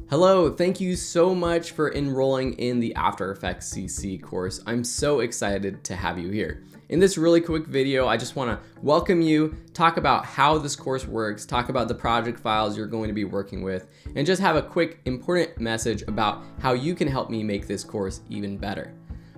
Hello, thank you so much for enrolling in the After Effects CC course. I'm so excited to have you here. In this really quick video, I just want to welcome you, talk about how this course works, talk about the project files you're going to be working with, and just have a quick important message about how you can help me make this course even better.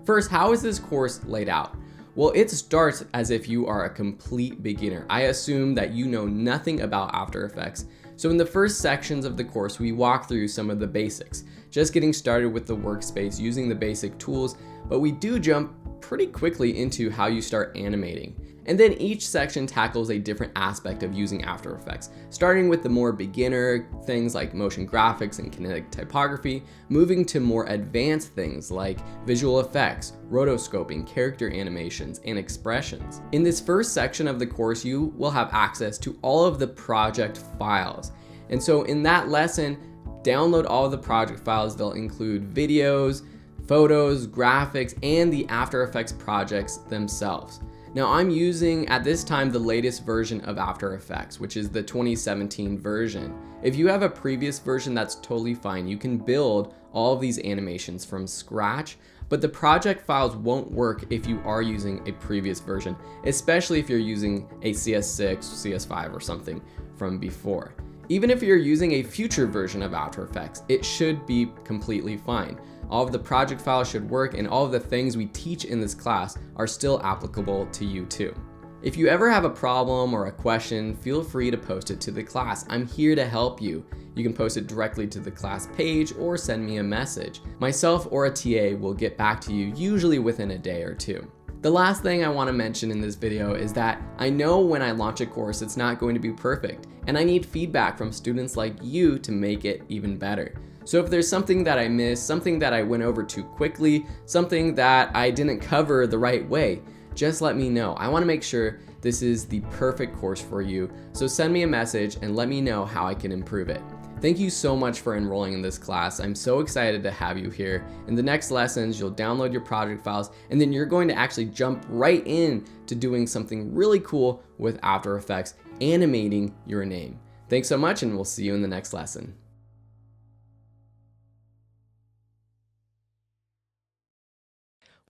First, how is this course laid out? Well, it starts as if you are a complete beginner. I assume that you know nothing about After Effects. So in the first sections of the course, we walk through some of the basics, just getting started with the workspace, using the basic tools, but we do jump pretty quickly into how you start animating. And then each section tackles a different aspect of using After Effects, starting with the more beginner things like motion graphics and kinetic typography, moving to more advanced things like visual effects, rotoscoping, character animations, and expressions. In this first section of the course, you will have access to all of the project files. And so in that lesson, download all of the project files. They'll include videos, photos, graphics, and the After Effects projects themselves. Now I'm using at this time the latest version of After Effects, which is the 2017 version. If you have a previous version, that's totally fine. You can build all of these animations from scratch, but the project files won't work if you are using a previous version, especially if you're using a CS6, CS5 or something from before. Even if you're using a future version of After Effects, it should be completely fine. All of the project files should work, and all of the things we teach in this class are still applicable to you too. If you ever have a problem or a question, feel free to post it to the class. I'm here to help you. You can post it directly to the class page or send me a message. Myself or a TA will get back to you usually within a day or two. The last thing I want to mention in this video is that I know when I launch a course, it's not going to be perfect, and I need feedback from students like you to make it even better. So if there's something that I missed, something that I went over too quickly, something that I didn't cover the right way, just let me know. I want to make sure this is the perfect course for you. So send me a message and let me know how I can improve it. Thank you so much for enrolling in this class. I'm so excited to have you here. In the next lessons, you'll download your project files, and then you're going to actually jump right in to doing something really cool with After Effects, animating your name. Thanks so much, and we'll see you in the next lesson.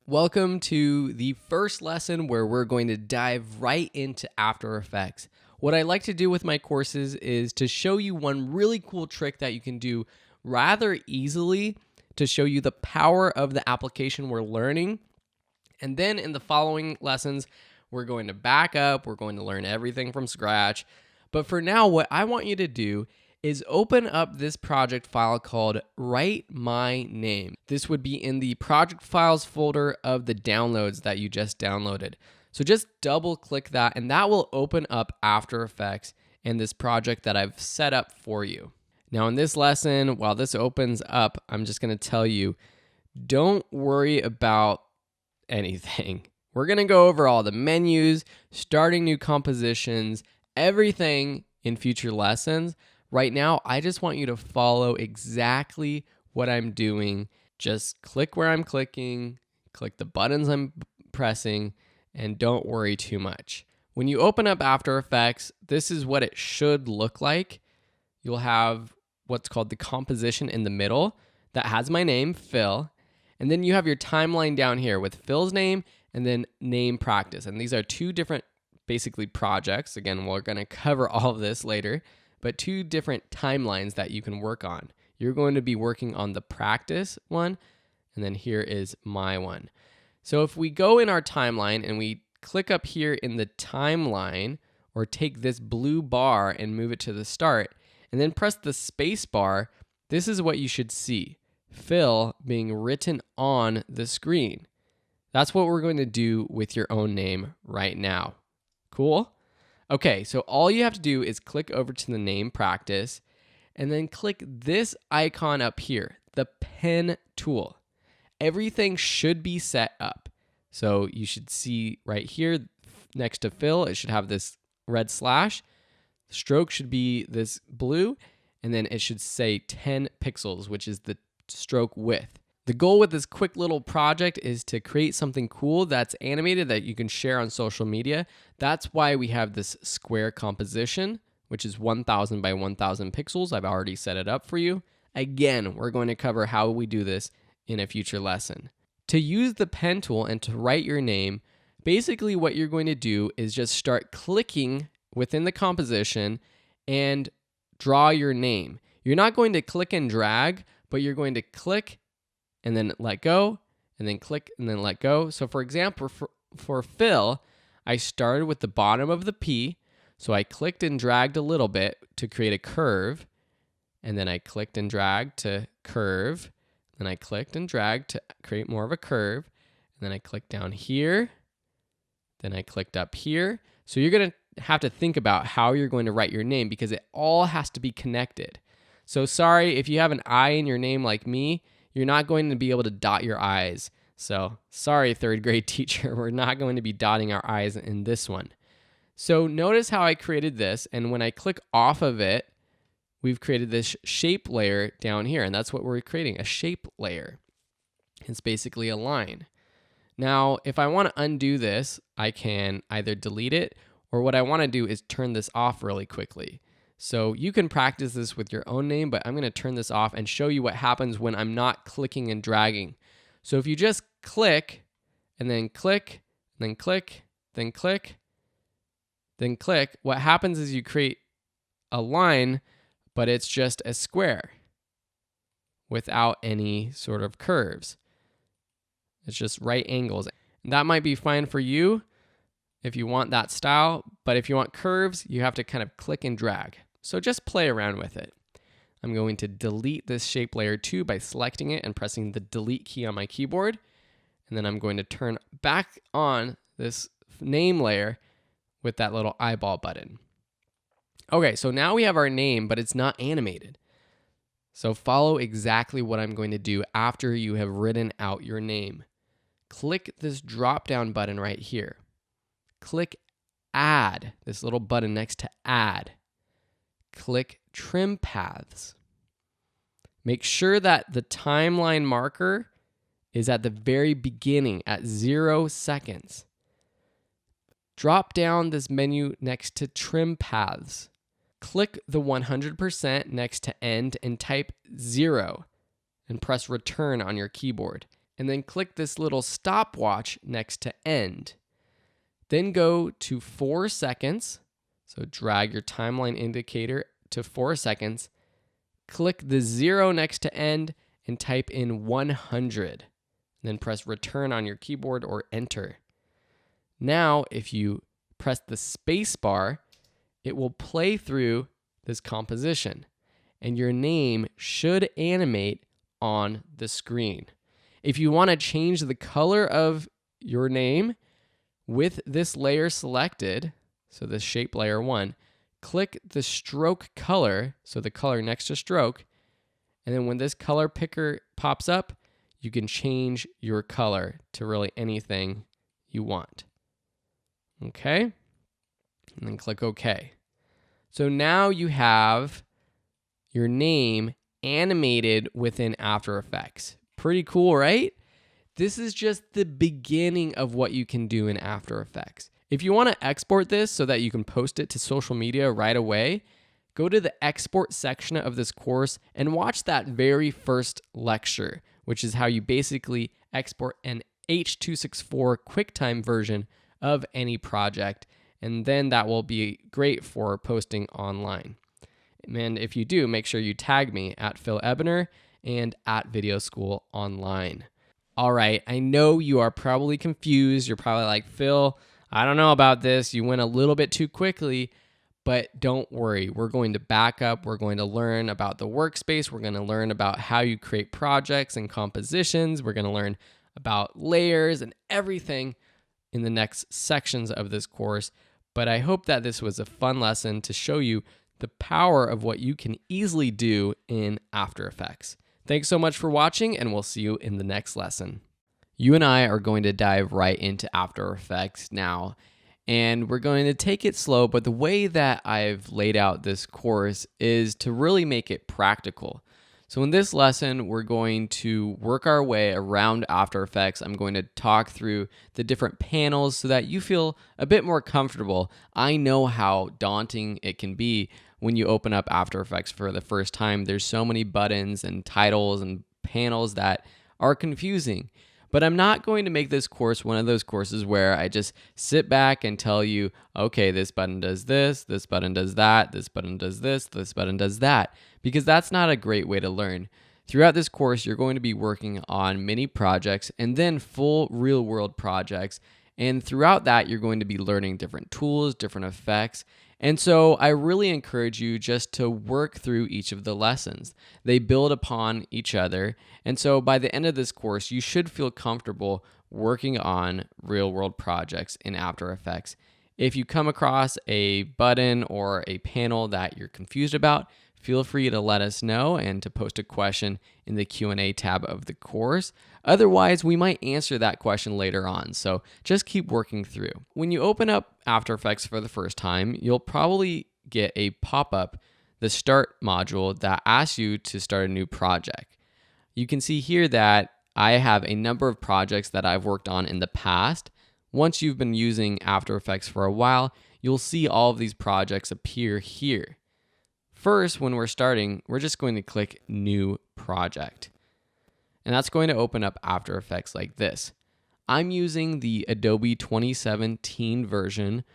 Welcome to the first lesson where we're going to dive right into After Effects. What I like to do with my courses is to show you one really cool trick that you can do rather easily to show you the power of the application we're learning. And then in the following lessons, we're going to back up, we're going to learn everything from scratch. But for now, what I want you to do is open up this project file called Write My Name. This would be in the project files folder of the downloads that you just downloaded. So just double click that, and that will open up After Effects and this project that I've set up for you. Now in this lesson, while this opens up, I'm just gonna tell you, don't worry about anything. We're gonna go over all the menus, starting new compositions, everything in future lessons. Right now, I just want you to follow exactly what I'm doing. Just click where I'm clicking, click the buttons I'm pressing, and don't worry too much. When you open up After Effects, this is what it should look like. You'll have what's called the composition in the middle that has my name, Phil, and then you have your timeline down here with Phil's name and then name practice. And these are two different, basically, projects. Again, we're gonna cover all of this later, but two different timelines that you can work on. You're going to be working on the practice one, and then here is my one. So if we go in our timeline and we click up here in the timeline, or take this blue bar and move it to the start, and then press the space bar, this is what you should see. Phil being written on the screen. That's what we're going to do with your own name right now. Cool? Okay, so all you have to do is click over to the name practice and then click this icon up here, the pen tool. Everything should be set up. So you should see right here next to Phil, it should have this red slash. The stroke should be this blue, and then it should say 10 pixels, which is the stroke width. The goal with this quick little project is to create something cool that's animated that you can share on social media. That's why we have this square composition, which is 1000 by 1000 pixels. I've already set it up for you. Again, we're going to cover how we do this in a future lesson. To use the pen tool and to write your name, basically what you're going to do is just start clicking within the composition and draw your name. You're not going to click and drag, but you're going to click and then let go, and then click and then let go. So for example, for fill, I started with the bottom of the P, so I clicked and dragged a little bit to create a curve, and then I clicked and dragged to curve, then I clicked and dragged to create more of a curve, and then I clicked down here, then I clicked up here. So you're going to have to think about how you're going to write your name because it all has to be connected. So sorry if you have an I in your name like me, you're not going to be able to dot your I's. So sorry, third grade teacher, we're not going to be dotting our I's in this one. So notice how I created this, and when I click off of it, we've created this shape layer down here, and that's what we're creating, a shape layer. It's basically a line. Now, if I want to undo this, I can either delete it, or what I want to do is turn this off really quickly. So you can practice this with your own name, but I'm going to turn this off and show you what happens when I'm not clicking and dragging. So if you just click, and then click, then click, then click, then click, what happens is you create a line, but it's just a square without any sort of curves. It's just right angles. That might be fine for you if you want that style, but if you want curves, you have to kind of click and drag. So just play around with it. I'm going to delete this shape layer 2 by selecting it and pressing the delete key on my keyboard. And then I'm going to turn back on this name layer with that little eyeball button. Okay, so now we have our name, but it's not animated. So follow exactly what I'm going to do after you have written out your name. Click this drop-down button right here. Click Add, this little button next to Add. Click Trim Paths. Make sure that the timeline marker is at the very beginning at 0 seconds. Drop down this menu next to Trim Paths. Click the 100% next to End and type 0 and press Return on your keyboard. And then click this little stopwatch next to End. Then go to 4 seconds. So drag your timeline indicator to 4 seconds. Click the 0 next to End and type in 100. Then press Return on your keyboard or Enter. Now, if you press the space bar, it will play through this composition, and your name should animate on the screen. If you want to change the color of your name with this layer selected, so the shape layer 1, click the stroke color, so the color next to stroke, and then when this color picker pops up, you can change your color to really anything you want. Okay? And then click OK. So now you have your name animated within After Effects. Pretty cool, right? This is just the beginning of what you can do in After Effects. If you want to export this so that you can post it to social media right away, go to the export section of this course and watch that very first lecture, which is how you basically export an H.264 QuickTime version of any project, and then that will be great for posting online. And if you do, make sure you tag me at Phil Ebener and at Video School Online. All right, I know you are probably confused. You're probably like, Phil, I don't know about this. You went a little bit too quickly, but don't worry. We're going to back up. We're going to learn about the workspace. We're going to learn about how you create projects and compositions. We're going to learn about layers and everything in the next sections of this course. But I hope that this was a fun lesson to show you the power of what you can easily do in After Effects. Thanks so much for watching, and we'll see you in the next lesson. You and I are going to dive right into After Effects now, and we're going to take it slow, but the way that I've laid out this course is to really make it practical. So in this lesson, we're going to work our way around After Effects. I'm going to talk through the different panels so that you feel a bit more comfortable. I know how daunting it can be when you open up After Effects for the first time. There's so many buttons and titles and panels that are confusing. But I'm not going to make this course one of those courses where I just sit back and tell you, okay, this button does this button does that, this button does this button does that, because that's not a great way to learn. Throughout this course, you're going to be working on mini projects and then full real-world projects. And throughout that, you're going to be learning different tools, different effects. And so I really encourage you just to work through each of the lessons. They build upon each other. And so by the end of this course, you should feel comfortable working on real-world projects in After Effects. If you come across a button or a panel that you're confused about, feel free to let us know and to post a question in the Q&A tab of the course. Otherwise, we might answer that question later on, so just keep working through. When you open up After Effects for the first time, you'll probably get a pop-up, the Start module, that asks you to start a new project. You can see here that I have a number of projects that I've worked on in the past. Once you've been using After Effects for a while, you'll see all of these projects appear here. First, when we're starting, we're just going to click New Project. And that's going to open up After Effects like this. I'm using the Adobe 2017 version,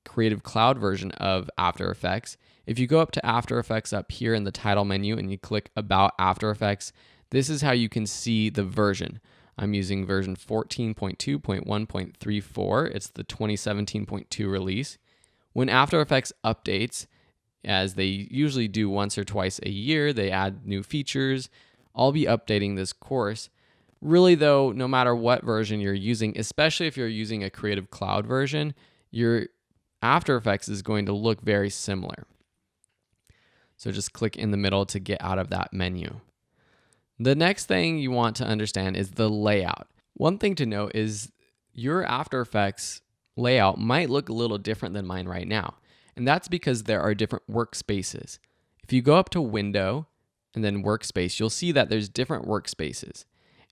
Creative Cloud version of After Effects. If you go up to After Effects up here in the title menu and you click About After Effects, this is how you can see the version. I'm using version 14.2.1.34. It's the 2017.2 release. When After Effects updates, as they usually do once or twice a year, they add new features. I'll be updating this course. Really though, no matter what version you're using, especially if you're using a Creative Cloud version, your After Effects is going to look very similar. So just click in the middle to get out of that menu. The next thing you want to understand is the layout. One thing to note is your After Effects layout might look a little different than mine right now. And that's because there are different workspaces. If you go up to Window and then Workspace, you'll see that there's different workspaces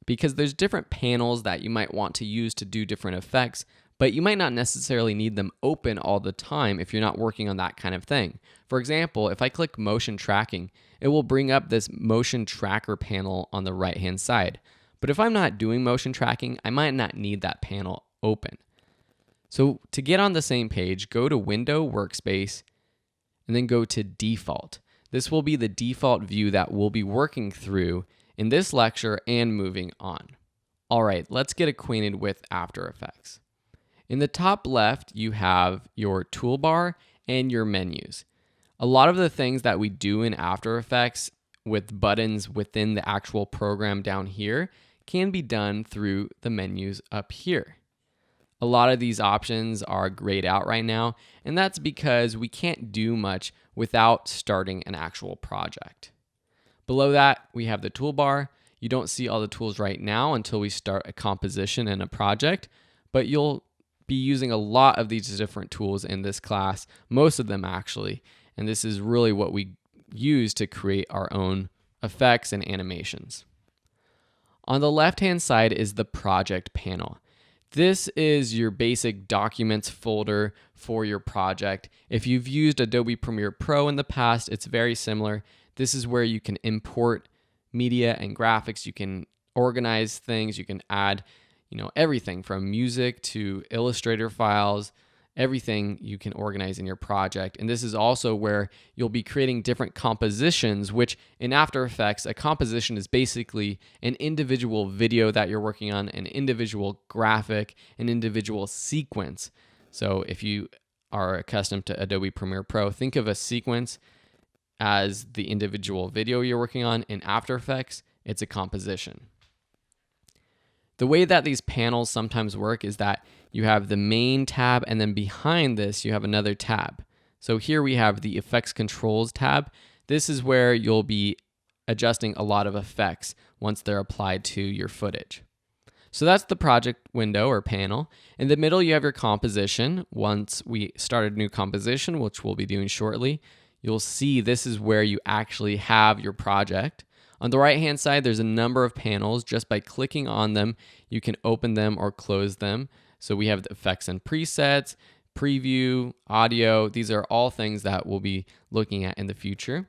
because there's different panels that you might want to use to do different effects, but you might not necessarily need them open all the time if you're not working on that kind of thing. For example, if I click Motion Tracking, it will bring up this Motion Tracker panel on the right-hand side. But if I'm not doing motion tracking, I might not need that panel open. So to get on the same page, go to Window, Workspace, and then go to Default. This will be the default view that we'll be working through in this lecture and moving on. All right, let's get acquainted with After Effects. In the top left, you have your toolbar and your menus. A lot of the things that we do in After Effects with buttons within the actual program down here can be done through the menus up here. A lot of these options are grayed out right now, and that's because we can't do much without starting an actual project. Below that, we have the toolbar. You don't see all the tools right now until we start a composition and a project, but you'll be using a lot of these different tools in this class, most of them actually, and this is really what we use to create our own effects and animations. On the left-hand side is the project panel. This is your basic documents folder for your project. If you've used Adobe Premiere Pro in the past, it's very similar. This is where you can import media and graphics. You can organize things. You can add, everything from music to Illustrator files. Everything you can organize in your project. And this is also where you'll be creating different compositions, which in After Effects, a composition is basically an individual video that you're working on, an individual graphic, an individual sequence. So if you are accustomed to Adobe Premiere Pro, think of a sequence as the individual video you're working on. In After Effects, it's a composition. The way that these panels sometimes work is that you have the main tab, and then behind this, you have another tab. So here we have the Effects Controls tab. This is where you'll be adjusting a lot of effects once they're applied to your footage. So that's the project window or panel. In the middle, you have your composition. Once we start a new composition, which we'll be doing shortly, you'll see this is where you actually have your project. On the right-hand side, there's a number of panels. Just by clicking on them, you can open them or close them. So we have the effects and presets, preview, audio. These are all things that we'll be looking at in the future.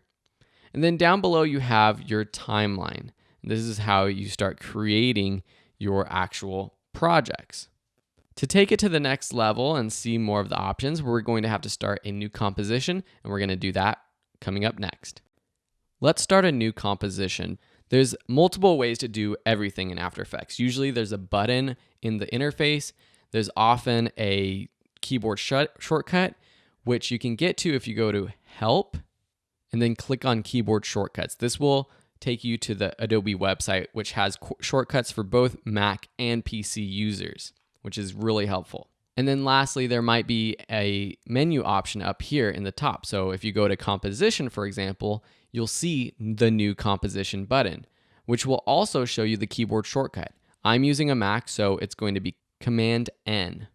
And then down below you have your timeline. This is how you start creating your actual projects. To take it to the next level and see more of the options, we're going to have to start a new composition, and we're going to do that coming up next. Let's start a new composition. There's multiple ways to do everything in After Effects. Usually there's a button in the interface. There's often a keyboard shortcut, which you can get to if you go to Help and then click on Keyboard Shortcuts. This will take you to the Adobe website, which has shortcuts for both Mac and PC users, which is really helpful. And then lastly, there might be a menu option up here in the top. So if you go to Composition, for example, you'll see the new Composition button, which will also show you the keyboard shortcut. I'm using a Mac, so it's going to be Command N.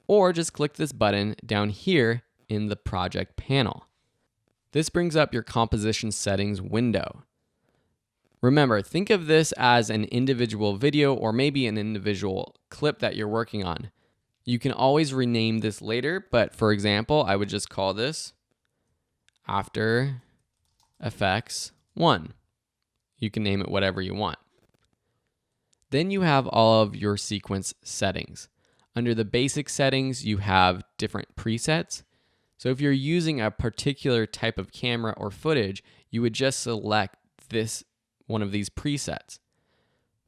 Or just click this button down here in the project panel. This brings up your composition settings window. Remember, think of this as an individual video or maybe an individual clip that you're working on. You can always rename this later, but for example, I would just call this After Effects 1. You can name it whatever you want. Then you have all of your sequence settings. Under the basic settings, you have different presets. So if you're using a particular type of camera or footage, you would just select this one of these presets.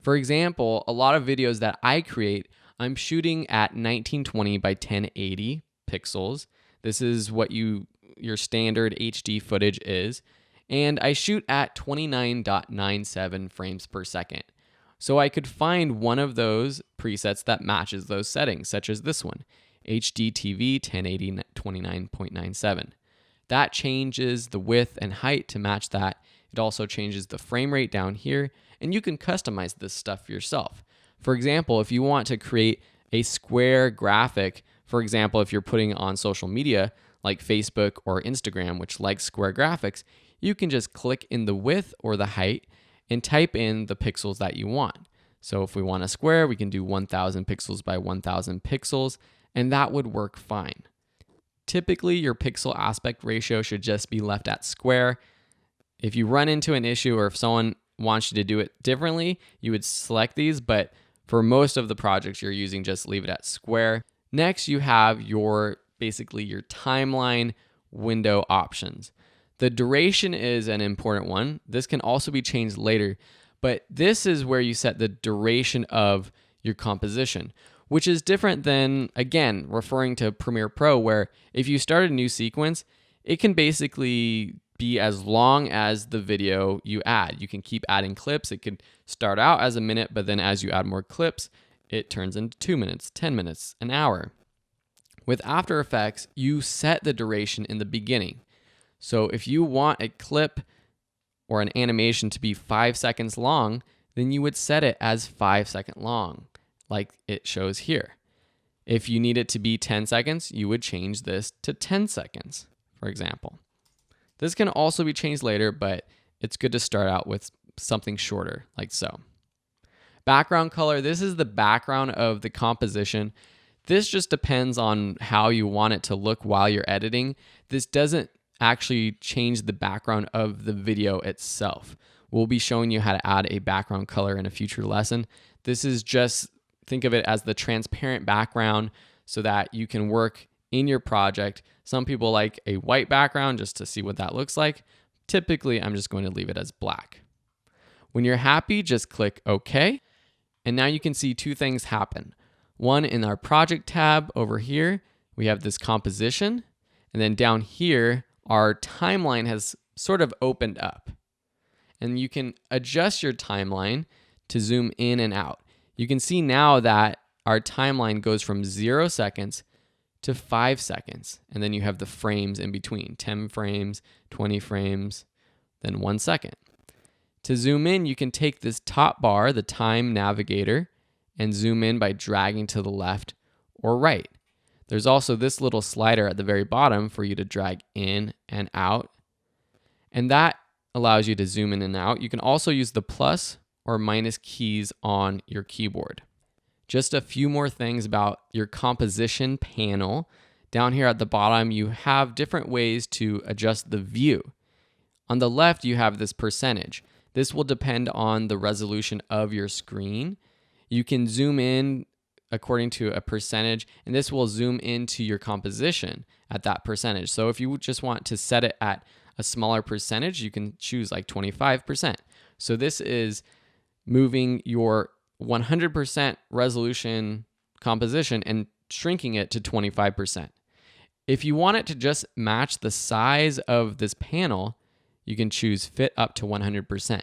For example, a lot of videos that I create, I'm shooting at 1920 by 1080 pixels. This is what your standard HD footage is. And I shoot at 29.97 frames per second. So I could find one of those presets that matches those settings, such as this one, HD TV 1080 29.97. That changes the width and height to match that. It also changes the frame rate down here, and you can customize this stuff yourself. For example, if you want to create a square graphic, for example, if you're putting on social media like Facebook or Instagram, which likes square graphics, you can just click in the width or the height and type in the pixels that you want. So if we want a square, we can do 1000 pixels by 1000 pixels, and that would work fine. Typically, your pixel aspect ratio should just be left at square. If you run into an issue or if someone wants you to do it differently, you would select these, but for most of the projects you're using, just leave it at square. Next, you have basically your timeline window options. The duration is an important one. This can also be changed later, but this is where you set the duration of your composition, which is different than, again, referring to Premiere Pro, where if you start a new sequence, it can basically be as long as the video you add. You can keep adding clips. It could start out as a minute, but then as you add more clips, it turns into 2 minutes, 10 minutes, an hour. With After Effects, you set the duration in the beginning. So if you want a clip or an animation to be 5 seconds long, then you would set it as 5 second long, like it shows here. If you need it to be 10 seconds, you would change this to 10 seconds, for example. This can also be changed later, but it's good to start out with something shorter, like so. Background color, this is the background of the composition. This just depends on how you want it to look while you're editing. This doesn't actually change the background of the video itself. We'll be showing you how to add a background color in a future lesson. This is just, think of it as the transparent background so that you can work in your project. Some people like a white background just to see what that looks like. Typically, I'm just going to leave it as black. When you're happy, just click OK. And now you can see two things happen. One, in our project tab over here, we have this composition. And then down here, our timeline has sort of opened up. And you can adjust your timeline to zoom in and out. You can see now that our timeline goes from 0 seconds to 5 seconds. And then you have the frames in between, 10 frames, 20 frames, then 1 second. To zoom in, you can take this top bar, the time navigator, and zoom in by dragging to the left or right. There's also this little slider at the very bottom for you to drag in and out. And that allows you to zoom in and out. You can also use the plus or minus keys on your keyboard. Just a few more things about your composition panel. down here at the bottom, you have different ways to adjust the view. On the left, you have this percentage. This will depend on the resolution of your screen. You can zoom in according to a percentage, and this will zoom into your composition at that percentage. So if you just want to set it at a smaller percentage, you can choose like 25%. So this is moving your 100% resolution composition and shrinking it to 25%. If you want it to just match the size of this panel, you can choose fit up to 100%.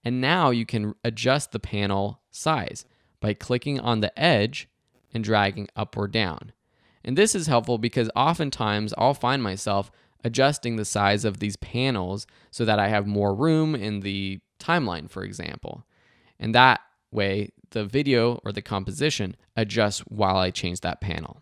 And now you can adjust the panel size by clicking on the edge and dragging up or down. And this is helpful because oftentimes I'll find myself adjusting the size of these panels so that I have more room in the timeline, for example. And that way, the video or the composition adjusts while I change that panel.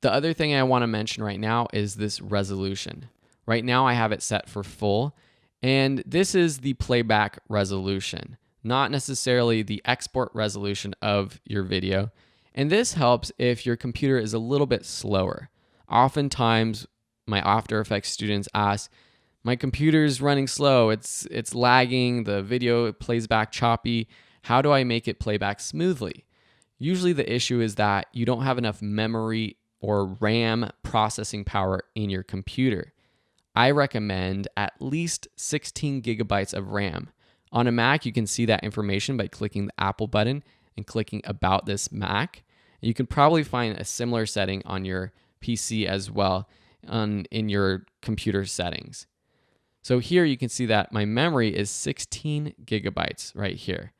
The other thing I want to mention right now is this resolution. Right now I have it set for full, and this is the playback resolution, not necessarily the export resolution of your video. And this helps if your computer is a little bit slower. Oftentimes, my After Effects students ask, my computer's running slow, it's lagging, the video plays back choppy. How do I make it play back smoothly? Usually the issue is that you don't have enough memory or RAM processing power in your computer. I recommend at least 16 gigabytes of RAM. On a Mac, you can see that information by clicking the Apple button and clicking About This Mac. You can probably find a similar setting on your PC as well in your computer settings. So here you can see that my memory is 16 gigabytes right here.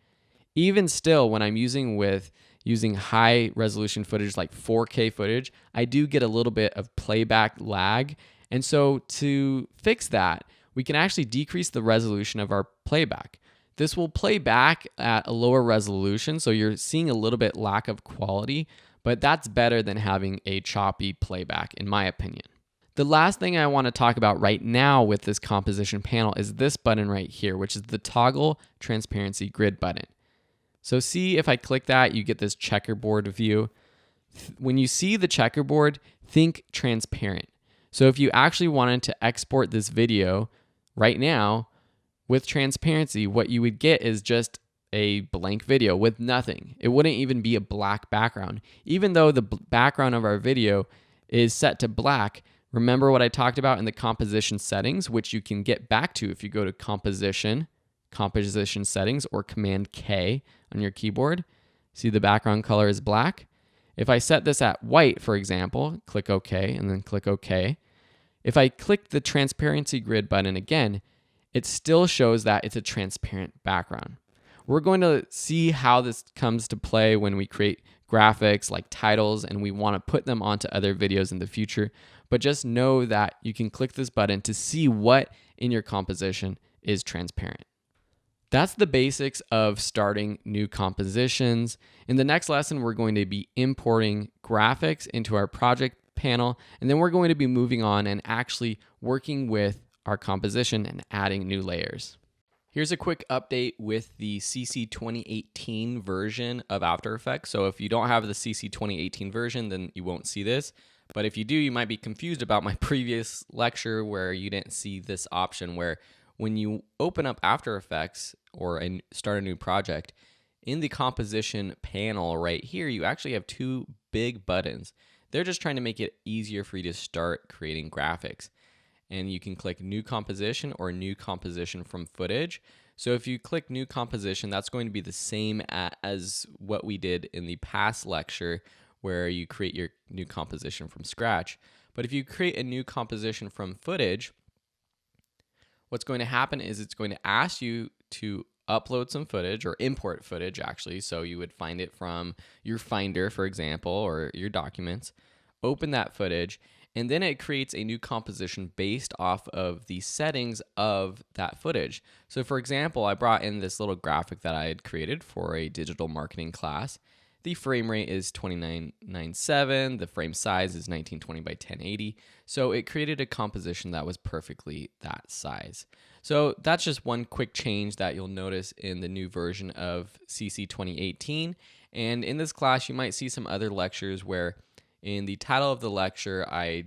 Even still, when I'm using high resolution footage like 4K footage, I do get a little bit of playback lag. And so to fix that, we can actually decrease the resolution of our playback. This will play back at a lower resolution, so you're seeing a little bit lack of quality, but that's better than having a choppy playback, in my opinion. The last thing I want to talk about right now with this composition panel is this button right here, which is the toggle transparency grid button. So see, if I click that, you get this checkerboard view. When you see the checkerboard, think transparent. So if you actually wanted to export this video right now with transparency, what you would get is just a blank video with nothing. It wouldn't even be a black background. Even though the background of our video is set to black, remember what I talked about in the composition settings, which you can get back to if you go to composition settings, or Command K on your keyboard. See, the background color is black. If I set this at white, for example, click OK and then click OK. If I click the transparency grid button again, it still shows that it's a transparent background. We're going to see how this comes to play when we create graphics like titles and we want to put them onto other videos in the future. But just know that you can click this button to see what in your composition is transparent. That's the basics of starting new compositions. In the next lesson, we're going to be importing graphics into our project panel, and then we're going to be moving on and actually working with our composition and adding new layers. Here's a quick update with the CC 2018 version of After Effects. So if you don't have the CC 2018 version, then you won't see this. But if you do, you might be confused about my previous lecture where you didn't see this option where when you open up After Effects or start a new project, in the composition panel right here, you actually have two big buttons. They're just trying to make it easier for you to start creating graphics. And you can click New Composition or New Composition from Footage. So if you click New Composition, that's going to be the same as what we did in the past lecture where you create your new composition from scratch. But if you create a new composition from footage, what's going to happen is it's going to ask you to upload some footage or import footage actually. So you would find it from your Finder, for example, or your documents, open that footage, and then it creates a new composition based off of the settings of that footage. So for example, I brought in this little graphic that I had created for a digital marketing class. The frame rate is 2997, the frame size is 1920 by 1080. So it created a composition that was perfectly that size. So that's just one quick change that you'll notice in the new version of CC 2018. And in this class, you might see some other lectures where In the title of the lecture, I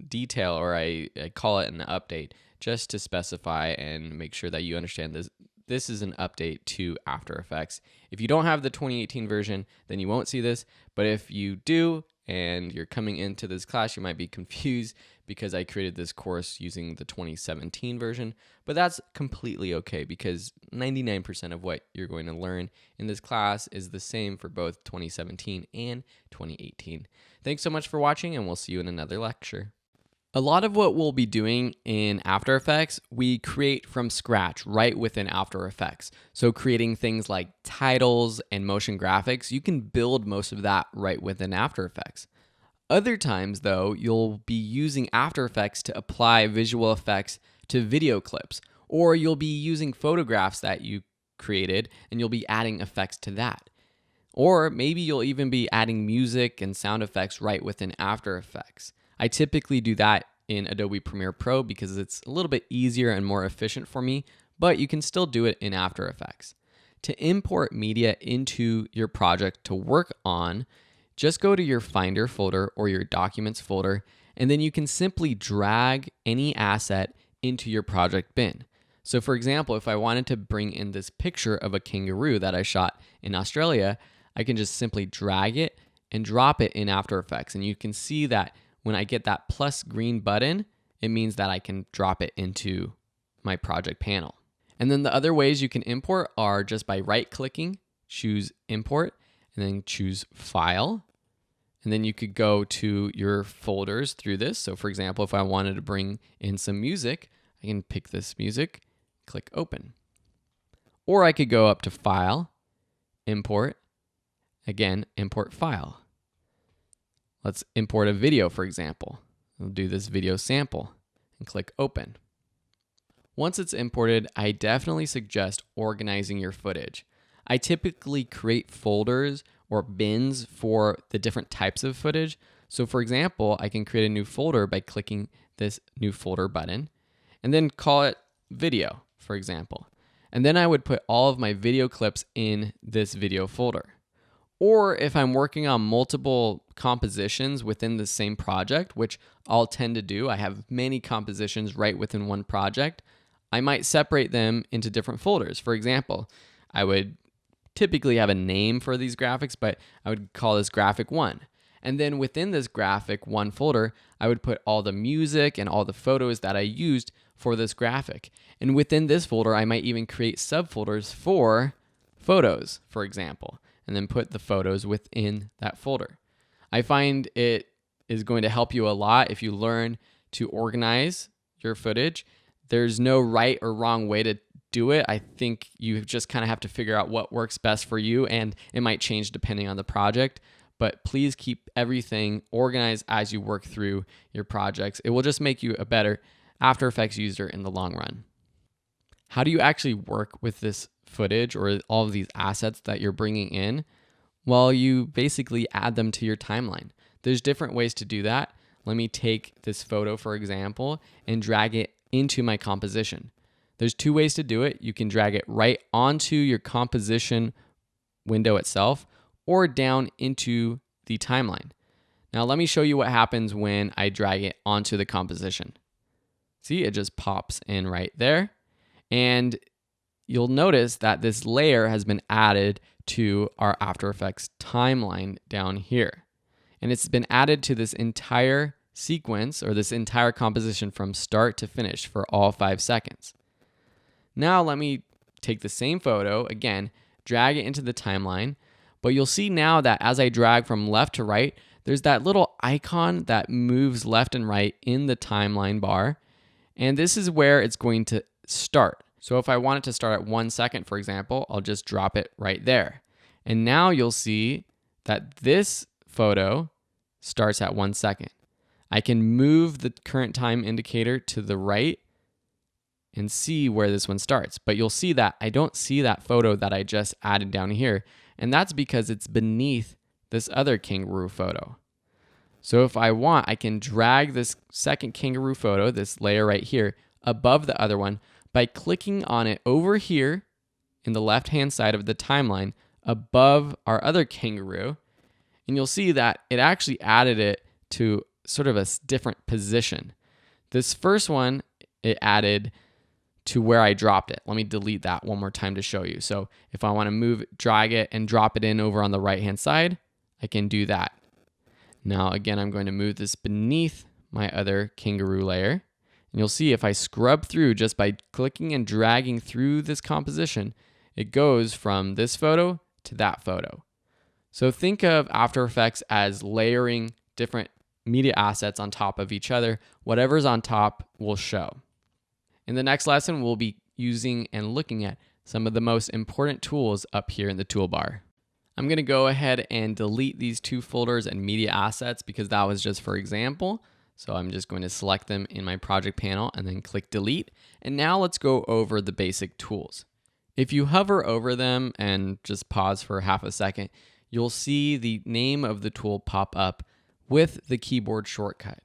detail, or I call it an update, just to specify and make sure that you understand this. This is an update to After Effects. If you don't have the 2018 version, then you won't see this. But if you do, and you're coming into this class, you might be confused because I created this course using the 2017 version. But that's completely okay, because 99% of what you're going to learn in this class is the same for both 2017 and 2018. Thanks so much for watching, and we'll see you in another lecture. A lot of what we'll be doing in After Effects, we create from scratch right within After Effects. So creating things like titles and motion graphics, you can build most of that right within After Effects. Other times, though, you'll be using After Effects to apply visual effects to video clips, or you'll be using photographs that you created and you'll be adding effects to that. Or maybe you'll even be adding music and sound effects right within After Effects. I typically do that in Adobe Premiere Pro because it's a little bit easier and more efficient for me, but you can still do it in After Effects. To import media into your project to work on, just go to your Finder folder or your Documents folder, and then you can simply drag any asset into your project bin. So for example, if I wanted to bring in this picture of a kangaroo that I shot in Australia, I can just simply drag it and drop it in After Effects, and you can see that when I get that plus green button, it means that I can drop it into my project panel. And then the other ways you can import are just by right-clicking, choose Import, and then choose File. And then you could go to your folders through this. So for example, if I wanted to bring in some music, I can pick this music, click Open. Or I could go up to File, Import, again, Import File. Let's import a video, for example. I'll do this video sample and click Open. Once it's imported, I definitely suggest organizing your footage. I typically create folders or bins for the different types of footage. So for example, I can create a new folder by clicking this New Folder button and then call it Video, for example. And then I would put all of my video clips in this video folder. Or if I'm working on multiple compositions within the same project, which I'll tend to do, I have many compositions right within one project, I might separate them into different folders. For example, I would typically have a name for these graphics, but I would call this graphic 1. And then within this graphic 1 folder, I would put all the music and all the photos that I used for this graphic. And within this folder, I might even create subfolders for photos, for example, and then put the photos within that folder. I find it is going to help you a lot if you learn to organize your footage. There's no right or wrong way to do it. I think you just kind of have to figure out what works best for you, and it might change depending on the project. But please keep everything organized as you work through your projects. It will just make you a better After Effects user in the long run. How do you actually work with this footage or all of these assets that you're bringing in? Well, you basically add them to your timeline. There's different ways to do that. Let me take this photo, for example, and drag it into my composition. There's two ways to do it. You can drag it right onto your composition window itself or down into the timeline. Now let me show you what happens when I drag it onto the composition. See, it just pops in right there. And you'll notice that this layer has been added to our After Effects timeline down here. And it's been added to this entire sequence or this entire composition from start to finish for all 5 seconds. Now let me take the same photo, again, drag it into the timeline, but you'll see now that as I drag from left to right, there's that little icon that moves left and right in the timeline bar, and this is where it's going to start. So if I want it to start at 1 second, for example, I'll just drop it right there. And now you'll see that this photo starts at 1 second. I can move the current time indicator to the right and see where this one starts. But you'll see that I don't see that photo that I just added down here. And that's because it's beneath this other kangaroo photo. So if I want, I can drag this second kangaroo photo, this layer right here, above the other one by clicking on it over here in the left-hand side of the timeline above our other kangaroo. And you'll see that it actually added it to sort of a different position. This first one, it added to where I dropped it. Let me delete that one more time to show you. So if I want to drag it and drop it in over on the right-hand side, I can do that. Now, again, I'm going to move this beneath my other kangaroo layer. And you'll see if I scrub through just by clicking and dragging through this composition, it goes from this photo to that photo. So think of After Effects as layering different media assets on top of each other. Whatever's on top will show. In the next lesson, we'll be using and looking at some of the most important tools up here in the toolbar. I'm going to go ahead and delete these two folders and media assets because that was just for example. So I'm just going to select them in my project panel and then click delete. And now let's go over the basic tools. If you hover over them and just pause for half a second, you'll see the name of the tool pop up with the keyboard shortcut.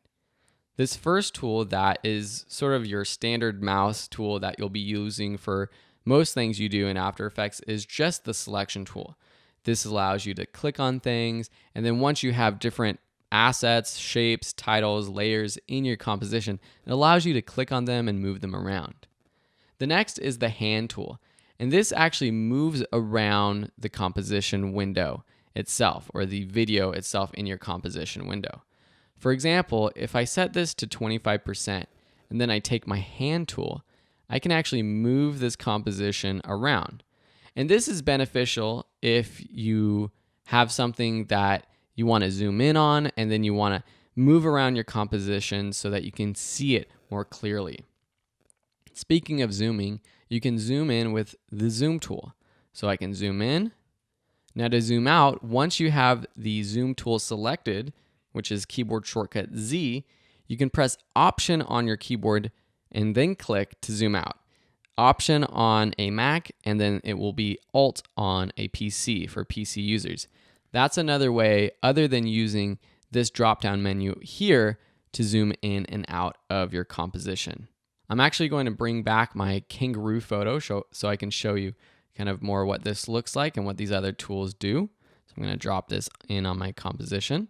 This first tool that is sort of your standard mouse tool that you'll be using for most things you do in After Effects is just the selection tool. This allows you to click on things, and then once you have different assets, shapes, titles, layers in your composition, it allows you to click on them and move them around. The next is the hand tool, and this actually moves around the composition window itself, or the video itself in your composition window. For example, if I set this to 25% and then I take my hand tool, I can actually move this composition around. And this is beneficial if you have something that you want to zoom in on and then you want to move around your composition so that you can see it more clearly. Speaking of zooming, you can zoom in with the zoom tool. So I can zoom in. Now to zoom out, once you have the zoom tool selected, which is keyboard shortcut Z, you can press Option on your keyboard and then click to zoom out. Option on a Mac, and then it will be Alt on a PC for PC users. That's another way other than using this drop-down menu here to zoom in and out of your composition. I'm actually going to bring back my kangaroo photo so I can show you kind of more what this looks like and what these other tools do. So I'm going to drop this in on my composition.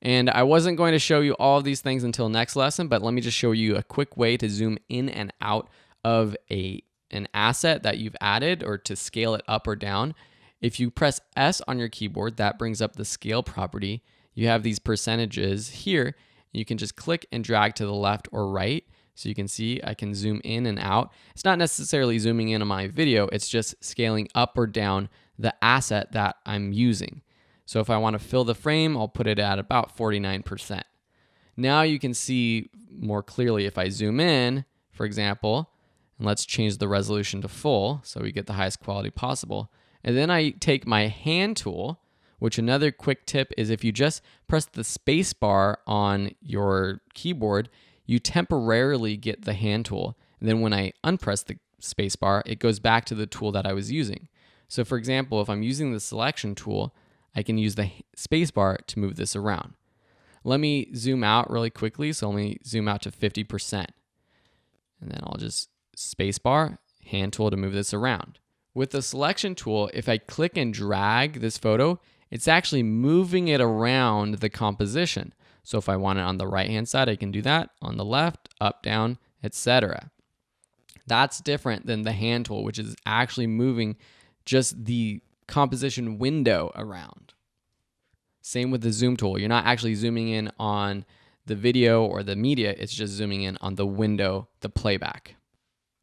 And I wasn't going to show you all of these things until next lesson, but let me just show you a quick way to zoom in and out of an asset that you've added or to scale it up or down. If you press S on your keyboard, that brings up the scale property. You have these percentages here. You can just click and drag to the left or right. So you can see I can zoom in and out. It's not necessarily zooming in on my video, it's just scaling up or down the asset that I'm using. So if I want to fill the frame, I'll put it at about 49%. Now you can see more clearly if I zoom in, for example, and let's change the resolution to full so we get the highest quality possible. And then I take my hand tool, which another quick tip is if you just press the space bar on your keyboard, you temporarily get the hand tool. And then when I unpress the space bar, it goes back to the tool that I was using. So for example, if I'm using the selection tool, I can use the space bar to move this around. Let me zoom out really quickly. So let me zoom out to 50%. And then I'll just space bar, hand tool to move this around. With the selection tool, if I click and drag this photo, it's actually moving it around the composition. So if I want it on the right-hand side, I can do that. On the left, up, down, etc. That's different than the hand tool, which is actually moving just the composition window around. Same with the zoom tool. You're not actually zooming in on the video or the media. It's just zooming in on the window, the playback.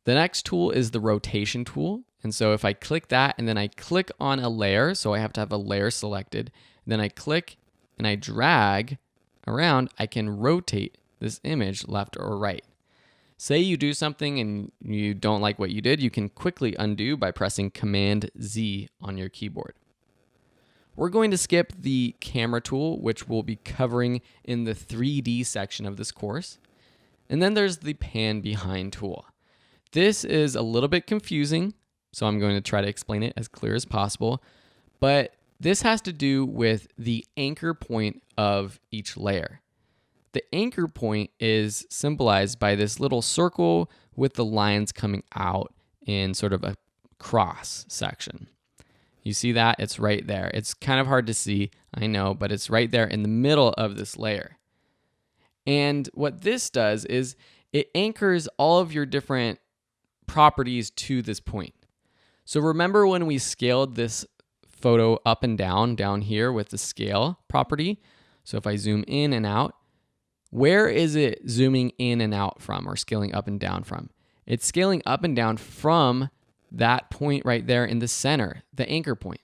The next tool is the rotation tool. And so if I click that and then I click on a layer, so I have to have a layer selected, then I click and I drag around, I can rotate this image left or right. Say you do something and you don't like what you did, you can quickly undo by pressing Command Z on your keyboard. We're going to skip the camera tool, which we'll be covering in the 3D section of this course. And then there's the pan behind tool. This is a little bit confusing, so I'm going to try to explain it as clear as possible. But this has to do with the anchor point of each layer. The anchor point is symbolized by this little circle with the lines coming out in sort of a cross section. You see that? It's right there. It's kind of hard to see, I know, but it's right there in the middle of this layer. And what this does is it anchors all of your different properties to this point. So remember when we scaled this photo up and down here with the scale property? So if I zoom in and out, where is it zooming in and out from, or scaling up and down from? It's scaling up and down from that point right there in the center, the anchor point.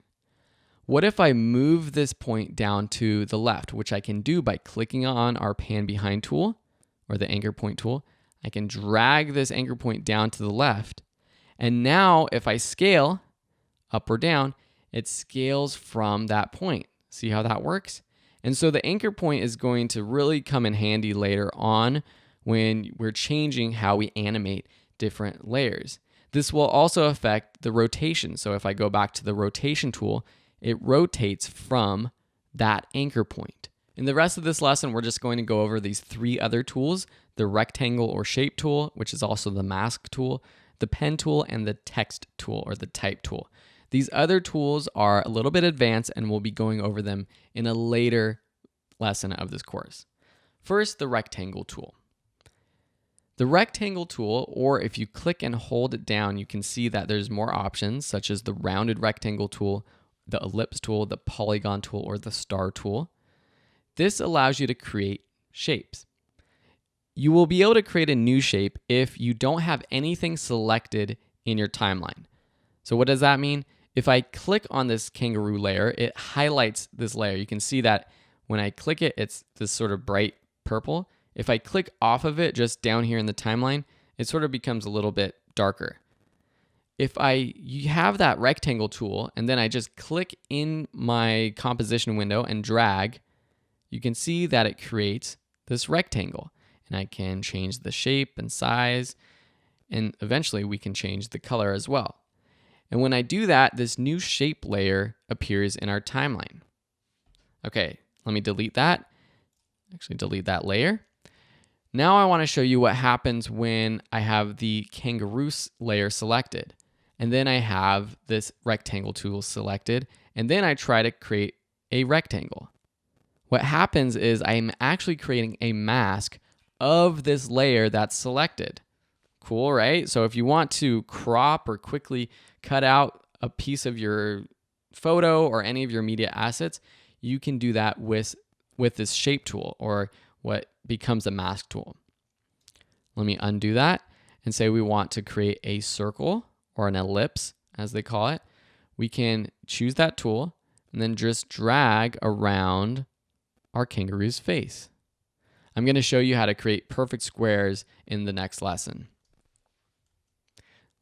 What if I move this point down to the left, which I can do by clicking on our pan behind tool, or the anchor point tool? I can drag this anchor point down to the left. And now if I scale up or down, it scales from that point. See how that works? And so the anchor point is going to really come in handy later on when we're changing how we animate different layers. This will also affect the rotation. So if I go back to the rotation tool, it rotates from that anchor point. In the rest of this lesson, we're just going to go over these 3 other tools: the rectangle or shape tool, which is also the mask tool, the pen tool, and the text tool, or the type tool. These other tools are a little bit advanced, and we'll be going over them in a later lesson of this course. First, the rectangle tool. The rectangle tool, or if you click and hold it down, you can see that there's more options, such as the rounded rectangle tool, the ellipse tool, the polygon tool, or the star tool. This allows you to create shapes. You will be able to create a new shape if you don't have anything selected in your timeline. So what does that mean? If I click on this kangaroo layer, it highlights this layer. You can see that when I click it, it's this sort of bright purple. If I click off of it just down here in the timeline, it sort of becomes a little bit darker. If you have that rectangle tool and then I just click in my composition window and drag, you can see that it creates this rectangle. And I can change the shape and size, and eventually we can change the color as well. And when I do that, this new shape layer appears in our timeline. Okay, let me delete that. Actually, delete that layer. Now I want to show you what happens when I have the kangaroo layer selected. And then I have this rectangle tool selected. And then I try to create a rectangle. What happens is I'm actually creating a mask of this layer that's selected. Cool, right? So if you want to crop or quickly cut out a piece of your photo or any of your media assets, you can do that with this shape tool, or what becomes a mask tool. Let me undo that and say we want to create a circle or an ellipse, as they call it. We can choose that tool and then just drag around our kangaroo's face. I'm going to show you how to create perfect squares in the next lesson.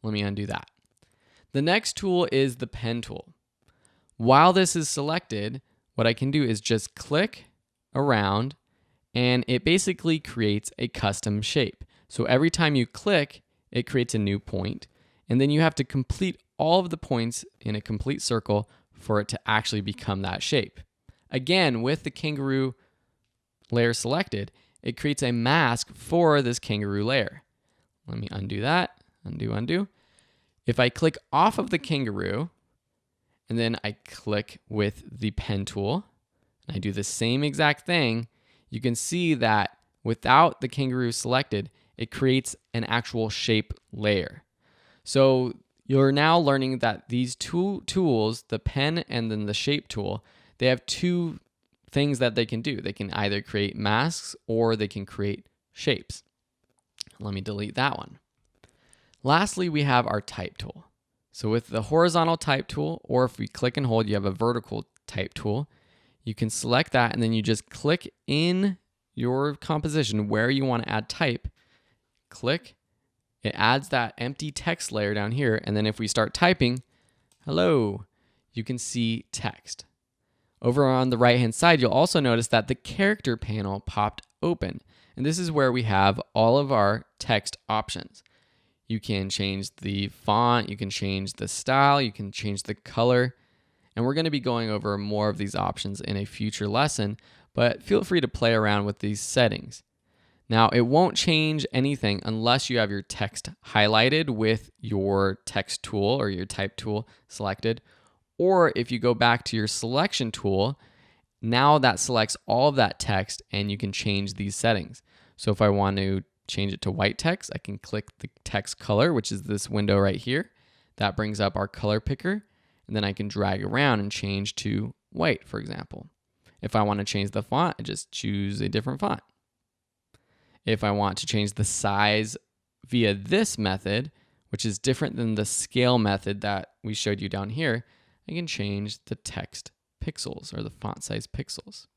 Let me undo that. The next tool is the pen tool. While this is selected, what I can do is just click around and it basically creates a custom shape. So every time you click, it creates a new point, and then you have to complete all of the points in a complete circle for it to actually become that shape. Again, with the kangaroo layer selected, it creates a mask for this kangaroo layer. Let me undo that. Undo. If I click off of the kangaroo, and then I click with the pen tool, and I do the same exact thing, you can see that without the kangaroo selected, it creates an actual shape layer. So you're now learning that these two tools, the pen and then the shape tool, they have 2 things that they can do. They can either create masks or they can create shapes. Let me delete that one. Lastly, we have our type tool. So with the horizontal type tool, or if we click and hold, you have a vertical type tool. You can select that and then you just click in your composition where you want to add type. Click, it adds that empty text layer down here. And then if we start typing, hello, you can see text. Over on the right hand side, you'll also notice that the character panel popped open. And this is where we have all of our text options. You can change the font, you can change the style, you can change the color. And we're going to be going over more of these options in a future lesson, but feel free to play around with these settings. Now, it won't change anything unless you have your text highlighted with your text tool or your type tool selected, Or if you go back to your selection tool, now that selects all of that text and you can change these settings. So if I want to change it to white text, I can click the text color, which is this window right here. That brings up our color picker. And then I can drag around and change to white, for example. If I want to change the font, I just choose a different font. If I want to change the size via this method, which is different than the scale method that we showed you down here, I can change the text pixels or the font size pixels.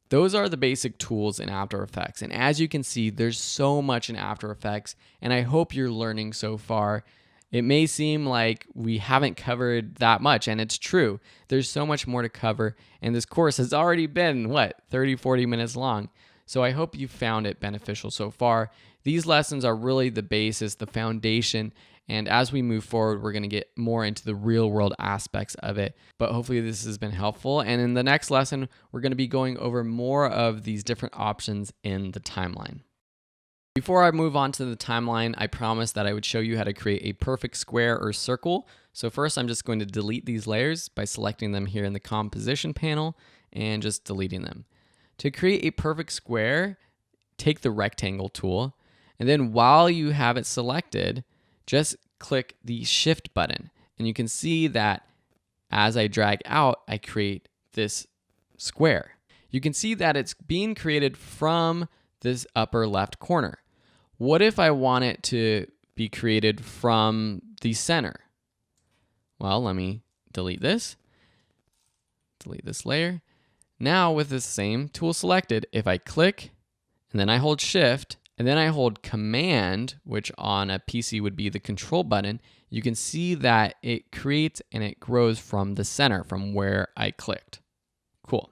Those are the basic tools in After Effects. And as you can see, there's so much in After Effects, and I hope you're learning so far. It may seem like we haven't covered that much, and it's true. There's so much more to cover, and this course has already been, 30, 40 minutes long. So I hope you found it beneficial so far. These lessons are really the basis, the foundation, and as we move forward, we're going to get more into the real-world aspects of it. But hopefully this has been helpful, and in the next lesson, we're going to be going over more of these different options in the timeline. Before I move on to the timeline, I promised that I would show you how to create a perfect square or circle. So first, I'm just going to delete these layers by selecting them here in the composition panel and just deleting them. To create a perfect square, take the rectangle tool, and then while you have it selected, just click the shift button. And you can see that as I drag out, I create this square. You can see that it's being created from this upper left corner. What if I want it to be created from the center? Well, let me delete this layer. Now with this same tool selected, if I click and then I hold shift and then I hold command, which on a PC would be the control button, you can see that it creates and it grows from the center, from where I clicked. Cool.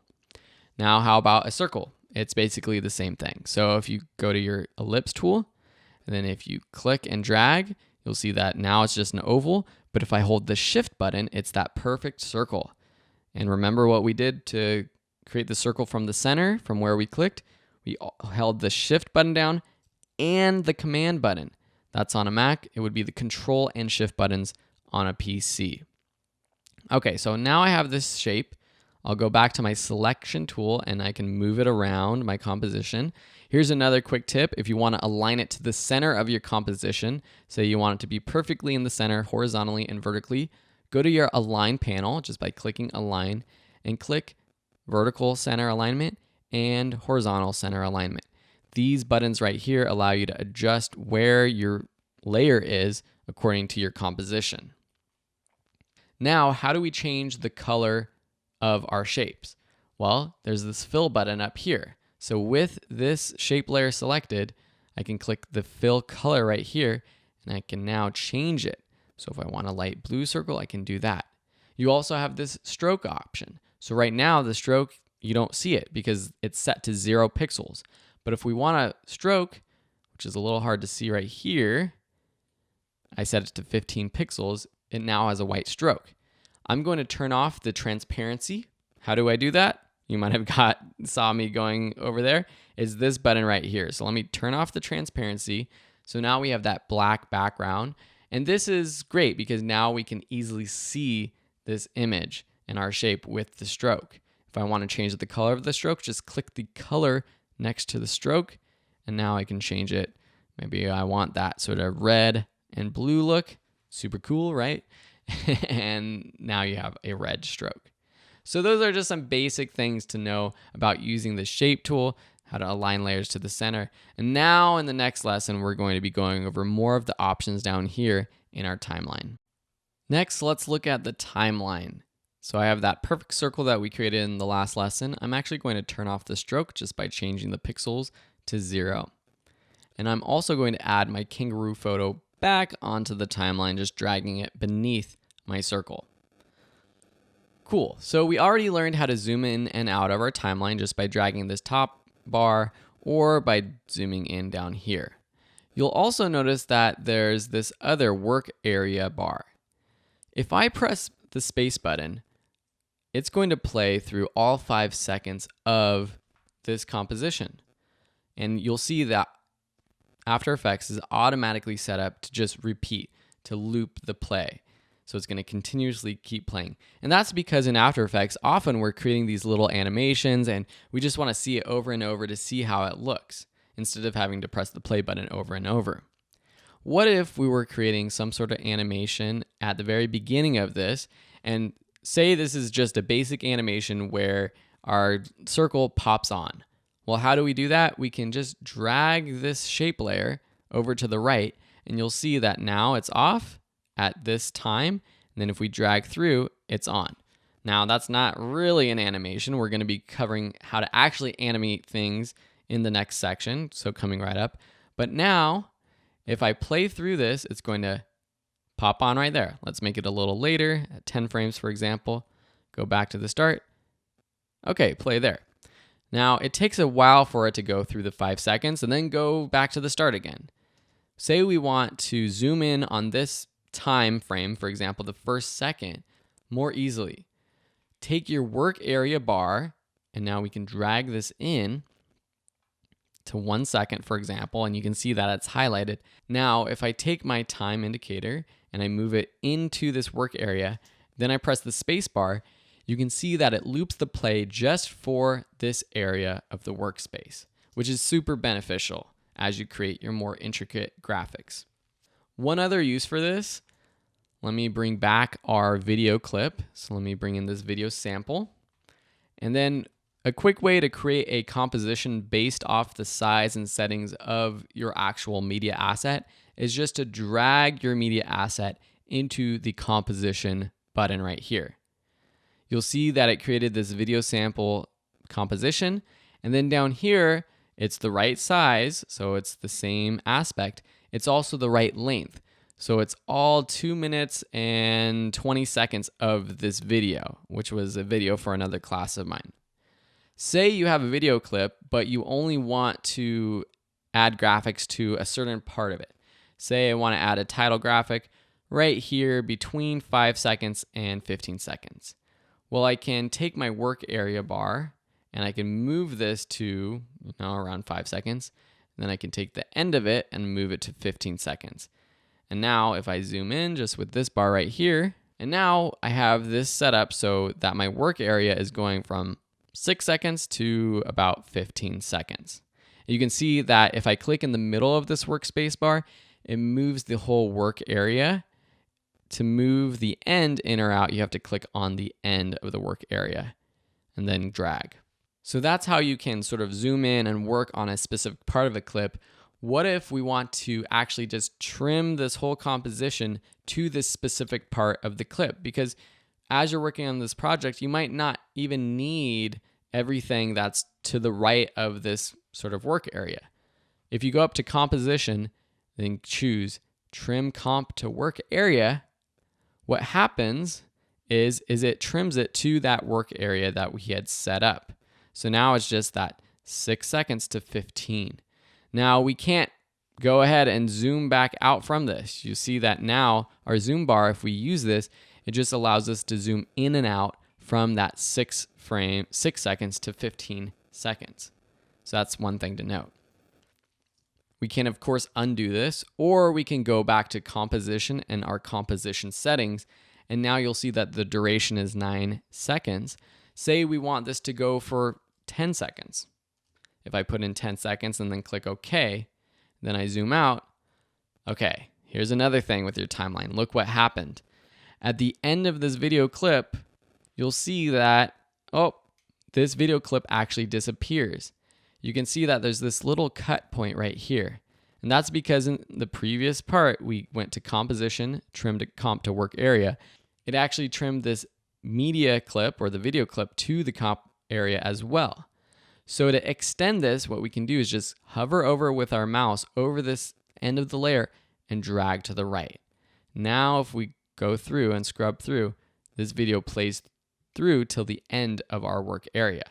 Now how about a circle? It's basically the same thing. So if you go to your ellipse tool, and then if you click and drag, you'll see that now it's just an oval. But if I hold the shift button, it's that perfect circle. And remember what we did to create the circle from the center, from where we clicked? We held the shift button down and the command button. That's on a Mac. It would be the control and shift buttons on a PC. Okay, so now I have this shape. I'll go back to my selection tool and I can move it around my composition. Here's another quick tip. If you want to align it to the center of your composition, say you want it to be perfectly in the center, horizontally and vertically, go to your Align panel just by clicking Align and click Vertical Center Alignment and Horizontal Center Alignment. These buttons right here allow you to adjust where your layer is according to your composition. Now, how do we change the color of our shapes? Well, there's this fill button up here. So with this shape layer selected, I can click the fill color right here and I can now change it. So if I want a light blue circle, I can do that. You also have this stroke option. So right now the stroke, you don't see it because it's set to 0 pixels. But if we want a stroke, which is a little hard to see right here, I set it to 15 pixels. It now has a white stroke. I'm going to turn off the transparency. How do I do that? You might have saw me going over there. Is this button right here. So let me turn off the transparency. So now we have that black background. And this is great because now we can easily see this image and our shape with the stroke. If I want to change the color of the stroke, just click the color next to the stroke. And now I can change it. Maybe I want that sort of red and blue look. Super cool, right? And now you have a red stroke. So those are just some basic things to know about using the shape tool, how to align layers to the center. And now in the next lesson, we're going to be going over more of the options down here in our timeline. Next, let's look at the timeline. So I have that perfect circle that we created in the last lesson. I'm actually going to turn off the stroke just by changing the pixels to 0. And I'm also going to add my kangaroo photo back onto the timeline, just dragging it beneath my circle. Cool. So we already learned how to zoom in and out of our timeline just by dragging this top bar or by zooming in down here. You'll also notice that there's this other work area bar. If I press the space button, it's going to play through all 5 seconds of this composition. And you'll see that After Effects is automatically set up to just repeat, to loop the play. So it's going to continuously keep playing. And that's because in After Effects, often we're creating these little animations and we just want to see it over and over to see how it looks instead of having to press the play button over and over. What if we were creating some sort of animation at the very beginning of this, and say this is just a basic animation where our circle pops on? Well, how do we do that? We can just drag this shape layer over to the right, and you'll see that now it's off at this time, and then if we drag through, it's on. Now, that's not really an animation. We're going to be covering how to actually animate things in the next section, so coming right up. But now, if I play through this, it's going to pop on right there. Let's make it a little later, at 10 frames, for example. Go back to the start. Okay, play there. Now, it takes a while for it to go through the 5 seconds and then go back to the start again. Say we want to zoom in on this time frame, for example, the first second, more easily. Take your work area bar, and now we can drag this in to 1 second, for example, and you can see that it's highlighted. Now, if I take my time indicator and I move it into this work area, then I press the space bar, you can see that it loops the play just for this area of the workspace, which is super beneficial as you create your more intricate graphics. One other use for this, let me bring back our video clip. So let me bring in this video sample. And then a quick way to create a composition based off the size and settings of your actual media asset is just to drag your media asset into the composition button right here. You'll see that it created this video sample composition, and then down here, it's the right size, so it's the same aspect. It's also the right length. So it's all 2 minutes and 20 seconds of this video, which was a video for another class of mine. Say you have a video clip, but you only want to add graphics to a certain part of it. Say I want to add a title graphic right here between 5 seconds and 15 seconds. Well, I can take my work area bar and I can move this to around 5 seconds. Then I can take the end of it and move it to 15 seconds. And now if I zoom in just with this bar right here, and now I have this set up so that my work area is going from 6 seconds to about 15 seconds. You can see that if I click in the middle of this workspace bar, it moves the whole work area. To move the end in or out, you have to click on the end of the work area and then drag. So that's how you can sort of zoom in and work on a specific part of a clip. What if we want to actually just trim this whole composition to this specific part of the clip? Because as you're working on this project, you might not even need everything that's to the right of this sort of work area. If you go up to composition, then choose trim comp to work area, what happens is it trims it to that work area that we had set up. So now it's just that 6 seconds to 15. Now we can't go ahead and zoom back out from this. You see that now our zoom bar, if we use this, it just allows us to zoom in and out from that 6 seconds to 15 seconds. So that's one thing to note. We can, of course, undo this, or we can go back to composition and our composition settings, and now you'll see that the duration is 9 seconds. Say we want this to go for 10 seconds. If I put in 10 seconds and then click OK, then I zoom out. Okay, here's another thing with your timeline. Look what happened. At the end of this video clip, you'll see that, this video clip actually disappears. You can see that there's this little cut point right here. And that's because in the previous part, we went to composition, trimmed comp to work area. It actually trimmed this media clip or the video clip to the comp area as well. So to extend this, what we can do is just hover over with our mouse over this end of the layer and drag to the right. Now, if we go through and scrub through, this video plays through till the end of our work area.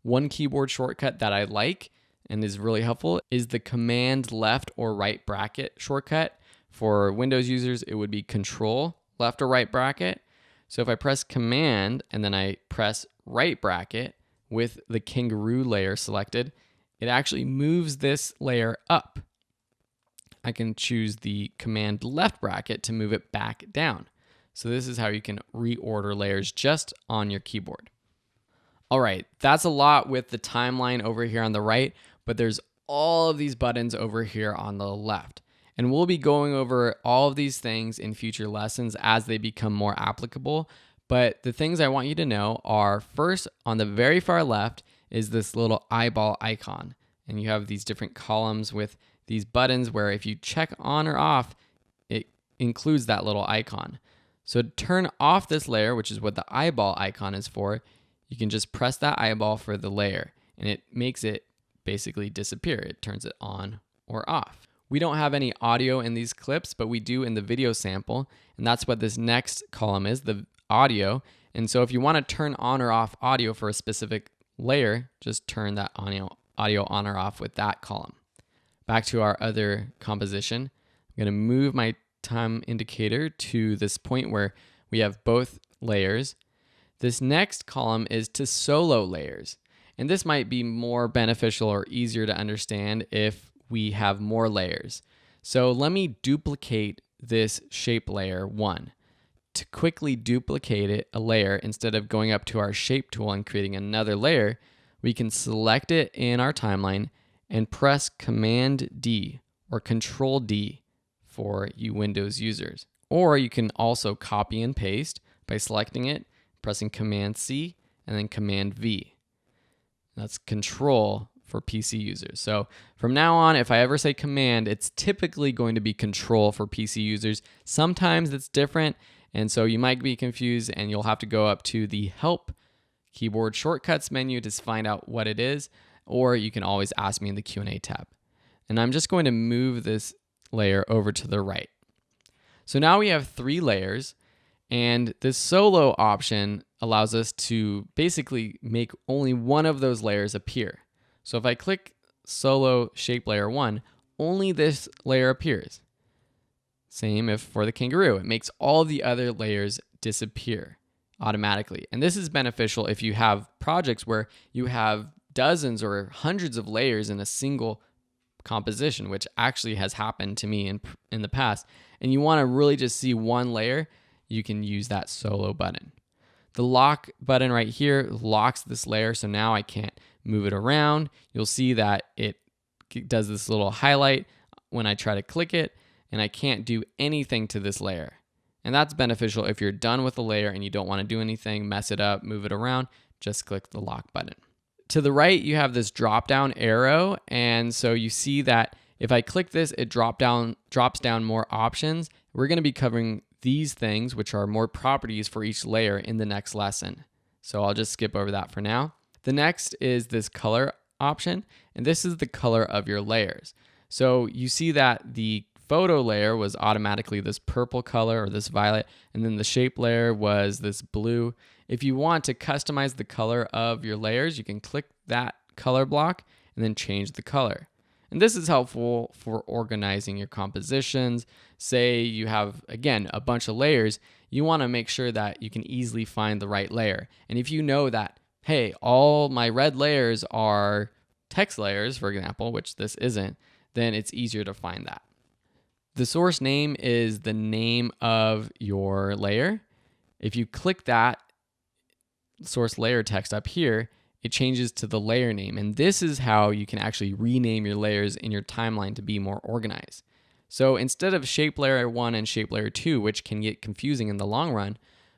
One keyboard shortcut that I like and is really helpful is the Command left or right bracket shortcut. For Windows users, it would be Control left or right bracket. So if I press Command and then I press right bracket with the kangaroo layer selected, it actually moves this layer up. I can choose the command left bracket to move it back down. So this is how you can reorder layers just on your keyboard. All right, that's a lot with the timeline over here on the right, but there's all of these buttons over here on the left. And we'll be going over all of these things in future lessons as they become more applicable. But the things I want you to know are, first, on the very far left is this little eyeball icon. And you have these different columns with these buttons where if you check on or off, it includes that little icon. So to turn off this layer, which is what the eyeball icon is for, you can just press that eyeball for the layer and it makes it basically disappear. It turns it on or off. We don't have any audio in these clips, but we do in the video sample. And that's what this next column is, the audio. And so if you want to turn on or off audio for a specific layer, just turn that audio on or off with that column. Back to our other composition. I'm going to move my time indicator to this point where we have both layers. This next column is to solo layers. And this might be more beneficial or easier to understand if we have more layers. So let me duplicate this shape layer 1. To quickly duplicate a layer, instead of going up to our shape tool and creating another layer, we can select it in our timeline and press Command D or Control D for you Windows users. Or you can also copy and paste by selecting it, pressing Command C, and then Command V. That's Control for PC users. So from now on, if I ever say Command, it's typically going to be Control for PC users. Sometimes it's different, and so you might be confused, and you'll have to go up to the Help Keyboard Shortcuts menu to find out what it is, or you can always ask me in the Q&A tab. And I'm just going to move this layer over to the right. So now we have 3 layers, and this solo option allows us to basically make only one of those layers appear. So if I click solo shape layer 1, only this layer appears. Same if for the kangaroo, it makes all the other layers disappear automatically. And this is beneficial if you have projects where you have dozens or hundreds of layers in a single composition, which actually has happened to me in the past, and you want to really just see one layer, you can use that solo button. The lock button right here locks this layer, so now I can't move it around. You'll see that it does this little highlight when I try to click it, and I can't do anything to this layer. And that's beneficial if you're done with the layer and you don't want to do anything, mess it up, move it around, just click the lock button. To the right, you have this drop-down arrow, and so you see that if I click this, it drops down more options. We're going to be covering these things, which are more properties for each layer, in the next lesson. So I'll just skip over that for now. The next is this color option, and this is the color of your layers. So you see that the photo layer was automatically this purple color or this violet, and then the shape layer was this blue. If you want to customize the color of your layers, you can click that color block and then change the color. And this is helpful for organizing your compositions. Say you have, again, a bunch of layers, you want to make sure that you can easily find the right layer. And if you know that, hey, all my red layers are text layers, for example, which this isn't, then it's easier to find that. The source name is the name of your layer. If you click that source layer text up here, it changes to the layer name. And this is how you can actually rename your layers in your timeline to be more organized. So instead of shape layer 1 and shape layer 2, which can get confusing in the long run,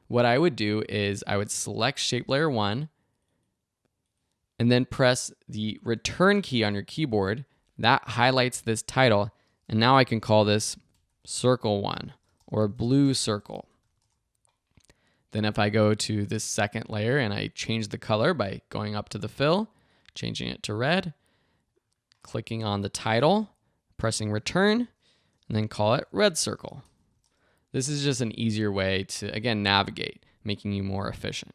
what I would do is I would select shape layer 1 and then press the return key on your keyboard. That highlights this title. And now I can call this circle 1 or blue circle. Then if I go to this second layer and I change the color by going up to the fill, changing it to red, clicking on the title, pressing return, and then call it red circle. This is just an easier way to, again, navigate, making you more efficient.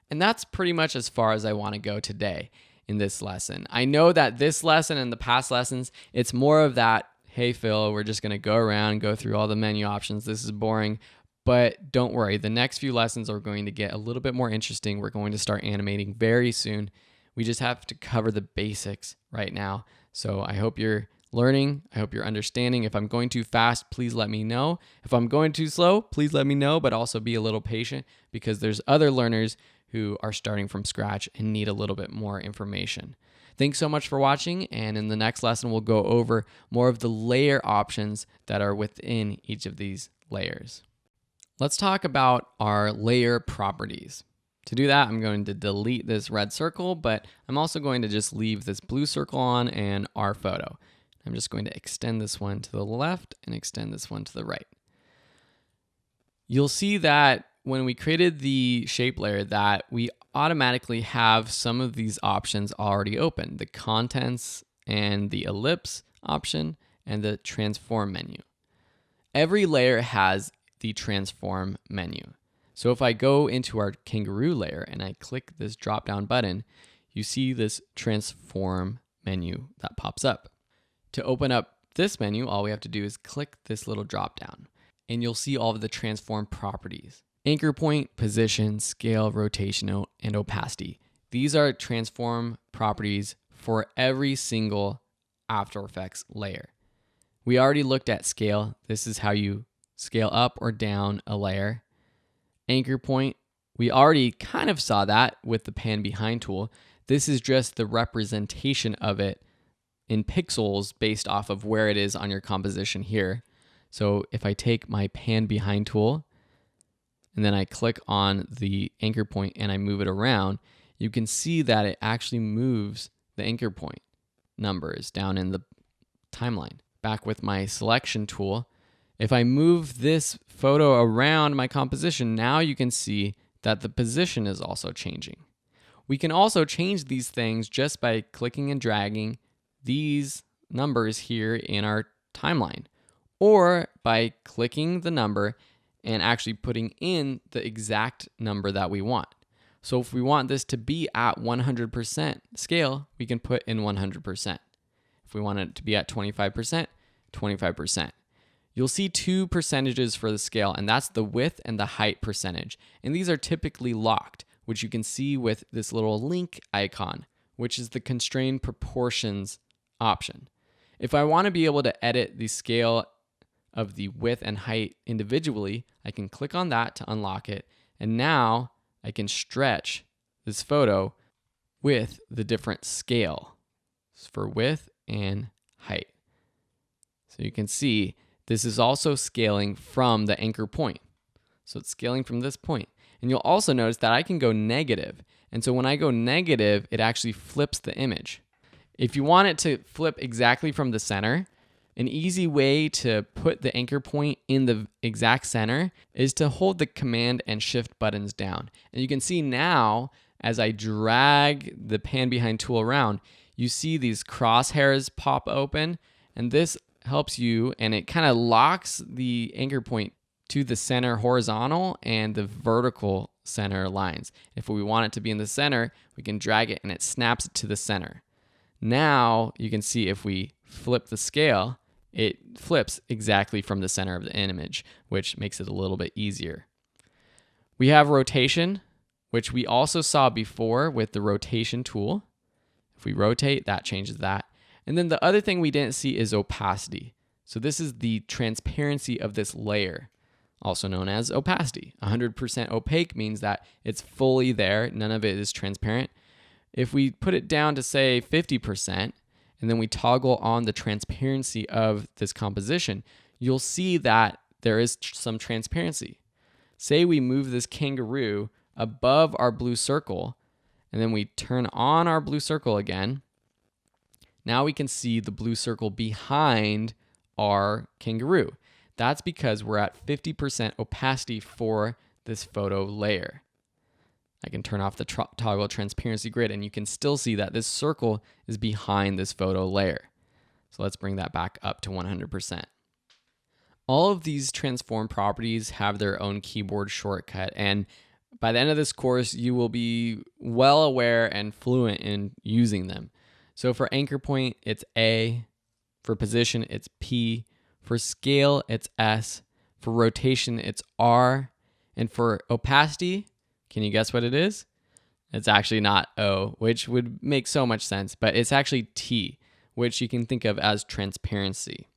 And that's pretty much as far as I want to go today in this lesson. I know that this lesson and the past lessons, it's more of that, hey Phil, we're just going to go around and go through all the menu options. This is boring. But don't worry, the next few lessons are going to get a little bit more interesting. We're going to start animating very soon. We just have to cover the basics right now. So I hope you're learning. I hope you're understanding. If I'm going too fast, please let me know. If I'm going too slow, please let me know, but also be a little patient because there's other learners who are starting from scratch and need a little bit more information. Thanks so much for watching, and in the next lesson, we'll go over more of the layer options that are within each of these layers. Let's talk about our layer properties. To do that, I'm going to delete this red circle, but I'm also going to just leave this blue circle on and our photo. I'm just going to extend this one to the left and extend this one to the right. You'll see that when we created the shape layer that we automatically have some of these options already open, the contents and the ellipse option and the transform menu. Every layer has the transform menu. So if I go into our kangaroo layer and I click this drop down button, you see this transform menu that pops up. To open up this menu, all we have to do is click this little drop down and you'll see all of the transform properties. Anchor point, position, scale, rotation, and opacity. These are transform properties for every single After Effects layer. We already looked at scale. This is how you scale up or down a layer. Anchor point, we already kind of saw that with the pan behind tool. This is just the representation of it in pixels based off of where it is on your composition here. So if I take my pan behind tool and then I click on the anchor point and I move it around, you can see that it actually moves the anchor point numbers down in the timeline. Back with my selection tool, if I move this photo around my composition, now you can see that the position is also changing. We can also change these things just by clicking and dragging these numbers here in our timeline, or by clicking the number and actually putting in the exact number that we want. So if we want this to be at 100% scale, we can put in 100%. If we want it to be at 25%, 25%. You'll see two percentages for the scale, and that's the width and the height percentage. And these are typically locked, which you can see with this little link icon, which is the constrained proportions option. If I want to be able to edit the scale of the width and height individually, I can click on that to unlock it. And now I can stretch this photo with the different scale for width and height. So you can see this is also scaling from the anchor point. So it's scaling from this point. And you'll also notice that I can go negative. And so when I go negative, it actually flips the image. If you want it to flip exactly from the center, an easy way to put the anchor point in the exact center is to hold the Command and Shift buttons down. And you can see now, as I drag the pan behind tool around, you see these crosshairs pop open, and this helps you, and it kind of locks the anchor point to the center horizontal and the vertical center lines. If we want it to be in the center, we can drag it and it snaps it to the center. Now you can see if we flip the scale, it flips exactly from the center of the image, which makes it a little bit easier. We have rotation, which we also saw before with the rotation tool. If we rotate, that changes that. And then the other thing we didn't see is opacity. So this is the transparency of this layer, also known as opacity. 100% opaque means that it's fully there, none of it is transparent. If we put it down to say 50%, and then we toggle on the transparency of this composition, you'll see that there is some transparency. Say we move this kangaroo above our blue circle, and then we turn on our blue circle again. Now we can see the blue circle behind our kangaroo. That's because we're at 50% opacity for this photo layer. I can turn off the toggle transparency grid, and you can still see that this circle is behind this photo layer. So let's bring that back up to 100%. All of these transform properties have their own keyboard shortcut, and by the end of this course, you will be well aware and fluent in using them. So for anchor point, it's A. For position, it's P. For scale, it's S. For rotation, it's R. And for opacity, can you guess what it is? It's actually not O, which would make so much sense, but it's actually T, which you can think of as transparency.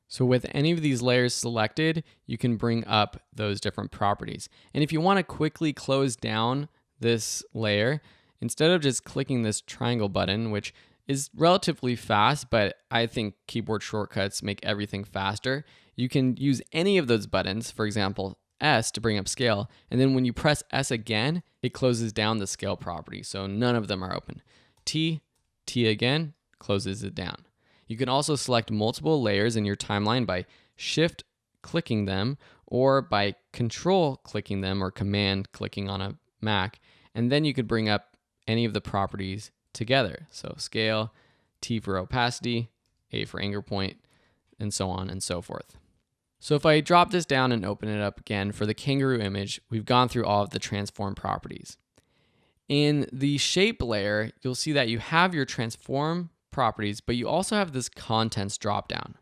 So with any of these layers selected, you can bring up those different properties. And if you want to quickly close down this layer, instead of just clicking this triangle button, which is relatively fast, but I think keyboard shortcuts make everything faster, you can use any of those buttons, for example, S to bring up scale, and then when you press S again, it closes down the scale property, so none of them are open. T again, closes it down. You can also select multiple layers in your timeline by shift clicking them or by control clicking them or command clicking on a Mac, and then you could bring up any of the properties together. So scale, T for opacity, A for anchor point, and so on and so forth. So if I drop this down and open it up again for the kangaroo image, we've gone through all of the transform properties. In the shape layer, you'll see that you have your transform properties, but you also have this contents dropdown.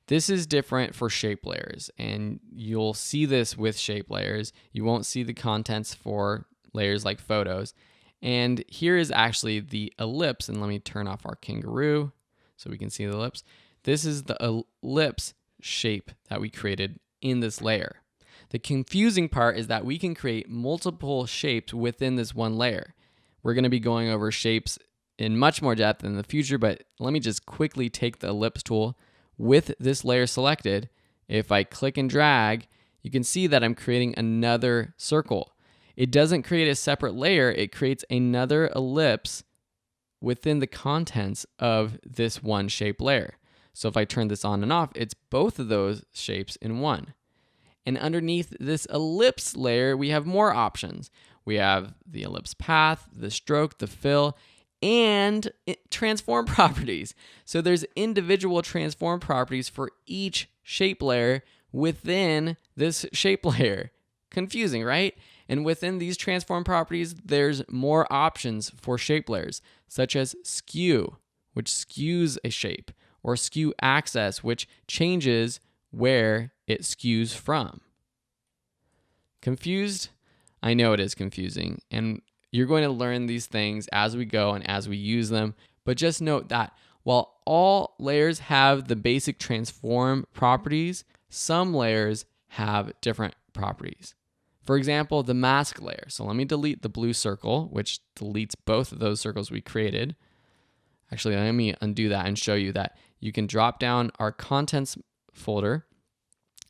This is different for shape layers, and you'll see this with shape layers. You won't see the contents for layers like photos. And here is actually the ellipse, and let me turn off our kangaroo so we can see the ellipse. This is the ellipse shape that we created in this layer. The confusing part is that we can create multiple shapes within this one layer. We're going to be going over shapes in much more depth in the future, but let me just quickly take the ellipse tool with this layer selected. If I click and drag, you can see that I'm creating another circle. It doesn't create a separate layer, it creates another ellipse within the contents of this one shape layer. So if I turn this on and off, it's both of those shapes in one. And underneath this ellipse layer, we have more options. We have the ellipse path, the stroke, the fill, and transform properties. So there's individual transform properties for each shape layer within this shape layer. Confusing, right? And within these transform properties, there's more options for shape layers, such as skew, which skews a shape, or skew axis, which changes where it skews from. Confused? I know it is confusing, and you're going to learn these things as we go and as we use them, but just note that while all layers have the basic transform properties, some layers have different properties. For example, the mask layer. So let me delete the blue circle, which deletes both of those circles we created. Actually, let me undo that and show you that you can drop down our contents folder,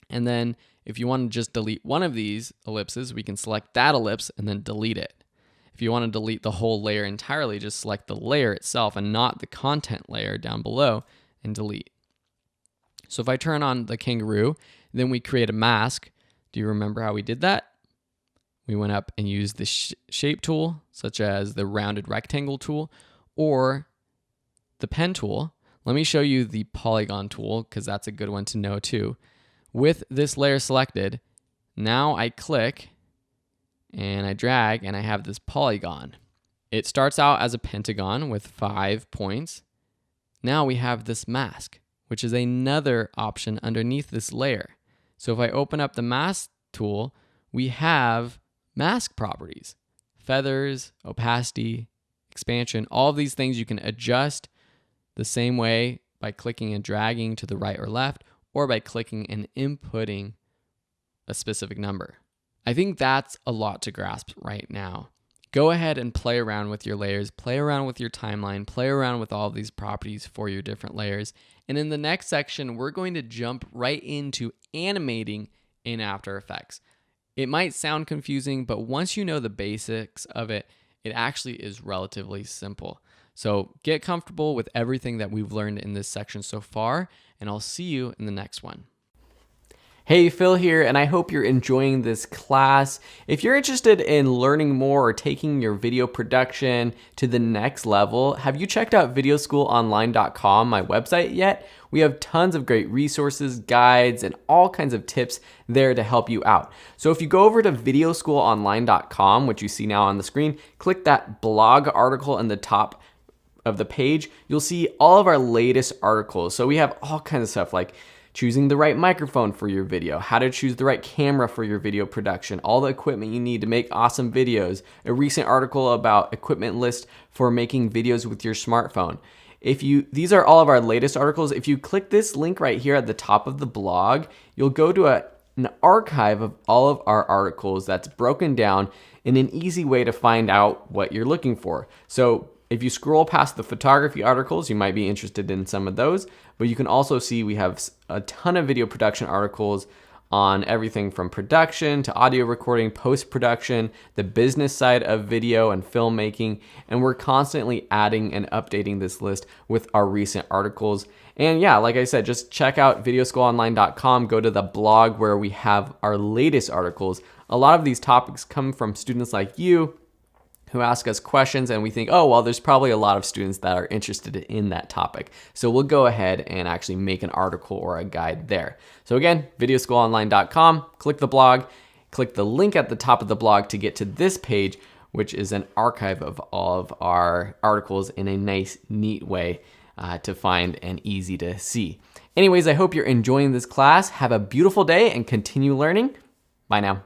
and then if you want to just delete one of these ellipses, we can select that ellipse and then delete it. If you want to delete the whole layer entirely, just select the layer itself and not the content layer down below and delete. So if I turn on the kangaroo, then we create a mask. Do you remember how we did that? We went up and used the shape tool, such as the rounded rectangle tool or the pen tool. Let me show you the polygon tool because that's a good one to know too. With this layer selected, now I click and I drag and I have this polygon. It starts out as a pentagon with 5 points. Now we have this mask, which is another option underneath this layer. So if I open up the mask tool, we have mask properties, feathers, opacity, expansion, all of these things you can adjust the same way by clicking and dragging to the right or left, or by clicking and inputting a specific number. I think that's a lot to grasp right now. Go ahead and play around with your layers, play around with your timeline, play around with all of these properties for your different layers. And in the next section, we're going to jump right into animating in After Effects. It might sound confusing, but once you know the basics of it, it actually is relatively simple. So get comfortable with everything that we've learned in this section so far, and I'll see you in the next one. Hey, Phil here, and I hope you're enjoying this class. If you're interested in learning more or taking your video production to the next level, have you checked out videoschoolonline.com, my website, yet? We have tons of great resources, guides, and all kinds of tips there to help you out. So if you go over to videoschoolonline.com, which you see now on the screen, click that blog article in the top of the page, you'll see all of our latest articles. So we have all kinds of stuff like choosing the right microphone for your video, how to choose the right camera for your video production, all the equipment you need to make awesome videos, a recent article about equipment list for making videos with your smartphone. These are all of our latest articles. If you click this link right here at the top of the blog, you'll go to an archive of all of our articles that's broken down in an easy way to find out what you're looking for. So if you scroll past the photography articles, you might be interested in some of those, but you can also see we have a ton of video production articles on everything from production to audio recording, post-production, the business side of video and filmmaking, and we're constantly adding and updating this list with our recent articles. And yeah, like I said, just check out videoschoolonline.com, go to the blog where we have our latest articles. A lot of these topics come from students like you who ask us questions, and we think, oh, well, there's probably a lot of students that are interested in that topic. So we'll go ahead and actually make an article or a guide there. So again, videoschoolonline.com, click the blog, click the link at the top of the blog to get to this page, which is an archive of all of our articles in a nice, neat way to find and easy to see. Anyways, I hope you're enjoying this class. Have a beautiful day and continue learning. Bye now.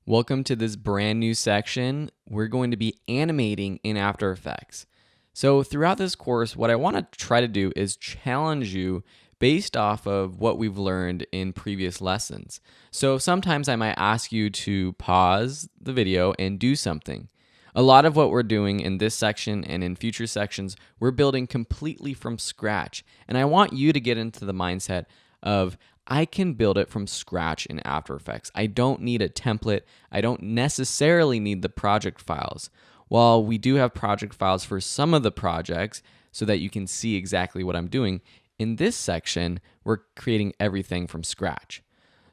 Welcome to this brand new section. We're going to be animating in After Effects. So throughout this course, what I want to try to do is challenge you based off of what we've learned in previous lessons. So sometimes I might ask you to pause the video and do something. A lot of what we're doing in this section and in future sections, we're building completely from scratch. And I want you to get into the mindset of, I can build it from scratch in After Effects. I don't need a template. I don't necessarily need the project files. While we do have project files for some of the projects so that you can see exactly what I'm doing, in this section, we're creating everything from scratch.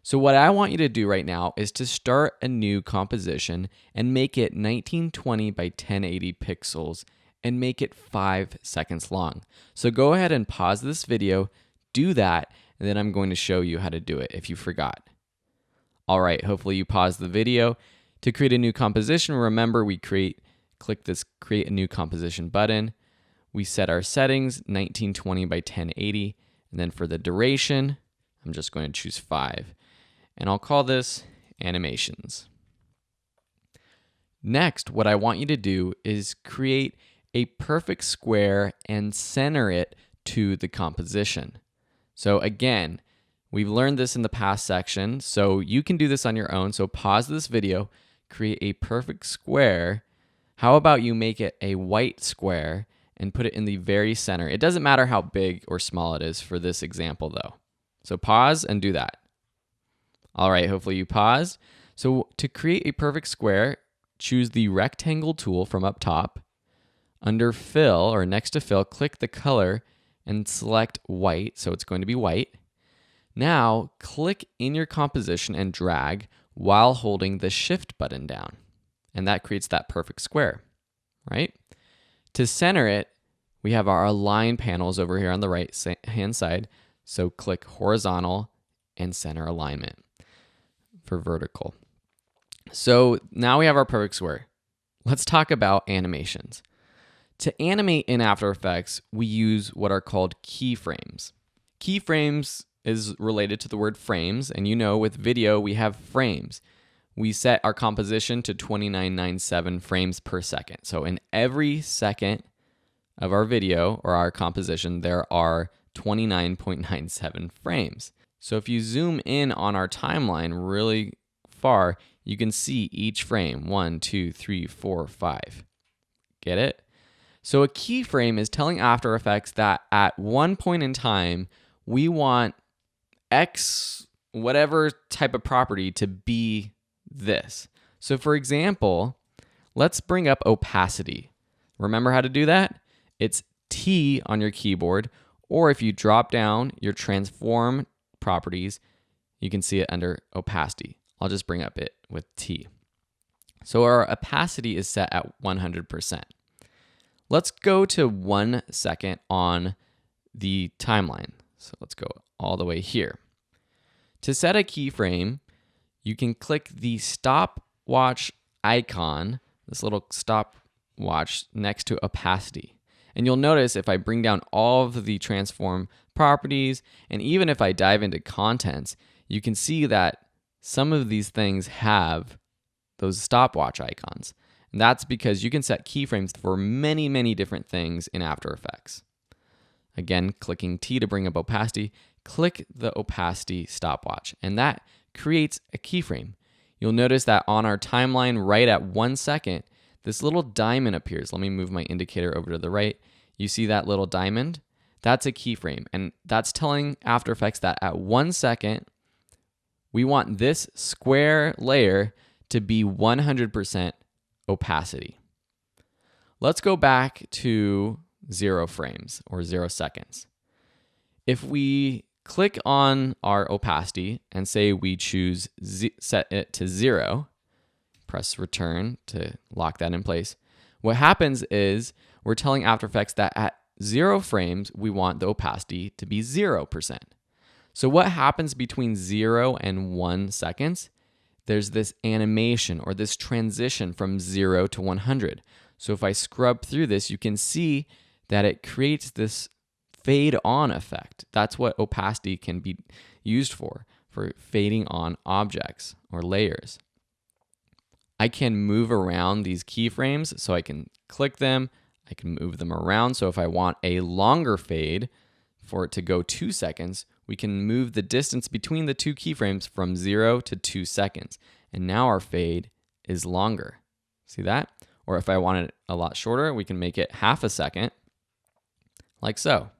So what I want you to do right now is to start a new composition and make it 1920 by 1080 pixels and make it 5 seconds long. So go ahead and pause this video, do that, and then I'm going to show you how to do it if you forgot. All right, hopefully you paused the video. To create a new composition, remember we click this Create a New Composition button. We set our settings, 1920 by 1080, and then for the duration, I'm just going to choose 5. And I'll call this Animations. Next, what I want you to do is create a perfect square and center it to the composition. So again, we've learned this in the past section, so you can do this on your own. So pause this video, create a perfect square. How about you make it a white square and put it in the very center? It doesn't matter how big or small it is for this example though. So pause and do that. All right, hopefully you paused. So to create a perfect square, choose the rectangle tool from up top. Under fill or next to fill, click the color and select white, so it's going to be white. Now, click in your composition and drag while holding the shift button down. And that creates that perfect square, right? To center it, we have our align panels over here on the right hand side. So click horizontal and center alignment for vertical. So now we have our perfect square. Let's talk about animations. To animate in After Effects, we use what are called keyframes. Keyframes is related to the word frames, and you know with video we have frames. We set our composition to 2997 frames per second. So in every second of our video or our composition, there are 29.97 frames. So if you zoom in on our timeline really far, you can see each frame, 1, 2, 3, 4, 5. Get it? So a keyframe is telling After Effects that at one point in time, we want X, whatever type of property to be this. So for example, let's bring up opacity. Remember how to do that? It's T on your keyboard, or if you drop down your transform properties, you can see it under opacity. I'll just bring up it with T. So our opacity is set at 100%. Let's go to 1 second on the timeline. So let's go all the way here. To set a keyframe, you can click the stopwatch icon, this little stopwatch next to opacity. And you'll notice if I bring down all of the transform properties, and even if I dive into contents, you can see that some of these things have those stopwatch icons. And that's because you can set keyframes for many, many different things in After Effects. Again, clicking T to bring up opacity, click the opacity stopwatch, and that creates a keyframe. You'll notice that on our timeline right at 1 second, this little diamond appears. Let me move my indicator over to the right. You see that little diamond? That's a keyframe, and that's telling After Effects that at 1 second, we want this square layer to be 100% opacity. Let's go back to 0 frames or 0 seconds. If we click on our opacity and say we choose set it to 0, press return to lock that in place, what happens is we're telling After Effects that at 0 frames, we want the opacity to be 0%. So what happens between 0 and 1 seconds? There's this animation or this transition from 0 to 100. So if I scrub through this, you can see that it creates this fade on effect. That's what opacity can be used for fading on objects or layers. I can move around these keyframes, so I can click them, I can move them around. So if I want a longer fade for it to go 2 seconds, we can move the distance between the two keyframes from 0 to 2 seconds. And now our fade is longer. See that? Or if I want it a lot shorter, we can make it half a second, like so.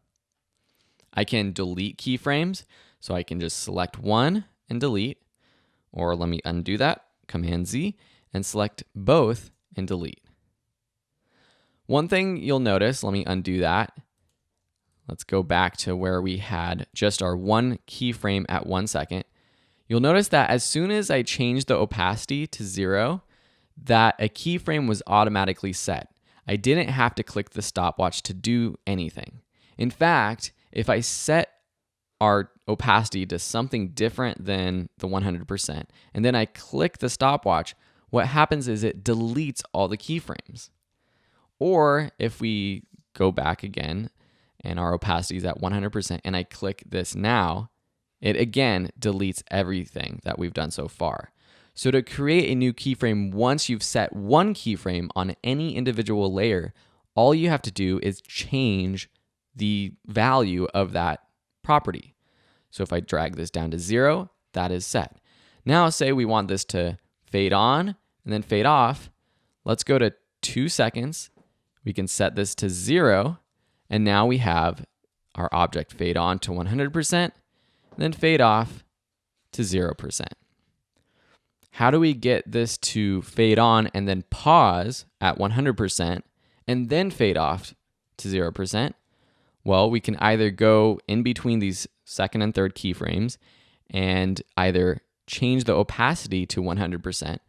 I can delete keyframes, so I can just select one and delete, or let me undo that, Command Z, and select both and delete. One thing you'll notice, let me undo that. Let's go back to where we had just our one keyframe at 1 second. You'll notice that as soon as I changed the opacity to 0, that a keyframe was automatically set. I didn't have to click the stopwatch to do anything. In fact, if I set our opacity to something different than the 100%, and then I click the stopwatch, what happens is it deletes all the keyframes. Or if we go back again and our opacity is at 100% and I click this now, it again deletes everything that we've done so far. So to create a new keyframe, once you've set one keyframe on any individual layer, all you have to do is change the value of that property. So if I drag this down to 0, that is set. Now say we want this to fade on and then fade off. Let's go to 2 seconds. We can set this to 0, and now we have our object fade on to 100%, and then fade off to 0%. How do we get this to fade on and then pause at 100% and then fade off to 0%? Well, we can either go in between these second and third keyframes and either change the opacity to 100%,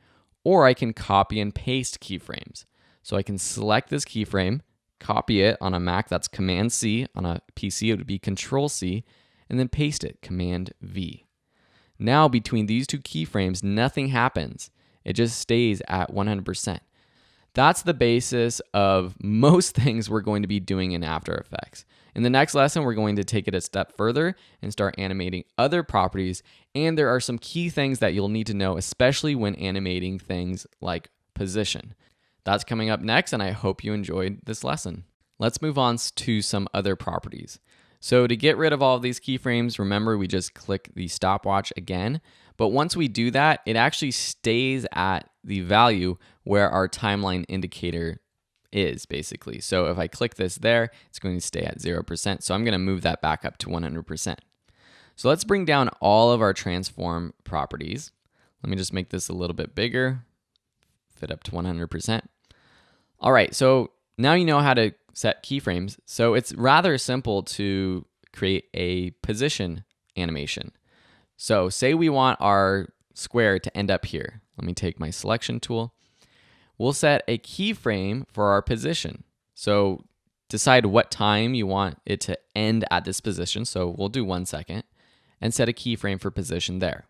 or I can copy and paste keyframes. So I can select this keyframe, copy it on a Mac, that's Command C. On a PC, it would be Control C, and then paste it, Command V. Now between these two keyframes, nothing happens. It just stays at 100%. That's the basis of most things we're going to be doing in After Effects. In the next lesson, we're going to take it a step further and start animating other properties. And there are some key things that you'll need to know, especially when animating things like position. That's coming up next, and I hope you enjoyed this lesson. Let's move on to some other properties. So to get rid of all of these keyframes, remember we just click the stopwatch again. But once we do that, it actually stays at the value where our timeline indicator is, basically. So if I click this there, it's going to stay at 0%. So I'm going to move that back up to 100%. So let's bring down all of our transform properties. Let me just make this a little bit bigger, fit up to 100%. All right, so now you know how to set keyframes. So it's rather simple to create a position animation. So say we want our square to end up here. Let me take my selection tool. We'll set a keyframe for our position. So decide what time you want it to end at this position. So we'll do 1 second and set a keyframe for position there.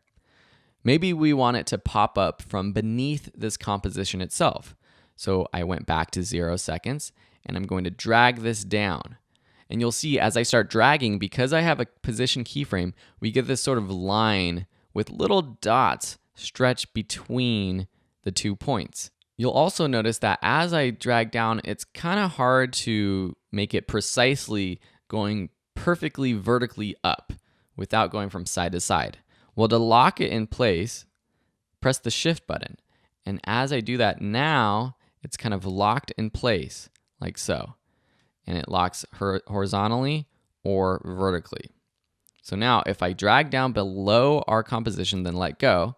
Maybe we want it to pop up from beneath this composition itself. So I went back to 0 seconds and I'm going to drag this down. And you'll see as I start dragging, because I have a position keyframe, we get this sort of line with little dots stretched between the 2 points. You'll also notice that as I drag down, it's kind of hard to make it precisely going perfectly vertically up without going from side to side. Well, to lock it in place, press the Shift button. And as I do that now, it's kind of locked in place like so. And it locks horizontally or vertically. So now if I drag down below our composition, then let go,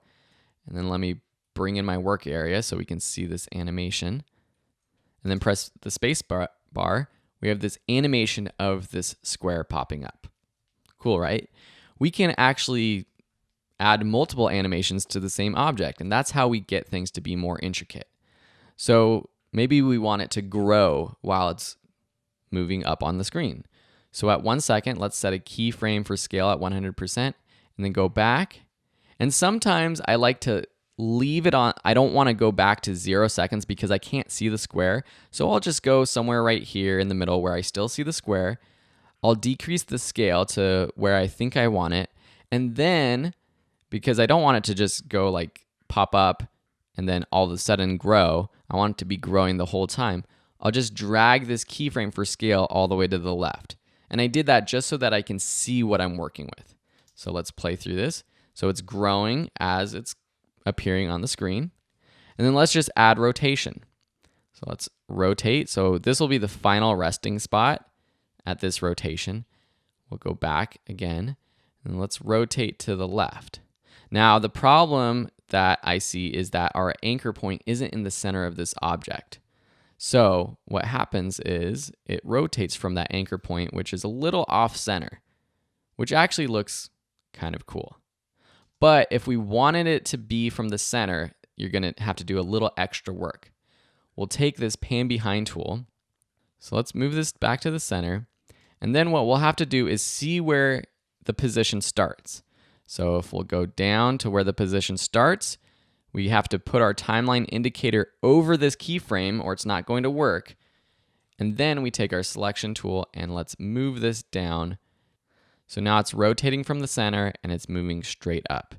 and then let me bring in my work area so we can see this animation, and then press the space bar, we have this animation of this square popping up. Cool, right? We can actually add multiple animations to the same object, and that's how we get things to be more intricate. So maybe we want it to grow while it's moving up on the screen. So at 1 second, let's set a keyframe for scale at 100%, and then go back. And sometimes I like to leave it on. I don't want to go back to 0 seconds because I can't see the square. So I'll just go somewhere right here in the middle where I still see the square. I'll decrease the scale to where I think I want it. And then, because I don't want it to just go like pop up and then all of a sudden grow, I want it to be growing the whole time. I'll just drag this keyframe for scale all the way to the left. And I did that just so that I can see what I'm working with. So let's play through this. So it's growing as it's appearing on the screen. And then let's just add rotation. So let's rotate. So this will be the final resting spot at this rotation. We'll go back again, and let's rotate to the left. Now, the problem that I see is that our anchor point isn't in the center of this object. So what happens is it rotates from that anchor point, which is a little off center, which actually looks kind of cool. But if we wanted it to be from the center, you're going to have to do a little extra work. We'll take this pan behind tool. So let's move this back to the center. And then what we'll have to do is see where the position starts. So if we'll go down to where the position starts, we have to put our timeline indicator over this keyframe or it's not going to work. And then we take our selection tool and let's move this down. So now it's rotating from the center and it's moving straight up.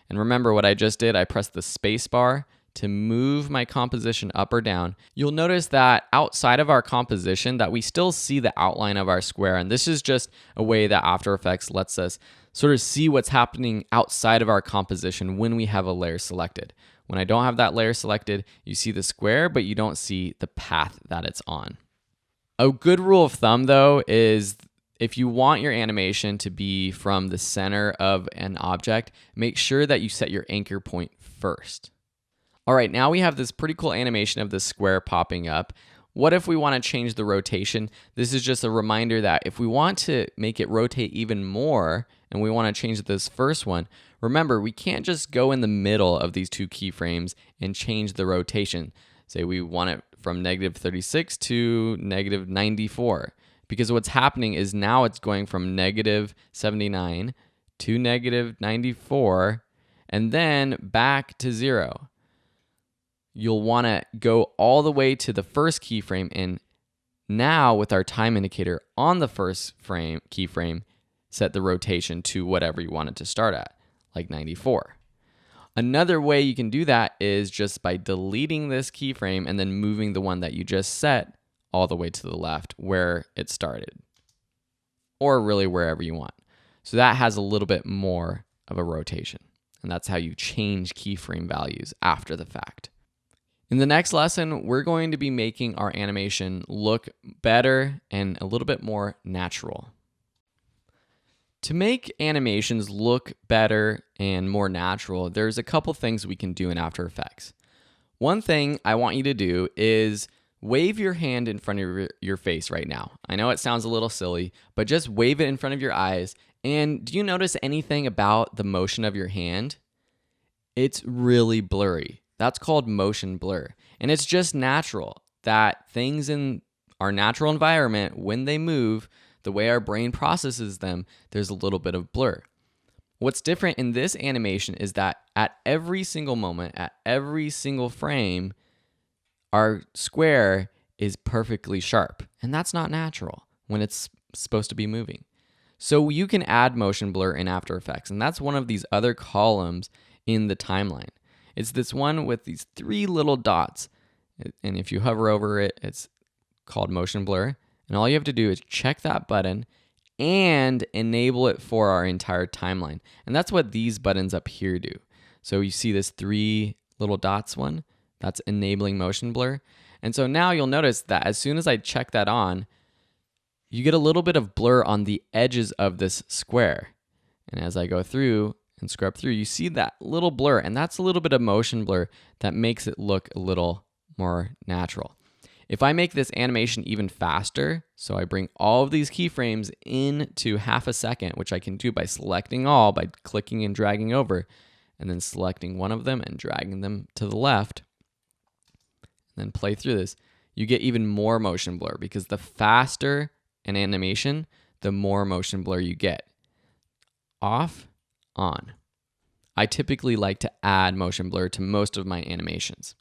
And remember what I just did, I pressed the space bar to move my composition up or down. You'll notice that outside of our composition that we still see the outline of our square. And this is just a way that After Effects lets us sort of see what's happening outside of our composition when we have a layer selected. When I don't have that layer selected, you see the square, but you don't see the path that it's on. A good rule of thumb though is if you want your animation to be from the center of an object, make sure that you set your anchor point first. All right, now we have this pretty cool animation of the square popping up. What if we want to change the rotation? This is just a reminder that if we want to make it rotate even more and we want to change this first one, remember, we can't just go in the middle of these two keyframes and change the rotation. Say we want it from -36 to -94. Because what's happening is now it's going from -79 to -94 and then back to 0. You'll want to go all the way to the first keyframe, and now with our time indicator on the first keyframe, set the rotation to whatever you want it to start at, like 94. Another way you can do that is just by deleting this keyframe and then moving the one that you just set all the way to the left where it started, or really wherever you want. So that has a little bit more of a rotation, and that's how you change keyframe values after the fact. In the next lesson, we're going to be making our animation look better and a little bit more natural. To make animations look better and more natural, there's a couple things we can do in After Effects. One thing I want you to do is wave your hand in front of your face right now. I know it sounds a little silly, but just wave it in front of your eyes. And do you notice anything about the motion of your hand? It's really blurry. That's called motion blur. And it's just natural that things in our natural environment, when they move, the way our brain processes them, there's a little bit of blur. What's different in this animation is that at every single moment, at every single frame, our square is perfectly sharp. And that's not natural when it's supposed to be moving. So you can add motion blur in After Effects, and that's one of these other columns in the timeline. It's this one with these 3 little dots. And if you hover over it, it's called motion blur. And all you have to do is check that button and enable it for our entire timeline. And that's what these buttons up here do. So you see this 3 little dots one, that's enabling motion blur. And so now you'll notice that as soon as I check that on, you get a little bit of blur on the edges of this square. And as I go through and scrub through, you see that little blur, and that's a little bit of motion blur that makes it look a little more natural. If I make this animation even faster, so I bring all of these keyframes into half a second, which I can do by selecting all, by clicking and dragging over, and then selecting one of them and dragging them to the left, and then play through this, you get even more motion blur, because the faster an animation, the more motion blur you get. Off, on. I typically like to add motion blur to most of my animations.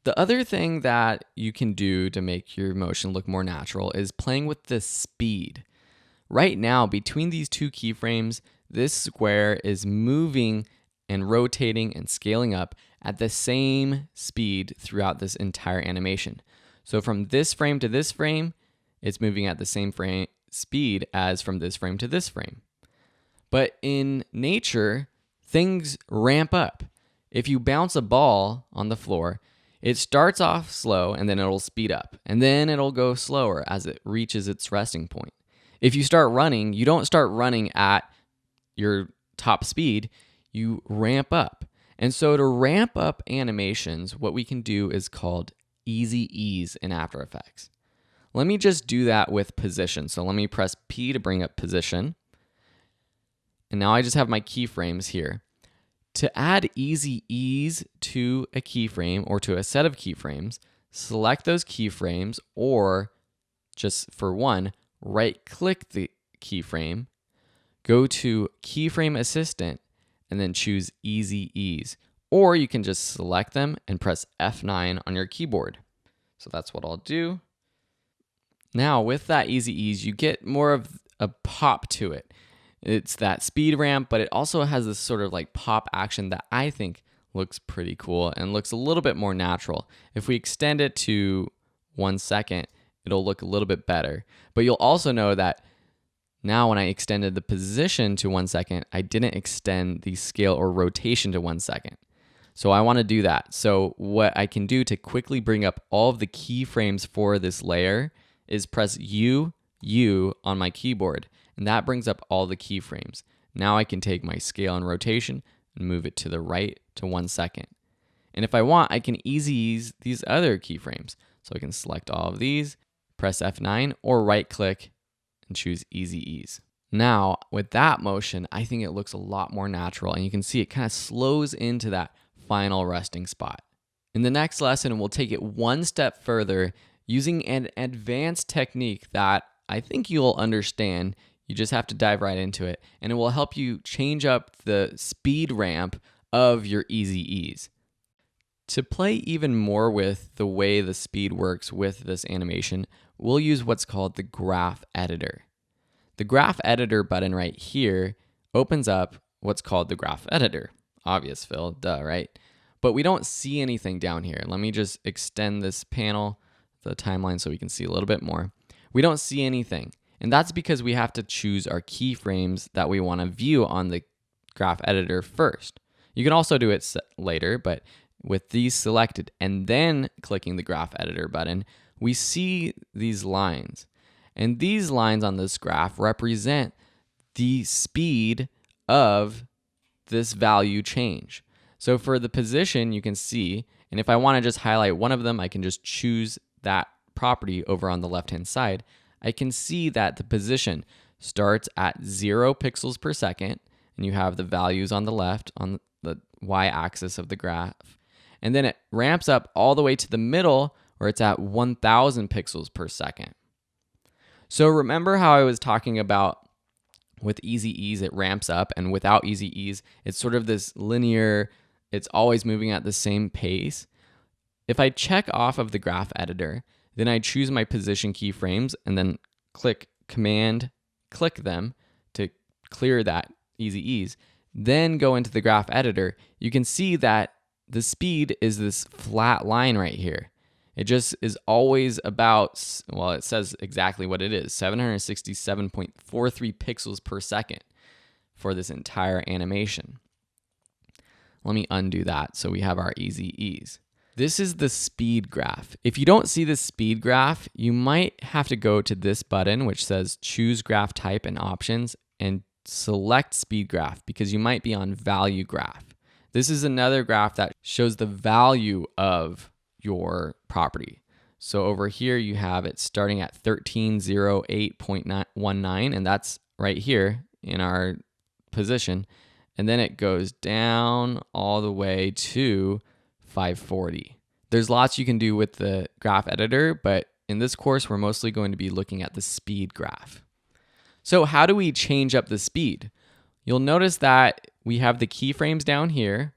The other thing that you can do to make your motion look more natural is playing with the speed. Right now, between these 2 keyframes, this square is moving and rotating and scaling up at the same speed throughout this entire animation. So from this frame to this frame, it's moving at the same speed as from this frame to this frame. But in nature, things ramp up. If you bounce a ball on the floor, it starts off slow and then it'll speed up, and then it'll go slower as it reaches its resting point. If you start running, you don't start running at your top speed, you ramp up. And so to ramp up animations, what we can do is called easy ease in After Effects. Let me just do that with position. So let me press P to bring up position. And now I just have my keyframes here. To add easy ease to a keyframe or to a set of keyframes, select those keyframes, or just for one, right-click the keyframe, go to Keyframe Assistant, and then choose Easy Ease. Or you can just select them and press F9 on your keyboard. So that's what I'll do. Now with that Easy Ease, you get more of a pop to it. It's that speed ramp, but it also has this sort of like pop action that I think looks pretty cool and looks a little bit more natural. If we extend it to 1 second, it'll look a little bit better. But you'll also know that now when I extended the position to 1 second, I didn't extend the scale or rotation to 1 second. So I want to do that. So what I can do to quickly bring up all of the keyframes for this layer is press U on my keyboard. And that brings up all the keyframes. Now I can take my scale and rotation and move it to the right to 1 second. And if I want, I can easy ease these other keyframes. So I can select all of these, press F9, or right click and choose easy ease. Now with that motion, I think it looks a lot more natural, and you can see it kind of slows into that final resting spot. In the next lesson, we'll take it one step further using an advanced technique that I think you'll understand. You just have to dive right into it, and it will help you change up the speed ramp of your easy ease. To play even more with the way the speed works with this animation, we'll use what's called the graph editor. The graph editor button right here opens up what's called the graph editor. Obvious, Phil, duh, right? But we don't see anything down here. Let me just extend this panel, the timeline, so we can see a little bit more. We don't see anything. And that's because we have to choose our keyframes that we want to view on the graph editor first. You can also do it later, but with these selected and then clicking the graph editor button, we see these lines. And these lines on this graph represent the speed of this value change. So for the position, you can see, and if I want to just highlight one of them, I can just choose that property over on the left-hand side. I can see that the position starts at 0 pixels per second, and you have the values on the left, on the y-axis of the graph. And then it ramps up all the way to the middle, where it's at 1,000 pixels per second. So remember how I was talking about with easy ease, it ramps up, and without easy ease, it's sort of this linear, it's always moving at the same pace. If I check off of the graph editor, then I choose my position keyframes and then click click them to clear that easy ease. Then go into the graph editor. You can see that the speed is this flat line right here. It just is always about, well, it says exactly what it is, 767.43 pixels per second for this entire animation. Let me undo that so we have our easy ease. This is the speed graph. If you don't see the speed graph, you might have to go to this button which says choose graph type and options and select speed graph because you might be on value graph. This is another graph that shows the value of your property. So over here you have it starting at 1308.19, and that's right here in our position. And then it goes down all the way to 540. There's lots you can do with the graph editor, but in this course, we're mostly going to be looking at the speed graph. So how do we change up the speed? You'll notice that we have the keyframes down here,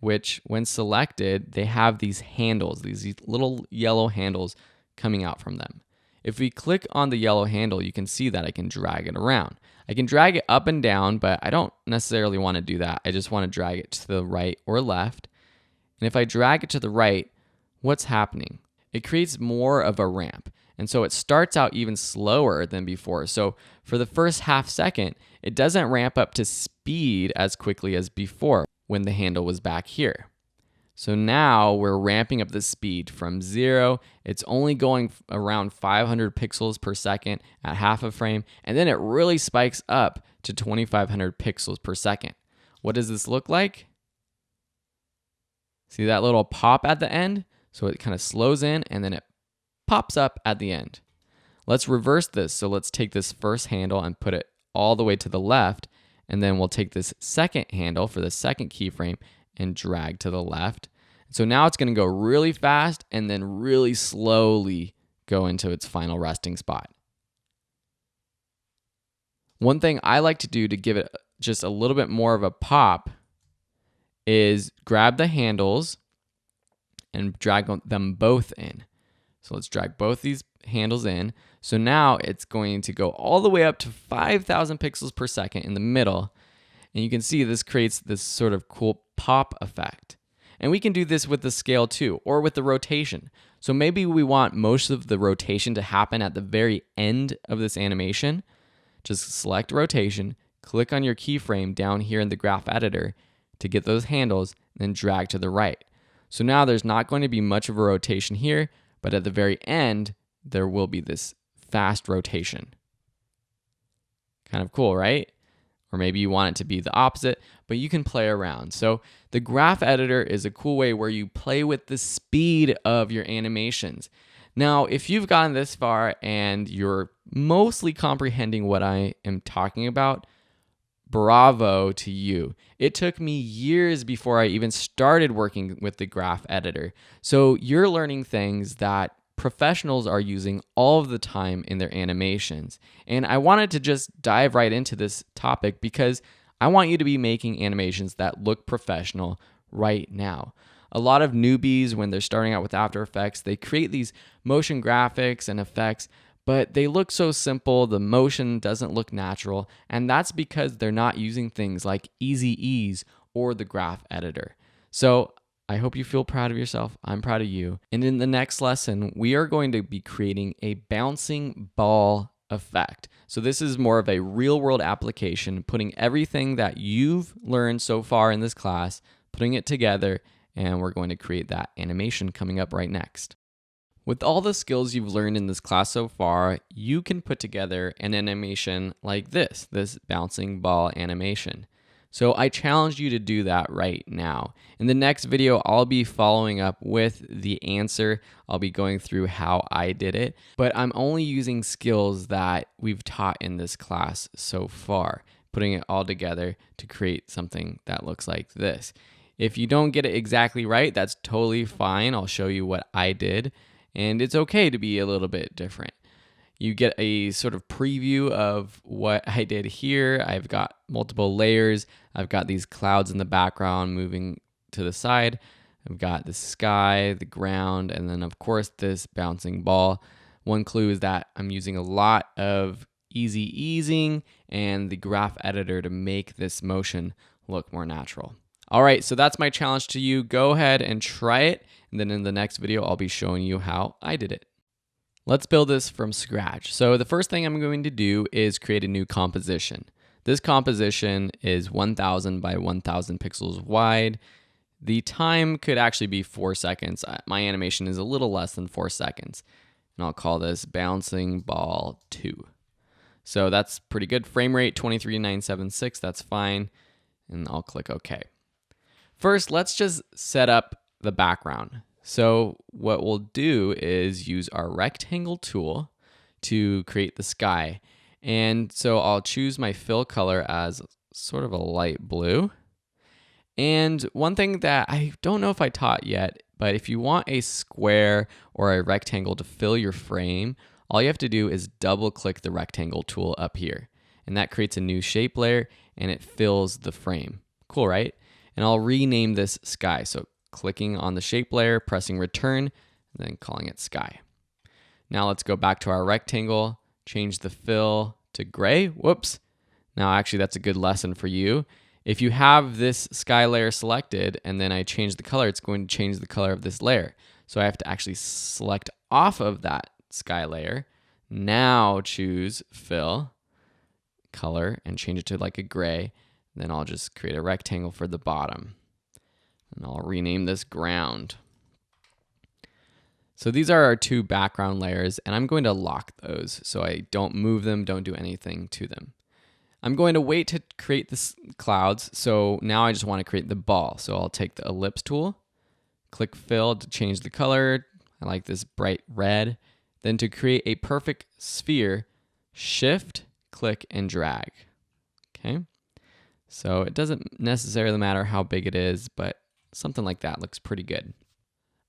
which when selected, they have these handles, these little yellow handles coming out from them. If we click on the yellow handle, you can see that I can drag it around. I can drag it up and down, but I don't necessarily want to do that. I just want to drag it to the right or left. And if I drag it to the right, what's happening? It creates more of a ramp. And so it starts out even slower than before. So for the first half second, it doesn't ramp up to speed as quickly as before when the handle was back here. So now we're ramping up the speed from 0. It's only going around 500 pixels per second at half a frame, and then it really spikes up to 2500 pixels per second. What does this look like? See that little pop at the end? So it kind of slows in and then it pops up at the end. Let's reverse this. So let's take this first handle and put it all the way to the left, and then we'll take this second handle for the second keyframe and drag to the left. So now it's going to go really fast and then really slowly go into its final resting spot. One thing I like to do to give it just a little bit more of a pop is grab the handles and drag them both in. So let's drag both these handles in. So now it's going to go all the way up to 5,000 pixels per second in the middle. And you can see this creates this sort of cool pop effect. And we can do this with the scale too, or with the rotation. So maybe we want most of the rotation to happen at the very end of this animation. Just select rotation, click on your keyframe down here in the graph editor to get those handles, and then drag to the right. So now there's not going to be much of a rotation here, but at the very end, there will be this fast rotation. Kind of cool, right? Or maybe you want it to be the opposite, but you can play around. So the graph editor is a cool way where you play with the speed of your animations. Now, if you've gotten this far and you're mostly comprehending what I am talking about, bravo to you. It took me years before I even started working with the graph editor. So you're learning things that professionals are using all of the time in their animations. And I wanted to just dive right into this topic because I want you to be making animations that look professional right now. A lot of newbies, when they're starting out with After Effects, they create these motion graphics and effects, but they look so simple, the motion doesn't look natural, and that's because they're not using things like Easy Ease or the graph editor. So I hope you feel proud of yourself. I'm proud of you. And in the next lesson, we are going to be creating a bouncing ball effect. So this is more of a real world application, putting everything that you've learned so far in this class, putting it together, and we're going to create that animation coming up right next. With all the skills you've learned in this class so far, you can put together an animation like this bouncing ball animation. So I challenge you to do that right now. In the next video, I'll be following up with the answer. I'll be going through how I did it, but I'm only using skills that we've taught in this class so far, putting it all together to create something that looks like this. If you don't get it exactly right, that's totally fine. I'll show you what I did, and it's okay to be a little bit different. You get a sort of preview of what I did here. I've got multiple layers. I've got these clouds in the background moving to the side. I've got the sky, the ground, and then of course this bouncing ball. One clue is that I'm using a lot of easy easing and the graph editor to make this motion look more natural. All right, so that's my challenge to you. Go ahead and try it. And then in the next video, I'll be showing you how I did it. Let's build this from scratch. So the first thing I'm going to do is create a new composition. This composition is 1000 by 1000 pixels wide. The time could actually be 4 seconds. My animation is a little less than 4 seconds. And I'll call this Bouncing Ball 2. So that's pretty good. Frame rate 23976, that's fine. And I'll click OK. First, let's just set up the background. So what we'll do is use our rectangle tool to create the sky. And so I'll choose my fill color as sort of a light blue. And one thing that I don't know if I taught yet, but if you want a square or a rectangle to fill your frame, all you have to do is double click the rectangle tool up here. And that creates a new shape layer and it fills the frame. Cool, right? And I'll rename this sky. So clicking on the shape layer, pressing return, and then calling it sky. Now let's go back to our rectangle, change the fill to gray. Whoops. Now actually that's a good lesson for you. If you have this sky layer selected and then I change the color, it's going to change the color of this layer. So I have to actually select off of that sky layer. Now choose fill, color, and change it to like a gray. Then I'll just create a rectangle for the bottom. And I'll rename this ground. So these are our two background layers, and I'm going to lock those so I don't move them, don't do anything to them. I'm going to wait to create the clouds, so now I just want to create the ball. So I'll take the ellipse tool, click fill to change the color. I like this bright red. Then to create a perfect sphere, shift, click, and drag. Okay. So it doesn't necessarily matter how big it is, but something like that looks pretty good.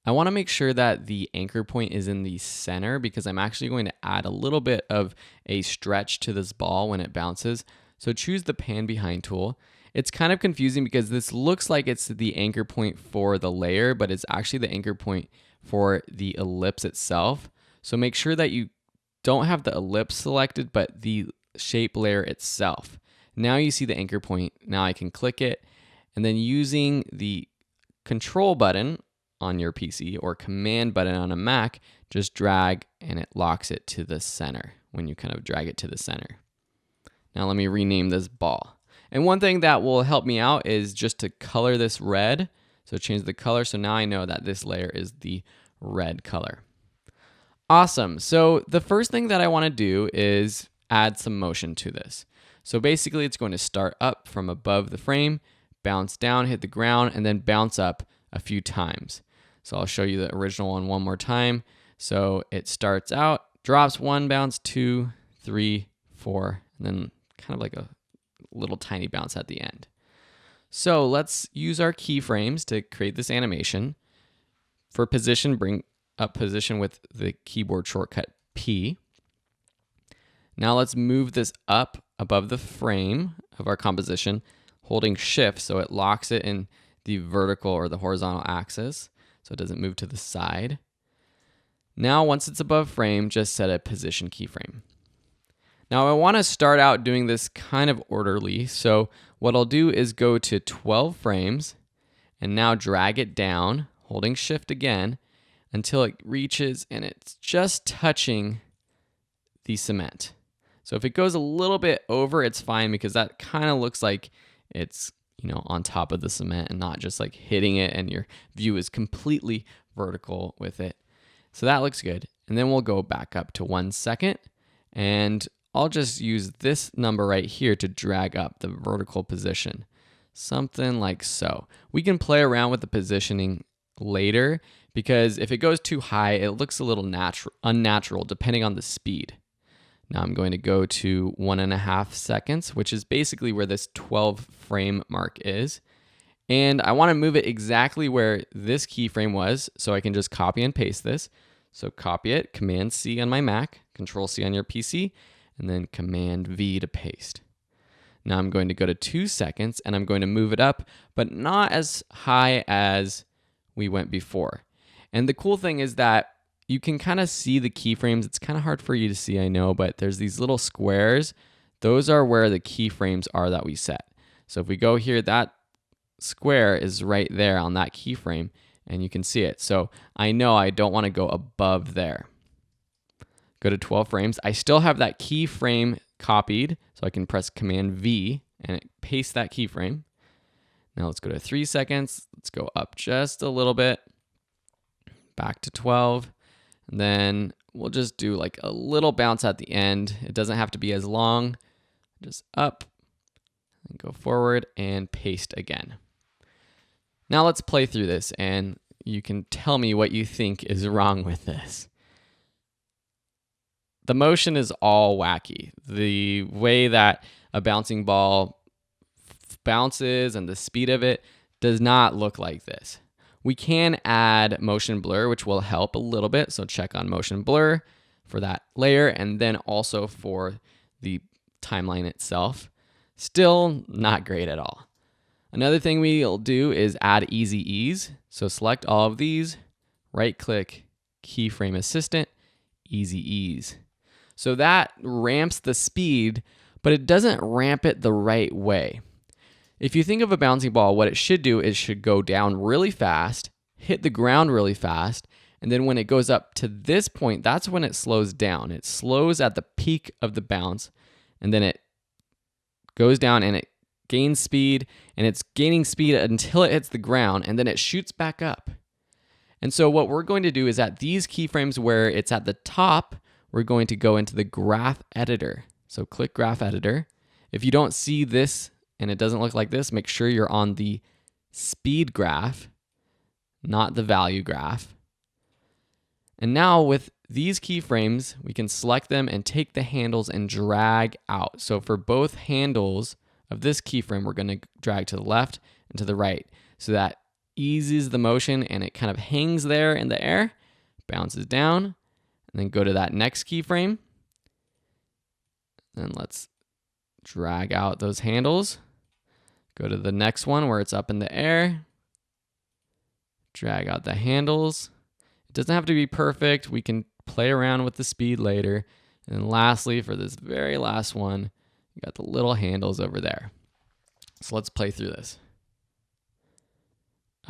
I want to make sure that the anchor point is in the center because I'm actually going to add a little bit of a stretch to this ball when it bounces. So choose the pan behind tool. It's kind of confusing because this looks like it's the anchor point for the layer, but it's actually the anchor point for the ellipse itself. So make sure that you don't have the ellipse selected, but the shape layer itself. Now you see the anchor point. Now I can click it, and then using the control button on your PC or command button on a Mac, just drag and it locks it to the center when you kind of drag it to the center. Now let me rename this ball. And one thing that will help me out is just to color this red. So change the color. So now I know that this layer is the red color. Awesome. So the first thing that I want to do is add some motion to this. So basically it's going to start up from above the frame, bounce down, hit the ground, and then bounce up a few times. So I'll show you the original one more time. So it starts out, drops 1 bounce, 2, 3, 4, and then kind of like a little tiny bounce at the end. So let's use our keyframes to create this animation. For position, bring up position with the keyboard shortcut P. Now let's move this up above the frame of our composition, holding shift so it locks it in the vertical or the horizontal axis so it doesn't move to the side. Now once it's above frame, just set a position keyframe. Now I want to start out doing this kind of orderly, so what I'll do is go to 12 frames and now drag it down, holding shift again until it reaches and it's just touching the cement. So if it goes a little bit over, it's fine because that kind of looks like it's, on top of the cement and not just like hitting it and your view is completely vertical with it. So that looks good. And then we'll go back up to 1 second and I'll just use this number right here to drag up the vertical position. Something like so. We can play around with the positioning later because if it goes too high, it looks a little unnatural depending on the speed. Now I'm going to go to 1.5 seconds, which is basically where this 12 frame mark is. And I want to move it exactly where this keyframe was, so I can just copy and paste this. So copy it, Command C on my Mac, Control C on your PC, and then Command V to paste. Now I'm going to go to 2 seconds and I'm going to move it up, but not as high as we went before. And the cool thing is that you can kind of see the keyframes. It's kind of hard for you to see, I know, but there's these little squares. Those are where the keyframes are that we set. So if we go here, that square is right there on that keyframe, and you can see it. So I know I don't want to go above there. Go to 12 frames. I still have that keyframe copied, so I can press Command V and it pastes that keyframe. Now let's go to 3 seconds. Let's go up just a little bit, back to 12. And then we'll just do like a little bounce at the end. It doesn't have to be as long. Just up and go forward and paste again. Now let's play through this and you can tell me what you think is wrong with this. The motion is all wacky. The way that a bouncing ball bounces and the speed of it does not look like this. We can add motion blur, which will help a little bit. So check on motion blur for that layer and then also for the timeline itself. Still not great at all. Another thing we'll do is add easy ease. So select all of these, right click, keyframe assistant, easy ease. So that ramps the speed, but it doesn't ramp it the right way. If you think of a bouncing ball, what it should do is should go down really fast, hit the ground really fast, and then when it goes up to this point, that's when it slows down. It slows at the peak of the bounce, and then it goes down and it gains speed, and it's gaining speed until it hits the ground, and then it shoots back up. And so what we're going to do is at these keyframes where it's at the top, we're going to go into the graph editor. So click graph editor. If you don't see this and it doesn't look like this, make sure you're on the speed graph, not the value graph. And now with these keyframes, we can select them and take the handles and drag out. So for both handles of this keyframe, we're going to drag to the left and to the right. So that eases the motion and it kind of hangs there in the air, bounces down, and then go to that next keyframe. And let's drag out those handles. Go to the next one where it's up in the air. Drag out the handles. It doesn't have to be perfect. We can play around with the speed later. And then lastly, for this very last one, you got the little handles over there. So let's play through this.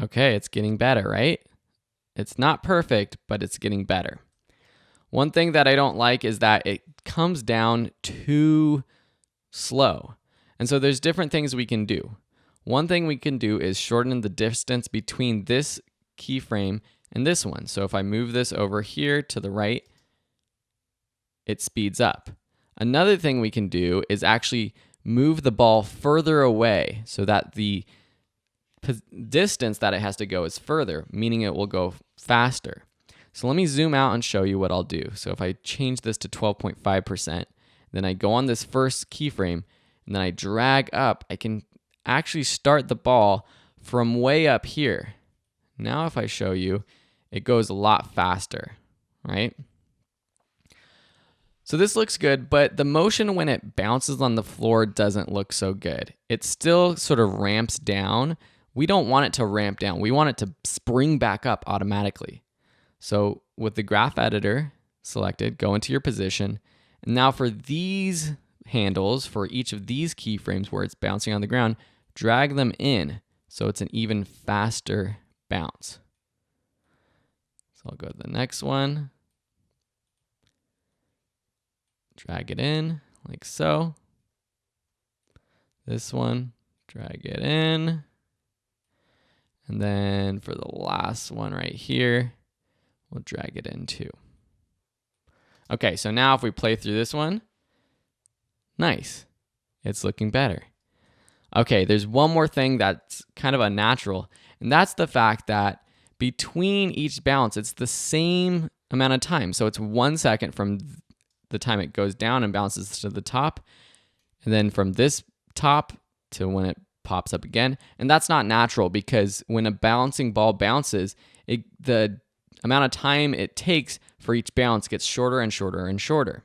Okay, it's getting better, right? It's not perfect, but it's getting better. One thing that I don't like is that it comes down too slow. And so there's different things we can do. One thing we can do is shorten the distance between this keyframe and this one. So if I move this over here to the right, it speeds up. Another thing we can do is actually move the ball further away so that the distance that it has to go is further, meaning it will go faster. So let me zoom out and show you what I'll do. So if I change this to 12.5%, then I go on this first keyframe, and then I drag up, I can actually start the ball from way up here. Now if I show you, it goes a lot faster, right? So this looks good, but the motion when it bounces on the floor doesn't look so good. It still sort of ramps down. We don't want it to ramp down. We want it to spring back up automatically. So with the graph editor selected, go into your position. And now for these handles, for each of these keyframes where it's bouncing on the ground, drag them in so it's an even faster bounce. So I'll go to the next one. Drag it in like so. This one, drag it in. And then for the last one right here, we'll drag it in too. Okay, so now if we play through this one, nice. It's looking better. Okay, there's one more thing that's kind of unnatural, and that's the fact that between each bounce, it's the same amount of time. So it's 1 second from the time it goes down and bounces to the top, and then from this top to when it pops up again. And that's not natural because when a bouncing ball bounces, the amount of time it takes for each bounce gets shorter and shorter and shorter.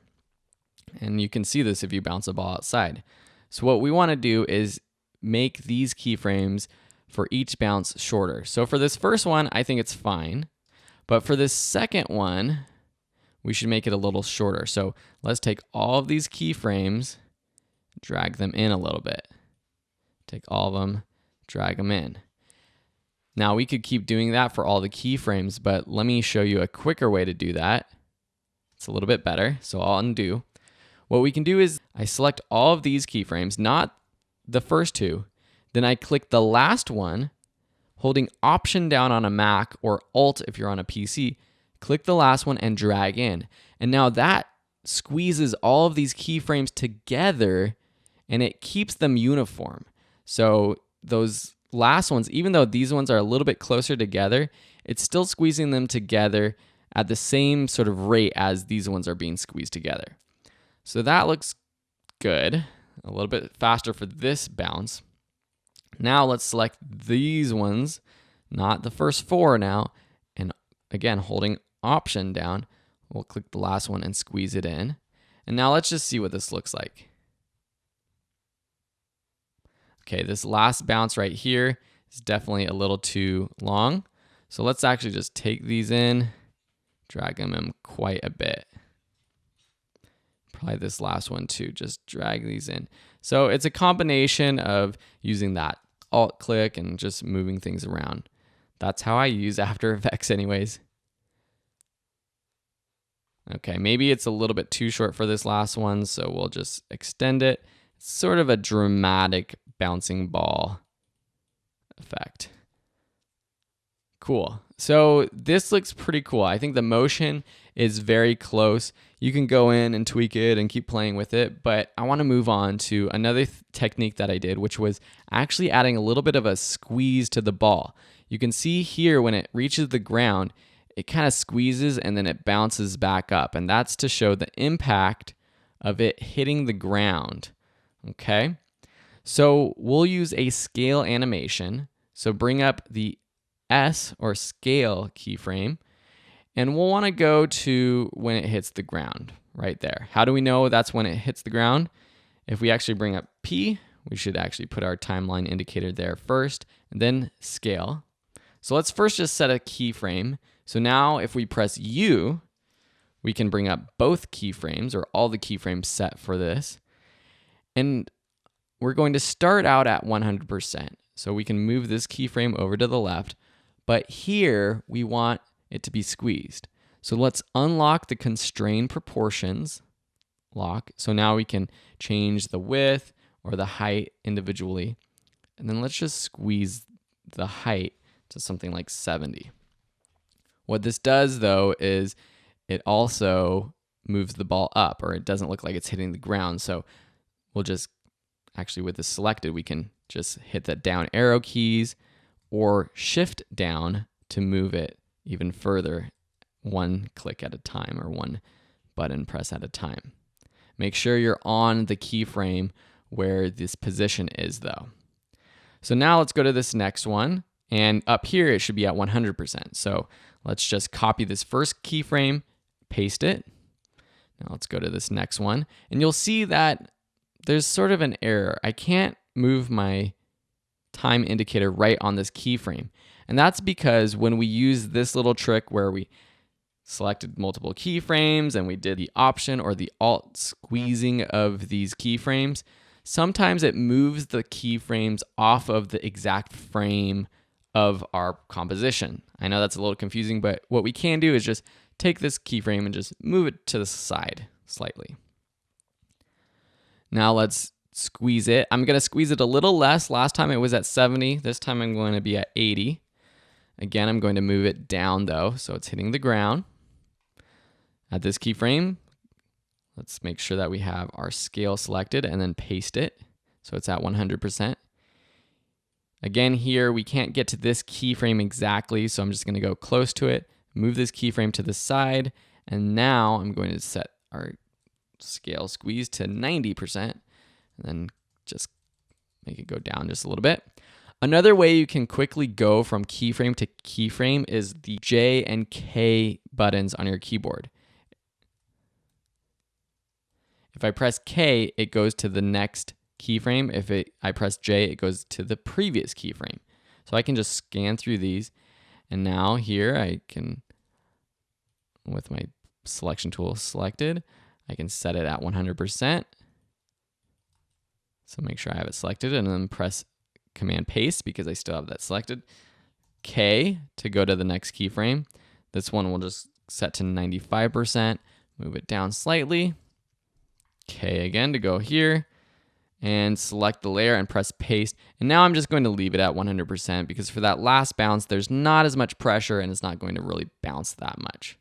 And you can see this if you bounce a ball outside. So what we want to do is make these keyframes for each bounce shorter. So for this first one, I think it's fine. But for this second one, we should make it a little shorter. So let's take all of these keyframes, drag them in a little bit. Take all of them, drag them in. Now we could keep doing that for all the keyframes, but let me show you a quicker way to do that. It's a little bit better, so I'll undo. What we can do is I select all of these keyframes, not the first two. Then I click the last one, holding Option down on a Mac or Alt if you're on a PC. Click the last one and drag in. And now that squeezes all of these keyframes together and it keeps them uniform. So those last ones, even though these ones are a little bit closer together, it's still squeezing them together at the same sort of rate as these ones are being squeezed together. So that looks good. A little bit faster for this bounce. Now let's select these ones, not the first four now, and again, holding Option down, we'll click the last one and squeeze it in. And now let's just see what this looks like. Okay, this last bounce right here is definitely a little too long. So let's actually just take these in, drag them in quite a bit. Probably this last one too, just drag these in. So it's a combination of using that Alt click and just moving things around. That's how I use After Effects anyways. Okay, maybe it's a little bit too short for this last one, so we'll just extend it. It's sort of a dramatic bouncing ball effect. Cool. So this looks pretty cool. I think the motion is very close. You can go in and tweak it and keep playing with it, but I want to move on to another technique that I did, which was actually adding a little bit of a squeeze to the ball. You can see here when it reaches the ground, it kind of squeezes and then it bounces back up, and that's to show the impact of it hitting the ground. Okay? So we'll use a scale animation. So bring up the S or scale keyframe, and we'll want to go to when it hits the ground right there. How do we know that's when it hits the ground? If we actually bring up P, we should actually put our timeline indicator there first, and then scale. So let's first just set a keyframe. So now if we press U, we can bring up both keyframes or all the keyframes set for this. And we're going to start out at 100%. So we can move this keyframe over to the left, but here we want it to be squeezed. So let's unlock the constrain proportions lock. So now we can change the width or the height individually. And then let's just squeeze the height to something like 70. What this does though is it also moves the ball up, or it doesn't look like it's hitting the ground. So we'll just, actually with this selected, we can just hit the down arrow keys or shift down to move it even further, one click at a time or one button press at a time. Make sure you're on the keyframe where this position is though. So now let's go to this next one, and up here it should be at 100%. So let's just copy this first keyframe, paste it. Now let's go to this next one, and you'll see that there's sort of an error. I can't move my time indicator right on this keyframe. And that's because when we use this little trick where we selected multiple keyframes and we did the Option or the Alt squeezing of these keyframes, sometimes it moves the keyframes off of the exact frame of our composition. I know that's a little confusing, but what we can do is just take this keyframe and just move it to the side slightly. Now let's squeeze it. I'm going to squeeze it a little less. Last time it was at 70. This time I'm going to be at 80. Again, I'm going to move it down though, so it's hitting the ground. At this keyframe, let's make sure that we have our scale selected and then paste it so it's at 100%. Again, here we can't get to this keyframe exactly, so I'm just going to go close to it, move this keyframe to the side, and now I'm going to set our scale squeeze to 90%, and then just make it go down just a little bit. Another way you can quickly go from keyframe to keyframe is the J and K buttons on your keyboard. If I press K, it goes to the next keyframe. If I press J, it goes to the previous keyframe. So I can just scan through these, and now here I can, with my selection tool selected, I can set it at 100%. So make sure I have it selected and then press Command paste because I still have that selected. K to go to the next keyframe. This one will just set to 95%, move it down slightly. K again to go here, and select the layer and press paste. And now I'm just going to leave it at 100% because for that last bounce, there's not as much pressure and it's not going to really bounce that much.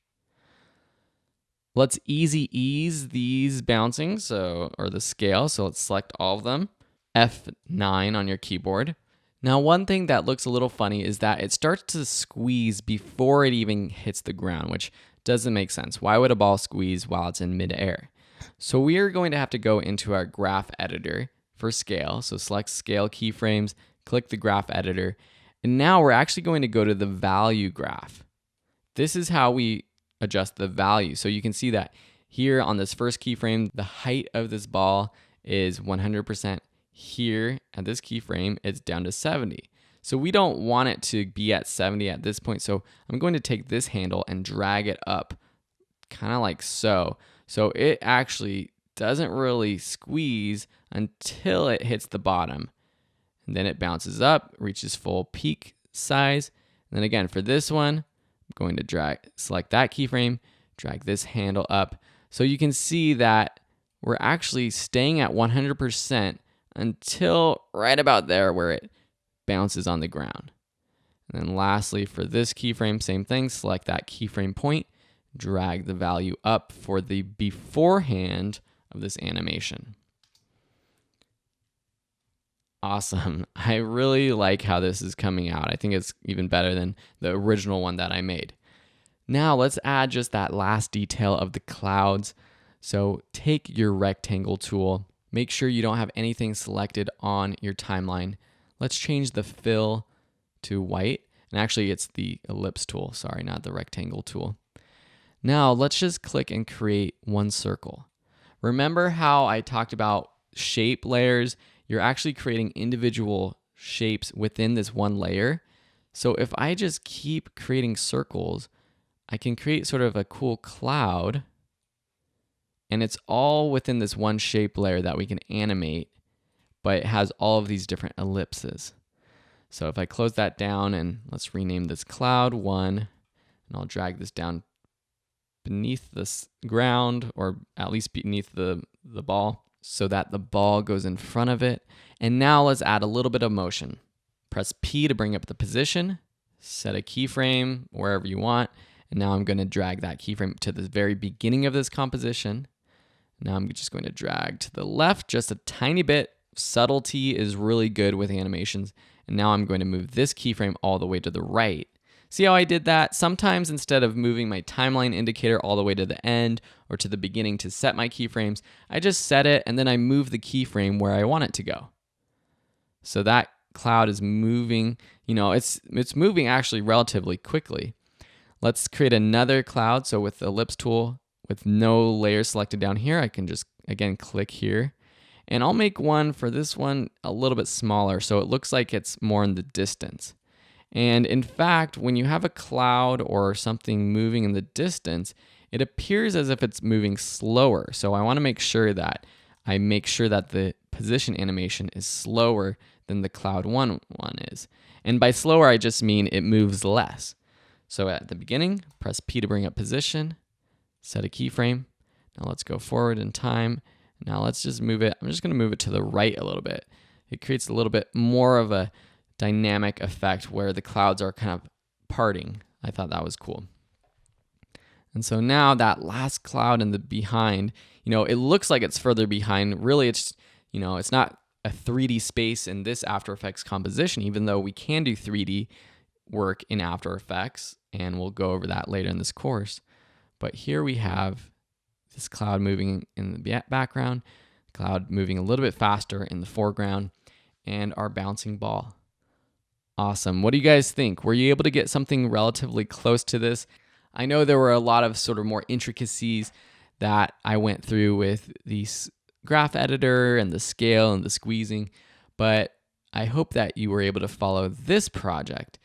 Let's easy ease these bouncing, or the scale. So let's select all of them. F9 on your keyboard. Now, one thing that looks a little funny is that it starts to squeeze before it even hits the ground, which doesn't make sense. Why would a ball squeeze while it's in midair? So we are going to have to go into our graph editor for scale. So select scale keyframes, click the graph editor, and now we're actually going to go to the value graph. This is how we adjust the value. So you can see that here on this first keyframe, the height of this ball is 100%. Here at this keyframe, it's down to 70. So we don't want it to be at 70 at this point. So I'm going to take this handle and drag it up kind of like so. So it actually doesn't really squeeze until it hits the bottom. And then it bounces up, reaches full peak size. And then again, for this one, I'm going to select that keyframe, drag this handle up. So you can see that we're actually staying at 100% until right about there where it bounces on the ground. And then lastly, for this keyframe, same thing, select that keyframe point, drag the value up for the beforehand of this animation. Awesome. I really like how this is coming out. I think it's even better than the original one that I made. Now let's add just that last detail of the clouds. So take your rectangle tool. Make sure you don't have anything selected on your timeline. Let's change the fill to white. And actually, it's the ellipse tool. Sorry, not the rectangle tool. Now, let's just click and create one circle. Remember how I talked about shape layers? You're actually creating individual shapes within this one layer. So if I just keep creating circles, I can create sort of a cool cloud. And it's all within this one shape layer that we can animate, but it has all of these different ellipses. So if I close that down and let's rename this cloud 1, and I'll drag this down beneath this ground, or at least beneath the ball, so that the ball goes in front of it. And now let's add a little bit of motion. Press P to bring up the position, set a keyframe wherever you want, and now I'm going to drag that keyframe to the very beginning of this composition. Now I'm just going to drag to the left just a tiny bit. Subtlety is really good with animations. And now I'm going to move this keyframe all the way to the right. See how I did that? Sometimes instead of moving my timeline indicator all the way to the end or to the beginning to set my keyframes, I just set it and then I move the keyframe where I want it to go. So that cloud is moving, it's moving actually relatively quickly. Let's create another cloud. So with the ellipse tool, with no layers selected down here, I can just, again, click here. And I'll make one for this one a little bit smaller so it looks like it's more in the distance. And in fact, when you have a cloud or something moving in the distance, it appears as if it's moving slower. So I want to make sure that the position animation is slower than the cloud one is. And by slower, I just mean it moves less. So at the beginning, press P to bring up position, set a keyframe. Now let's go forward in time. Now let's just move it. I'm just going to move it to the right a little bit. It creates a little bit more of a dynamic effect where the clouds are kind of parting. I thought that was cool. And so now that last cloud in the behind, it looks like it's further behind. Really, it's not a 3D space in this After Effects composition, even though we can do 3D work in After Effects, and we'll go over that later in this course. But here we have this cloud moving in the background, cloud moving a little bit faster in the foreground, and our bouncing ball. Awesome. What do you guys think? Were you able to get something relatively close to this? I know there were a lot of sort of more intricacies that I went through with the graph editor and the scale and the squeezing, but I hope that you were able to follow this project.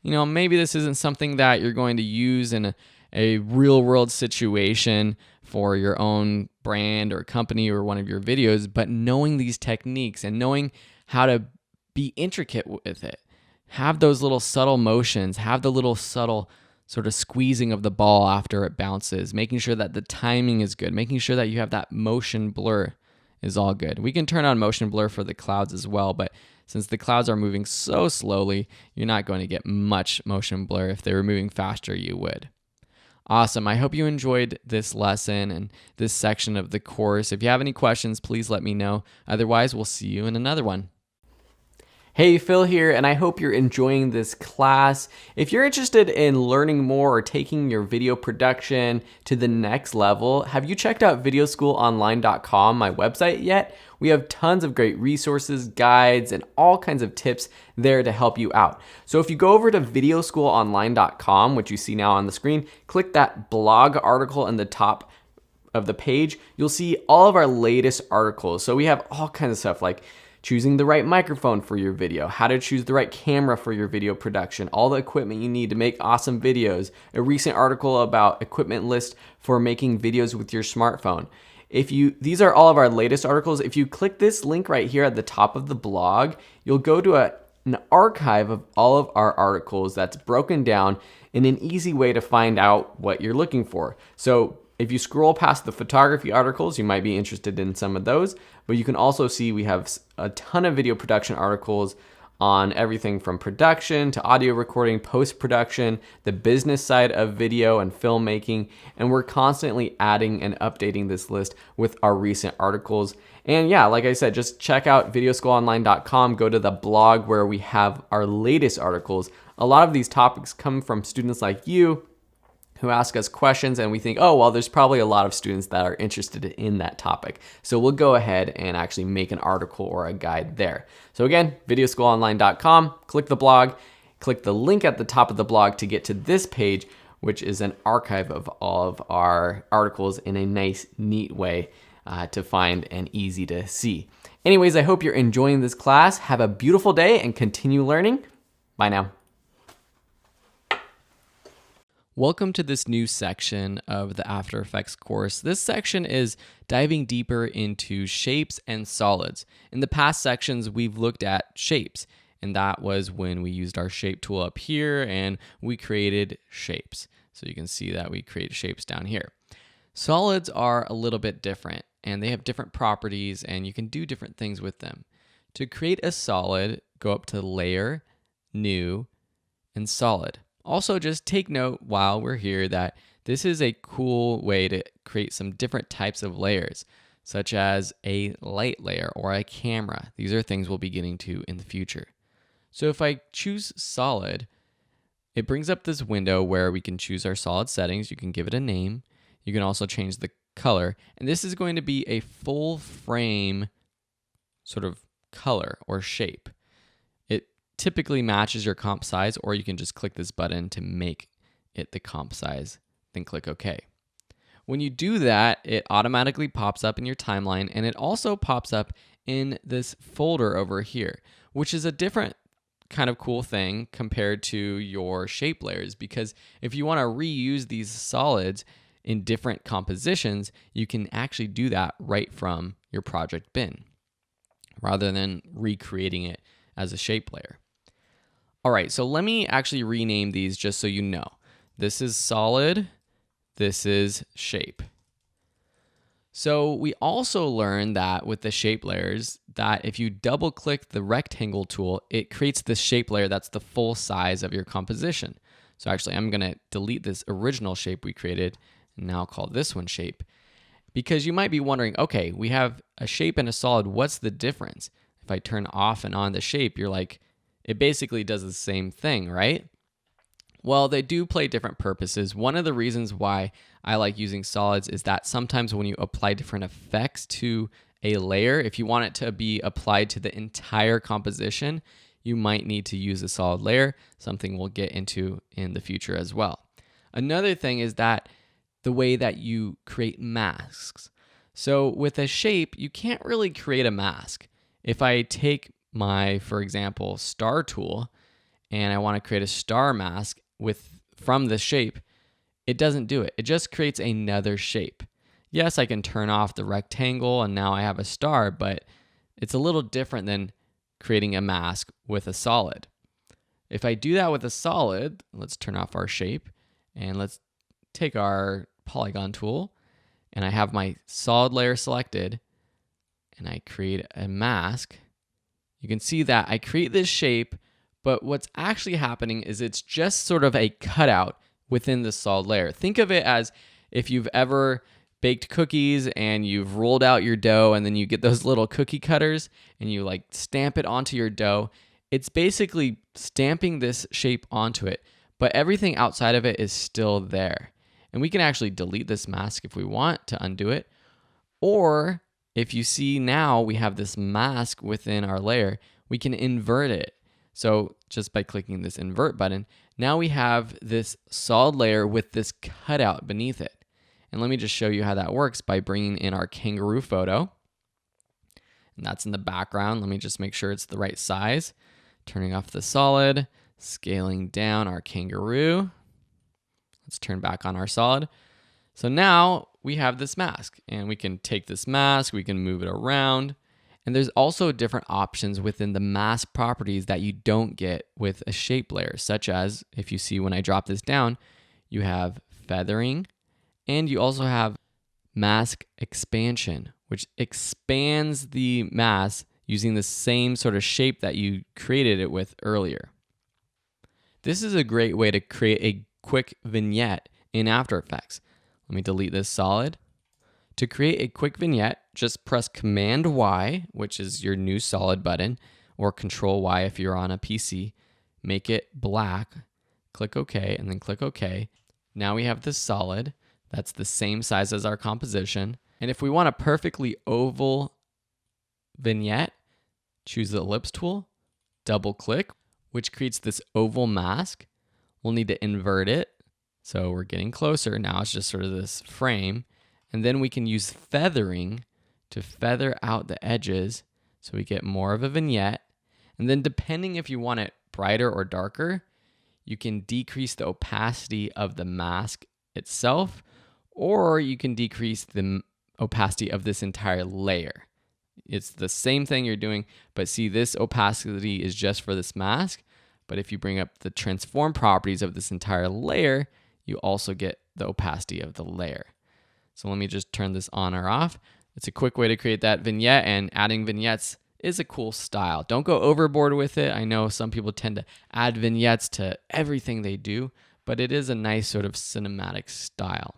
Maybe this isn't something that you're going to use in a real world situation for your own brand or company or one of your videos, but knowing these techniques and knowing how to be intricate with it. Have those little subtle motions, have the little subtle sort of squeezing of the ball after it bounces, making sure that the timing is good, making sure that you have that motion blur is all good. We can turn on motion blur for the clouds as well, but since the clouds are moving so slowly, you're not going to get much motion blur. If they were moving faster, you would. Awesome. I hope you enjoyed this lesson and this section of the course. If you have any questions, please let me know. Otherwise, we'll see you in another one. Hey, Phil here, and I hope you're enjoying this class. If you're interested in learning more or taking your video production to the next level, have you checked out videoschoolonline.com, my website, yet? We have tons of great resources, guides, and all kinds of tips there to help you out. So if you go over to videoschoolonline.com, which you see now on the screen, click that blog article in the top of the page, you'll see all of our latest articles. So we have all kinds of stuff like choosing the right microphone for your video, how to choose the right camera for your video production, all the equipment you need to make awesome videos, a recent article about equipment list for making videos with your smartphone. These are all of our latest articles. If you click this link right here at the top of the blog, you'll go to an archive of all of our articles that's broken down in an easy way to find out what you're looking for. So if you scroll past the photography articles, you might be interested in some of those, but you can also see we have a ton of video production articles on everything from production to audio recording, post-production, the business side of video and filmmaking, and we're constantly adding and updating this list with our recent articles. And yeah, like I said, just check out videoschoolonline.com, go to the blog where we have our latest articles. A lot of these topics come from students like you who ask us questions, and we think, oh, well, there's probably a lot of students that are interested in that topic. So we'll go ahead and actually make an article or a guide there. So again, videoschoolonline.com, click the blog, click the link at the top of the blog to get to this page, which is an archive of all of our articles in a nice, neat way to find and easy to see. Anyways, I hope you're enjoying this class. Have a beautiful day and continue learning. Bye now. Welcome to this new section of the After Effects course. This section is diving deeper into shapes and solids. In the past sections, we've looked at shapes, and that was when we used our shape tool up here and we created shapes. So you can see that we create shapes down here. Solids are a little bit different, and they have different properties, and you can do different things with them. To create a solid, go up to Layer, New, and Solid. Also, just take note while we're here that this is a cool way to create some different types of layers, such as a light layer or a camera. These are things we'll be getting to in the future. So if I choose solid, it brings up this window where we can choose our solid settings. You can give it a name. You can also change the color. And this is going to be a full frame sort of color or shape. Typically matches your comp size, or you can just click this button to make it the comp size, then click OK. When you do that, it automatically pops up in your timeline, and it also pops up in this folder over here, which is a different kind of cool thing compared to your shape layers, because if you want to reuse these solids in different compositions, you can actually do that right from your project bin, rather than recreating it as a shape layer. All right, so let me actually rename these just so you know. This is solid, this is shape. So we also learned that with the shape layers, that if you double click the rectangle tool, it creates this shape layer that's the full size of your composition. So actually I'm gonna delete this original shape we created and now call this one shape. Because you might be wondering, okay, we have a shape and a solid, what's the difference? If I turn off and on the shape, you're like, it basically does the same thing, right? Well, they do play different purposes. One of the reasons why I like using solids is that sometimes when you apply different effects to a layer, if you want it to be applied to the entire composition, you might need to use a solid layer, something we'll get into in the future as well. Another thing is that the way that you create masks. So with a shape, you can't really create a mask. If I take my, for example, star tool, and I want to create a star mask from the shape, it doesn't do it. It just creates another shape. Yes, I can turn off the rectangle and now I have a star, but it's a little different than creating a mask with a solid. If I do that with a solid, let's turn off our shape and let's take our polygon tool, and I have my solid layer selected, and I create a mask. You can see that I create this shape, but what's actually happening is it's just sort of a cutout within the solid layer. Think of it as if you've ever baked cookies and you've rolled out your dough and then you get those little cookie cutters and you like stamp it onto your dough. It's basically stamping this shape onto it, but everything outside of it is still there. And we can actually delete this mask if we want to undo it. Or if you see now we have this mask within our layer, we can invert it. So just by clicking this invert button, now we have this solid layer with this cutout beneath it. And let me just show you how that works by bringing in our kangaroo photo. And that's in the background. Let me just make sure it's the right size. Turning off the solid, scaling down our kangaroo. Let's turn back on our solid. So now we have this mask, and we can take this mask, we can move it around. And there's also different options within the mask properties that you don't get with a shape layer, such as if you see when I drop this down, you have feathering, and you also have mask expansion, which expands the mask using the same sort of shape that you created it with earlier. This is a great way to create a quick vignette in After Effects. Let me delete this solid. To create a quick vignette, just press Command Y, which is your new solid button, or Control Y if you're on a PC. Make it black, click OK, and then click OK. Now we have this solid. That's the same size as our composition. And if we want a perfectly oval vignette, choose the ellipse tool, double click, which creates this oval mask. We'll need to invert it. So we're getting closer. Now it's just sort of this frame. And then we can use feathering to feather out the edges so we get more of a vignette. And then depending if you want it brighter or darker, you can decrease the opacity of the mask itself, or you can decrease the opacity of this entire layer. It's the same thing you're doing, but see, this opacity is just for this mask. But if you bring up the transform properties of this entire layer, you also get the opacity of the layer. So let me just turn this on or off. It's a quick way to create that vignette, and adding vignettes is a cool style. Don't go overboard with it. I know some people tend to add vignettes to everything they do, but it is a nice sort of cinematic style.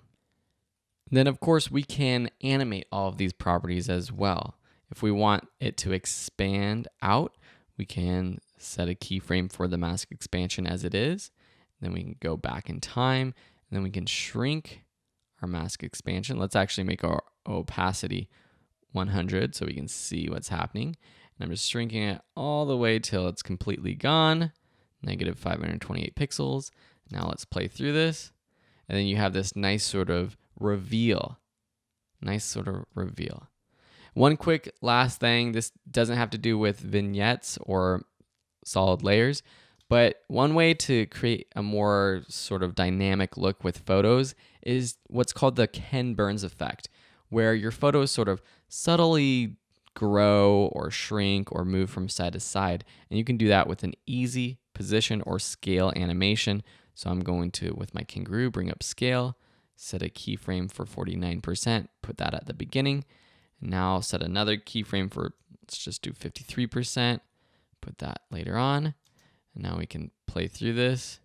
Then of course we can animate all of these properties as well. If we want it to expand out, we can set a keyframe for the mask expansion as it is. Then we can go back in time, and then we can shrink our mask expansion. Let's actually make our opacity 100 so we can see what's happening. And I'm just shrinking it all the way till it's completely gone. Negative 528 pixels. Now let's play through this. And then you have this nice sort of reveal. One quick last thing. This doesn't have to do with vignettes or solid layers, but one way to create a more sort of dynamic look with photos is what's called the Ken Burns effect, where your photos sort of subtly grow or shrink or move from side to side. And you can do that with an easy position or scale animation. So I'm going to, with my kangaroo, bring up scale, set a keyframe for 49%, put that at the beginning. And now I'll set another keyframe for, let's just do 53%, put that later on. And now we can play through this.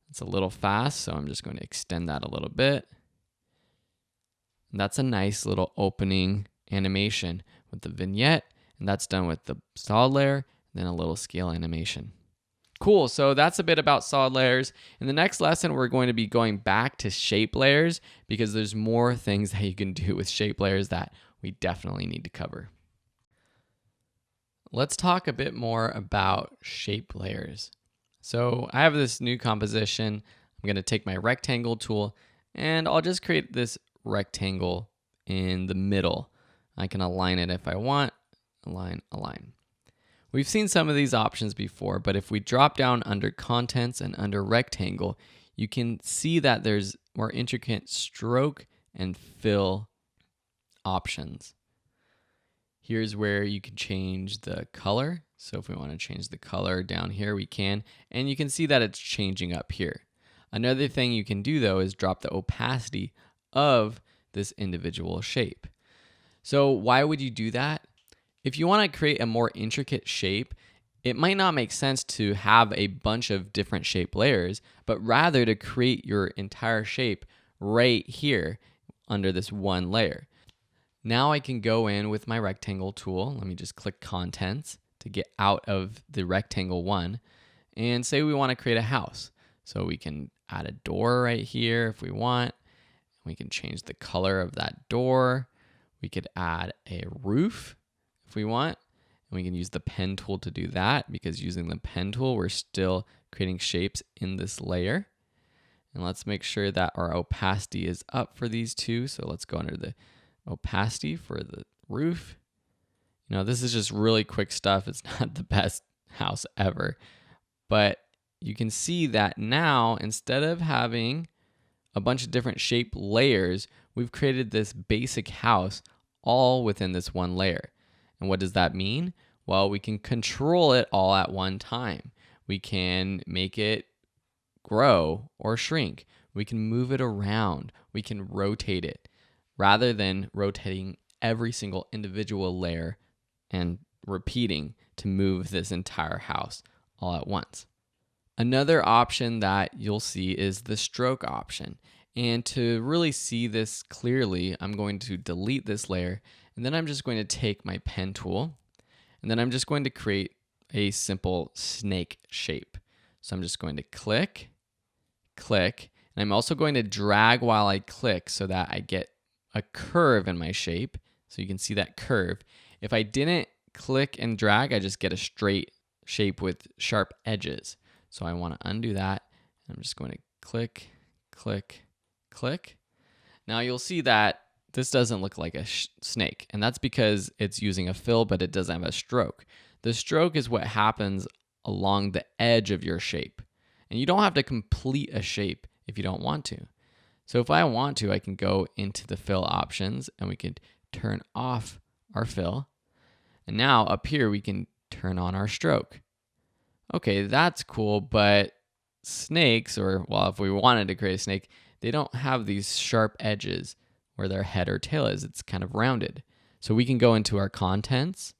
It's a little fast, so I'm just going to extend that a little bit. And that's a nice little opening animation with the vignette, and that's done with the solid layer, and then a little scale animation. Cool, so that's a bit about solid layers. In the next lesson, we're going to be going back to shape layers because there's more things that you can do with shape layers that we definitely need to cover. Let's talk a bit more about shape layers. So I have this new composition. I'm going to take my rectangle tool, and I'll just create this rectangle in the middle. I can align it if I want. Align. We've seen some of these options before, but if we drop down under contents and under rectangle, you can see that there's more intricate stroke and fill options. Here's where you can change the color. So if we want to change the color down here, we can. And you can see that it's changing up here. Another thing you can do though is drop the opacity of this individual shape. So why would you do that? If you want to create a more intricate shape, it might not make sense to have a bunch of different shape layers, but rather to create your entire shape right here under this one layer. Now I can go in with my rectangle tool. Let me just click contents to get out of the rectangle one and say we want to create a house. So we can add a door right here if we want. We can change the color of that door. We could add a roof if we want. And we can use the pen tool to do that, because using the pen tool, we're still creating shapes in this layer. And let's make sure that our opacity is up for these two. So let's go under the opacity for the roof. You know, this is just really quick stuff. It's not the best house ever, but you can see that now, instead of having a bunch of different shape layers, we've created this basic house all within this one layer. And what does that mean? Well, we can control it all at one time. We can make it grow or shrink. We can move it around. We can rotate it, rather than rotating every single individual layer and repeating to move this entire house all at once. Another option that you'll see is the stroke option. And to really see this clearly, I'm going to delete this layer, and then I'm just going to take my pen tool, and then I'm just going to create a simple snake shape. So I'm just going to click, click, and I'm also going to drag while I click so that I get a curve in my shape. So you can see that curve. If I didn't click and drag, I just get a straight shape with sharp edges. So I want to undo that. I'm just going to click, click, click. Now you'll see that this doesn't look like a snake, and that's because it's using a fill, but it doesn't have a stroke. The stroke is what happens along the edge of your shape, and you don't have to complete a shape if you don't want to. So if I want to, I can go into the fill options, and we could turn off our fill. And now up here, we can turn on our stroke. Okay, that's cool, but snakes, or well, if we wanted to create a snake, they don't have these sharp edges where their head or tail is. It's kind of rounded. So we can go into our contents,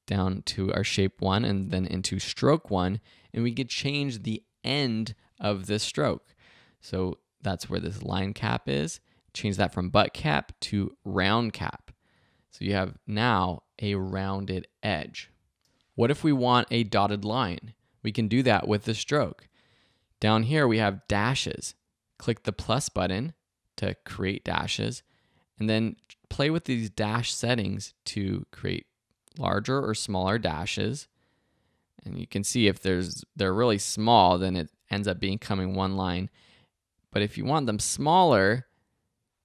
down to our shape one, and then into stroke one, and we could change the end of this stroke. So that's where this line cap is. Change that from butt cap to round cap. So you have now a rounded edge. What if we want a dotted line? We can do that with the stroke. Down here we have dashes. Click the plus button to create dashes, and then play with these dash settings to create larger or smaller dashes. And you can see if they're really small, then it ends up becoming one line. But if you want them smaller,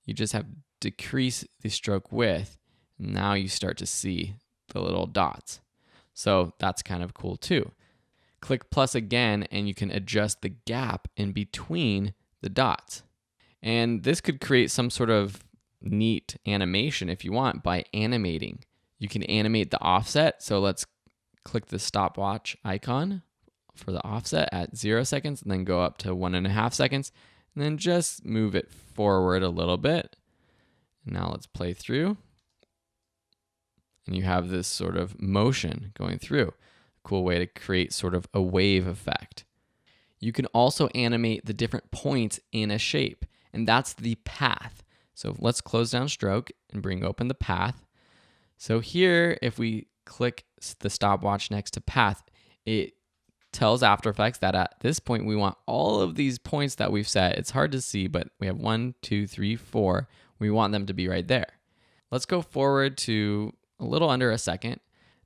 you just have to decrease the stroke width. Now you start to see the little dots. So that's kind of cool too. Click plus again, and you can adjust the gap in between the dots. And this could create some sort of neat animation if you want by animating. You can animate the offset. So let's click the stopwatch icon for the offset at 0 seconds, and then go up to 1.5 seconds, and then just move it forward a little bit. Now let's play through. And you have this sort of motion going through. A cool way to create sort of a wave effect. You can also animate the different points in a shape, and that's the path. So let's close down stroke and bring open the path. So here, if we click the stopwatch next to path, it tells After Effects that at this point we want all of these points that we've set. It's hard to see, but we have 1, 2, 3, 4. We want them to be right there. Let's go forward to a little under a second.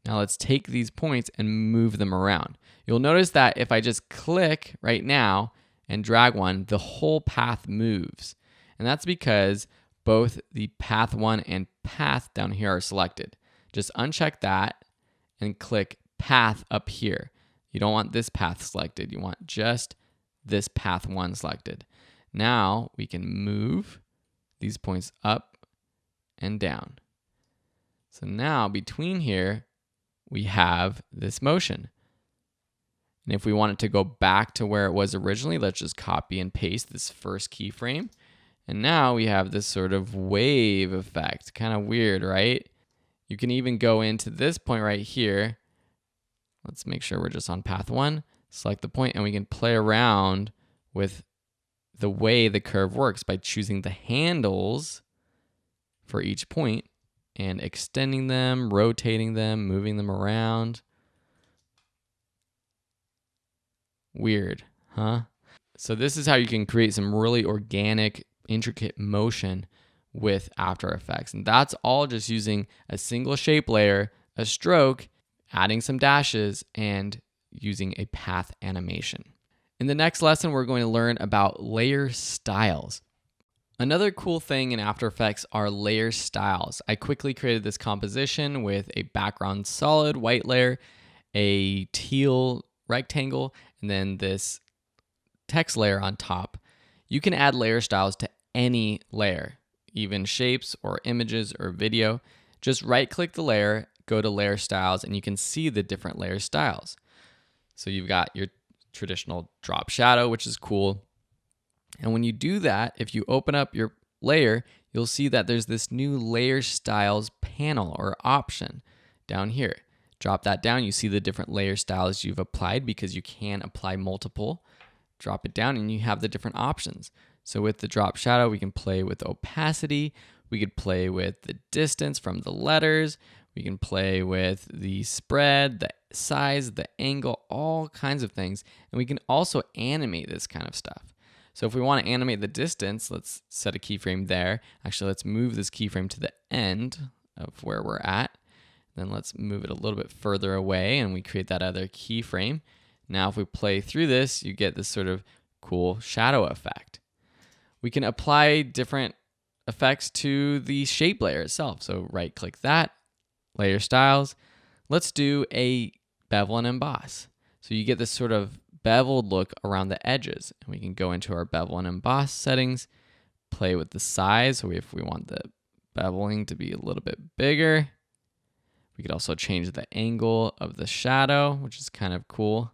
Now let's take these points and move them around. You'll notice that if I just click right now and drag one, the whole path moves. And that's because both the path 1 and path down here are selected. Just uncheck that and click path up here. You don't want this path selected. You want just this path 1 selected. Now we can move these points up and down. So now between here, we have this motion. And if we want it to go back to where it was originally, let's just copy and paste this first keyframe. And now we have this sort of wave effect. Kind of weird, right? You can even go into this point right here. Let's make sure we're just on path 1. Select the point, and we can play around with the way the curve works by choosing the handles for each point and extending them, rotating them, moving them around. Weird, huh? So this is how you can create some really organic, intricate motion with After Effects. And that's all just using a single shape layer, a stroke, adding some dashes, and using a path animation. In the next lesson, we're going to learn about layer styles. Another cool thing in After Effects are layer styles. I quickly created this composition with a background solid white layer, a teal rectangle, and then this text layer on top. You can add layer styles to any layer, even shapes or images or video. Just right-click the layer, go to layer styles, and you can see the different layer styles. So you've got your traditional drop shadow, which is cool. And when you do that, if you open up your layer, you'll see that there's this new layer styles panel or option down here. Drop that down, you see the different layer styles you've applied because you can apply multiple. Drop it down and you have the different options. So with the drop shadow, we can play with opacity. We could play with the distance from the letters. We can play with the spread, the size, the angle, all kinds of things. And we can also animate this kind of stuff. So if we want to animate the distance, let's set a keyframe there. Actually, let's move this keyframe to the end of where we're at. Then let's move it a little bit further away and we create that other keyframe. Now if we play through this, you get this sort of cool shadow effect. We can apply different effects to the shape layer itself. So right click that, layer styles. Let's do a bevel and emboss. So you get this sort of beveled look around the edges. And we can go into our bevel and emboss settings, play with the size. So if we want the beveling to be a little bit bigger, we could also change the angle of the shadow, which is kind of cool.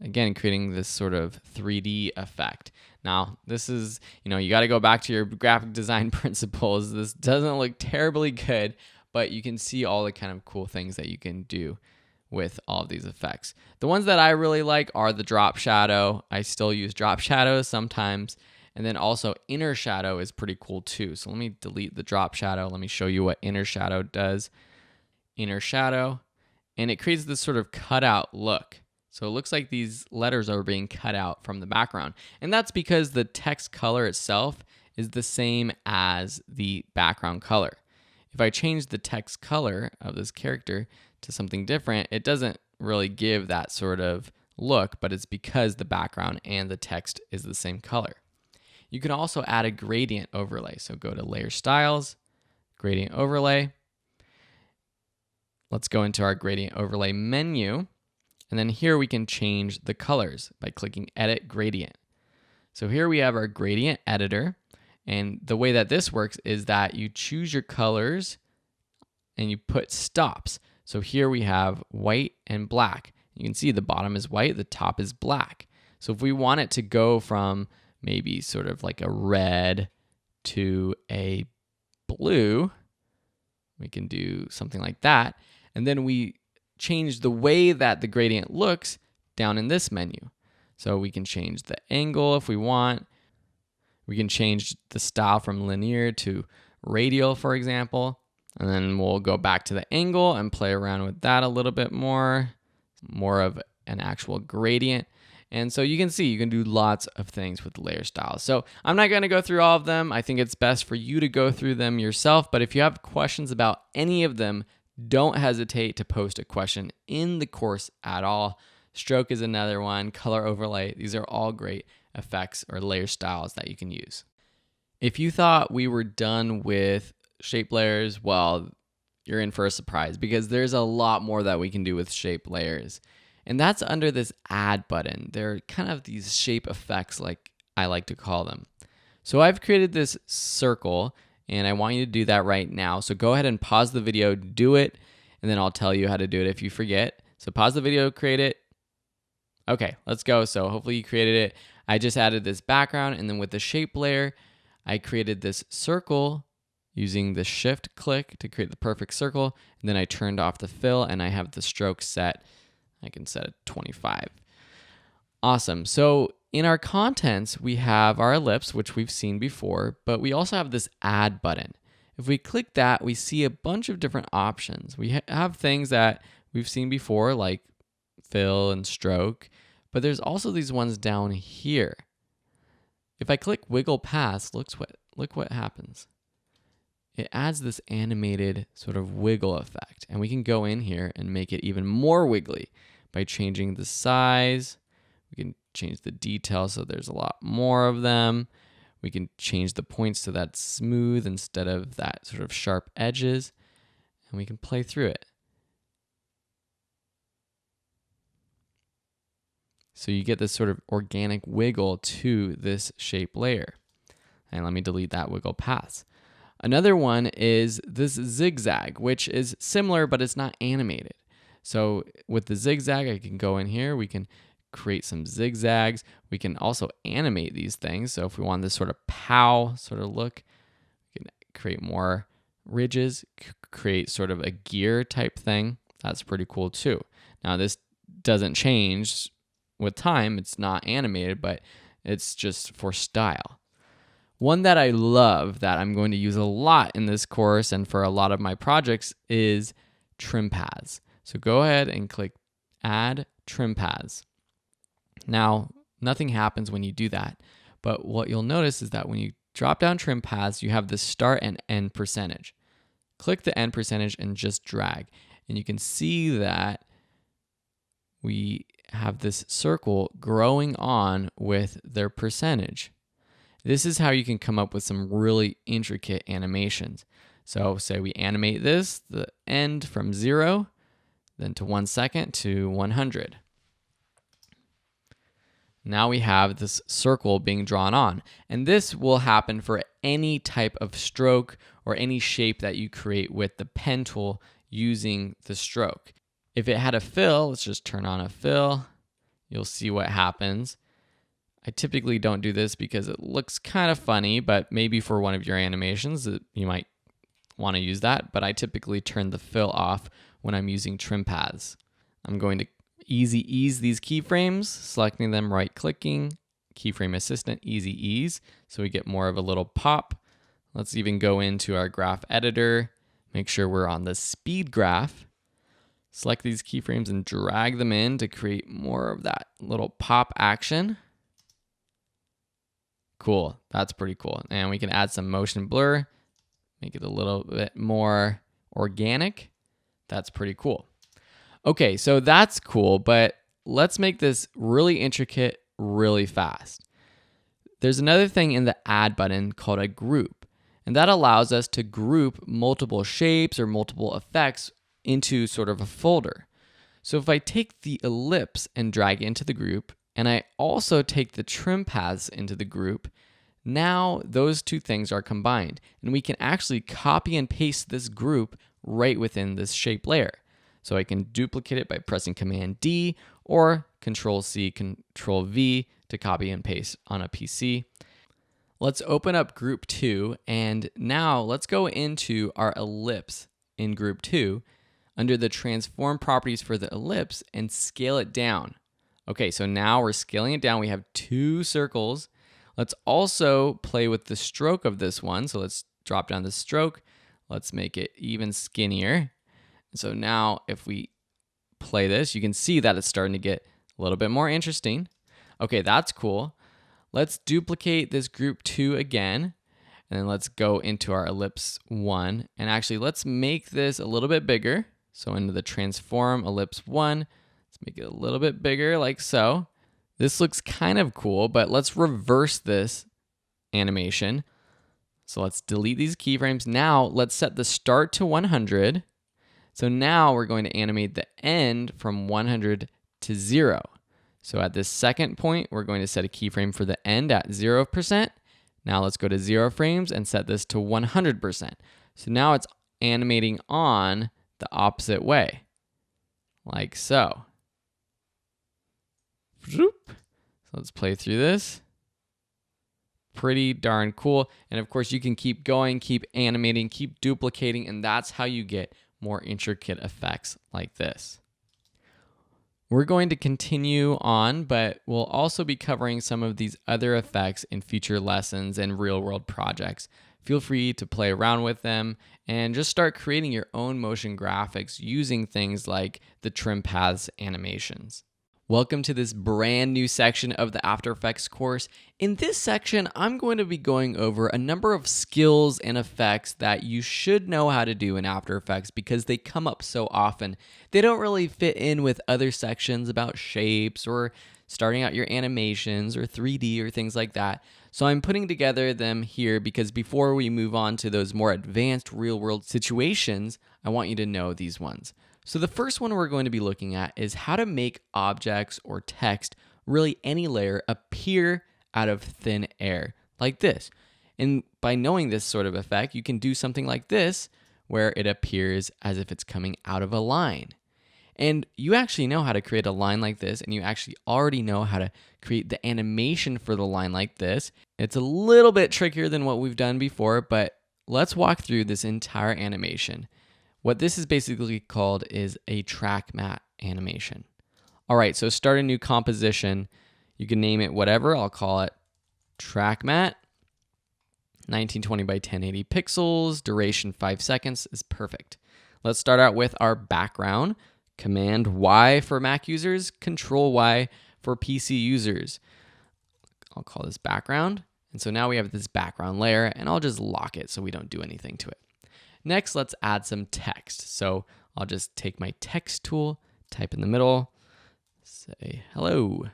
Again, creating this sort of 3D effect. Now, this is, you got to go back to your graphic design principles. This doesn't look terribly good, but you can see all the kind of cool things that you can do with all of these effects. The ones that I really like are the drop shadow. I still use drop shadows sometimes. And then also inner shadow is pretty cool too. So let me delete the drop shadow. Let me show you what inner shadow does. Inner shadow, and it creates this sort of cutout look. So it looks like these letters are being cut out from the background. And that's because the text color itself is the same as the background color. If I change the text color of this character to something different, it doesn't really give that sort of look, but it's because the background and the text is the same color. You can also add a gradient overlay. So go to Layer Styles, Gradient Overlay. Let's go into our gradient overlay menu. And then here we can change the colors by clicking Edit Gradient. So here we have our gradient editor. And the way that this works is that you choose your colors and you put stops. So here we have white and black. You can see the bottom is white, the top is black. So if we want it to go from maybe sort of like a red to a blue, we can do something like that. And then we change the way that the gradient looks down in this menu. So we can change the angle if we want. We can change the style from linear to radial, for example. And then we'll go back to the angle and play around with that a little bit more of an actual gradient. And so you can see you can do lots of things with layer styles. So I'm not going to go through all of them. I think it's best for you to go through them yourself. But if you have questions about any of them, don't hesitate to post a question in the course at all. Stroke is another one, color overlay. These are all great effects or layer styles that you can use. If you thought we were done with shape layers, well, you're in for a surprise because there's a lot more that we can do with shape layers. And that's under this add button. They're kind of these shape effects, like I like to call them. So I've created this circle and I want you to do that right now. So go ahead and pause the video, do it, and then I'll tell you how to do it if you forget. So pause the video, create it. Okay, let's go. So hopefully you created it. I just added this background, and then with the shape layer, I created this circle using the shift click to create the perfect circle. And then I turned off the fill, and I have the stroke set. I can set it 25. Awesome. So in our contents, we have our ellipse, which we've seen before, but we also have this add button. If we click that, we see a bunch of different options. We have things that we've seen before, like fill and stroke, but there's also these ones down here. If I click wiggle past, look what happens. It adds this animated sort of wiggle effect, and we can go in here and make it even more wiggly by changing the size. We can change the detail so there's a lot more of them. We can change the points so that's smooth instead of that sort of sharp edges, and we can play through it. So you get this sort of organic wiggle to this shape layer. And let me delete that wiggle path. Another one is this zigzag, which is similar, but it's not animated. So with the zigzag, I can go in here, we can create some zigzags. We can also animate these things. So if we want this sort of pow sort of look, we can create more ridges, create sort of a gear type thing. That's pretty cool too. Now this doesn't change with time. It's not animated, but it's just for style. One that I love that I'm going to use a lot in this course and for a lot of my projects is trim paths. So go ahead and click add trim paths. Now, nothing happens when you do that, but what you'll notice is that when you drop down trim paths, you have the start and end percentage. Click the end percentage and just drag, and you can see that we have this circle growing on with their percentage. This is how you can come up with some really intricate animations. So say we animate this, the end from 0, then to 1 second to 100. Now we have this circle being drawn on. And this will happen for any type of stroke or any shape that you create with the pen tool using the stroke. If it had a fill, let's just turn on a fill. You'll see what happens. I typically don't do this because it looks kind of funny, but maybe for one of your animations, you might want to use that. But I typically turn the fill off when I'm using trim paths. I'm going to easy ease these keyframes, selecting them, right clicking, keyframe assistant, easy ease. So we get more of a little pop. Let's even go into our graph editor, make sure we're on the speed graph. Select these keyframes and drag them in to create more of that little pop action. Cool, that's pretty cool. And we can add some motion blur, make it a little bit more organic. That's pretty cool. Okay, so that's cool, but let's make this really intricate really fast. There's another thing in the add button called a group, and that allows us to group multiple shapes or multiple effects into sort of a folder. So if I take the ellipse and drag into the group, and I also take the trim paths into the group, now those two things are combined, and we can actually copy and paste this group right within this shape layer. So I can duplicate it by pressing Command D or Control C, Control V to copy and paste on a PC. Let's open up Group 2, and now let's go into our ellipse in Group 2 under the transform properties for the ellipse and scale it down. Okay, so now we're scaling it down. We have 2 circles. Let's also play with the stroke of this one. So let's drop down the stroke. Let's make it even skinnier. So now if we play this, you can see that it's starting to get a little bit more interesting. Okay, that's cool. Let's duplicate this group 2 again, and then let's go into our ellipse 1. And actually, let's make this a little bit bigger. So into the transform ellipse 1, let's make it a little bit bigger like so. This looks kind of cool, but let's reverse this animation. So let's delete these keyframes. Now let's set the start to 100. So now we're going to animate the end from 100 to 0. So at this second point, we're going to set a keyframe for the end at 0%. Now let's go to 0 frames and set this to 100%. So now it's animating on the opposite way, like so. So let's play through this. Pretty darn cool. And of course, you can keep going, keep animating, keep duplicating, and that's how you get more intricate effects like this. We're going to continue on, but we'll also be covering some of these other effects in future lessons and real-world projects. Feel free to play around with them and just start creating your own motion graphics using things like the trim paths animations. Welcome to this brand new section of the After Effects course. In this section, I'm going to be going over a number of skills and effects that you should know how to do in After Effects because they come up so often. They don't really fit in with other sections about shapes or starting out your animations or 3D or things like that. So I'm putting together them here because before we move on to those more advanced real-world situations, I want you to know these ones. So the first one we're going to be looking at is how to make objects or text, really any layer, appear out of thin air, like this. And by knowing this sort of effect, you can do something like this, where it appears as if it's coming out of a line. And you actually know how to create a line like this, and you actually already know how to create the animation for the line like this. It's a little bit trickier than what we've done before, but let's walk through this entire animation. What this is basically called is a track matte animation. All right, so start a new composition. You can name it whatever. I'll call it track matte. 1920 by 1080 pixels, duration 5 seconds is perfect. Let's start out with our background. Command Y for Mac users, Control Y for PC users. I'll call this background. And so now we have this background layer, and I'll just lock it so we don't do anything to it. Next, let's add some text. So I'll just take my text tool, type in the middle, say hello.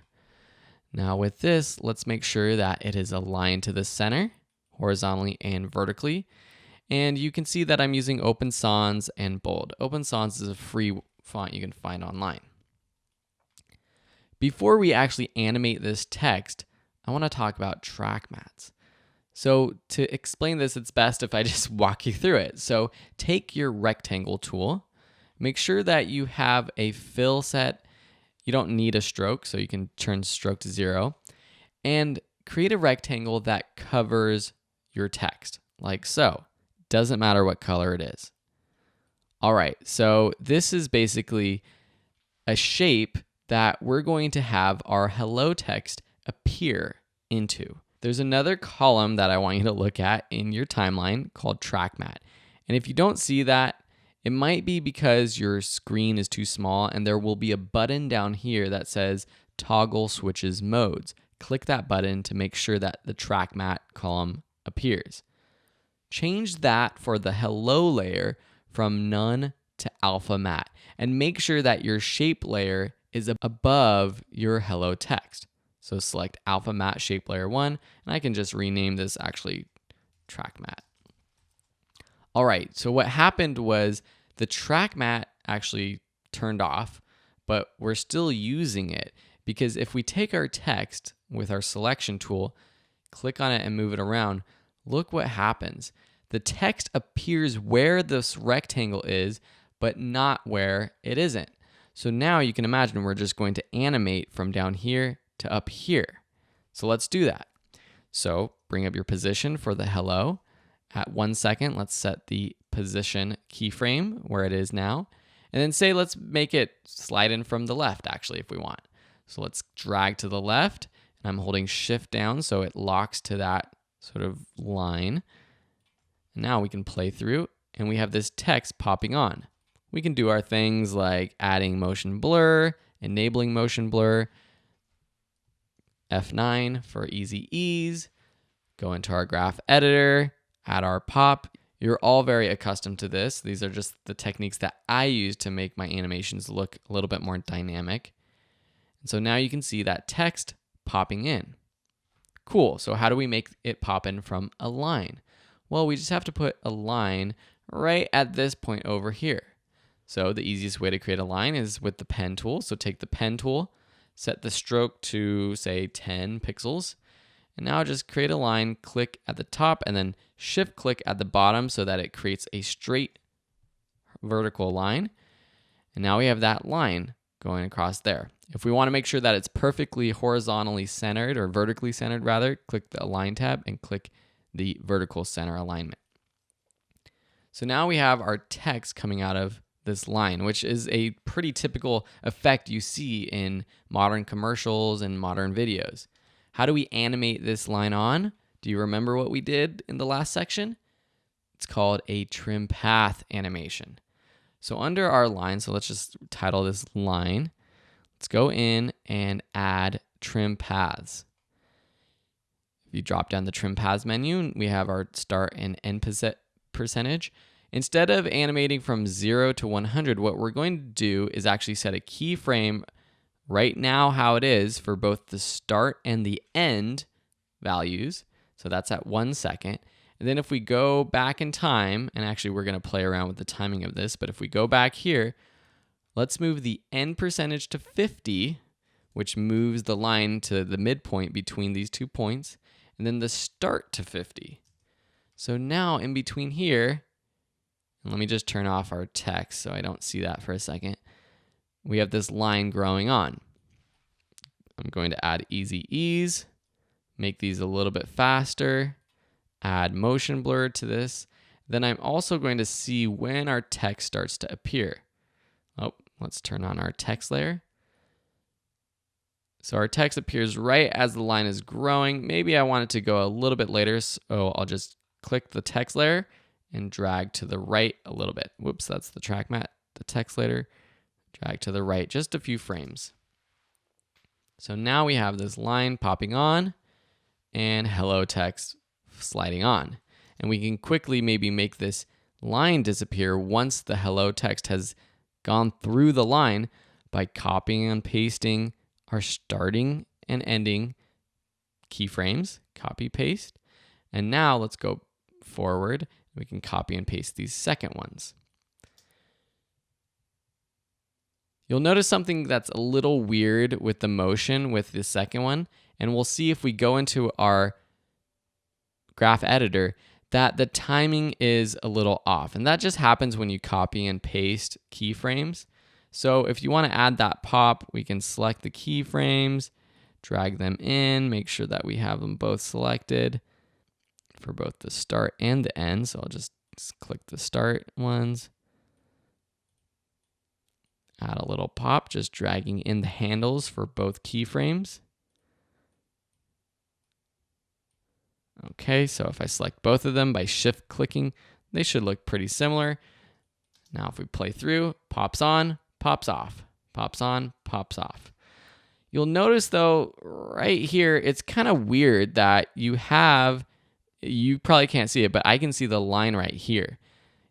Now with this, let's make sure that it is aligned to the center, horizontally and vertically. And you can see that I'm using Open Sans and Bold. Open Sans is a free font you can find online. Before we actually animate this text, I want to talk about track mattes. So to explain this, it's best if I just walk you through it. So take your rectangle tool, make sure that you have a fill set. You don't need a stroke, so you can turn stroke to 0, and create a rectangle that covers your text, like so. Doesn't matter what color it is. All right, so this is basically a shape that we're going to have our hello text appear into. There's another column that I want you to look at in your timeline called track matte. And if you don't see that, it might be because your screen is too small, and there will be a button down here that says toggle switches modes. Click that button to make sure that the track matte column appears. Change that for the hello layer from none to alpha matte, and make sure that your shape layer is above your hello text. So select alpha matte shape layer 1, and I can just rename this actually track matte. All right, so what happened was the track matte actually turned off, but we're still using it because if we take our text with our selection tool, click on it and move it around, look what happens. The text appears where this rectangle is, but not where it isn't. So now you can imagine we're just going to animate from down here to up here. So let's do that. So bring up your position for the hello. At 1 second, let's set the position keyframe where it is now. And then say, let's make it slide in from the left, actually, if we want. So let's drag to the left, and I'm holding shift down so it locks to that sort of line. And now we can play through, and we have this text popping on. We can do our things like adding motion blur, enabling motion blur, F9 for easy ease, go into our graph editor, add our pop. You're all very accustomed to this. These are just the techniques that I use to make my animations look a little bit more dynamic. And so now you can see that text popping in. Cool, so how do we make it pop in from a line? Well, we just have to put a line right at this point over here. So the easiest way to create a line is with the pen tool. So take the pen tool, set the stroke to say 10 pixels, And now just create a line, click at the top, and then shift click at the bottom so that it creates a straight vertical line. And now we have that line going across there. If we want to make sure that it's perfectly horizontally centered, or vertically centered rather, click the Align tab and click the vertical center alignment. So now we have our text coming out of this line, which is a pretty typical effect you see in modern commercials and modern videos. How do we animate this line on? Do you remember what we did in the last section? It's called a trim path animation. So under our line, so let's just title this line. Let's go in and add trim paths. If you drop down the trim paths menu, we have our start and end percentage. Instead of animating from 0 to 100, what we're going to do is actually set a keyframe right now how it is for both the start and the end values. So that's at 1 second. And then if we go back in time, and actually we're going to play around with the timing of this, but if we go back here, let's move the end percentage to 50, which moves the line to the midpoint between these 2 points, and then the start to 50. So now in between here, and let me just turn off our text so I don't see that for a second, we have this line growing on. I'm going to add easy ease, make these a little bit faster, add motion blur to this. Then I'm also going to see when our text starts to appear. Oh, let's turn on our text layer. So our text appears right as the line is growing. Maybe I want it to go a little bit later, so I'll just click the text layer and drag to the right a little bit. Whoops, that's the track mat, the text layer. Drag to the right just a few frames. So now we have this line popping on and hello text sliding on. And we can quickly maybe make this line disappear once the hello text has gone through the line by copying and pasting our starting and ending keyframes, copy, paste. And now let's go forward. We can copy and paste these second ones. You'll notice something that's a little weird with the motion with the second one, and we'll see if we go into our graph editor that the timing is a little off, and that just happens when you copy and paste keyframes. So if you want to add that pop, we can select the keyframes, drag them in, make sure that we have them both selected for both the start and the end. So I'll just click the start ones. Add a little pop, just dragging in the handles for both keyframes. Okay, so if I select both of them by shift clicking, they should look pretty similar. Now if we play through, pops on, pops off, pops on, pops off. You'll notice though, right here, it's kind of weird that you probably can't see it, but I can see the line right here.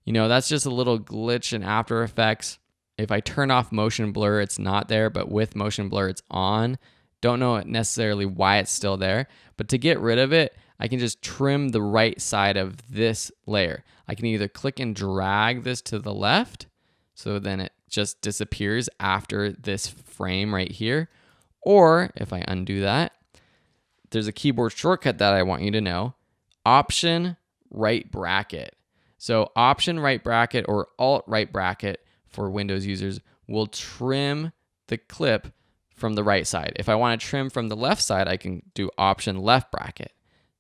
You know, that's just a little glitch in After Effects. If I turn off motion blur, it's not there, but with motion blur, it's on. Don't know necessarily why it's still there, but to get rid of it, I can just trim the right side of this layer. I can either click and drag this to the left, so then it just disappears after this frame right here. Or if I undo that, there's a keyboard shortcut that I want you to know, Option right bracket. So Option right bracket or Alt right bracket for Windows users will trim the clip from the right side. If I want to trim from the left side, I can do Option left bracket.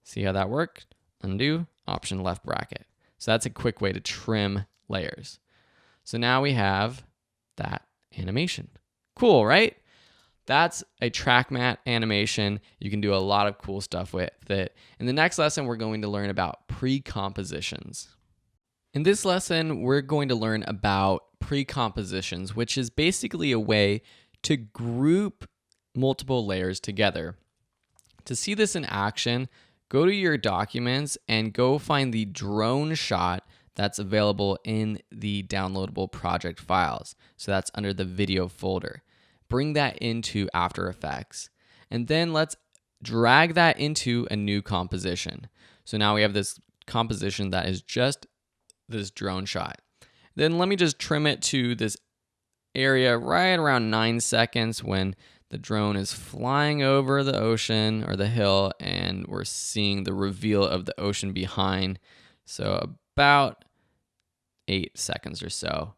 See how that worked? Undo, Option left bracket. So that's a quick way to trim layers. So now we have that animation. Cool, right? That's a track mat animation. You can do a lot of cool stuff with it. In the next lesson, we're going to learn about pre-compositions. In this lesson, we're going to learn about pre-compositions, which is basically a way to group multiple layers together. To see this in action, go to your documents and go find the drone shot that's available in the downloadable project files. So that's under the video folder. Bring that into After Effects. And then let's drag that into a new composition. So now we have this composition that is just this drone shot. Then let me just trim it to this area right around 9 seconds when the drone is flying over the ocean or the hill, and we're seeing the reveal of the ocean behind. So about 8 seconds or so.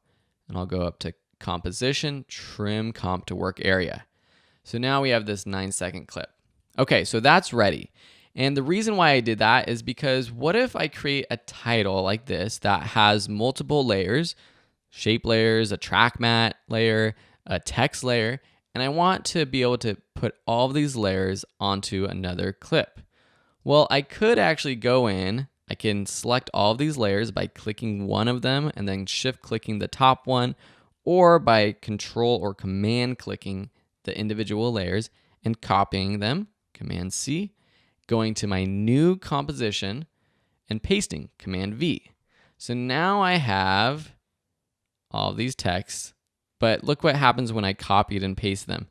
And I'll go up to composition, trim comp to work area. So now we have this 9-second clip. Okay, so that's ready. And the reason why I did that is because what if I create a title like this that has multiple layers, shape layers, a track mat layer, a text layer, and I want to be able to put all of these layers onto another clip. Well, I could actually go in, I can select all of these layers by clicking one of them and then shift clicking the top one, or by control or command clicking the individual layers and copying them, Command C, going to my new composition and pasting, Command V. So now I have all of these texts, but look what happens when I copied and paste them.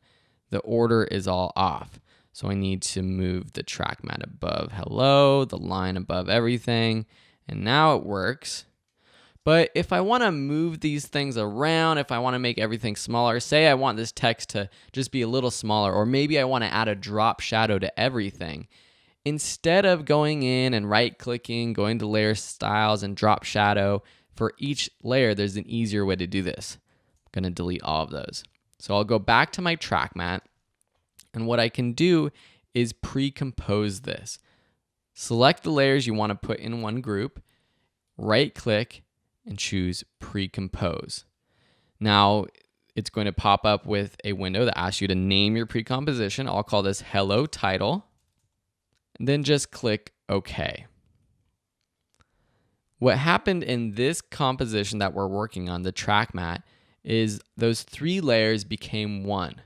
The order is all off. So I need to move the track mat above hello, the line above everything, and now it works. But if I want to move these things around, if I want to make everything smaller, say I want this text to just be a little smaller, or maybe I want to add a drop shadow to everything, instead of going in and right-clicking, going to layer styles and drop shadow, for each layer, there's an easier way to do this. I'm going to delete all of those. So I'll go back to my track mat, and what I can do is pre-compose this. Select the layers you want to put in one group, right-click, and choose pre-compose. Now, it's going to pop up with a window that asks you to name your pre-composition. I'll call this Hello Title, and then just click OK. What happened in this composition that we're working on, the track mat, is those 3 layers became one.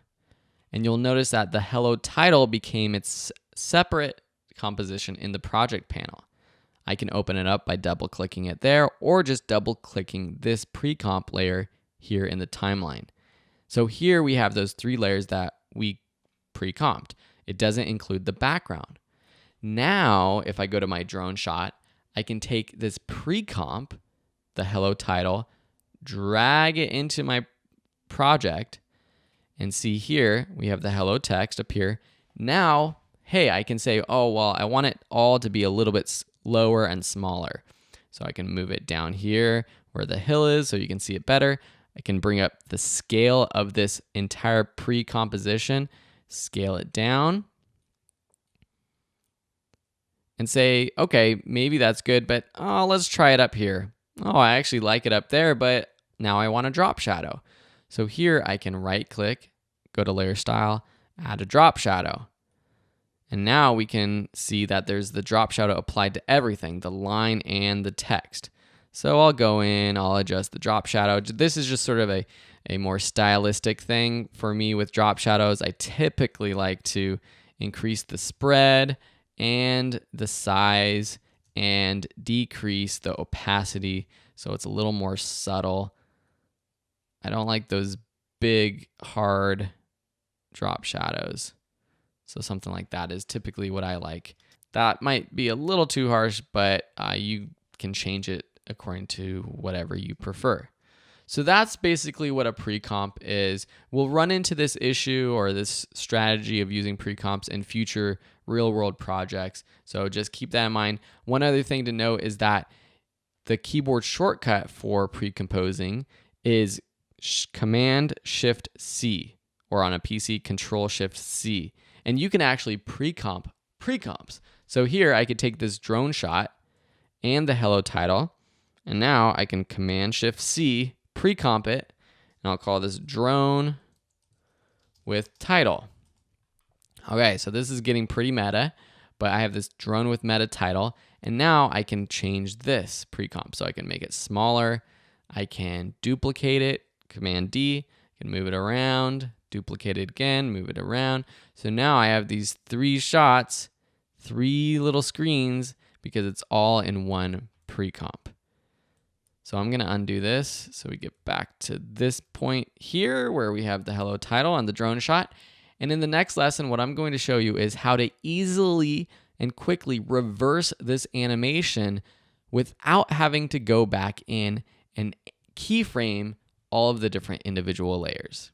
And you'll notice that the Hello Title became its separate composition in the project panel. I can open it up by double-clicking it there, or just double-clicking this pre-comp layer here in the timeline. So here we have those 3 layers that we pre-comped. It doesn't include the background. Now, if I go to my drone shot, I can take this pre-comp, the Hello Title, drag it into my project, and see here, we have the hello text appear. Now, hey, I can say, oh, well, I want it all to be a little bit lower and smaller. So I can move it down here where the hill is so you can see it better. I can bring up the scale of this entire pre-composition, scale it down, and say, okay, maybe that's good, but let's try it up here. Oh, I actually like it up there, but now I want a drop shadow. So here I can right-click, go to Layer Style, add a drop shadow. And now we can see that there's the drop shadow applied to everything, the line and the text. So I'll go in, I'll adjust the drop shadow. This is just sort of a more stylistic thing for me with drop shadows. I typically like to increase the spread and the size and decrease the opacity so it's a little more subtle. I don't like those big, hard drop shadows. So something like that is typically what I like. That might be a little too harsh, but you can change it according to whatever you prefer. So that's basically what a pre-comp is. We'll run into this issue or this strategy of using pre-comps in future real-world projects. So just keep that in mind. One other thing to note is that the keyboard shortcut for pre-composing is Command-Shift-C, or on a PC, Control-Shift-C. And you can actually pre-comp pre-comps. So here I could take this drone shot and the hello title, and now I can Command-Shift-C, pre-comp it, and I'll call this drone with title. Okay, so this is getting pretty meta, but I have this drone with meta title, and now I can change this pre-comp. So I can make it smaller, I can duplicate it, Command D, I can move it around, duplicate it again, move it around. So now I have these 3 shots, 3 little screens, because it's all in one pre-comp. So I'm going to undo this so we get back to this point here where we have the hello title and the drone shot. And in the next lesson, what I'm going to show you is how to easily and quickly reverse this animation without having to go back in and keyframe all of the different individual layers.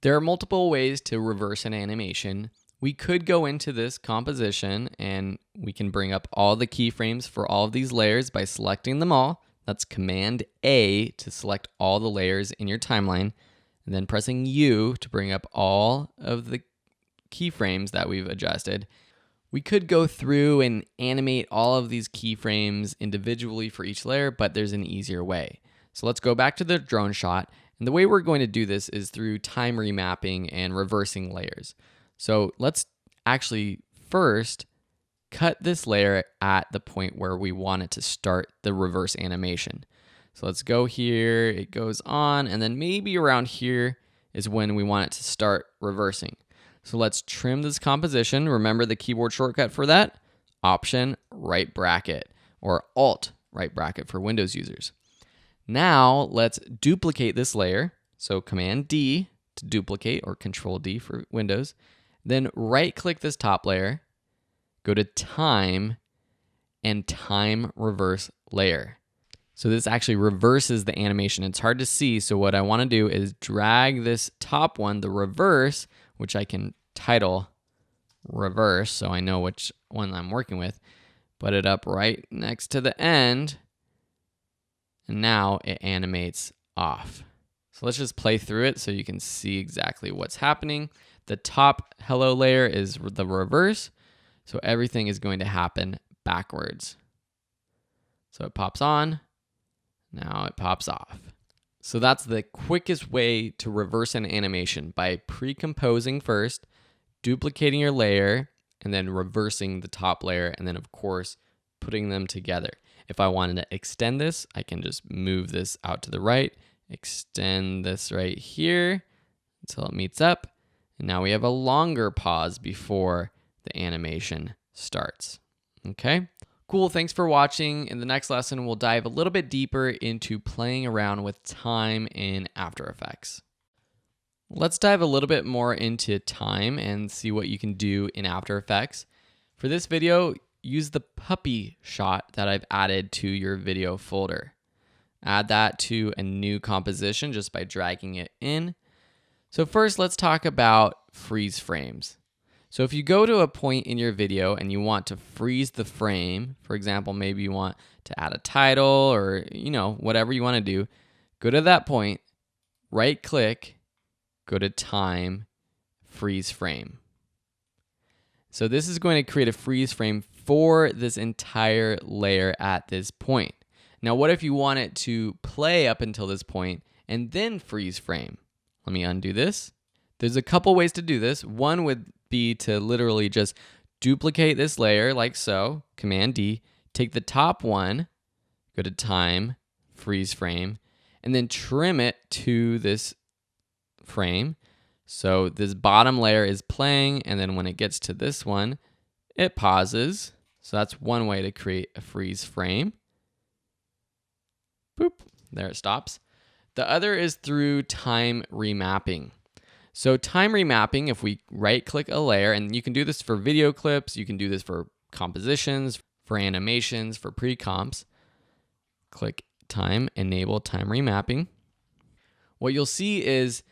There are multiple ways to reverse an animation. We could go into this composition and we can bring up all the keyframes for all of these layers by selecting them all. That's Command A to select all the layers in your timeline, and then pressing U to bring up all of the keyframes that we've adjusted. We could go through and animate all of these keyframes individually for each layer, but there's an easier way. So let's go back to the drone shot. And the way we're going to do this is through time remapping and reversing layers. So let's actually first cut this layer at the point where we want it to start the reverse animation. So let's go here, it goes on, and then maybe around here is when we want it to start reversing. So let's trim this composition. Remember the keyboard shortcut for that? Option right bracket, or Alt right bracket for Windows users. Now let's duplicate this layer. So Command D to duplicate, or Control D for Windows. Then right click this top layer, go to Time, and Time Reverse Layer. So this actually reverses the animation. It's hard to see, so what I want to do is drag this top one, the reverse, which I can title Reverse so I know which one I'm working with, put it up right next to the end, and now it animates off. So let's just play through it so you can see exactly what's happening. The top hello layer is the reverse, so everything is going to happen backwards. So it pops on, now it pops off. So that's the quickest way to reverse an animation, by pre-composing first, duplicating your layer, and then reversing the top layer, and then of course putting them together. If I wanted to extend this, I can just move this out to the right, extend this right here until it meets up, and now we have a longer pause before the animation starts. Okay? Cool, thanks for watching. In the next lesson, we'll dive a little bit deeper into playing around with time in After Effects. Let's dive a little bit more into time and see what you can do in After Effects. For this video, use the puppy shot that I've added to your video folder. Add that to a new composition just by dragging it in. So first, let's talk about freeze frames. So if you go to a point in your video and you want to freeze the frame, for example, maybe you want to add a title or, whatever you want to do, go to that point, right click, go to time, freeze frame. So this is going to create a freeze frame for this entire layer at this point. Now, what if you want it to play up until this point and then freeze frame? Let me undo this. There's a couple ways to do this. One would be to literally just duplicate this layer like so, Command D, take the top one, go to time, freeze frame, and then trim it to this frame. So this bottom layer is playing, and then when it gets to this one, it pauses. So that's one way to create a freeze frame. Boop, there it stops. The other is through time remapping. So time remapping, if we right click a layer, and you can do this for video clips, you can do this for compositions, for animations, for pre-comps. Click time, enable time remapping. What you'll see is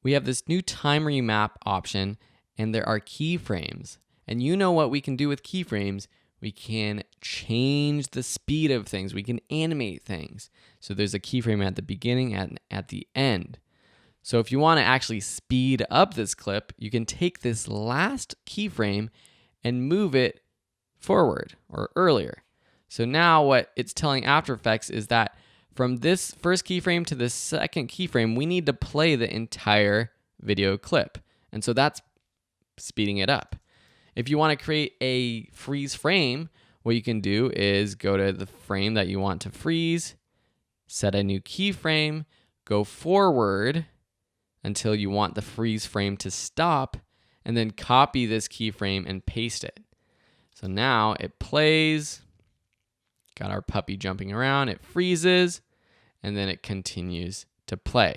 we have this new time remap option, and there are keyframes. And you know what we can do with keyframes? We can change the speed of things. We can animate things. So there's a keyframe at the beginning and at the end. So if you want to actually speed up this clip, you can take this last keyframe and move it forward or earlier. So now what it's telling After Effects is that from this first keyframe to the second keyframe, we need to play the entire video clip. And so that's speeding it up. If you want to create a freeze frame, what you can do is go to the frame that you want to freeze, set a new keyframe, go forward until you want the freeze frame to stop, and then copy this keyframe and paste it. So now it plays, got our puppy jumping around, it freezes, and then it continues to play.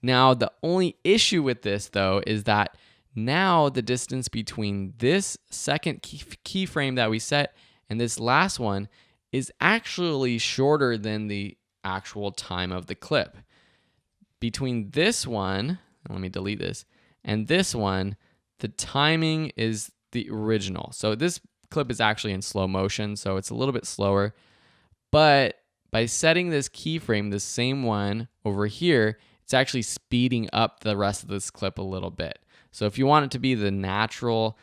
Now, the only issue with this, though, is that now the distance between this second keyframe that we set and this last one is actually shorter than the actual time of the clip. Between this one, let me delete this. And this one, the timing is the original. So this clip is actually in slow motion, so it's a little bit slower. But by setting this keyframe, the same one over here, it's actually speeding up the rest of this clip a little bit. So if you want it to be the natural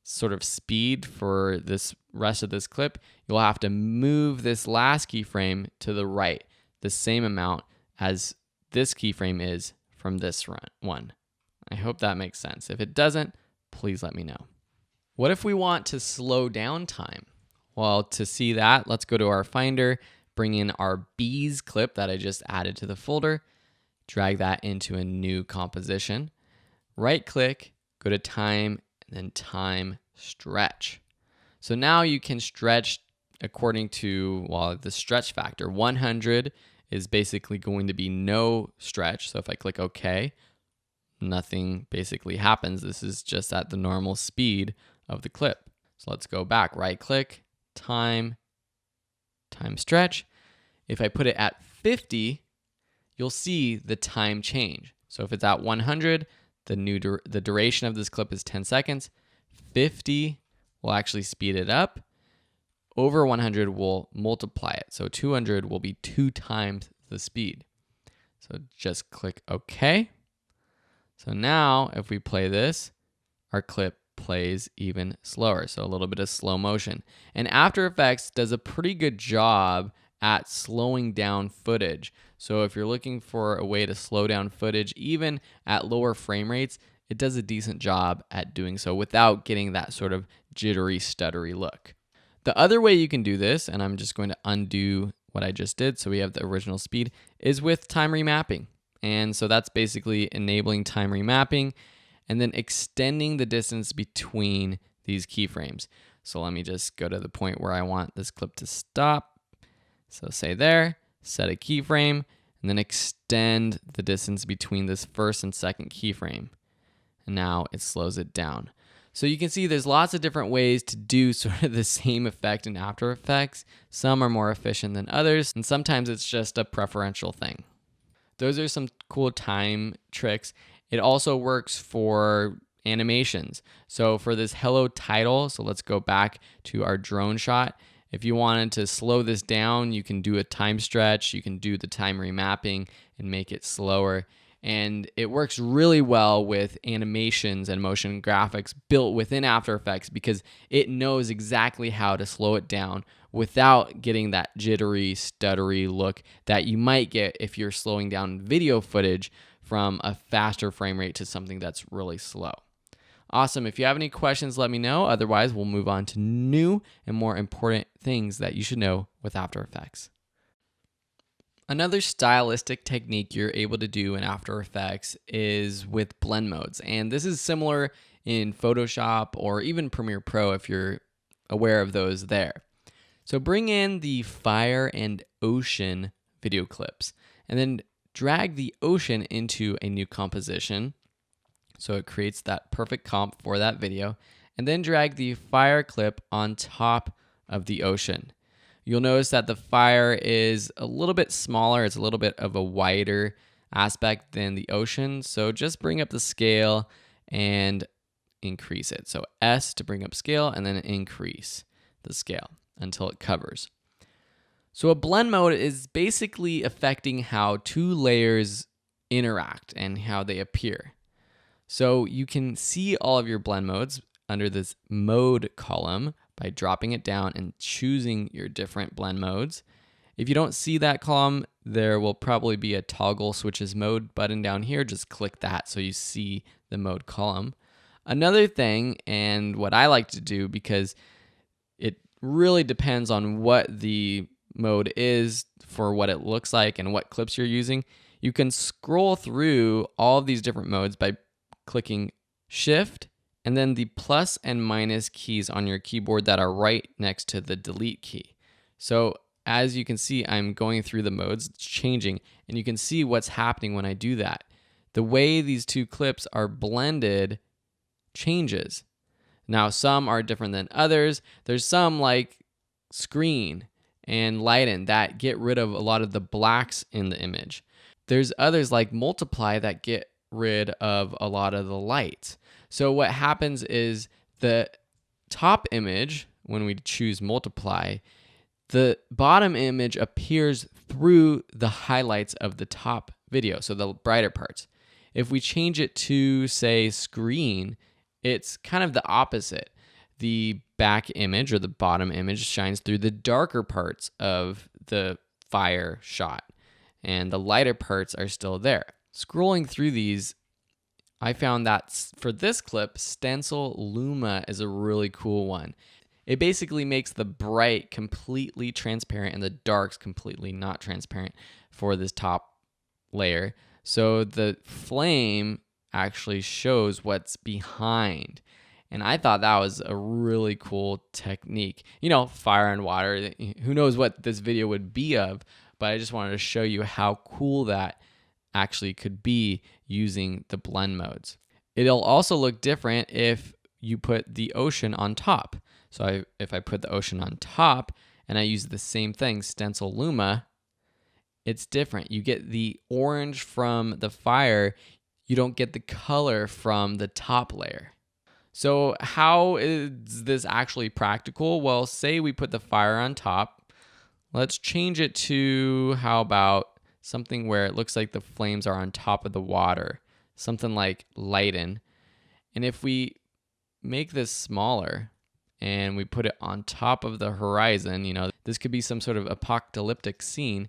sort of speed for this rest of this clip, you'll have to move this last keyframe to the right, the same amount as this keyframe is from this one. I hope that makes sense. If it doesn't, please let me know. What if we want to slow down time? Well, to see that, let's go to our Finder, bring in our bees clip that I just added to the folder, drag that into a new composition, right click, go to time, and then time stretch. So now you can stretch according to, well, the stretch factor. 100 is basically going to be no stretch. So if I click OK, nothing basically happens. This is just at the normal speed of the clip. So let's go back, right click, time stretch. If I put it at 50, you'll see the time change. So if it's at 100, the duration of this clip is 10 seconds. 50 will actually speed it up. Over 100 will multiply it. So 200 will be 2 times the speed. So just click OK. So now if we play this, our clip plays even slower. So a little bit of slow motion. And After Effects does a pretty good job at slowing down footage. So if you're looking for a way to slow down footage, even at lower frame rates, it does a decent job at doing so without getting that sort of jittery, stuttery look. The other way you can do this, and I'm just going to undo what I just did so we have the original speed, is with time remapping. And so that's basically enabling time remapping and then extending the distance between these keyframes. So let me just go to the point where I want this clip to stop. So say there, set a keyframe, and then extend the distance between this first and second keyframe. And now it slows it down. So you can see there's lots of different ways to do sort of the same effect in After Effects. Some are more efficient than others, and sometimes it's just a preferential thing. Those are some cool time tricks. It also works for animations. So for this hello title, so let's go back to our drone shot. If you wanted to slow this down, you can do a time stretch, you can do the time remapping and make it slower. And it works really well with animations and motion graphics built within After Effects because it knows exactly how to slow it down without getting that jittery, stuttery look that you might get if you're slowing down video footage from a faster frame rate to something that's really slow. Awesome. If you have any questions, let me know. Otherwise, we'll move on to new and more important things that you should know with After Effects. Another stylistic technique you're able to do in After Effects is with blend modes. And this is similar in Photoshop or even Premiere Pro if you're aware of those there. So bring in the fire and ocean video clips and then drag the ocean into a new composition. So it creates that perfect comp for that video. And then drag the fire clip on top of the ocean. You'll notice that the fire is a little bit smaller. It's a little bit of a wider aspect than the ocean. So just bring up the scale and increase it. So S to bring up scale and then increase the scale until it covers. So a blend mode is basically affecting how two layers interact and how they appear. So you can see all of your blend modes under this mode column by dropping it down and choosing your different blend modes. If you don't see that column, there will probably be a toggle switches mode button down here. Just click that so you see the mode column. Another thing, and what I like to do because it really depends on what the mode is for what it looks like and what clips you're using, you can scroll through all of these different modes by clicking Shift and then the plus and minus keys on your keyboard that are right next to the delete key. So as you can see, I'm going through the modes, it's changing, and you can see what's happening when I do that. The way these two clips are blended changes. Now, some are different than others. There's some like screen and lighten that get rid of a lot of the blacks in the image. There's others like multiply that get rid of a lot of the light. So what happens is the top image, when we choose multiply, the bottom image appears through the highlights of the top video, so the brighter parts. If we change it to, say, screen, it's kind of the opposite. The back image or the bottom image shines through the darker parts of the fire shot, and the lighter parts are still there. Scrolling through these, I found that for this clip, Stencil Luma is a really cool one. It basically makes the bright completely transparent and the darks completely not transparent for this top layer. So the flame actually shows what's behind. And I thought that was a really cool technique. You know, fire and water, who knows what this video would be of, but I just wanted to show you how cool that actually could be using the blend modes. It'll also look different if you put the ocean on top. So if I put the ocean on top and I use the same thing, Stencil Luma, it's different. You get the orange from the fire. You don't get the color from the top layer. So how is this actually practical? Well, say we put the fire on top. Let's change it to, how about something where it looks like the flames are on top of the water, something like lighten. And if we make this smaller and we put it on top of the horizon, you know, this could be some sort of apocalyptic scene.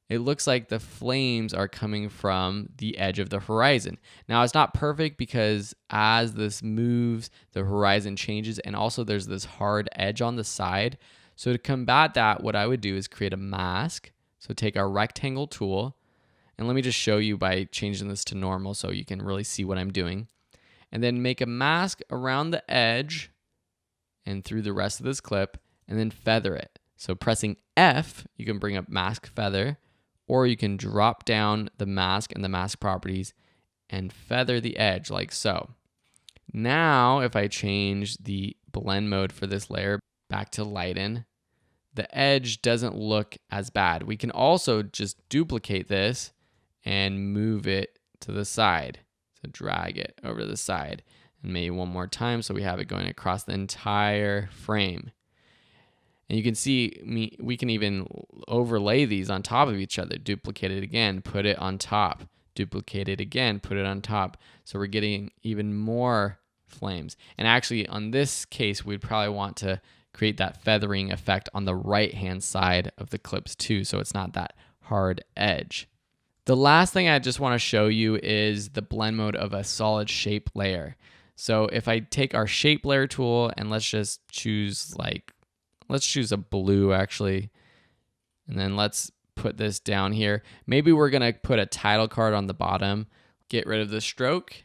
It looks like the flames are coming from the edge of the horizon. Now, it's not perfect because as this moves, the horizon changes, and also there's this hard edge on the side. So to combat that, what I would do is create a mask. So take our rectangle tool, and let me just show you by changing this to normal so you can really see what I'm doing. And then make a mask around the edge and through the rest of this clip, and then feather it. So pressing F, you can bring up mask feather, or you can drop down the mask and the mask properties and feather the edge like so. Now, if I change the blend mode for this layer back to lighten, the edge doesn't look as bad. We can also just duplicate this and move it to the side. So drag it over to the side, and maybe one more time so we have it going across the entire frame. And you can see we can even overlay these on top of each other. Duplicate it again, put it on top. Duplicate it again, put it on top. So we're getting even more flames. And actually, on this case, we'd probably want to create that feathering effect on the right-hand side of the clips too, so it's not that hard edge. The last thing I just want to show you is the blend mode of a solid shape layer. So if I take our shape layer tool and let's just choose let's choose a blue actually, and then let's put this down here. Maybe we're gonna put a title card on the bottom, get rid of the stroke,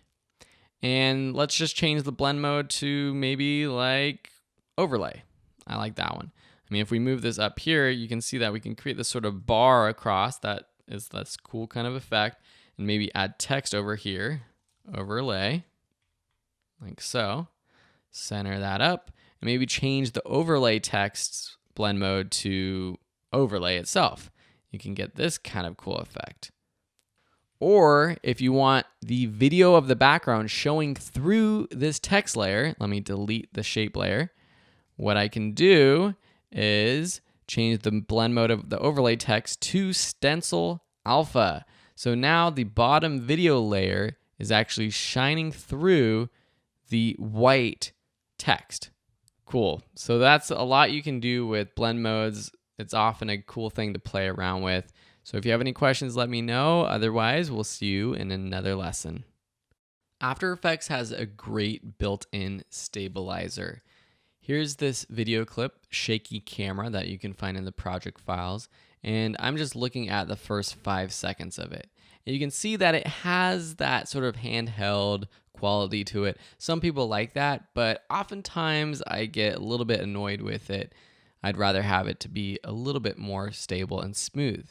and let's just change the blend mode to maybe like overlay. I like that one. I mean, if we move this up here, you can see that we can create this sort of bar across that is this cool kind of effect, and maybe add text over here, overlay, like so. Center that up, and maybe change the overlay text blend mode to overlay itself. You can get this kind of cool effect. Or if you want the video of the background showing through this text layer, let me delete the shape layer. What I can do is change the blend mode of the overlay text to stencil alpha. So now the bottom video layer is actually shining through the white text. Cool. So that's a lot you can do with blend modes. It's often a cool thing to play around with. So if you have any questions, let me know. Otherwise, we'll see you in another lesson. After Effects has a great built-in stabilizer. Here's this video clip, shaky camera, that you can find in the project files. And I'm just looking at the first 5 seconds of it. And you can see that it has that sort of handheld quality to it. Some people like that, but oftentimes I get a little bit annoyed with it. I'd rather have it to be a little bit more stable and smooth.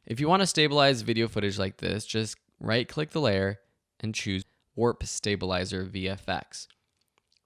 If you want to stabilize video footage like this, just right-click the layer and choose Warp Stabilizer VFX.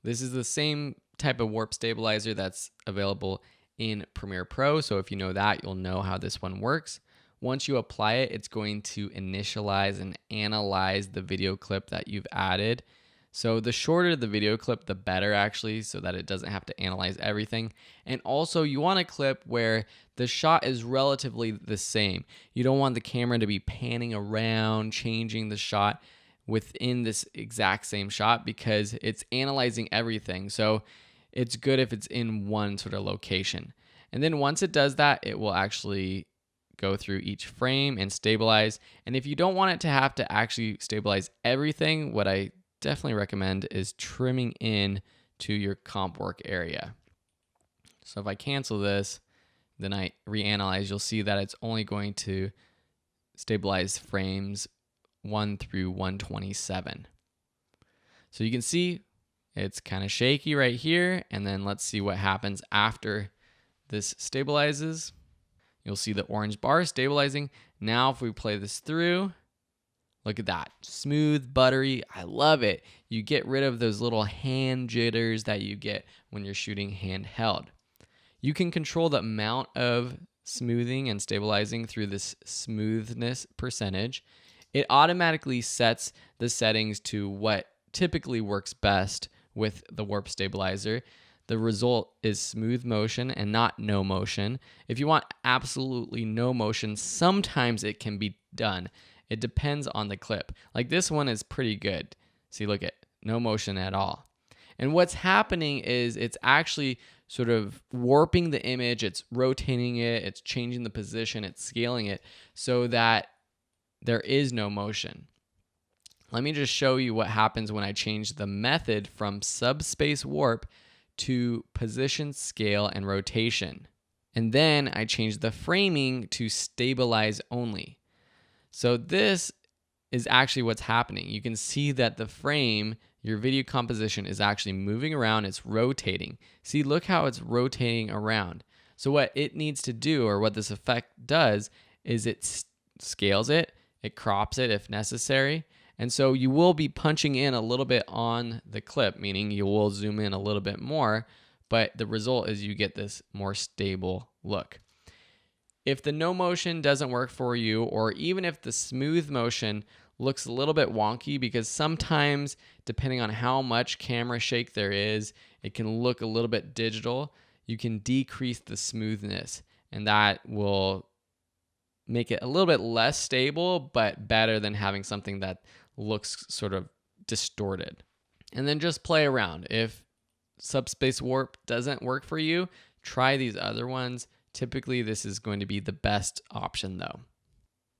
This is the same type of warp stabilizer that's available in Premiere Pro, so if you know that, you'll know how this one works. once you apply it, it's going to initialize and analyze the video clip that you've added. So the shorter the video clip, the better actually, so that it doesn't have to analyze everything. And also you want a clip where the shot is relatively the same. You don't want the camera to be panning around, changing the shot within this exact same shot because it's analyzing everything. So it's good if it's in one sort of location. And then once it does that, it will actually go through each frame and stabilize. And if you don't want it to have to actually stabilize everything, what I definitely recommend is trimming in to your comp work area. So if I cancel this, then I reanalyze, you'll see that it's only going to stabilize frames 1 through 127. So you can see it's kind of shaky right here. And then let's see what happens after this stabilizes. You'll see the orange bar stabilizing. Now if we play this through, look at that, smooth, buttery. I love it. You get rid of those little hand jitters that you get when you're shooting handheld. You can control the amount of smoothing and stabilizing through this smoothness percentage. It automatically sets the settings to what typically works best with the warp stabilizer. The result is smooth motion and not no motion. If you want absolutely no motion, sometimes it can be done. It depends on the clip. Like this one is pretty good. See, look at no motion at all. And what's happening is it's actually sort of warping the image. It's rotating it. It's changing the position. It's scaling it so that there is no motion. Let me just show you what happens when I change the method from subspace warp to position, scale, and rotation. And then I change the framing to stabilize only. So this is actually what's happening. You can see that the frame, your video composition, is actually moving around. It's rotating. See, look how it's rotating around. So what it needs to do, or what this effect does, is it scales it, it crops it if necessary. And so you will be punching in a little bit on the clip, meaning you will zoom in a little bit more, but the result is you get this more stable look. If the no motion doesn't work for you, or even if the smooth motion looks a little bit wonky, because sometimes depending on how much camera shake there is, it can look a little bit digital, you can decrease the smoothness, and that will make it a little bit less stable, but better than having something that looks sort of distorted. And then just play around. If subspace warp doesn't work for you, try these other ones. Typically, this is going to be the best option though.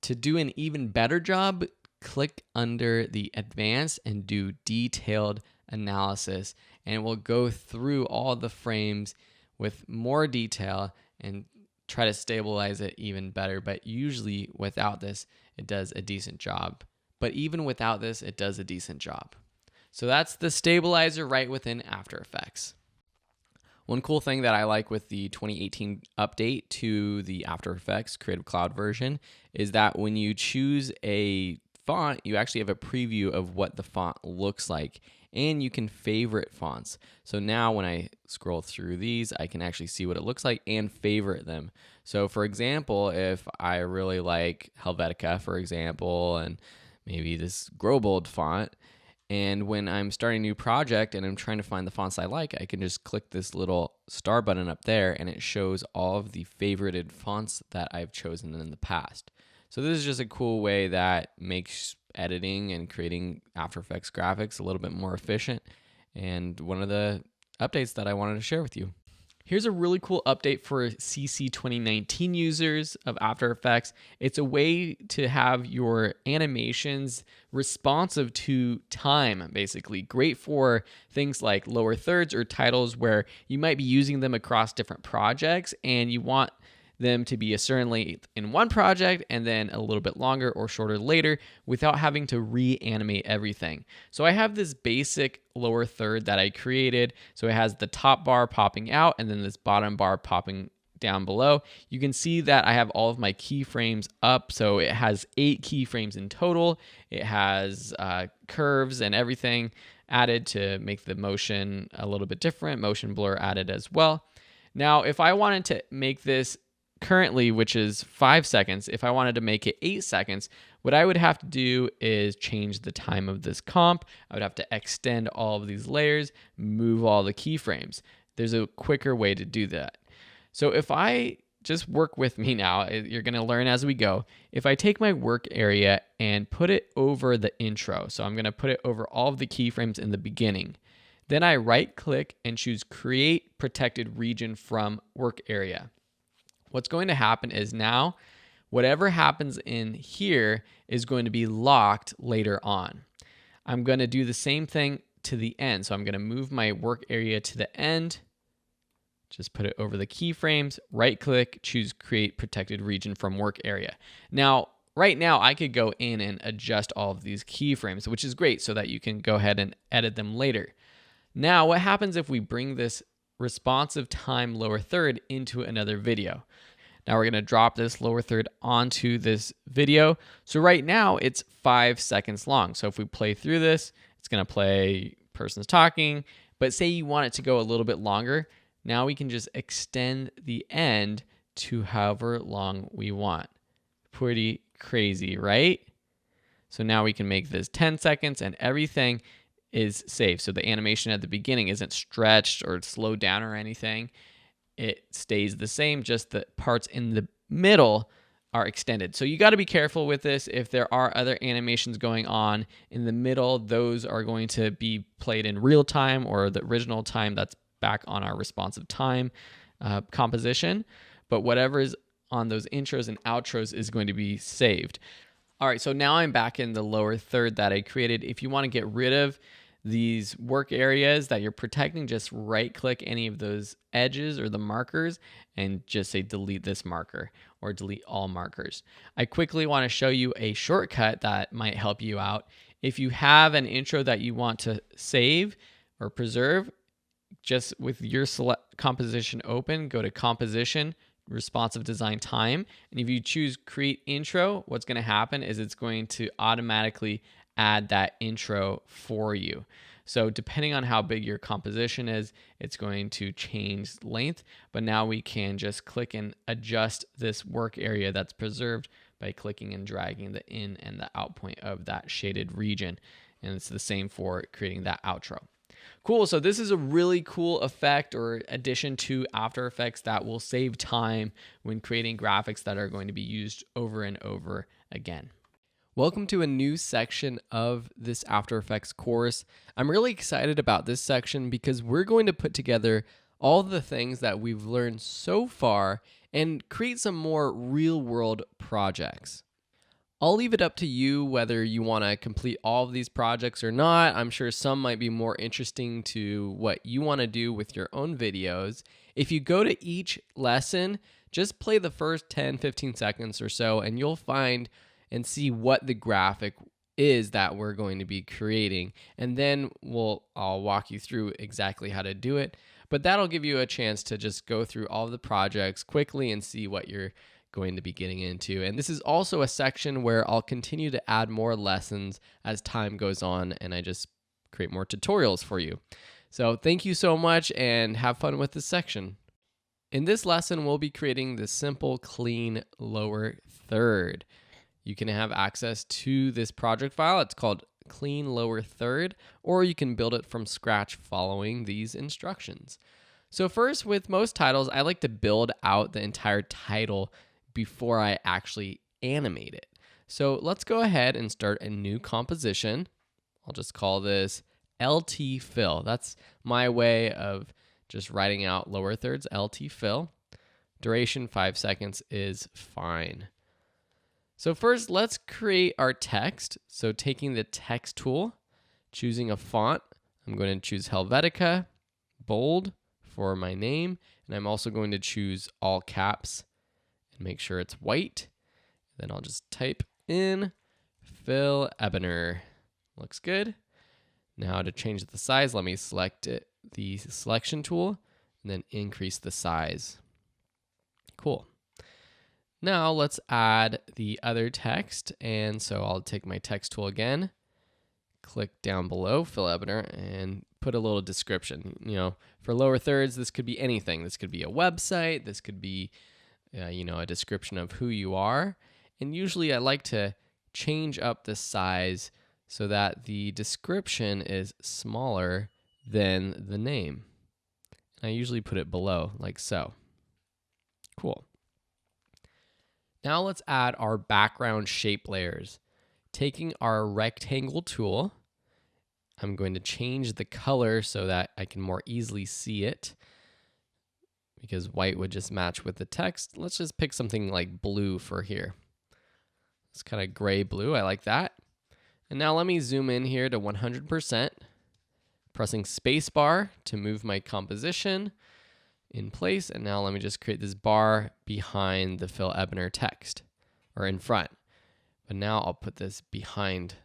To do an even better job, click under the advanced and do detailed analysis, and it will go through all the frames with more detail and try to stabilize it even better. But usually without this, it does a decent job. But even without this, it does a decent job. So that's the stabilizer right within After Effects. One cool thing that I like with the 2018 update to the After Effects Creative Cloud version is that when you choose a font, you actually have a preview of what the font looks like, and you can favorite fonts. So now when I scroll through these, I can actually see what it looks like and favorite them. So for example, if I really like Helvetica, for example, and maybe this Grobold font, and when I'm starting a new project and I'm trying to find the fonts I like, I can just click this little star button up there, and it shows all of the favorited fonts that I've chosen in the past. So this is just a cool way that makes editing and creating After Effects graphics a little bit more efficient, and one of the updates that I wanted to share with you. Here's a really cool update for CC 2019 users of After Effects. It's a way to have your animations responsive to time, basically. Great for things like lower thirds or titles where you might be using them across different projects and you want them to be a certain length in one project and then a little bit longer or shorter later without having to reanimate everything. So I have this basic lower third that I created. So it has the top bar popping out and then this bottom bar popping down below. You can see that I have all of my keyframes up. So it has 8 keyframes in total. It has curves and everything added to make the motion a little bit different. Motion blur added as well. Now, if I wanted to make this currently, which is 5 seconds, if I wanted to make it 8 seconds, what I would have to do is change the time of this comp. I would have to extend all of these layers, move all the keyframes. There's a quicker way to do that. So if I just work with me now, you're going to learn as we go. If I take my work area and put it over the intro, so I'm going to put it over all of the keyframes in the beginning. Then I right click and choose Create Protected Region from Work Area. What's going to happen is now whatever happens in here is going to be locked later on. I'm going to do the same thing to the end. So I'm going to move my work area to the end. Just put it over the keyframes, right click, choose Create Protected Region from Work Area. Now, right now I could go in and adjust all of these keyframes, which is great so that you can go ahead and edit them later. Now, what happens if we bring this responsive time lower third into another video? Now we're going to drop this lower third onto this video. So right now it's 5 seconds long. So if we play through this, it's going to play person's talking, but say you want it to go a little bit longer. Now we can just extend the end to however long we want. Pretty crazy, right? So now we can make this 10 seconds and everything is saved. So the animation at the beginning isn't stretched or slowed down or anything. It stays the same, just the parts in the middle are extended. So you got to be careful with this. If there are other animations going on in the middle, those are going to be played in real time or the original time that's back on our responsive time composition. But whatever is on those intros and outros is going to be saved. All right, so now I'm back in the lower third that I created. If you want to get rid of these work areas that you're protecting, just right click any of those edges or the markers and just say delete this marker or delete all markers. I quickly want to show you a shortcut that might help you out. If you have an intro that you want to save or preserve, just with your composition open, go to Composition, Responsive Design Time, and if you choose Create Intro, what's going to happen is it's going to automatically add that intro for you. So depending on how big your composition is, it's going to change length, but now we can just click and adjust this work area that's preserved by clicking and dragging the in and the out point of that shaded region. And it's the same for creating that outro. Cool, so this is a really cool effect or addition to After Effects that will save time when creating graphics that are going to be used over and over again. Welcome to a new section of this After Effects course. I'm really excited about this section because we're going to put together all the things that we've learned so far and create some more real-world projects. I'll leave it up to you whether you want to complete all of these projects or not. I'm sure some might be more interesting to what you want to do with your own videos. If you go to each lesson, just play the first 10-15 seconds or so and you'll find and see what the graphic is that we're going to be creating. And then I'll walk you through exactly how to do it. But that'll give you a chance to just go through all of the projects quickly and see what you're going to be getting into. And this is also a section where I'll continue to add more lessons as time goes on and I just create more tutorials for you. So thank you so much and have fun with this section. In this lesson, we'll be creating the simple, clean lower third. You can have access to this project file. It's called Clean Lower Third, or you can build it from scratch following these instructions. So first, with most titles, I like to build out the entire title before I actually animate it. So let's go ahead and start a new composition. I'll just call this LT Fill. That's my way of just writing out lower thirds, LT Fill. Duration 5 seconds is fine. So first, let's create our text. So taking the text tool, choosing a font, I'm going to choose Helvetica, bold for my name, and I'm also going to choose all caps and make sure it's white. Then I'll just type in Phil Ebner. Looks good. Now to change the size, let me select it, the selection tool, and then increase the size. Cool. Now let's add the other text. And so I'll take my text tool again, click down below Phil Ebner and put a little description. You know, for lower thirds, this could be anything. This could be a website. This could be a description of who you are. And usually I like to change up the size so that the description is smaller than the name. And I usually put it below, like so. Cool. Now let's add our background shape layers. Taking our rectangle tool, I'm going to change the color so that I can more easily see it, because white would just match with the text. Let's just pick something like blue for here. It's kind of gray blue. I like that. And now let me zoom in here to 100%, pressing spacebar to move my composition in place. And now let me just create this bar behind the Phil Ebner text, or in front. But now I'll put this behind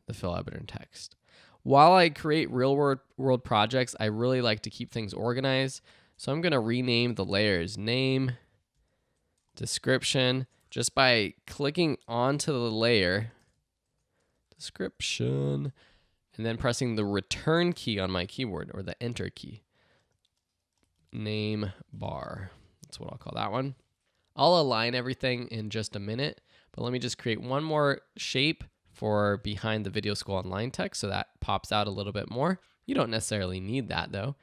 the Phil Ebner text. While I create real world projects, I really like to keep things organized. So I'm going to rename the layers name, description, just by clicking onto the layer, description, and then pressing the return key on my keyboard, or the enter key. Name bar. That's what I'll call that one. I'll align everything in just a minute, but let me just create one more shape for behind the Video School Online text so that pops out a little bit more. You don't necessarily need that though.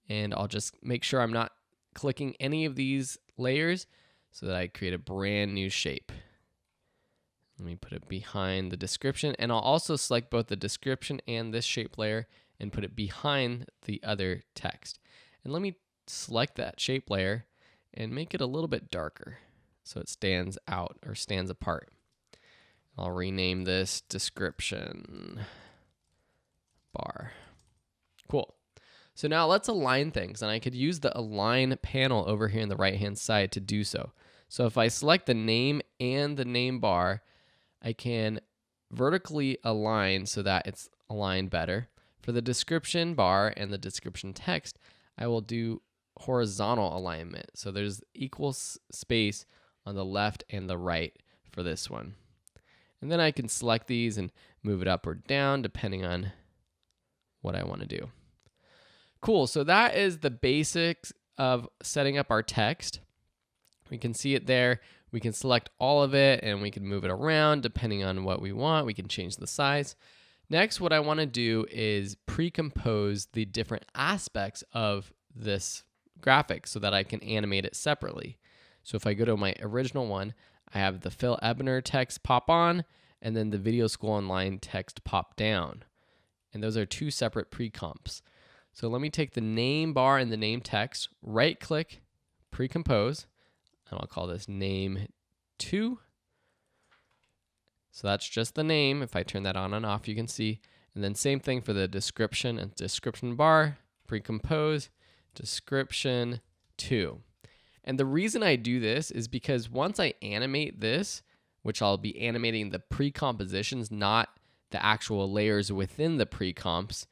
And I'll just make sure I'm not clicking any of these layers so that I create a brand new shape. Let me put it behind the description, and I'll also select both the description and this shape layer and put it behind the other text. And let me select that shape layer and make it a little bit darker so it stands out or stands apart. I'll rename this description bar. Cool. So now let's align things, and I could use the align panel over here in the right hand side to do so. So if I select the name and the name bar, I can vertically align so that it's aligned better. For the description bar and the description text, I will do horizontal alignment. So there's equal space on the left and the right for this one. And then I can select these and move it up or down depending on what I want to do. Cool, so that is the basics of setting up our text. We can see it there. We can select all of it and we can move it around depending on what we want. We can change the size. Next, what I want to do is pre-compose the different aspects of this graphic so that I can animate it separately. So if I go to my original one, I have the Phil Ebner text pop on and then the Video School Online text pop down. And those are two separate pre-comps. So let me take the name bar and the name text, right click, pre-compose, and I'll call this name 2. So that's just the name. If I turn that on and off, you can see. And then same thing for the description and description bar, pre-compose, description 2. And the reason I do this is because once I animate this, which I'll be animating the pre-compositions, not the actual layers within the pre-comps,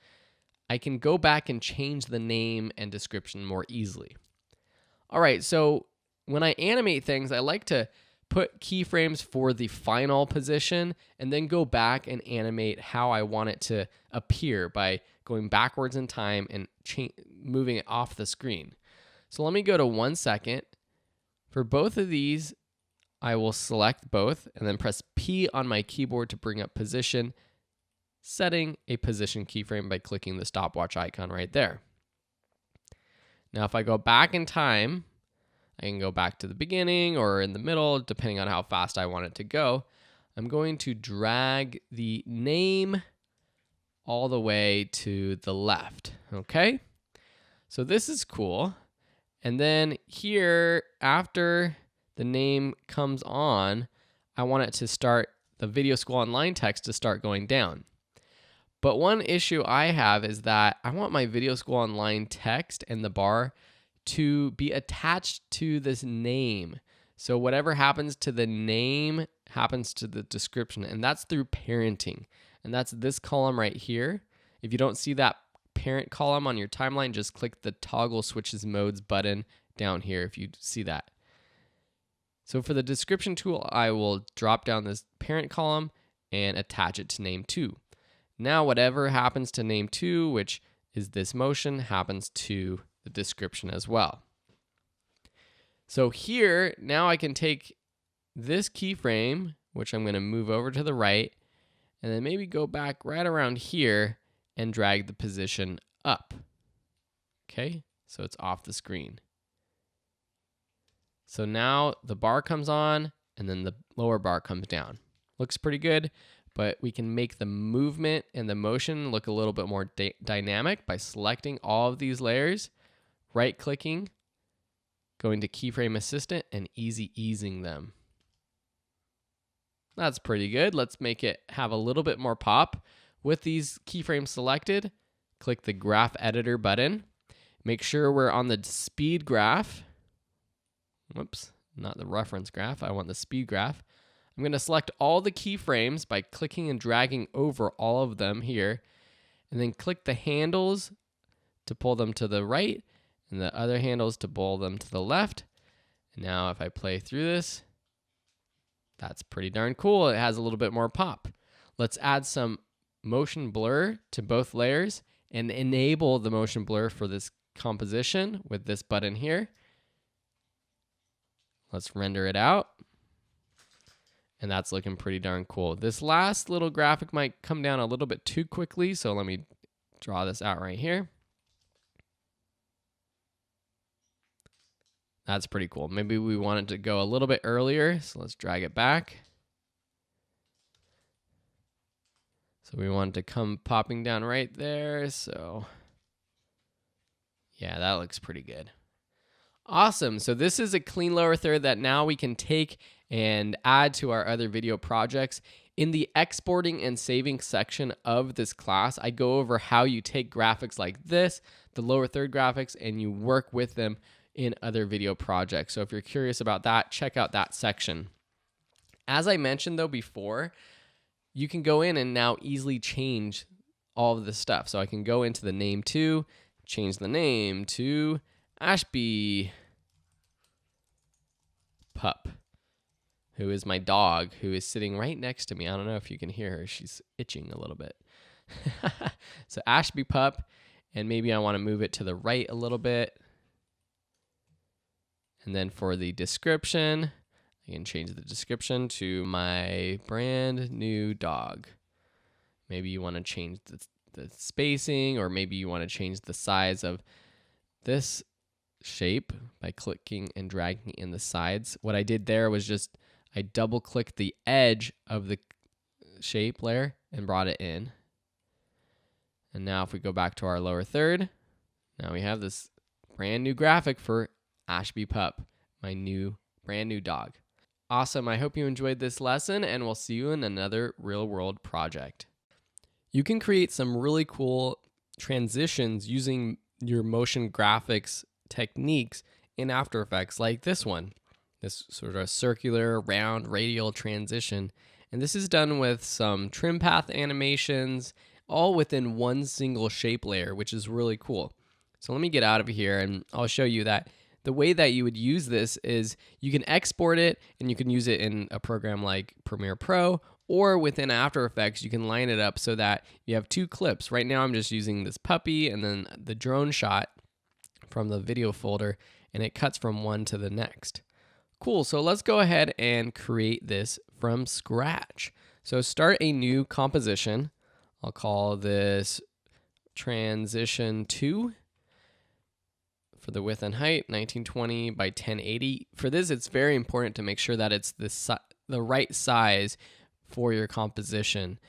I can go back and change the name and description more easily. All right, so when I animate things, I like to put keyframes for the final position and then go back and animate how I want it to appear by going backwards in time and moving it off the screen. So let me go to 1 second. For both of these, I will select both and then press P on my keyboard to bring up position, setting a position keyframe by clicking the stopwatch icon right there. Now if I go back in time, I can go back to the beginning or in the middle, depending on how fast I want it to go. I'm going to drag the name all the way to the left, okay? So this is cool. And then here, after the name comes on, I want it to start, the Video School Online text to start going down. But one issue I have is that I want my Video School Online text and the bar to be attached to this name. So whatever happens to the name happens to the description, and that's through parenting. And that's this column right here. If you don't see that parent column on your timeline, just click the toggle switches modes button down here if you see that. So for the description tool, I will drop down this parent column and attach it to name 2. Now whatever happens to name 2, which is this motion, happens to the description as well. So here, now I can take this keyframe, which I'm going to move over to the right, and then maybe go back right around here and drag the position up. Okay, so it's off the screen. So now the bar comes on and then the lower bar comes down. Looks pretty good, but we can make the movement and the motion look a little bit more dynamic by selecting all of these layers, right-clicking, going to Keyframe Assistant, and easy easing them. That's pretty good. Let's make it have a little bit more pop. With these keyframes selected, click the Graph Editor button. Make sure we're on the speed graph. Whoops, not the reference graph. I want the speed graph. I'm going to select all the keyframes by clicking and dragging over all of them here, and then click the handles to pull them to the right, and the other handles to pull them to the left. And now if I play through this, that's pretty darn cool. It has a little bit more pop. Let's add some motion blur to both layers and enable the motion blur for this composition with this button here. Let's render it out. And that's looking pretty darn cool. This last little graphic might come down a little bit too quickly, so let me draw this out right here. That's pretty cool. Maybe we want it to go a little bit earlier, so let's drag it back. So we want it to come popping down right there, so yeah, that looks pretty good. Awesome. So this is a clean lower third that now we can take and add to our other video projects. In the exporting and saving section of this class, I go over how you take graphics like this, the lower third graphics, and you work with them in other video projects. So if you're curious about that, check out that section. As I mentioned though before, you can go in and now easily change all of this stuff. So I can go into the name too, change the name to Ashby Pup, who is my dog, who is sitting right next to me. I don't know if you can hear her. She's itching a little bit. So Ashby Pup, and maybe I want to move it to the right a little bit. And then for the description, I can change the description to my brand new dog. Maybe you want to change the spacing, or maybe you want to change the size of this shape by clicking and dragging in the sides. What I did there was just I double clicked the edge of the shape layer and brought it in. And now if we go back to our lower third, now we have this brand new graphic for Ashby Pup, my brand new dog. Awesome. I hope you enjoyed this lesson, and we'll see you in another real world project. You can create some really cool transitions using your motion graphics techniques in After Effects, like this one, this sort of circular, round, radial transition. And this is done with some trim path animations, all within one single shape layer, which is really cool. So let me get out of here and I'll show you that the way that you would use this is you can export it and you can use it in a program like Premiere Pro, or within After Effects, you can line it up so that you have two clips. Right now I'm just using this puppy and then the drone shot from the video folder, and it cuts from one to the next. Cool, so let's go ahead and create this from scratch. So start a new composition. I'll call this Transition 2. For the width and height, 1920 by 1080. For this, it's very important to make sure that it's the right size for your composition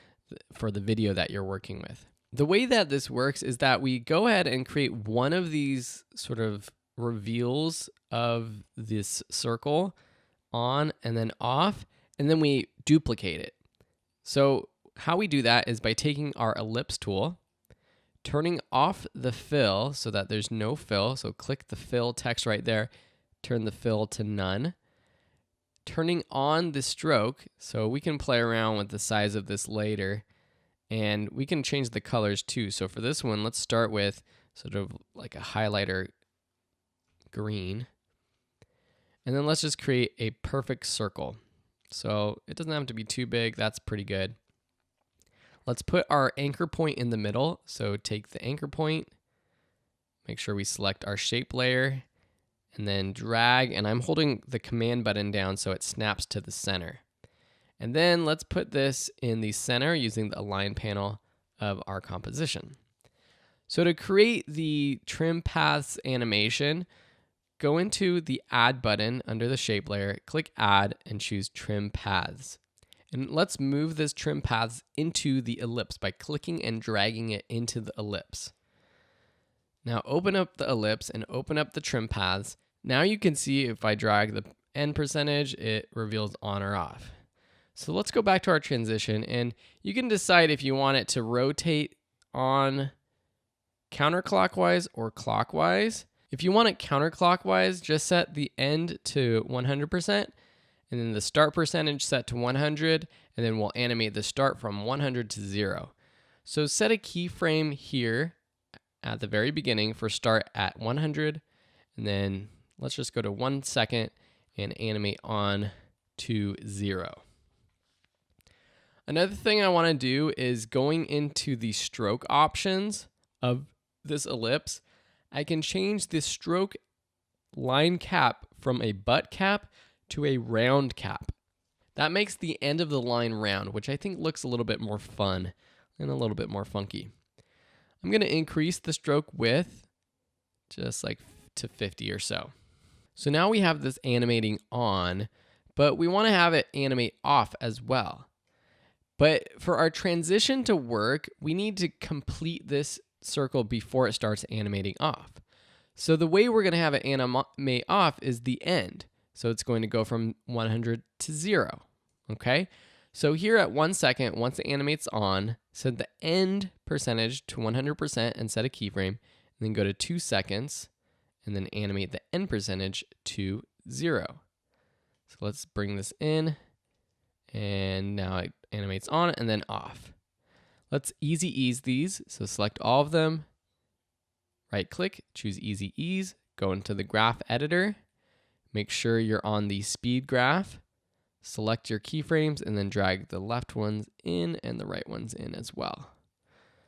for the video that you're working with. The way that this works is that we go ahead and create one of these sort of reveals of this circle on and then off, and then we duplicate it. So how we do that is by taking our ellipse tool, turning off the fill so that there's no fill. So click the fill text right there, turn the fill to none. Turning on the stroke, so we can play around with the size of this later, and we can change the colors too. So for this one, let's start with sort of like a highlighter green. And then let's just create a perfect circle. So it doesn't have to be too big, that's pretty good. Let's put our anchor point in the middle. So take the anchor point, make sure we select our shape layer, and then drag, and I'm holding the command button down so it snaps to the center. And then let's put this in the center using the align panel of our composition. So to create the trim paths animation, go into the add button under the shape layer, click add, and choose trim paths. And let's move this trim paths into the ellipse by clicking and dragging it into the ellipse. Now open up the ellipse and open up the trim paths. Now you can see if I drag the end percentage, it reveals on or off. So let's go back to our transition, and you can decide if you want it to rotate on counterclockwise or clockwise. If you want it counterclockwise, just set the end to 100%, and then the start percentage set to 100, and then we'll animate the start from 100 to 0. So set a keyframe here at the very beginning for start at 100, and then let's just go to 1 second and animate on to 0. Another thing I want to do is going into the stroke options of this ellipse, I can change the stroke line cap from a butt cap to a round cap. That makes the end of the line round, which I think looks a little bit more fun and a little bit more funky. I'm going to increase the stroke width just like to 50 or so. So now we have this animating on, but we want to have it animate off as well. But for our transition to work, we need to complete this circle before it starts animating off. So the way we're going to have it animate off is the end. So it's going to go from 100 to 0. Okay? So here at 1 second, once it animates on, set the end percentage to 100% and set a keyframe. And then go to 2 seconds and then animate the end percentage to 0. So let's bring this in. And now it animates on and then off. Let's easy ease these. So select all of them, right click, choose easy ease, go into the graph editor, make sure you're on the speed graph, select your keyframes, and then drag the left ones in and the right ones in as well.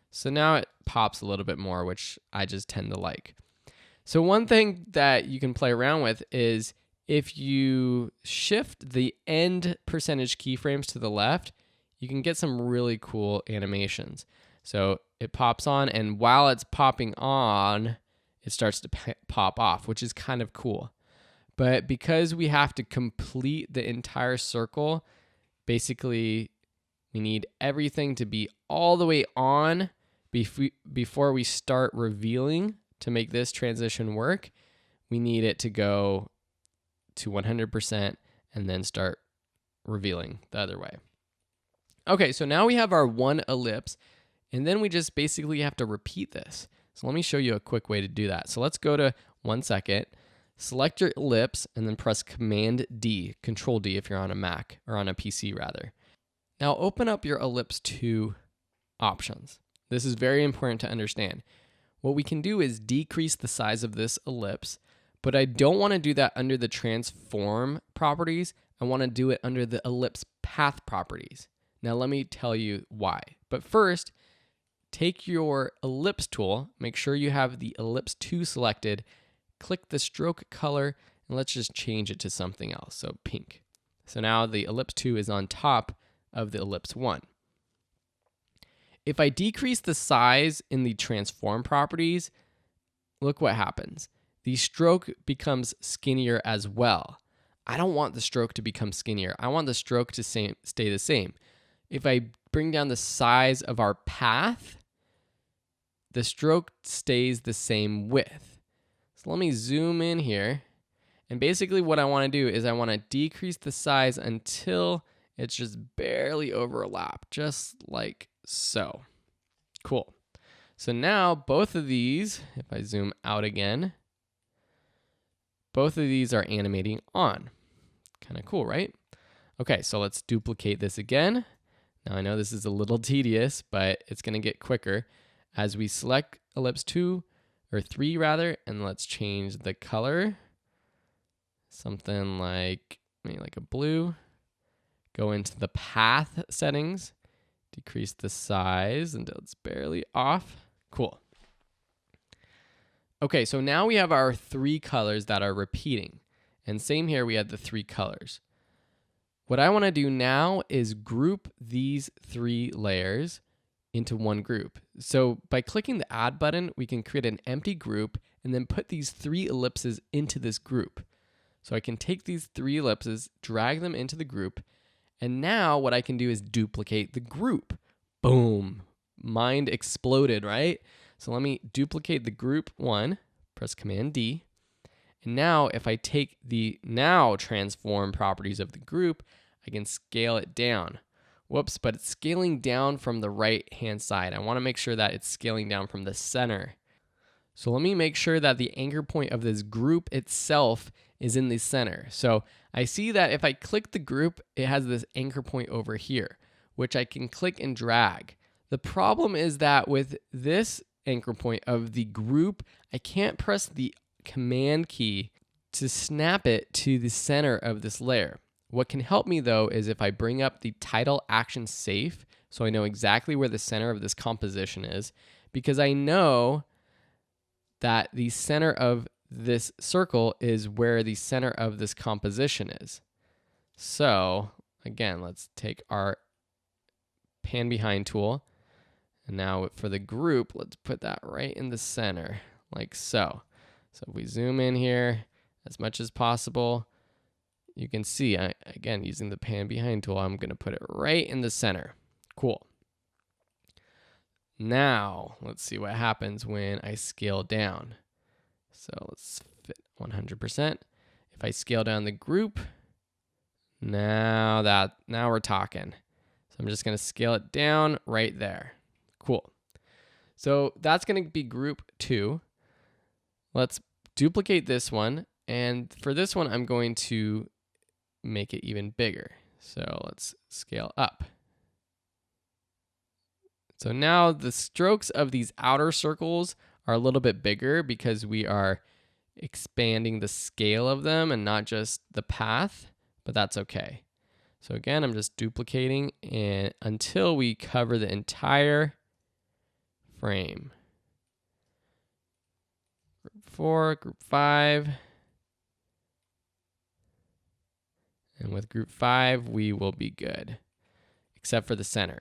So now it pops a little bit more, which I just tend to like. So one thing that you can play around with is if you shift the end percentage keyframes to the left, you can get some really cool animations. So it pops on, and while it's popping on, it starts to pop off, which is kind of cool. But because we have to complete the entire circle, basically we need everything to be all the way on before we start revealing to make this transition work. We need it to go to 100% and then start revealing the other way. Okay, so now we have our one ellipse, and then we just basically have to repeat this. So let me show you a quick way to do that. So let's go to 1 second, select your ellipse, and then press Command D, Control D if you're on a Mac, or on a PC rather. Now open up your ellipse 2 options. This is very important to understand. What we can do is decrease the size of this ellipse, but I don't want to do that under the transform properties. I want to do it under the ellipse path properties. Now let me tell you why. But first, take your ellipse tool, make sure you have the ellipse 2 selected, click the stroke color, and let's just change it to something else, so pink. So now the ellipse 2 is on top of the ellipse 1. If I decrease the size in the transform properties, look what happens. The stroke becomes skinnier as well. I don't want the stroke to become skinnier. I want the stroke to stay the same. If I bring down the size of our path, the stroke stays the same width. So let me zoom in here. And basically what I want to do is I want to decrease the size until it's just barely overlapped, just like so. Cool. So now both of these, if I zoom out again, both of these are animating on. Kind of cool, right? Okay, so let's duplicate this again. Now I know this is a little tedious, but it's going to get quicker as we select ellipse 2 or 3 rather, and let's change the color. Something like maybe like a blue. Go into the path settings, decrease the size until it's barely off. Cool. Okay, so now we have our 3 colors that are repeating. And same here, we had the 3 colors. What I want to do now is group these 3 layers into one group. So by clicking the add button, we can create an empty group and then put these 3 ellipses into this group. So I can take these 3 ellipses, drag them into the group, and now what I can do is duplicate the group. Boom. Mind exploded, right? So let me duplicate the group 1, press Command D. And now if I take the now transform properties of the group, I can scale it down. Whoops, but it's scaling down from the right-hand side. I want to make sure that it's scaling down from the center. So let me make sure that the anchor point of this group itself is in the center. So I see that if I click the group, it has this anchor point over here, which I can click and drag. The problem is that with this anchor point of the group, I can't press the Command key to snap it to the center of this layer. What can help me though is if I bring up the title action safe, so I know exactly where the center of this composition is, because I know that the center of this circle is where the center of this composition is. So again, let's take our pan behind tool, and now for the group, let's put that right in the center, like so. So if we zoom in here as much as possible, you can see, again, using the pan behind tool, I'm going to put it right in the center. Cool. Now, let's see what happens when I scale down. So let's fit 100%. If I scale down the group, now we're talking. So I'm just going to scale it down right there. Cool. So that's going to be group 2. Let's duplicate this one. And for this one, I'm going to make it even bigger. So let's scale up. So now the strokes of these outer circles are a little bit bigger because we are expanding the scale of them and not just the path, but that's okay. So again, I'm just duplicating and until we cover the entire frame. Group 4, group 5. And with group 5, we will be good, except for the center.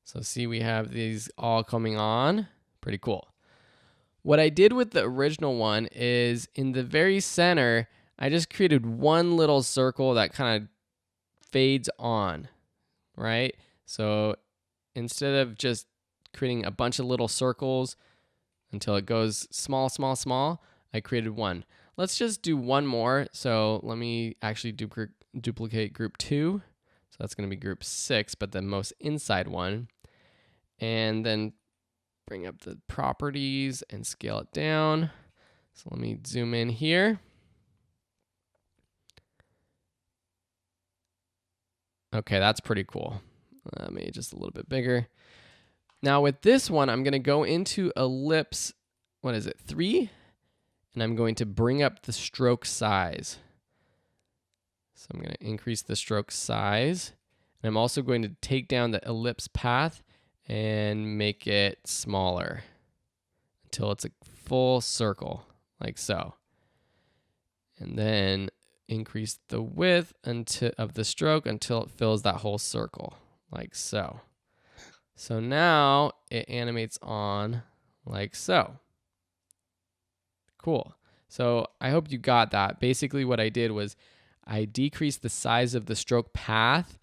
So see, we have these all coming on. Pretty cool. What I did with the original one is in the very center, I just created one little circle that kind of fades on, right? So instead of just creating a bunch of little circles until it goes small, small, small, I created one. Let's just do one more. So let me actually duplicate group 2. So that's going to be group 6, but the most inside one. And then bring up the properties and scale it down. So let me zoom in here. Okay, that's pretty cool. Maybe just a little bit bigger. Now with this one, I'm going to go into ellipse, 3? And I'm going to bring up the stroke size. So I'm going to increase the stroke size. And I'm also going to take down the ellipse path and make it smaller until it's a full circle, like so. And then increase the width of the stroke until it fills that whole circle, like so. So now it animates on like so. Cool. So I hope you got that. Basically what I did was I decreased the size of the stroke path,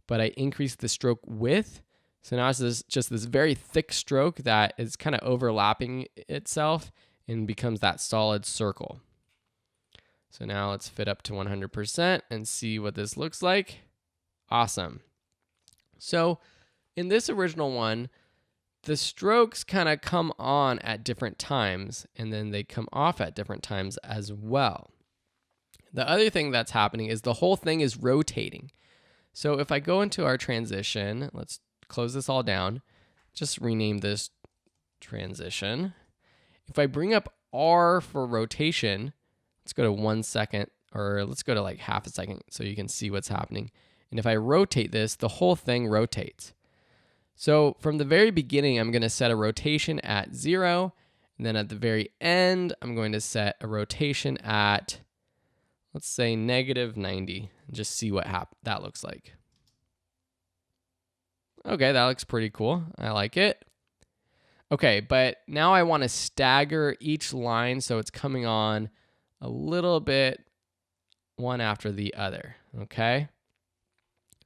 but I increased the stroke width. So now it's just this very thick stroke that is kind of overlapping itself and becomes that solid circle. So now let's fit up to 100% and see what this looks like. Awesome. So in this original one, the strokes kind of come on at different times and then they come off at different times as well. The other thing that's happening is the whole thing is rotating. So if I go into our transition, let's close this all down, just rename this transition. If I bring up R for rotation, let's go to 1 second, or let's go to like half a second so you can see what's happening. And if I rotate this, the whole thing rotates. So from the very beginning, I'm going to set a rotation at 0, And then at the very end, I'm going to set a rotation at, let's say, -90, and just see what that looks like. Okay, that looks pretty cool. I like it. Okay, but now I want to stagger each line so it's coming on a little bit one after the other, okay?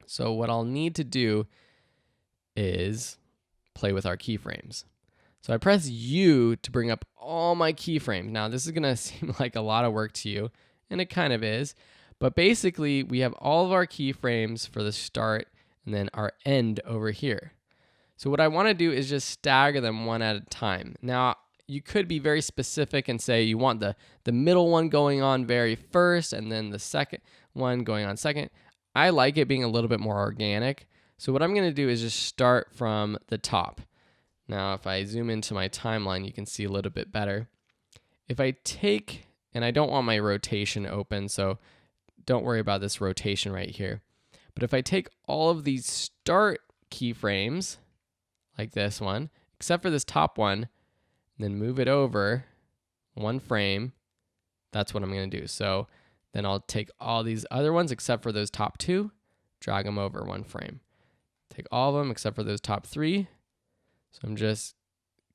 So what I'll need to do is play with our keyframes. So I press U to bring up all my keyframes. Now this is gonna seem like a lot of work to you, and it kind of is, but basically we have all of our keyframes for the start and then our end over here. So what I wanna do is just stagger them one at a time. Now, you could be very specific and say you want the middle one going on very first and then the second one going on second. I like it being a little bit more organic. So what I'm gonna do is just start from the top. Now, if I zoom into my timeline, you can see a little bit better. If I take, and I don't want my rotation open, so don't worry about this rotation right here. But if I take all of these start keyframes, like this one, except for this top one, then move it over one frame, that's what I'm gonna do. So then I'll take all these other ones except for those top two, drag them over one frame. Take all of them except for those top three. So I'm just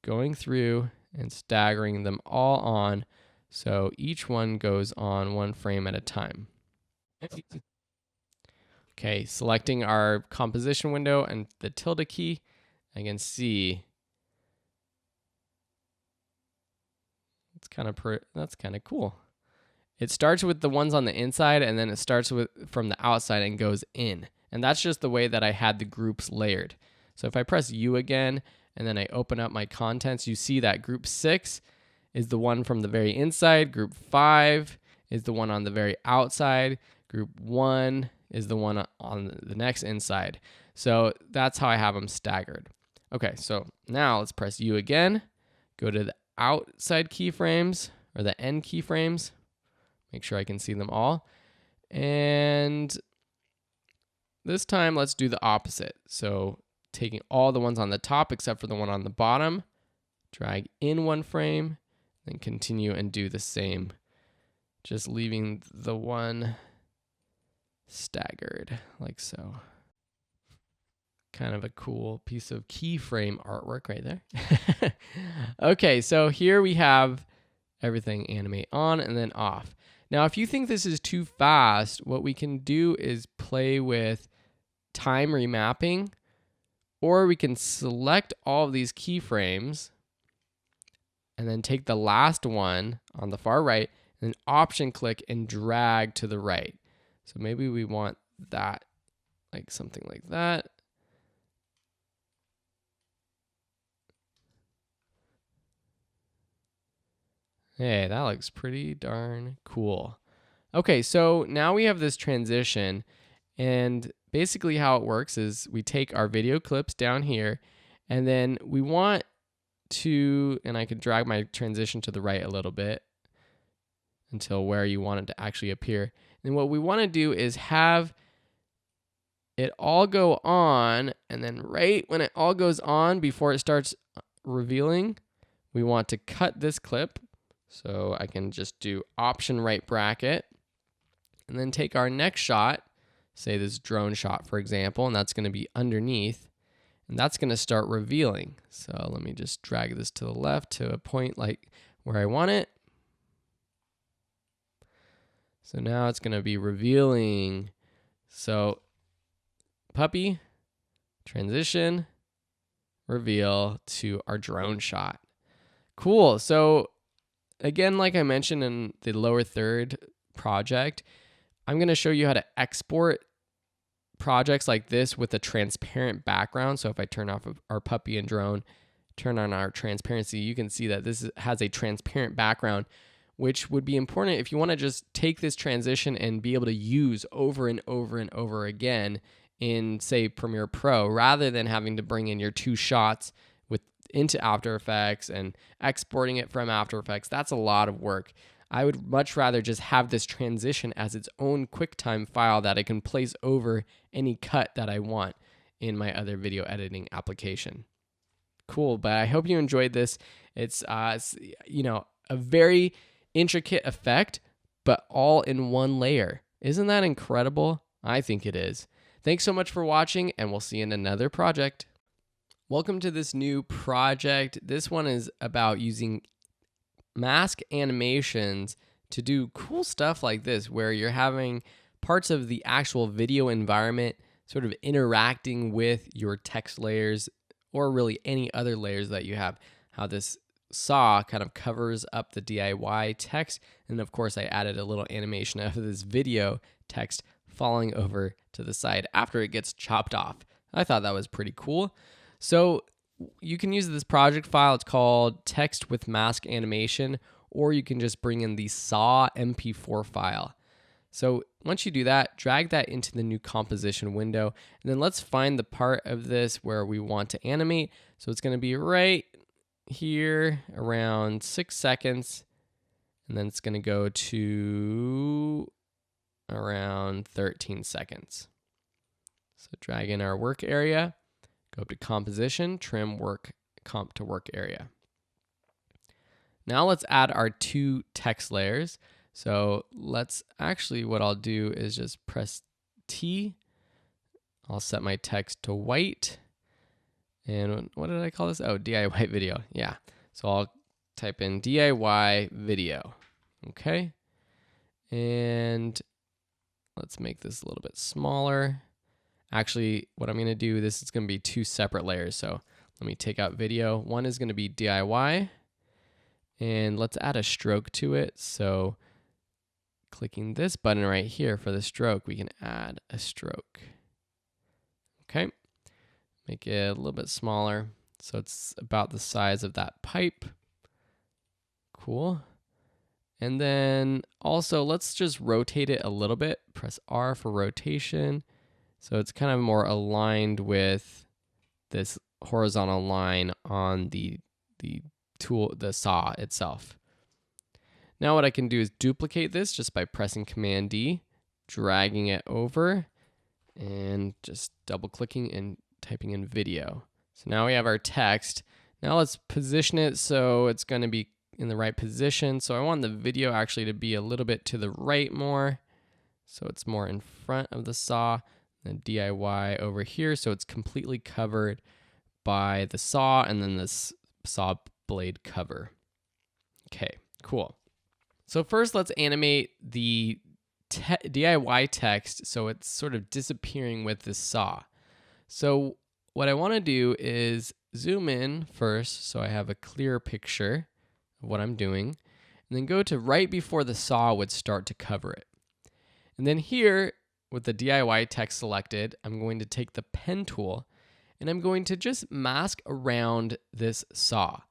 going through and staggering them all on so each one goes on one frame at a time. Okay, selecting our composition window and the tilde key, I can see that's kind of cool. It starts with the ones on the inside and then it starts from the outside and goes in. And that's just the way that I had the groups layered. So if I press U again and then I open up my contents, you see that group 6 is the one from the very inside, group 5 is the one on the very outside, group 1 is the one on the next inside. So that's how I have them staggered. Okay, so now let's press U again, go to the outside keyframes or the end keyframes, make sure I can see them all. And this time let's do the opposite. So taking all the ones on the top except for the one on the bottom, drag in one frame, then continue and do the same. Just leaving the one staggered like so. Kind of a cool piece of keyframe artwork right there. Okay, so here we have everything animate on and then off. Now, if you think this is too fast, what we can do is play with time remapping, or we can select all of these keyframes and then take the last one on the far right and then option click and drag to the right. So maybe we want that, like something like that. Hey, that looks pretty darn cool. Okay, so now we have this transition, and basically how it works is we take our video clips down here, and then we want to, and I could drag my transition to the right a little bit until where you want it to actually appear. And what we want to do is have it all go on, and then right when it all goes on, before it starts revealing, we want to cut this clip. So I can just do option right bracket and then take our next shot, say this drone shot, for example, and that's going to be underneath, and that's going to start revealing. So let me just drag this to the left to a point like where I want it. So now it's going to be revealing. So puppy, transition, reveal to our drone shot. Cool. So again, like I mentioned in the lower third project, I'm going to show you how to export projects like this with a transparent background. So if I turn off our puppy and drone, turn on our transparency, you can see that this has a transparent background, which would be important if you want to just take this transition and be able to use over and over and over again in, say, Premiere Pro, rather than having to bring in your two shots into After Effects and exporting it from After Effects. That's a lot of work. I would much rather just have this transition as its own QuickTime file that I can place over any cut that I want in my other video editing application. Cool, but I hope you enjoyed this. It's you know, a very intricate effect, but all in one layer. Isn't that incredible? I think it is. Thanks so much for watching, and we'll see you in another project. Welcome to this new project. This one is about using mask animations to do cool stuff like this, where you're having parts of the actual video environment sort of interacting with your text layers, or really any other layers that you have. How this saw kind of covers up the DIY text, and of course I added a little animation of this video text falling over to the side after it gets chopped off. I thought that was pretty cool. So you can use this project file. It's called text with mask animation, or you can just bring in the saw MP4 file. So once you do that, drag that into the new composition window, and then let's find the part of this where we want to animate. So it's going to be right here around 6 seconds, and then it's going to go to around 13 seconds. So drag in our work area, go up to composition, trim work comp to work area. Now let's add our 2 text layers. So let's actually, what I'll do is just press T. I'll set my text to white. And what did I call this? Oh, DIY video. Yeah. So I'll type in DIY video. Okay. And let's make this a little bit smaller. Actually, what I'm going to do, this is going to be 2 separate layers. So let me take out video. One is going to be DIY. And let's add a stroke to it. So clicking this button right here for the stroke, we can add a stroke. Okay. Make it a little bit smaller. So it's about the size of that pipe. Cool. And then also let's just rotate it a little bit. Press R for rotation. So it's kind of more aligned with this horizontal line on the tool, the saw itself. Now what I can do is duplicate this just by pressing Command D, dragging it over, and just double clicking and typing in video. So now we have our text. Now let's position it so it's going to be in the right position. So I want the video actually to be a little bit to the right more. So it's more in front of the saw. And DIY over here, so it's completely covered by the saw and then this saw blade cover. Okay, cool. So first let's animate the DIY text so it's sort of disappearing with this saw. So what I want to do is zoom in first so I have a clear picture of what I'm doing, and then go to right before the saw would start to cover it. And then here, with the DIY text selected, I'm going to take the pen tool and I'm going to just mask around this saw.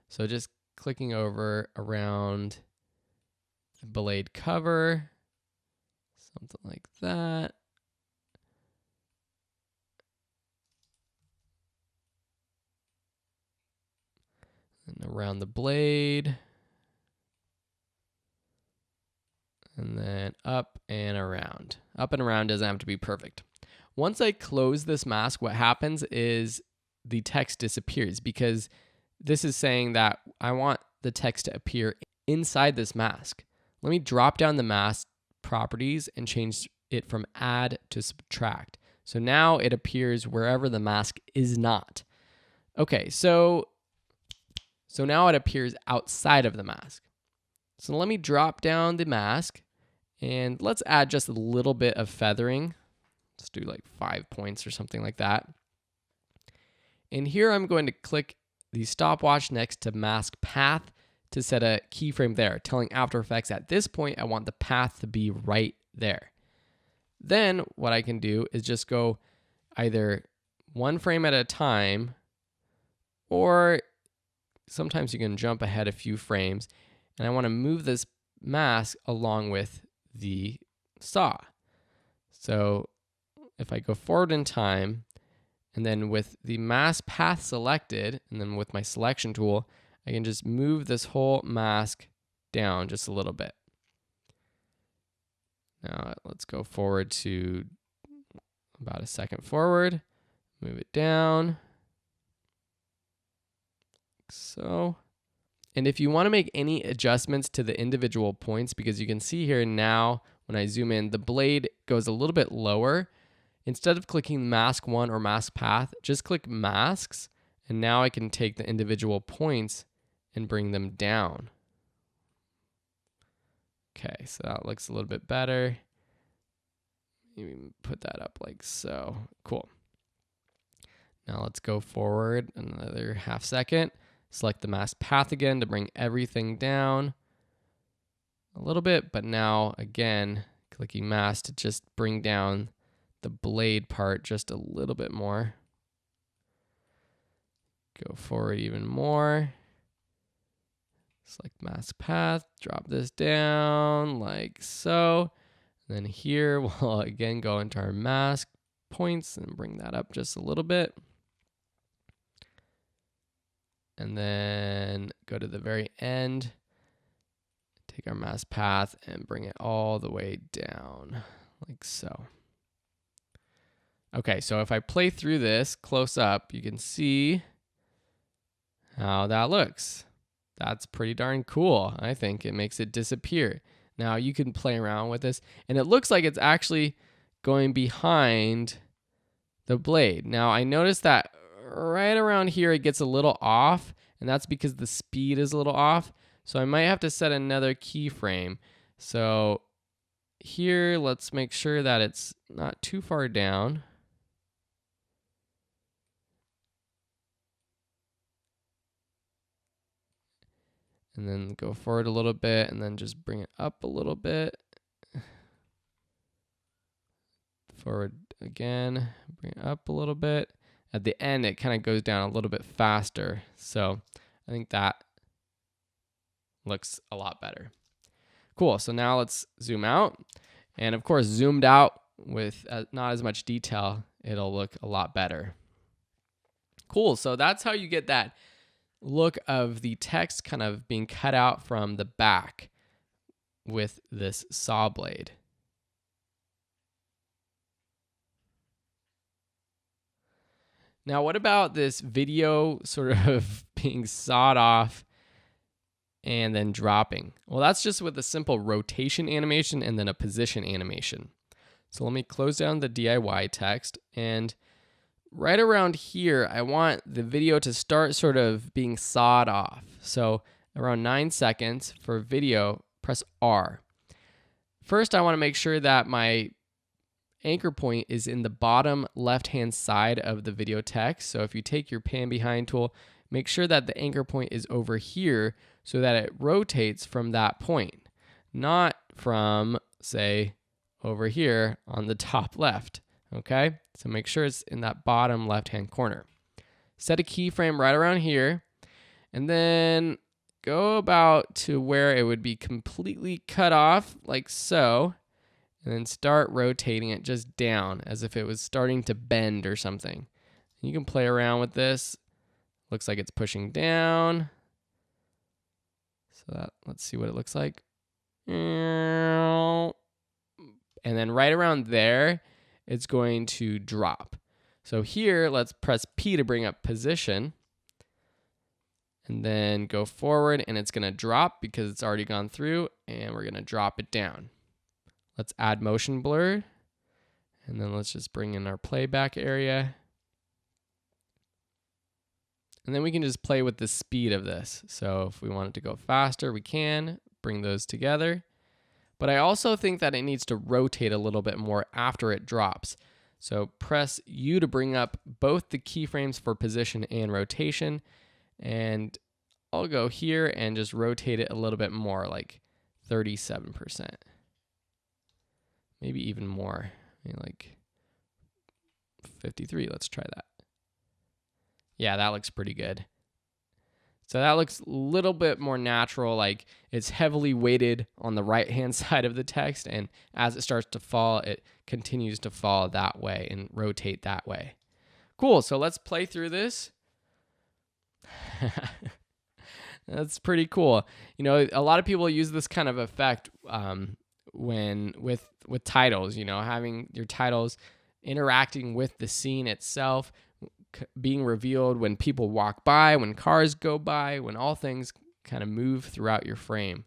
So just clicking over around the blade cover, something like that. And around the blade. And then up and around. Up and around doesn't have to be perfect. Once I close this mask, what happens is the text disappears, because this is saying that I want the text to appear inside this mask. Let me drop down the mask properties and change it from add to subtract. So now it appears wherever the mask is not. Okay, so now it appears outside of the mask. So let me drop down the mask and let's add just a little bit of feathering. Let's do like 5 points or something like that. And here I'm going to click the stopwatch next to mask path to set a keyframe there, telling After Effects at this point I want the path to be right there. Then what I can do is just go either 1 frame at a time, or sometimes you can jump ahead a few frames, and I want to move this mask along with the saw. So if I go forward in time, and then with the mask path selected, and then with my selection tool, I can just move this whole mask down just a little bit. Now let's go forward to about a second forward, move it down, like so. And if you want to make any adjustments to the individual points, because you can see here now when I zoom in, the blade goes a little bit lower. Instead of clicking mask 1 or mask path, just click masks, and now I can take the individual points and bring them down. Okay, so that looks a little bit better. Maybe put that up like so. Cool. Now let's go forward another half second. Select the mask path again to bring everything down a little bit, but now again, clicking mask to just bring down the blade part just a little bit more. Go forward even more. Select mask path, drop this down like so. And then here we'll again go into our mask points and bring that up just a little bit. And then go to the very end, take our mask path and bring it all the way down like so. Okay, so if I play through this close up, you can see how that looks. That's pretty darn cool. I think it makes it disappear. Now you can play around with this, and it looks like it's actually going behind the blade. Now I noticed that right around here it gets a little off, and that's because the speed is a little off. So I might have to set another keyframe. So here, let's make sure that it's not too far down. And then go forward a little bit and then just bring it up a little bit. Forward again, bring it up a little bit. At the end, it kind of goes down a little bit faster. So I think that looks a lot better. Cool, so now let's zoom out. And of course, zoomed out with not as much detail, it'll look a lot better. Cool, so that's how you get that look of the text kind of being cut out from the back with this saw blade. Now, what about this video sort of being sawed off and then dropping? Well, that's just with a simple rotation animation and then a position animation. So let me close down the DIY text, and right around here, I want the video to start sort of being sawed off. So around 9 seconds for video, press R. First, I want to make sure that my anchor point is in the bottom left-hand side of the video text. So if you take your pan behind tool, make sure that the anchor point is over here so that it rotates from that point, not from, say, over here on the top left. Okay, so make sure it's in that bottom left-hand corner. Set a keyframe right around here, and then go about to where it would be completely cut off, like so, and then start rotating it just down as if it was starting to bend or something. You can play around with this. Looks like it's pushing down. So let's see what it looks like. And then right around there, it's going to drop. So here, let's press P to bring up position. And then go forward, and it's going to drop because it's already gone through, and we're going to drop it down. Let's add motion blur, and then let's just bring in our playback area. And then we can just play with the speed of this. So if we want it to go faster, we can bring those together. But I also think that it needs to rotate a little bit more after it drops. So press U to bring up both the keyframes for position and rotation. And I'll go here and just rotate it a little bit more, like 37%. Maybe even more, maybe like 53. Let's try that. Yeah, that looks pretty good. So that looks a little bit more natural, like it's heavily weighted on the right-hand side of the text, and as it starts to fall, it continues to fall that way and rotate that way. Cool, so let's play through this. That's pretty cool. You know, a lot of people use this kind of effect when with titles, you know, having your titles interacting with the scene itself, being revealed when people walk by, when cars go by, when all things kind of move throughout your frame.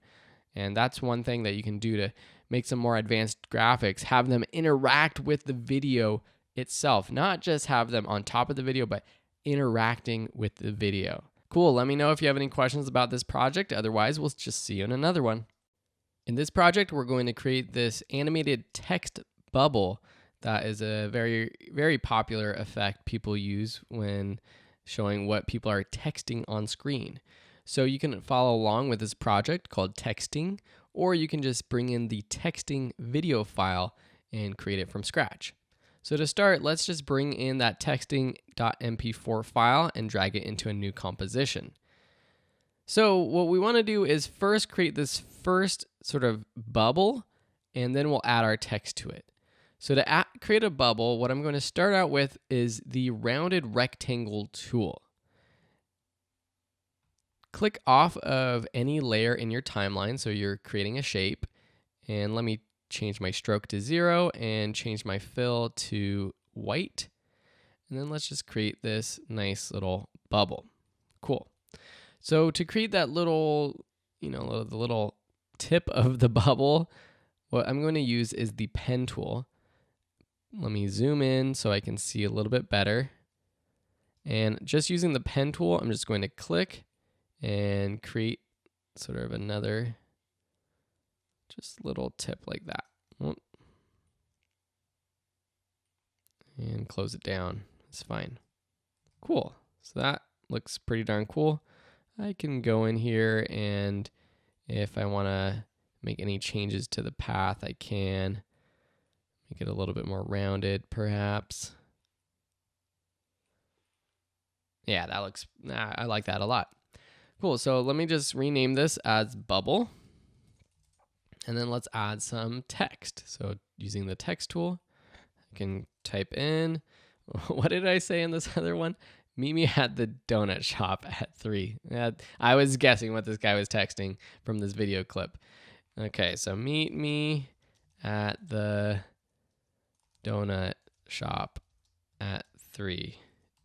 And that's one thing that you can do to make some more advanced graphics, have them interact with the video itself, not just have them on top of the video, but interacting with the video. Cool, let me know if you have any questions about this project. Otherwise, we'll just see you in another one. In this project, we're going to create this animated text bubble that is a very, very popular effect people use when showing what people are texting on screen. So you can follow along with this project called texting, or you can just bring in the texting video file and create it from scratch. So to start, let's just bring in that texting.mp4 file and drag it into a new composition. So what we want to do is first create this first sort of bubble, and then we'll add our text to it. So to create a bubble, what I'm going to start out with is the rounded rectangle tool. Click off of any layer in your timeline, so you're creating a shape, and let me change my stroke to 0 and change my fill to white. And then let's just create this nice little bubble. Cool. So to create that little, the little tip of the bubble, what I'm going to use is the pen tool. Let me zoom in so I can see a little bit better. And just using the pen tool, I'm just going to click and create sort of another just little tip like that. And close it down. It's fine. Cool. So that looks pretty darn cool. I can go in here, and if I want to make any changes to the path, I can make it a little bit more rounded, perhaps. Yeah, that looks, I like that a lot. Cool, so let me just rename this as bubble. And then let's add some text. So using the text tool, I can type in, what did I say in this other one? Meet me at the donut shop at 3. I was guessing what this guy was texting from this video clip. Okay, so meet me at the donut shop at 3, ...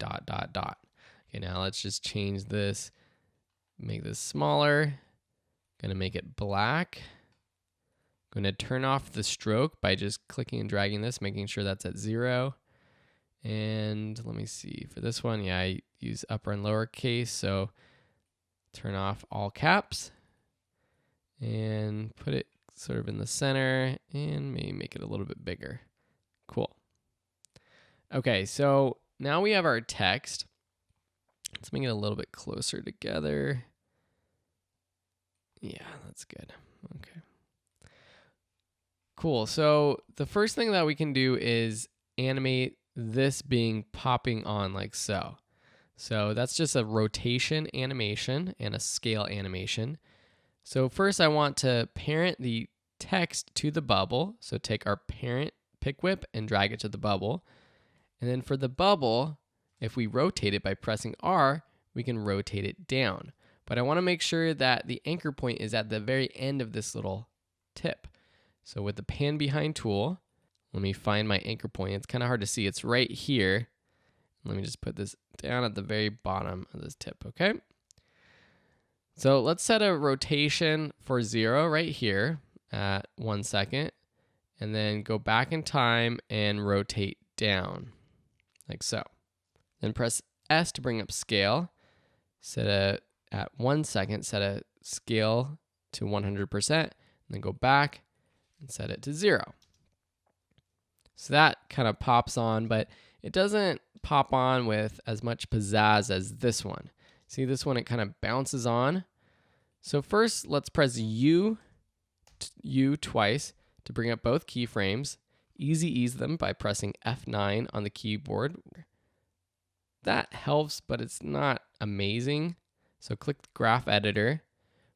Okay, now let's just change this, make this smaller. Gonna make it black. Going to turn off the stroke by just clicking and dragging this, making sure that's at 0. And let me see, for this one, yeah, I use upper and lower case, so turn off all caps and put it sort of in the center and maybe make it a little bit bigger. Cool. Okay, so now we have our text. Let's make it a little bit closer together. Yeah, that's good. Okay. Cool. So the first thing that we can do is animate this being popping on like so. So that's just a rotation animation and a scale animation. So first I want to parent the text to the bubble. So take our parent pick whip and drag it to the bubble. And then for the bubble, if we rotate it by pressing R, we can rotate it down. But I want to make sure that the anchor point is at the very end of this little tip. So with the pan behind tool, let me find my anchor point. It's kind of hard to see. It's right here. Let me just put this down at the very bottom of this tip, okay? So let's set a rotation for 0 right here at 1 second, and then go back in time and rotate down, like so. Then press S to bring up scale. At 1 second, set a scale to 100%, and then go back and set it to 0. So that kind of pops on, but it doesn't pop on with as much pizzazz as this one. See, this one, it kind of bounces on. So first, let's press U twice to bring up both keyframes. Easy ease them by pressing F9 on the keyboard. That helps, but it's not amazing. So click the graph editor.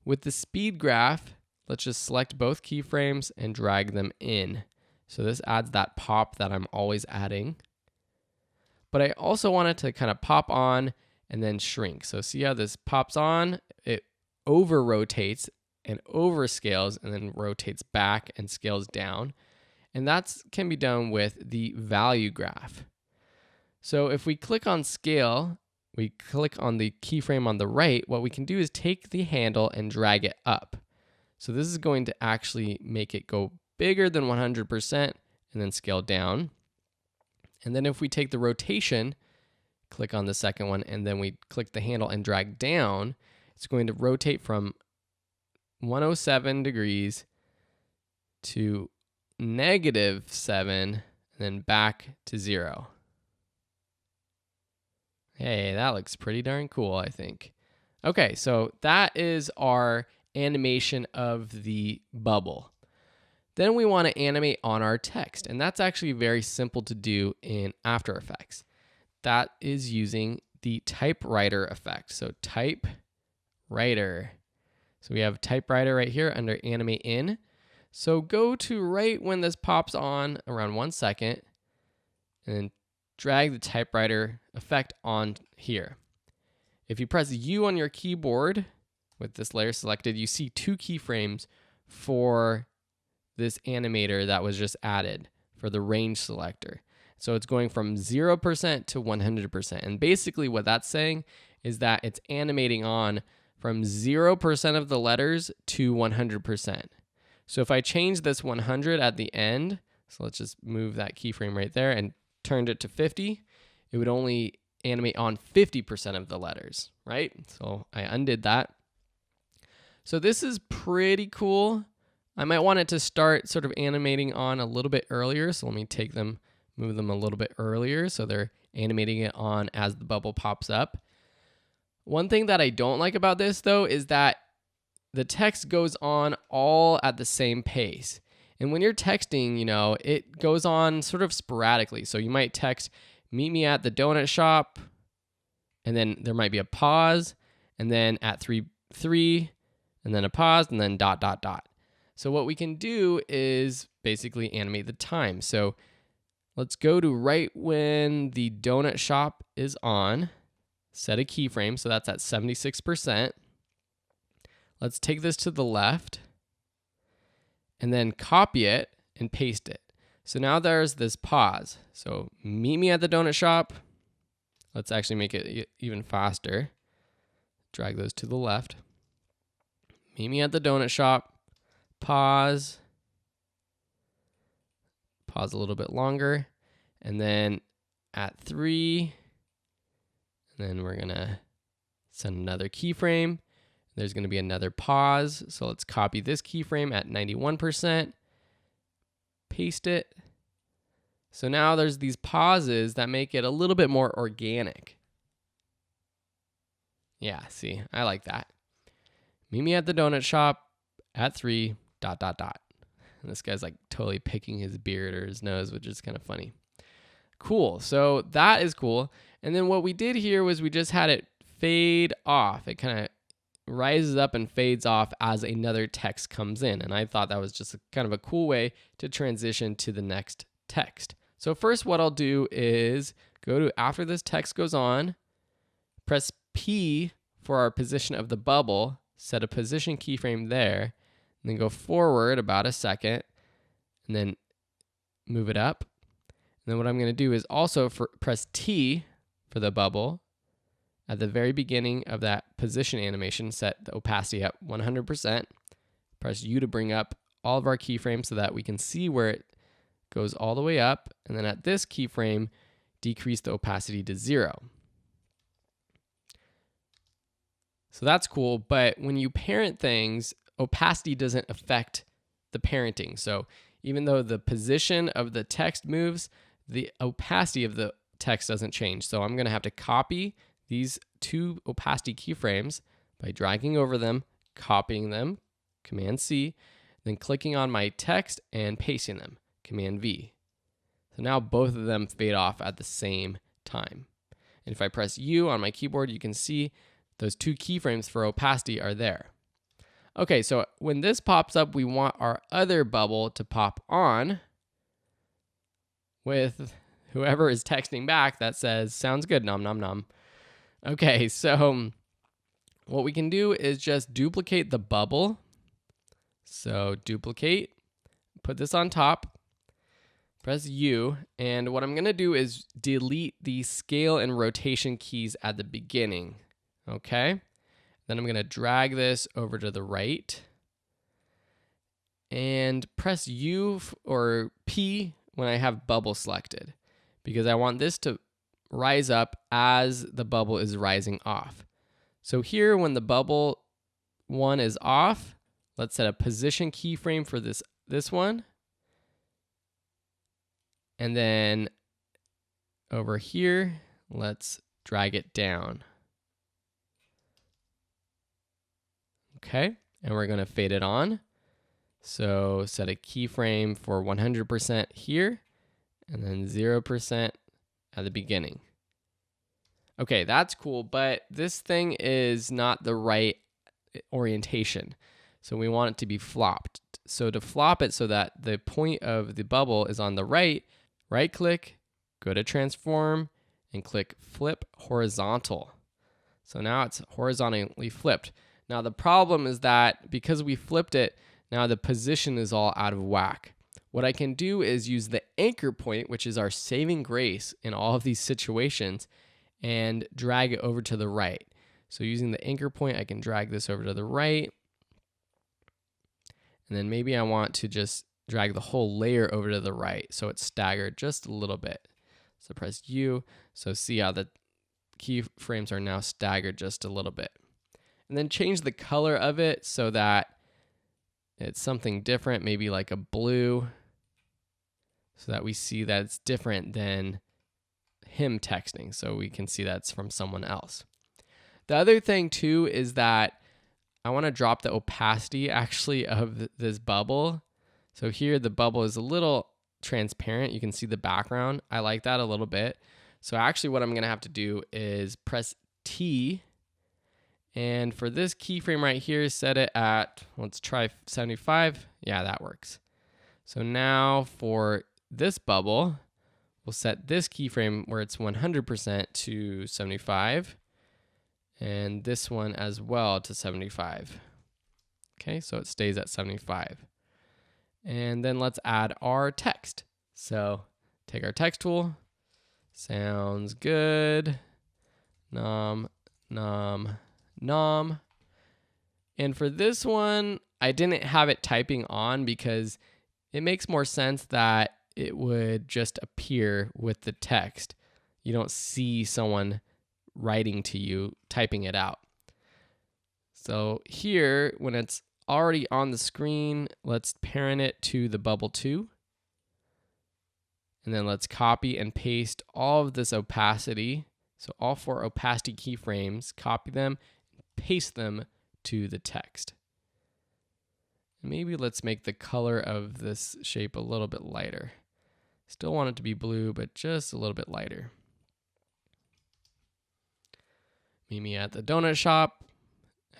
With the speed graph, let's just select both keyframes and drag them in. So this adds that pop that I'm always adding. But I also want it to kind of pop on and then shrink. So see how this pops on? It over rotates and over scales and then rotates back and scales down. And that can be done with the value graph. So if we click on scale we click on the keyframe on the right, what we can do is take the handle and drag it up. So this is going to actually make it go bigger than 100% and then scale down. And then if we take the rotation, click on the second one, and then we click the handle and drag down, it's going to rotate from 107 degrees to -7 and then back to 0. Hey, that looks pretty darn cool, I think. Okay, so that is our animation of the bubble. Then we want to animate on our text, and that's actually very simple to do in After Effects. That is using the typewriter effect. So typewriter. So we have typewriter right here under Animate In. So go to right when this pops on, around 1 second, and then drag the typewriter effect on here. If you press U on your keyboard with this layer selected, you see 2 keyframes for this animator that was just added for the range selector. So it's going from 0% to 100%. And basically what that's saying is that it's animating on from 0% of the letters to 100%. So if I change this 100 at the end, so let's just move that keyframe right there and turned it to 50, it would only animate on 50% of the letters, right? So I undid that. So this is pretty cool. I might want it to start sort of animating on a little bit earlier. So let me take them, move them a little bit earlier so they're animating it on as the bubble pops up. One thing that I don't like about this though is that the text goes on all at the same pace. And when you're texting, you know, it goes on sort of sporadically. So you might text, meet me at the donut shop, and then there might be a pause, and then at 3, and then a pause, and then ... So what we can do is basically animate the time. So let's go to right when the donut shop is on, set a keyframe, so that's at 76%. Let's take this to the left, and then copy it and paste it. So now there's this pause. So meet me at the donut shop. Let's actually make it even faster. Drag those to the left. Meet me at the donut shop. Pause. Pause a little bit longer. And then at 3, and then we're gonna send another keyframe. There's gonna be another pause. So let's copy this keyframe at 91%. Paste it. So now there's these pauses that make it a little bit more organic. Yeah, see, I like that. Meet me at the donut shop at 3, ... And this guy's like totally picking his beard or his nose, which is kind of funny. Cool, so that is cool. And then what we did here was we just had it fade off. It kind of rises up and fades off as another text comes in. And I thought that was just kind of a cool way to transition to the next text. So first what I'll do is go to after this text goes on, press P for our position of the bubble, set a position keyframe there, and then go forward about a second, and then move it up. And then what I'm going to do is also press T for the bubble. At the very beginning of that position animation, set the opacity at 100%. Press U to bring up all of our keyframes so that we can see where it goes all the way up. And then at this keyframe, decrease the opacity to 0. So that's cool, but when you parent things, opacity doesn't affect the parenting. So even though the position of the text moves, the opacity of the text doesn't change. So I'm going to have to copy these 2 opacity keyframes by dragging over them, copying them, Command C, then clicking on my text and pasting them, Command V. So now both of them fade off at the same time. And if I press U on my keyboard, you can see those 2 keyframes for opacity are there. Okay, so when this pops up, we want our other bubble to pop on with whoever is texting back that says, sounds good, nom nom nom. Okay, so what we can do is just duplicate the bubble. So duplicate, put this on top, Press U, and what I'm gonna do is delete the scale and rotation keys at the beginning, okay? Then I'm gonna drag this over to the right, and press U or P when I have bubble selected, because I want this to rise up as the bubble is rising off. So here, when the bubble 1 is off, let's set a position keyframe for this one. And then over here, let's drag it down. Okay, and we're gonna fade it on. So set a keyframe for 100% here, and then 0% at the beginning. Okay, that's cool, but this thing is not the right orientation. So we want it to be flopped. So to flop it so that the point of the bubble is on the right click, go to transform, and click flip horizontal. So now it's horizontally flipped. Now the problem is that because we flipped it, now the position is all out of whack. What I can do is use the anchor point, which is our saving grace in all of these situations, and drag it over to the right. So using the anchor point, I can drag this over to the right. And then maybe I want to just drag the whole layer over to the right so it's staggered just a little bit. So press U. So see how the keyframes are now staggered just a little bit. And then change the color of it so that it's something different, maybe like a blue, so that we see that it's different than him texting, so we can see that's from someone else. The other thing too is that I want to drop the opacity actually of this bubble. So here the bubble is a little transparent. You can see the background. I like that a little bit. So actually what I'm going to have to do is press T. And for this keyframe right here, set it at, let's try 75. Yeah, that works. So now for this bubble, we'll set this keyframe where it's 100% to 75. And this one as well to 75. Okay, so it stays at 75. And then let's add our text. So take our text tool. Sounds good. Nom, nom, nom. And for this one, I didn't have it typing on because it makes more sense that it would just appear with the text. You don't see someone writing to you, typing it out. So here, when it's already on the screen, let's parent it to the bubble 2. And then let's copy and paste all of this opacity. So all 4 opacity keyframes, copy them, and paste them to the text. Maybe let's make the color of this shape a little bit lighter. Still want it to be blue, but just a little bit lighter. Meet me at the donut shop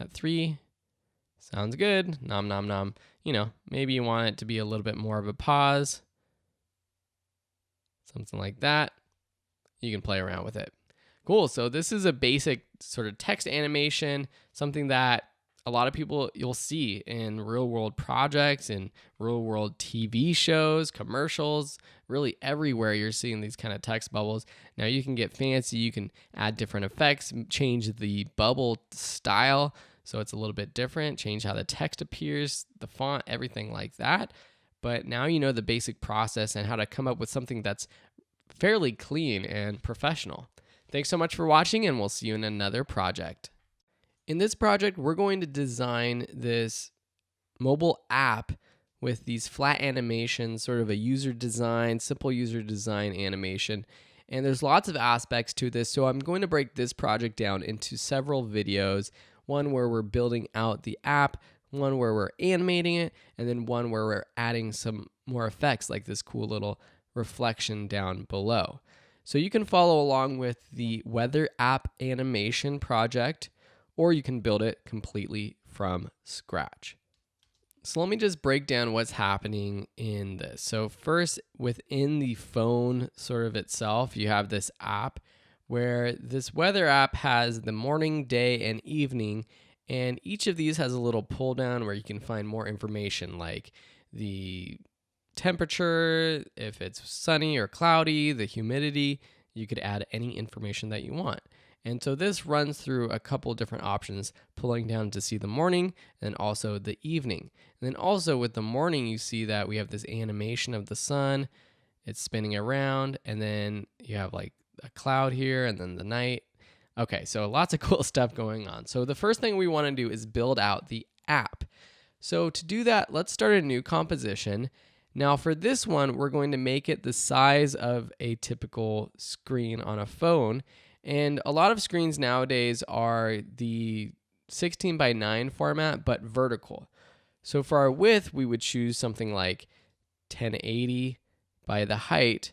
at 3. Sounds good. Nom, nom, nom. You know, maybe you want it to be a little bit more of a pause. Something like that. You can play around with it. Cool. So this is a basic sort of text animation, something that a lot of people you'll see in real world projects, in real world TV shows, commercials, really everywhere you're seeing these kind of text bubbles. Now you can get fancy. You can add different effects, change the bubble style so it's a little bit different, change how the text appears, the font, everything like that. But now you know the basic process and how to come up with something that's fairly clean and professional. Thanks so much for watching, and we'll see you in another project. In this project, we're going to design this mobile app with these flat animations, sort of a user design, simple user design animation. And there's lots of aspects to this, so I'm going to break this project down into several videos. One where we're building out the app, one where we're animating it, and then one where we're adding some more effects like this cool little reflection down below. So you can follow along with the weather app animation project, or you can build it completely from scratch. So let me just break down what's happening in this. So first, within the phone sort of itself, you have this app where this weather app has the morning, day, and evening, and each of these has a little pull down where you can find more information like the temperature, if it's sunny or cloudy, the humidity. You could add any information that you want. And so this runs through a couple different options, pulling down to see the morning and also the evening. And then also with the morning, you see that we have this animation of the sun. It's spinning around, and then you have like a cloud here, and then the night. Okay, so lots of cool stuff going on. So the first thing we want to do is build out the app. So to do that, let's start a new composition. Now for this one, we're going to make it the size of a typical screen on a phone. And a lot of screens nowadays are the 16:9 format, but vertical. So for our width, we would choose something like 1080 by the height,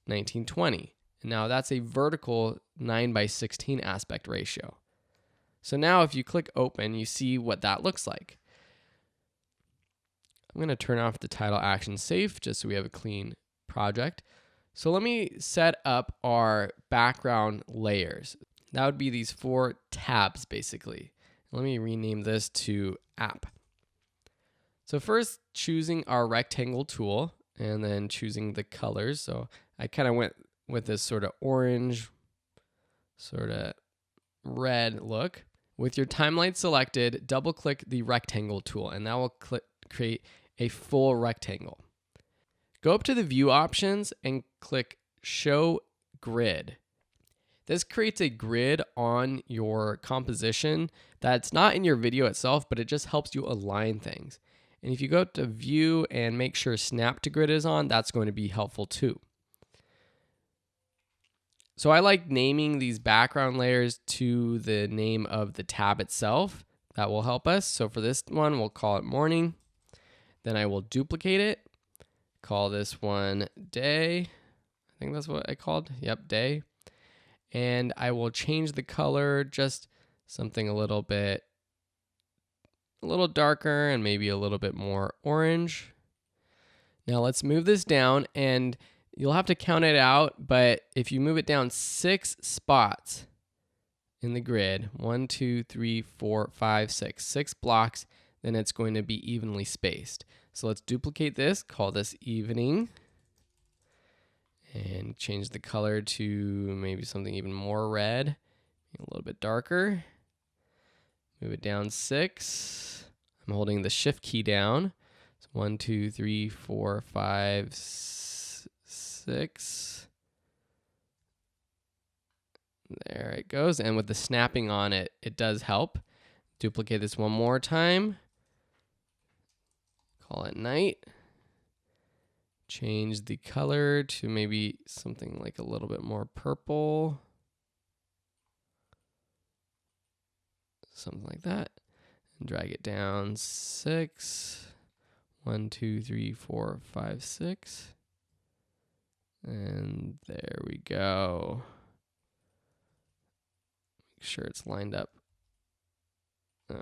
1920. Now that's a vertical 9:16 aspect ratio. So now if you click open, you see what that looks like. I'm going to turn off the title action safe just so we have a clean project. So let me set up our background layers. That would be these 4 tabs basically. Let me rename this to app. So first choosing our rectangle tool and then choosing the colors. So I kind of went with this sort of orange, sort of red look. With your timeline selected, double click the rectangle tool and that will create a full rectangle. Go up to the view options and click show grid. This creates a grid on your composition that's not in your video itself, but it just helps you align things. And if you go to view and make sure snap to grid is on, that's going to be helpful too. So I like naming these background layers to the name of the tab itself. That will help us. So for this one, we'll call it morning. Then I will duplicate it. Call this one day. I think that's what I called. Yep, day. And I will change the color, just something a little darker and maybe a little bit more orange. Now let's move this down and you'll have to count it out, but if you move it down 6 spots in the grid, 1, 2, 3, 4, 5, 6 blocks, then it's going to be evenly spaced. So let's duplicate this, call this evening, and change the color to maybe something even more red, a little bit darker. Move it down 6. I'm holding the shift key down. So 1, 2, 3, 4, 5, 6. There it goes. And with the snapping on it, it does help. Duplicate this one more time. Call it night. Change the color to maybe something like a little bit more purple. Something like that. And drag it down 6. 1, 2, 3, 4, 5, 6. And there we go. Make sure it's lined up.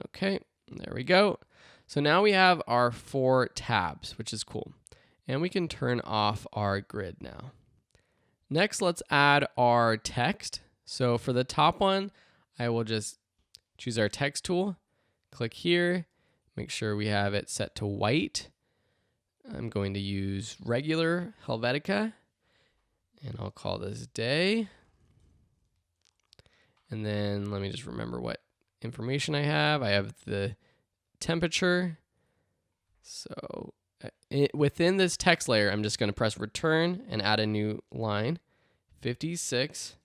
Okay, there we go. So now we have our 4 tabs, which is cool. And we can turn off our grid now. Next, let's add our text. So for the top one, I will just choose our text tool, click here, make sure we have it set to white. I'm going to use regular Helvetica, and I'll call this day. And then let me just remember what information I have. I have the temperature. So within this text layer, I'm just going to press return and add a new line, 56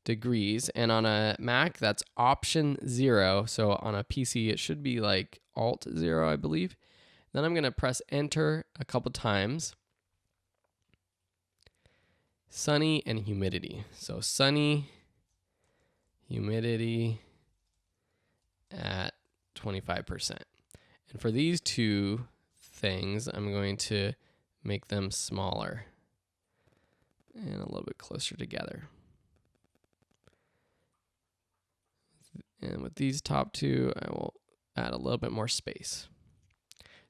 degrees. And on a Mac, that's option 0. So on a PC, it should be like alt 0, I believe. Then I'm going to press enter a couple times. Sunny and humidity. So sunny, humidity at 25%. And for these two things, I'm going to make them smaller and a little bit closer together. And with these top two, I will add a little bit more space.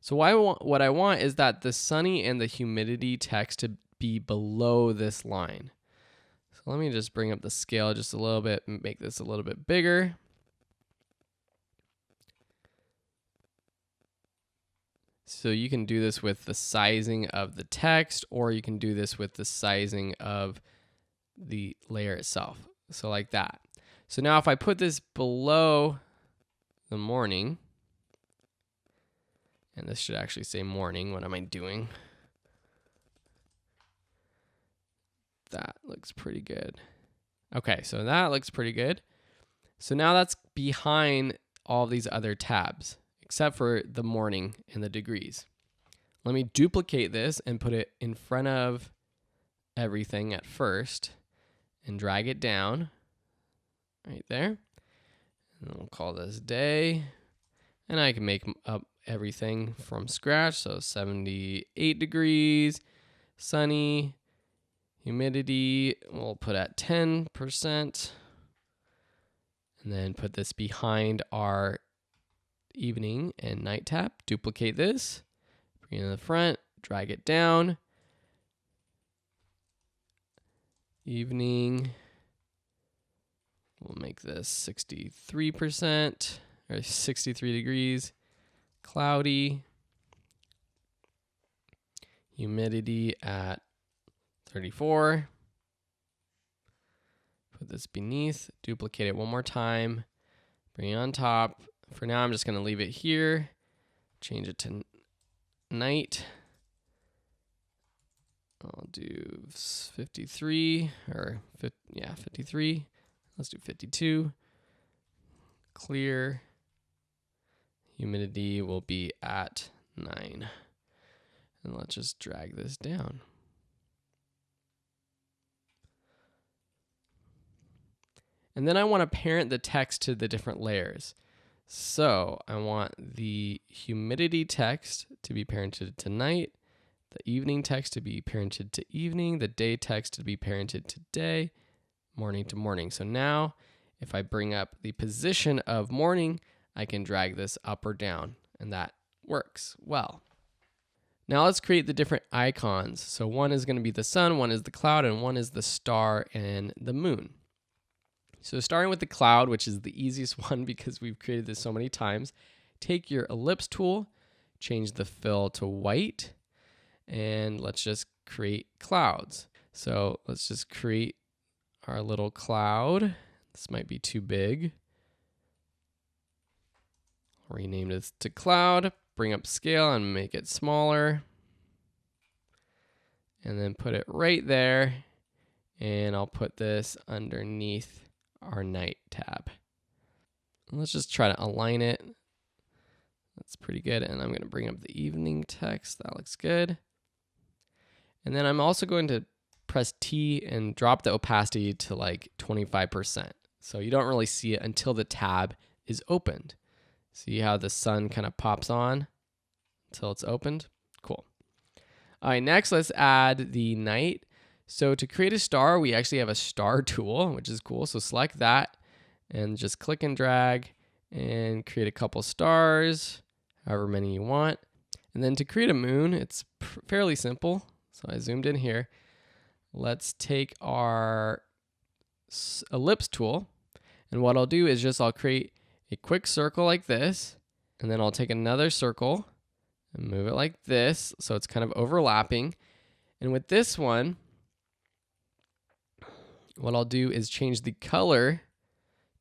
So what I want is that the sunny and the humidity text to be below this line. So let me just bring up the scale just a little bit and make this a little bit bigger. So you can do this with the sizing of the text, or you can do this with the sizing of the layer itself. So like that. So now if I put this below the morning, and this should actually say morning, what am I doing? That looks pretty good. Okay, so that looks pretty good. So now that's behind all these other tabs, except for the morning and the degrees. Let me duplicate this and put it in front of everything at first and drag it down right there. And we'll call this day. And I can make up everything from scratch. So 78 degrees, sunny, humidity, we'll put at 10%. And then put this behind our evening and night tab. Duplicate this, bring it in the front, drag it down. Evening, we'll make this 63% or 63 degrees. Cloudy. Humidity at 34. Put this beneath, duplicate it one more time, bring it on top. For now, I'm just going to leave it here, change it to night. I'll do 53, or 53. Let's do 52. Clear. Humidity will be at 9. And let's just drag this down. And then I want to parent the text to the different layers. So I want the humidity text to be parented to night, the evening text to be parented to evening, the day text to be parented to day, morning to morning. So now if I bring up the position of morning, I can drag this up or down, and that works well. Now let's create the different icons. So one is going to be the sun, one is the cloud, and one is the star and the moon. So starting with the cloud, which is the easiest one because we've created this so many times, take your ellipse tool, change the fill to white, and let's just create clouds. So let's just create our little cloud. This might be too big. I'll rename this to cloud, bring up scale and make it smaller. And then put it right there. And I'll put this underneath our night tab. And let's just try to align it. That's pretty good. And I'm going to bring up the evening text. That looks good. And then I'm also going to press T and drop the opacity to like 25%. So you don't really see it until the tab is opened. See how the sun kind of pops on until it's opened? Cool. All right, next let's add the night. So to create a star, we actually have a star tool, which is cool. So select that and just click and drag and create a couple stars, however many you want. And then to create a moon, it's fairly simple. So I zoomed in here. Let's take our ellipse tool. And what I'll do is I'll create a quick circle like this. And then I'll take another circle and move it like this. So it's kind of overlapping. And with this one, what I'll do is change the color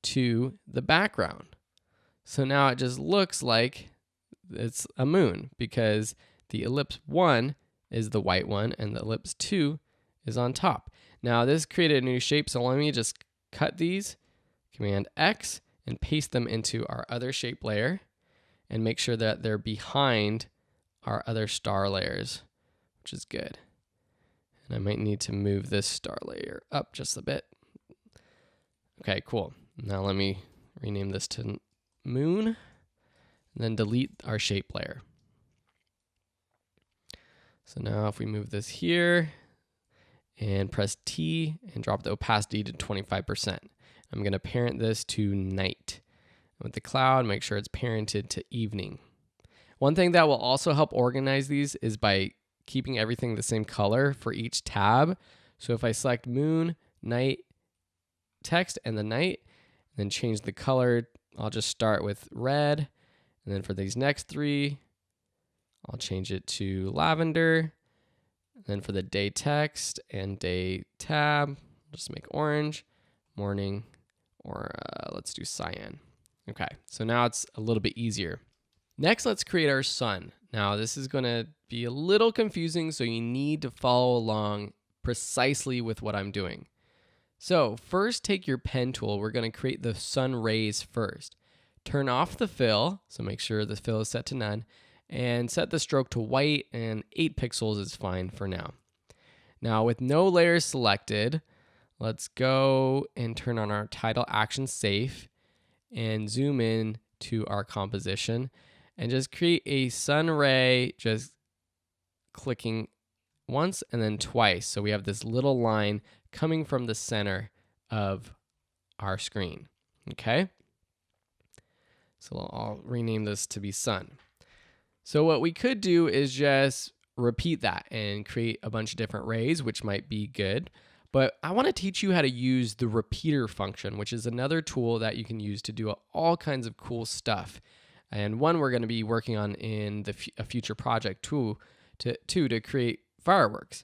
to the background. So now it just looks like it's a moon because the ellipse 1 is the white one and the ellipse 2 is on top. Now this created a new shape, so let me just cut these, Command X, and paste them into our other shape layer and make sure that they're behind our other star layers, which is good. And I might need to move this star layer up just a bit. Okay, cool. Now let me rename this to moon, and then delete our shape layer. So now if we move this here and press T and drop the opacity to 25%, I'm going to parent this to night. With the cloud, make sure it's parented to evening. One thing that will also help organize these is by keeping everything the same color for each tab. So if I select moon, night, text, and the night, then change the color, I'll just start with red. And then for these next three, I'll change it to lavender. Then for the day text and day tab, just make orange, morning, or let's do cyan. Okay, so now it's a little bit easier. Next, let's create our sun. Now, this is going to be a little confusing, so you need to follow along precisely with what I'm doing. So first, take your pen tool. We're going to create the sun rays first. Turn off the fill, so make sure the fill is set to none, and set the stroke to white, and 8 pixels is fine for now. Now, with no layers selected, let's go and turn on our title action safe and zoom in to our composition and just create a sun ray, just clicking once and then twice. So we have this little line coming from the center of our screen. Okay? So I'll rename this to be sun. So what we could do is just repeat that and create a bunch of different rays, which might be good. But I want to teach you how to use the repeater function, which is another tool that you can use to do all kinds of cool stuff. And one we're going to be working on in a future project to create fireworks.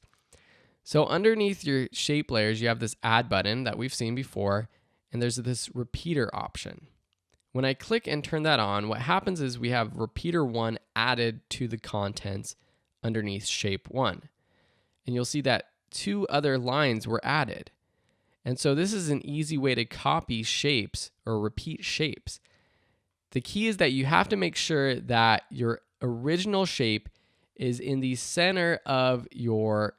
So underneath your shape layers, you have this add button that we've seen before, and there's this repeater option. When I click and turn that on, what happens is we have repeater 1 added to the contents underneath shape 1. And you'll see that 2 other lines were added. And so this is an easy way to copy shapes or repeat shapes. The key is that you have to make sure that your original shape is in the center of your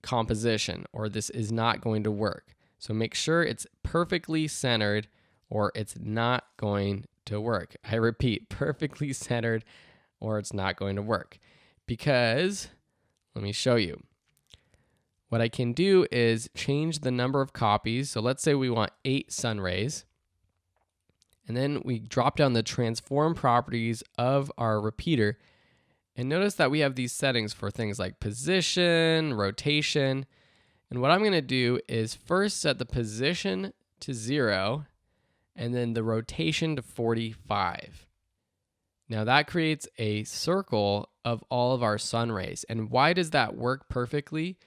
composition, or this is not going to work. So make sure it's perfectly centered, or it's not going to work. I repeat, perfectly centered, or it's not going to work. Because, let me show you. What I can do is change the number of copies. So let's say we want 8 sun rays. And then we drop down the transform properties of our repeater. And notice that we have these settings for things like position, rotation. And what I'm going to do is first set the position to 0 and then the rotation to 45. Now that creates a circle of all of our sun rays. And why does that work perfectly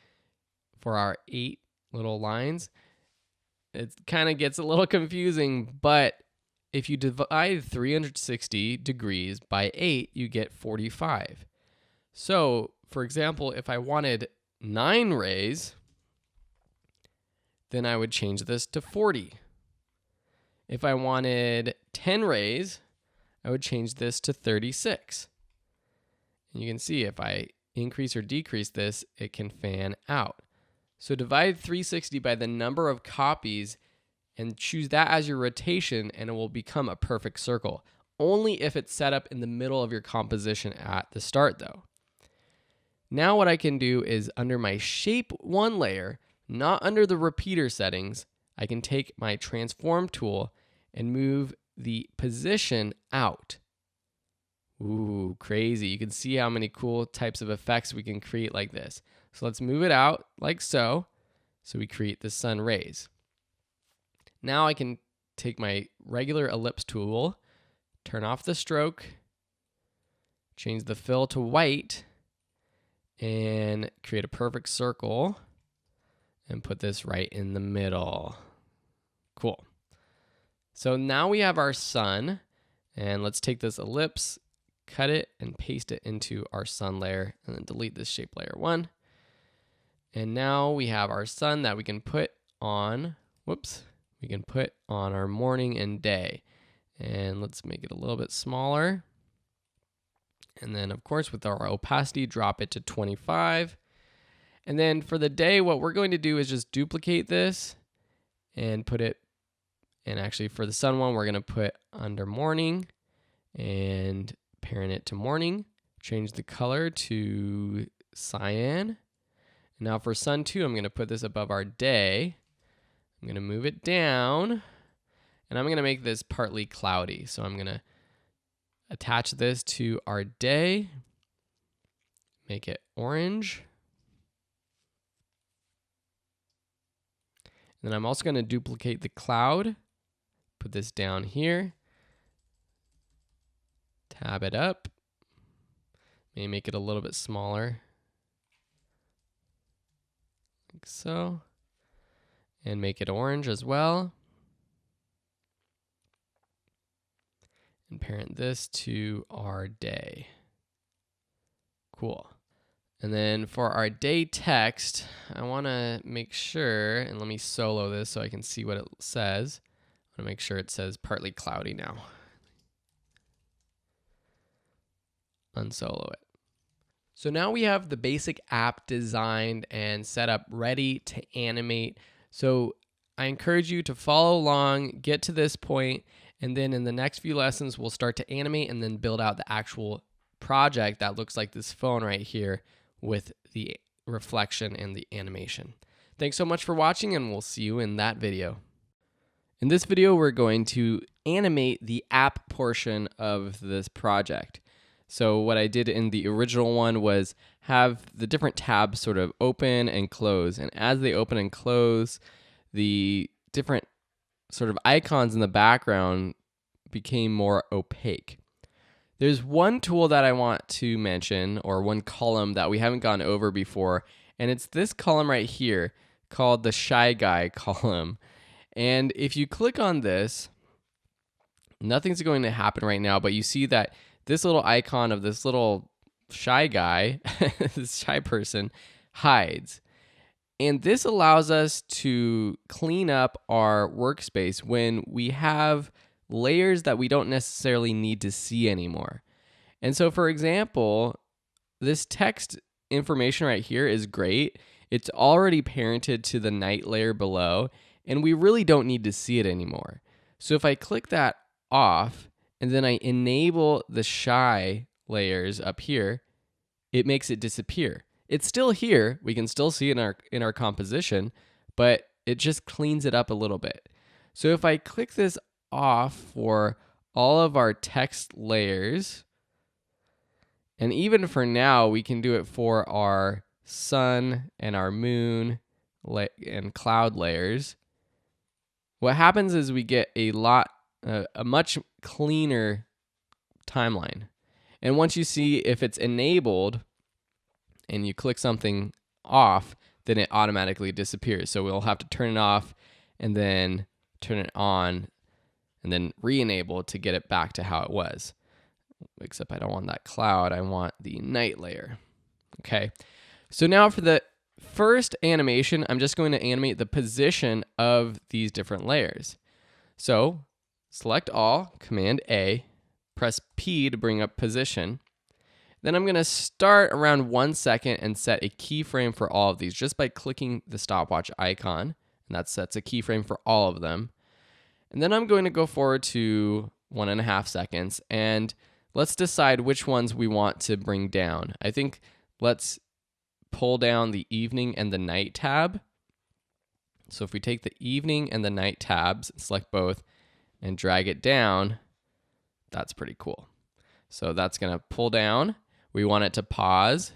for our 8 little lines? It kind of gets a little confusing, but if you divide 360 degrees by 8, you get 45. So, for example, if I wanted 9 rays, then I would change this to 40. If I wanted 10 rays, I would change this to 36. And you can see if I increase or decrease this, it can fan out. So divide 360 by the number of copies and choose that as your rotation, and it will become a perfect circle. Only if it's set up in the middle of your composition at the start, though. Now what I can do is under my shape 1 layer, not under the repeater settings, I can take my transform tool and move the position out. Ooh, crazy. You can see how many cool types of effects we can create like this. So let's move it out like so. So we create the sun rays. Now I can take my regular ellipse tool, turn off the stroke, change the fill to white, and create a perfect circle and put this right in the middle. Cool. So now we have our sun, and let's take this ellipse, cut it, and paste it into our sun layer, and then delete this shape layer 1. And now we have our sun that we can put on, we can put on our morning and day. And let's make it a little bit smaller. And then, of course, with our opacity, drop it to 25. And then for the day, what we're going to do is just duplicate this and put it, and actually for the sun one, we're going to put under morning and parent it to morning. Change the color to cyan. Now for sun 2, I'm going to put this above our day. I'm going to move it down, and I'm going to make this partly cloudy. So I'm going to attach this to our day, make it orange. And then I'm also going to duplicate the cloud, put this down here, tab it up, Maybe make it a little bit smaller, like so. And make it orange as well. And parent this to our day. Cool. And then for our day text, I want to make sure, and let me solo this so I can see what it says. I want to make sure it says partly cloudy now. Unsolo it. So now we have the basic app designed and set up, ready to animate. So I encourage you to follow along, get to this point, and then in the next few lessons, we'll start to animate and then build out the actual project that looks like this phone right here with the reflection and the animation. Thanks so much for watching, and we'll see you in that video. In this video, we're going to animate the app portion of this project. So what I did in the original one was have the different tabs sort of open and close. And as they open and close, the different sort of icons in the background became more opaque. There's one tool that I want to mention, or one column that we haven't gone over before, and it's this column right here called the Shy Guy column. And if you click on this, nothing's going to happen right now, but you see that this little icon of this little shy guy, this shy person, hides. And this allows us to clean up our workspace when we have layers that we don't necessarily need to see anymore. And so, for example, this text information right here is great. It's already parented to the night layer below, and we really don't need to see it anymore. So if I click that off, and then I enable the shy layers up here, it makes it disappear. It's still here. We can still see it in our composition, but it just cleans it up a little bit. So if I click this off for all of our text layers, and even for now, we can do it for our sun and our moon and cloud layers. What happens is we get a much cleaner timeline. And once you see if it's enabled and you click something off, then it automatically disappears. So we'll have to turn it off and then turn it on and then re-enable to get it back to how it was. Except I don't want that cloud, I want the night layer. Okay, so now for the first animation, I'm just going to animate the position of these different layers. So select all, Command A, press P to bring up position. Then I'm going to start around 1 second and set a keyframe for all of these just by clicking the stopwatch icon. And that sets a keyframe for all of them. And then I'm going to go forward to 1.5 seconds and let's decide which ones we want to bring down. I think let's pull down the evening and the night tab. So if we take the evening and the night tabs, select both, and drag it down, that's pretty cool. So that's going to pull down. We want it to pause.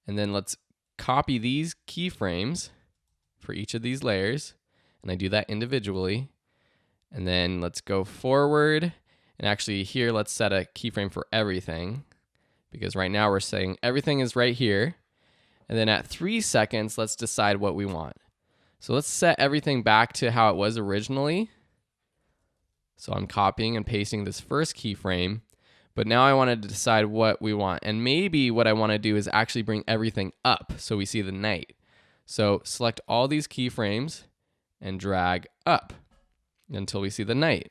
And then let's copy these keyframes for each of these layers. And I do that individually. And then let's go forward. And actually here, let's set a keyframe for everything. Because right now we're saying everything is right here. And then at 3 seconds, let's decide what we want. So let's set everything back to how it was originally. So I'm copying and pasting this first keyframe. But now I want to decide what we want. And maybe what I want to do is actually bring everything up so we see the night. So select all these keyframes and drag up until we see the night.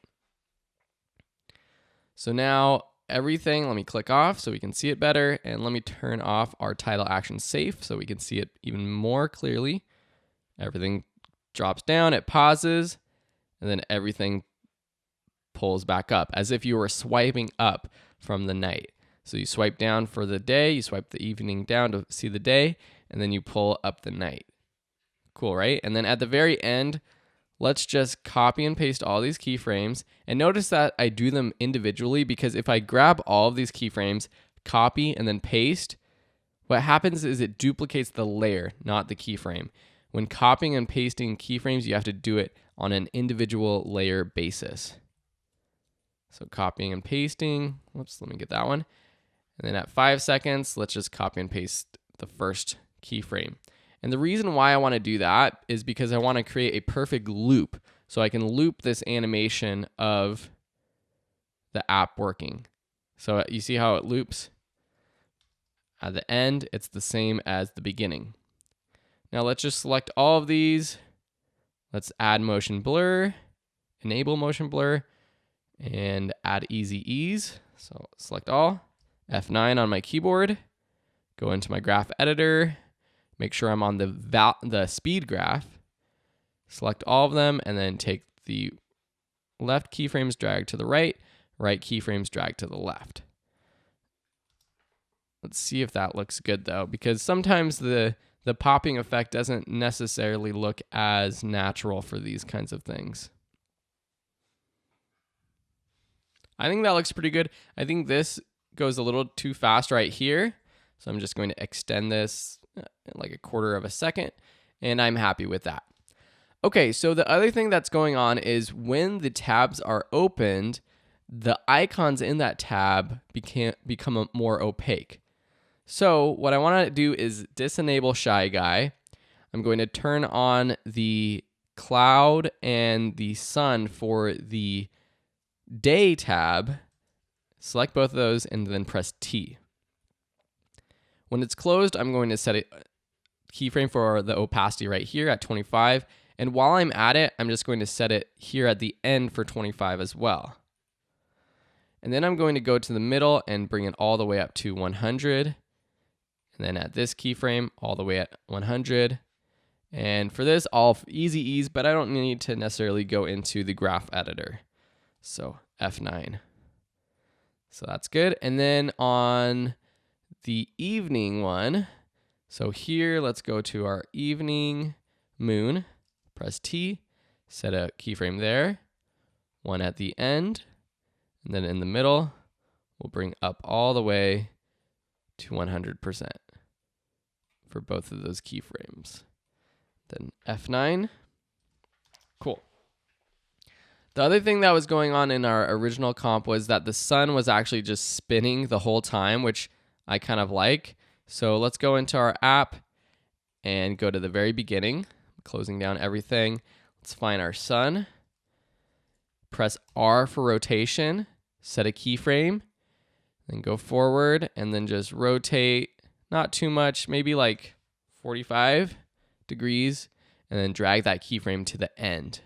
So now everything, let me click off so we can see it better. And let me turn off our title action safe so we can see it even more clearly. Everything drops down, it pauses, and then everything pulls back up as if you were swiping up from the night. So you swipe down for the day, you swipe the evening down to see the day, and then you pull up the night. Cool, right? And then at the very end, let's just copy and paste all these keyframes. And notice that I do them individually because if I grab all of these keyframes, copy, and then paste, what happens is it duplicates the layer, not the keyframe. When copying and pasting keyframes, you have to do it on an individual layer basis. So copying and pasting, whoops, let me get that one. And then at 5 seconds, let's just copy and paste the first keyframe. And the reason why I want to do that is because I want to create a perfect loop. So I can loop this animation of the app working. So you see how it loops? At the end, it's the same as the beginning. Now let's just select all of these. Let's add motion blur, enable motion blur, and add easy ease. So select all, F9 on my keyboard, go into my graph editor, make sure I'm on the speed graph, select all of them, and then take the left keyframes, drag to the right keyframes, drag to the left. Let's see if that looks good though, because sometimes the popping effect doesn't necessarily look as natural for these kinds of things. I think that looks pretty good. I think this goes a little too fast right here. So I'm just going to extend this like a quarter of a second, and I'm happy with that. Okay, so the other thing that's going on is when the tabs are opened, the icons in that tab become more opaque. So what I want to do is disenable Shy Guy. I'm going to turn on the cloud and the sun for the day tab, select both of those, and then press T. When it's closed, I'm going to set a keyframe for the opacity right here at 25. And while I'm at it, I'm just going to set it here at the end for 25 as well. And then I'm going to go to the middle and bring it all the way up to 100. And then at this keyframe, all the way at 100. And for this, all easy ease, but I don't need to necessarily go into the graph editor. So F9. So that's good. And then on the evening one, so here, let's go to our evening moon, press T, set a keyframe there, one at the end, and then in the middle, we'll bring up all the way to 100% for both of those keyframes. Then F9. Cool. The other thing that was going on in our original comp was that the sun was actually just spinning the whole time, which I kind of like. So let's go into our app and go to the very beginning, closing down everything. Let's find our sun. Press R for rotation, set a keyframe, then go forward and then just rotate, not too much, maybe like 45 degrees, and then drag that keyframe to the end.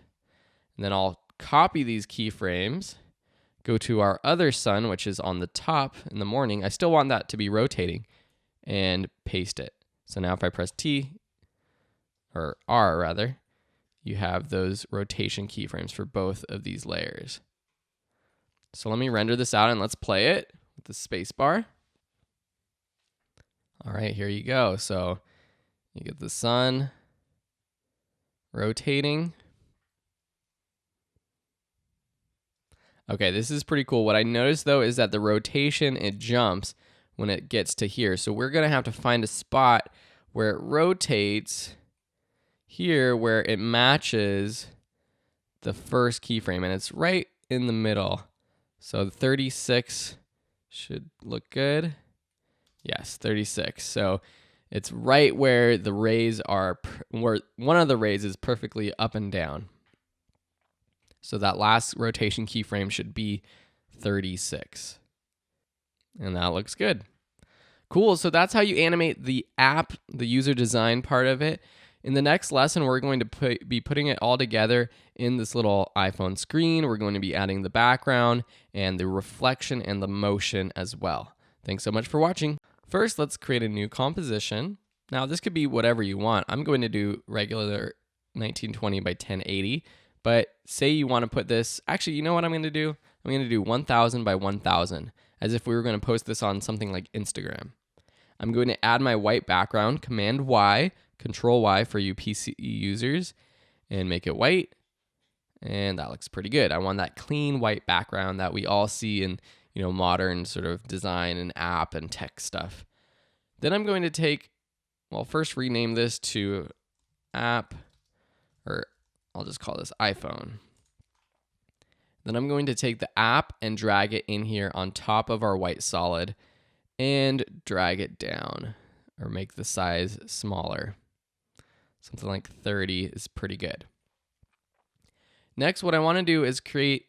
And then I'll copy these keyframes, go to our other sun, which is on the top in the morning. I still want that to be rotating, and paste it. So now if I press T, or R rather, you have those rotation keyframes for both of these layers. So let me render this out and let's play it with the space bar. All right, here you go. So you get the sun rotating. Okay, this is pretty cool. What I noticed though is that the rotation, it jumps when it gets to here. So we're gonna have to find a spot where it rotates here where it matches the first keyframe, and it's right in the middle. So 36 should look good. Yes, 36. So it's right where the rays are, where one of the rays is perfectly up and down. So that last rotation keyframe should be 36. And that looks good. Cool, so that's how you animate the app, the user design part of it. In the next lesson, we're going to be putting it all together in this little iPhone screen. We're going to be adding the background and the reflection and the motion as well. Thanks so much for watching. First, let's create a new composition. Now, this could be whatever you want. I'm going to do regular 1920 by 1080. But say you want to put this, actually, you know what I'm going to do? I'm going to do 1000 by 1000, as if we were going to post this on something like Instagram. I'm going to add my white background, Command Y, Control Y for you PC users, and make it white. And that looks pretty good. I want that clean white background that we all see in, modern sort of design and app and tech stuff. Then I'm going to first rename this to app, or I'll just call this iPhone. Then I'm going to take the app and drag it in here on top of our white solid. and drag it down or make the size smaller. Something like 30 is pretty good. Next, what I want to do is create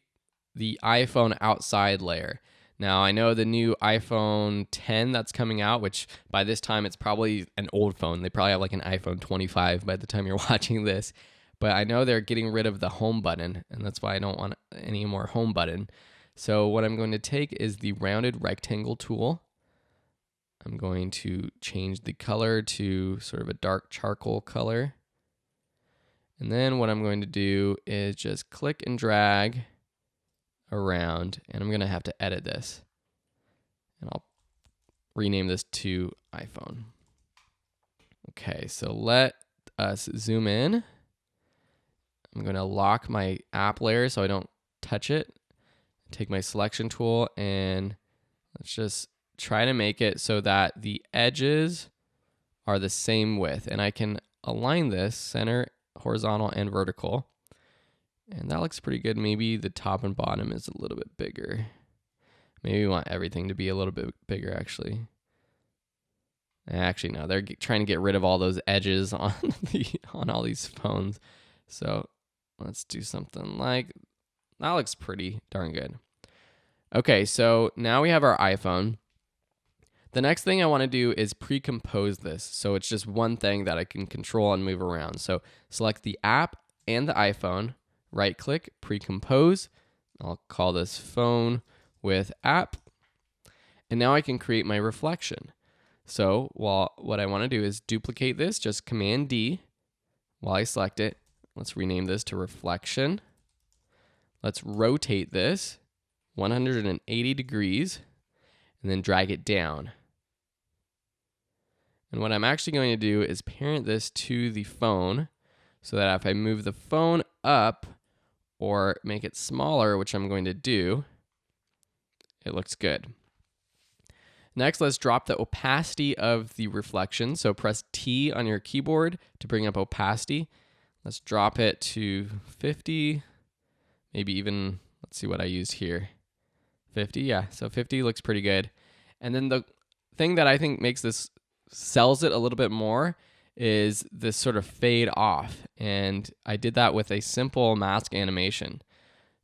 the iPhone outside layer. Now, I know the new iPhone 10 that's coming out, which by this time it's probably an old phone. They probably have like an iPhone 25 by the time you're watching this. But I know they're getting rid of the home button, and that's why I don't want any more home button. So what I'm going to take is the rounded rectangle tool. I'm going to change the color to sort of a dark charcoal color. And then what I'm going to do is just click and drag around, and I'm going to have to edit this. And I'll rename this to iPhone. Okay, so let us zoom in. I'm going to lock my app layer so I don't touch it. Take my selection tool and let's just try to make it so that the edges are the same width. And I can align this center, horizontal, and vertical. And that looks pretty good. Maybe the top and bottom is a little bit bigger. Maybe we want everything to be a little bit bigger, actually. Actually, no, they're trying to get rid of all those edges on all these phones. So let's do something like that. Looks pretty darn good. Okay, so now we have our iPhone. The next thing I want to do is pre-compose this. So it's just one thing that I can control and move around. So select the app and the iPhone, right click, pre-compose. I'll call this phone with app. And now I can create my reflection. So what I want to do is duplicate this, just Command D while I select it. Let's rename this to reflection. Let's rotate this 180 degrees and then drag it down. And what I'm actually going to do is parent this to the phone so that if I move the phone up or make it smaller, which I'm going to do, it looks good. Next, let's drop the opacity of the reflection. So press T on your keyboard to bring up opacity. Let's drop it to 50, maybe even, let's see what I used here. 50, yeah, so 50 looks pretty good. And then the thing that I think makes this, sells it a little bit more is this sort of fade off. And I did that with a simple mask animation.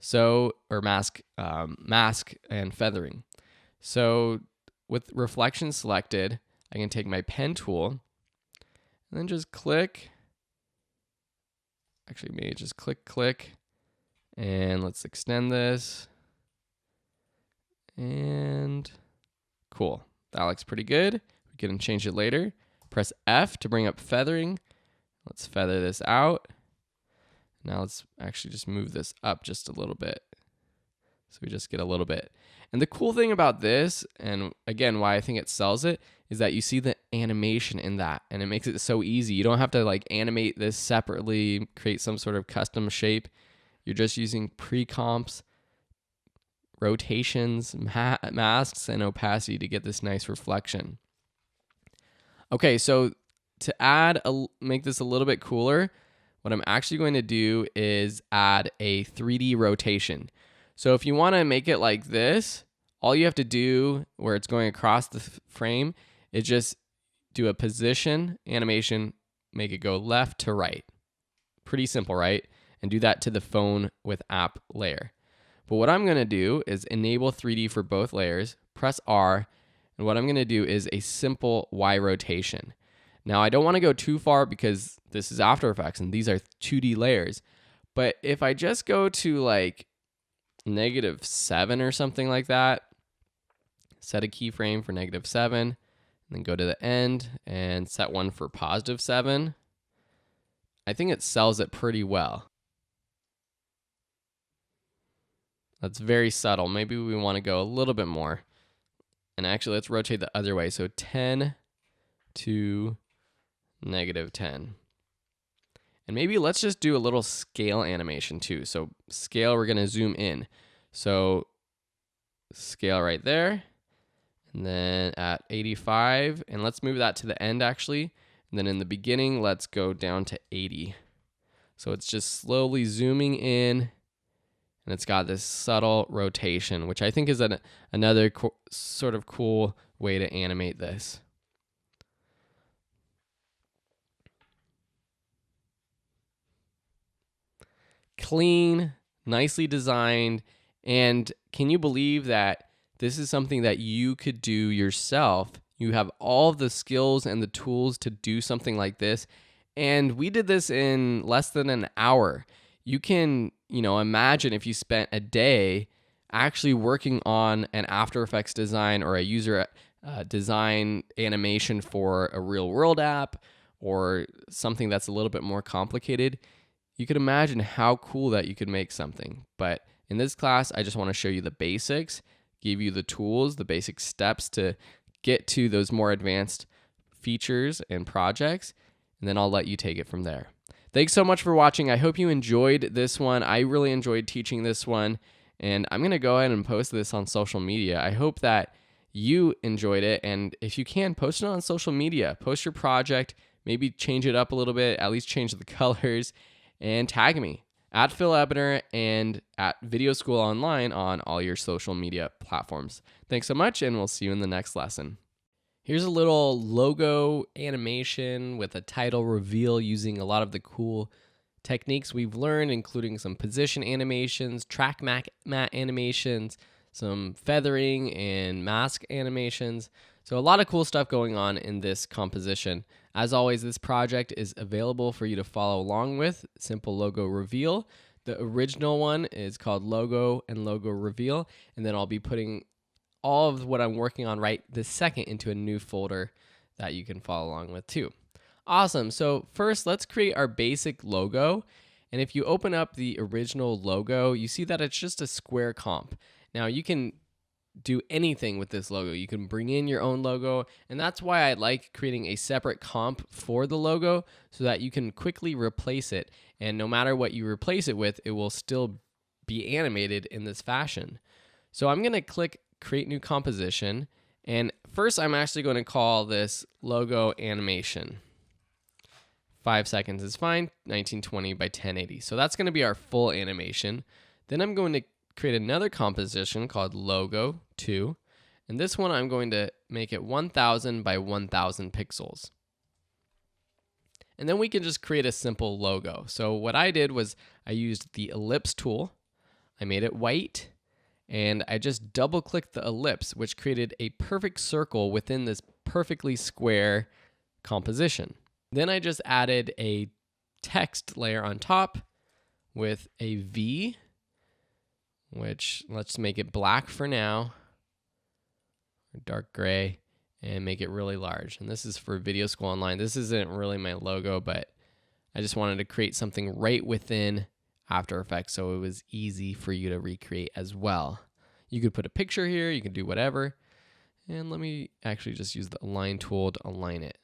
So, or mask and feathering. So with reflection selected, I can take my pen tool and then just click. Actually, maybe just click, and let's extend this. And cool, that looks pretty good. We can change it later. Press F to bring up feathering. Let's feather this out. Now let's actually just move this up just a little bit. So we just get a little bit. And the cool thing about this, and again, why I think it sells it, is that you see the animation in that, and it makes it so easy. You don't have to like animate this separately, create some sort of custom shape. You're just using pre-comps, rotations, masks, and opacity to get this nice reflection. Okay, so to make this a little bit cooler, what I'm actually going to do is add a 3D rotation. So if you want to make it like this, all you have to do where it's going across the frame is just do a position animation, make it go left to right. Pretty simple, right? And do that to the phone with app layer. But what I'm going to do is enable 3D for both layers, press R, and what I'm going to do is a simple Y rotation. Now I don't want to go too far because this is After Effects and these are 2D layers. But if I just go to like -7 or something like that, set a keyframe for -7, and then go to the end and set one for +7. I think it sells it pretty well. That's very subtle. Maybe we want to go a little bit more. And actually, let's rotate the other way. So 10 to -10. And maybe let's just do a little scale animation too. So scale, we're going to zoom in. So scale right there. And then at 85. And let's move that to the end actually. And then in the beginning, let's go down to 80. So it's just slowly zooming in. And it's got this subtle rotation, which I think is another sort of cool way to animate this. Clean, nicely designed, and can you believe that this is something that you could do yourself? You have all of the skills and the tools to do something like this, and we did this in less than an hour. You can, imagine if you spent a day actually working on an After Effects design or a user design animation for a real world app or something that's a little bit more complicated. You could imagine how cool that you could make something. But in this class, I just want to show you the basics, give you the tools, the basic steps to get to those more advanced features and projects, and then I'll let you take it from there. Thanks so much for watching. I hope you enjoyed this one. I really enjoyed teaching this one, and I'm going to go ahead and post this on social media. I hope that you enjoyed it, and if you can, post it on social media. Post your project, maybe change it up a little bit, at least change the colors, and tag me at Phil Ebner and at Video School Online on all your social media platforms. Thanks so much, and we'll see you in the next lesson. Here's a little logo animation with a title reveal using a lot of the cool techniques we've learned, including some position animations, track matte animations, some feathering and mask animations. So a lot of cool stuff going on in this composition. As always, this project is available for you to follow along with. Simple logo reveal. The original one is called logo and logo reveal. And then I'll be putting all of what I'm working on right this second into a new folder that you can follow along with too. Awesome. So first, let's create our basic logo. And if you open up the original logo, you see that it's just a square comp. Now you can do anything with this logo. You can bring in your own logo, and that's why I like creating a separate comp for the logo so that you can quickly replace it, and no matter what you replace it with, it will still be animated in this fashion. So I'm going to click Create New Composition, and first I'm actually going to call this Logo Animation. 5 seconds is fine, 1920 by 1080. So that's going to be our full animation. Then I'm going to create another composition called Logo 2, and this one I'm going to make it 1000 by 1000 pixels. And then we can just create a simple logo. So what I did was I used the ellipse tool, I made it white, and I just double clicked the ellipse, which created a perfect circle within this perfectly square composition. Then I just added a text layer on top with a V, which let's make it black for now, or dark gray, and make it really large. And this is for Video School Online. This isn't really my logo, but I just wanted to create something right within After Effects so it was easy for you to recreate as well. You could put a picture here, you can do whatever. And let me actually just use the Align tool to align it.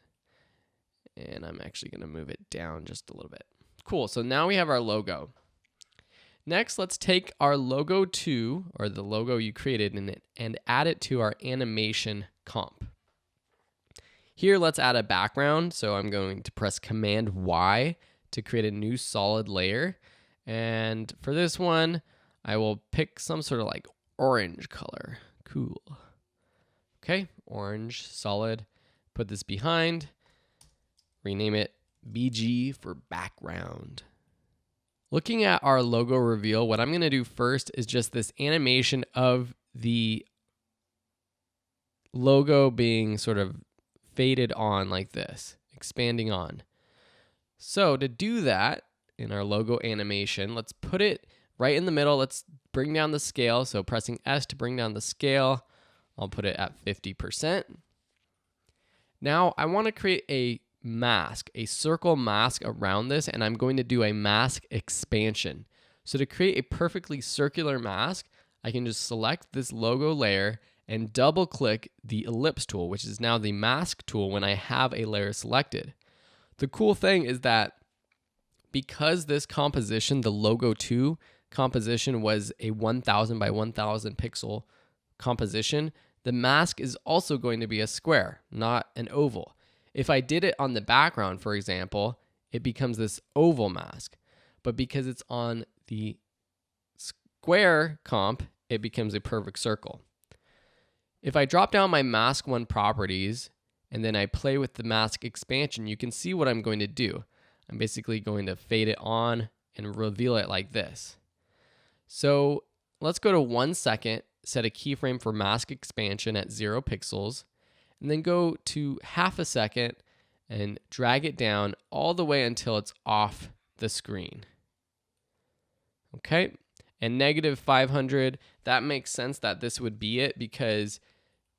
And I'm actually going to move it down just a little bit. Cool, so now we have our logo. Next, let's take our logo 2, or the logo you created in it, and add it to our animation comp. Here, let's add a background. So I'm going to press Command Y to create a new solid layer. And for this one, I will pick some sort of like orange color. Cool. Okay, orange, solid. Put this behind. Rename it BG for background. Looking at our logo reveal, what I'm going to do first is just this animation of the logo being sort of faded on like this, expanding on. So to do that in our logo animation, let's put it right in the middle. Let's bring down the scale. So pressing S to bring down the scale, I'll put it at 50%. Now I want to create a mask, a circle mask around this, and I'm going to do a mask expansion. So to create a perfectly circular mask, I can just select this logo layer and double click the ellipse tool, which is now the mask tool when I have a layer selected. The cool thing is that because this composition, the logo 2 composition, was a 1000 by 1000 pixel composition, the mask is also going to be a square, not an oval. If I did it on the background, for example, it becomes this oval mask. But because it's on the square comp, it becomes a perfect circle. If I drop down my mask 1 properties and then I play with the mask expansion, you can see what I'm going to do. I'm basically going to fade it on and reveal it like this. So let's go to 1 second, set a keyframe for mask expansion at 0 pixels, and then go to half a second and drag it down all the way until it's off the screen. Okay, and negative 500, that makes sense that this would be it because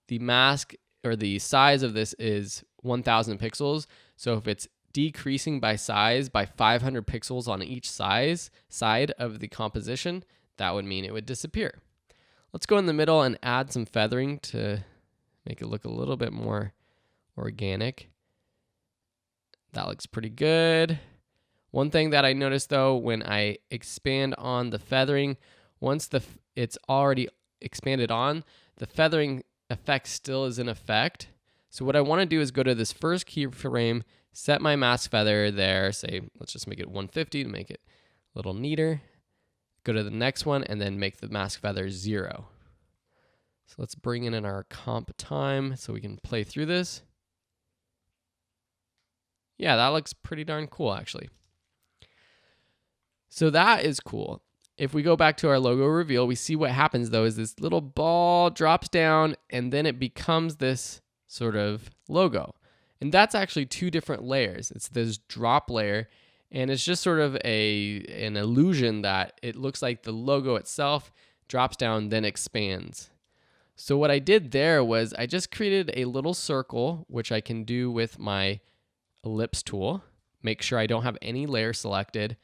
the mask or the size of this is 1000 pixels. So if it's decreasing by size by 500 pixels on each side of the composition, that would mean it would disappear. Let's go in the middle and add some feathering to make it look a little bit more organic. That looks pretty good. One thing that I noticed though, when I expand on the feathering, once it's already expanded on, the feathering effect still is in effect. So what I want to do is go to this first keyframe, set my mask feather there, say, let's just make it 150 to make it a little neater. Go to the next one and then make the mask feather 0. So let's bring in our comp time so we can play through this. Yeah, that looks pretty darn cool actually. So that is cool. If we go back to our logo reveal, we see what happens though is this little ball drops down and then it becomes this sort of logo. And that's actually 2 different layers. It's this drop layer and it's just sort of an illusion that it looks like the logo itself drops down, then expands. So what I did there was I just created a little circle, which I can do with my ellipse tool. Make sure I don't have any layer selected.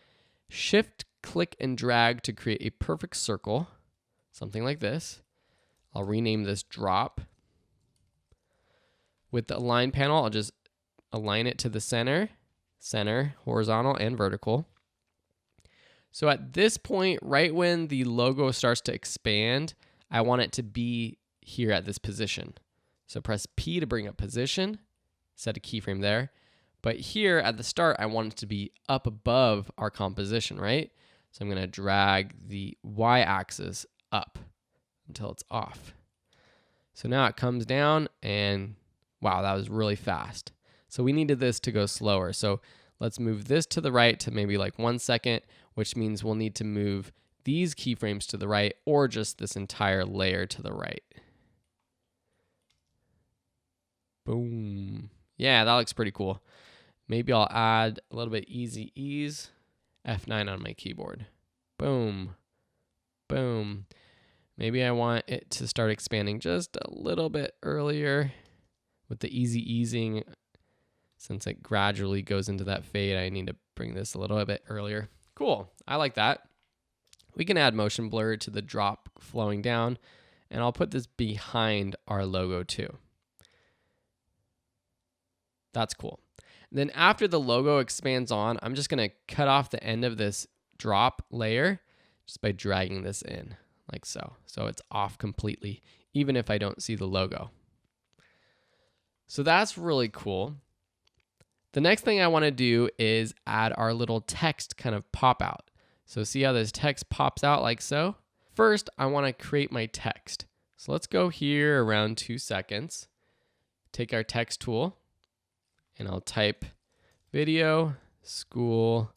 Shift, click, and drag to create a perfect circle, something like this. I'll rename this drop. With the align panel, I'll just align it to the center, horizontal and vertical. So at this point, right when the logo starts to expand, I want it to be here at this position. So press P to bring up position, set a keyframe there. But here at the start, I want it to be up above our composition, right? So I'm going to drag the y-axis up until it's off. So now it comes down and wow, that was really fast. So we needed this to go slower. So let's move this to the right to maybe like 1 second, which means we'll need to move these keyframes to the right or just this entire layer to the right. Boom. Yeah, that looks pretty cool. Maybe I'll add a little bit easy ease. F9 on my keyboard. Boom. Boom. Maybe I want it to start expanding just a little bit earlier with the easy easing. Since it gradually goes into that fade, I need to bring this a little bit earlier. Cool. I like that. We can add motion blur to the drop flowing down, and I'll put this behind our logo too. That's cool. Then after the logo expands on, I'm just going to cut off the end of this drop layer just by dragging this in like so. So it's off completely, even if I don't see the logo. So that's really cool. The next thing I want to do is add our little text kind of pop out. So see how this text pops out like so? First, I want to create my text. So let's go here around 2 seconds. Take our text tool. And I'll type video school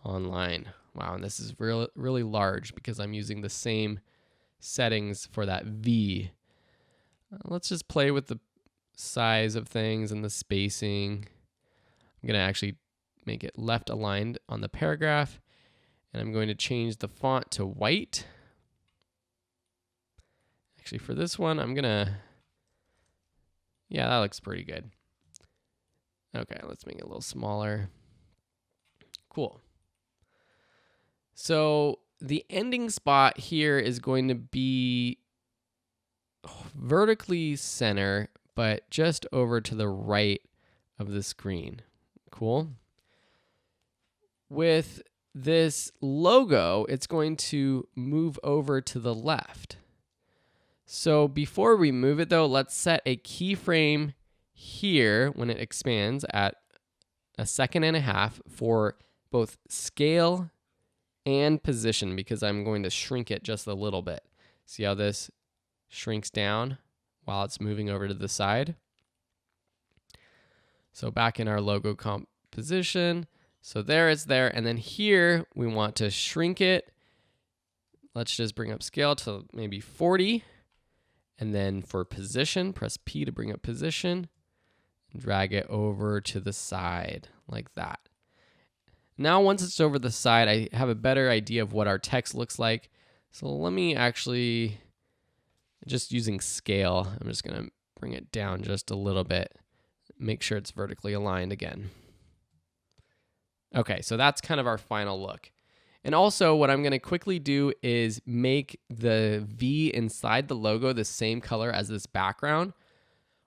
online. Wow, and this is really large because I'm using the same settings for that V. Let's just play with the size of things and the spacing. I'm going to actually make it left aligned on the paragraph, and I'm going to change the font to white. Actually, for this one, yeah, that looks pretty good. Okay, let's make it a little smaller. Cool. So the ending spot here is going to be vertically center, but just over to the right of the screen. Cool. With this logo, it's going to move over to the left. So before we move it though, let's set a keyframe here when it expands at 1.5 seconds for both scale and position, because I'm going to shrink it just a little bit. See how this shrinks down while it's moving over to the side. So back in our logo composition, so there it's there, and then here we want to shrink it. Let's just bring up scale to maybe 40, and then for position, press P to bring up position, and drag it over to the side like that. Now once it's over the side, I have a better idea of what our text looks like. So let me actually, just using scale, I'm just gonna bring it down just a little bit, make sure it's vertically aligned again. Okay, so that's kind of our final look. And also what I'm gonna quickly do is make the V inside the logo the same color as this background.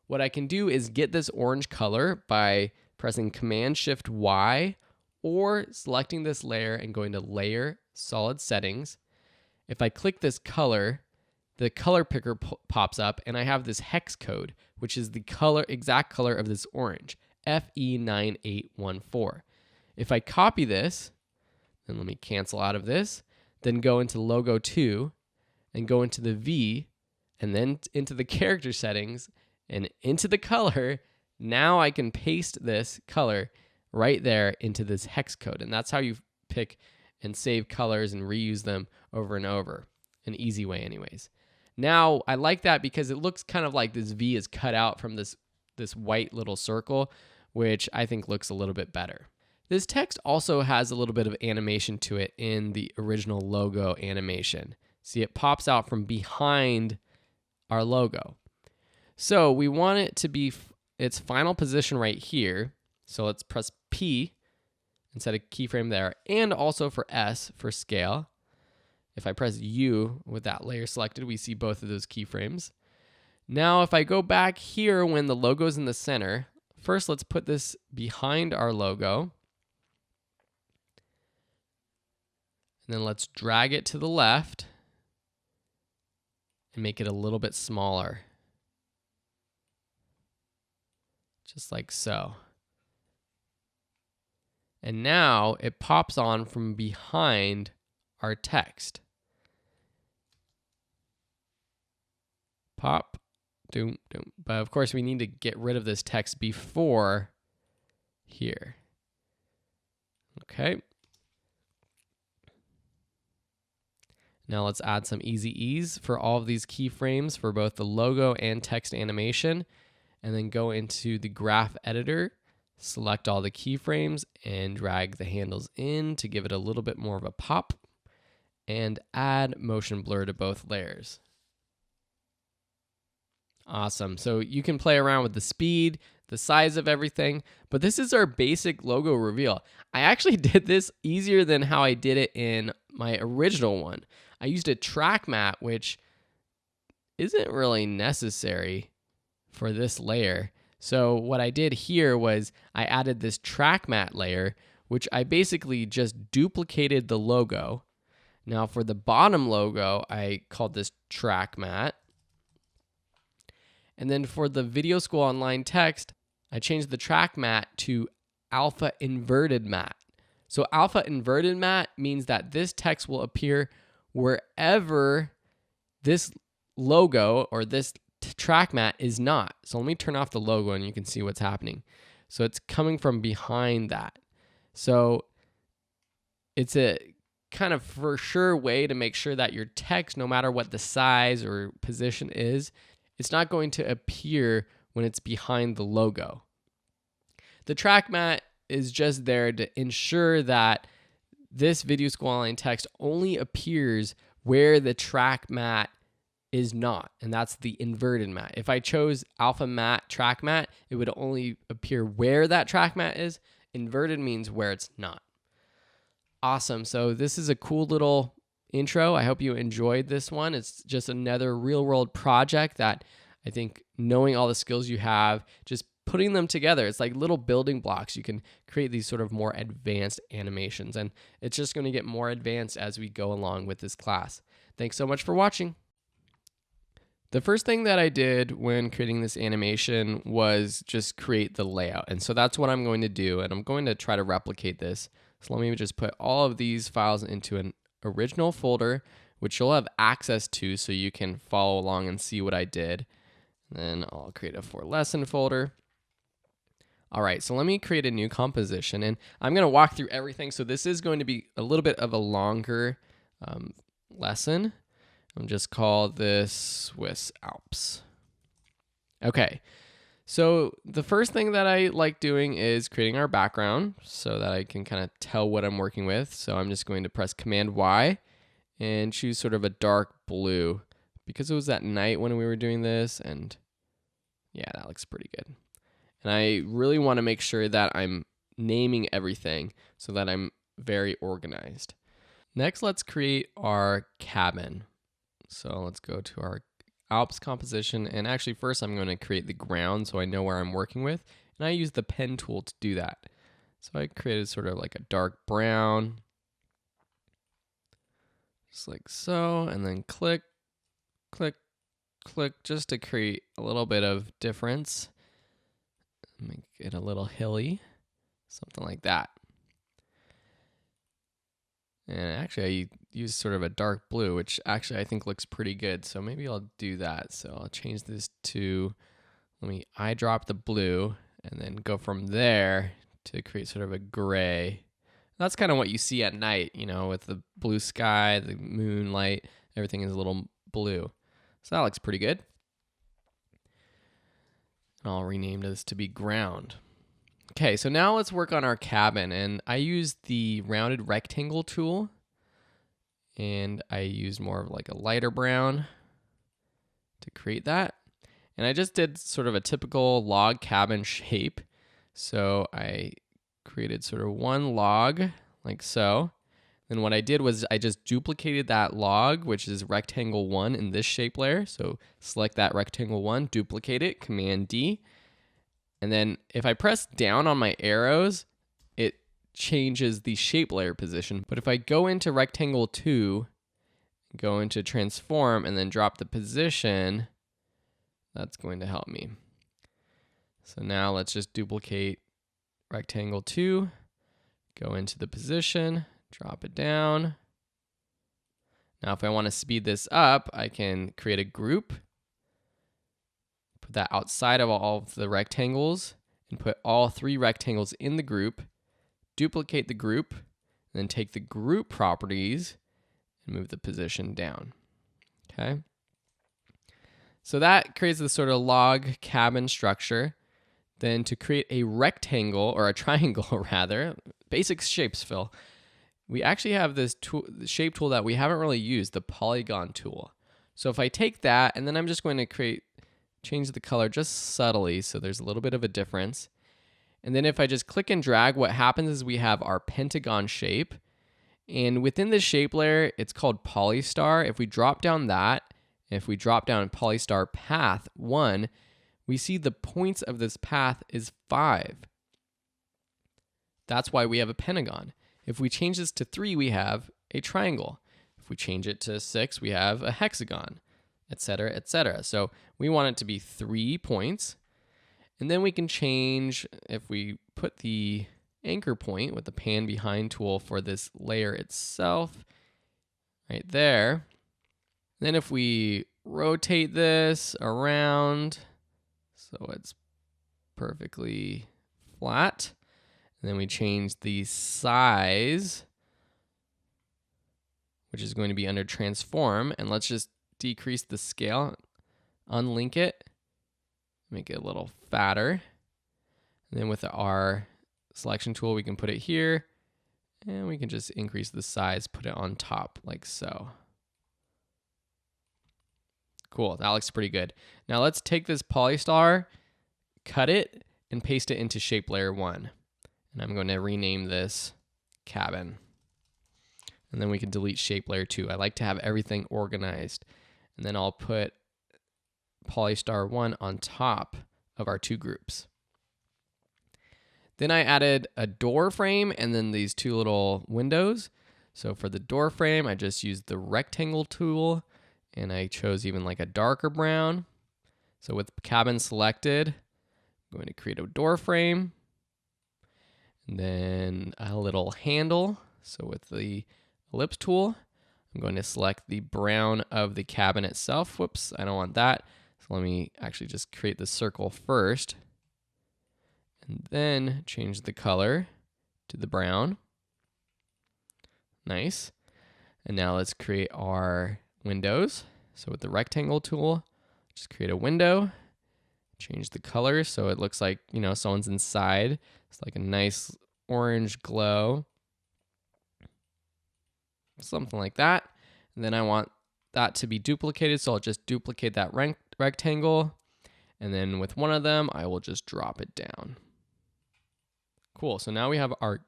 What I can do is get this orange color by pressing Command-Shift-Y or selecting this layer and going to Layer, Solid Settings. If I click this color, the color picker pops up and I have this hex code, which is the exact color of this orange, FE9814. If I copy this, then let me cancel out of this, then go into Logo 2 and go into the V and then into the character settings and into the color, now I can paste this color right there into this hex code. And that's how you pick and save colors and reuse them over and over. An easy way anyways. Now I like that because it looks kind of like this V is cut out from this white little circle, which I think looks a little bit better. This text also has a little bit of animation to it in the original logo animation. See, it pops out from behind our logo. So we want it to be its final position right here. So let's press P and set a keyframe there, and also for S for scale. If I press U with that layer selected, we see both of those keyframes. Now, if I go back here when the logo's in the center, first let's put this behind our logo. And then let's drag it to the left and make it a little bit smaller. Just like so. And now it pops on from behind our text. Pop, doom, doom. But of course we need to get rid of this text before here. Okay. Now let's add some easy ease for all of these keyframes for both the logo and text animation, and then go into the graph editor, select all the keyframes and drag the handles in to give it a little bit more of a pop, and add motion blur to both layers. Awesome. So you can play around with the speed, the size of everything, but this is our basic logo reveal. I actually did this easier than how I did it in my original one. I used a track mat, which isn't really necessary for this layer. So what I did here was I added this track mat layer, which I basically just duplicated the logo. Now for the bottom logo, I called this track mat. And then for the Video School Online text, I changed the track mat to alpha inverted mat. So alpha inverted mat means that this text will appear wherever this logo or this track mat is not. So let me turn off the logo and you can see what's happening. So it's coming from behind that. So it's a kind of for sure way to make sure that your text, no matter what the size or position is, it's not going to appear when it's behind the logo. The track mat is just there to ensure that this Video School Online text only appears where the track mat is not, and that's the inverted mat. If I chose alpha mat, track mat, it would only appear where that track mat is. Inverted means where it's not. Awesome. So this is a cool little intro. I hope you enjoyed this one. It's just another real world project that I think knowing all the skills you have, just putting them together, it's like little building blocks. You can create these sort of more advanced animations, and it's just going to get more advanced as we go along with this class. Thanks so much for watching. The first thing that I did when creating this animation was just create the layout. And so that's what I'm going to do. And I'm going to try to replicate this. So let me just put all of these files into an original folder, which you'll have access to so you can follow along and see what I did. Then I'll create a for lesson folder. All right, so let me create a new composition, and I'm going to walk through everything. So this is going to be a little bit of a longer lesson. I'll just call this Swiss Alps. Okay, so the first thing that I like doing is creating our background so that I can kind of tell what I'm working with. So I'm just going to press Command Y and choose sort of a dark blue because it was at night when we were doing this, and yeah, that looks pretty good. And I really want to make sure that I'm naming everything so that I'm very organized. Next, let's create our cabin. So let's go to our Alps composition, and actually first I'm going to create the ground so I know where I'm working with, and I use the pen tool to do that. So I created sort of like a dark brown, just like so, and then click, click, click, just to create a little bit of difference. Make it a little hilly, something like that. And actually I use sort of a dark blue, which actually I think looks pretty good. So maybe I'll do that. So I'll change this to, let me eyedrop the blue and then go from there to create sort of a gray. That's kind of what you see at night, you know, with the blue sky, the moonlight, everything is a little blue. So that looks pretty good. And I'll rename this to be ground. Okay, so now let's work on our cabin, and I used the rounded rectangle tool, and I used more of like a lighter brown to create that. And I just did sort of a typical log cabin shape. So I created sort of one log like so. Then what I did was I just duplicated that log, which is rectangle 1 in this shape layer. So select that rectangle 1, duplicate it, Command D. And then if I press down on my arrows, it changes the shape layer position. But if I go into rectangle 2, go into transform, and then drop the position, that's going to help me. So now let's just duplicate rectangle 2, go into the position, drop it down. Now if I want to speed this up, I can create a group, put that outside of all of the rectangles, and put all 3 rectangles in the group, duplicate the group, and then take the group properties and move the position down. Okay. So that creates this sort of log cabin structure. Then to create a rectangle, or a triangle rather, basic shapes, Phil, we actually have this shape tool that we haven't really used, the polygon tool. So if I take that, and then I'm just going to change the color just subtly so there's a little bit of a difference. And then if I just click and drag, what happens is we have our pentagon shape. And within this shape layer, it's called Polystar. If we drop down if we drop down Polystar path 1, we see the points of this path is 5. That's why we have a pentagon. If we change this to 3, we have a triangle. If we change it to 6, we have a hexagon, etc., etc. So we want it to be 3 points. And then we can change, if we put the anchor point with the pan behind tool for this layer itself, right there. Then if we rotate this around so it's perfectly flat, and then we change the size, which is going to be under transform, and let's just decrease the scale, unlink it, make it a little fatter. And then with our selection tool, we can put it here, and we can just increase the size, put it on top like so. Cool, that looks pretty good. Now let's take this Polystar, cut it, and paste it into shape layer 1. And I'm going to rename this cabin. And then we can delete shape layer 2. I like to have everything organized. And then I'll put Polystar 1 on top of our 2 groups. Then I added a door frame and then these 2 little windows. So for the door frame, I just used the rectangle tool, and I chose even like a darker brown. So with cabin selected, I'm going to create a door frame, and then a little handle. So with the ellipse tool, I'm going to select the brown of the cabin itself. Whoops, I don't want that. So let me actually just create the circle first and then change the color to the brown. Nice. And now let's create our windows. So with the rectangle tool, just create a window, change the color so it looks like, you know, someone's inside. It's like a nice orange glow. Something like that. And then I want that to be duplicated, so I'll just duplicate that rectangle. And then with one of them, I will just drop it down. Cool, so now we have our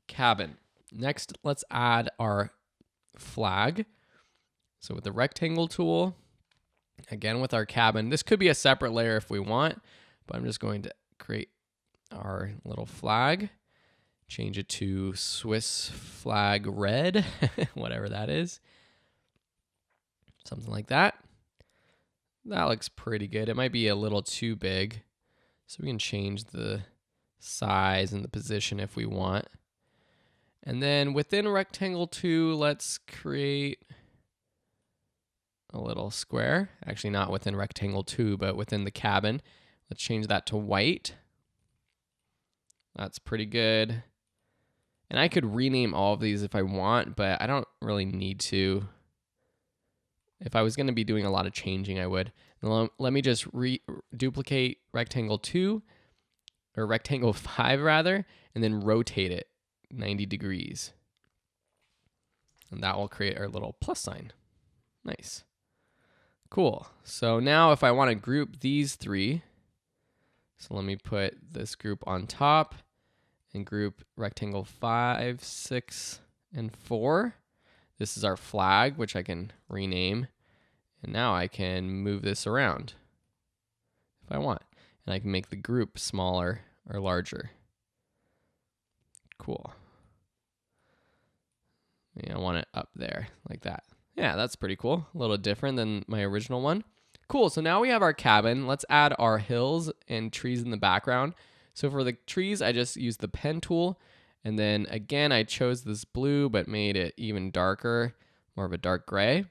cabin. Next, let's add our flag. So with the rectangle tool, again with our cabin, this could be a separate layer if we want, but I'm just going to create our little flag, change it to Swiss flag red, whatever that is. Something like that. That looks pretty good. It might be a little too big, so we can change the size and the position if we want. And then within rectangle 2, let's create a little square. Actually, not within rectangle 2, but within the cabin. Let's change that to white. That's pretty good. And I could rename all of these if I want, but I don't really need to. If I was going to be doing a lot of changing, I would. Let me just duplicate rectangle 2, or rectangle 5 rather, and then rotate it 90 degrees. And that will create our little plus sign. Nice. Cool. So now if I want to group these 3, so let me put this group on top and group rectangle 5, 6, and 4. This is our flag, which I can rename. And now I can move this around if I want. And I can make the group smaller or larger. Cool. Yeah, I want it up there like that. Yeah, that's pretty cool. A little different than my original one. Cool, so now we have our cabin. Let's add our hills and trees in the background. So for the trees, I just used the pen tool. And then again, I chose this blue, but made it even darker, more of a dark gray.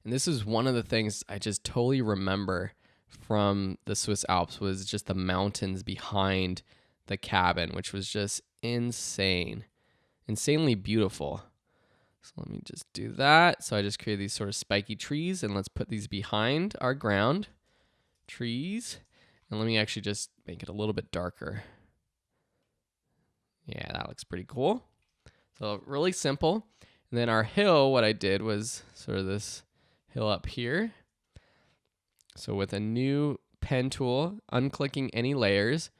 And this is one of the things I just totally remember from the Swiss Alps was just the mountains behind the cabin, which was just insane. Insanely beautiful. So let me just do that. So I just created these sort of spiky trees, and let's put these behind our ground trees. And let me actually just make it a little bit darker. Yeah, that looks pretty cool. So really simple. And then our hill, what I did was sort of this hill up here. So with a new pen tool, unclicking any layers,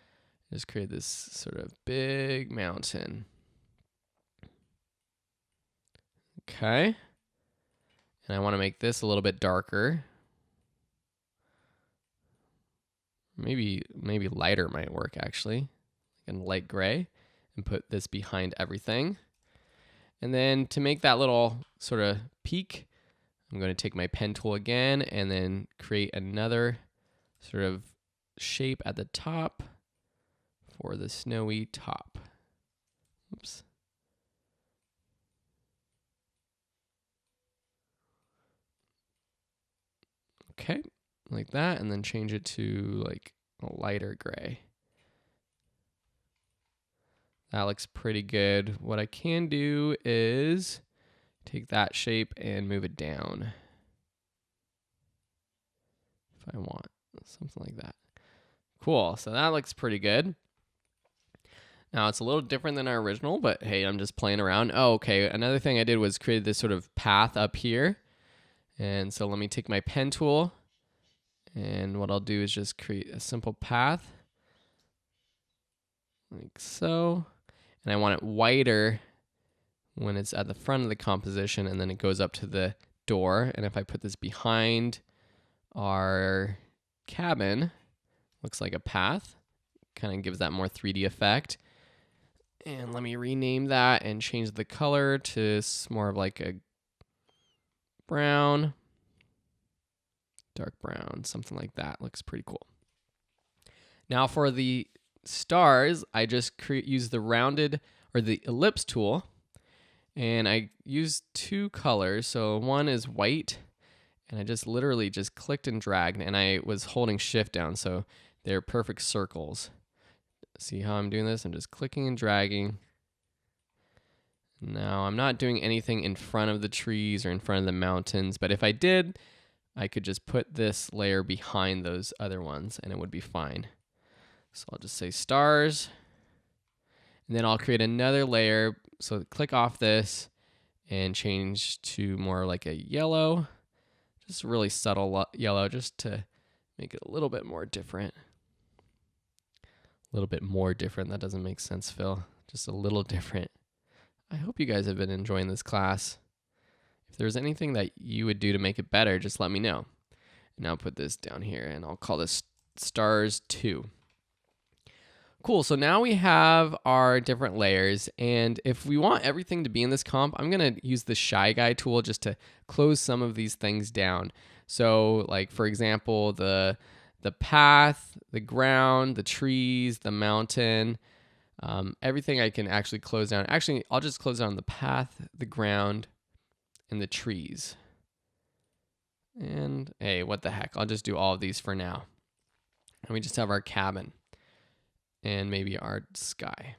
just create this sort of big mountain. Okay. And I want to make this a little bit darker. Maybe lighter might work actually, like a light gray, and put this behind everything. And then to make that little sort of peak, I'm going to take my pen tool again and then create another sort of shape at the top for the snowy top. Oops. Okay, like that, and then change it to like a lighter gray. That looks pretty good. What I can do is take that shape and move it down if I want, something like that. Cool, so that looks pretty good. Now it's a little different than our original, but hey, I'm just playing around. Oh, okay, another thing I did was create this sort of path up here. And so let me take my pen tool, and what I'll do is just create a simple path like so. And I want it whiter when it's at the front of the composition, and then it goes up to the door. And if I put this behind our cabin, looks like a path, kind of gives that more 3D effect. And let me rename that and change the color to more of like a brown, dark brown, something like that. Looks pretty cool. Now for the stars, I just use the rounded or the ellipse tool, and I use 2 colors. So one is white and I just literally just clicked and dragged, and I was holding shift down, so they're perfect circles. See how I'm doing this? I'm just clicking and dragging. Now I'm not doing anything in front of the trees or in front of the mountains, but if I did, I could just put this layer behind those other ones and it would be fine. So I'll just say stars, and then I'll create another layer. So click off this and change to more like a yellow, just really subtle yellow, just to make it a little bit more different. A little bit more different. That doesn't make sense, Phil. Just a little different. I hope you guys have been enjoying this class. If there's anything that you would do to make it better, just let me know. And now I'll put this down here and I'll call this stars 2. Cool, so now we have our different layers, and if we want everything to be in this comp, I'm gonna use the Shy Guy tool just to close some of these things down. So like for example, the path, the ground, the trees, the mountain, everything I can actually close down. Actually, I'll just close down the path, the ground, and the trees. And hey, what the heck, I'll just do all of these for now. And we just have our cabin and maybe our sky.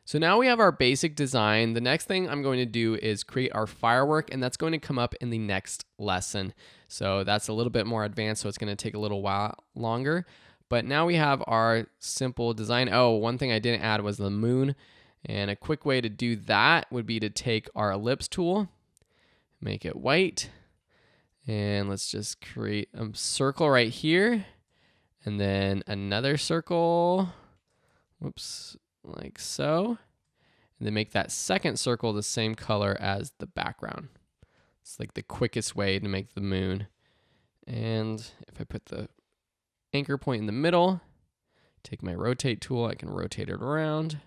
So now we have our basic design. The next thing I'm going to do is create our firework, and that's going to come up in the next lesson. So that's a little bit more advanced, so it's going to take a little while longer. But now we have our simple design. Oh, one thing I didn't add was the moon. And a quick way to do that would be to take our ellipse tool, make it white, and let's just create a circle right here. And then another circle, whoops, like so. And then make that second circle the same color as the background. It's like the quickest way to make the moon. And if I put the anchor point in the middle, take my rotate tool, I can rotate it around,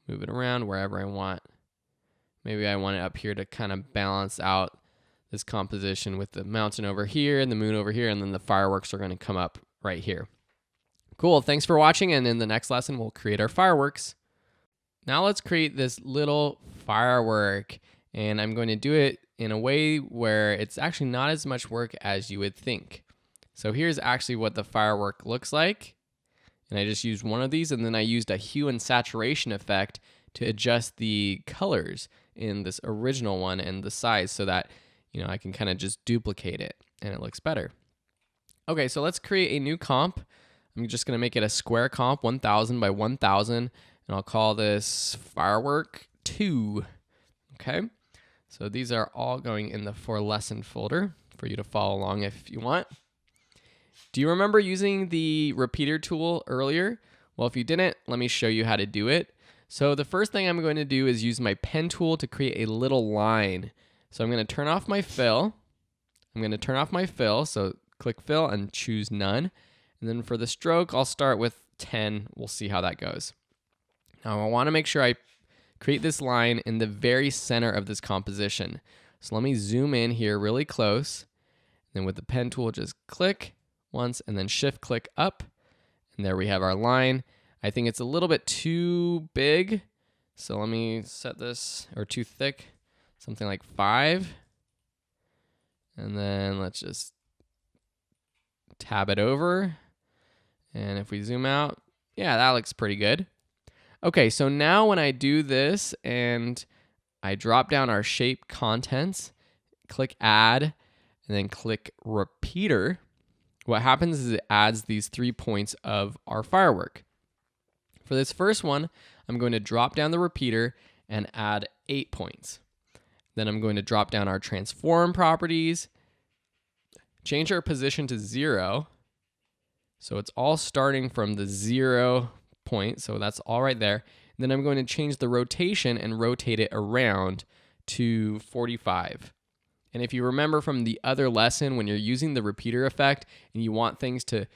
move it around wherever I want. Maybe I want it up here to kind of balance out this composition with the mountain over here and the moon over here, and then the fireworks are going to come up right here. Cool, thanks for watching, and in the next lesson we'll create our fireworks. Now let's create this little firework, and I'm going to do it in a way where it's actually not as much work as you would think. So here's actually what the firework looks like, and I just used one of these, and then I used a hue and saturation effect to adjust the colors in this original one and the size so that I can kind of just duplicate it and it looks better. Okay, so let's create a new comp. I'm just going to make it a square comp, 1000 by 1000, and I'll call this firework 2. Okay, so these are all going in the for lesson folder for you to follow along if you want. Do you remember using the repeater tool earlier? Well, if you didn't, let me show you how to do it. So the first thing I'm going to do is use my pen tool to create a little line. So I'm going to turn off my fill. So click fill and choose none. And then for the stroke, I'll start with 10. We'll see how that goes. Now I want to make sure I create this line in the very center of this composition. So let me zoom in here really close. Then with the pen tool, just click once and then shift click up. And there we have our line. I think it's a little bit too big. So let me set this, or too thick. Something like 5. And then let's just tab it over. And if we zoom out, yeah, that looks pretty good. Okay, so now when I do this and I drop down our shape contents, click add, and then click repeater, what happens is it adds these 3 points of our firework. For this first one, I'm going to drop down the repeater and add 8 points. Then I'm going to drop down our transform properties, change our position to 0. So it's all starting from the 0 point. So that's all right there. And then I'm going to change the rotation and rotate it around to 45. And if you remember from the other lesson, when you're using the repeater effect and you want things to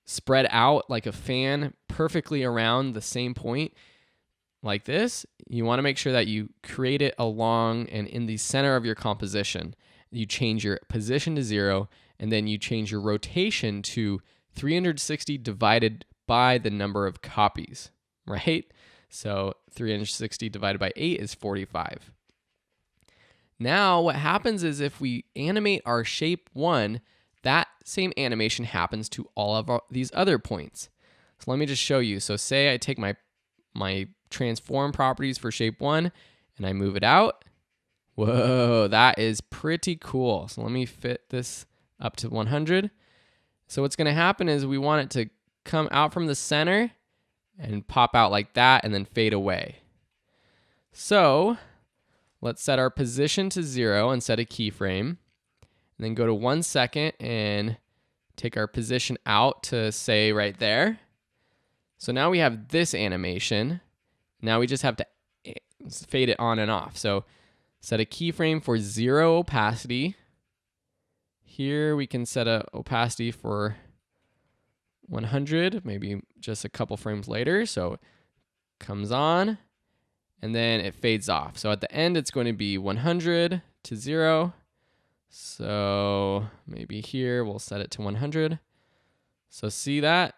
spread out like a fan perfectly around the same point, like this, you want to make sure that you create it along and in the center of your composition. You change your position to 0, and then you change your rotation to 360 divided by the number of copies, right? So 360 divided by 8 is 45. Now what happens is if we animate our shape 1, that same animation happens to all of these other points. So let me just show you. So say I take my transform properties for shape 1 and I move it out. Whoa, that is pretty cool. So let me fit this up to 100. So what's going to happen is we want it to come out from the center and pop out like that and then fade away. So let's set our position to 0 and set a keyframe. And then go to 1 second and take our position out to say right there. So now we have this animation. Now we just have to fade it on and off. So set a keyframe for 0 opacity. Here we can set a opacity for 100, maybe just a couple frames later. So it comes on and then it fades off. So at the end, it's going to be 100 to 0. So maybe here we'll set it to 100. So see that?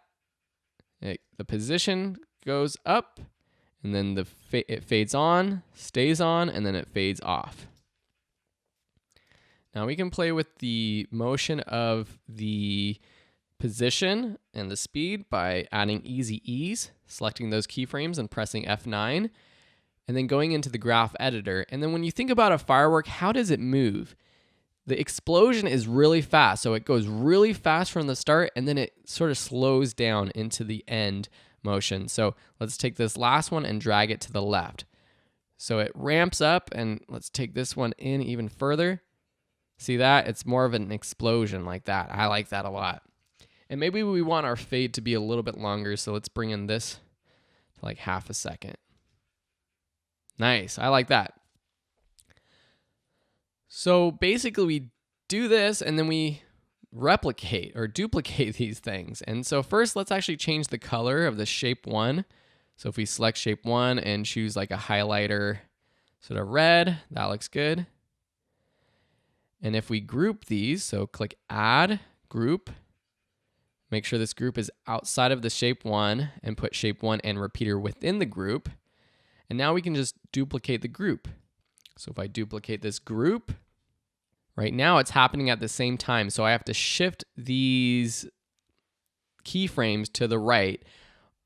The position goes up and then it fades on, stays on, and then it fades off. Now we can play with the motion of the position and the speed by adding easy ease, selecting those keyframes and pressing F9, and then going into the graph editor. And then when you think about a firework, how does it move? The explosion is really fast, so it goes really fast from the start and then it sort of slows down into the end motion. So let's take this last one and drag it to the left. So it ramps up, and let's take this one in even further. See that? It's more of an explosion like that. I like that a lot. And maybe we want our fade to be a little bit longer, so let's bring in this to like half a second. Nice, I like that. So basically we do this and then we replicate or duplicate these things. And so first let's actually change the color of the shape 1. So if we select shape 1 and choose like a highlighter sort of red, that looks good. And if we group these, so click add group, make sure this group is outside of the shape 1 and put shape 1 and repeater within the group. And now we can just duplicate the group. So if I duplicate this group, right now it's happening at the same time. So I have to shift these keyframes to the right.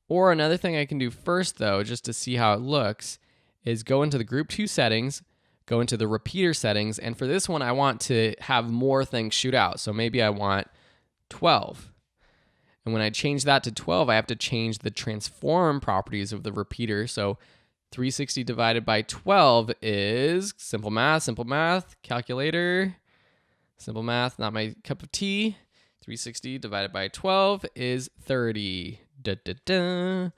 Or another thing I can do first though, just to see how it looks, is go into the group 2 settings, go into the repeater settings, and for this one I want to have more things shoot out. So maybe I want 12. And when I change that to 12, I have to change the transform properties of the repeater. So 360 divided by 12 is simple math, calculator, simple math, not my cup of tea. 360 divided by 12 is 30. Da, da, da.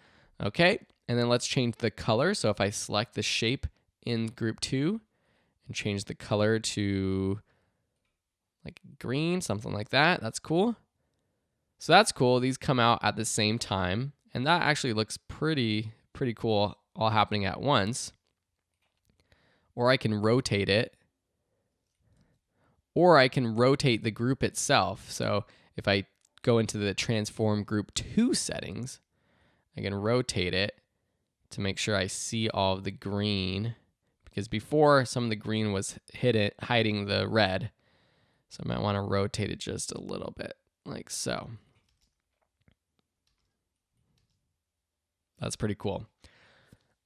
Okay, and then let's change the color. So if I select the shape in group 2 and change the color to like green, something like that, that's cool. So that's cool. These come out at the same time, and that actually looks pretty cool, all happening at once. Or I can rotate it, or I can rotate the group itself. So if I go into the transform group 2 settings, I can rotate it to make sure I see all of the green, because before some of the green was hiding the red. So I might want to rotate it just a little bit, like so. That's pretty cool.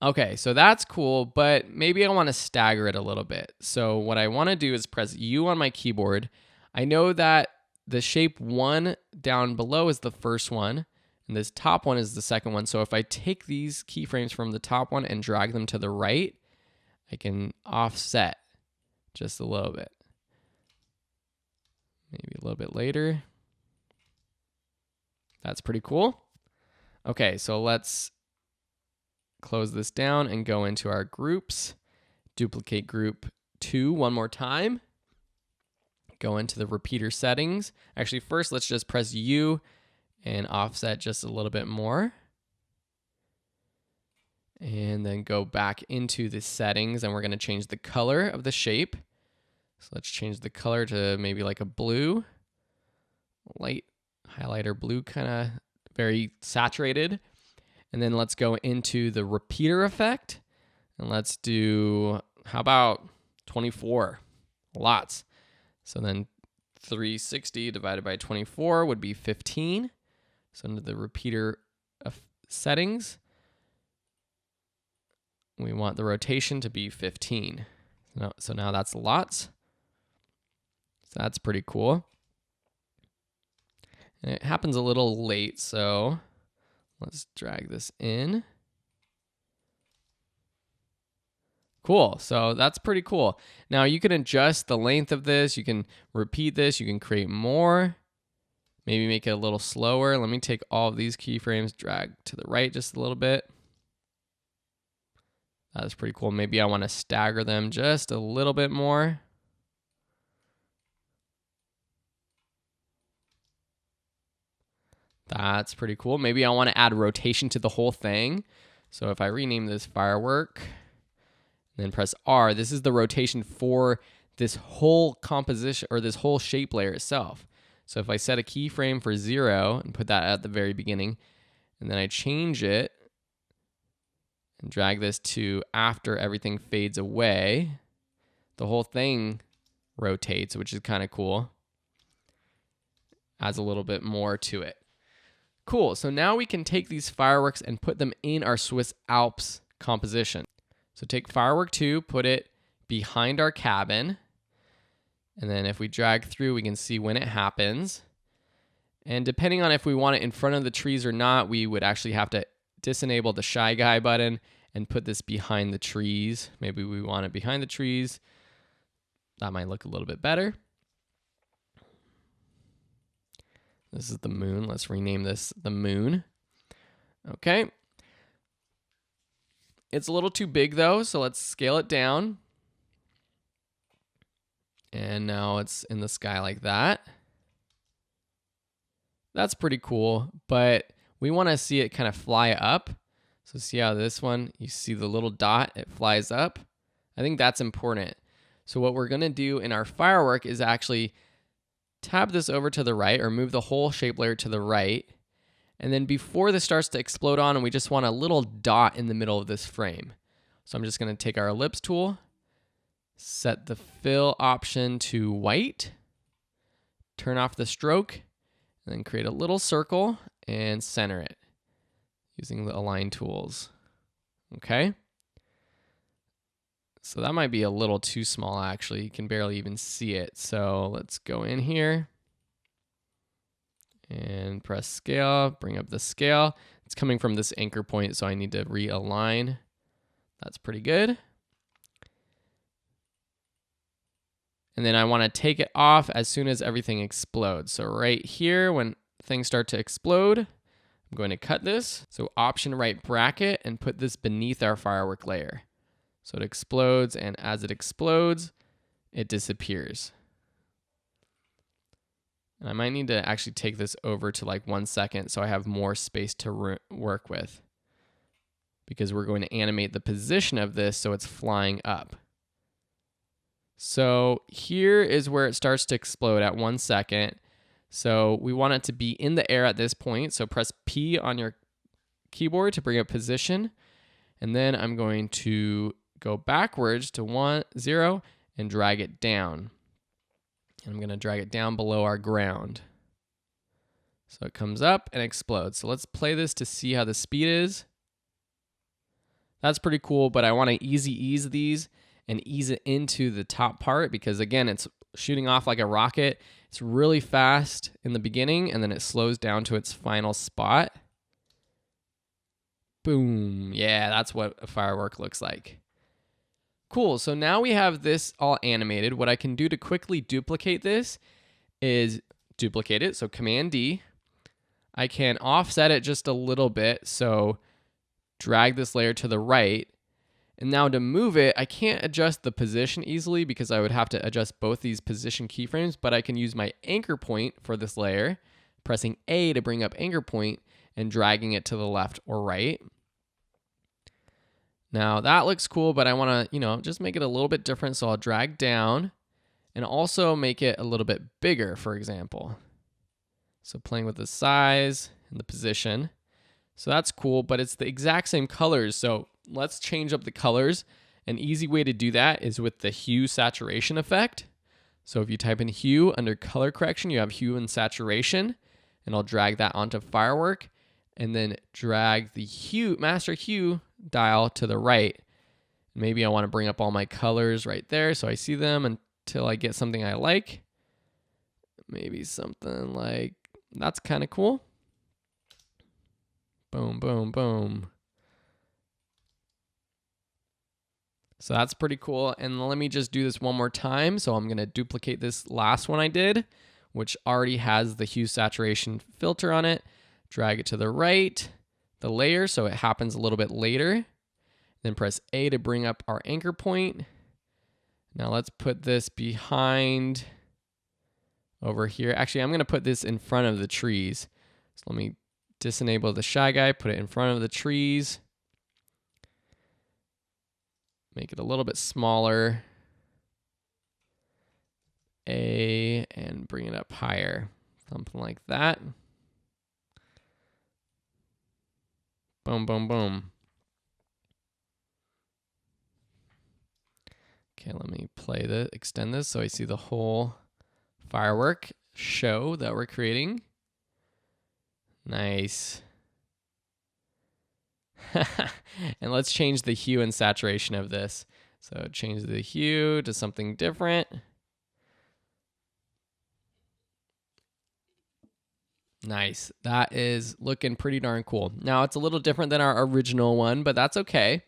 Okay, so that's cool, but maybe I want to stagger it a little bit. So what I want to do is press U on my keyboard. I know that the shape 1 down below is the first one, and this top one is the second one. So if I take these keyframes from the top one and drag them to the right, I can offset just a little bit. Maybe a little bit later. That's pretty cool. Okay, so let's close this down and go into our groups. Duplicate group 2 one more time. Go into the repeater settings. Actually, first let's just press U and offset just a little bit more. And then go back into the settings, and we're going to change the color of the shape. So let's change the color to maybe like a blue, light highlighter blue, kind of very saturated. And then let's go into the repeater effect, and let's do, how about 24. Lots. So then 360 divided by 24 would be 15. So under the repeater of settings, we want the rotation to be 15. So now that's lots. So that's pretty cool. And it happens a little late, so let's drag this in. Cool, so that's pretty cool. Now you can adjust the length of this, you can repeat this, you can create more, maybe make it a little slower. Let me take all of these keyframes, drag to the right just a little bit. That's pretty cool. Maybe I want to stagger them just a little bit more. That's pretty cool. Maybe I want to add rotation to the whole thing. So if I rename this firework, then press R, this is the rotation for this whole composition or this whole shape layer itself. So if I set a keyframe for 0 and put that at the very beginning, and then I change it and drag this to after everything fades away, the whole thing rotates, which is kind of cool. Adds a little bit more to it. Cool, so now we can take these fireworks and put them in our Swiss Alps composition. So take firework 2, put it behind our cabin, and then if we drag through, we can see when it happens. And depending on if we want it in front of the trees or not, we would actually have to disenable the Shy Guy button and put this behind the trees. Maybe we want it behind the trees. That might look a little bit better. This is the moon. Let's rename this the moon. Okay. It's a little too big though, so let's scale it down. And now it's in the sky like that. That's pretty cool, but we want to see it kind of fly up. So see how this one, you see the little dot, it flies up. I think that's important. So what we're going to do in our firework is actually tab this over to the right, or move the whole shape layer to the right. And then before this starts to explode on, and we just want a little dot in the middle of this frame. So I'm just going to take our ellipse tool, set the fill option to white, turn off the stroke, and then create a little circle and center it using the align tools. Okay. So that might be a little too small actually. You can barely even see it. So let's go in here and press scale, bring up the scale. It's coming from this anchor point, so I need to realign. That's pretty good. And then I want to take it off as soon as everything explodes. So right here, when things start to explode, I'm going to cut this. So option right bracket and put this beneath our firework layer. So it explodes, and as it explodes, it disappears. And I might need to actually take this over to like 1 second so I have more space to work with, because we're going to animate the position of this so it's flying up. So here is where it starts to explode at 1 second. So we want it to be in the air at this point. So press P on your keyboard to bring up position. And then I'm going to go backwards to 0 and drag it down. And I'm going to drag it down below our ground. So it comes up and explodes. So let's play this to see how the speed is. That's pretty cool, but I want to easy ease these and ease it into the top part, because again, it's shooting off like a rocket. It's really fast in the beginning, and then it slows down to its final spot. Boom. Yeah, that's what a firework looks like. Cool, so now we have this all animated. What I can do to quickly duplicate this is duplicate it, so Command D. I can offset it just a little bit, so drag this layer to the right. And now to move it, I can't adjust the position easily because I would have to adjust both these position keyframes, but I can use my anchor point for this layer, pressing A to bring up anchor point and dragging it to the left or right. Now that looks cool, but I want to, just make it a little bit different. So I'll drag down and also make it a little bit bigger, for example. So playing with the size and the position. So that's cool, but it's the exact same colors. So let's change up the colors An easy way to do that is with the hue saturation effect. So if you type in hue under color correction, you have hue and saturation, and I'll drag that onto firework and then drag the hue, master hue dial to the right. Maybe I want to bring up all my colors right there so I see them until I get something I like. Maybe something like, that's kind of cool. Boom, boom, boom. So that's pretty cool. And let me just do this one more time. So I'm going to duplicate this last one I did, which already has the hue saturation filter on it. Drag it to the right, the layer, so it happens a little bit later. Then press A to bring up our anchor point. Now let's put this behind over here. Actually, I'm going to put this in front of the trees. So let me disenable the shy guy, put it in front of the trees. Make it a little bit smaller. A, and bring it up higher. Something like that. Boom, boom, boom. Okay, let me extend this so I see the whole firework show that we're creating. Nice. And let's change the hue and saturation of this. So change the hue to something different. Nice. That is looking pretty darn cool. Now it's a little different than our original one, but that's okay.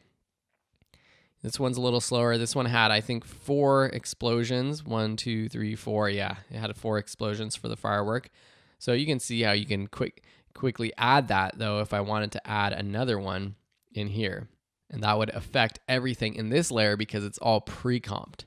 This one's a little slower. This one had, I think, 4 explosions. 1, 2, 3, 4. Yeah, it had 4 explosions for the firework. So you can see how you can quickly add that, though, if I wanted to add another one in here. And that would affect everything in this layer because it's all pre-comped.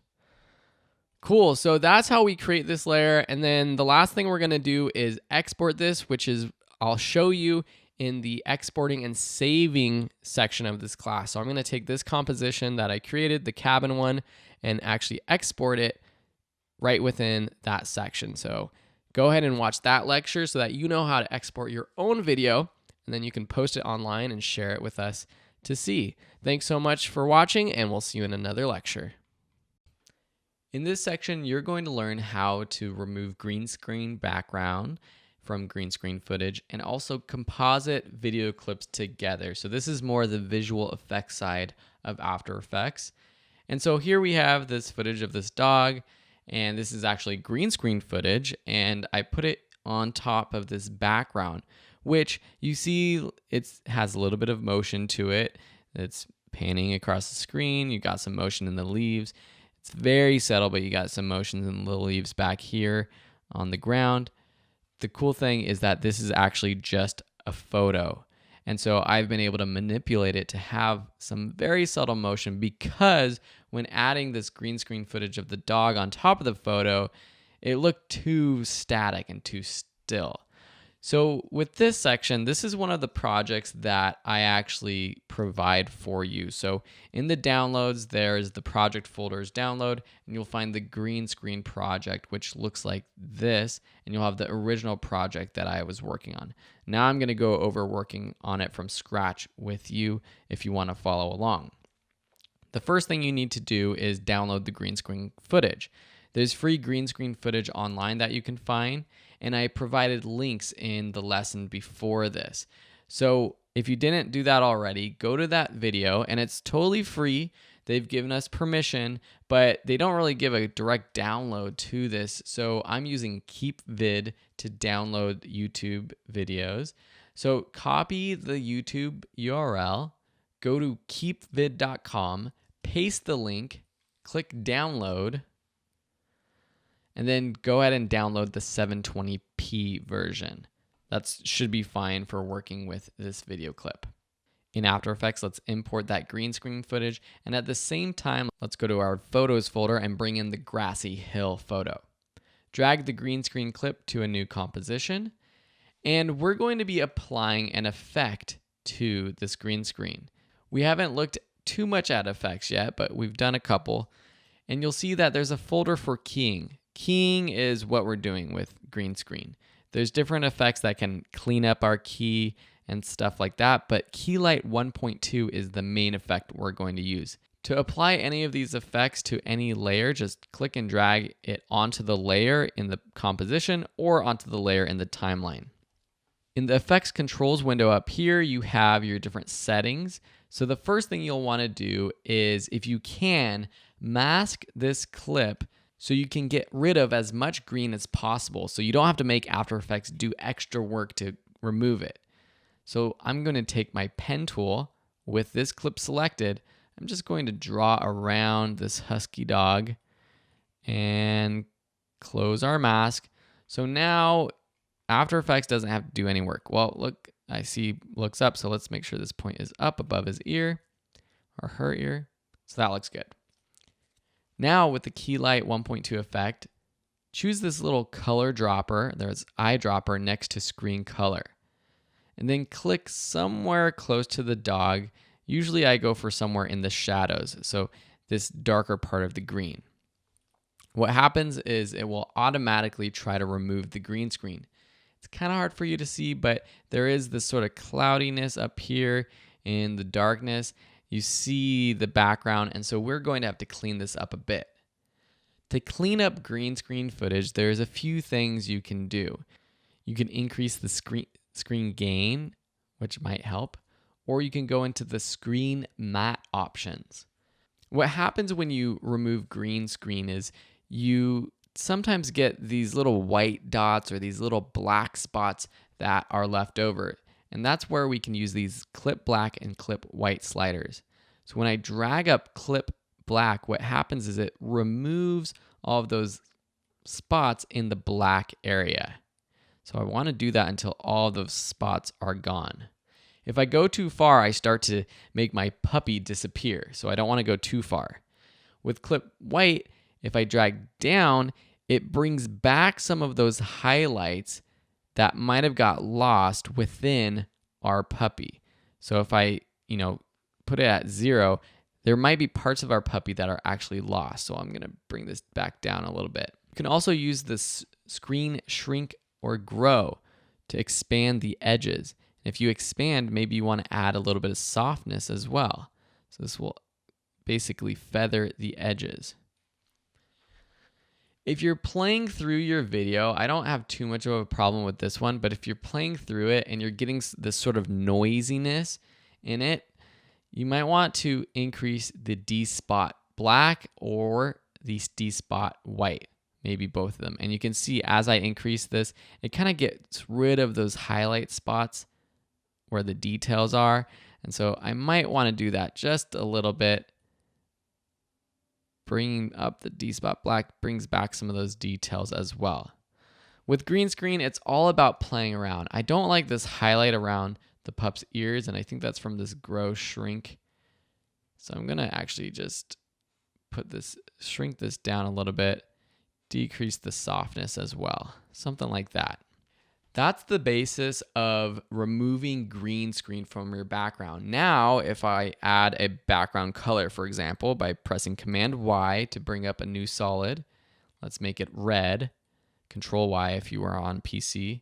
Cool, so that's how we create this layer. And then the last thing we're gonna do is export this, which is, I'll show you in the exporting and saving section of this class. So I'm gonna take this composition that I created, the cabin one, and actually export it right within that section. So go ahead and watch that lecture so that you know how to export your own video, and then you can post it online and share it with us to see. Thanks so much for watching, and we'll see you in another lecture. In this section, you're going to learn how to remove green screen background from green screen footage and also composite video clips together. So this is more the visual effects side of After Effects. And so here we have this footage of this dog, and this is actually green screen footage, and I put it on top of this background, which you see it has a little bit of motion to it. It's panning across the screen. You got some motion in the leaves. It's very subtle, but you got some motions in the leaves back here on the ground. The cool thing is that this is actually just a photo. And so I've been able to manipulate it to have some very subtle motion, because when adding this green screen footage of the dog on top of the photo, it looked too static and too still. So with this section, this is one of the projects that I actually provide for you. So in the downloads, there's the project folders download, and you'll find the green screen project, which looks like this, and you'll have the original project that I was working on. Now I'm going to go over working on it from scratch with you if you want to follow along. The first thing you need to do is download the green screen footage. There's free green screen footage online that you can find, and I provided links in the lesson before this. So if you didn't do that already, go to that video, and it's totally free. They've given us permission, but they don't really give a direct download to this. So I'm using KeepVid to download YouTube videos. So copy the YouTube URL, go to keepvid.com, paste the link, click download, and then go ahead and download the 720p version. That should be fine for working with this video clip. In After Effects, let's import that green screen footage, and at the same time, let's go to our Photos folder and bring in the grassy hill photo. Drag the green screen clip to a new composition, and we're going to be applying an effect to this green screen. We haven't looked too much at effects yet, but we've done a couple, and you'll see that there's a folder for keying. Keying is what we're doing with green screen. There's different effects that can clean up our key and stuff like that, but Keylight 1.2 is the main effect we're going to use. To apply any of these effects to any layer, just click and drag it onto the layer in the composition or onto the layer in the timeline. In the effects controls window up here, you have your different settings. So the first thing you'll want to do is, if you can, mask this clip so you can get rid of as much green as possible. So you don't have to make After Effects do extra work to remove it. So I'm going to take my pen tool with this clip selected. I'm just going to draw around this husky dog and close our mask. So now After Effects doesn't have to do any work. Well, look, I see looks up, so let's make sure this point is up above his ear or her ear. So that looks good. Now with the Key Light 1.2 effect, choose this little color dropper. There's eyedropper next to screen color. And then click somewhere close to the dog. Usually I go for somewhere in the shadows, so this darker part of the green. What happens is it will automatically try to remove the green screen. It's kind of hard for you to see, but there is this sort of cloudiness up here in the darkness. You see the background, and so we're going to have to clean this up a bit. To clean up green screen footage, there's a few things you can do. You can increase the screen gain, which might help, or you can go into the screen matte options. What happens when you remove green screen is you sometimes get these little white dots or these little black spots that are left over. And that's where we can use these clip black and clip white sliders. So when I drag up clip black, what happens is it removes all of those spots in the black area. So I want to do that until all those spots are gone. If I go too far, I start to make my puppy disappear. So I don't want to go too far. With clip white, if I drag down, it brings back some of those highlights that might have got lost within our puppy. So if I, put it at 0, there might be parts of our puppy that are actually lost. So I'm going to bring this back down a little bit. You can also use this screen shrink or grow to expand the edges. If you expand, maybe you want to add a little bit of softness as well. So this will basically feather the edges. If you're playing through your video, I don't have too much of a problem with this one, but if you're playing through it and you're getting this sort of noisiness in it, you might want to increase the D-spot black or the D-spot white, maybe both of them. And you can see as I increase this, it kind of gets rid of those highlight spots where the details are. And so I might want to do that just a little bit. Bringing up the D-spot black brings back some of those details as well. With green screen, it's all about playing around. I don't like this highlight around the pup's ears, and I think that's from this grow shrink. So I'm going to actually just shrink this down a little bit, decrease the softness as well, something like that. That's the basis of removing green screen from your background. Now, if I add a background color, for example, by pressing Command Y to bring up a new solid, let's make it red, Control Y if you are on PC.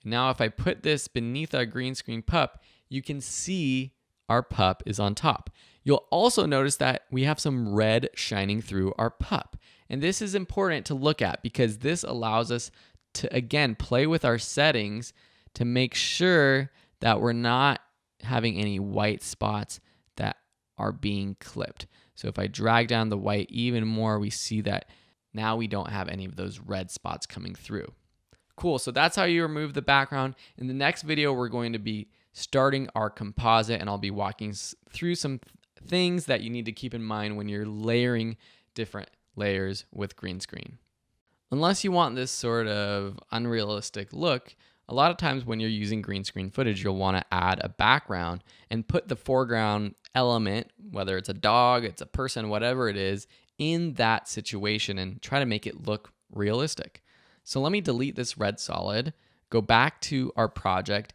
Now, if I put this beneath our green screen pup, you can see our pup is on top. You'll also notice that we have some red shining through our pup. And this is important to look at because this allows us to, again, play with our settings to make sure that we're not having any white spots that are being clipped. So if I drag down the white even more, we see that now we don't have any of those red spots coming through. Cool, so that's how you remove the background. In the next video, we're going to be starting our composite, and I'll be walking through some things that you need to keep in mind when you're layering different layers with green screen. Unless you want this sort of unrealistic look, a lot of times when you're using green screen footage, you'll want to add a background and put the foreground element, whether it's a dog, it's a person, whatever it is, in that situation and try to make it look realistic. So let me delete this red solid, go back to our project,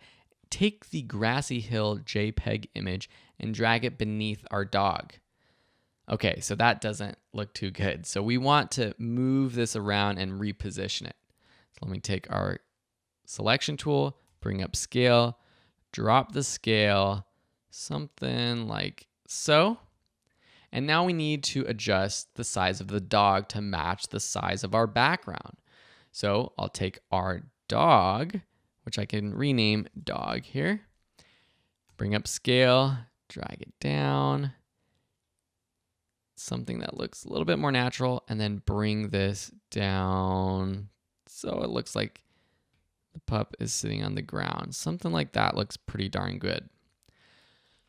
take the grassy hill JPEG image and drag it beneath our dog. Okay, so that doesn't look too good. So we want to move this around and reposition it. So let me take our selection tool, bring up scale, drop the scale, something like so. And now we need to adjust the size of the dog to match the size of our background. So I'll take our dog, which I can rename dog here, bring up scale, drag it down, something that looks a little bit more natural, and then bring this down so it looks like the pup is sitting on the ground. Something like that looks pretty darn good.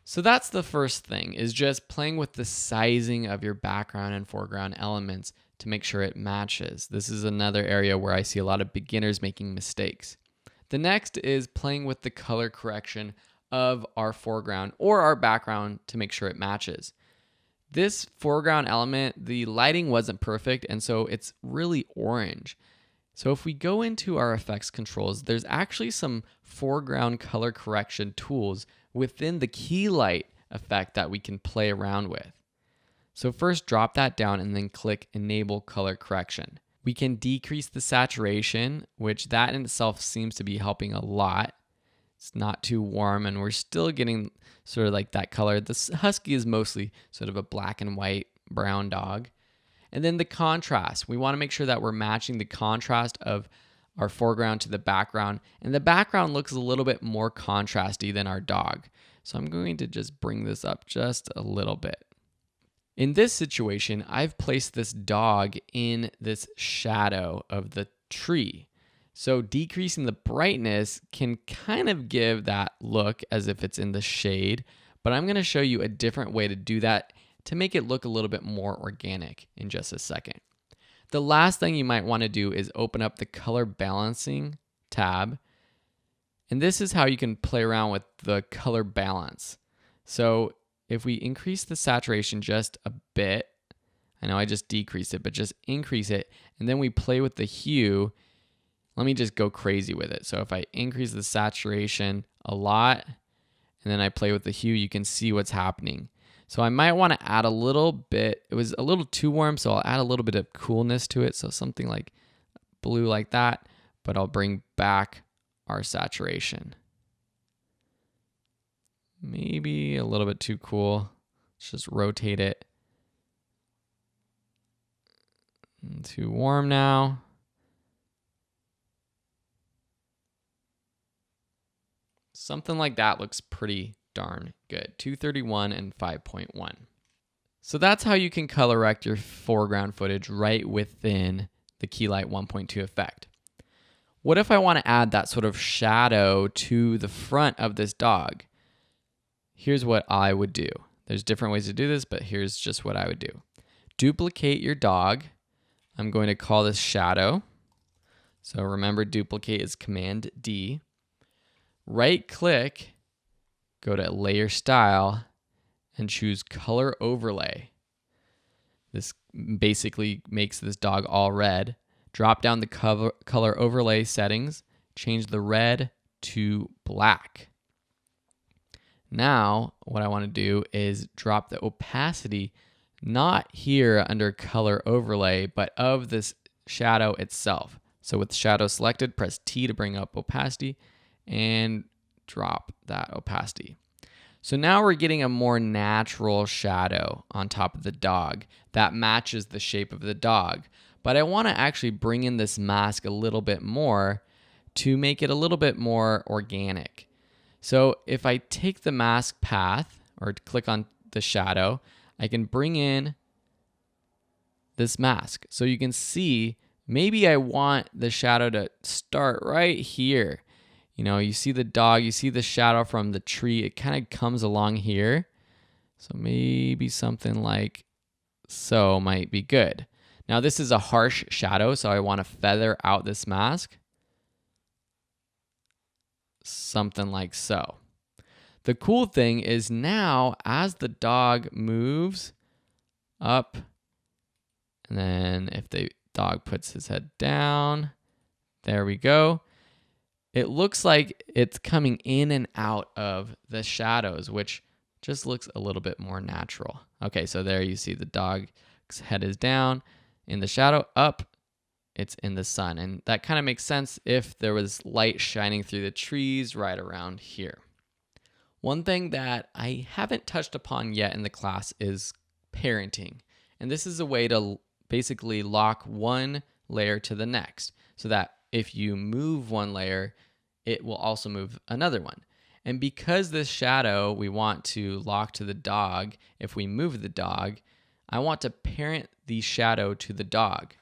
So that's the first thing, is just playing with the sizing of your background and foreground elements to make sure it matches. This is another area where I see a lot of beginners making mistakes. The next is playing with the color correction of our foreground or our background to make sure it matches. This foreground element, the lighting wasn't perfect, and so it's really orange. So if we go into our effects controls, there's actually some foreground color correction tools within the key light effect that we can play around with. So first drop that down and then click enable color correction. We can decrease the saturation, which that in itself seems to be helping a lot. It's not too warm and we're still getting sort of like that color. This husky is mostly sort of a black and white brown dog. And then the contrast. We want to make sure that we're matching the contrast of our foreground to the background. And the background looks a little bit more contrasty than our dog. So I'm going to just bring this up just a little bit. In this situation, I've placed this dog in this shadow of the tree. So decreasing the brightness can kind of give that look as if it's in the shade, but I'm going to show you a different way to do that to make it look a little bit more organic in just a second. The last thing you might want to do is open up the color balancing tab. And this is how you can play around with the color balance. So if we increase the saturation just a bit, I know I just decreased it, but just increase it, and then we play with the hue. Let me just go crazy with it. So if I increase the saturation a lot, and then I play with the hue, you can see what's happening. So I might want to add a little bit. It was a little too warm, so I'll add a little bit of coolness to it. So something like blue like that, but I'll bring back our saturation. Maybe a little bit too cool. Let's just rotate it. Too warm now. Something like that looks pretty darn good. 231 and 5.1. So that's how you can color correct your foreground footage right within the Keylight 1.2 effect. What if I want to add that sort of shadow to the front of this dog? Here's what I would do. There's different ways to do this, but here's just what I would do. Duplicate your dog. I'm going to call this shadow. So remember, duplicate is Command D. Right click, go to Layer Style, and choose Color Overlay. This basically makes this dog all red. Drop down the color overlay settings, change the red to black. Now, what I want to do is drop the opacity, not here under color overlay, but of this shadow itself. So with shadow selected, press T to bring up opacity and drop that opacity. So now we're getting a more natural shadow on top of the dog that matches the shape of the dog. But I want to actually bring in this mask a little bit more to make it a little bit more organic. So if I take the mask path or click on the shadow, I can bring in this mask. So you can see maybe I want the shadow to start right here. You know, you see the dog, you see the shadow from the tree, it kind of comes along here. So maybe something like so might be good. Now this is a harsh shadow, so I want to feather out this mask. Something like so. The cool thing is now as the dog moves up, and then if the dog puts his head down, there we go. It looks like it's coming in and out of the shadows, which just looks a little bit more natural. Okay, so there you see the dog's head is down in the shadow, up, it's in the sun. And that kind of makes sense if there was light shining through the trees right around here. One thing that I haven't touched upon yet in the class is parenting. And this is a way to basically lock one layer to the next so that if you move one layer, it will also move another one. And because this shadow we want to lock to the dog, if we move the dog, I want to parent the shadow to the dog.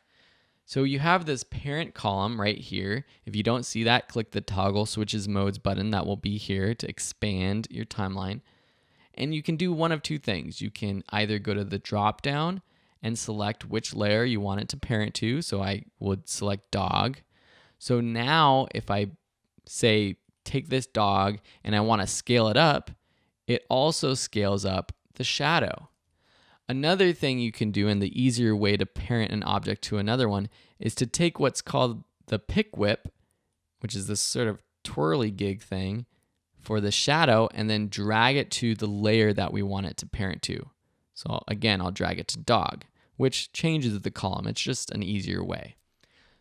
So you have this parent column right here. If you don't see that, click the toggle switches modes button that will be here to expand your timeline. And you can do one of two things. You can either go to the drop down and select which layer you want it to parent to. So I would select dog. So now if I say take this dog and I want to scale it up, it also scales up the shadow. Another thing you can do, and the easier way to parent an object to another one, is to take what's called the pick whip, which is this sort of twirly gig thing for the shadow, and then drag it to the layer that we want it to parent to. So again, I'll drag it to dog, which changes the column. It's just an easier way.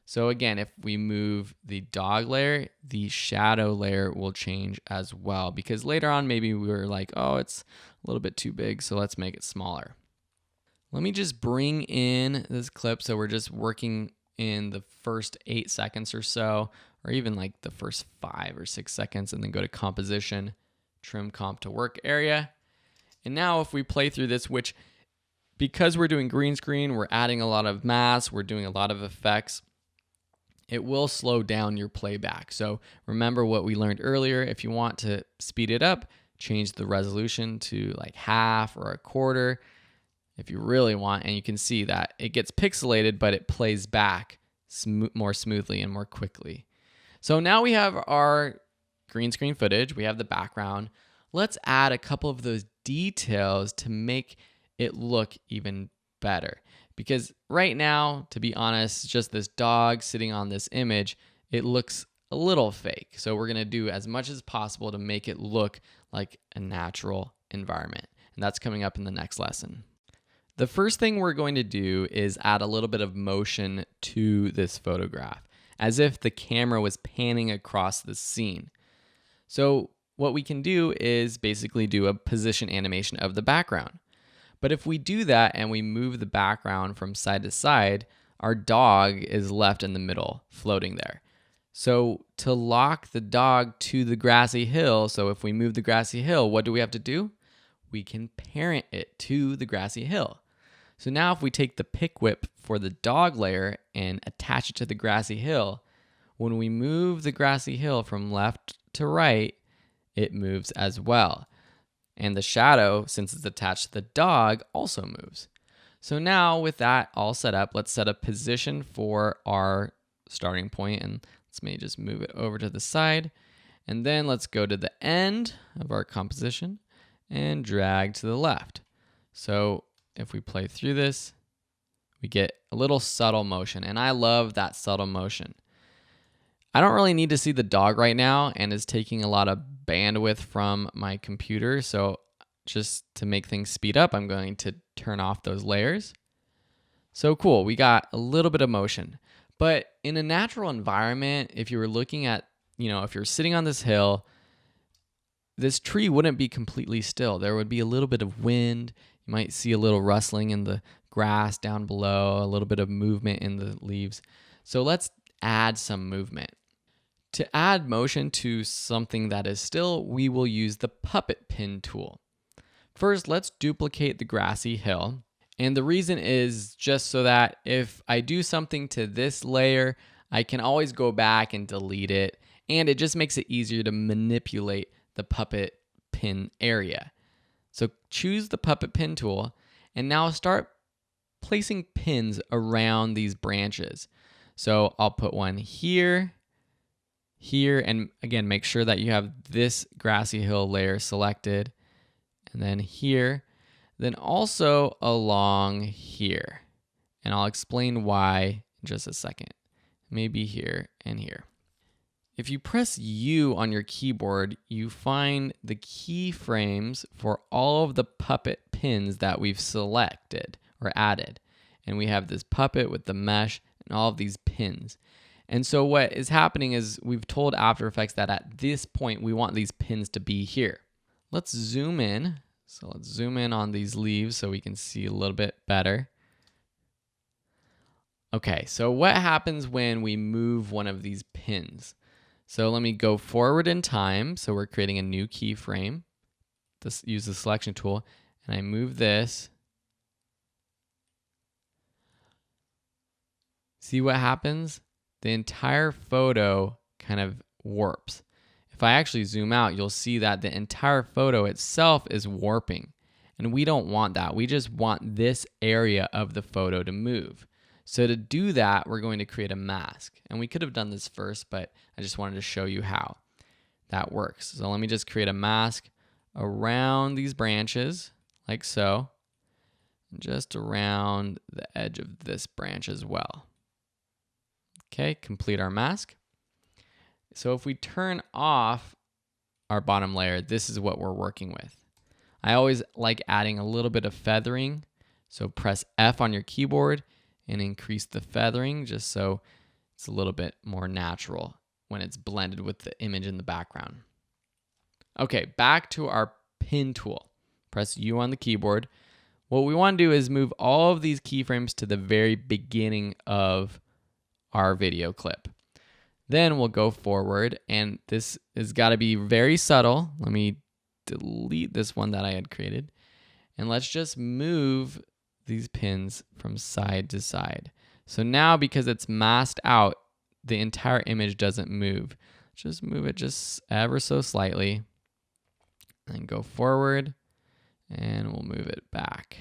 So again, if we move the dog layer, the shadow layer will change as well, because later on maybe we were like, oh, it's a little bit too big, so let's make it smaller. Let me just bring in this clip so we're just working in the first 8 seconds or so, or even like the first 5 or 6 seconds, and then go to composition, trim comp to work area. And now if we play through this, which because we're doing green screen, we're adding a lot of mass, we're doing a lot of effects, it will slow down your playback. So remember what we learned earlier. If you want to speed it up, change the resolution to like half or a quarter if you really want. And you can see that it gets pixelated, but it plays back more smoothly and more quickly. So now we have our green screen footage. We have the background. Let's add a couple of those details to make it look even better. Because right now, to be honest, just this dog sitting on this image, it looks a little fake. So we're going to do as much as possible to make it look like a natural environment. And that's coming up in the next lesson. The first thing we're going to do is add a little bit of motion to this photograph, as if the camera was panning across the scene. So what we can do is basically do a position animation of the background. But if we do that and we move the background from side to side, our dog is left in the middle, floating there. So to lock the dog to the grassy hill, so if we move the grassy hill, what do we have to do? We can parent it to the grassy hill. So now if we take the pick whip for the dog layer and attach it to the grassy hill, when we move the grassy hill from left to right, it moves as well. And the shadow, since it's attached to the dog, also moves. So now with that all set up, let's set a position for our starting point, and let's maybe just move it over to the side. And then let's go to the end of our composition and drag to the left. So if we play through this, we get a little subtle motion, and I love that subtle motion. I don't really need to see the dog right now, and it's taking a lot of bandwidth from my computer. So just to make things speed up, I'm going to turn off those layers. So cool, we got a little bit of motion. But in a natural environment, if you were looking at, if you're sitting on this hill, this tree wouldn't be completely still. There would be a little bit of wind. You might see a little rustling in the grass down below, a little bit of movement in the leaves. So let's add some movement. To add motion to something that is still, we will use the puppet pin tool. First, let's duplicate the grassy hill. And the reason is just so that if I do something to this layer, I can always go back and delete it. And it just makes it easier to manipulate the puppet pin area. So choose the puppet pin tool and now start placing pins around these branches. So I'll put one here, and again, make sure that you have this grassy hill layer selected, and then here, then also along here. And I'll explain why in just a second. Maybe here and here. If you press U on your keyboard, you find the keyframes for all of the puppet pins that we've selected or added. And we have this puppet with the mesh and all of these pins. And so what is happening is we've told After Effects that at this point we want these pins to be here. Let's zoom in So let's zoom in on these leaves so we can see a little bit better. Okay, so what happens when we move one of these pins? So let me go forward in time. So we're creating a new keyframe. Use the selection tool, and I move this. See what happens? The entire photo kind of warps. If I actually zoom out, you'll see that the entire photo itself is warping. And we don't want that. We just want this area of the photo to move. So to do that, we're going to create a mask. And we could have done this first, but I just wanted to show you how that works. So let me just create a mask around these branches, like so. Just around the edge of this branch as well. Okay, complete our mask. So if we turn off our bottom layer, this is what we're working with. I always like adding a little bit of feathering. So press F on your keyboard and increase the feathering just so it's a little bit more natural when it's blended with the image in the background. Okay, back to our pin tool. Press U on the keyboard. What we want to do is move all of these keyframes to the very beginning of our video clip. Then we'll go forward, and this has got to be very subtle. Let me delete this one that I had created. And let's just move these pins from side to side. So now, because it's masked out, the entire image doesn't move. Just move it just ever so slightly. And go forward, and we'll move it back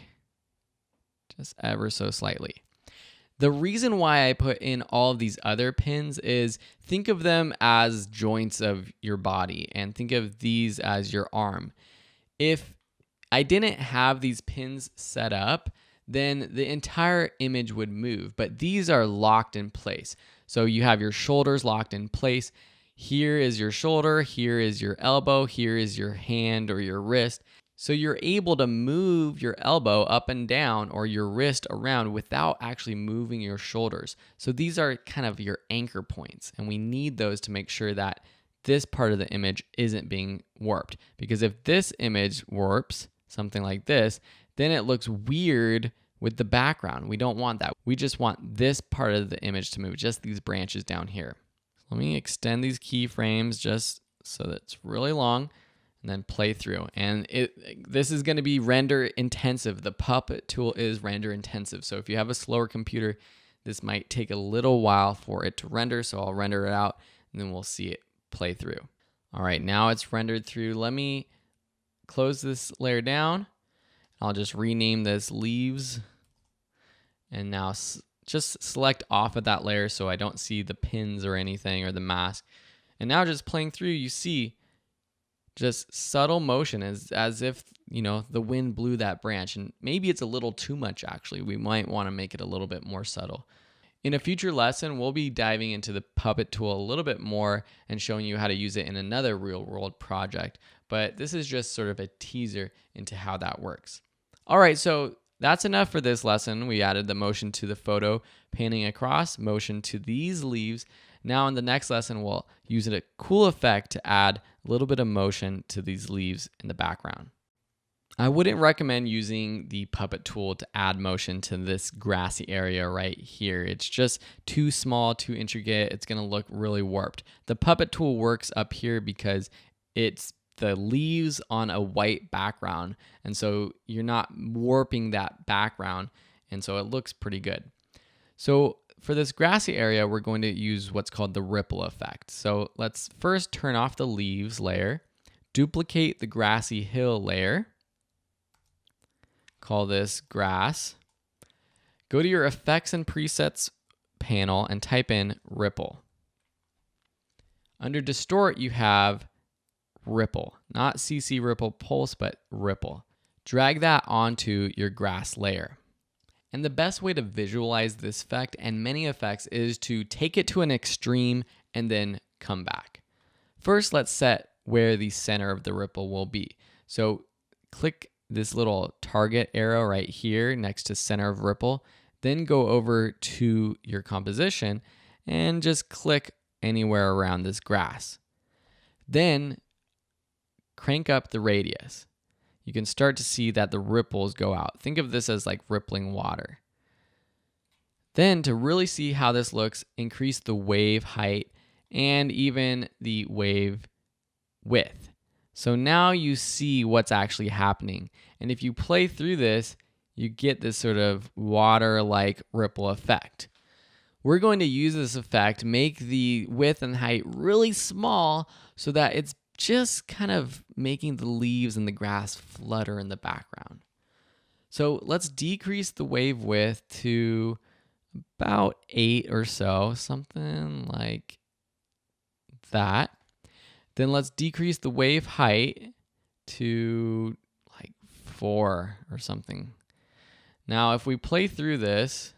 just ever so slightly. The reason why I put in all of these other pins is think of them as joints of your body and think of these as your arm. If I didn't have these pins set up, then the entire image would move, but these are locked in place. So you have your shoulders locked in place. Here is your shoulder, here is your elbow, here is your hand or your wrist. So you're able to move your elbow up and down or your wrist around without actually moving your shoulders. So these are kind of your anchor points, and we need those to make sure that this part of the image isn't being warped. Because if this image warps, something like this, then it looks weird with the background. We don't want that. We just want this part of the image to move, just these branches down here. Let me extend these keyframes just so that it's really long, and then play through. And this is going to be render intensive. The Puppet tool is render intensive. So if you have a slower computer, this might take a little while for it to render. So I'll render it out, and then we'll see it play through. All right, now it's rendered through. Let me close this layer down. I'll just rename this leaves, and now just select off of that layer so I don't see the pins or anything or the mask. And now just playing through, you see just subtle motion as if, you know, the wind blew that branch. And maybe it's a little too much, actually. We might want to make it a little bit more subtle. In a future lesson, we'll be diving into the Puppet tool a little bit more and showing you how to use it in another real-world project. But this is just sort of a teaser into how that works. All right, so that's enough for this lesson. We added the motion to the photo, panning across, motion to these leaves. Now in the next lesson, we'll use a cool effect to add a little bit of motion to these leaves in the background. I wouldn't recommend using the Puppet tool to add motion to this grassy area right here. It's just too small, too intricate. It's going to look really warped. The Puppet tool works up here because it's the leaves on a white background, and so you're not warping that background, and so it looks pretty good. So for this grassy area, we're going to use what's called the ripple effect. So let's first turn off the leaves layer, duplicate the grassy hill layer, call this grass, go to your effects and presets panel and type in ripple. Under distort, you have ripple, not CC ripple pulse, but ripple. Drag that onto your grass layer. And the best way to visualize this effect and many effects is to take it to an extreme and then come back. First, let's set where the center of the ripple will be. So click this little target arrow right here next to center of ripple, then go over to your composition and just click anywhere around this grass. Then crank up the radius. you can start to see that the ripples go out. Think of this as like rippling water. Then to really see how this looks, increase the wave height and even the wave width. So now you see what's actually happening. And if you play through this, you get this sort of water-like ripple effect. We're going to use this effect, make the width and height really small so that it's just kind of making the leaves and the grass flutter in the background. So let's decrease the wave width to about 8 or so, something like that. Then let's decrease the wave height to like 4 or something. Now, if we play through this,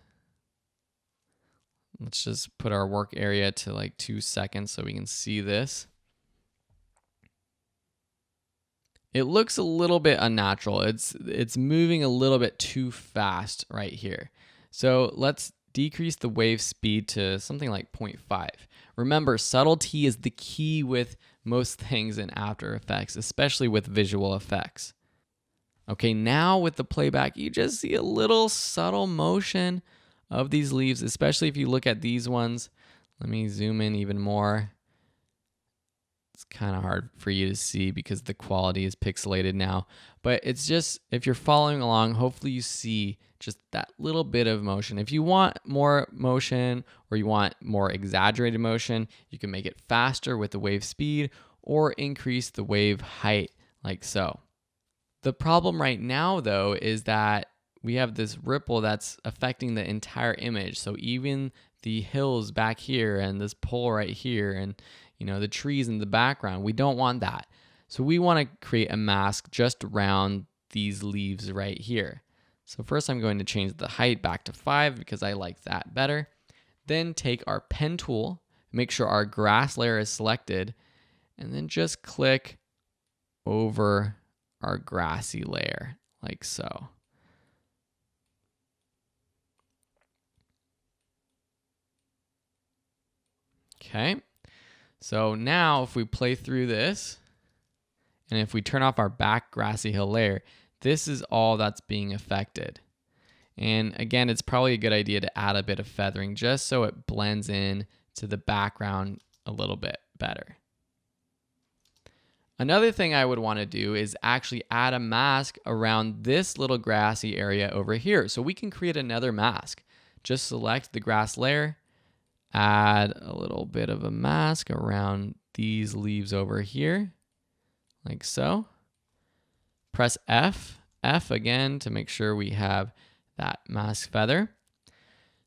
let's just put our work area to like 2 seconds so we can see this. It looks a little bit unnatural. It's moving a little bit too fast right here. So let's decrease the wave speed to something like 0.5. Remember, subtlety is the key with most things in After Effects, especially with visual effects. Okay, now with the playback, you just see a little subtle motion of these leaves, especially if you look at these ones. Let me zoom in even more. It's kind of hard for you to see because the quality is pixelated now. But it's just, if you're following along, hopefully you see just that little bit of motion. If you want more motion or you want more exaggerated motion, you can make it faster with the wave speed or increase the wave height like so. The problem right now, though, is that we have this ripple that's affecting the entire image. So even the hills back here and this pole right here and the trees in the background, we don't want that. So we want to create a mask just around these leaves right here. So first I'm going to change the height back to 5 because I like that better. Then take our pen tool, make sure our grass layer is selected, and then just click over our grassy layer like so. Okay. So now if we play through this, and if we turn off our back grassy hill layer, this is all that's being affected. And again, it's probably a good idea to add a bit of feathering just so it blends in to the background a little bit better. Another thing I would want to do is actually add a mask around this little grassy area over here. So we can create another mask. Just select the grass layer, add a little bit of a mask around these leaves over here, like so. Press F again to make sure we have that mask feather.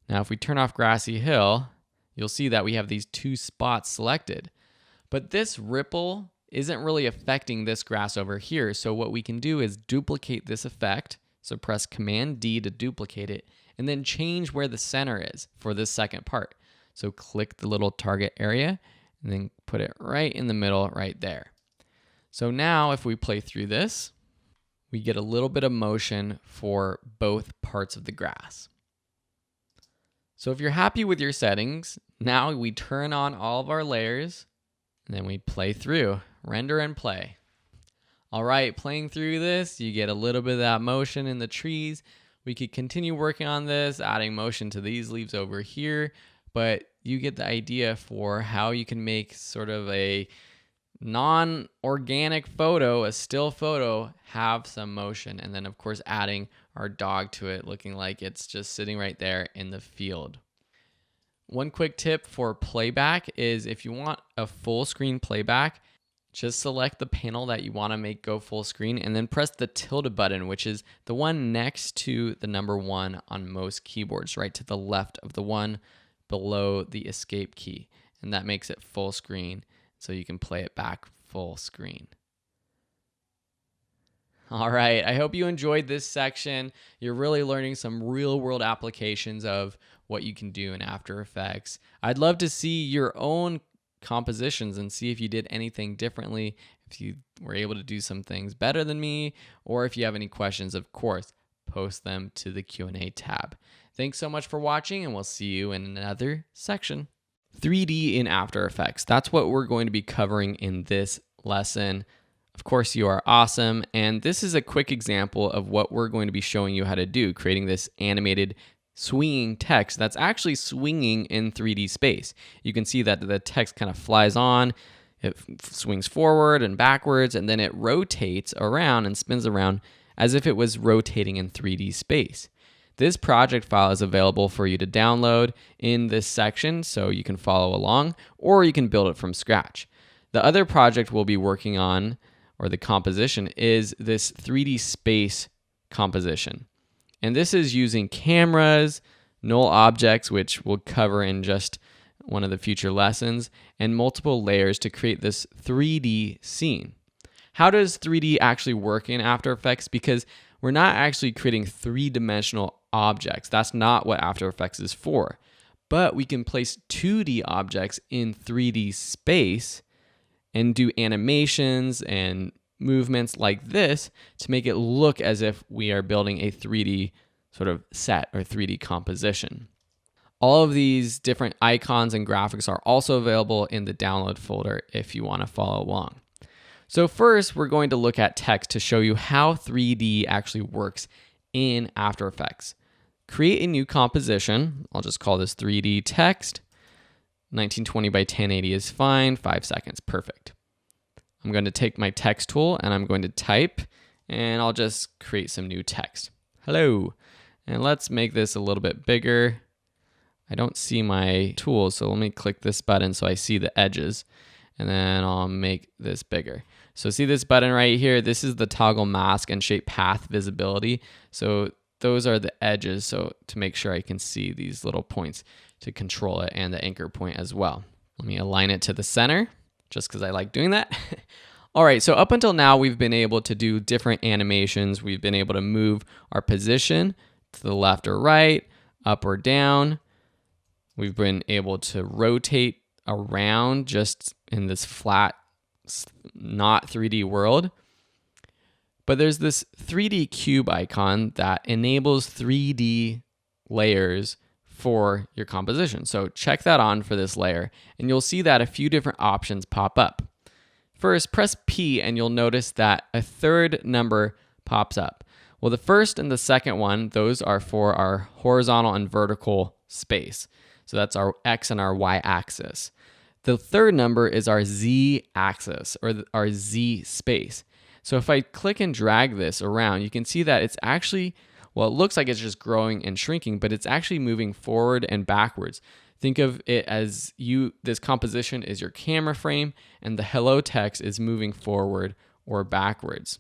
Now, if we turn off Grassy Hill, you'll see that we have these 2 spots selected. But this ripple isn't really affecting this grass over here. So what we can do is duplicate this effect. So press Command D to duplicate it, and then change where the center is for this second part. So click the little target area and then put it right in the middle right there. So now if we play through this, we get a little bit of motion for both parts of the grass. So if you're happy with your settings, now we turn on all of our layers and then we play through, render and play. All right, playing through this, you get a little bit of that motion in the trees. We could continue working on this, adding motion to these leaves over here, but you get the idea for how you can make sort of a non-organic photo, a still photo, have some motion. And then of course adding our dog to it, looking like it's just sitting right there in the field. One quick tip for playback is if you want a full screen playback, just select the panel that you want to make go full screen and then press the tilde button, which is the one next to the number 1 on most keyboards, right to the left of the one below the escape key. And that makes it full screen, so you can play it back full screen. All right, I hope you enjoyed this section. You're really learning some real world applications of what you can do in After Effects. I'd love to see your own compositions and see if you did anything differently, if you were able to do some things better than me, or if you have any questions, of course, post them to the Q&A tab. Thanks so much for watching, and we'll see you in another section. 3D in After Effects. That's what we're going to be covering in this lesson. Of course, you are awesome. And this is a quick example of what we're going to be showing you how to do, creating this animated swinging text that's actually swinging in 3D space. You can see that the text kind of flies on, it swings forward and backwards, and then it rotates around and spins around as if it was rotating in 3D space. This project file is available for you to download in this section so you can follow along, or you can build it from scratch. The other project we'll be working on, or the composition, is this 3D space composition. And this is using cameras, null objects, which we'll cover in just one of the future lessons, and multiple layers to create this 3D scene. How does 3D actually work in After Effects? Because we're not actually creating three-dimensional objects. That's not what After Effects is for. But we can place 2D objects in 3D space and do animations and movements like this to make it look as if we are building a 3D sort of set or 3D composition. All of these different icons and graphics are also available in the download folder if you want to follow along. So first, we're going to look at text to show you how 3D actually works in After Effects. Create a new composition. I'll just call this 3D text. 1920 by 1080 is fine. 5 seconds, perfect. I'm going to take my text tool and I'm going to type, and I'll just create some new text. Hello. And let's make this a little bit bigger. I don't see my tool, so let me click this button so I see the edges, and then I'll make this bigger. So see this button right here? This is the toggle mask and shape path visibility. So those are the edges, so to make sure I can see these little points to control it, and the anchor point as well. Let me align it to the center, just because I like doing that. All right, so up until now, we've been able to do different animations. We've been able to move our position to the left or right, up or down. We've been able to rotate around just in this flat, not 3D world. But there's this 3D cube icon that enables 3D layers for your composition. So check that on for this layer, and you'll see that a few different options pop up. First, press P and you'll notice that a third number pops up. Well, the first and the second one, those are for our horizontal and vertical space. So that's our X and our Y axis. The third number is our Z axis, or our Z space. So if I click and drag this around, you can see that it's actually, well, it looks like it's just growing and shrinking, but it's actually moving forward and backwards. Think of it as this composition is your camera frame, and the hello text is moving forward or backwards.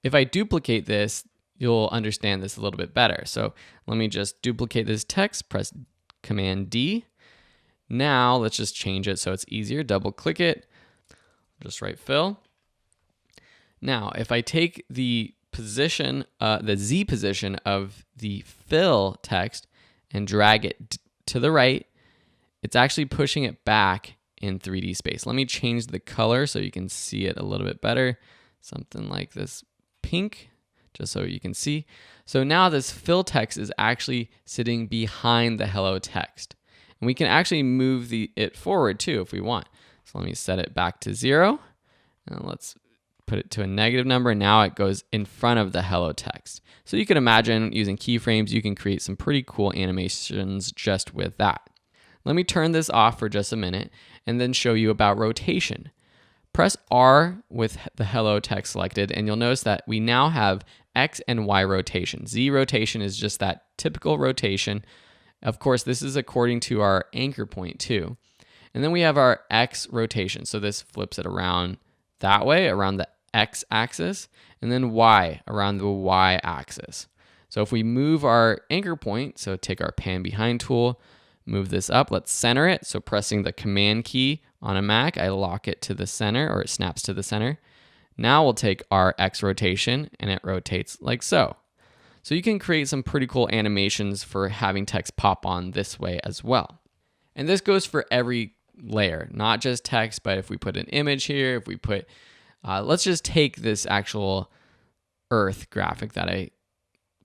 If I duplicate this, you'll understand this a little bit better. So let me just duplicate this text, press Command D. Now let's just change it so it's easier. Double click it, just write fill. Now, if I take the position, the Z position of the fill text and drag it to the right, it's actually pushing it back in 3D space. Let me change the color so you can see it a little bit better. Something like this pink, just so you can see. So now this fill text is actually sitting behind the hello text. And we can actually move it forward too if we want. So let me set it back to 0. And let's put it to a negative number, and now it goes in front of the hello text. So you can imagine using keyframes, you can create some pretty cool animations just with that. Let me turn this off for just a minute and then show you about rotation. Press R with the hello text selected, and you'll notice that we now have X and Y rotation. Z rotation is just that typical rotation. Of course, this is according to our anchor point too. And then we have our X rotation. So this flips it around that way, around the X axis, and then Y around the Y axis. So if we move our anchor point, so take our pan behind tool, move this up, let's center it. So pressing the Command key on a Mac, I lock it to the center, or it snaps to the center. Now we'll take our X rotation and it rotates like so. So you can create some pretty cool animations for having text pop on this way as well. And this goes for every layer, not just text, but if we put an image here, if we put, let's just take this actual Earth graphic that I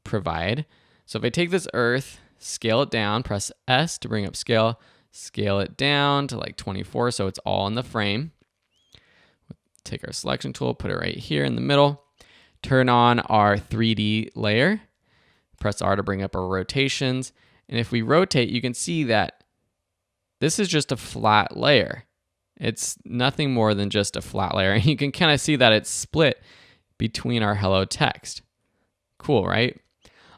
provide. So if I take this Earth, scale it down, press S to bring up scale it down to like 24 so it's all in the frame. take our selection tool, put it right here in the middle, turn on our 3D layer, press R to bring up our rotations. And if we rotate, you can see that this is just a flat layer. It's nothing more than just a flat layer. And you can kind of see that it's split between our hello text. Cool, right?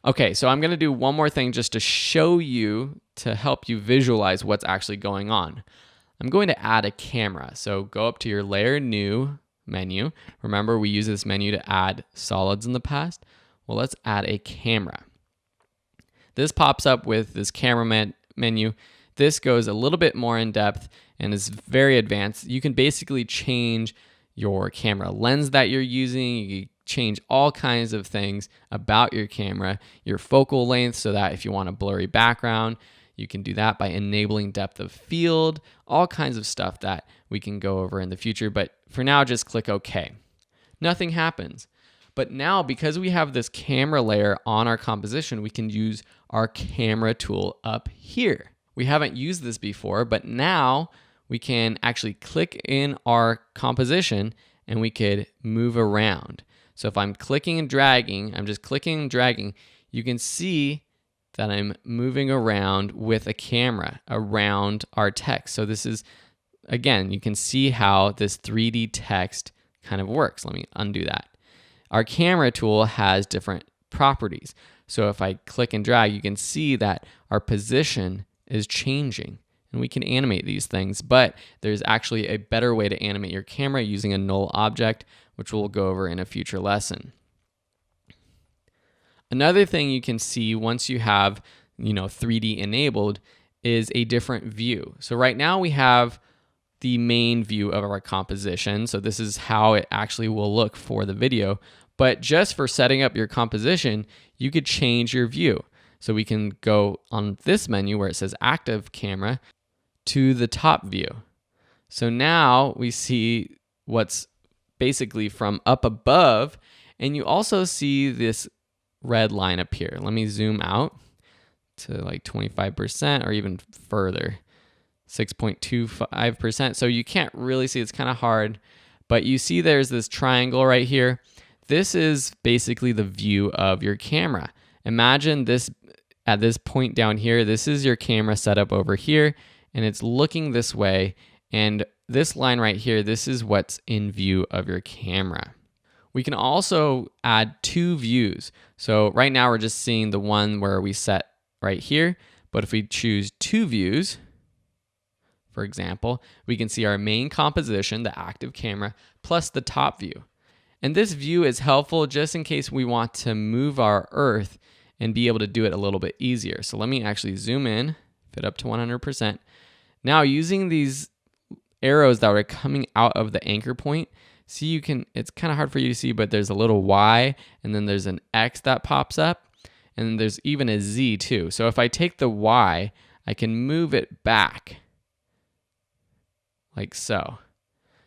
Okay, so I'm gonna do one more thing just to show you, to help you visualize what's actually going on. I'm going to add a camera. So go up to your Layer New menu. Remember, we use this menu to add solids in the past. Well, let's add a camera. This pops up with this camera menu. This goes a little bit more in depth and is very advanced. You can basically change your camera lens that you're using. You can change all kinds of things about your camera, your focal length, so that if you want a blurry background, you can do that by enabling depth of field, all kinds of stuff that we can go over in the future. But for now, just click OK. Nothing happens. But now, because we have this camera layer on our composition, we can use our camera tool up here. We haven't used this before, but now we can actually click in our composition and we could move around. So if I'm clicking and dragging, I'm just clicking and dragging, you can see that I'm moving around with a camera around our text. So this is, again, you can see how this 3D text kind of works. Let me undo that. Our camera tool has different properties. So if I click and drag, you can see that our position is changing. And we can animate these things, but there's actually a better way to animate your camera using a null object, which we'll go over in a future lesson. Another thing you can see once you have, 3D enabled is a different view. So right now we have the main view of our composition. So this is how it actually will look for the video. But just for setting up your composition, you could change your view. So we can go on this menu where it says active camera to the top view. So now we see what's basically from up above, and you also see this red line appear. Let me zoom out to like 25% or even further, 6.25%. So you can't really see, it's kind of hard, but you see there's this triangle right here. This is basically the view of your camera. Imagine this at this point down here, this is your camera set up over here, and it's looking this way, and this line right here, this is what's in view of your camera. We can also add two views. So right now we're just seeing the one where we set right here, but if we choose two views, for example, we can see our main composition, the active camera, plus the top view. And this view is helpful just in case we want to move our earth and be able to do it a little bit easier. So let me actually zoom in, fit up to 100%. Now using these arrows that are coming out of the anchor point, see, it's kind of hard for you to see, but there's a little Y, and then there's an X that pops up, and then there's even a Z too. So if I take the Y, I can move it back like so.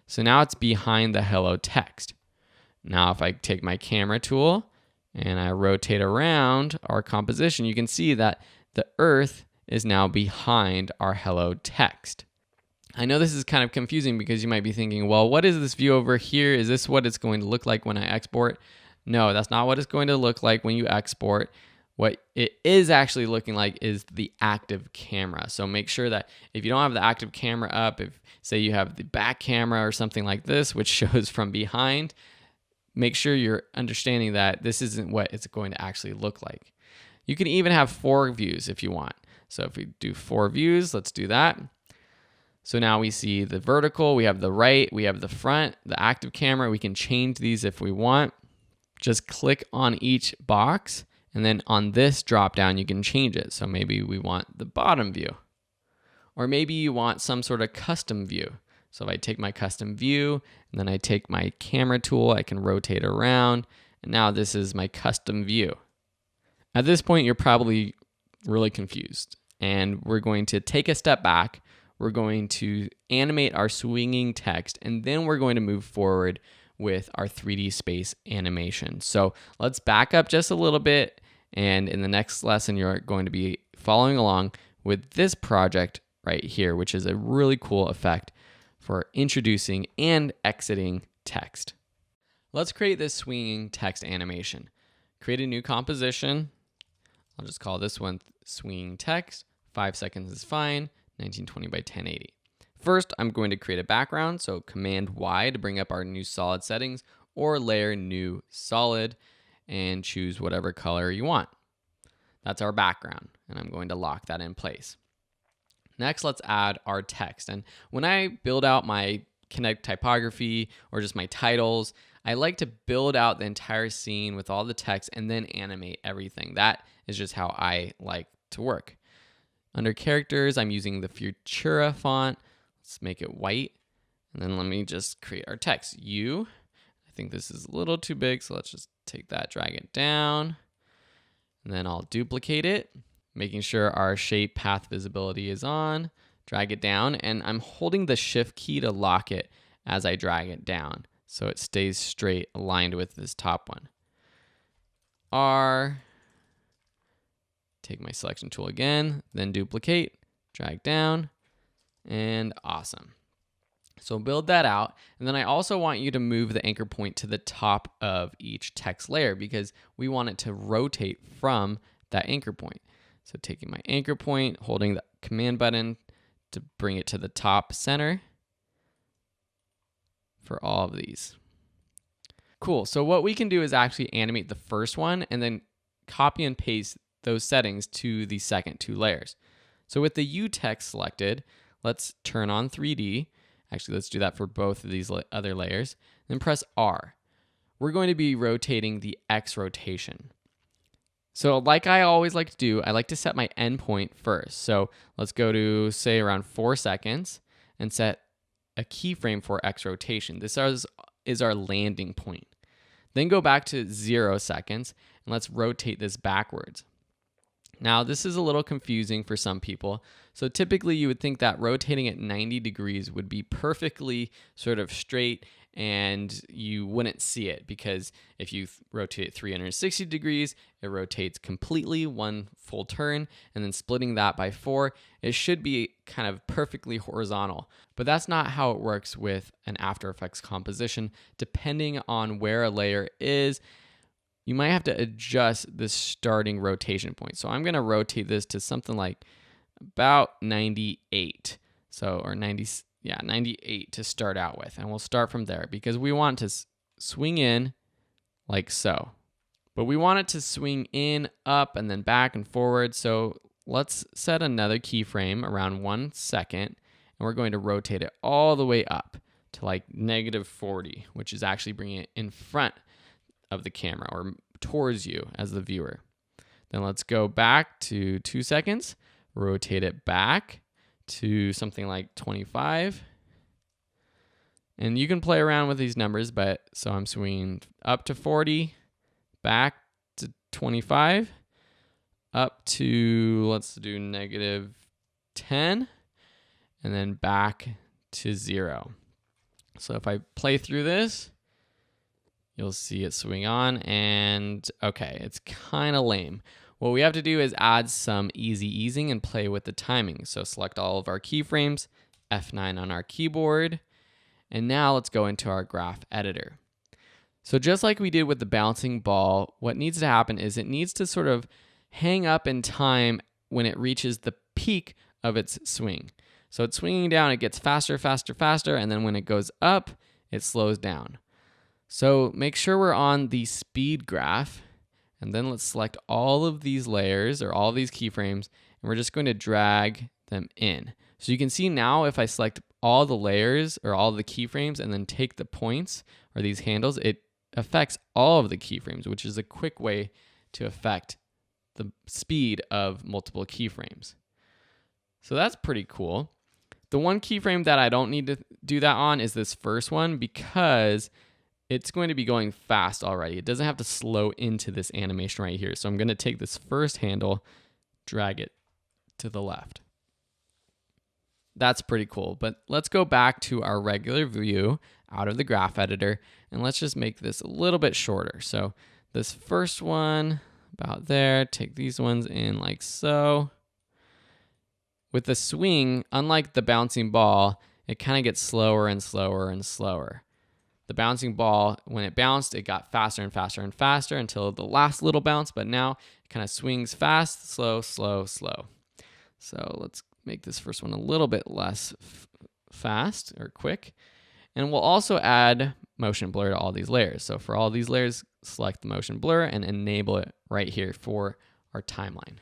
So now it's behind the hello text. Now if I take my camera tool and I rotate around our composition, you can see that the earth is now behind our hello text. I know this is kind of confusing because you might be thinking, well, what is this view over here? Is this what it's going to look like when I export? No, that's not what it's going to look like when you export. What it is actually looking like is the active camera. So make sure that if you don't have the active camera up, if say you have the back camera or something like this, which shows from behind, make sure you're understanding that this isn't what it's going to actually look like. You can even have 4 views if you want. So if we do 4 views, let's do that. So now we see the vertical, we have the right, we have the front, the active camera. We can change these if we want. Just click on each box, and then on this drop down, you can change it. So maybe we want the bottom view, or maybe you want some sort of custom view. So if I take my custom view, and then I take my camera tool, I can rotate around, and now this is my custom view. At this point, you're probably really confused, and we're going to take a step back. We're going to animate our swinging text, and then we're going to move forward with our 3D space animation. So let's back up just a little bit, and in the next lesson, you're going to be following along with this project right here, which is a really cool effect for introducing and exiting text. Let's create this swinging text animation. Create a new composition. I'll just call this one swinging text. 5 seconds is fine. 1920 by 1080. First, I'm going to create a background, so Command Y to bring up our new solid settings, or layer new solid, and choose whatever color you want. That's our background, and I'm going to lock that in place. Next, let's add our text. And when I build out my kinetic typography or just my titles, I like to build out the entire scene with all the text and then animate everything. That is just how I like to work. Under characters, I'm using the Futura font. Let's make it white. And then let me just create our text. U. I think this is a little too big, so let's just take that, drag it down. And then I'll duplicate it, making sure our shape path visibility is on. Drag it down, and I'm holding the Shift key to lock it as I drag it down, so it stays straight, aligned with this top one. R. Take my selection tool again, then duplicate, drag down, and awesome. So build that out, and then I also want you to move the anchor point to the top of each text layer because we want it to rotate from that anchor point. So taking my anchor point, holding the command button to bring it to the top center for all of these. Cool, so what we can do is actually animate the first one and then copy and paste those settings to the second 2 layers. So with the U text selected, let's turn on 3D. Actually, let's do that for both of these other layers. Then press R. We're going to be rotating the X rotation. So like I always like to do, I like to set my endpoint first. So let's go to, say, around 4 seconds and set a keyframe for X rotation. This is our landing point. Then go back to 0 seconds and let's rotate this backwards. Now, this is a little confusing for some people. So typically you would think that rotating at 90 degrees would be perfectly sort of straight and you wouldn't see it because if you rotate it 360 degrees, it rotates completely one full turn, and then splitting that by 4, it should be kind of perfectly horizontal. But that's not how it works with an After Effects composition. Depending on where a layer is, you might have to adjust the starting rotation point. So I'm going to rotate this to something like about 98. So, or 98 to start out with. And we'll start from there because we want to swing in like so. But we want it to swing in, up, and then back and forward. So let's set another keyframe around 1 second. And we're going to rotate it all the way up to like -40, which is actually bringing it in front of the camera or towards you as the viewer. Then let's go back to 2 seconds, rotate it back to something like 25. And you can play around with these numbers, but so I'm swinging up to 40, back to 25, up to, let's do -10, and then back to 0. So if I play through this, you'll see it swing on, and okay, it's kind of lame. What we have to do is add some easy easing and play with the timing. So select all of our keyframes, F9 on our keyboard, and now let's go into our graph editor. So just like we did with the bouncing ball, what needs to happen is it needs to sort of hang up in time when it reaches the peak of its swing. So it's swinging down, it gets faster, faster, faster, and then when it goes up, it slows down. So make sure we're on the speed graph, and then let's select all of these layers or all of these keyframes, and we're just going to drag them in. So you can see now if I select all the layers or all the keyframes and then take the points or these handles, it affects all of the keyframes, which is a quick way to affect the speed of multiple keyframes. So that's pretty cool. The one keyframe that I don't need to do that on is this first one because it's going to be going fast already. It doesn't have to slow into this animation right here. So I'm going to take this first handle, drag it to the left. That's pretty cool. But let's go back to our regular view out of the graph editor, and let's just make this a little bit shorter. So this first one about there, take these ones in like so. With the swing, unlike the bouncing ball, it kind of gets slower and slower and slower. the bouncing ball, when it bounced, it got faster and faster and faster until the last little bounce, but now it kind of swings fast, slow, slow, slow. So let's make this first one a little bit less fast or quick. And we'll also add motion blur to all these layers. So for all these layers, select the motion blur and enable it right here for our timeline.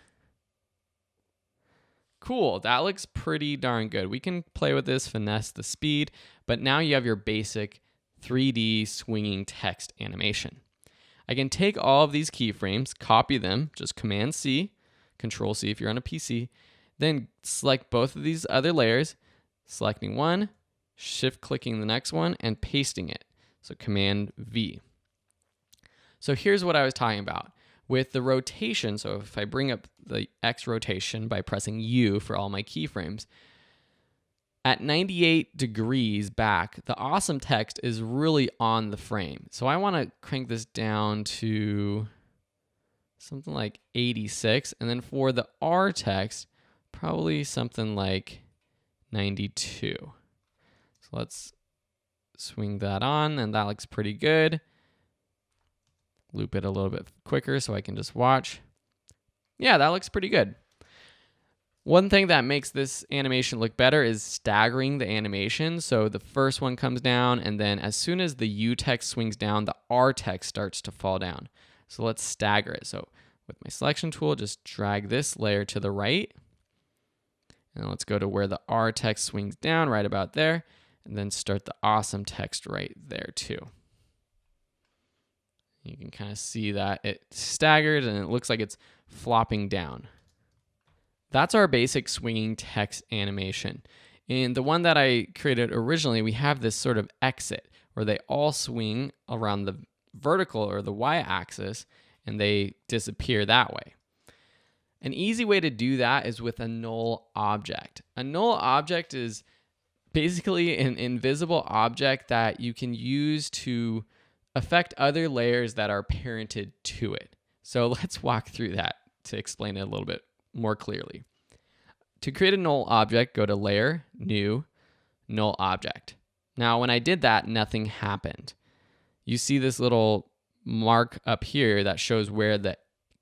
Cool, that looks pretty darn good. We can play with this, finesse the speed, but now you have your basic 3D swinging text animation. I can take all of these keyframes, copy them, just Command C, Control C if you're on a PC, then select both of these other layers, selecting one, shift clicking the next one, and pasting it. So Command V. So here's what I was talking about. With the rotation, so if I bring up the X rotation by pressing U for all my keyframes, at 98 degrees back, the awesome text is really on the frame. So I want to crank this down to something like 86. And then for the R text, probably something like 92. So let's swing that on, and that looks pretty good. Loop it a little bit quicker so I can just watch. Yeah, that looks pretty good. One thing that makes this animation look better is staggering the animation. So the first one comes down, and then as soon as the U text swings down, the R text starts to fall down. So let's stagger it. So with my selection tool, just drag this layer to the right. And let's go to where the R text swings down, right about there, and then start the awesome text right there too. You can kind of see that it staggered and it looks like it's flopping down. That's our basic swinging text animation. In the one that I created originally, we have this sort of exit where they all swing around the vertical or the y-axis and they disappear that way. An easy way to do that is with a null object. A null object is basically an invisible object that you can use to affect other layers that are parented to it. So let's walk through that to explain it a little bit more clearly. To create a null object, go to Layer, New, Null Object. Now, when I did that, nothing happened. You see this little mark up here that shows where the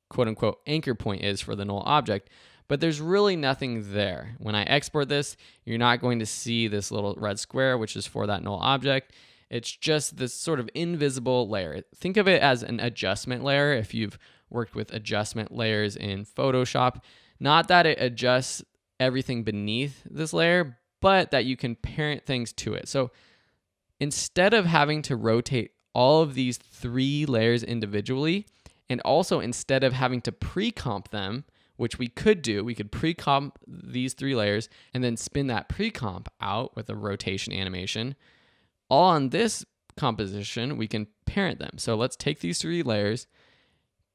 quote-unquote anchor point is for the null object, but there's really nothing there. When I export this, you're not going to see this little red square, which is for that null object. It's just this sort of invisible layer. Think of it as an adjustment layer if you've worked with adjustment layers in Photoshop. Not that it adjusts everything beneath this layer, but that you can parent things to it. So instead of having to rotate all of these 3 layers individually, and also instead of having to pre-comp them, which we could do, we could pre-comp these 3 layers and then spin that pre-comp out with a rotation animation. All on this composition, we can parent them. So let's take these 3 layers,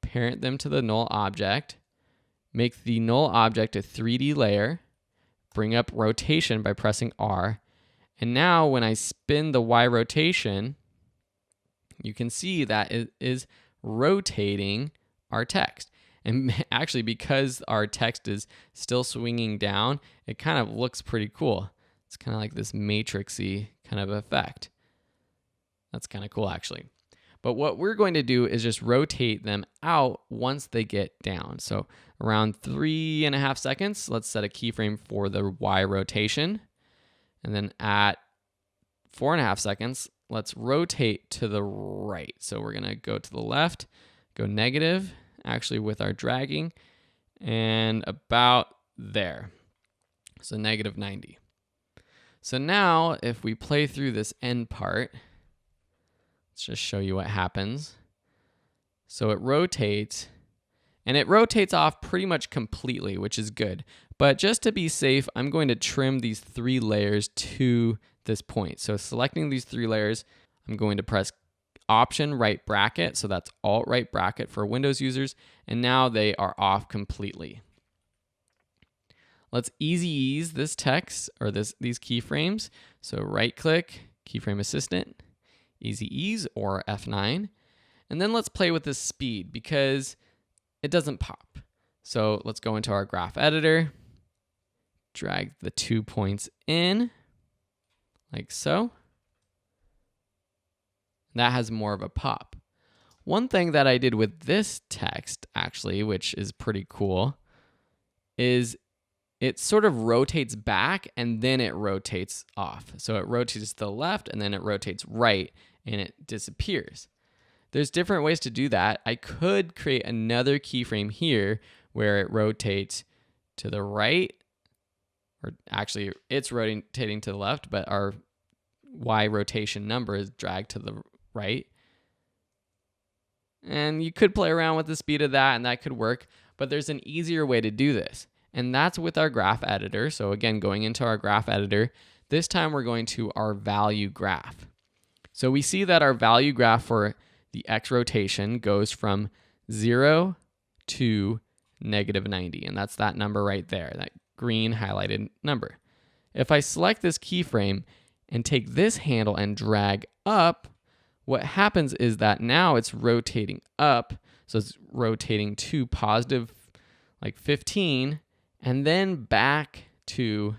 parent them to the null object, make the null object a 3D layer, bring up rotation by pressing R, and now when I spin the Y rotation, you can see that it is rotating our text. And actually, because our text is still swinging down, it kind of looks pretty cool. It's kind of like this matrixy kind of effect. That's kind of cool, actually. But what we're going to do is just rotate them out once they get down. So around 3.5 seconds, let's set a keyframe for the Y rotation. And then at 4.5 seconds, let's rotate to the right. So we're going to go to the left, go negative, actually with our dragging, and about there. So negative 90. So now if we play through this end part, let's just show you what happens. So it rotates, and it rotates off pretty much completely, which is good. But just to be safe, I'm going to trim these 3 layers to this point. So selecting these 3 layers, I'm going to press Option right bracket. So that's Alt right bracket for Windows users. And now they are off completely. Let's easy ease this text or these keyframes. So right click, Keyframe Assistant, easy ease or F9. And then let's play with this speed because it doesn't pop. So let's go into our graph editor, drag the 2 points in like so. That has more of a pop. One thing that I did with this text, actually, which is pretty cool, is it sort of rotates back and then it rotates off. So it rotates to the left and then it rotates right and it disappears. There's different ways to do that. I could create another keyframe here where it rotates to the right, or actually it's rotating to the left, but our Y rotation number is dragged to the right. And you could play around with the speed of that and that could work, but there's an easier way to do this. And that's with our graph editor. So again, going into our graph editor, this time we're going to our value graph. So we see that our value graph for the X rotation goes from 0 to -90. And that's that number right there, that green highlighted number. If I select this keyframe and take this handle and drag up, what happens is that now it's rotating up. So it's rotating to positive like 15 and then back to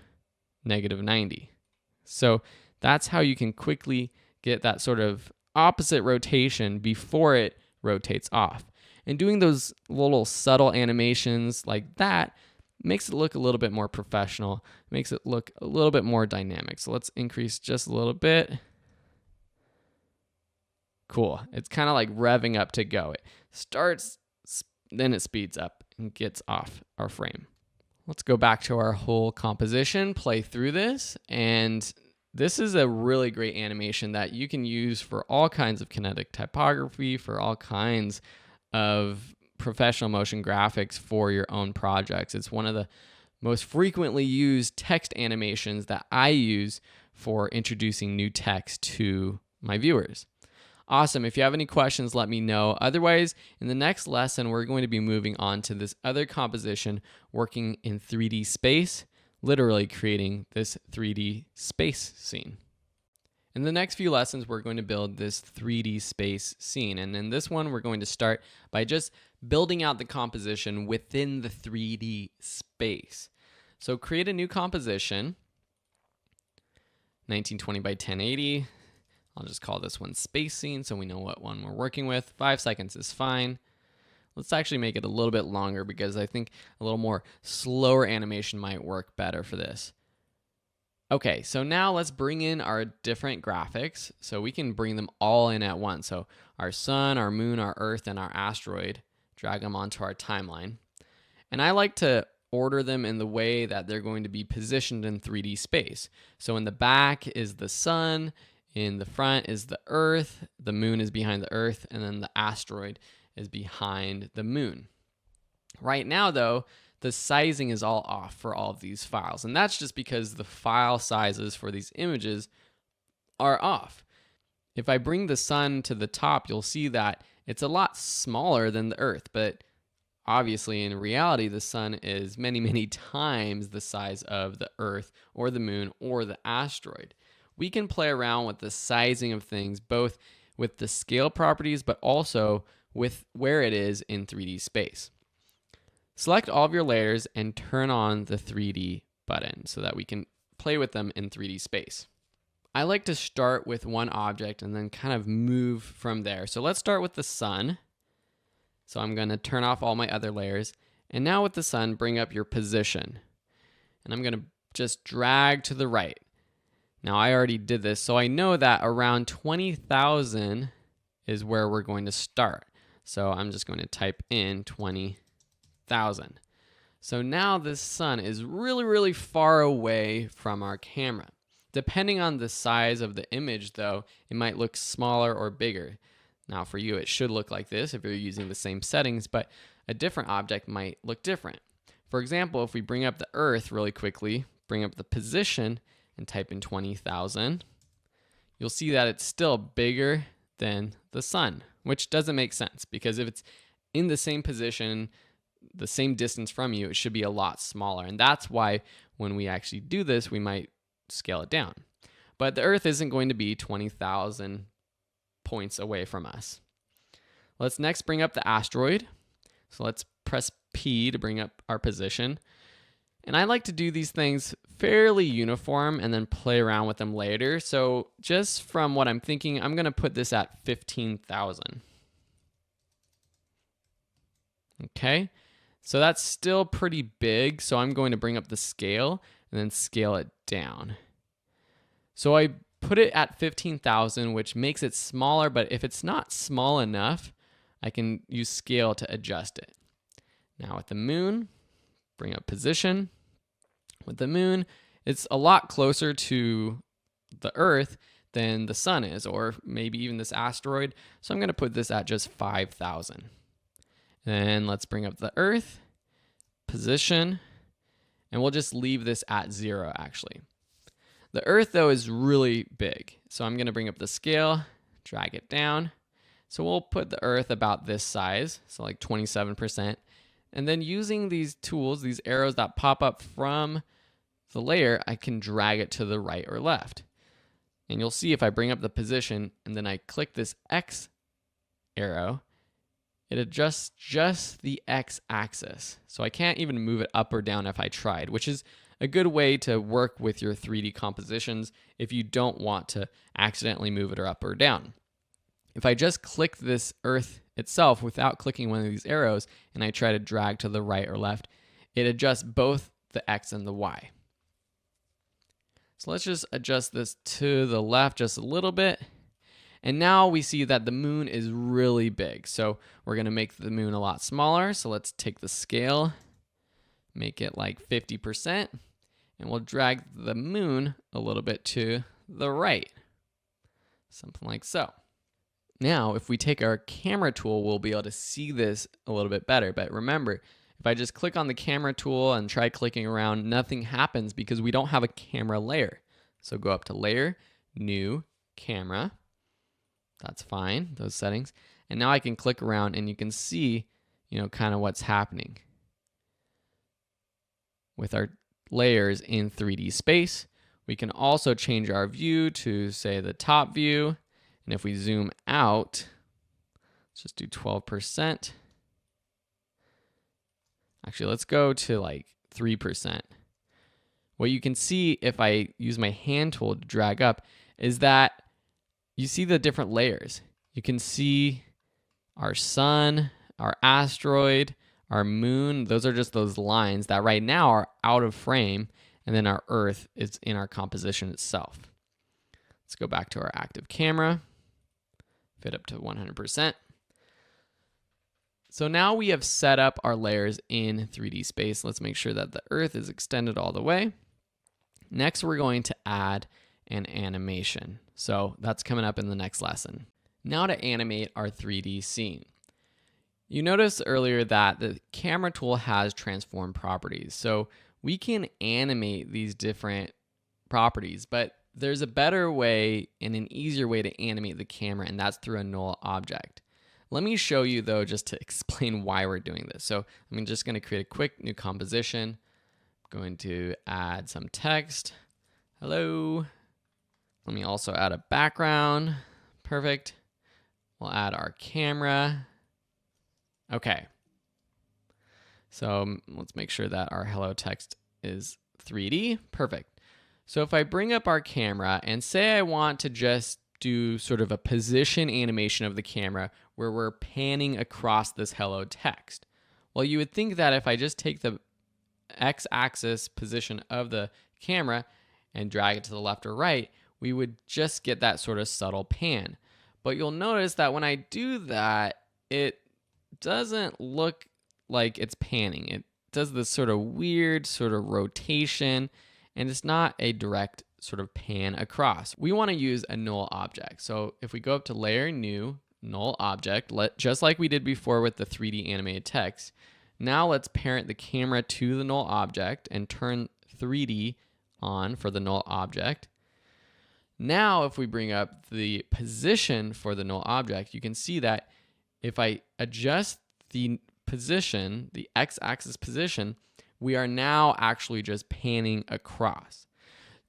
-90. So that's how you can quickly get that sort of opposite rotation before it rotates off. And doing those little subtle animations like that makes it look a little bit more professional, makes it look a little bit more dynamic. So let's increase just a little bit. Cool. It's kind of like revving up to go. It starts, then it speeds up and gets off our frame. Let's go back to our whole composition, play through this, and this is a really great animation that you can use for all kinds of kinetic typography, for all kinds of professional motion graphics for your own projects. It's one of the most frequently used text animations that I use for introducing new text to my viewers. Awesome. If you have any questions, let me know. Otherwise, in the next lesson, we're going to be moving on to this other composition, working in 3D space, literally creating this 3D space scene. In the next few lessons, we're going to build this 3D space scene. And in this one, we're going to start by just building out the composition within the 3D space. So create a new composition, 1920 by 1080. I'll just call this one space scene so we know what one we're working with. 5 seconds is fine. Let's actually make it a little bit longer because I think a little more slower animation might work better for this. Okay, so now let's bring in our different graphics so we can bring them all in at once. So our sun, our moon, our earth, and our asteroid, drag them onto our timeline. And I like to order them in the way that they're going to be positioned in 3D space. So in the back is the sun, in the front is the earth, the moon is behind the earth, and then the asteroid is behind the moon. Right now, though, the sizing is all off for all of these files, and that's just because the file sizes for these images are off. If I bring the sun to the top, you'll see that it's a lot smaller than the earth, but obviously in reality, the sun is many, many times the size of the earth or the moon or the asteroid. We can play around with the sizing of things, both with the scale properties, but also with where it is in 3D space. Select all of your layers and turn on the 3D button so that we can play with them in 3D space. I like to start with one object and then kind of move from there. So let's start with the sun. So I'm going to turn off all my other layers. And now with the sun, bring up your position. And I'm going to just drag to the right. Now I already did this, so I know that around 20,000 is where we're going to start. So I'm just going to type in 20,000. So now this sun is really, really far away from our camera. Depending on the size of the image, though, it might look smaller or bigger. Now for you, it should look like this if you're using the same settings, but a different object might look different. For example, if we bring up the Earth really quickly, bring up the position, and type in 20,000, you'll see that it's still bigger than the sun, which doesn't make sense because if it's in the same position, the same distance from you, it should be a lot smaller. And that's why when we actually do this, we might scale it down. But the Earth isn't going to be 20,000 points away from us. Let's next bring up the asteroid. So let's press P to bring up our position. And I like to do these things fairly uniform and then play around with them later. So just from what I'm thinking, I'm going to put this at 15,000. Okay, so that's still pretty big. So I'm going to bring up the scale and then scale it down. So I put it at 15,000, which makes it smaller, but if it's not small enough, I can use scale to adjust it. Now with the moon, bring up position. With the moon, it's a lot closer to the Earth than the sun is, or maybe even this asteroid. So I'm going to put this at just 5,000. Then let's bring up the Earth, position, and we'll just leave this at 0 actually. The Earth though is really big. So I'm going to bring up the scale, drag it down. So we'll put the Earth about this size, so like 27%. And then using these tools, these arrows that pop up from the layer, I can drag it to the right or left. And you'll see if I bring up the position and then I click this X arrow, it adjusts just the X axis. So I can't even move it up or down if I tried, which is a good way to work with your 3D compositions if you don't want to accidentally move it up or down. If I just click this Earth itself without clicking one of these arrows and I try to drag to the right or left, it adjusts both the X and the Y. So let's just adjust this to the left just a little bit. And now we see that the moon is really big. So we're going to make the moon a lot smaller. So let's take the scale, make it like 50%, and we'll drag the moon a little bit to the right. Something like so. Now, if we take our camera tool, we'll be able to see this a little bit better. But remember, if I just click on the camera tool and try clicking around, nothing happens because we don't have a camera layer. So go up to Layer, New, Camera. That's fine, those settings. And now I can click around and you can see, kind of what's happening with our layers in 3D space. We can also change our view to, say, the top view. And if we zoom out, let's just do 12%. Actually, let's go to like 3%. What you can see if I use my hand tool to drag up is that you see the different layers. You can see our sun, our asteroid, our moon. Those are just those lines that right now are out of frame. And then our Earth is in our composition itself. Let's go back to our active camera. Fit up to 100%. So now we have set up our layers in 3D space. Let's make sure that the Earth is extended all the way. Next, we're going to add an animation. So that's coming up in the next lesson. Now to animate our 3D scene. You noticed earlier that the camera tool has transform properties. So we can animate these different properties, but there's a better way and an easier way to animate the camera, and that's through a null object. Let me show you though, just to explain why we're doing this. So I'm just going to create a quick new composition. I'm going to add some text. Hello. Let me also add a background. Perfect. We'll add our camera. Okay. So let's make sure that our hello text is 3D. Perfect. So if I bring up our camera and say I want to just do sort of a position animation of the camera where we're panning across this hello text. Well, you would think that if I just take the x-axis position of the camera and drag it to the left or right, we would just get that sort of subtle pan. But you'll notice that when I do that, it doesn't look like it's panning. It does this sort of weird sort of rotation, and it's not a direct sort of pan across. We want to use a null object. So if we go up to Layer, New, Null Object, just like we did before with the 3D animated text, now let's parent the camera to the null object and turn 3D on for the null object. Now if we bring up the position for the null object, you can see that if I adjust the position, the x-axis position, we are now actually just panning across.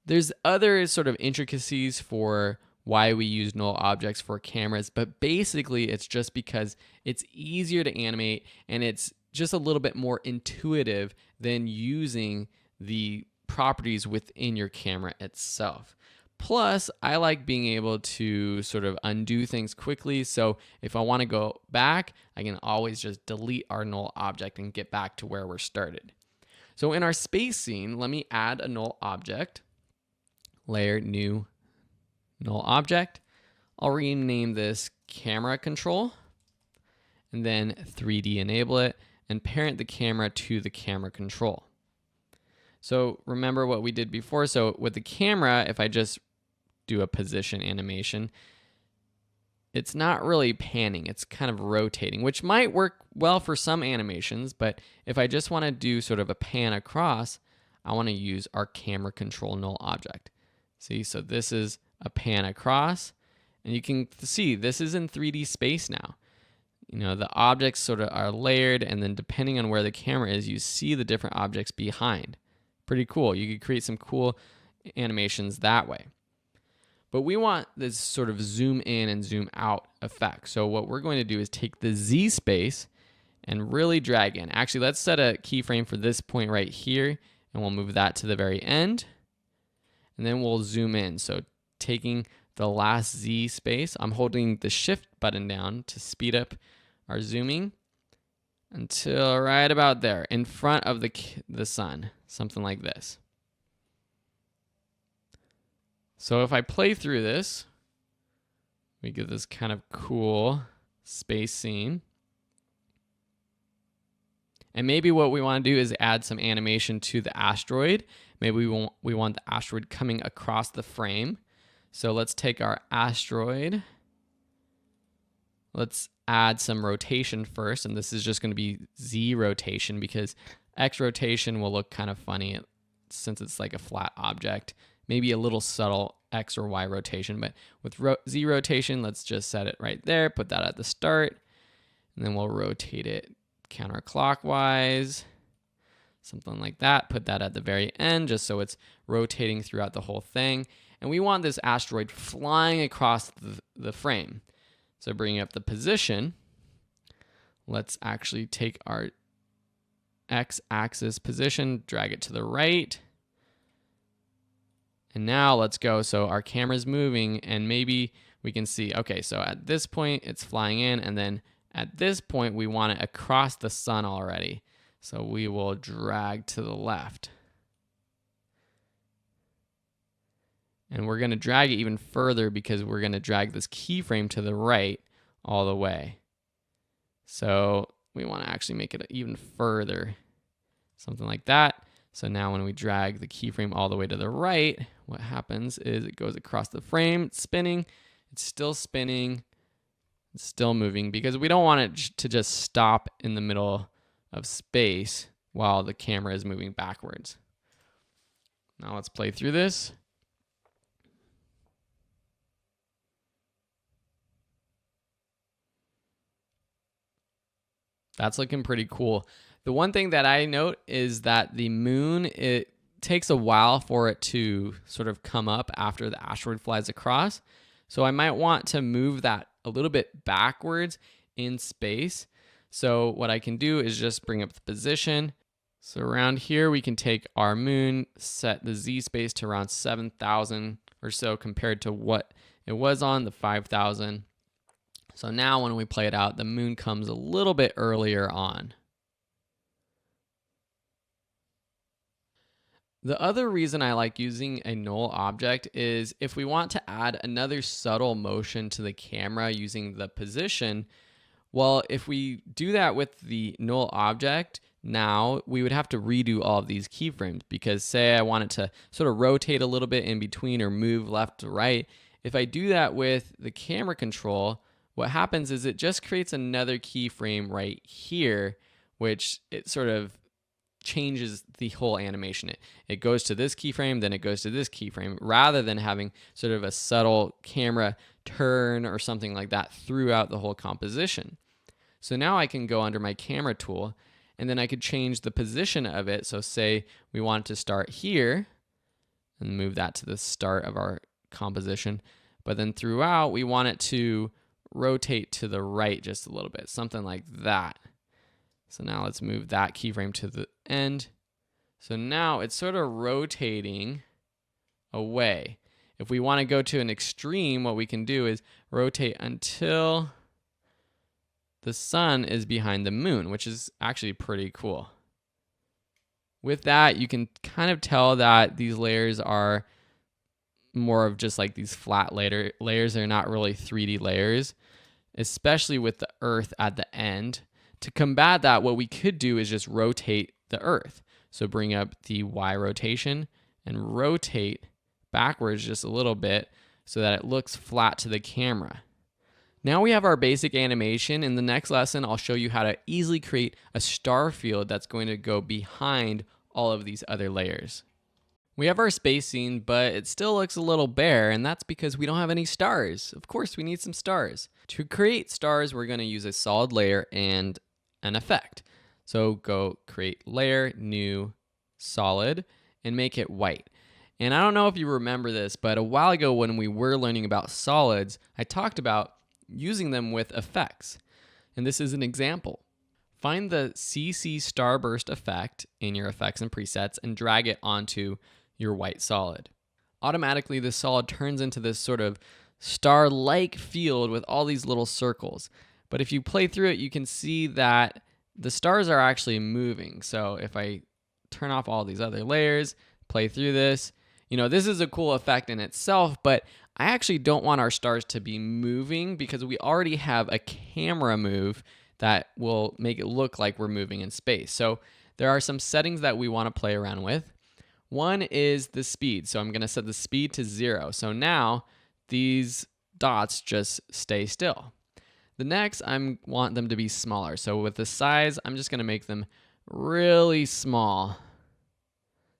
There's other sort of intricacies for why we use null objects for cameras, but basically it's just because it's easier to animate and it's just a little bit more intuitive than using the properties within your camera itself. Plus, I like being able to sort of undo things quickly. So if I want to go back, I can always just delete our null object and get back to where we're started. So in our space scene, let me add a null object, layer, new, null object. I'll rename this camera control and then 3D enable it and parent the camera to the camera control. So remember what we did before. So with the camera, if I just do a position animation, it's not really panning, it's kind of rotating, which might work well for some animations, but if I just want to do sort of a pan across, I want to use our camera control null object. See, so this is a pan across, and you can see this is in 3D space now. You know, the objects sort of are layered, and then depending on where the camera is, you see the different objects behind. Pretty cool. You could create some cool animations that way. But we want this sort of zoom in and zoom out effect. So what we're going to do is take the Z space and really drag in. Actually, let's set a keyframe for this point right here, and we'll move that to the very end. And then we'll zoom in. So taking the last Z space, I'm holding the shift button down to speed up our zooming until right about there, in front of the sun, something like this. So if I play through this, we get this kind of cool space scene. And maybe what we want to do is add some animation to the asteroid. Maybe we want the asteroid coming across the frame. So let's take our asteroid. Let's add some rotation first, and this is just going to be Z rotation because X rotation will look kind of funny since it's like a flat object. Maybe a little subtle X or Y rotation, but with Z rotation, let's just set it right there, put that at the start, and then we'll rotate it counterclockwise, something like that. Put that at the very end just so it's rotating throughout the whole thing. And we want this asteroid flying across the frame. So bringing up the position, let's actually take our X-axis position, drag it to the right. And now let's go. So our camera's moving, and maybe we can see, okay, so at this point it's flying in, and then at this point we want it across the sun already. So we will drag to the left. And we're going to drag it even further because we're going to drag this keyframe to the right all the way. So we want to actually make it even further, something like that. So now when we drag the keyframe all the way to the right, what happens is it goes across the frame, it's spinning, it's still moving because we don't want it to just stop in the middle of space while the camera is moving backwards. Now let's play through this. That's looking pretty cool. The one thing that I note is that the moon, it takes a while for it to sort of come up after the asteroid flies across. So I might want to move that a little bit backwards in space. So what I can do is just bring up the position. So around here, we can take our moon, set the Z space to around 7,000 or so compared to what it was on the 5,000. So now when we play it out, the moon comes a little bit earlier on. The other reason I like using a null object is if we want to add another subtle motion to the camera using the position, well, if we do that with the null object, now we would have to redo all of these keyframes because say I want it to sort of rotate a little bit in between or move left to right. If I do that with the camera control, what happens is it just creates another keyframe right here, which it sort of changes the whole animation. It goes to this keyframe, then it goes to this keyframe, rather than having sort of a subtle camera turn or something like that throughout the whole composition. So now I can go under my camera tool, and then I could change the position of it. So say we want it to start here, and move that to the start of our composition. But then throughout, we want it to rotate to the right just a little bit, something like that. So now let's move that keyframe to the end. So now it's sort of rotating away. If we want to go to an extreme, what we can do is rotate until the sun is behind the moon, which is actually pretty cool. With that, you can kind of tell that these layers are more of just like these flat layers. They're not really 3D layers, especially with the Earth at the end. To combat that, what we could do is just rotate the Earth. So bring up the Y rotation and rotate backwards just a little bit so that it looks flat to the camera. Now we have our basic animation. In the next lesson, I'll show you how to easily create a star field that's going to go behind all of these other layers. We have our space scene, but it still looks a little bare, and that's because we don't have any stars. Of course, we need some stars. To create stars, we're going to use a solid layer and an effect. So go create layer, new, solid, and make it white. And I don't know if you remember this, but a while ago when we were learning about solids, I talked about using them with effects. And this is an example. Find the CC Starburst effect in your effects and presets and drag it onto your white solid. Automatically, the solid turns into this sort of star-like field with all these little circles. But if you play through it, you can see that the stars are actually moving. So if I turn off all these other layers, play through this, this is a cool effect in itself, but I actually don't want our stars to be moving because we already have a camera move that will make it look like we're moving in space. So there are some settings that we want to play around with. One is the speed. So I'm going to set the speed to 0. So now these dots just stay still. The next, I want them to be smaller. So with the size, I'm just going to make them really small.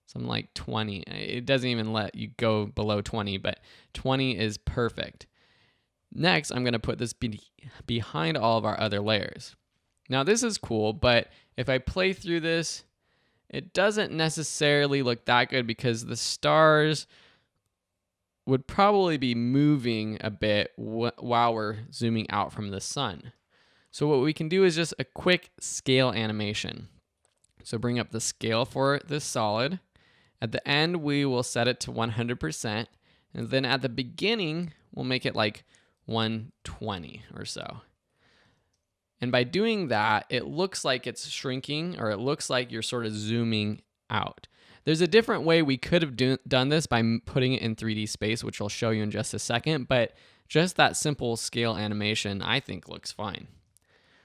Something like 20. It doesn't even let you go below 20, but 20 is perfect. Next, I'm going to put this behind all of our other layers. Now this is cool, but if I play through this, it doesn't necessarily look that good because the stars would probably be moving a bit while we're zooming out from the sun. So what we can do is just a quick scale animation. So bring up the scale for this solid. At the end, we will set it to 100%. And then at the beginning, we'll make it like 120 or so. And by doing that, it looks like it's shrinking, or it looks like you're sort of zooming out. There's a different way we could have done this by putting it in 3D space, which I'll show you in just a second, but just that simple scale animation, I think, looks fine.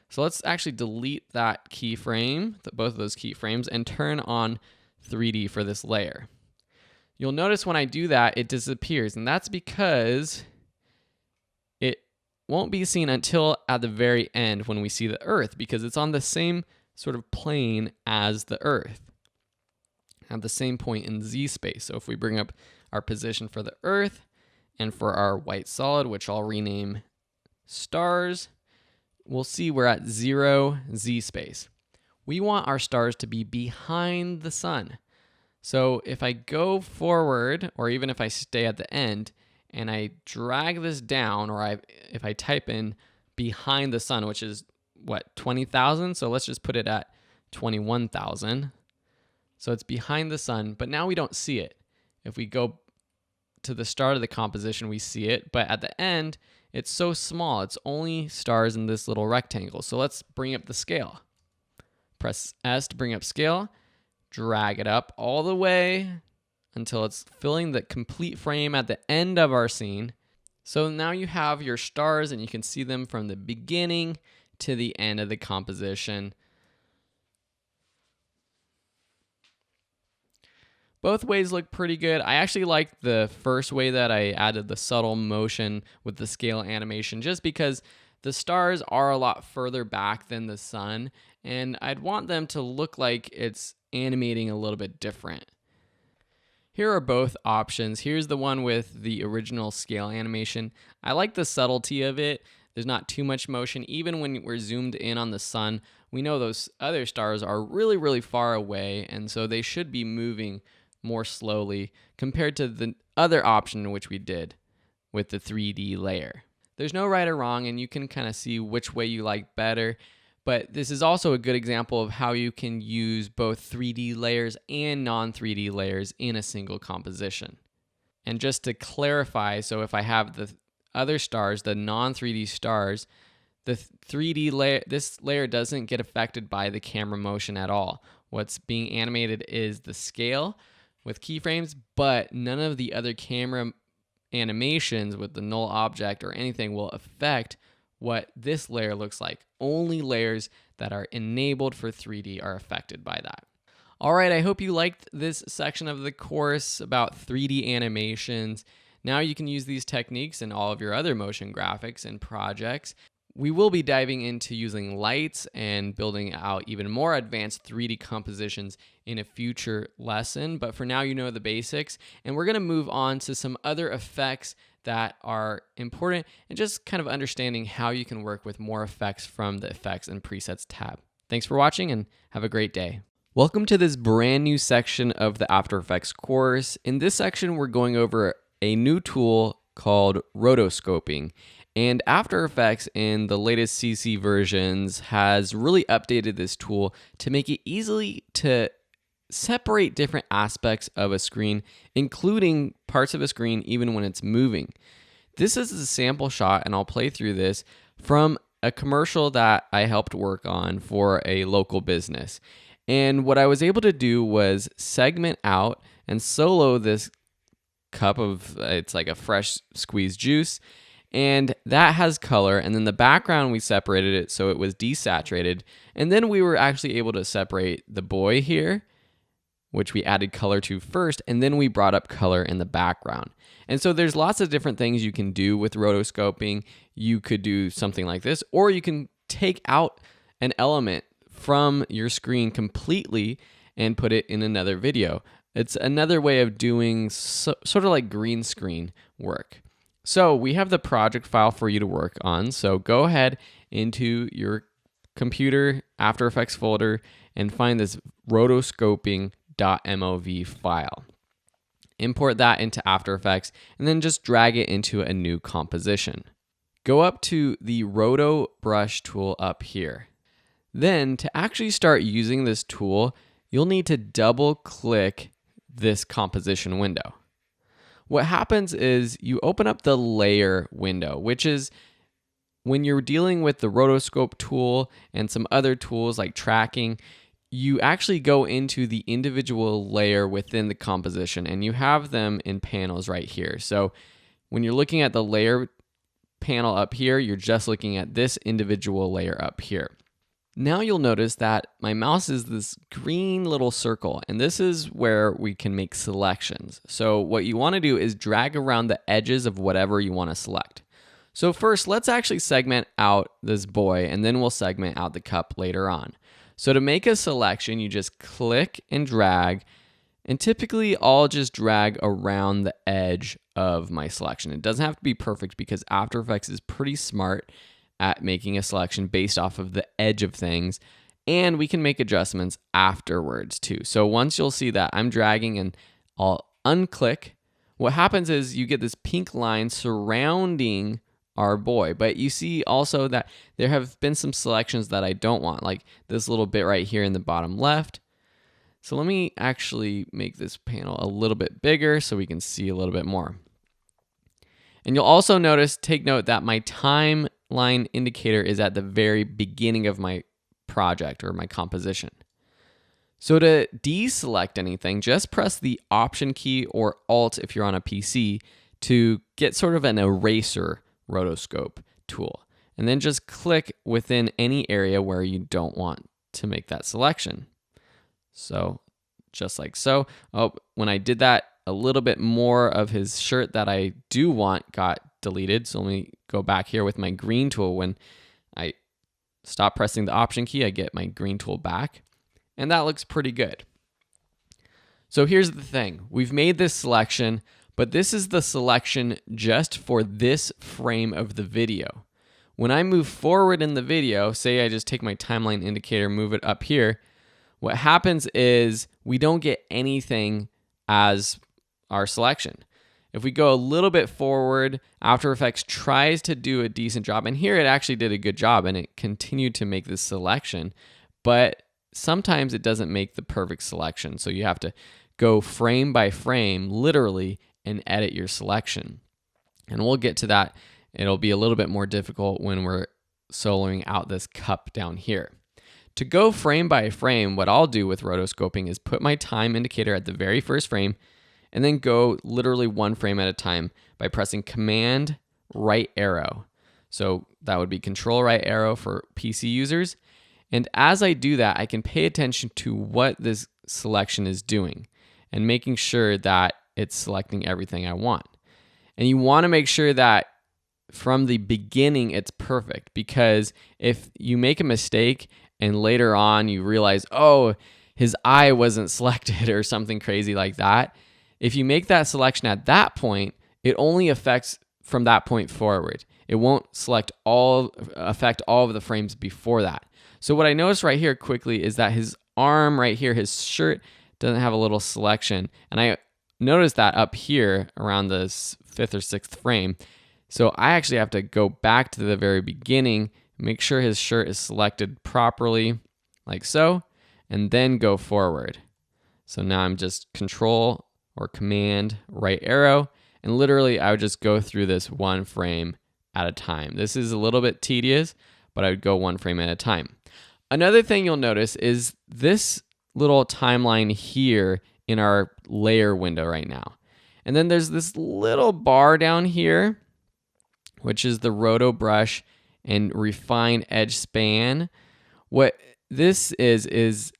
So let's actually delete that keyframe, both of those keyframes, and turn on 3D for this layer. You'll notice when I do that, it disappears, and that's because it won't be seen until at the very end when we see the Earth, because it's on the same sort of plane as the Earth, at the same point in Z space. So if we bring up our position for the Earth and for our white solid, which I'll rename stars, we'll see we're at 0 Z space. We want our stars to be behind the sun. So if I go forward, or even if I stay at the end, and I drag this down, or if I type in behind the sun, which is what, 20,000? So let's just put it at 21,000. So it's behind the sun, but now we don't see it. If we go to the start of the composition, we see it, but at the end, it's so small. It's only stars in this little rectangle. So let's bring up the scale. Press S to bring up scale, drag it up all the way until it's filling the complete frame at the end of our scene. So now you have your stars and you can see them from the beginning to the end of the composition. Both ways look pretty good. I actually like the first way that I added the subtle motion with the scale animation, just because the stars are a lot further back than the sun, and I'd want them to look like it's animating a little bit different. Here are both options. Here's the one with the original scale animation. I like the subtlety of it. There's not too much motion. Even when we're zoomed in on the sun, we know those other stars are really, really far away, and so they should be moving more slowly compared to the other option which we did with the 3D layer. There's no right or wrong, and you can kind of see which way you like better. But this is also a good example of how you can use both 3D layers and non-3D layers in a single composition. And just to clarify, so if I have the other stars, the non-3D stars, the 3D layer, this layer doesn't get affected by the camera motion at all. What's being animated is the scale with keyframes, but none of the other camera animations with the null object or anything will affect what this layer looks like. Only layers that are enabled for 3D are affected by that. All right, I hope you liked this section of the course about 3D animations. Now you can use these techniques in all of your other motion graphics and projects. We will be diving into using lights and building out even more advanced 3D compositions in a future lesson, but for now you know the basics, and we're going to move on to some other effects that are important and just kind of understanding how you can work with more effects from the Effects and Presets tab. Thanks for watching and have a great day. Welcome to this brand new section of the After Effects course. In this section, we're going over a new tool called Rotoscoping. And After Effects in the latest CC versions has really updated this tool to make it easily to separate different aspects of a screen, including parts of a screen even when it's moving. This is a sample shot, and I'll play through this from a commercial that I helped work on for a local business. And what I was able to do was segment out and solo this cup of, it's like a fresh squeezed juice, and that has color, and then the background we separated it so it was desaturated, and then we were actually able to separate the boy here, which we added color to first, and then we brought up color in the background. And so there's lots of different things you can do with rotoscoping. You could do something like this, or you can take out an element from your screen completely and put it in another video. It's another way of doing sort of like green screen work. So we have the project file for you to work on. So go ahead into your computer After Effects folder and find this rotoscoping.mov file. Import that into After Effects and then just drag it into a new composition. Go up to the Roto brush tool up here. Then to actually start using this tool, you'll need to double click this composition window. What happens is you open up the layer window, which is when you're dealing with the rotoscope tool and some other tools like tracking, you actually go into the individual layer within the composition and you have them in panels right here. So when you're looking at the layer panel up here, you're just looking at this individual layer up here. Now you'll notice that my mouse is this green little circle, and this is where we can make selections. So what you want to do is drag around the edges of whatever you want to select. So first, let's actually segment out this boy, and then we'll segment out the cup later on. So to make a selection, you just click and drag, and typically I'll just drag around the edge of my selection. It doesn't have to be perfect because After Effects is pretty smart at making a selection based off of the edge of things, and we can make adjustments afterwards too. So once you'll see that I'm dragging and I'll unclick, what happens is you get this pink line surrounding our boy, but you see also that there have been some selections that I don't want, like this little bit right here in the bottom left. So let me actually make this panel a little bit bigger so we can see a little bit more. And you'll also take note that my timeline indicator is at the very beginning of my project or my composition. So to deselect anything, just press the Option key or Alt if you're on a PC to get sort of an eraser rotoscope tool. And then just click within any area where you don't want to make that selection. So just like so. Oh, when I did that, a little bit more of his shirt that I do want got deleted. So let me go back here with my green tool. When I stop pressing the Option key, I get my green tool back. And that looks pretty good. So here's the thing. We've made this selection, but this is the selection just for this frame of the video. When I move forward in the video, say I just take my timeline indicator, move it up here, what happens is we don't get anything as our selection. If we go a little bit forward, After Effects tries to do a decent job. And here it actually did a good job and it continued to make this selection. But sometimes it doesn't make the perfect selection. So you have to go frame by frame, literally, and edit your selection. And we'll get to that. It'll be a little bit more difficult when we're soloing out this cup down here. To go frame by frame, what I'll do with rotoscoping is put my time indicator at the very first frame and then go literally one frame at a time by pressing Command right arrow. So that would be Control right arrow for PC users. And as I do that, I can pay attention to what this selection is doing and making sure that it's selecting everything I want. And you want to make sure that from the beginning it's perfect, because if you make a mistake and later on you realize, oh, his eye wasn't selected or something crazy like that, if you make that selection at that point, it only affects from that point forward. It won't affect all of the frames before that. So what I noticed right here quickly is that his arm right here, his shirt, doesn't have a little selection. And I noticed that up here around the 5th or 6th frame. So I actually have to go back to the very beginning, make sure his shirt is selected properly, like so, and then go forward. So now I'm just Control or Command right arrow, and literally I would just go through this one frame at a time. This is a little bit tedious, but I would go one frame at a time. Another thing you'll notice is this little timeline here in our layer window right now. And then there's this little bar down here, which is the Roto Brush and Refine Edge Span. What this is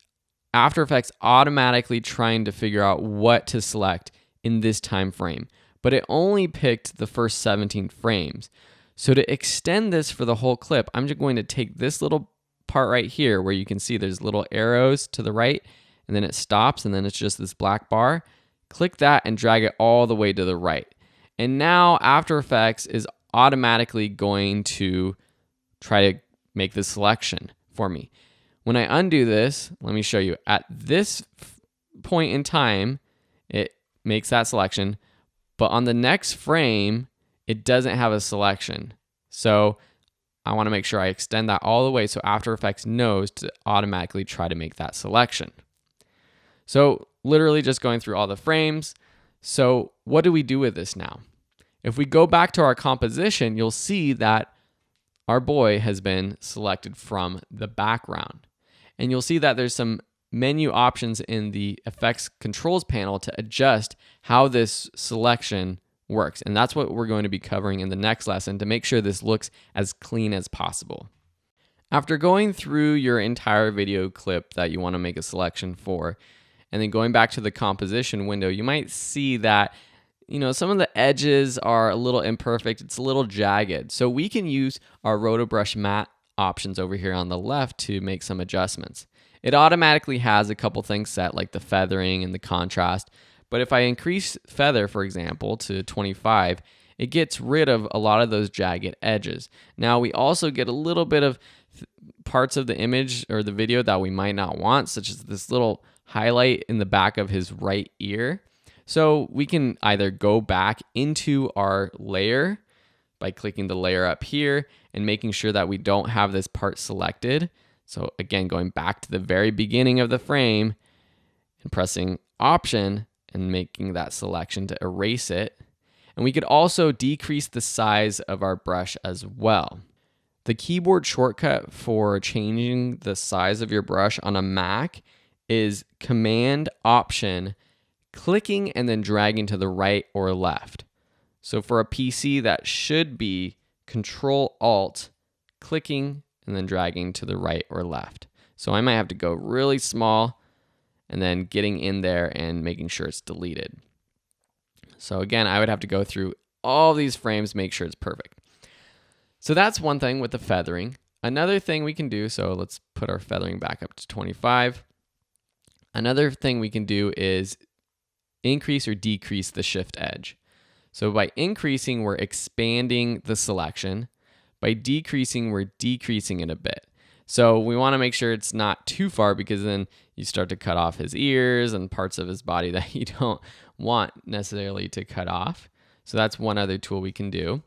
After Effects automatically trying to figure out what to select in this time frame, but it only picked the first 17 frames. So to extend this for the whole clip, I'm just going to take this little part right here where you can see there's little arrows to the right, and then it stops, and then it's just this black bar. Click that and drag it all the way to the right. And now After Effects is automatically going to try to make the selection for me. When I undo this, let me show you. At this point in time, it makes that selection, but on the next frame, it doesn't have a selection. So I want to make sure I extend that all the way so After Effects knows to automatically try to make that selection. So literally just going through all the frames. So what do we do with this now? If we go back to our composition, you'll see that our boy has been selected from the background. And you'll see that there's some menu options in the Effects Controls panel to adjust how this selection works. And that's what we're going to be covering in the next lesson to make sure this looks as clean as possible. After going through your entire video clip that you want to make a selection for, and then going back to the composition window, you might see that some of the edges are a little imperfect. It's a little jagged. So we can use our Roto Brush matte options over here on the left to make some adjustments. It automatically has a couple things set, like the feathering and the contrast. But if I increase feather, for example, to 25, it gets rid of a lot of those jagged edges. Now we also get a little bit of parts of the image or the video that we might not want, such as this little highlight in the back of his right ear. So we can either go back into our layer by clicking the layer up here and making sure that we don't have this part selected. So again, going back to the very beginning of the frame and pressing Option and making that selection to erase it. And we could also decrease the size of our brush as well. The keyboard shortcut for changing the size of your brush on a Mac is Command Option, clicking and then dragging to the right or left. So for a PC, that should be Control Alt, clicking and then dragging to the right or left. So I might have to go really small and then getting in there and making sure it's deleted. So again, I would have to go through all these frames, make sure it's perfect. So that's one thing with the feathering. Another thing we can do, so let's put our feathering back up to 25. Another thing we can do is increase or decrease the shift edge. So by increasing, we're expanding the selection. By decreasing, we're decreasing it a bit. So we want to make sure it's not too far, because then you start to cut off his ears and parts of his body that you don't want necessarily to cut off. So that's one other tool we can do.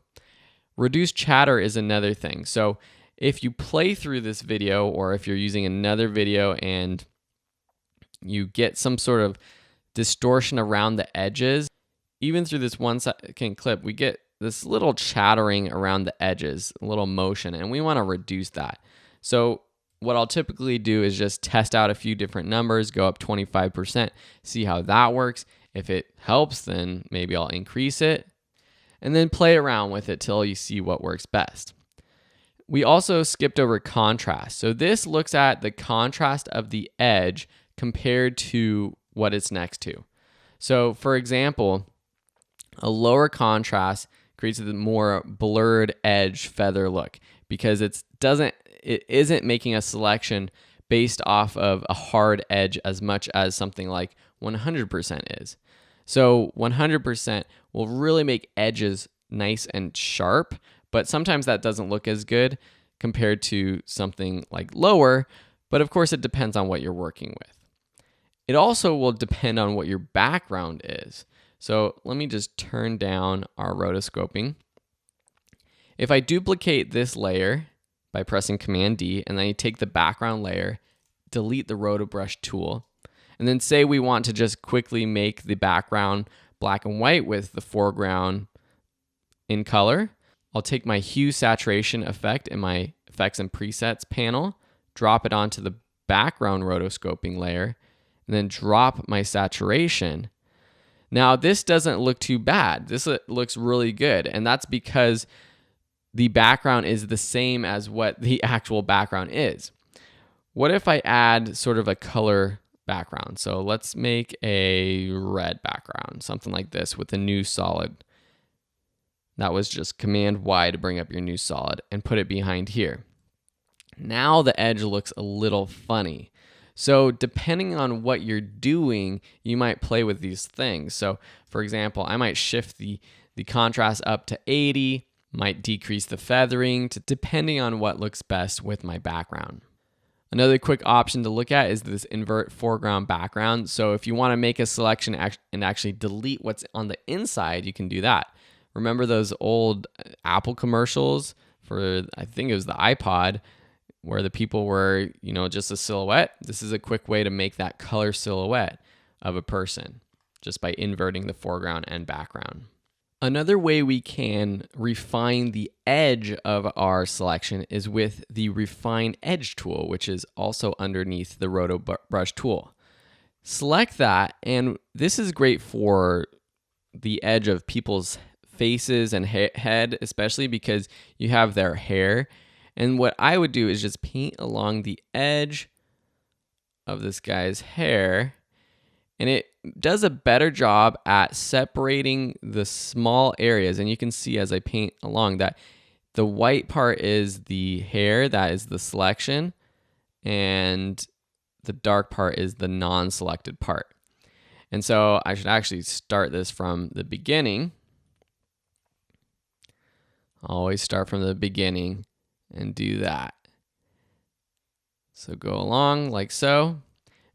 Reduce chatter is another thing. So if you play through this video, or if you're using another video and you get some sort of distortion around the edges, even through this 1-second clip, we get this little chattering around the edges, a little motion, and we want to reduce that. So what I'll typically do is just test out a few different numbers, go up 25%, see how that works. If it helps, then maybe I'll increase it, and then play around with it till you see what works best. We also skipped over contrast. So this looks at the contrast of the edge compared to what it's next to. So for example, a lower contrast creates a more blurred edge feather look because it isn't making a selection based off of a hard edge as much as something like 100% is. So 100% will really make edges nice and sharp, but sometimes that doesn't look as good compared to something like lower, but of course it depends on what you're working with. It also will depend on what your background is. So let me just turn down our rotoscoping. If I duplicate this layer by pressing Command D, and then you take the background layer, delete the rotobrush tool, and then say we want to just quickly make the background black and white with the foreground in color, I'll take my hue saturation effect in my effects and presets panel, drop it onto the background rotoscoping layer, and then drop my saturation. Now this doesn't look too bad. This looks really good, and that's because the background is the same as what the actual background is. What if I add sort of a color background? So let's make a red background, something like this with a new solid. That was just Command Y to bring up your new solid and put it behind here. Now the edge looks a little funny. So depending on what you're doing, you might play with these things. So for example, I might shift the contrast up to 80, might decrease the feathering, depending on what looks best with my background. Another quick option to look at is this invert foreground background. So if you want to make a selection and actually delete what's on the inside, you can do that. Remember those old Apple commercials for, I think it was the iPod, where the people were, just a silhouette? This is a quick way to make that color silhouette of a person just by inverting the foreground and background. Another way we can refine the edge of our selection is with the Refine Edge tool, which is also underneath the Roto Brush tool. Select that, and this is great for the edge of people's faces and head, especially because you have their hair. And what I would do is just paint along the edge of this guy's hair, and it does a better job at separating the small areas. And you can see as I paint along that the white part is the hair, that is the selection, and the dark part is the non-selected part. And so I should actually start this from the beginning. Always start from the beginning and do that. So go along like so.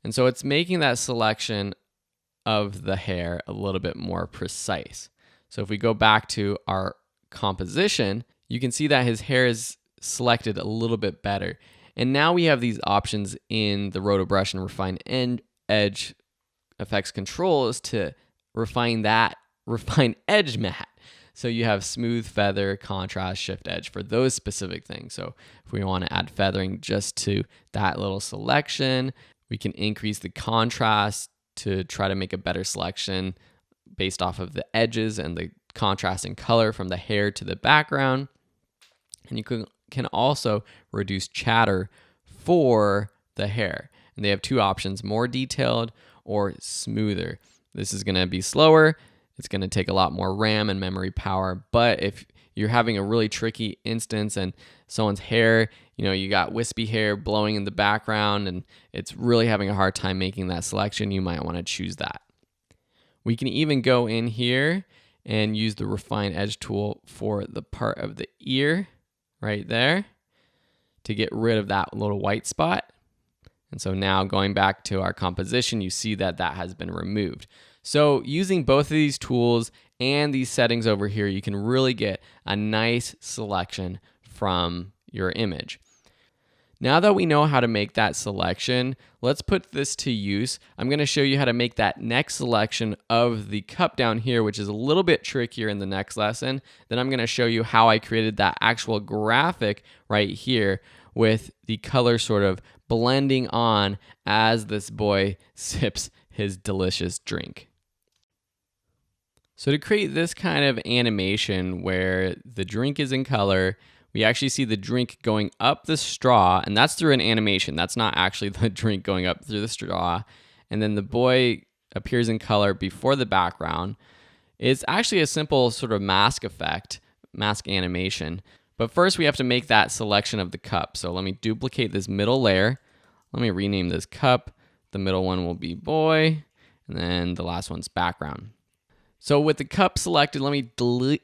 And so it's making that selection of the hair a little bit more precise. So if we go back to our composition, you can see that his hair is selected a little bit better. And now we have these options in the Roto Brush and Refine Edge effects controls to refine edge matte. So you have smooth feather, contrast, shift edge for those specific things. So if we want to add feathering just to that little selection, we can increase the contrast to try to make a better selection based off of the edges and the contrasting color from the hair to the background. And you can also reduce chatter for the hair. And they have two options, more detailed or smoother. This is going to be slower. It's going to take a lot more RAM and memory power. But if you're having a really tricky instance and someone's hair, you got wispy hair blowing in the background and it's really having a hard time making that selection, you might want to choose that. We can even go in here and use the Refine Edge tool for the part of the ear right there to get rid of that little white spot. And so now going back to our composition, you see that that has been removed. So using both of these tools and these settings over here, you can really get a nice selection from your image. Now that we know how to make that selection, let's put this to use. I'm going to show you how to make that next selection of the cup down here, which is a little bit trickier in the next lesson. Then I'm going to show you how I created that actual graphic right here with the color sort of blending on as this boy sips his delicious drink. So to create this kind of animation where the drink is in color, we actually see the drink going up the straw, and that's through an animation. That's not actually the drink going up through the straw. And then the boy appears in color before the background. It's actually a simple sort of mask effect, mask animation. But first we have to make that selection of the cup. So let me duplicate this middle layer. Let me rename this cup. The middle one will be boy, and then the last one's background. So with the cup selected, let me delete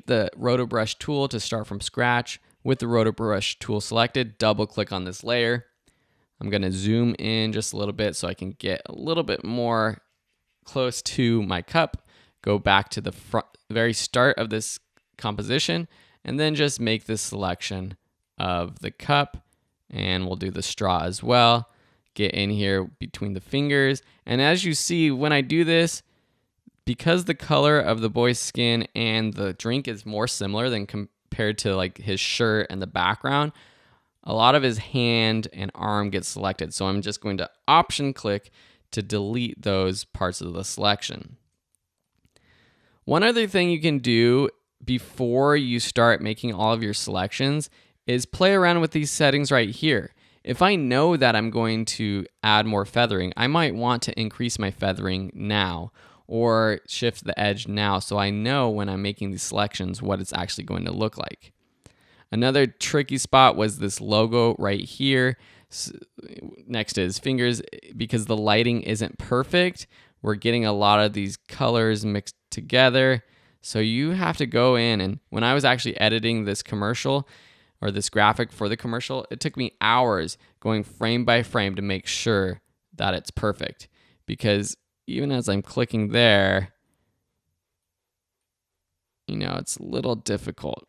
the Rotobrush tool to start from scratch. With the Rotobrush tool selected, double click on this layer. I'm gonna zoom in just a little bit so I can get a little bit more close to my cup. Go back to the very start of this composition, and then just make this selection of the cup, and we'll do the straw as well. Get in here between the fingers, and as you see, when I do this, because the color of the boy's skin and the drink is more similar than compared to like his shirt and the background, a lot of his hand and arm gets selected. So I'm just going to option click to delete those parts of the selection. One other thing you can do before you start making all of your selections is play around with these settings right here. If I know that I'm going to add more feathering, I might want to increase my feathering now, or shift the edge now, so I know when I'm making these selections what it's actually going to look like. Another tricky spot was this logo right here next to his fingers. Because the lighting isn't perfect, we're getting a lot of these colors mixed together. So you have to go in, and when I was actually editing this commercial or this graphic for the commercial, it took me hours going frame by frame to make sure that it's perfect. Because even as I'm clicking there, it's a little difficult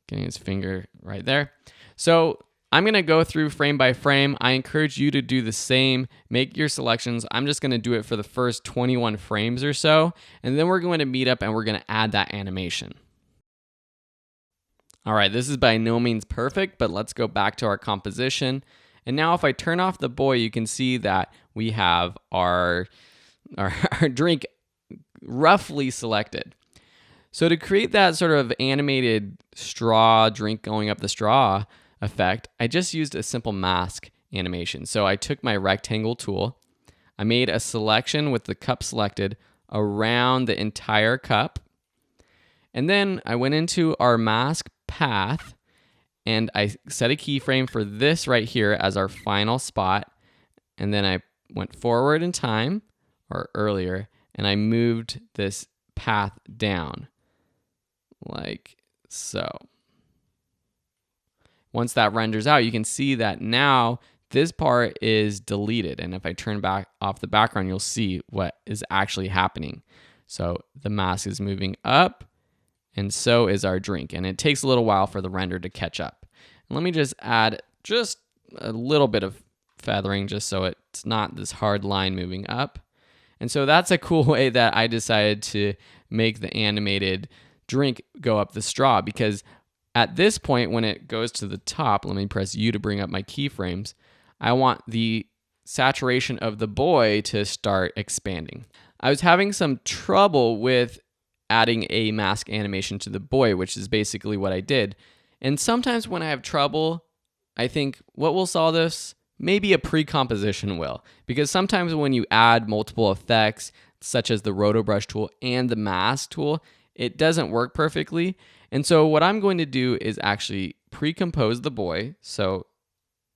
getting his finger right there. So I'm going to go through frame by frame. I encourage you to do the same. Make your selections. I'm just going to do it for the first 21 frames or so, and then we're going to meet up and we're going to add that animation. All right, this is by no means perfect, but let's go back to our composition. And now if I turn off the boy, you can see that we have our drink roughly selected. So to create that sort of animated straw drink going up the straw effect, I just used a simple mask animation. So I took my rectangle tool, I made a selection with the cup selected around the entire cup, and then I went into our mask path, and I set a keyframe for this right here as our final spot. And then I went forward in time, or earlier, and I moved this path down like so. Once that renders out, you can see that now this part is deleted. And if I turn back off the background, you'll see what is actually happening. So the mask is moving up, and so is our drink. And it takes a little while for the render to catch up. And let me just add just a little bit of feathering just so it's not this hard line moving up. And so that's a cool way that I decided to make the animated drink go up the straw, because at this point when it goes to the top, let me press U to bring up my keyframes, I want the saturation of the boy to start expanding. I was having some trouble with adding a mask animation to the boy, which is basically what I did. And sometimes when I have trouble, I think what will solve this? Maybe a pre-composition will. Because sometimes when you add multiple effects, such as the Rotobrush tool and the mask tool, it doesn't work perfectly. And so what I'm going to do is actually pre-compose the boy. So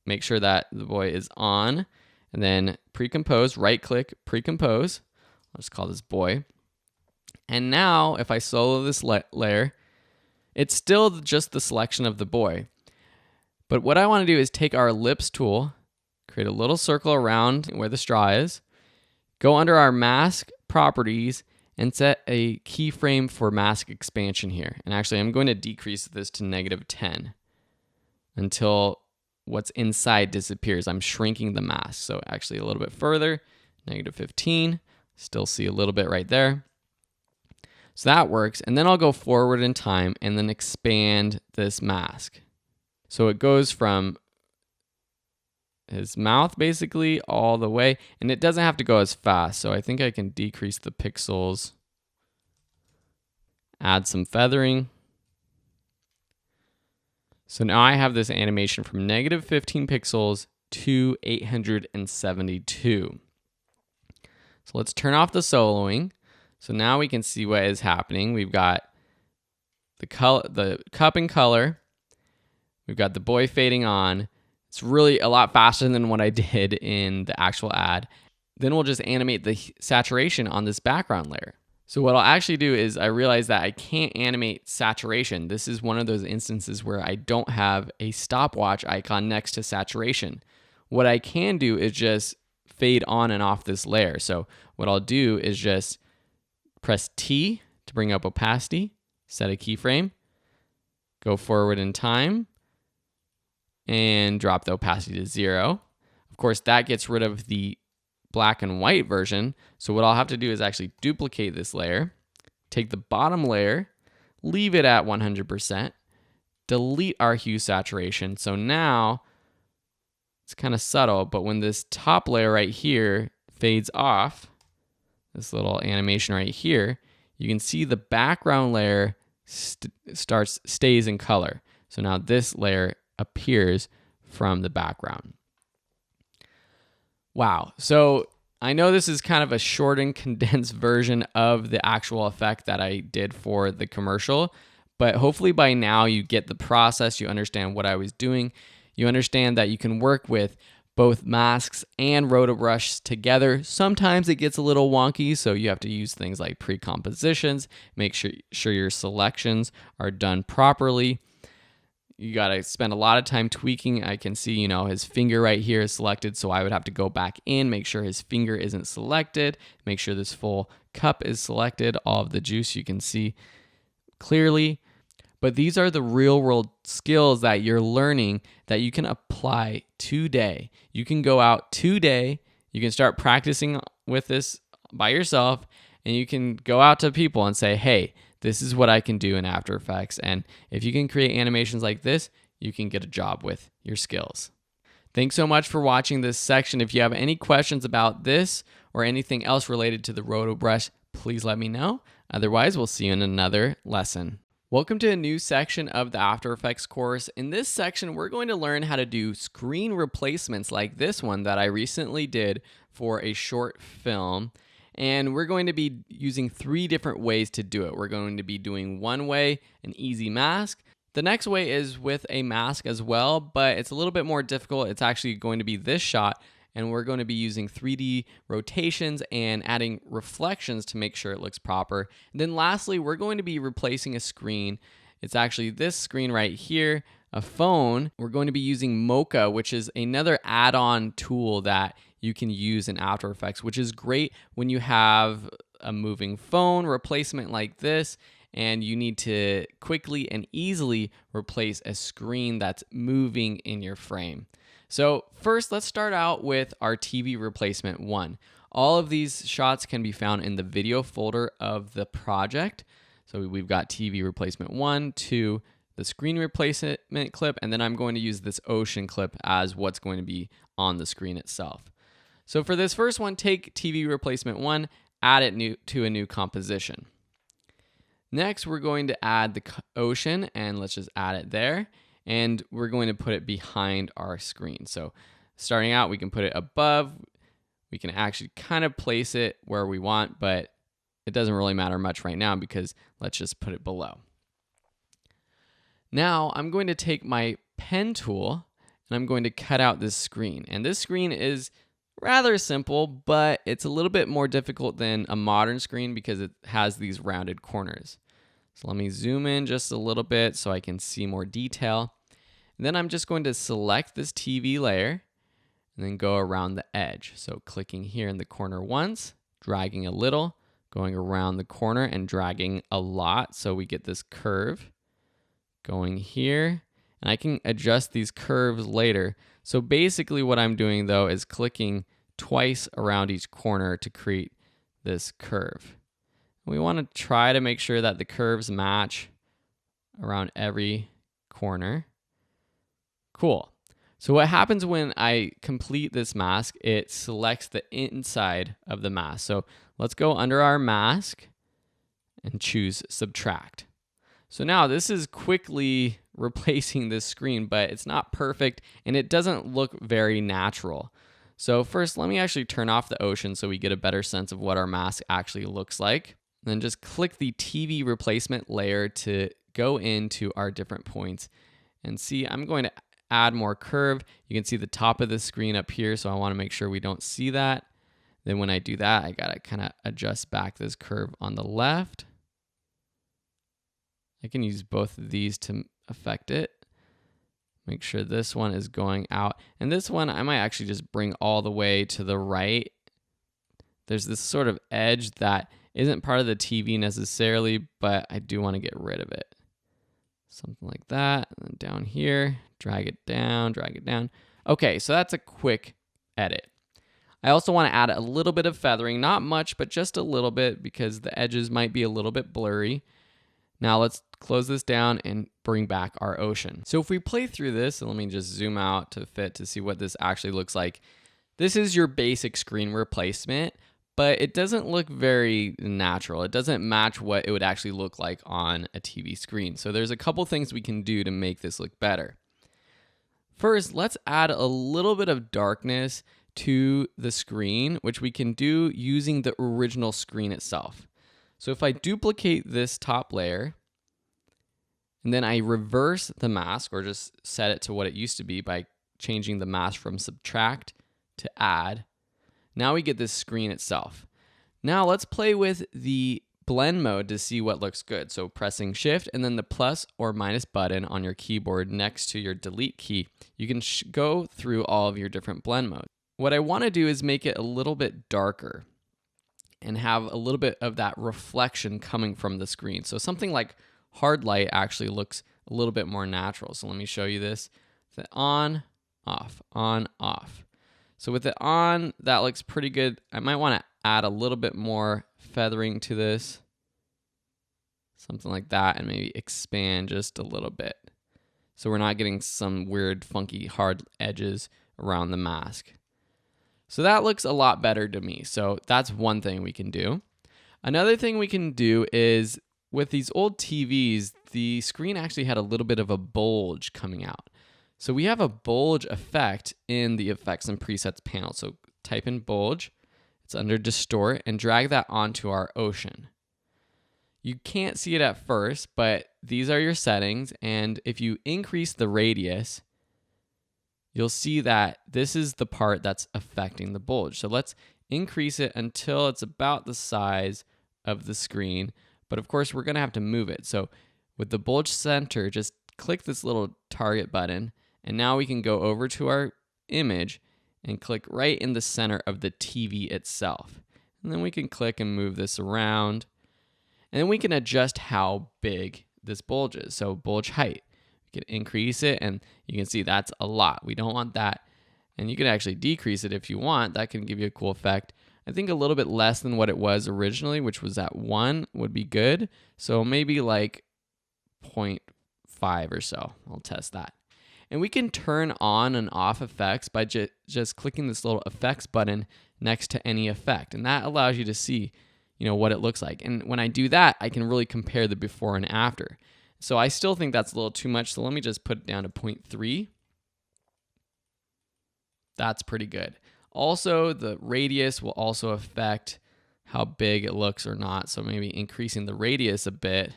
make sure that the boy is on, and then pre-compose, right-click, pre-compose. I'll just call this boy. And now if I solo this layer, it's still just the selection of the boy. But what I want to do is take our ellipse tool, create a little circle around where the straw is, go under our mask properties, and set a keyframe for mask expansion here. And actually, I'm going to decrease this to -10 until what's inside disappears. I'm shrinking the mask. So actually a little bit further, -15. Still see a little bit right there. So that works. And then I'll go forward in time and then expand this mask. So it goes from his mouth basically all the way, and it doesn't have to go as fast. So I think I can decrease the pixels, add some feathering. So now I have this animation from -15 pixels to 872. So let's turn off the soloing. So now we can see what is happening. We've got the cup in color. We've got the boy fading on. It's really a lot faster than what I did in the actual ad. Then we'll just animate the saturation on this background layer. So what I'll actually do is I realize that I can't animate saturation. This is one of those instances where I don't have a stopwatch icon next to saturation. What I can do is just fade on and off this layer. So what I'll do is just press T to bring up opacity, set a keyframe, go forward in time, and drop the opacity to 0. Of course, that gets rid of the black and white version. So what I'll have to do is actually duplicate this layer, take the bottom layer, leave it at 100%, delete our hue saturation. So now it's kind of subtle, but when this top layer right here fades off, this little animation right here, you can see the background layer stays in color. So now this layer appears from the background. Wow. So I know this is kind of a short and condensed version of the actual effect that I did for the commercial, but hopefully by now you get the process, you understand what I was doing, you understand that you can work with both masks and RotoBrush together. Sometimes it gets a little wonky, so you have to use things like pre-compositions, make sure your selections are done properly. You got to spend a lot of time tweaking. I can see, his finger right here is selected, so I would have to go back in, make sure his finger isn't selected, make sure this full cup is selected, all of the juice you can see clearly. But these are the real world skills that you're learning that you can apply today. You can go out today, you can start practicing with this by yourself, and you can go out to people and say, hey, this is what I can do in After Effects. And if you can create animations like this, you can get a job with your skills. Thanks so much for watching this section. If you have any questions about this or anything else related to the RotoBrush, please let me know. Otherwise, we'll see you in another lesson. Welcome to a new section of the After Effects course. In this section, we're going to learn how to do screen replacements like this one that I recently did for a short film. And we're going to be using 3 different ways to do it. We're going to be doing one way, an easy mask. The next way is with a mask as well, but it's a little bit more difficult. It's actually going to be this shot, and we're going to be using 3D rotations and adding reflections to make sure it looks proper. And then lastly, we're going to be replacing a screen. It's actually this screen right here, a phone. We're going to be using Mocha, which is another add-on tool that you can use in After Effects, which is great when you have a moving phone replacement like this and you need to quickly and easily replace a screen that's moving in your frame. So first, let's start out with our TV replacement 1. All of these shots can be found in the video folder of the project. So we've got TV replacement 1, 2, the screen replacement clip, and then I'm going to use this ocean clip as what's going to be on the screen itself. So for this first one, take TV replacement 1, add it to a new composition. Next, we're going to add the ocean, and let's just add it there. And we're going to put it behind our screen. So starting out, we can put it above. We can actually kind of place it where we want, but it doesn't really matter much right now because let's just put it below. Now I'm going to take my pen tool and I'm going to cut out this screen. And this screen is rather simple, but it's a little bit more difficult than a modern screen because it has these rounded corners. So let me zoom in just a little bit so I can see more detail. And then I'm just going to select this TV layer and then go around the edge. So clicking here in the corner once, dragging a little, going around the corner and dragging a lot so we get this curve going here. And I can adjust these curves later. So basically what I'm doing though is clicking twice around each corner to create this curve. We want to try to make sure that the curves match around every corner. Cool. So what happens when I complete this mask, it selects the inside of the mask. So let's go under our mask and choose subtract. So now this is quickly replacing this screen, but it's not perfect and it doesn't look very natural. So first, let me actually turn off the ocean so we get a better sense of what our mask actually looks like. Then just click the TV replacement layer to go into our different points and see, I'm going to add more curve. You can see the top of the screen up here, so I want to make sure we don't see that. Then when I do that, I gotta kind of adjust back this curve on the left. I can use both of these to affect it. Make sure this one is going out. And this one, I might actually just bring all the way to the right. There's this sort of edge that isn't part of the TV necessarily, but I do want to get rid of it. Something like that. And then down here, drag it down, drag it down. Okay, so that's a quick edit. I also want to add a little bit of feathering, not much, but just a little bit because the edges might be a little bit blurry. Now let's close this down and bring back our ocean. So if we play through this, and let me just zoom out to fit to see what this actually looks like. This is your basic screen replacement, but it doesn't look very natural. It doesn't match what it would actually look like on a TV screen. So there's a couple things we can do to make this look better. First, let's add a little bit of darkness to the screen, which we can do using the original screen itself. So if I duplicate this top layer, and then I reverse the mask, or just set it to what it used to be by changing the mask from subtract to add, now we get this screen itself. Now let's play with the blend mode to see what looks good. So pressing shift and then the plus or minus button on your keyboard next to your delete key, you can go through all of your different blend modes. What I want to do is make it a little bit darker and have a little bit of that reflection coming from the screen. So something like hard light actually looks a little bit more natural. So let me show you this. The on, off, on, off. So with it on, that looks pretty good. I might want to add a little bit more feathering to this. Something like that, and maybe expand just a little bit. So we're not getting some weird, funky, hard edges around the mask. So that looks a lot better to me. So that's one thing we can do. Another thing we can do is with these old TVs, the screen actually had a little bit of a bulge coming out. So we have a bulge effect in the effects and presets panel. So type in bulge, it's under distort, and drag that onto our ocean. You can't see it at first, but these are your settings. And if you increase the radius, you'll see that this is the part that's affecting the bulge. So let's increase it until it's about the size of the screen. But of course, we're going to have to move it. So with the bulge center, just click this little target button. And now we can go over to our image and click right in the center of the TV itself. And then we can click and move this around. And then we can adjust how big this bulge is. So bulge height. You can increase it, and you can see that's a lot. We don't want that. And you can actually decrease it if you want. That can give you a cool effect. I think a little bit less than what it was originally, which was at 1 would be good. So maybe like 0.5 or so. I'll test that. And we can turn on and off effects by just clicking this little effects button next to any effect. And that allows you to see, what it looks like. And when I do that, I can really compare the before and after. So I still think that's a little too much. So let me just put it down to 0.3. That's pretty good. Also, the radius will also affect how big it looks or not. So maybe increasing the radius a bit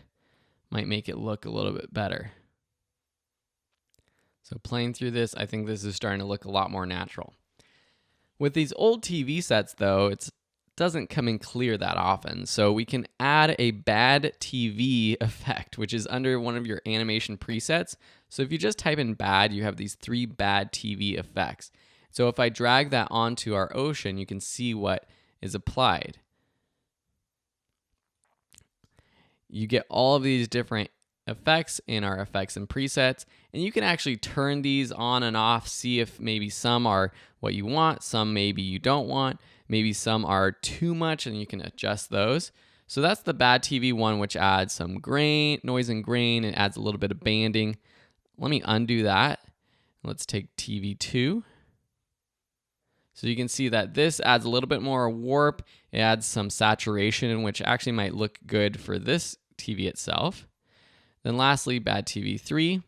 might make it look a little bit better. So playing through this, I think this is starting to look a lot more natural. With these old TV sets, though, it doesn't come in clear that often. So we can add a bad TV effect, which is under one of your animation presets. So if you just type in bad, you have these 3 bad TV effects. So if I drag that onto our ocean, you can see what is applied. you get all of these different effects in our effects and presets, and you can actually turn these on and off, see if maybe some are what you want, some maybe you don't want, maybe some are too much, and you can adjust those. So that's the bad TV one, which adds some grain, noise and grain, and adds a little bit of banding. Let me undo that. Let's take TV 2. So you can see that this adds a little bit more warp. It adds some saturation, which actually might look good for this TV itself. Then lastly, bad TV 3.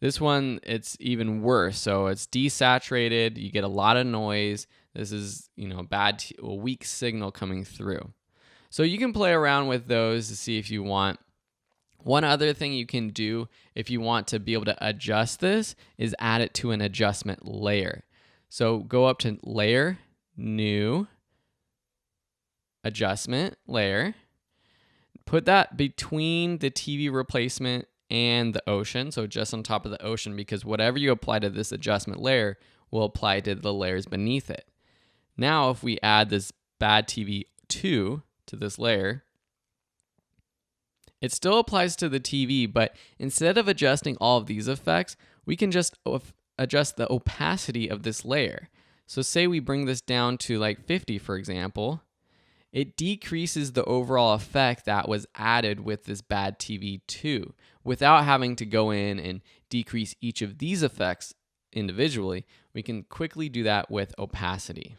This one, it's even worse. So it's desaturated. You get a lot of noise. This is, a weak signal coming through. So you can play around with those to see if you want. One other thing you can do if you want to be able to adjust this is add it to an adjustment layer. So go up to Layer, New, Adjustment Layer. Put that between the TV replacement and the ocean, so just on top of the ocean, because whatever you apply to this adjustment layer will apply to the layers beneath it. Now, if we add this bad TV 2 to this layer, it still applies to the TV, but instead of adjusting all of these effects, we can just adjust the opacity of this layer. So say we bring this down to like 50, for example, it decreases the overall effect that was added with this bad TV 2 without having to go in and decrease each of these effects individually. We can quickly do that with opacity.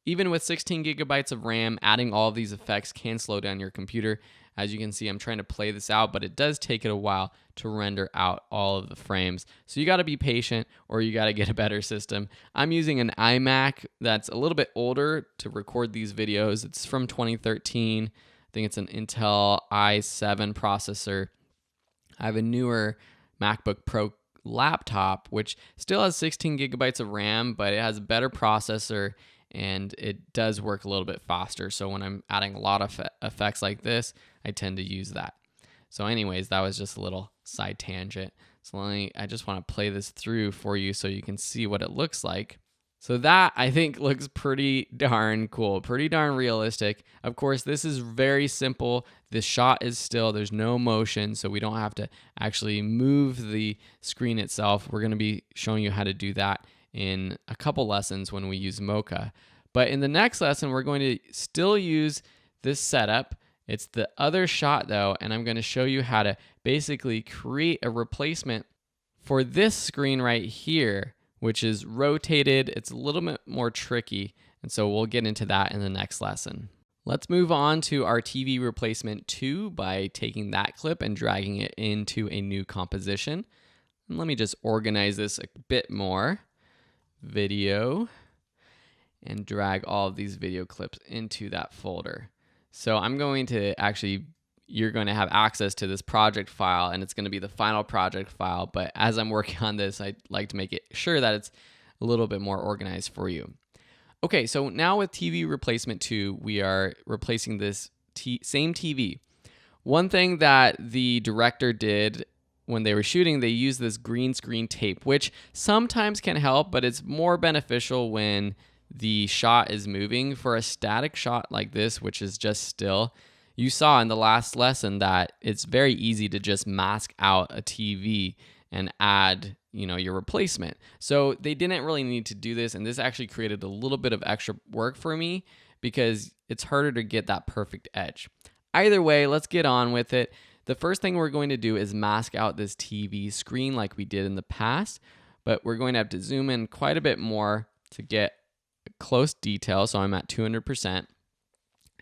Even with 16 gigabytes of RAM, adding all of these effects can slow down your computer. As you can see, I'm trying to play this out, but it does take it a while to render out all of the frames. So you got to be patient, or you got to get a better system. I'm using an iMac that's a little bit older to record these videos. It's from 2013. I think it's an Intel i7 processor. I have a newer MacBook Pro laptop, which still has 16 gigabytes of RAM, but it has a better processor, and it does work a little bit faster. So when I'm adding a lot of effects like this, I tend to use that. So anyways, that was just a little side tangent. So I just want to play this through for you so you can see what it looks like. So that, I think, looks pretty darn cool, pretty darn realistic. Of course, this is very simple. The shot is still, there's no motion, so we don't have to actually move the screen itself. We're going to be showing you how to do that in a couple lessons when we use Mocha. But in the next lesson, we're going to still use this setup. It's the other shot though, and I'm going to show you how to basically create a replacement for this screen right here, which is rotated. It's a little bit more tricky, and so we'll get into that in the next lesson. Let's move on to our TV replacement 2 by taking that clip and dragging it into a new composition. And let me just organize this a bit more. Video, and drag all of these video clips into that folder. So I'm going to you're going to have access to this project file, and it's going to be the final project file. But as I'm working on this, I'd like to make it sure that it's a little bit more organized for you. Okay, so now with TV replacement 2, we are replacing this same TV. One thing that the director did when they were shooting, they used this green screen tape, which sometimes can help, but it's more beneficial when the shot is moving. For a static shot like this, which is just still, you saw in the last lesson that it's very easy to just mask out a TV and add, your replacement. So they didn't really need to do this, and this actually created a little bit of extra work for me because it's harder to get that perfect edge. Either way, let's get on with it. The first thing we're going to do is mask out this TV screen like we did in the past, but we're going to have to zoom in quite a bit more to get close detail. So I'm at 200%.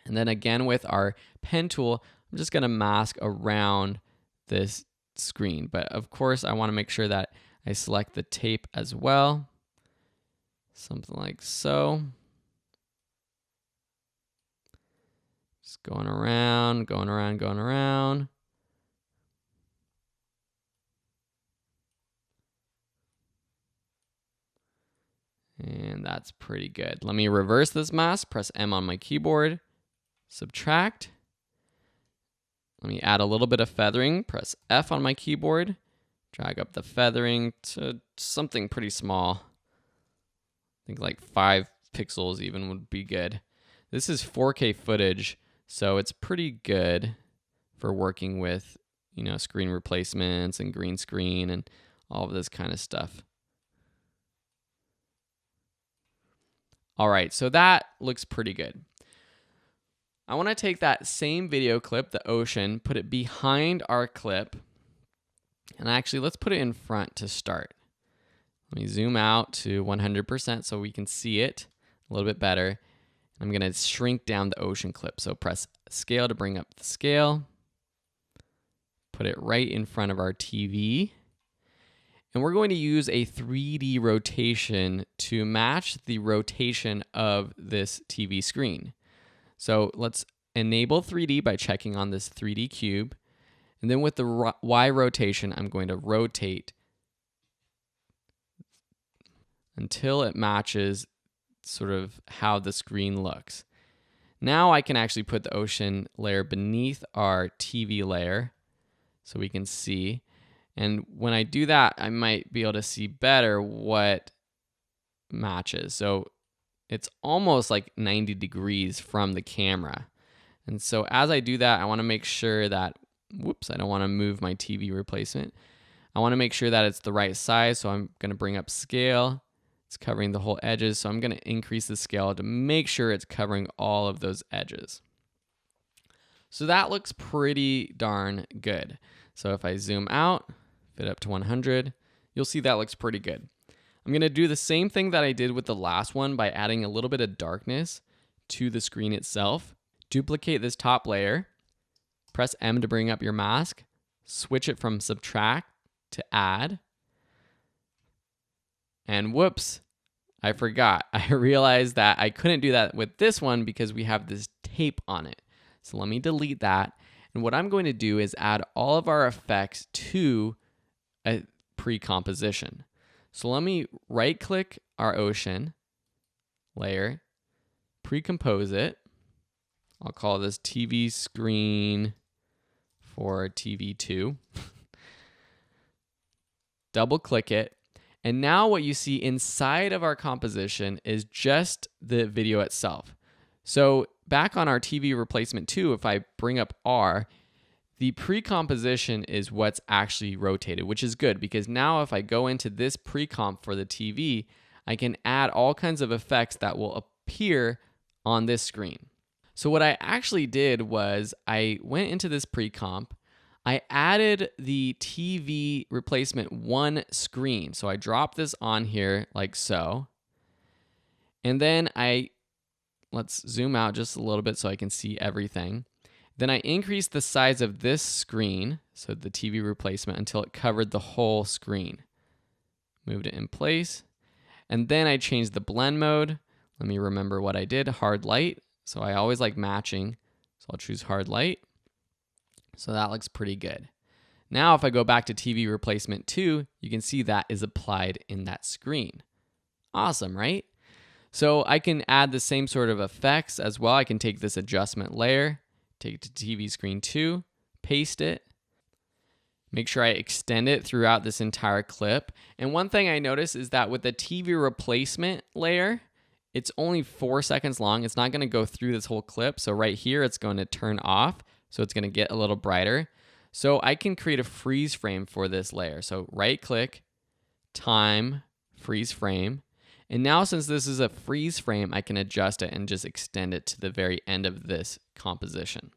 And then again with our pen tool, I'm just going to mask around this screen. But of course, I want to make sure that I select the tape as well. Something like so. Just going around, going around, going around. And that's pretty good. Let me reverse this mask, press M on my keyboard, subtract. Let me add a little bit of feathering, press F on my keyboard, drag up the feathering to something pretty small. I think like 5 pixels even would be good. This is 4K footage, So it's pretty good for working with, screen replacements and green screen and all of this kind of stuff. All right, so that looks pretty good. I want to take that same video clip, the ocean, put it behind our clip, and actually let's put it in front to start. Let me zoom out to 100% so we can see it a little bit better. I'm going to shrink down the ocean clip. So press scale to bring up the scale. Put it right in front of our TV. And we're going to use a 3D rotation to match the rotation of this TV screen. So let's enable 3D by checking on this 3D cube. And then with the Y rotation, I'm going to rotate until it matches sort of how the screen looks. Now I can actually put the ocean layer beneath our TV layer so we can see. And when I do that, I might be able to see better what matches. So it's almost like 90 degrees from the camera. And so as I do that, I want to make sure that, I don't want to move my TV replacement. I want to make sure that it's the right size. So I'm going to bring up scale. It's covering the whole edges, so I'm going to increase the scale to make sure it's covering all of those edges. So that looks pretty darn good. So if I zoom out, fit up to 100, you'll see that looks pretty good. I'm going to do the same thing that I did with the last one by adding a little bit of darkness to the screen itself. Duplicate this top layer, press M to bring up your mask, switch it from subtract to add. And whoops, I forgot. I realized that I couldn't do that with this one because we have this tape on it. So let me delete that. And what I'm going to do is add all of our effects to a pre-composition. So let me right click our ocean layer, pre-compose it. I'll call this TV screen for TV2. Double click it. And now what you see inside of our composition is just the video itself. So back on our TV replacement 2, if I bring up R, the pre-composition is what's actually rotated, which is good because now if I go into this pre-comp for the TV, I can add all kinds of effects that will appear on this screen. So what I actually did was I went into this pre-comp, I added the TV replacement 1 screen. So I dropped this on here like so. And then let's zoom out just a little bit so I can see everything. Then I increased the size of this screen, so the TV replacement, until it covered the whole screen. Moved it in place. And then I changed the blend mode. Let me remember what I did, hard light. So I always like matching. So I'll choose hard light. So that looks pretty good. Now if I go back to TV replacement 2, you can see that is applied in that screen. Awesome, right? So I can add the same sort of effects as well. I can take this adjustment layer, take it to TV screen 2, paste it, make sure I extend it throughout this entire clip. And one thing I noticed is that with the TV replacement layer, it's only 4 seconds long. It's not going to go through this whole clip. So right here, it's going to turn off. So it's going to get a little brighter. So I can create a freeze frame for this layer. So right click, time, freeze frame. And now since this is a freeze frame, I can adjust it and just extend it to the very end of this composition.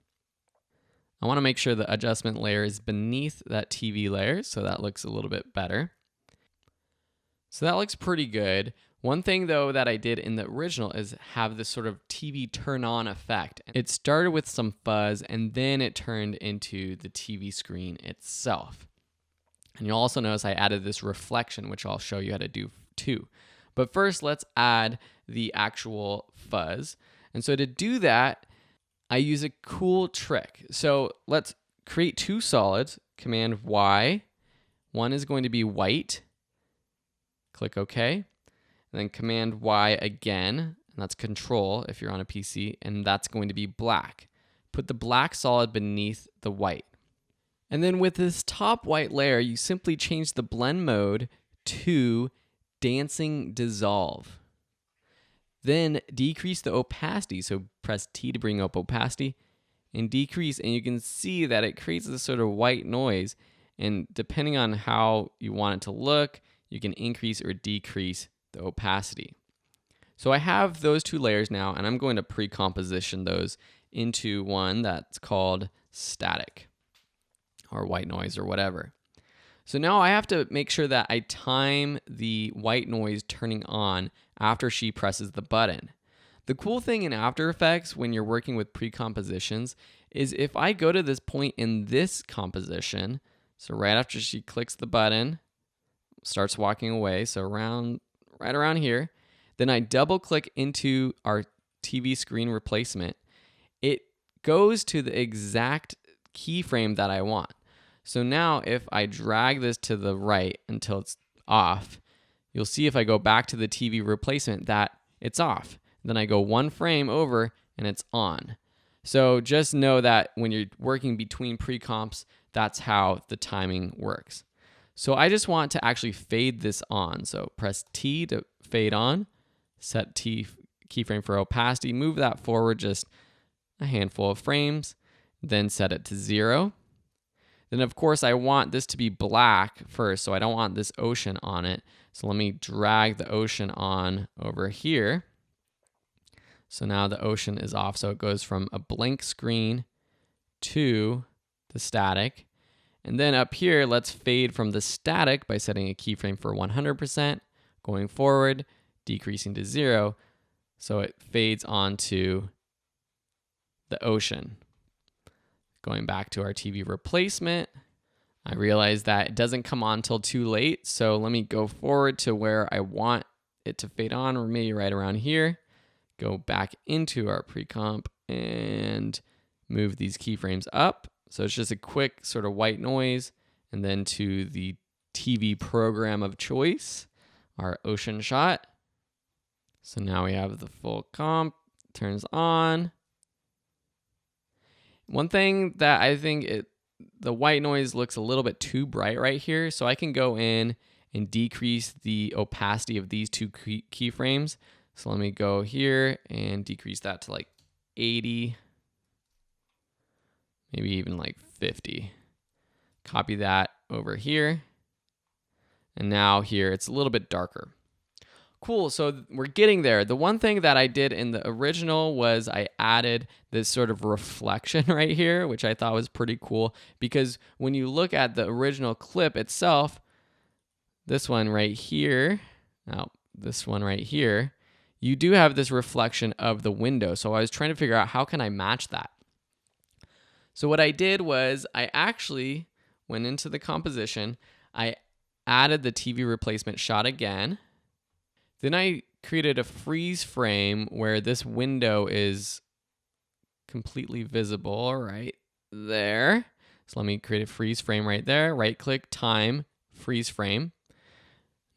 I want to make sure the adjustment layer is beneath that TV layer, so that looks a little bit better. So that looks pretty good. One thing though that I did in the original is have this sort of TV turn on effect. It started with some fuzz and then it turned into the TV screen itself. And you'll also notice I added this reflection, which I'll show you how to do too. But first, let's add the actual fuzz. And so to do that, I use a cool trick. So let's create 2 solids, Command Y. One is going to be white. Click OK. And then Command Y again, and that's Control if you're on a PC, and that's going to be black. Put the black solid beneath the white. And then with this top white layer, you simply change the blend mode to Dancing Dissolve. Then decrease the opacity, so press T to bring up opacity, and decrease, and you can see that it creates this sort of white noise. And depending on how you want it to look, you can increase or decrease the opacity. So I have those two layers now, and I'm going to pre-composition those into one that's called static or white noise or whatever. So now I have to make sure that I time the white noise turning on after she presses the button. The cool thing in After Effects when you're working with pre-compositions is if I go to this point in this composition, so right after she clicks the button, starts walking away, so right around here, then I double click into our TV screen replacement. It goes to the exact keyframe that I want. So now if I drag this to the right until it's off, you'll see if I go back to the TV replacement that it's off. Then I go one frame over and it's on. So just know that when you're working between pre-comps, that's how the timing works. So I just want to actually fade this on. So press T to fade on, set T keyframe for opacity, move that forward just a handful of frames, then set it to 0. Then of course I want this to be black first, so I don't want this ocean on it. So let me drag the ocean on over here. So now the ocean is off, so it goes from a blank screen to the static. And then up here, let's fade from the static by setting a keyframe for 100%, going forward, decreasing to 0, so it fades onto the ocean. Going back to our TV replacement, I realize that it doesn't come on till too late, so let me go forward to where I want it to fade on, or maybe right around here. Go back into our pre-comp and move these keyframes up. So it's just a quick sort of white noise, and then to the TV program of choice, our ocean shot. So now we have the full comp, turns on. One thing that I think the white noise looks a little bit too bright right here, so I can go in and decrease the opacity of these two keyframes. So let me go here and decrease that to like 80, maybe even like 50. Copy that over here. And now here it's a little bit darker. Cool, so we're getting there. The one thing that I did in the original was I added this sort of reflection right here, which I thought was pretty cool, because when you look at the original clip itself, this one right here, you do have this reflection of the window. So I was trying to figure out how can I match that. So what I did was I actually went into the composition, I added the TV replacement shot again. Then I created a freeze frame where this window is completely visible right there. So let me create a freeze frame right there. Right click, time, freeze frame.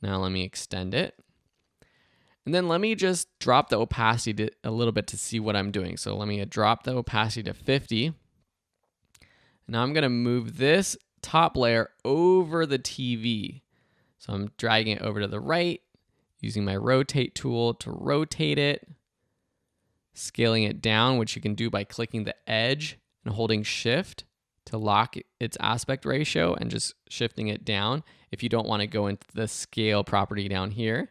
Now let me extend it. And then let me just drop the opacity a little bit to see what I'm doing. So let me drop the opacity to 50. Now I'm gonna move this top layer over the TV. So I'm dragging it over to the right, using my rotate tool to rotate it, scaling it down, which you can do by clicking the edge and holding shift to lock its aspect ratio and just shifting it down if you don't want to go into the scale property down here.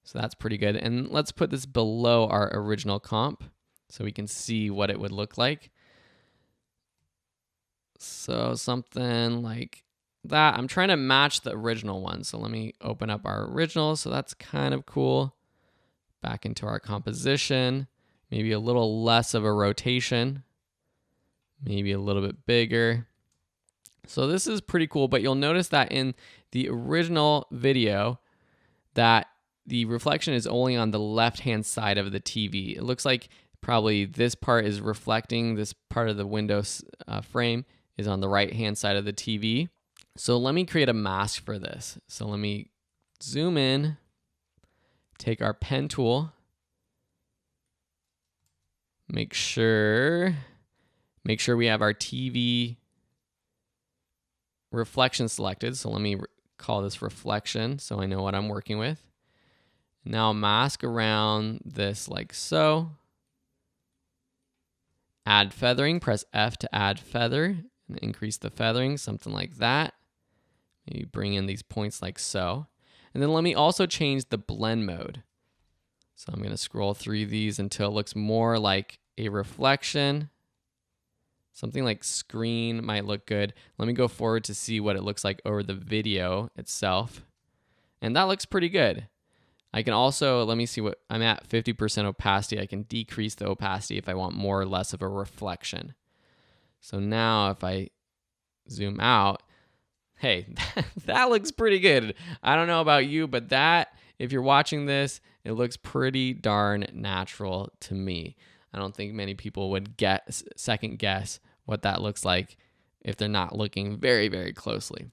So that's pretty good. And let's put this below our original comp so we can see what it would look like. So something like that. I'm trying to match the original one. So let me open up our original. So that's kind of cool. Back into our composition. Maybe a little less of a rotation. Maybe a little bit bigger. So this is pretty cool, but you'll notice that in the original video that the reflection is only on the left-hand side of the TV. It looks like probably this part is reflecting, this part of the window frame is on the right-hand side of the TV. So let me create a mask for this. So let me zoom in, take our pen tool, make sure we have our TV reflection selected. So let me call this reflection so I know what I'm working with. Now mask around this like so. Add feathering, press F to add feather and increase the feathering, something like that. Maybe bring in these points like so. And then let me also change the blend mode. So I'm going to scroll through these until it looks more like a reflection. Something like screen might look good. Let me go forward to see what it looks like over the video itself. And that looks pretty good. I can also, let me see what, I'm at 50% opacity. I can decrease the opacity if I want more or less of a reflection. So now if I zoom out, hey, that looks pretty good. I don't know about you, but that, if you're watching this, it looks pretty darn natural to me. I don't think many people would second guess what that looks like if they're not looking very, very closely.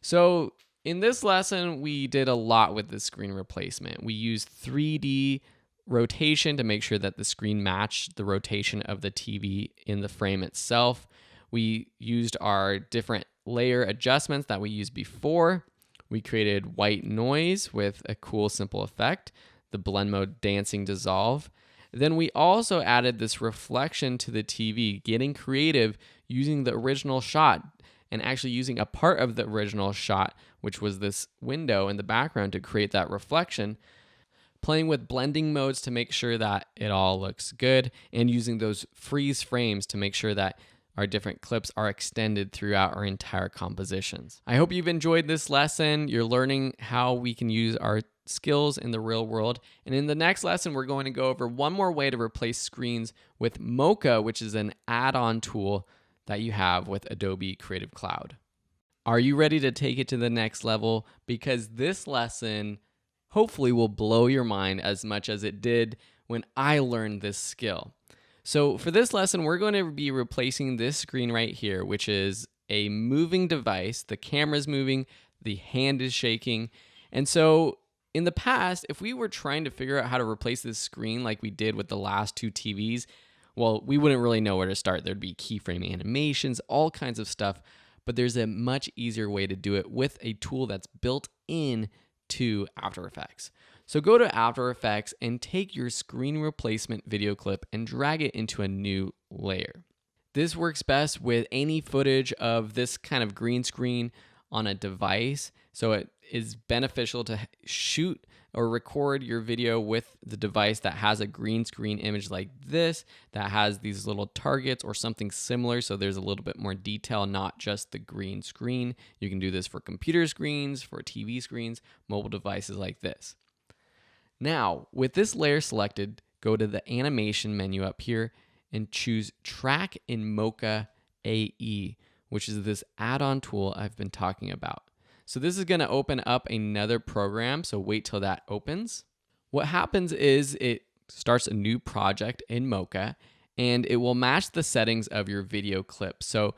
So in this lesson, we did a lot with the screen replacement. We used 3D rotation to make sure that the screen matched the rotation of the TV in the frame itself. We used our different layer adjustments that we used before. We created white noise with a cool, simple effect, the blend mode dancing dissolve. Then we also added this reflection to the TV, getting creative using the original shot and actually using a part of the original shot, which was this window in the background, to create that reflection, playing with blending modes to make sure that it all looks good, and using those freeze frames to make sure that our different clips are extended throughout our entire compositions. I hope you've enjoyed this lesson. You're learning how we can use our skills in the real world. And in the next lesson, we're going to go over one more way to replace screens with Mocha, which is an add-on tool that you have with Adobe Creative Cloud. Are you ready to take it to the next level? Because this lesson hopefully will blow your mind as much as it did when I learned this skill. So for this lesson, we're going to be replacing this screen right here, which is a moving device. The camera's moving, the hand is shaking. And so in the past, if we were trying to figure out how to replace this screen like we did with the last two TVs, well, we wouldn't really know where to start. There'd be keyframe animations, all kinds of stuff, but there's a much easier way to do it with a tool that's built in to After Effects. So go to After Effects and take your screen replacement video clip and drag it into a new layer. This works best with any footage of this kind of green screen on a device. So it is beneficial to shoot or record your video with the device that has a green screen image like this, that has these little targets or something similar. So there's a little bit more detail, not just the green screen. You can do this for computer screens, for TV screens, mobile devices like this. Now, with this layer selected, go to the animation menu up here and choose Track in Mocha AE, which is this add-on tool I've been talking about. So this is going to open up another program, so wait till that opens. What happens is it starts a new project in Mocha, and it will match the settings of your video clip. So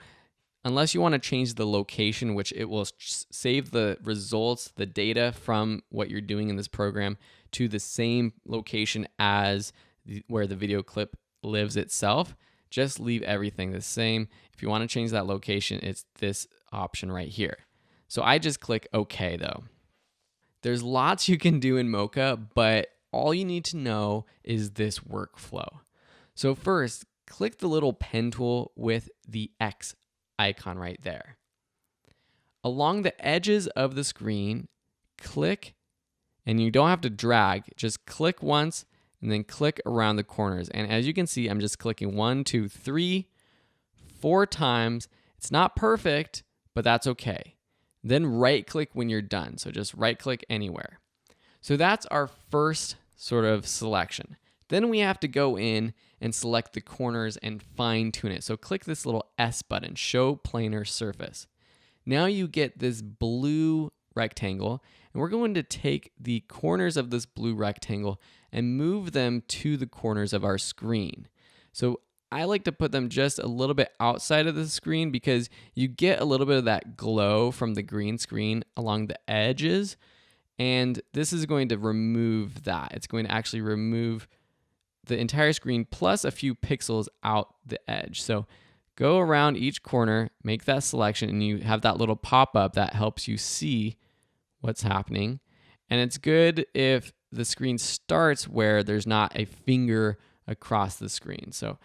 unless you want to change the location, which it will save the results, the data from what you're doing in this program to the same location as where the video clip lives itself, just leave everything the same. If you want to change that location, it's this option right here. So I just click OK though. There's lots you can do in Mocha, but all you need to know is this workflow. So first, click the little pen tool with the X icon right there. Along the edges of the screen, click, and you don't have to drag, just click once and then click around the corners. And as you can see, I'm just clicking 1, 2, 3, 4 times. It's not perfect, but that's okay. Then right click when you're done. So just right click anywhere. So that's our first sort of selection. Then we have to go in and select the corners and fine tune it. So click this little S button, Show Planar Surface. Now you get this blue rectangle, and we're going to take the corners of this blue rectangle and move them to the corners of our screen. So I like to put them just a little bit outside of the screen because you get a little bit of that glow from the green screen along the edges, and this is going to remove that. It's going to actually remove the entire screen plus a few pixels out the edge. So go around each corner, make that selection, and you have that little pop-up that helps you see what's happening. And it's good if the screen starts where there's not a finger across the screen. So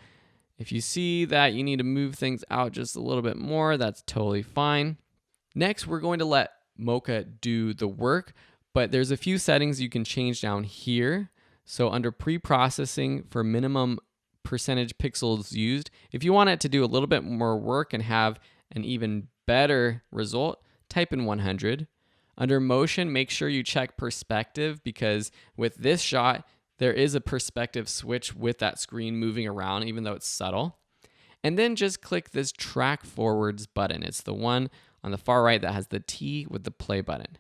If you see that you need to move things out just a little bit more, that's totally fine. Next, we're going to let Mocha do the work, but there's a few settings you can change down here. So under pre-processing for minimum percentage pixels used, if you want it to do a little bit more work and have an even better result, type in 100. Under motion, make sure you check perspective, because with this shot, there is a perspective switch with that screen moving around, even though it's subtle. And then just click this track forwards button. It's the one on the far right that has the T with the play button.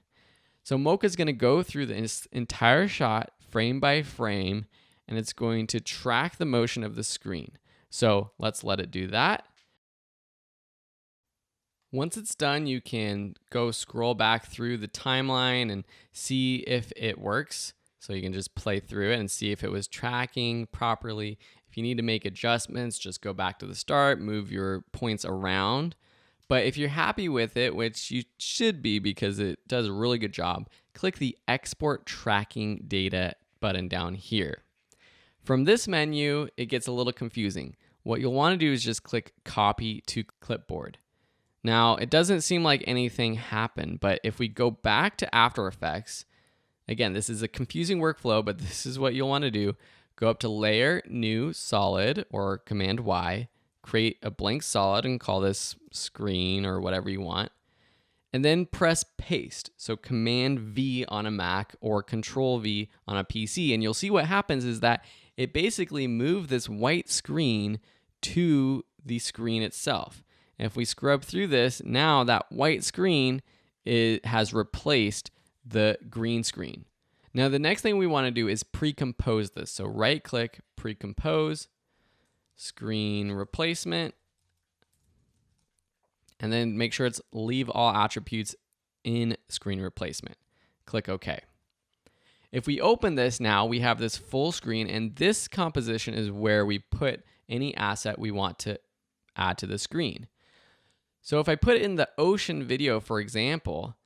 So Mocha is going to go through this entire shot frame by frame, and it's going to track the motion of the screen. So let's let it do that. Once it's done, you can go scroll back through the timeline and see if it works. So you can just play through it and see if it was tracking properly. If you need to make adjustments, just go back to the start, move your points around. But if you're happy with it, which you should be because it does a really good job, click the Export Tracking Data button down here. From this menu, it gets a little confusing. What you'll want to do is just click Copy to Clipboard. Now, it doesn't seem like anything happened, but if we go back to After Effects, again, this is a confusing workflow, but this is what you'll want to do. Go up to Layer, New, Solid, or Command Y, create a blank solid and call this screen or whatever you want, and then press Paste. So Command V on a Mac or Control V on a PC, and you'll see what happens is that it basically moved this white screen to the screen itself. And if we scrub through this, now that white screen has replaced the green screen. Now the next thing we want to do is pre-compose this. So right click, pre-compose, screen replacement, and then make sure it's leave all attributes in screen replacement. Click OK. If we open this now, we have this full screen, and this composition is where we put any asset we want to add to the screen. So if I put in the ocean video, for example,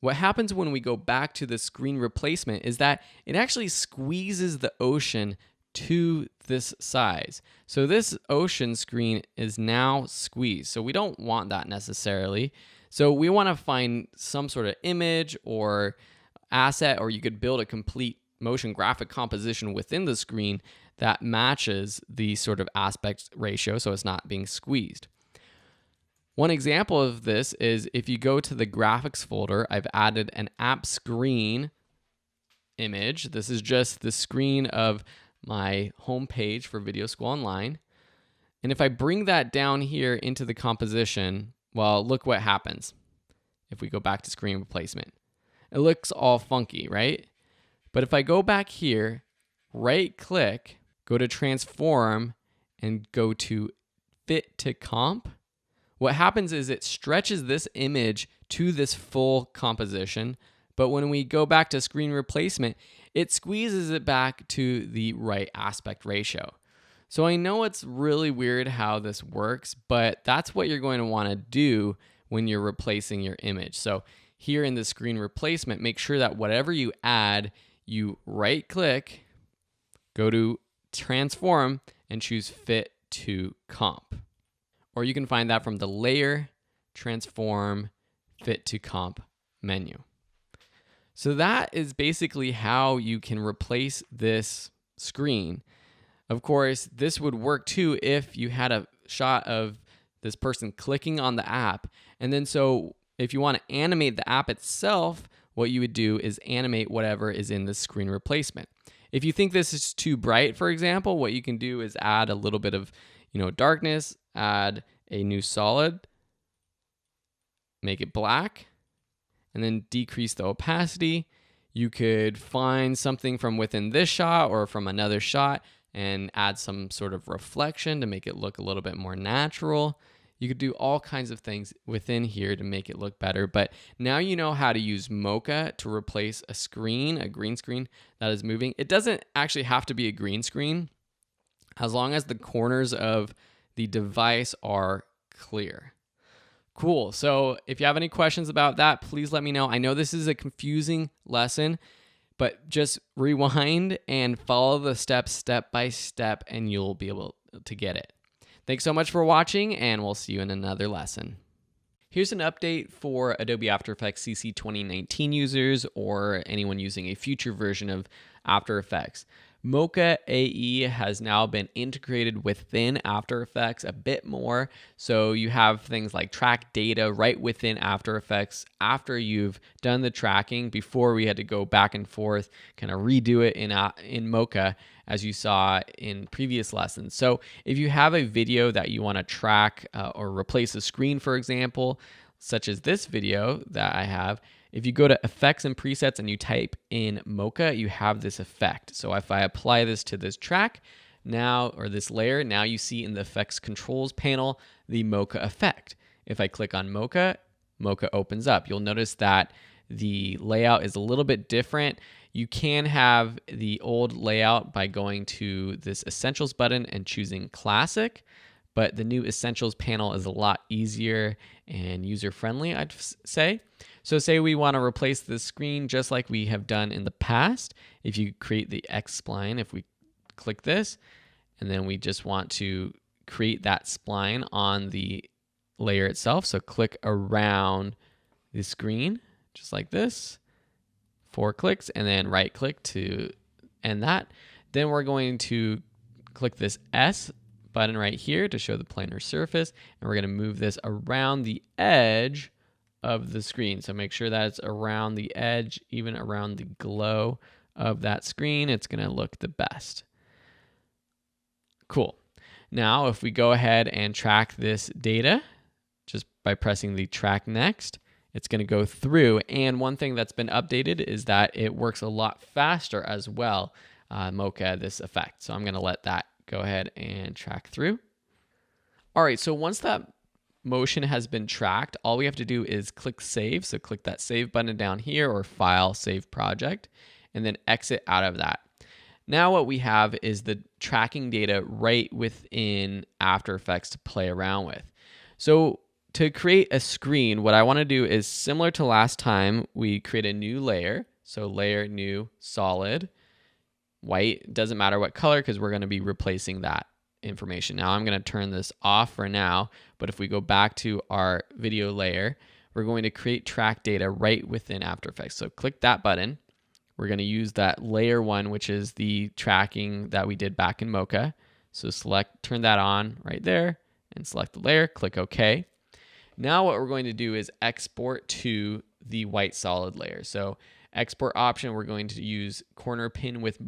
what happens when we go back to the screen replacement is that it actually squeezes the ocean to this size. So this ocean screen is now squeezed. So we don't want that necessarily. So we want to find some sort of image or asset, or you could build a complete motion graphic composition within the screen that matches the sort of aspect ratio so it's not being squeezed. One example of this is if you go to the graphics folder, I've added an app screen image. This is just the screen of my home page for Video School Online. And if I bring that down here into the composition, well, look what happens. If we go back to screen replacement, it looks all funky, right? But if I go back here, right click, go to transform and go to fit to comp, what happens is it stretches this image to this full composition, but when we go back to screen replacement, it squeezes it back to the right aspect ratio. So I know it's really weird how this works, but that's what you're going to want to do when you're replacing your image. So here in the screen replacement, make sure that whatever you add, you right click, go to transform, and choose fit to comp. Or you can find that from the Layer, Transform, Fit to Comp menu. So that is basically how you can replace this screen. Of course, this would work too if you had a shot of this person clicking on the app. And then so if you want to animate the app itself, what you would do is animate whatever is in the screen replacement. If you think this is too bright, for example, what you can do is add a little bit of darkness, add a new solid, make it black, and then decrease the opacity. You could find something from within this shot or from another shot and add some sort of reflection to make it look a little bit more natural. You could do all kinds of things within here to make it look better. But now you know how to use Mocha to replace a screen, a green screen that is moving. It doesn't actually have to be a green screen as long as the corners of the device are clear. Cool. So if you have any questions about that, please let me know. I know this is a confusing lesson, but just rewind and follow the steps step by step and you'll be able to get it. Thanks so much for watching, and we'll see you in another lesson. Here's an update for Adobe After Effects CC 2019 users or anyone using a future version of After Effects. Mocha AE has now been integrated within After Effects a bit more. So you have things like track data right within After Effects after you've done the tracking. Before, we had to go back and forth, kind of redo it in Mocha, as you saw in previous lessons. So if you have a video that you want to track or replace a screen, for example, such as this video that I have, if you go to Effects and Presets and you type in Mocha, you have this effect. So if I apply this to this track now, or this layer, now you see in the Effects Controls panel, the Mocha effect. If I click on Mocha, Mocha opens up. You'll notice that the layout is a little bit different. You can have the old layout by going to this Essentials button and choosing Classic, but the new Essentials panel is a lot easier and user-friendly, I'd say. So say we want to replace this screen just like we have done in the past. If you create the X spline, if we click this, and then we just want to create that spline on the layer itself. So click around the screen, just like this, 4 clicks, and then right click to end that. Then we're going to click this S button right here to show the planar surface, and we're going to move this around the edge of the screen. So make sure that it's around the edge, even around the glow of that screen. It's going to look the best. Cool. Now, if we go ahead and track this data just by pressing the track next, it's going to go through. And one thing that's been updated is that it works a lot faster as well, Mocha, this effect. So I'm going to let that go ahead and track through. All right, so once that motion has been tracked, all we have to do is click Save. So click that Save button down here, or File, Save Project, and then exit out of that. Now what we have is the tracking data right within After Effects to play around with. So to create a screen, what I want to do is similar to last time, we create a new layer. So Layer, New, Solid, White. Doesn't matter what color because we're going to be replacing that information. Now I'm going to turn this off for now, but if we go back to our video layer, we're going to create track data right within After Effects. So click that button. We're going to use that layer 1, which is the tracking that we did back in Mocha. So turn that on right there and select the layer, click OK. Now what we're going to do is export to the white solid layer. So export option, we're going to use corner pin with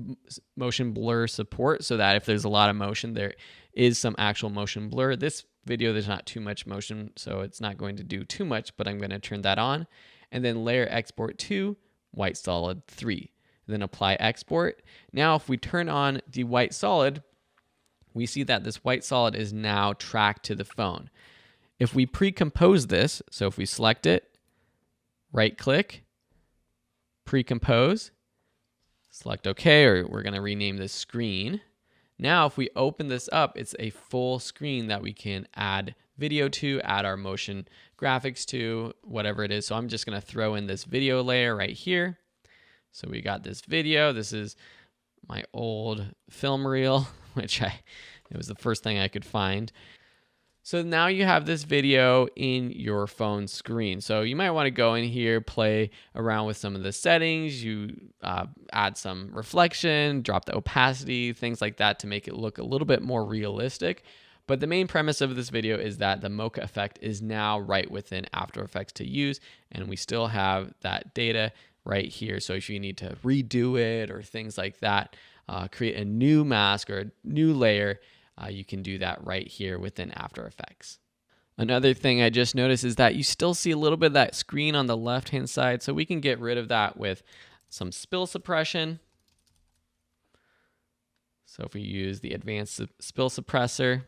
motion blur support so that if there's a lot of motion, there is some actual motion blur. This video, there's not too much motion, so it's not going to do too much, but I'm going to turn that on. And then layer export to white solid 3. Then apply export. Now if we turn on the white solid, we see that this white solid is now tracked to the phone. If we pre-compose this, so if we select it, right click, pre-compose, select OK, or we're going to rename this screen. Now if we open this up, it's a full screen that we can add video to, add our motion graphics to, whatever it is. So I'm just going to throw in this video layer right here. So we got this video. This is my old film reel, which it was the first thing I could find. So now you have this video in your phone screen. So you might want to go in here, play around with some of the settings. You add some reflection, drop the opacity, things like that to make it look a little bit more realistic. But the main premise of this video is that the Mocha effect is now right within After Effects to use, and we still have that data right here. So if you need to redo it or things like that, create a new mask or a new layer, you can do that right here within After Effects. Another thing I just noticed is that you still see a little bit of that screen on the left-hand side, so we can get rid of that with some spill suppression. So if we use the advanced spill suppressor,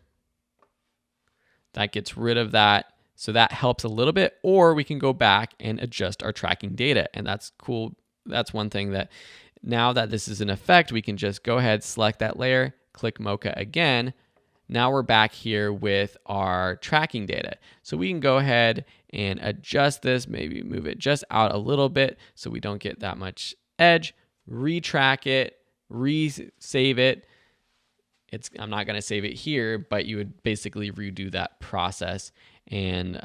that gets rid of that. So that helps a little bit, or we can go back and adjust our tracking data, and that's cool. That's one thing that now that this is in effect, we can just go ahead, select that layer, click Mocha again. Now we're back here with our tracking data. So we can go ahead and adjust this, maybe move it just out a little bit so we don't get that much edge, retrack it, re-save it, I'm not going to save it here, but you would basically redo that process and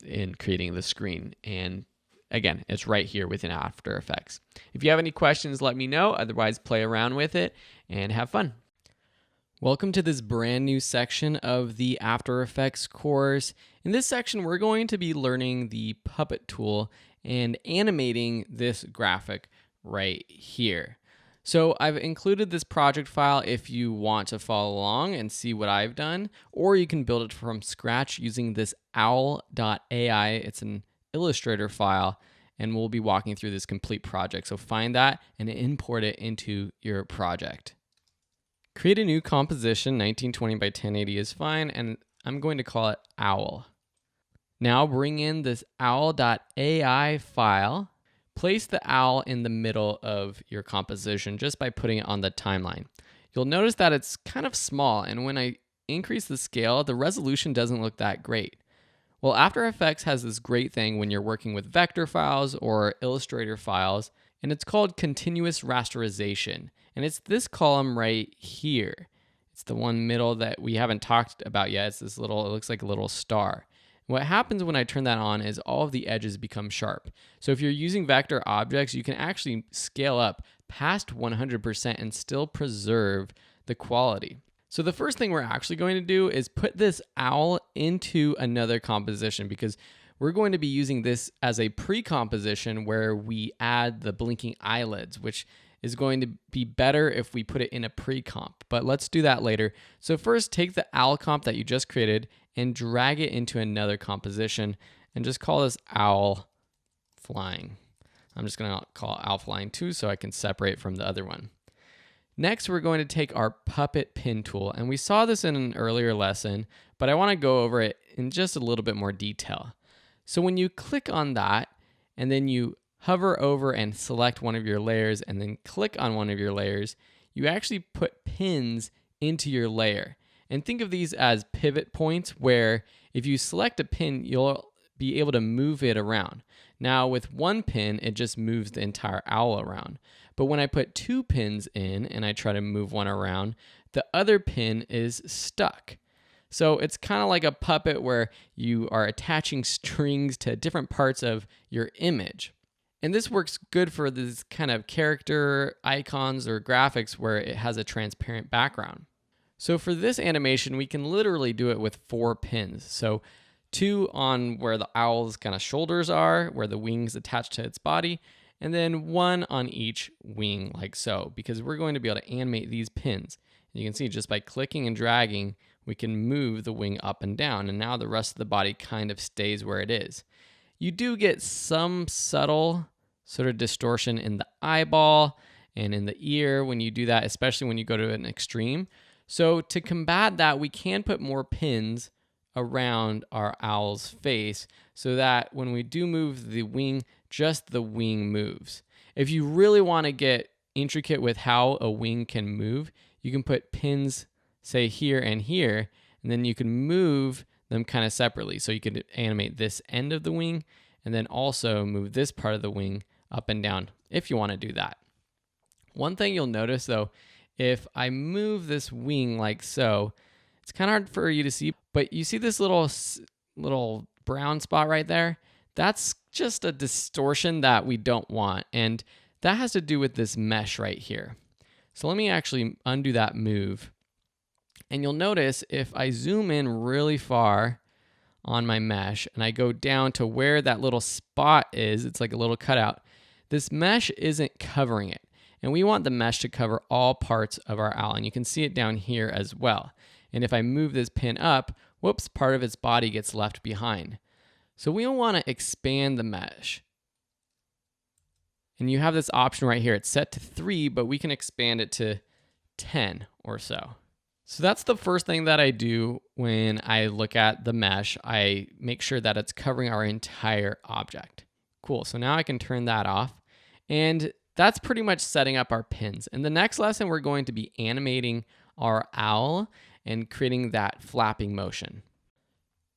in creating the screen. And again, it's right here within After Effects. If you have any questions, let me know. Otherwise, play around with it and have fun. Welcome to this brand new section of the After Effects course. In this section, we're going to be learning the puppet tool and animating this graphic right here. So I've included this project file if you want to follow along and see what I've done, or you can build it from scratch using this owl.ai. It's an Illustrator file, and we'll be walking through this complete project. So find that and import it into your project. Create a new composition. 1920 by 1080 is fine, and I'm going to call it owl. Now bring in this owl.ai file. Place the owl in the middle of your composition just by putting it on the timeline. You'll notice that it's kind of small, and when I increase the scale, the resolution doesn't look that great. Well, After Effects has this great thing when you're working with vector files or Illustrator files, and it's called continuous rasterization. And it's this column right here. It's the one middle that we haven't talked about yet. It's this little, it looks like a little star. What happens when I turn that on is all of the edges become sharp. So if you're using vector objects, you can actually scale up past 100% and still preserve the quality. So the first thing we're actually going to do is put this owl into another composition, because we're going to be using this as a pre-composition where we add the blinking eyelids, which is going to be better if we put it in a pre-comp, but let's do that later. So first, take the owl comp that you just created and drag it into another composition and just call this owl flying. I'm just going to call it owl flying 2 so I can separate from the other one. Next, we're going to take our puppet pin tool, and we saw this in an earlier lesson, but I want to go over it in just a little bit more detail. So when you click on that and then you hover over and select one of your layers and then click on one of your layers, you actually put pins into your layer. And think of these as pivot points where if you select a pin, you'll be able to move it around. Now with one pin, it just moves the entire owl around. But when I put 2 pins in and I try to move one around, the other pin is stuck. So it's kind of like a puppet where you are attaching strings to different parts of your image. And this works good for these kind of character icons or graphics where it has a transparent background. So for this animation, we can literally do it with 4 pins. So 2 on where the owl's kind of shoulders are, where the wings attach to its body, and then 1 on each wing like so, because we're going to be able to animate these pins. And you can see just by clicking and dragging, we can move the wing up and down, and now the rest of the body kind of stays where it is. You do get some subtle sort of distortion in the eyeball and in the ear when you do that, especially when you go to an extreme. So to combat that, we can put more pins around our owl's face so that when we do move the wing, just the wing moves. If you really want to get intricate with how a wing can move, you can put pins, say here and here, and then you can move them kind of separately. So you could animate this end of the wing and then also move this part of the wing up and down if you want to do that. One thing you'll notice though, if I move this wing like so, it's kind of hard for you to see, but you see this little brown spot right there? That's just a distortion that we don't want, and that has to do with this mesh right here. So let me actually undo that move. And you'll notice if I zoom in really far on my mesh and I go down to where that little spot is, it's like a little cutout, this mesh isn't covering it. And we want the mesh to cover all parts of our owl. And you can see it down here as well. And if I move this pin up, whoops, part of its body gets left behind. So we don't want to expand the mesh. And you have this option right here. It's set to 3, but we can expand it to 10 or so. So that's the first thing that I do when I look at the mesh. I make sure that it's covering our entire object. Cool, so now I can turn that off. And that's pretty much setting up our pins. In the next lesson, we're going to be animating our owl and creating that flapping motion.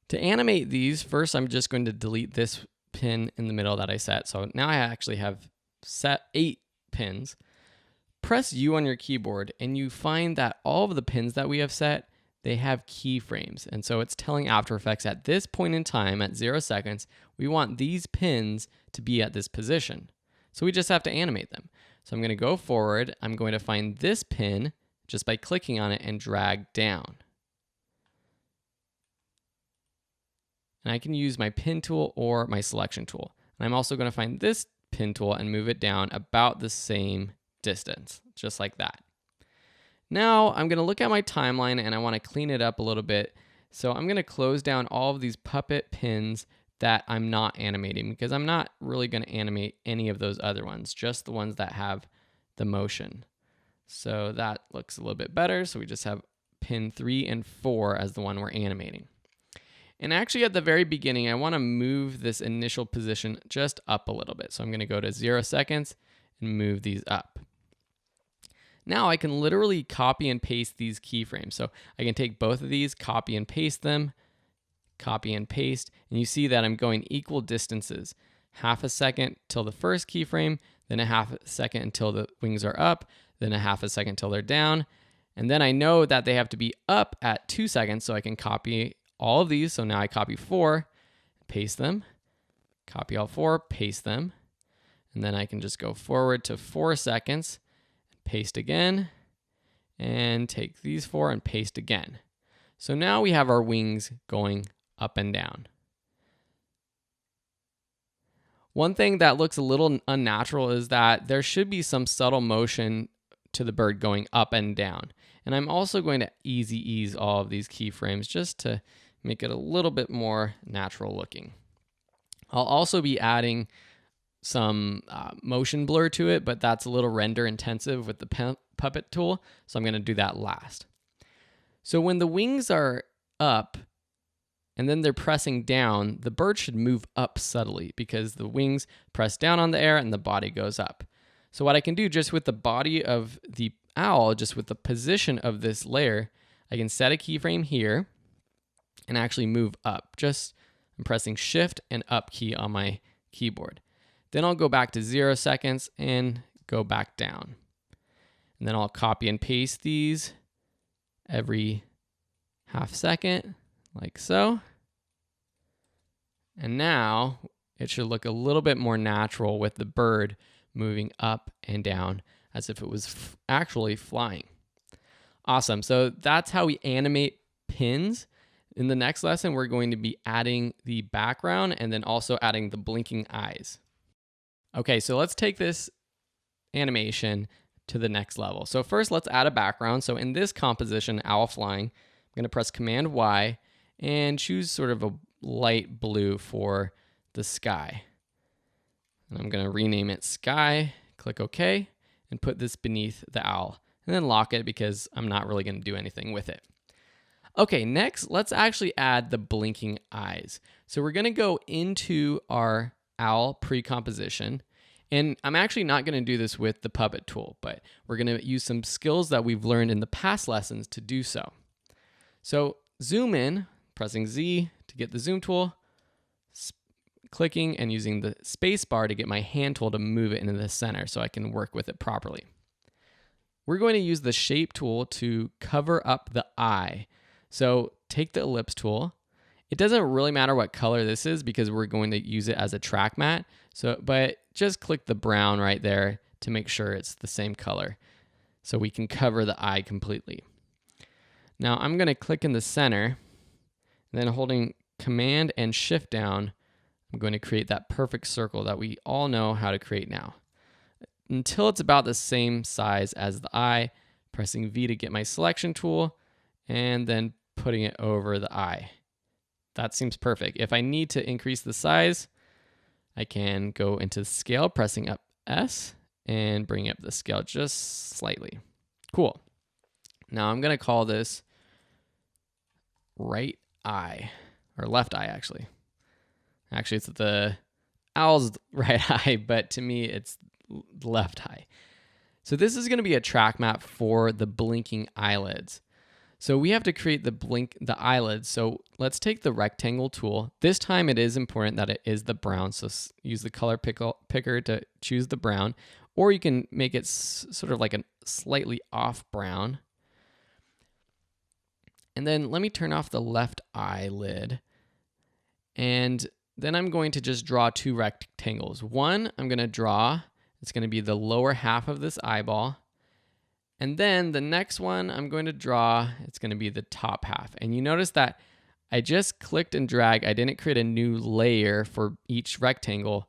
To animate these, first I'm just going to delete this pin in the middle that I set. So now I actually have set 8 pins. press U on your keyboard and you find that all of the pins that we have set, they have keyframes. And so it's telling After Effects at this point in time, at 0 seconds, we want these pins to be at this position. So we just have to animate them. So I'm going to go forward. I'm going to find this pin just by clicking on it and drag down. And I can use my pin tool or my selection tool. And I'm also going to find this pin tool and move it down about the same distance, just like that. Now I'm going to look at my timeline and I want to clean it up a little bit. So I'm going to close down all of these puppet pins that I'm not animating, because I'm not really going to animate any of those other ones, just the ones that have the motion. So that looks a little bit better. So we just have pin 3 and 4 as the one we're animating. And actually at the very beginning, I want to move this initial position just up a little bit. So I'm going to go to 0 seconds and move these up. Now I can literally copy and paste these keyframes. So I can take both of these, copy and paste them, copy and paste, and you see that I'm going equal distances. Half a second till the first keyframe, then a half a second until the wings are up, then a half a second till they're down. And then I know that they have to be up at 2 seconds, so I can copy all of these. So now I copy 4, paste them, copy all 4, paste them, and then I can just go forward to 4 seconds, paste again, and take these 4 and paste again. So now we have our wings going up and down. One thing that looks a little unnatural is that there should be some subtle motion to the bird going up and down. And I'm also going to easy ease all of these keyframes just to make it a little bit more natural looking. I'll also be adding some motion blur to it, but that's a little render intensive with the puppet tool, so I'm going to do that last. So when the wings are up and then they're pressing down, the bird should move up subtly because the wings press down on the air and the body goes up. So what I can do just with the body of the owl, just with the position of this layer, I can set a keyframe here and actually move up. I'm pressing Shift and Up key on my keyboard. Then I'll go back to 0 seconds and go back down. And then I'll copy and paste these every half second, like so. And now it should look a little bit more natural with the bird moving up and down as if it was actually flying. Awesome. So that's how we animate pins. In the next lesson, we're going to be adding the background and then also adding the blinking eyes. Okay, so let's take this animation to the next level. So first, let's add a background. So in this composition, owl flying, I'm going to press Command Y and choose sort of a light blue for the sky. And I'm going to rename it Sky, click OK, and put this beneath the owl, and then lock it because I'm not really going to do anything with it. Okay, next, let's actually add the blinking eyes. So we're going to go into our owl pre-composition, and I'm actually not going to do this with the puppet tool, but we're going to use some skills that we've learned in the past lessons to do so. So zoom in, pressing Z to get the zoom tool, clicking and using the space bar to get my hand tool to move it into the center so I can work with it properly. We're going to use the shape tool to cover up the eye. So take the ellipse tool. It doesn't really matter what color this is because we're going to use it as a track matte. But just click the brown right there to make sure it's the same color so we can cover the eye completely. Now I'm going to click in the center, and then holding Command and Shift down, I'm going to create that perfect circle that we all know how to create now. Until it's about the same size as the eye, pressing V to get my selection tool, and then putting it over the eye. That seems perfect. If I need to increase the size, I can go into scale, pressing up S, and bring up the scale just slightly. Cool. Now I'm going to call this right eye, or left eye actually. Actually, it's the owl's right eye, but to me, it's the left eye. So this is going to be a track map for the blinking eyelids. So we have to create the eyelids. So let's take the rectangle tool. This time it is important that it is the brown. So use the color picker to choose the brown, or you can make it sort of like a slightly off brown. And then let me turn off the left eyelid. And then I'm going to just draw two rectangles. One, I'm going to draw, it's going to be the lower half of this eyeball. And then the next one I'm going to draw, it's going to be the top half. And you notice that I just clicked and dragged. I didn't create a new layer for each rectangle.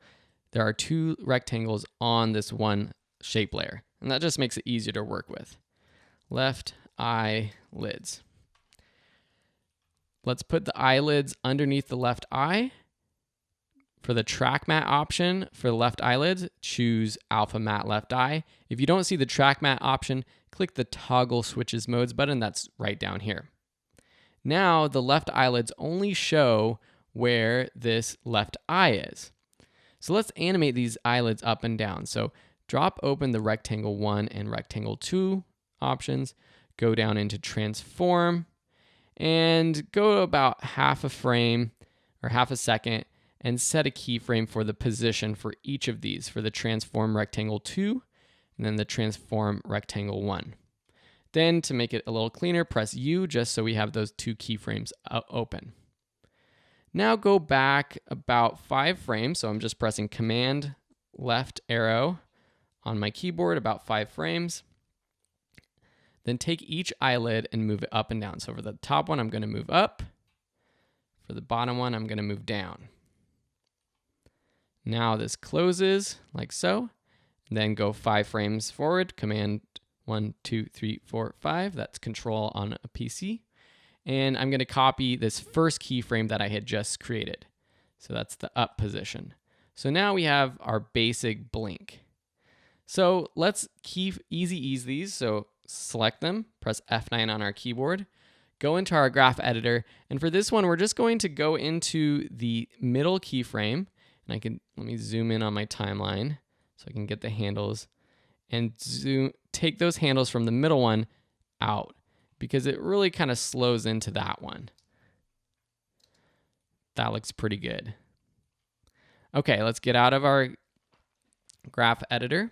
There are two rectangles on this one shape layer. And that just makes it easier to work with. Left eyelids. Let's put the eyelids underneath the left eye. For the track matte option for the left eyelids, choose alpha matte left eye. If you don't see the track matte option, click the toggle switches modes button that's right down here. Now the left eyelids only show where this left eye is. So let's animate these eyelids up and down. So drop open the rectangle 1 and rectangle 2 options, go down into transform, and go about half a frame or half a second and set a keyframe for the position for each of these, for the transform rectangle 2 and then the transform rectangle 1. Then to make it a little cleaner, press U just so we have those two keyframes open. Now go back about 5 frames, so I'm just pressing Command left arrow on my keyboard about 5 frames. Then take each eyelid and move it up and down. So for the top one, I'm going to move up. For the bottom one, I'm going to move down. Now this closes like so. Then go 5 frames forward. Command 1, 2, 3, 4, 5. That's Control on a PC. And I'm going to copy this first keyframe that I had just created. So that's the up position. So now we have our basic blink. So let's easy ease these. So select them, press F9 on our keyboard, go into our graph editor, and for this one, we're just going to go into the middle keyframe, and let me zoom in on my timeline so I can get the handles, and take those handles from the middle one out, because it really kind of slows into that one. That looks pretty good. Okay, let's get out of our graph editor.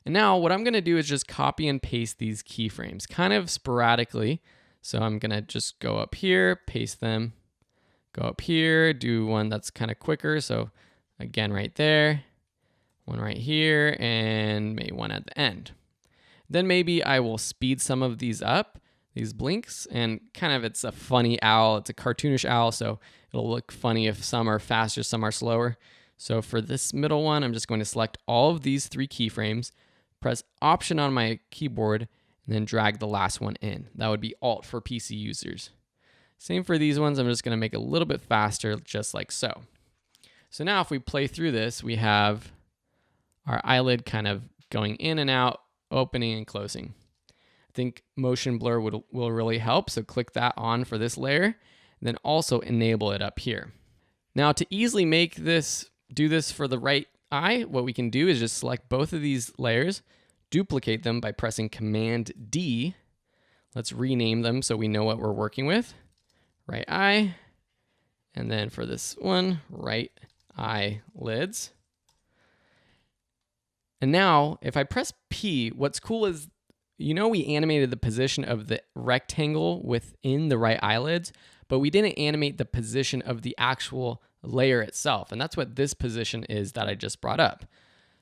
And now what I'm going to do is just copy and paste these keyframes kind of sporadically. So I'm going to just go up here, paste them, go up here, do one that's kind of quicker. So again, right there, one right here, and maybe one at the end. Then maybe I will speed some of these up, these blinks, and kind of it's a funny owl. It's a cartoonish owl, so it'll look funny if some are faster, some are slower. So for this middle one, I'm just going to select all of these 3 keyframes, press Option on my keyboard, and then drag the last one in. That would be Alt for PC users. Same for these ones. I'm just going to make it a little bit faster, just like so. So now if we play through this, we have our eyelid kind of going in and out, opening and closing. I think motion blur will really help, so click that on for this layer, and then also enable it up here. Now to easily do this for the right eye, what we can do is just select both of these layers, duplicate them by pressing Command D. Let's rename them so we know what we're working with. Right eye, and then for this one, right eye lids. And now if I press P, what's cool is, we animated the position of the rectangle within the right eyelids, but we didn't animate the position of the actual layer itself. And that's what this position is that I just brought up.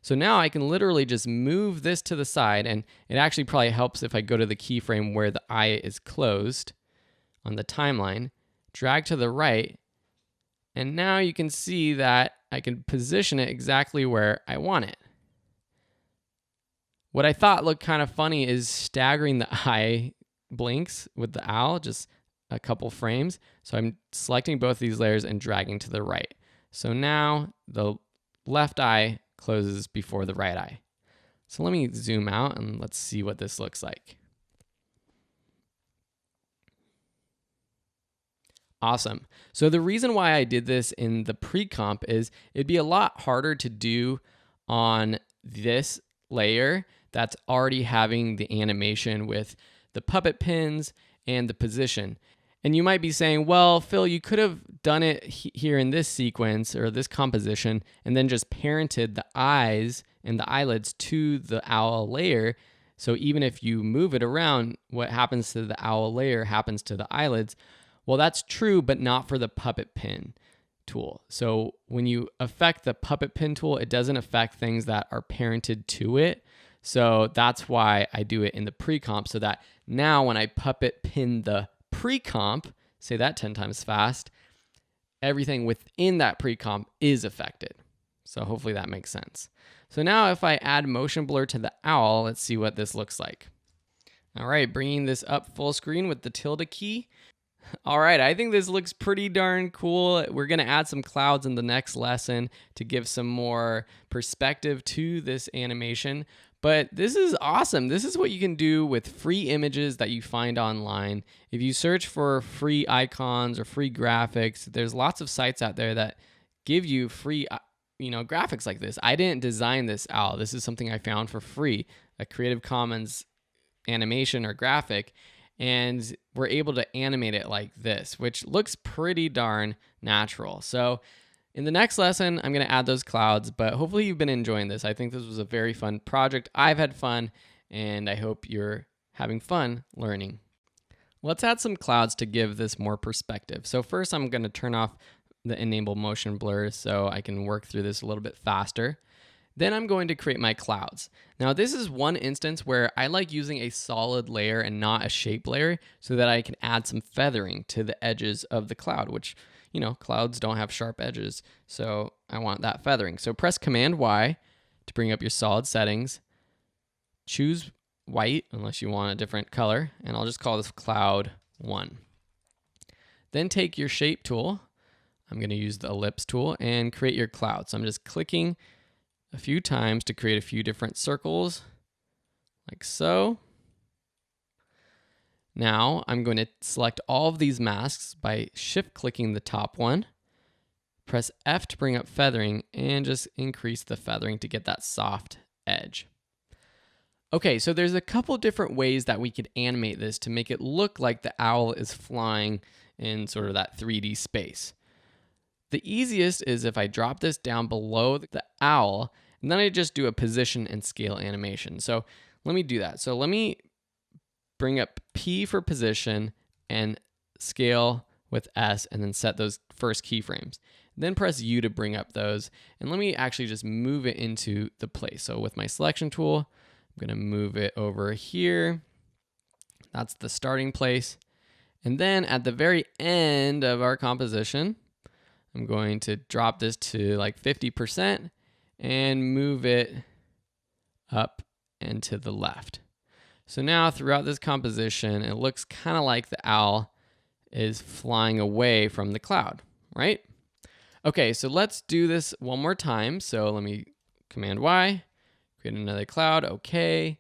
So now I can literally just move this to the side, and it actually probably helps if I go to the keyframe where the eye is closed on the timeline, drag to the right, and now you can see that I can position it exactly where I want it. What I thought looked kind of funny is staggering the eye blinks with the owl, just a couple frames. So I'm selecting both these layers and dragging to the right. So now the left eye closes before the right eye. So let me zoom out and let's see what this looks like. Awesome. So the reason why I did this in the pre-comp is it'd be a lot harder to do on this layer that's already having the animation with the puppet pins and the position. And you might be saying, well, Phil, you could have done it here in this sequence or this composition and then just parented the eyes and the eyelids to the owl layer. So even if you move it around, what happens to the owl layer happens to the eyelids. Well, that's true, but not for the puppet pin tool. So when you affect the puppet pin tool, it doesn't affect things that are parented to it. So that's why I do it in the pre-comp, so that now when I puppet pin the pre-comp, say that 10 times fast, everything within that pre-comp is affected. So hopefully that makes sense. So now if I add motion blur to the owl, let's see what this looks like. All right, bringing this up full screen with the tilde key. All right, I think this looks pretty darn cool. We're gonna add some clouds in the next lesson to give some more perspective to this animation. But this is awesome. This is what you can do with free images that you find online. If you search for free icons or free graphics, there's lots of sites out there that give you free graphics like this. I didn't design this owl. This is something I found for free, a Creative Commons animation or graphic, and we're able to animate it like this, which looks pretty darn natural. So in the next lesson, I'm going to add those clouds, but hopefully you've been enjoying this. I think this was a very fun project. I've had fun, and I hope you're having fun learning. Let's add some clouds to give this more perspective. So first, I'm going to turn off the enable motion blur so I can work through this a little bit faster. Then I'm going to create my clouds. Now this is one instance where I like using a solid layer and not a shape layer so that I can add some feathering to the edges of the cloud, which, clouds don't have sharp edges. So I want that feathering. So press Command Y to bring up your solid settings. Choose white unless you want a different color, and I'll just call this cloud 1. Then take your shape tool. I'm going to use the ellipse tool and create your cloud. So I'm just clicking a few times to create a few different circles, like so. Now I'm going to select all of these masks by shift-clicking the top one, press F to bring up feathering, and just increase the feathering to get that soft edge. Okay, so there's a couple different ways that we could animate this to make it look like the owl is flying in sort of that 3D space. The easiest is if I drop this down below the owl, and then I just do a position and scale animation. So let me do that. So let me bring up P for position and scale with S, and then set those first keyframes. Then press U to bring up those. And let me actually just move it into the place. So with my selection tool, I'm going to move it over here. That's the starting place. And then at the very end of our composition, I'm going to drop this to like 50% and move it up and to the left. So now throughout this composition, it looks kind of like the owl is flying away from the cloud, right? Okay, so let's do this one more time. So let me Command Y, create another cloud, okay.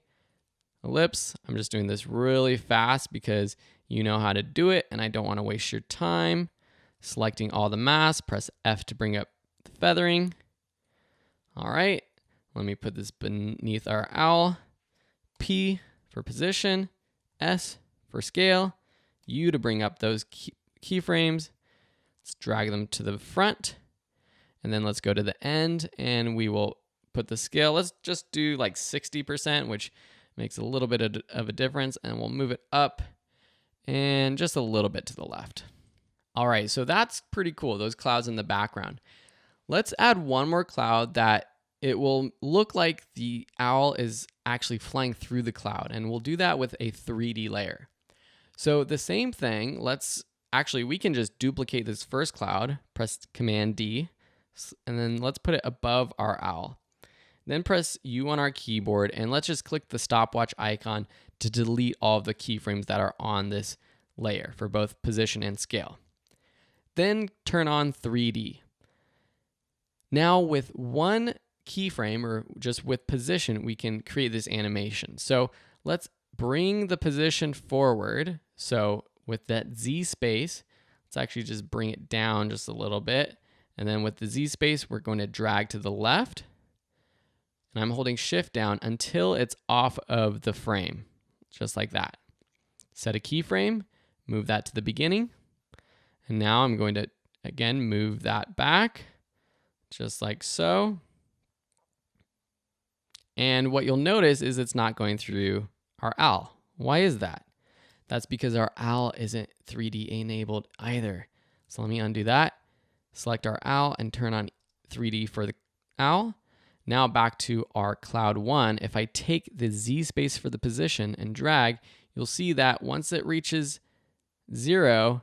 Ellipse, I'm just doing this really fast because you know how to do it and I don't want to waste your time. Selecting all the masks, press F to bring up the feathering. All right, let me put this beneath our owl. P for position, S for scale, U to bring up those keyframes. Let's drag them to the front, and then let's go to the end, and we will put the scale. Let's just do like 60%, which makes a little bit of a difference, and we'll move it up and just a little bit to the left. All right, so that's pretty cool, those clouds in the background. Let's add one more cloud that it will look like the owl is actually flying through the cloud, and we'll do that with a 3D layer. So the same thing, we can just duplicate this first cloud, press Command D, and then let's put it above our owl. Then press U on our keyboard, and let's just click the stopwatch icon to delete all of the keyframes that are on this layer for both position and scale. Then turn on 3D. Now with one keyframe, or just with position, we can create this animation. So let's bring the position forward. So with that Z space, let's actually just bring it down just a little bit. And then with the Z space, we're going to drag to the left. And I'm holding Shift down until it's off of the frame, just like that. Set a keyframe, move that to the beginning. And now I'm going to, again, move that back, just like so. And what you'll notice is it's not going through our owl. Why is that? That's because our owl isn't 3D enabled either. So let me undo that, select our owl, and turn on 3D for the owl. Now back to our cloud 1. If I take the Z space for the position and drag, you'll see that once it reaches 0,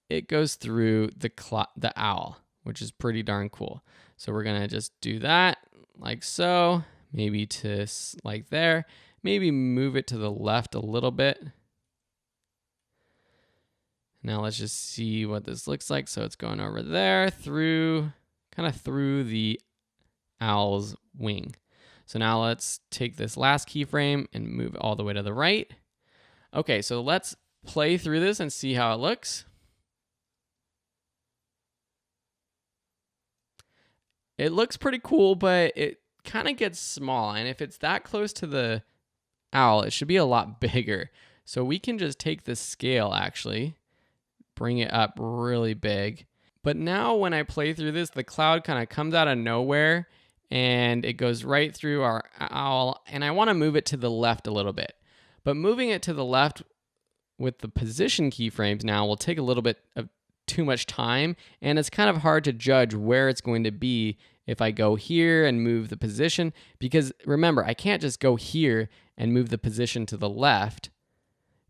it goes through the owl, which is pretty darn cool. So we're gonna just do that like so, maybe to like there, maybe move it to the left a little bit. Now let's just see what this looks like. So it's going over there through, kind of through the owl's wing. So now let's take this last keyframe and move all the way to the right. Okay, so let's play through this and see how it looks. It looks pretty cool, but it kind of gets small. And if it's that close to the owl, it should be a lot bigger. So we can just take the scale actually, bring it up really big. But now when I play through this, the cloud kind of comes out of nowhere and it goes right through our owl. And I want to move it to the left a little bit. But moving it to the left with the position keyframes now will take a little bit of too much time. And it's kind of hard to judge where it's going to be if I go here and move the position. Because remember, I can't just go here and move the position to the left,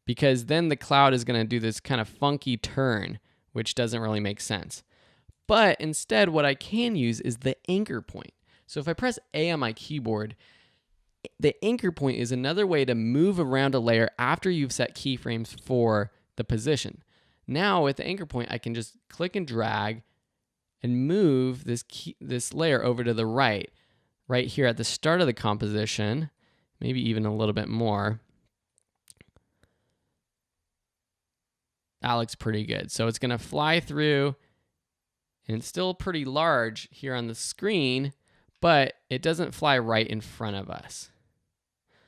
because then the cloud is going to do this kind of funky turn, which doesn't really make sense. But instead, what I can use is the anchor point. So if I press A on my keyboard, the anchor point is another way to move around a layer after you've set keyframes for the position. Now with the anchor point, I can just click and drag and move this layer over to the right here at the start of the composition, maybe even a little bit more. That looks pretty good. So it's going to fly through, and it's still pretty large here on the screen, but it doesn't fly right in front of us.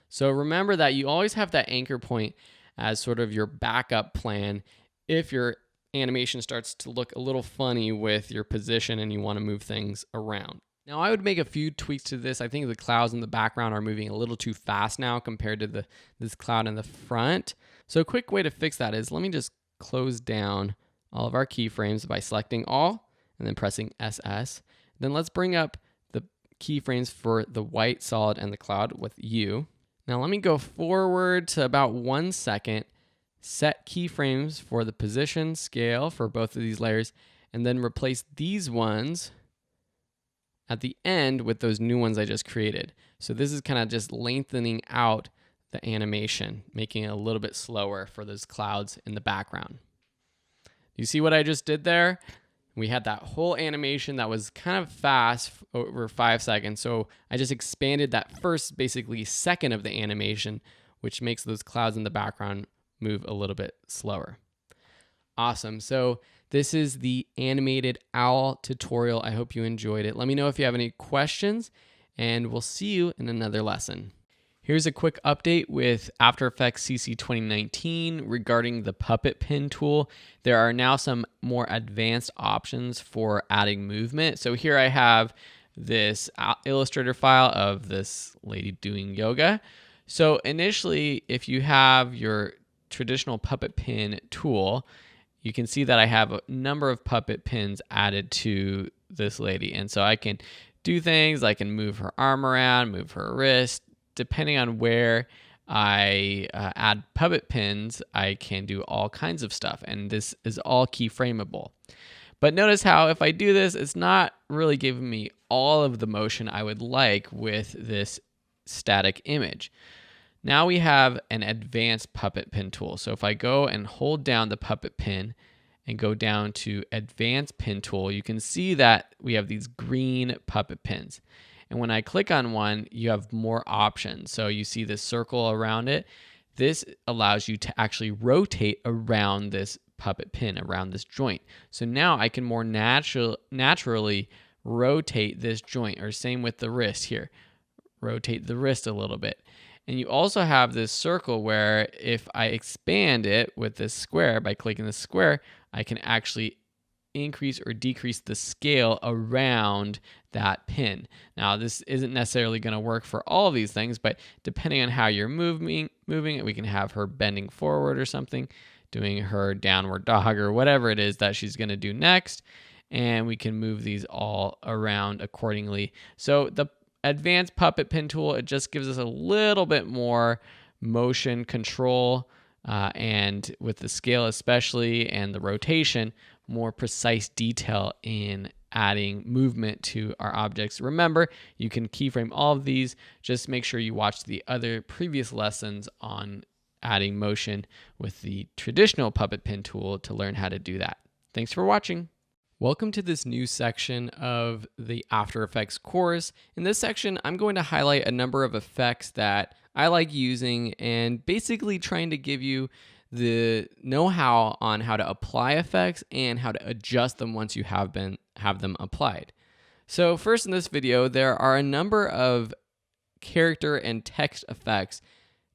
So remember that you always have that anchor point as sort of your backup plan if your animation starts to look a little funny with your position and you want to move things around. Now I would make a few tweaks to this. I think the clouds in the background are moving a little too fast now compared to this cloud in the front. So a quick way to fix that is, let me just close down all of our keyframes by selecting all and then pressing SS. Then let's bring up the keyframes for the white, solid, and the cloud with U. Now let me go forward to about 1 second, set keyframes for the position, scale for both of these layers, and then replace these ones at the end with those new ones I just created. So this is kind of just lengthening out the animation, making it a little bit slower for those clouds in the background. You see what I just did there? We had that whole animation that was kind of fast over 5 seconds. So I just expanded that first basically second of the animation, which makes those clouds in the background move a little bit slower. Awesome. So this is the animated owl tutorial. I hope you enjoyed it. Let me know if you have any questions, and we'll see you in another lesson. Here's a quick update with After Effects CC 2019 regarding the puppet pin tool. There are now some more advanced options for adding movement. So here I have this Illustrator file of this lady doing yoga. So initially, if you have your traditional puppet pin tool, you can see that I have a number of puppet pins added to this lady. And so I can do things, I can move her arm around, move her wrist. Depending on where I add puppet pins, I can do all kinds of stuff. And this is all keyframeable. But notice how if I do this, it's not really giving me all of the motion I would like with this static image. Now we have an advanced puppet pin tool. So if I go and hold down the puppet pin and go down to advanced pin tool, you can see that we have these green puppet pins. And when I click on one, you have more options. So you see this circle around it. This allows you to actually rotate around this puppet pin, around this joint. So now I can more naturally rotate this joint, or same with the wrist here. Rotate the wrist a little bit. And you also have this circle where if I expand it with this square, by clicking this square, I can actually increase or decrease the scale around that pin. Now, this isn't necessarily going to work for all of these things, but depending on how you're moving it, we can have her bending forward or something, doing her downward dog or whatever it is that she's going to do next. And we can move these all around accordingly. So the advanced puppet pin tool, it just gives us a little bit more motion control, and with the scale especially and the rotation, more precise detail in adding movement to our objects. Remember, you can keyframe all of these. Just make sure you watch the other previous lessons on adding motion with the traditional puppet pin tool to learn how to do that. Thanks for watching. Welcome to this new section of the After Effects course. In this section, I'm going to highlight a number of effects that I like using and basically trying to give you the know-how on how to apply effects and how to adjust them once you have them applied. So first in this video, there are a number of character and text effects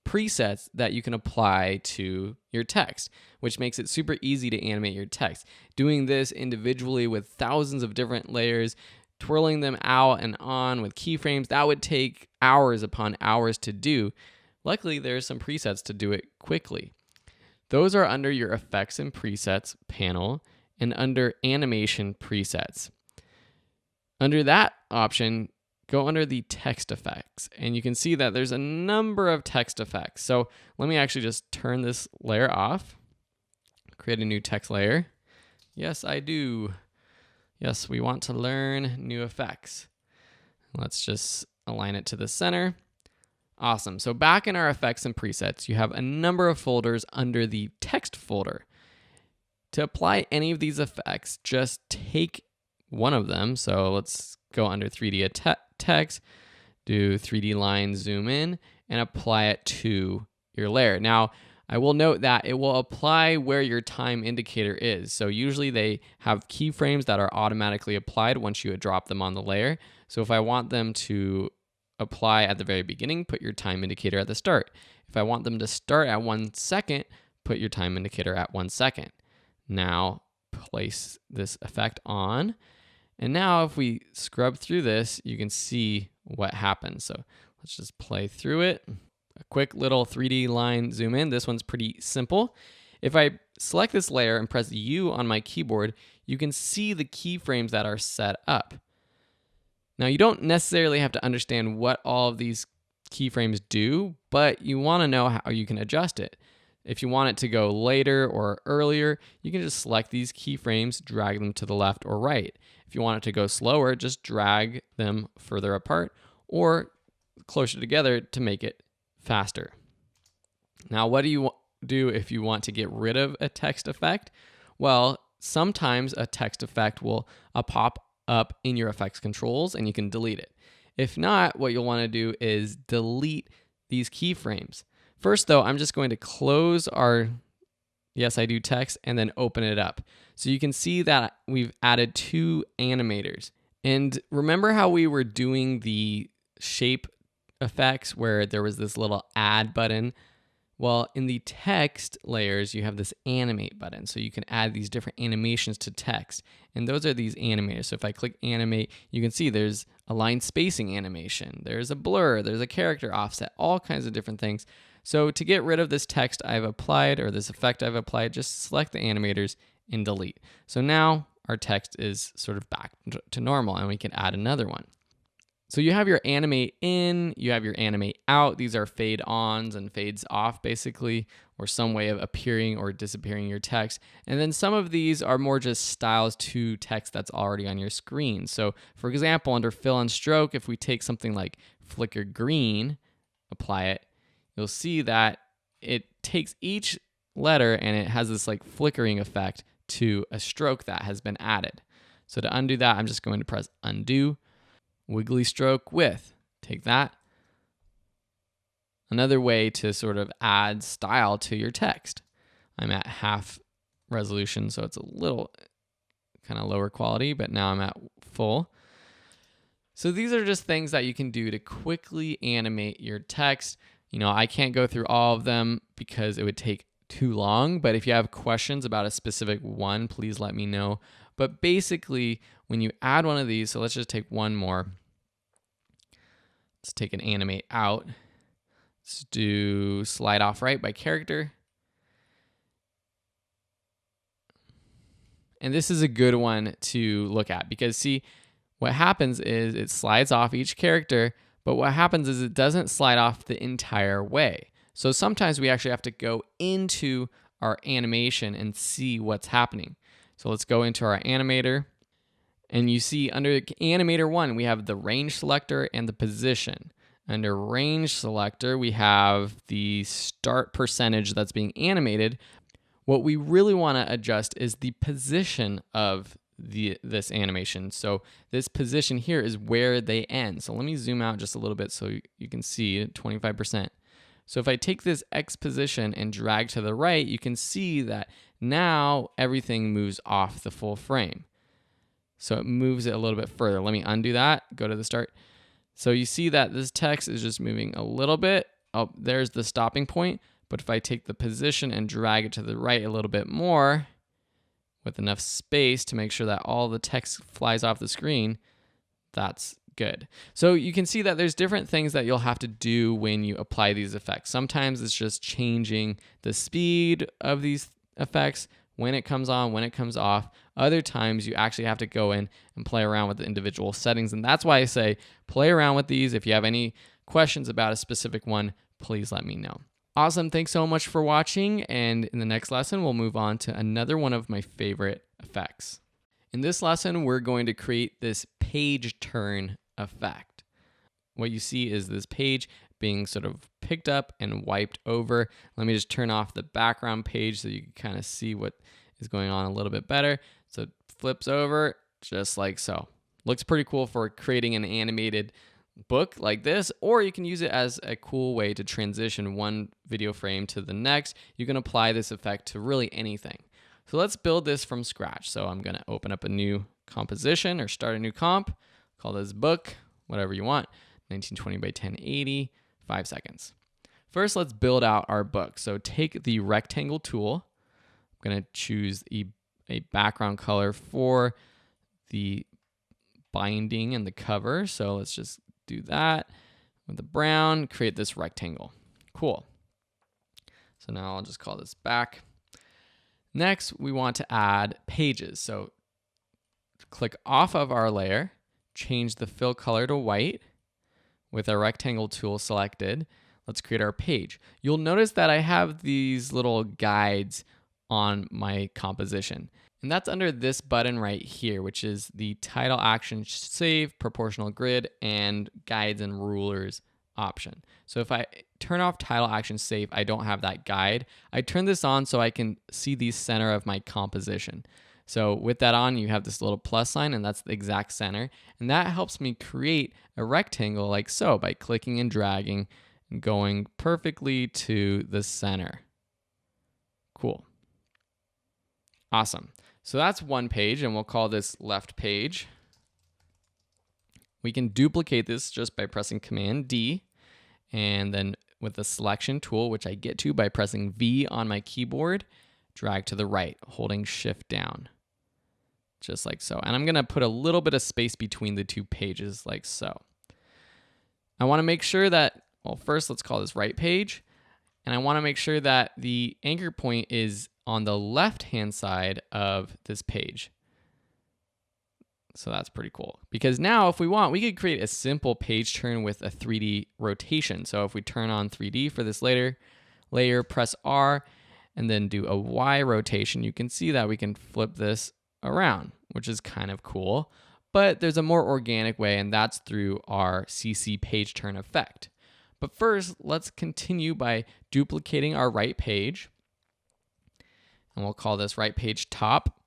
presets that you can apply to your text, which makes it super easy to animate your text. Doing this individually with thousands of different layers, twirling them out and on with keyframes, that would take hours upon hours to do. Luckily, there's some presets to do it quickly. Those are under your Effects and Presets panel and under Animation Presets. Under that option, go under the text effects, and you can see that there's a number of text effects. So let me actually just turn this layer off, create a new text layer. Yes, I do. Yes, we want to learn new effects. Let's just align it to the center. Awesome. So back in our effects and presets, you have a number of folders under the text folder. To apply any of these effects, just take one of them. So let's go under 3D text, do 3D line zoom in, and apply it to your layer. Now, I will note that it will apply where your time indicator is. So usually they have keyframes that are automatically applied once you drop them on the layer. So if I want them to apply at the very beginning, put your time indicator at the start. If I want them to start at 1 second, put your time indicator at 1 second. Now place this effect on. And now if we scrub through this, you can see what happens. So let's just play through it. A quick little 3D line zoom in. This one's pretty simple. If I select this layer and press U on my keyboard, you can see the keyframes that are set up. Now, you don't necessarily have to understand what all of these keyframes do, but you want to know how you can adjust it. If you want it to go later or earlier, you can just select these keyframes, drag them to the left or right. If you want it to go slower, just drag them further apart or closer together to make it faster. Now, what do you do if you want to get rid of a text effect? Well, sometimes a text effect will pop up in your effects controls and you can delete it. If not, what you'll want to do is delete these keyframes. First though, I'm just going to close our Yes, I Do text and then open it up. So you can see that we've added 2 animators. And remember how we were doing the shape effects where there was this little add button? Well, in the text layers, you have this animate button. So you can add these different animations to text. And those are these animators. So if I click animate, you can see there's a line spacing animation. There's a blur, there's a character offset, all kinds of different things. So to get rid of this text I've applied or this effect I've applied, just select the animators and delete. So now our text is sort of back to normal and we can add another one. So you have your animate in, you have your animate out. These are fade ons and fades off basically, or some way of appearing or disappearing your text. And then some of these are more just styles to text that's already on your screen. So for example, under fill and stroke, if we take something like flicker green, apply it, you'll see that it takes each letter and it has this like flickering effect to a stroke that has been added. So to undo that, I'm just going to press undo. Wiggly stroke with, take that. Another way to sort of add style to your text. I'm at half resolution, so it's a little kind of lower quality, but now I'm at full. So these are just things that you can do to quickly animate your text. I can't go through all of them because it would take too long, but if you have questions about a specific one, please let me know. But basically, when you add one of these, so let's just take one more. Let's take an animate out. Let's do slide off right by character. And this is a good one to look at because see, what happens is it slides off each character, but what happens is it doesn't slide off the entire way. So sometimes we actually have to go into our animation and see what's happening. So let's go into our animator, and you see under animator 1, we have the range selector and the position. Under range selector, we have the start percentage that's being animated. What we really want to adjust is the position of this animation. So this position here is where they end. So let me zoom out just a little bit so you can see 25%. So if I take this X position and drag to the right, you can see that now everything moves off the full frame. So it moves it a little bit further. Let me undo that, go to the start. So you see that this text is just moving a little bit. Oh, there's the stopping point. But if I take the position and drag it to the right a little bit more, with enough space to make sure that all the text flies off the screen, that's good. So you can see that there's different things that you'll have to do when you apply these effects. Sometimes it's just changing the speed of these effects, when it comes on, when it comes off. Other times you actually have to go in and play around with the individual settings. And that's why I say play around with these. If you have any questions about a specific one, please let me know. Awesome. Thanks so much for watching. And in the next lesson, we'll move on to another one of my favorite effects. In this lesson, we're going to create this page turn effect. What you see is this page being sort of picked up and wiped over. Let me just turn off the background page so you can kind of see what is going on a little bit better. So it flips over just like so. Looks pretty cool for creating an animated book like this, or you can use it as a cool way to transition one video frame to the next. You can apply this effect to really anything. So let's build this from scratch. So I'm going to open up a new composition or start a new comp, call this book, whatever you want, 1920 by 1080, 5 seconds. First, let's build out our book. So take the rectangle tool. I'm going to choose a background color for the binding and the cover. So let's just do that with the brown, create this rectangle. Cool. So now I'll just call this back. Next, we want to add pages. So click off of our layer, change the fill color to white with our rectangle tool selected. Let's create our page. You'll notice that I have these little guides on my composition. And that's under this button right here, which is the title action save, proportional grid, and guides and rulers option. So if I turn off title action save, I don't have that guide. I turn this on so I can see the center of my composition. So with that on, you have this little plus sign, and that's the exact center. And that helps me create a rectangle like so by clicking and dragging and going perfectly to the center. Cool. Awesome. So that's one page, and we'll call this left page. We can duplicate this just by pressing Command D, and then with the selection tool, which I get to by pressing V on my keyboard, drag to the right, holding Shift down, just like so. And I'm going to put a little bit of space between the two pages like so. I want to make sure that, well, first let's call this right page, and I want to make sure that the anchor point is on the left-hand side of this page. So that's pretty cool. Because now if we want, we could create a simple page turn with a 3D rotation. So if we turn on 3D for this layer, press R, and then do a Y rotation, you can see that we can flip this around, which is kind of cool. But there's a more organic way, and that's through our CC page turn effect. But first, let's continue by duplicating our right page. And we'll call this right page top,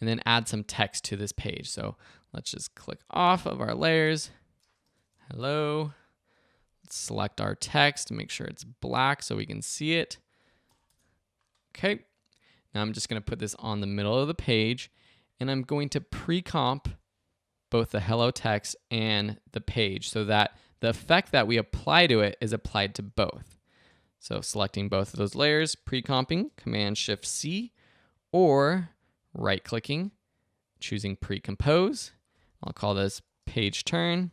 and then add some text to this page. So let's just click off of our layers. Hello. Let's select our text to make sure it's black so we can see it. Okay. Now I'm just going to put this on the middle of the page, and I'm going to pre-comp both the hello text and the page so that the effect that we apply to it is applied to both. So selecting both of those layers, pre-comping, Command-Shift-C, or right-clicking, choosing pre-compose. I'll call this page turn.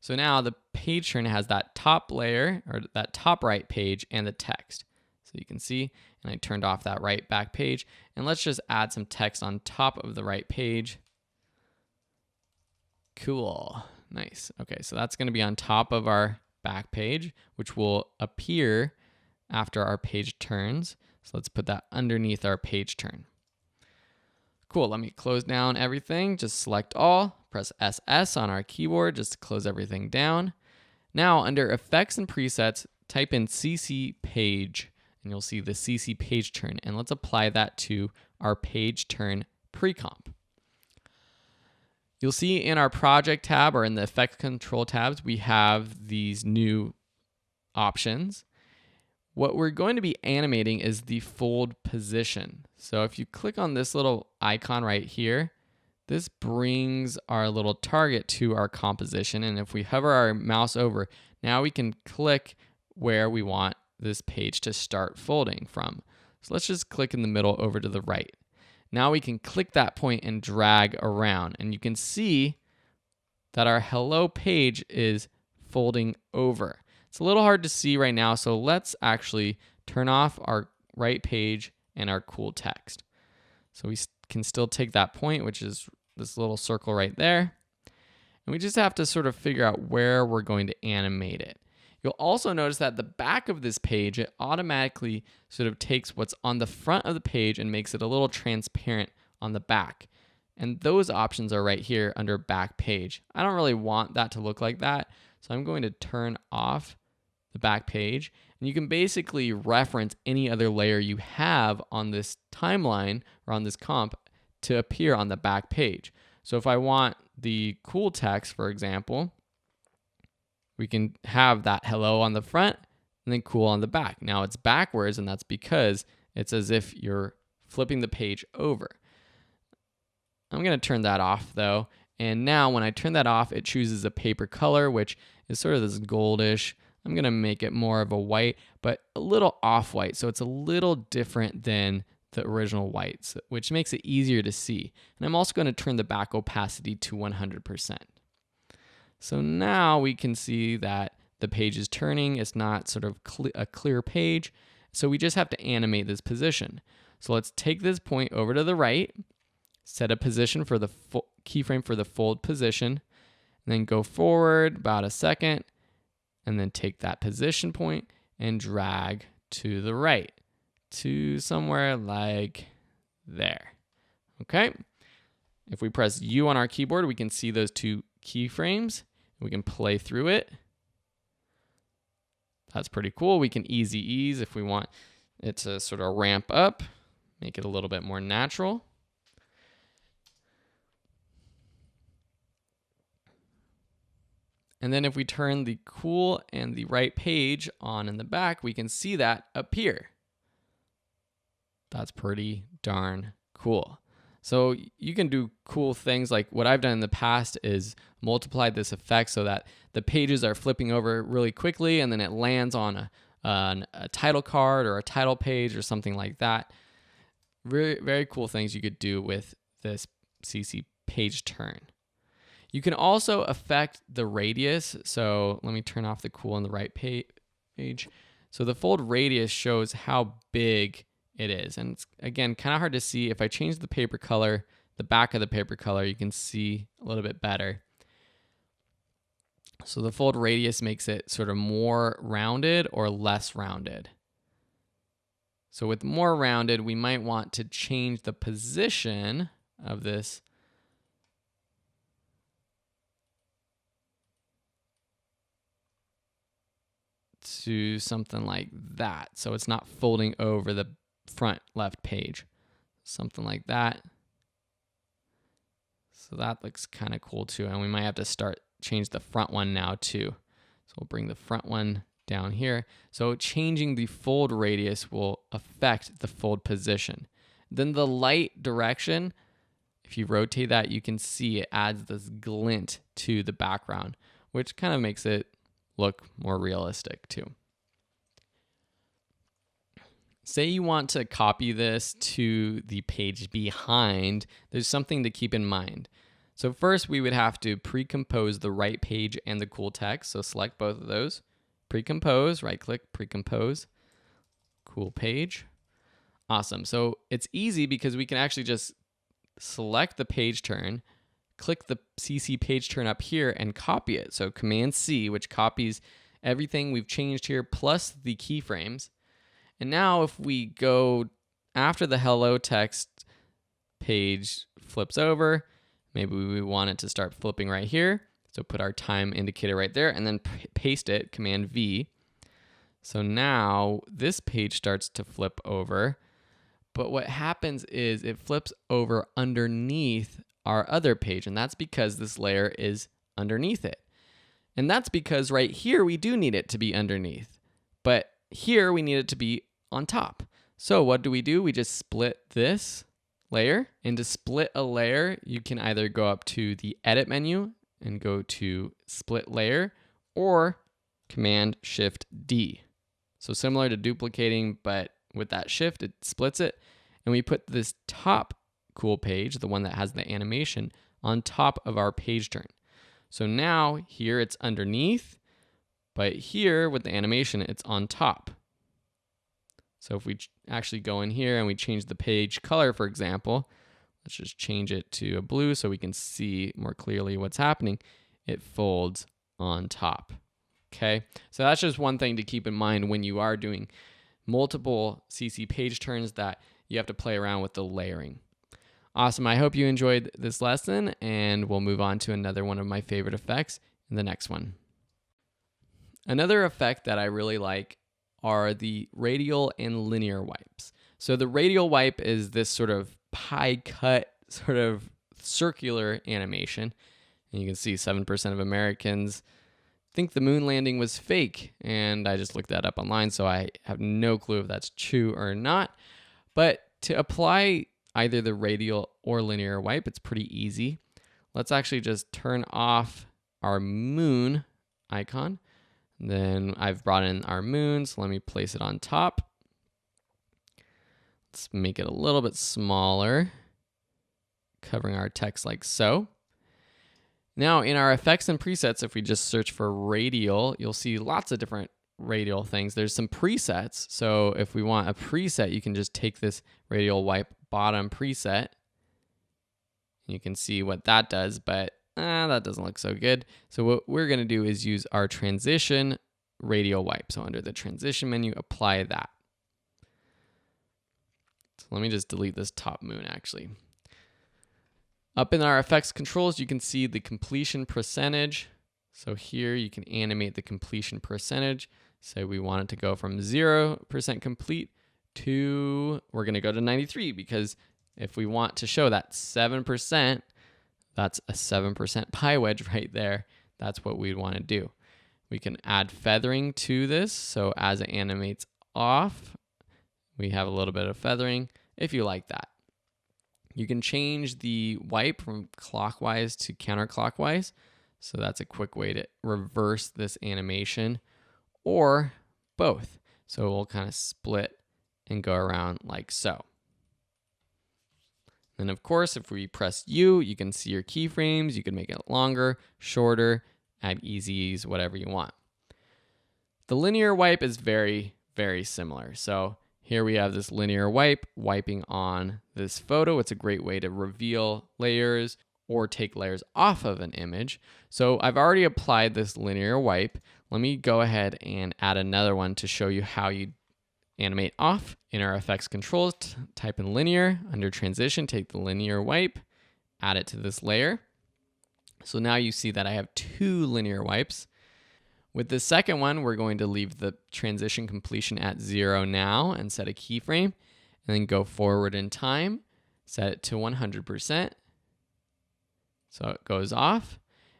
So now the page turn has that top layer, or that top right page, and the text. So you can see, and I turned off that right back page. And let's just add some text on top of the right page. Cool, nice. Okay, so that's gonna be on top of our back page, which will appear after our page turns. So let's put that underneath our page turn. Cool, let me close down everything. Just select all, press SS on our keyboard just to close everything down. Now under Effects and Presets, type in CC Page, and you'll see the CC Page Turn. And let's apply that to our Page Turn pre-comp. You'll see in our Project tab or in the Effect Control tabs, we have these new options. What we're going to be animating is the fold position. So if you click on this little icon right here, this brings our little target to our composition. And if we hover our mouse over, now we can click where we want this page to start folding from. So let's just click in the middle over to the right. Now we can click that point and drag around, and you can see that our hello page is folding over. It's a little hard to see right now, so let's actually turn off our right page and our cool text. So we can still take that point, which is this little circle right there, and we just have to sort of figure out where we're going to animate it. You'll also notice that the back of this page, it automatically sort of takes what's on the front of the page and makes it a little transparent on the back. And those options are right here under back page. I don't really want that to look like that, so I'm going to turn off the back page. And you can basically reference any other layer you have on this timeline or on this comp to appear on the back page. So if I want the cool text, for example, we can have that hello on the front and then cool on the back. Now it's backwards, and that's because it's as if you're flipping the page over. I'm going to turn that off though. And now when I turn that off, it chooses a paper color, which is sort of this goldish. I'm going to make it more of a white, but a little off-white. So it's a little different than the original whites, which makes it easier to see. And I'm also going to turn the back opacity to 100%. So now we can see that the page is turning. It's not sort of a clear page. So we just have to animate this position. So let's take this point over to the right, set a position for the keyframe for the fold position, and then go forward about a second, and then take that position point and drag to the right to somewhere like there. Okay. If we press U on our keyboard, we can see those two keyframes. We can play through it. That's pretty cool. We can easy ease if we want it to sort of ramp up, make it a little bit more natural. And then if we turn the cool and the right page on in the back, we can see that appear. That's pretty darn cool. So you can do cool things like what I've done in the past is multiply this effect so that the pages are flipping over really quickly and then it lands on a title card or a title page or something like that. Very, very cool things you could do with this CC page turn. You can also affect the radius. So let me turn off the cool on the right page. So the fold radius shows how big it is. And it's, again, kind of hard to see. If I change the paper color, the back of the paper color, you can see a little bit better. So the fold radius makes it sort of more rounded or less rounded. So with more rounded, we might want to change the position of this to something like that. So it's not folding over the front left page. Something like that. So that looks kind of cool too. And we might have to change the front one now too. So we'll bring the front one down here. So changing the fold radius will affect the fold position. Then the light direction, if you rotate that, you can see it adds this glint to the background, which kind of makes it look more realistic too. Say you want to copy this to the page behind, there's something to keep in mind. So first we would have to pre-compose the right page and the cool text. So select both of those. Pre-compose, right click, pre-compose, cool page. Awesome. So it's easy because we can actually just select the page turn, click the CC page turn up here and copy it. So Command C, which copies everything we've changed here plus the keyframes. And now if we go after the hello text page flips over, maybe we want it to start flipping right here. So put our time indicator right there and then paste it, Command V. So now this page starts to flip over. But what happens is it flips over underneath our other page, and that's because this layer is underneath it. And that's because right here we do need it to be underneath, but here we need it to be on top. So what do? We just split this layer. And to split a layer, you can either go up to the Edit menu and go to Split Layer, or Command Shift D. So similar to duplicating, but with that shift, it splits it. And we put this top cool page, the one that has the animation, on top of our page turn. So now here it's underneath, but here with the animation, it's on top. So if we actually go in here and we change the page color, for example, let's just change it to a blue so we can see more clearly what's happening. It folds on top. Okay, so that's just one thing to keep in mind when you are doing multiple CC page turns, that you have to play around with the layering. Awesome, I hope you enjoyed this lesson, and we'll move on to another one of my favorite effects in the next one. Another effect that I really like are the radial and linear wipes. So the radial wipe is this sort of pie cut, sort of circular animation. And you can see 7% of Americans think the moon landing was fake, and I just looked that up online, so I have no clue if that's true or not. But to apply either the radial or linear wipe, it's pretty easy. Let's actually just turn off our moon icon. Then I've brought in our moon, so let me place it on top. Let's make it a little bit smaller, covering our text like so. Now in our effects and presets, if we just search for radial, you'll see lots of different radial things. There's some presets. So if we want a preset, you can just take this radial wipe bottom preset. You can see what that does, but that doesn't look so good. So what we're going to do is use our transition radial wipe. So under the transition menu, apply that. So let me just delete this top moon actually. Up in our effects controls, you can see the completion percentage. So here you can animate the completion percentage. Say we want it to go from 0% complete to, we're going to go to 93, because if we want to show that 7%, that's a 7% pie wedge right there. That's what we'd want to do. We can add feathering to this. So as it animates off, we have a little bit of feathering if you like that. You can change the wipe from clockwise to counterclockwise. So that's a quick way to reverse this animation, or both. So we'll kind of split and go around like so. And of course, if we press U, you can see your keyframes. You can make it longer, shorter, add easies, whatever you want. The linear wipe is very, very similar. So here we have this linear wipe wiping on this photo. It's a great way to reveal layers or take layers off of an image. So I've already applied this linear wipe. Let me go ahead and add another one to show you how you animate off. In our effects controls, type in linear. Under transition, take the linear wipe, add it to this layer. So now you see that I have two linear wipes. With the second one, we're going to leave the transition completion at 0 now and set a keyframe, and then go forward in time, set it to 100%. So it goes off,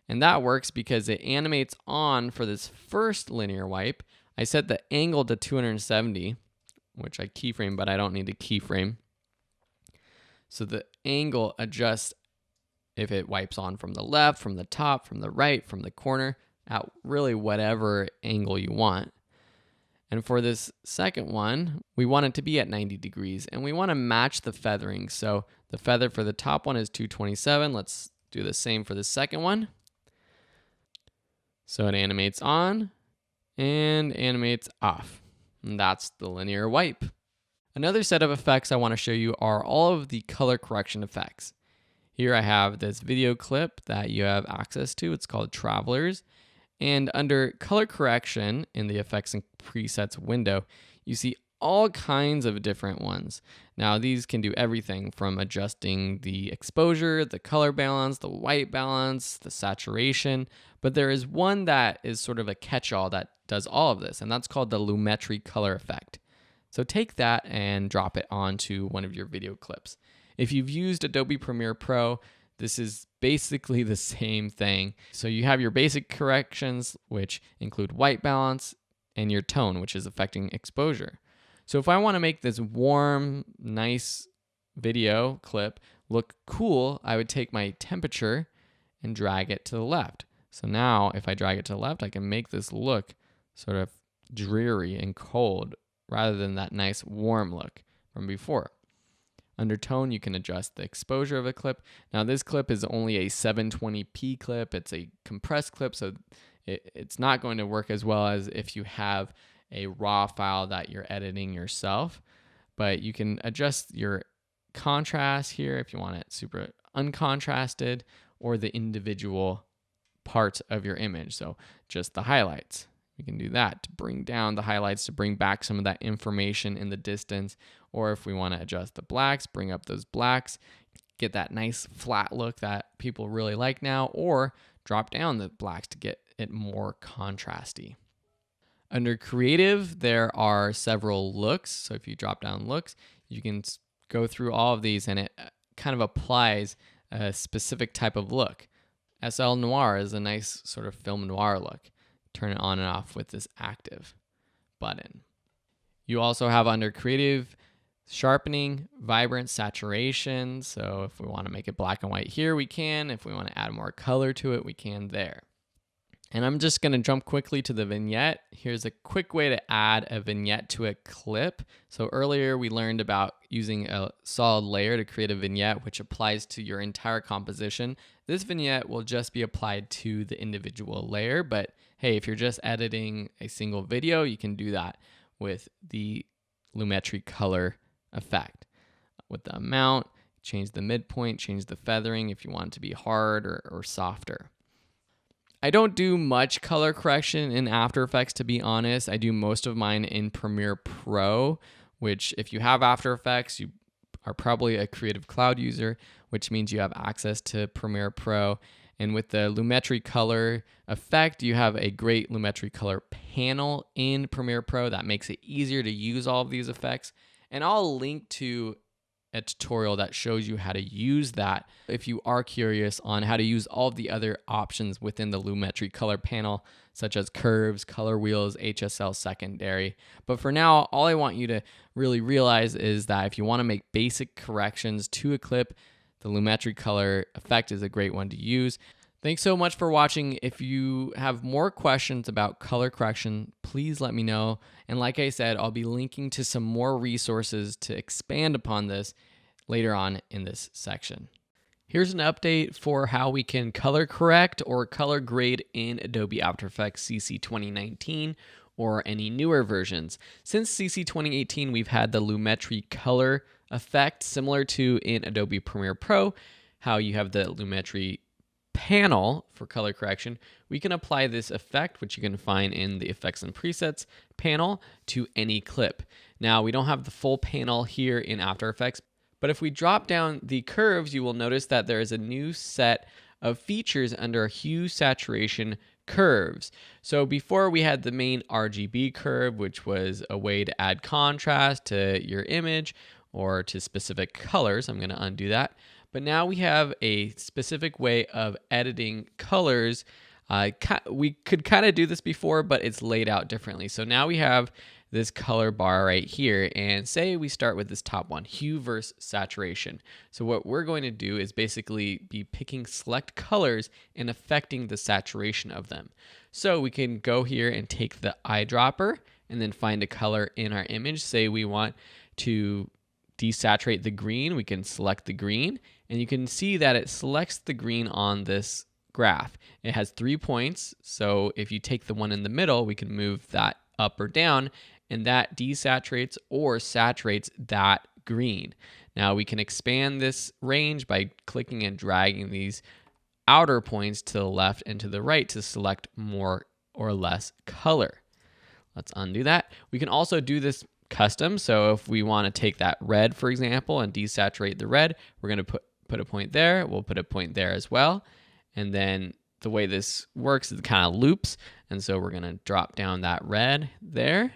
and that works because it animates on for this first linear wipe. I set the angle to 270, which I keyframe, but I don't need to keyframe. So the angle adjusts if it wipes on from the left, from the top, from the right, from the corner, at really whatever angle you want. And for this second one, we want it to be at 90 degrees and we want to match the feathering. So the feather for the top one is 227. Let's do the same for the second one. So it animates on and animates off. And that's the linear wipe. Another set of effects I want to show you are all of the color correction effects. Here I have this video clip that you have access to. It's called Travelers. And under color correction in the effects and presets window, you see all kinds of different ones. Now these can do everything from adjusting the exposure, the color balance, the white balance, the saturation, but there is one that is sort of a catch-all that does all of this, and that's called the Lumetri color effect. So take that and drop it onto one of your video clips. If you've used Adobe Premiere Pro, this is basically the same thing. So you have your basic corrections, which include white balance, and your tone, which is affecting exposure. So if I want to make this warm, nice video clip look cool, I would take my temperature and drag it to the left. So now if I drag it to the left, I can make this look sort of dreary and cold rather than that nice warm look from before. Under tone, you can adjust the exposure of a clip. Now this clip is only a 720p clip. It's a compressed clip, so it's not going to work as well as if you have a raw file that you're editing yourself. But you can adjust your contrast here if you want it super uncontrasted, or the individual parts of your image. So just the highlights. We can do that to bring down the highlights, to bring back some of that information in the distance. Or if we want to adjust the blacks, bring up those blacks, get that nice flat look that people really like now, or drop down the blacks to get it more contrasty. Under creative, there are several looks. So if you drop down looks, you can go through all of these and it kind of applies a specific type of look. SL Noir is a nice sort of film noir look. Turn it on and off with this active button. You also have under creative, sharpening, vibrant, saturation. So if we want to make it black and white here, we can. If we want to add more color to it, we can there. And I'm just going to jump quickly to the vignette. Here's a quick way to add a vignette to a clip. So earlier we learned about using a solid layer to create a vignette, which applies to your entire composition. This vignette will just be applied to the individual layer, but hey, if you're just editing a single video, you can do that with the Lumetri color effect. With the amount, change the midpoint, change the feathering if you want it to be hard or softer. I don't do much color correction in After Effects, to be honest. I do most of mine in Premiere Pro, which if you have After Effects, you are probably a Creative Cloud user, which means you have access to Premiere Pro. And with the Lumetri color effect, you have a great Lumetri color panel in Premiere Pro that makes it easier to use all of these effects. And I'll link to a tutorial that shows you how to use that if you are curious on how to use all of the other options within the Lumetri color panel, such as curves, color wheels, HSL secondary. But for now, all I want you to really realize is that if you want to make basic corrections to a clip, the Lumetri color effect is a great one to use. Thanks so much for watching. If you have more questions about color correction, please let me know. And like I said, I'll be linking to some more resources to expand upon this later on in this section. Here's an update for how we can color correct or color grade in Adobe After Effects CC 2019 or any newer versions. Since CC 2018, we've had the Lumetri color effect, similar to in Adobe Premiere Pro, how you have the Lumetri panel for color correction. We can apply this effect, which you can find in the effects and presets panel, to any clip. Now, we don't have the full panel here in After Effects, but if we drop down the curves, you will notice that there is a new set of features under hue, saturation, curves. So before we had the main RGB curve, which was a way to add contrast to your image or to specific colors. I'm going to undo that. But now we have a specific way of editing colors. We could kind of do this before, but it's laid out differently. So now we have this color bar right here, and say we start with this top one, hue versus saturation. So what we're going to do is basically be picking select colors and affecting the saturation of them. So we can go here and take the eyedropper and then find a color in our image. Say we want to desaturate the green, we can select the green, and you can see that it selects the green on this graph. It has 3 points, so if you take the one in the middle, we can move that up or down, and that desaturates or saturates that green. Now we can expand this range by clicking and dragging these outer points to the left and to the right to select more or less color. Let's undo that. We can also do this custom. So if we want to take that red, for example, and desaturate the red, we're going to put a point there. We'll put a point there as well. And then the way this works is it kind of loops. And so we're going to drop down that red there.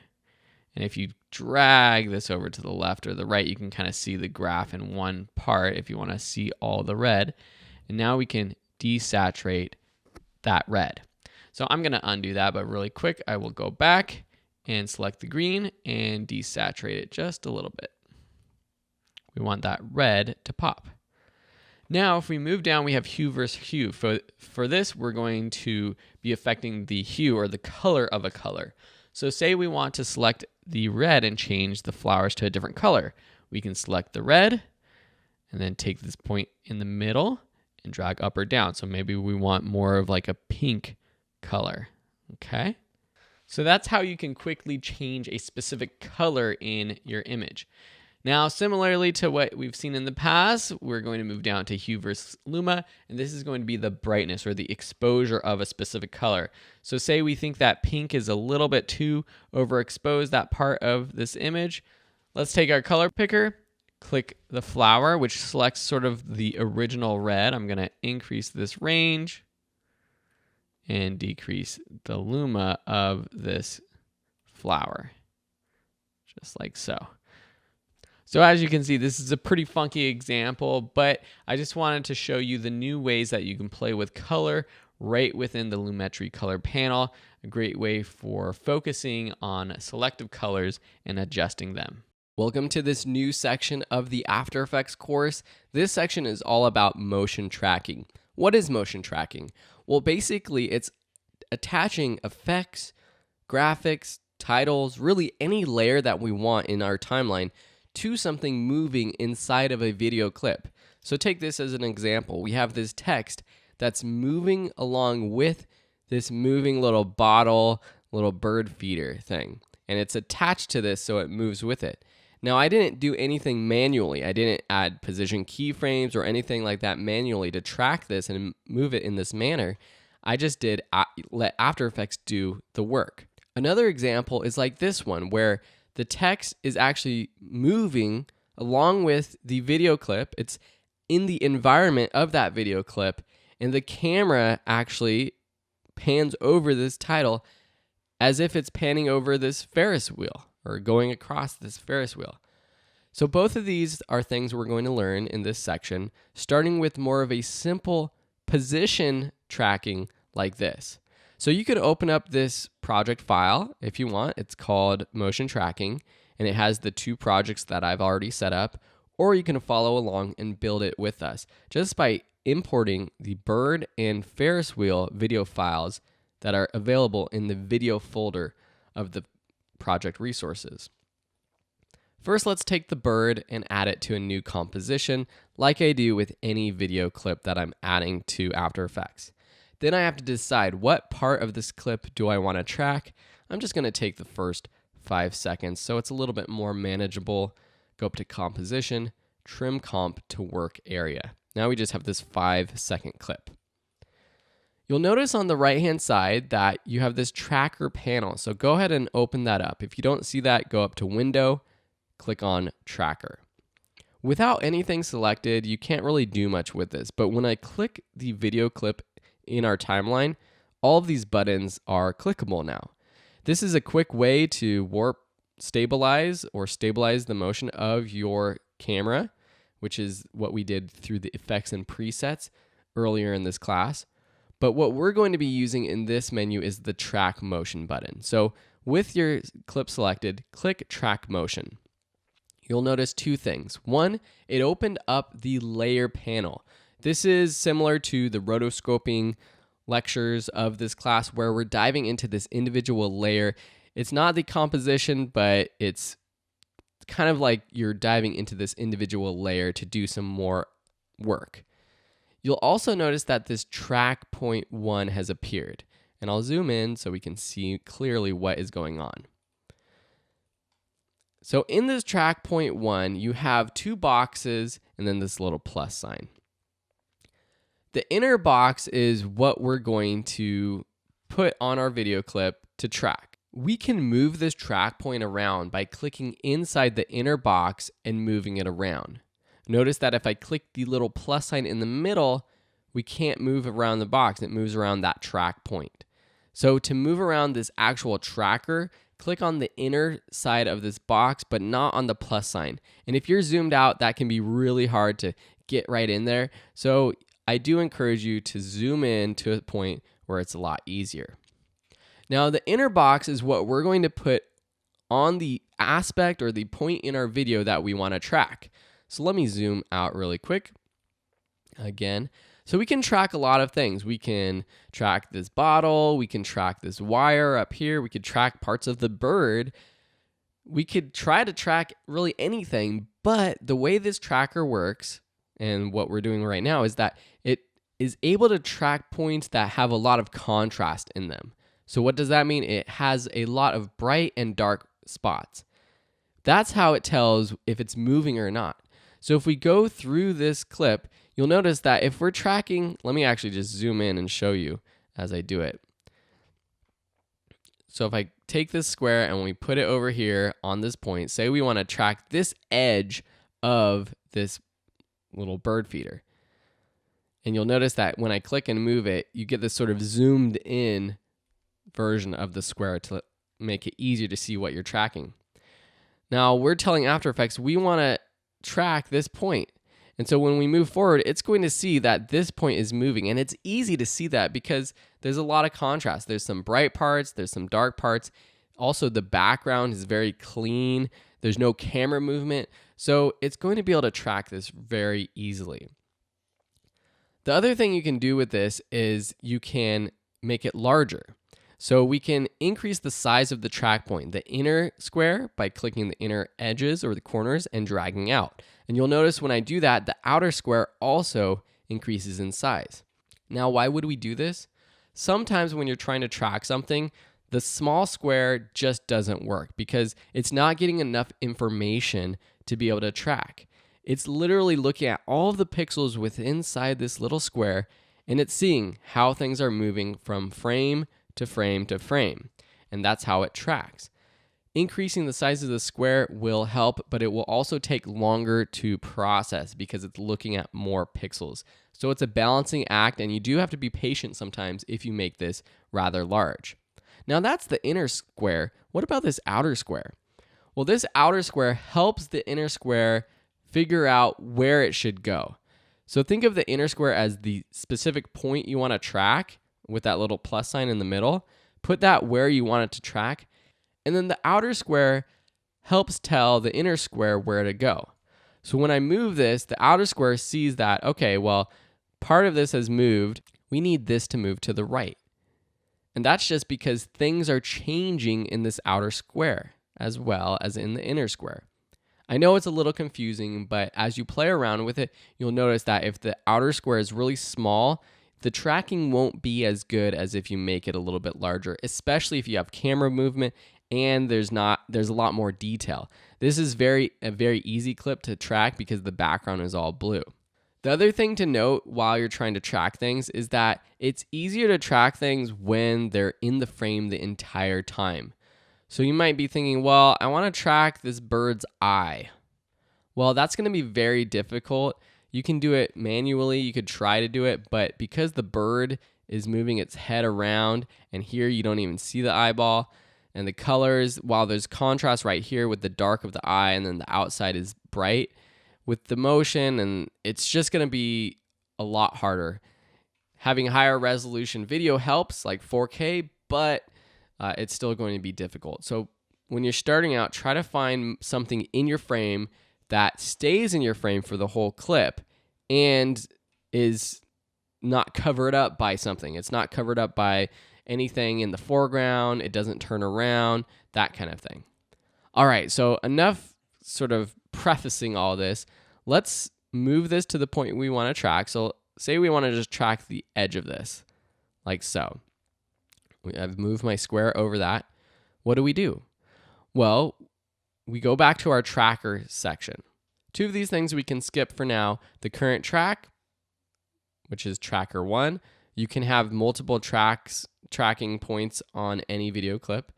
And if you drag this over to the left or the right, you can kind of see the graph in one part if you want to see all the red. And now we can desaturate that red. So I'm going to undo that, but really quick, I will go back and select the green and desaturate it just a little bit. We want that red to pop. Now, if we move down, we have hue versus hue. For this, we're going to be affecting the hue or the color of a color. So say we want to select the red and change the flowers to a different color. We can select the red and then take this point in the middle and drag up or down. So maybe we want more of like a pink color, okay? So that's how you can quickly change a specific color in your image. Now, similarly to what we've seen in the past, we're going to move down to hue versus luma, and this is going to be the brightness or the exposure of a specific color. So say we think that pink is a little bit too overexposed, that part of this image. Let's take our color picker, click the flower, which selects sort of the original red. I'm going to increase this range and decrease the luma of this flower, just like so. So as you can see, this is a pretty funky example, but I just wanted to show you the new ways that you can play with color right within the Lumetri color panel. A great way for focusing on selective colors and adjusting them. Welcome to this new section of the After Effects course. This section is all about motion tracking. What is motion tracking? Well, basically, it's attaching effects, graphics, titles, really any layer that we want in our timeline to something moving inside of a video clip. So take this as an example. We have this text that's moving along with this moving little bottle, little bird feeder thing. And it's attached to this so it moves with it. Now, I didn't do anything manually. I didn't add position keyframes or anything like that manually to track this and move it in this manner. I just did let After Effects do the work. Another example is like this one, where the text is actually moving along with the video clip. It's in the environment of that video clip, and the camera actually pans over this title as if it's panning over this Ferris wheel or going across this Ferris wheel. So both of these are things we're going to learn in this section, starting with more of a simple position tracking like this. So you could open up this project file if you want. It's called Motion Tracking, and it has the 2 projects that I've already set up, or you can follow along and build it with us just by importing the bird and Ferris wheel video files that are available in the video folder of the project resources. First, let's take the bird and add it to a new composition like I do with any video clip that I'm adding to After Effects. Then I have to decide what part of this clip do I want to track. I'm just going to take the first 5 seconds so it's a little bit more manageable. Go up to Composition, Trim Comp to Work Area. Now we just have this 5-second clip. You'll notice on the right-hand side that you have this tracker panel. So go ahead and open that up. If you don't see that, go up to Window, click on Tracker. Without anything selected, you can't really do much with this. But when I click the video clip in our timeline, all of these buttons are clickable now. This is a quick way to warp stabilize or stabilize the motion of your camera, which is what we did through the effects and presets earlier in this class. But what we're going to be using in this menu is the track motion button. So with your clip selected, click track motion. You'll notice 2 things. One, it opened up the layer panel. This is similar to the rotoscoping lectures of this class where we're diving into this individual layer It's not the composition, but it's kind of like you're diving into this individual layer to do some more work. You'll also notice that this track point 1 has appeared. And I'll zoom in so we can see clearly what is going on. So in this track point 1, you have 2 boxes and then this little plus sign. The inner box is what we're going to put on our video clip to track. We can move this track point around by clicking inside the inner box and moving it around. Notice that if I click the little plus sign in the middle, we can't move around the box. It moves around that track point. So to move around this actual tracker, click on the inner side of this box, but not on the plus sign. And if you're zoomed out, that can be really hard to get right in there. So I do encourage you to zoom in to a point where it's a lot easier. Now, the inner box is what we're going to put on the aspect or the point in our video that we want to track. So let me zoom out really quick again. So we can track a lot of things. We can track this bottle, we can track this wire up here, we could track parts of the bird. We could try to track really anything, but the way this tracker works and what we're doing right now is that it is able to track points that have a lot of contrast in them. So what does that mean? It has a lot of bright and dark spots. That's how it tells if it's moving or not. So if we go through this clip, you'll notice that if we're tracking, let me actually just zoom in and show you as I do it. So if I take this square and we put it over here on this point, say we want to track this edge of this little bird feeder. And you'll notice that when I click and move it, you get this sort of zoomed in version of the square to make it easier to see what you're tracking. Now we're telling After Effects we want to track this point. And so when we move forward, it's going to see that this point is moving. And it's easy to see that because there's a lot of contrast. There's some bright parts, there's some dark parts. Also, the background is very clean. There's no camera movement. So it's going to be able to track this very easily. The other thing you can do with this is you can make it larger. So we can increase the size of the track point, the inner square, by clicking the inner edges or the corners and dragging out. And you'll notice when I do that, the outer square also increases in size. Now, why would we do this? Sometimes when you're trying to track something, the small square just doesn't work because it's not getting enough information to be able to track. It's literally looking at all of the pixels within inside this little square, and it's seeing how things are moving from frame to frame to frame, and that's how it tracks. Increasing the size of the square will help, but it will also take longer to process because it's looking at more pixels. So it's a balancing act, and you do have to be patient sometimes if you make this rather large. Now that's the inner square. What about this outer square? Well, this outer square helps the inner square figure out where it should go. So think of the inner square as the specific point you want to track with that little plus sign in the middle. Put that where you want it to track. And then the outer square helps tell the inner square where to go. So when I move this, the outer square sees that, okay, well, part of this has moved. We need this to move to the right. And that's just because things are changing in this outer square as well as in the inner square. I know it's a little confusing, but as you play around with it, you'll notice that if the outer square is really small, the tracking won't be as good as if you make it a little bit larger, especially if you have camera movement and there's a lot more detail. This is a very easy clip to track because the background is all blue. The other thing to note while you're trying to track things is that it's easier to track things when they're in the frame the entire time. So you might be thinking, well, I want to track this bird's eye. Well, that's going to be very difficult. You can do it manually, you could try to do it, but because the bird is moving its head around, and here you don't even see the eyeball, and the colors, while there's contrast right here with the dark of the eye, and then the outside is bright, with the motion, and it's just going to be a lot harder. Having higher resolution video helps, like 4K, but it's still going to be difficult. So when you're starting out, try to find something in your frame that stays in your frame for the whole clip and is not covered up by something. It's not covered up by anything in the foreground, it doesn't turn around, that kind of thing. All right, so enough sort of prefacing all this. Let's move this to the point we want to track. So say we want to just track the edge of this, like so. I've moved my square over that. What do? Well, we go back to our tracker section. Two of these things we can skip for now. The current track, which is tracker 1. You can have multiple tracking points on any video clip.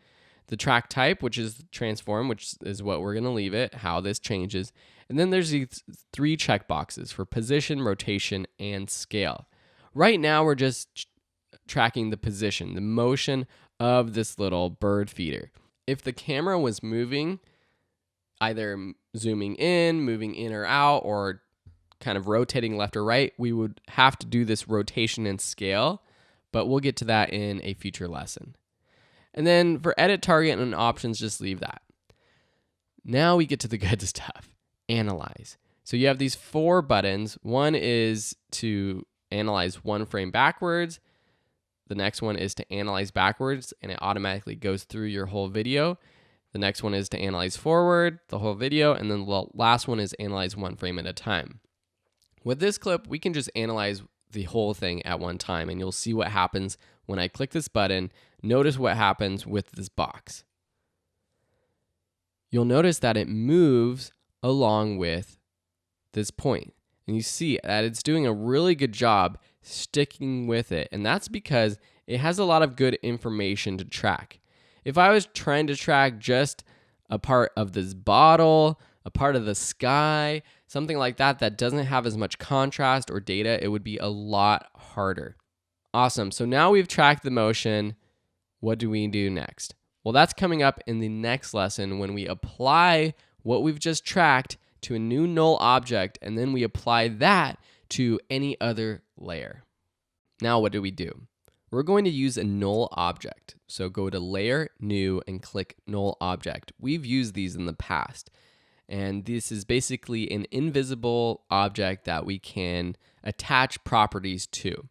The track type, which is transform, which is what we're going to leave it, how this changes. And then there's these 3 checkboxes for position, rotation, and scale. Right now, we're just tracking the position, the motion of this little bird feeder. If the camera was moving, either zooming in, moving in or out, or kind of rotating left or right, we would have to do this rotation and scale, but we'll get to that in a future lesson. And then for edit target and options, just leave that. Now we get to the good stuff, analyze. So you have these 4 buttons. One is to analyze 1 frame backwards. The next one is to analyze backwards, and it automatically goes through your whole video. The next one is to analyze forward, the whole video, and then the last one is analyze 1 frame at a time. With this clip, we can just analyze the whole thing at one time, and you'll see what happens when I click this button. Notice what happens with this box. You'll notice that it moves along with this point, and you see that it's doing a really good job sticking with it, and that's because it has a lot of good information to track. If I was trying to track just a part of this bottle, a part of the sky, something like that that doesn't have as much contrast or data, it would be a lot harder. Awesome. So now we've tracked the motion. What do we do next? Well, that's coming up in the next lesson when we apply what we've just tracked to a new null object, and then we apply that to any other layer. Now what do? We're going to use a null object. So go to Layer, New, and click Null Object. We've used these in the past. And this is basically an invisible object that we can attach properties to.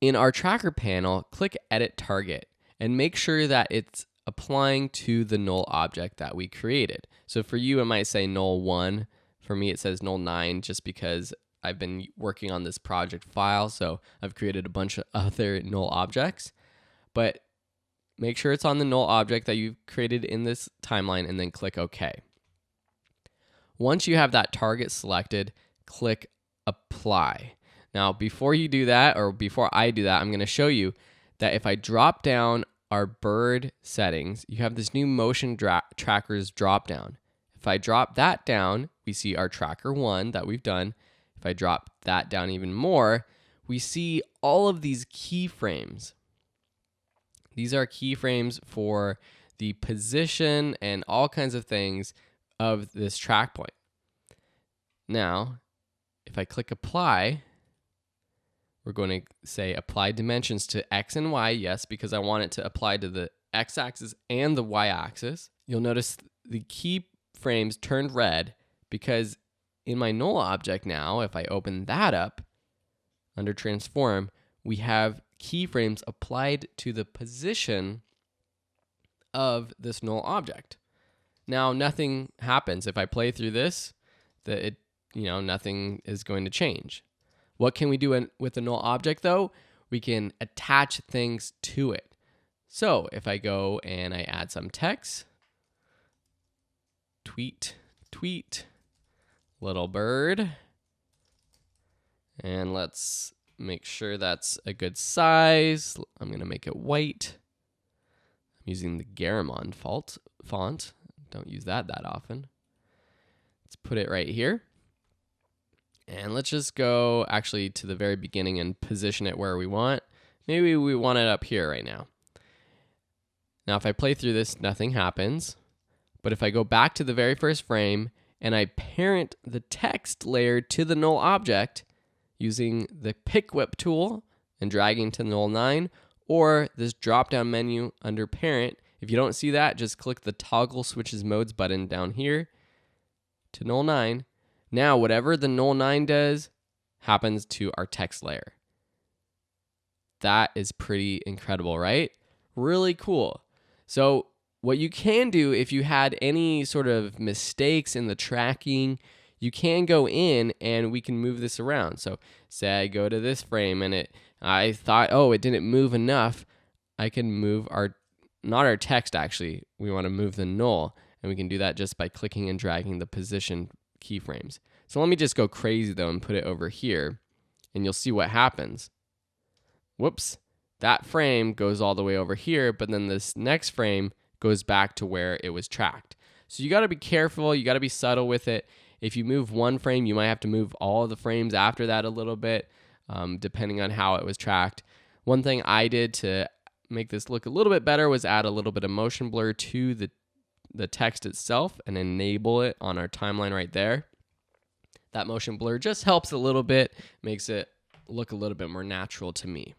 In our tracker panel, click Edit Target and make sure that it's applying to the null object that we created. So for you, it might say null 1. For me, it says null 9 just because I've been working on this project file, so I've created a bunch of other null objects. But make sure it's on the null object that you've created in this timeline, and then click OK. Once you have that target selected, click Apply. Now, before you do that, or before I do that, I'm going to show you that if I drop down our bird settings, you have this new motion trackers drop down. If I drop that down, we see our tracker 1 that we've done. If I drop that down even more, we see all of these keyframes. These are keyframes for the position and all kinds of things of this track point. Now, if I click Apply, we're going to say Apply Dimensions to X and Y, yes, because I want it to apply to the X-axis and the Y-axis. You'll notice the keyframes turned red because in my null object now, if I open that up, under Transform, we have keyframes applied to the position of this null object. Now, nothing happens. If I play through this, nothing is going to change. What can we do with the null object, though? We can attach things to it. So if I go and I add some text, tweet, little bird, and let's make sure that's a good size. I'm going to make it white. I'm using the Garamond font. Don't use that often. Let's put it right here. And let's just go actually to the very beginning and position it where we want. Maybe we want it up here right now. Now, if I play through this, nothing happens. But if I go back to the very first frame and I parent the text layer to the null object using the pick whip tool and dragging to null 9, or this drop-down menu under parent, if you don't see that, just click the toggle switches modes button down here to null 9. Now, whatever the null 9 does happens to our text layer. That is pretty incredible, right? Really cool. So what you can do if you had any sort of mistakes in the tracking, you can go in and we can move this around. So say I go to this frame and I thought, oh, it didn't move enough. I can move not our text actually, we want to move the null, and we can do that just by clicking and dragging the position keyframes. So let me just go crazy though and put it over here, and you'll see what happens. Whoops, that frame goes all the way over here, but then this next frame goes back to where it was tracked. So you got to be careful, you got to be subtle with it. If you move one frame, you might have to move all of the frames after that a little bit, depending on how it was tracked. One thing I did to make this look a little bit better was add a little bit of motion blur to the text itself and enable it on our timeline right there. That motion blur just helps a little bit, makes it look a little bit more natural to me.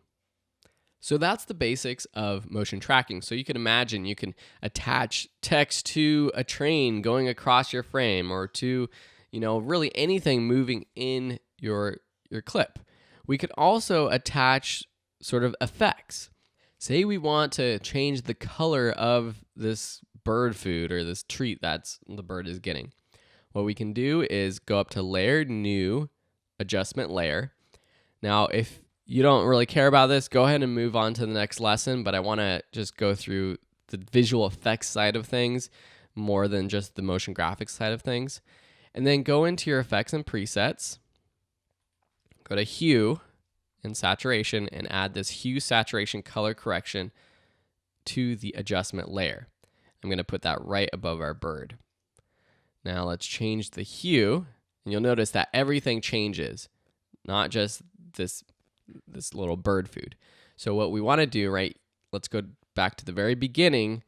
So that's the basics of motion tracking. So you can imagine you can attach text to a train going across your frame, or to, really anything moving in your clip. We could also attach sort of effects. Say we want to change the color of this bird food or this treat that's the bird is getting. What we can do is go up to Layer, New, Adjustment Layer. Now, if you don't really care about this, go ahead and move on to the next lesson, but I want to just go through the visual effects side of things more than just the motion graphics side of things. And then go into your effects and presets, go to Hue and Saturation, and add this Hue Saturation Color Correction to the adjustment layer. I'm going to put that right above our bird. Now let's change the hue, and you'll notice that everything changes, not just this little bird food. So what we want to do, right, let's go back to the very beginning,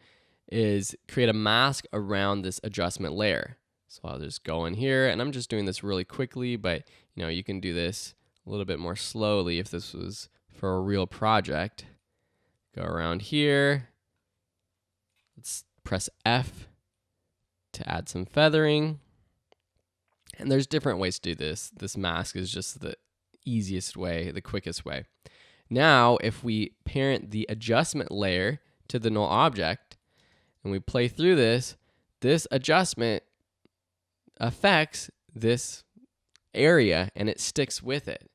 is create a mask around this adjustment layer. So I'll just go in here, and I'm just doing this really quickly, but you can do this a little bit more slowly if this was for a real project. Go around here. Let's press F to add some feathering. And there's different ways to do this. This mask is just the easiest way, the quickest way. Now, if we parent the adjustment layer to the null object and we play through this adjustment affects this area and it sticks with it.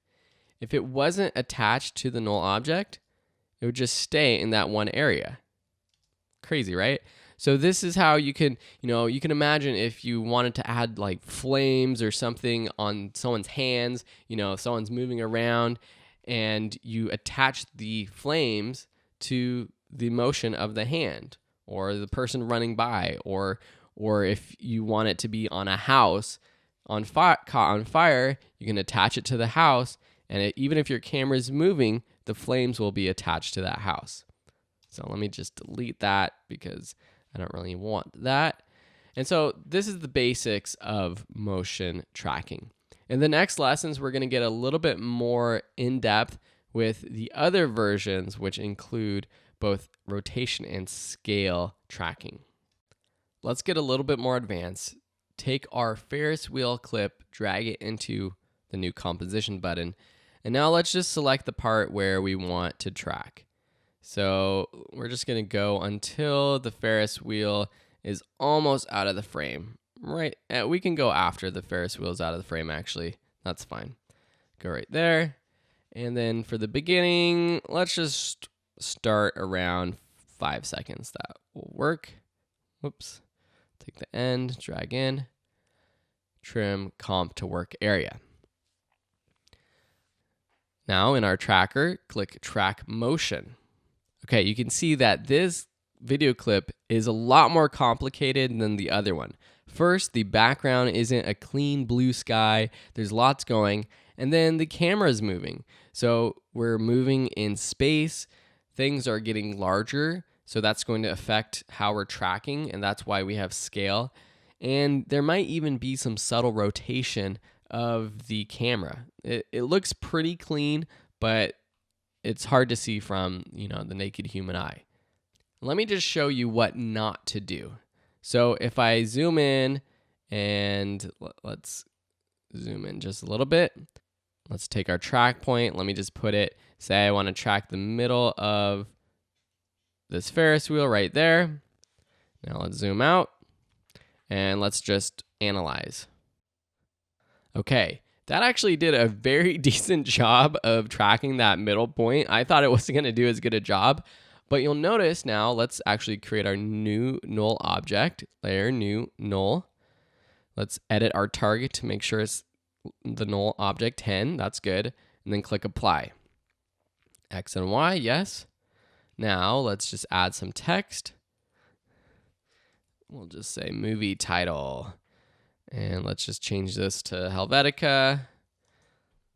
If it wasn't attached to the null object, it would just stay in that one area. Crazy, right? So this is how you can, you can imagine if you wanted to add like flames or something on someone's hands, someone's moving around, and you attach the flames to the motion of the hand or the person running by, or if you want it to be on a house caught on fire, you can attach it to the house, and even if your camera is moving, the flames will be attached to that house. So let me just delete that because I don't really want that. And so this is the basics of motion tracking. In the next lessons, we're going to get a little bit more in depth with the other versions, which include both rotation and scale tracking. Let's get a little bit more advanced. Take our Ferris wheel clip, drag it into the new composition button, and now let's just select the part where we want to track. So we're just going to go until the Ferris wheel is almost out of the frame. Right, we can go after the Ferris wheel is out of the frame, actually. That's fine. Go right there. And then for the beginning, let's just start around 5 seconds. That will work. Whoops. Take the end, drag in, trim comp to work area. Now in our tracker, click track motion. Okay, you can see that this video clip is a lot more complicated than the other one. First, the background isn't a clean blue sky. There's lots going. And then the camera is moving. So we're moving in space. Things are getting larger. So that's going to affect how we're tracking. And that's why we have scale. And there might even be some subtle rotation of the camera. It looks pretty clean, but it's hard to see from, the naked human eye. Let me just show you what not to do. So if I zoom in, and let's zoom in just a little bit. Let's take our track point. Let me just put it, say I want to track the middle of this Ferris wheel right there. Now let's zoom out and let's just analyze. Okay, that actually did a very decent job of tracking that middle point. I thought it wasn't going to do as good a job, but you'll notice now, let's actually create our new null object, layer, new, null. Let's edit our target to make sure it's the null object 10, that's good, and then click apply. X and Y, yes. Now let's just add some text. We'll just say movie title. And let's just change this to Helvetica,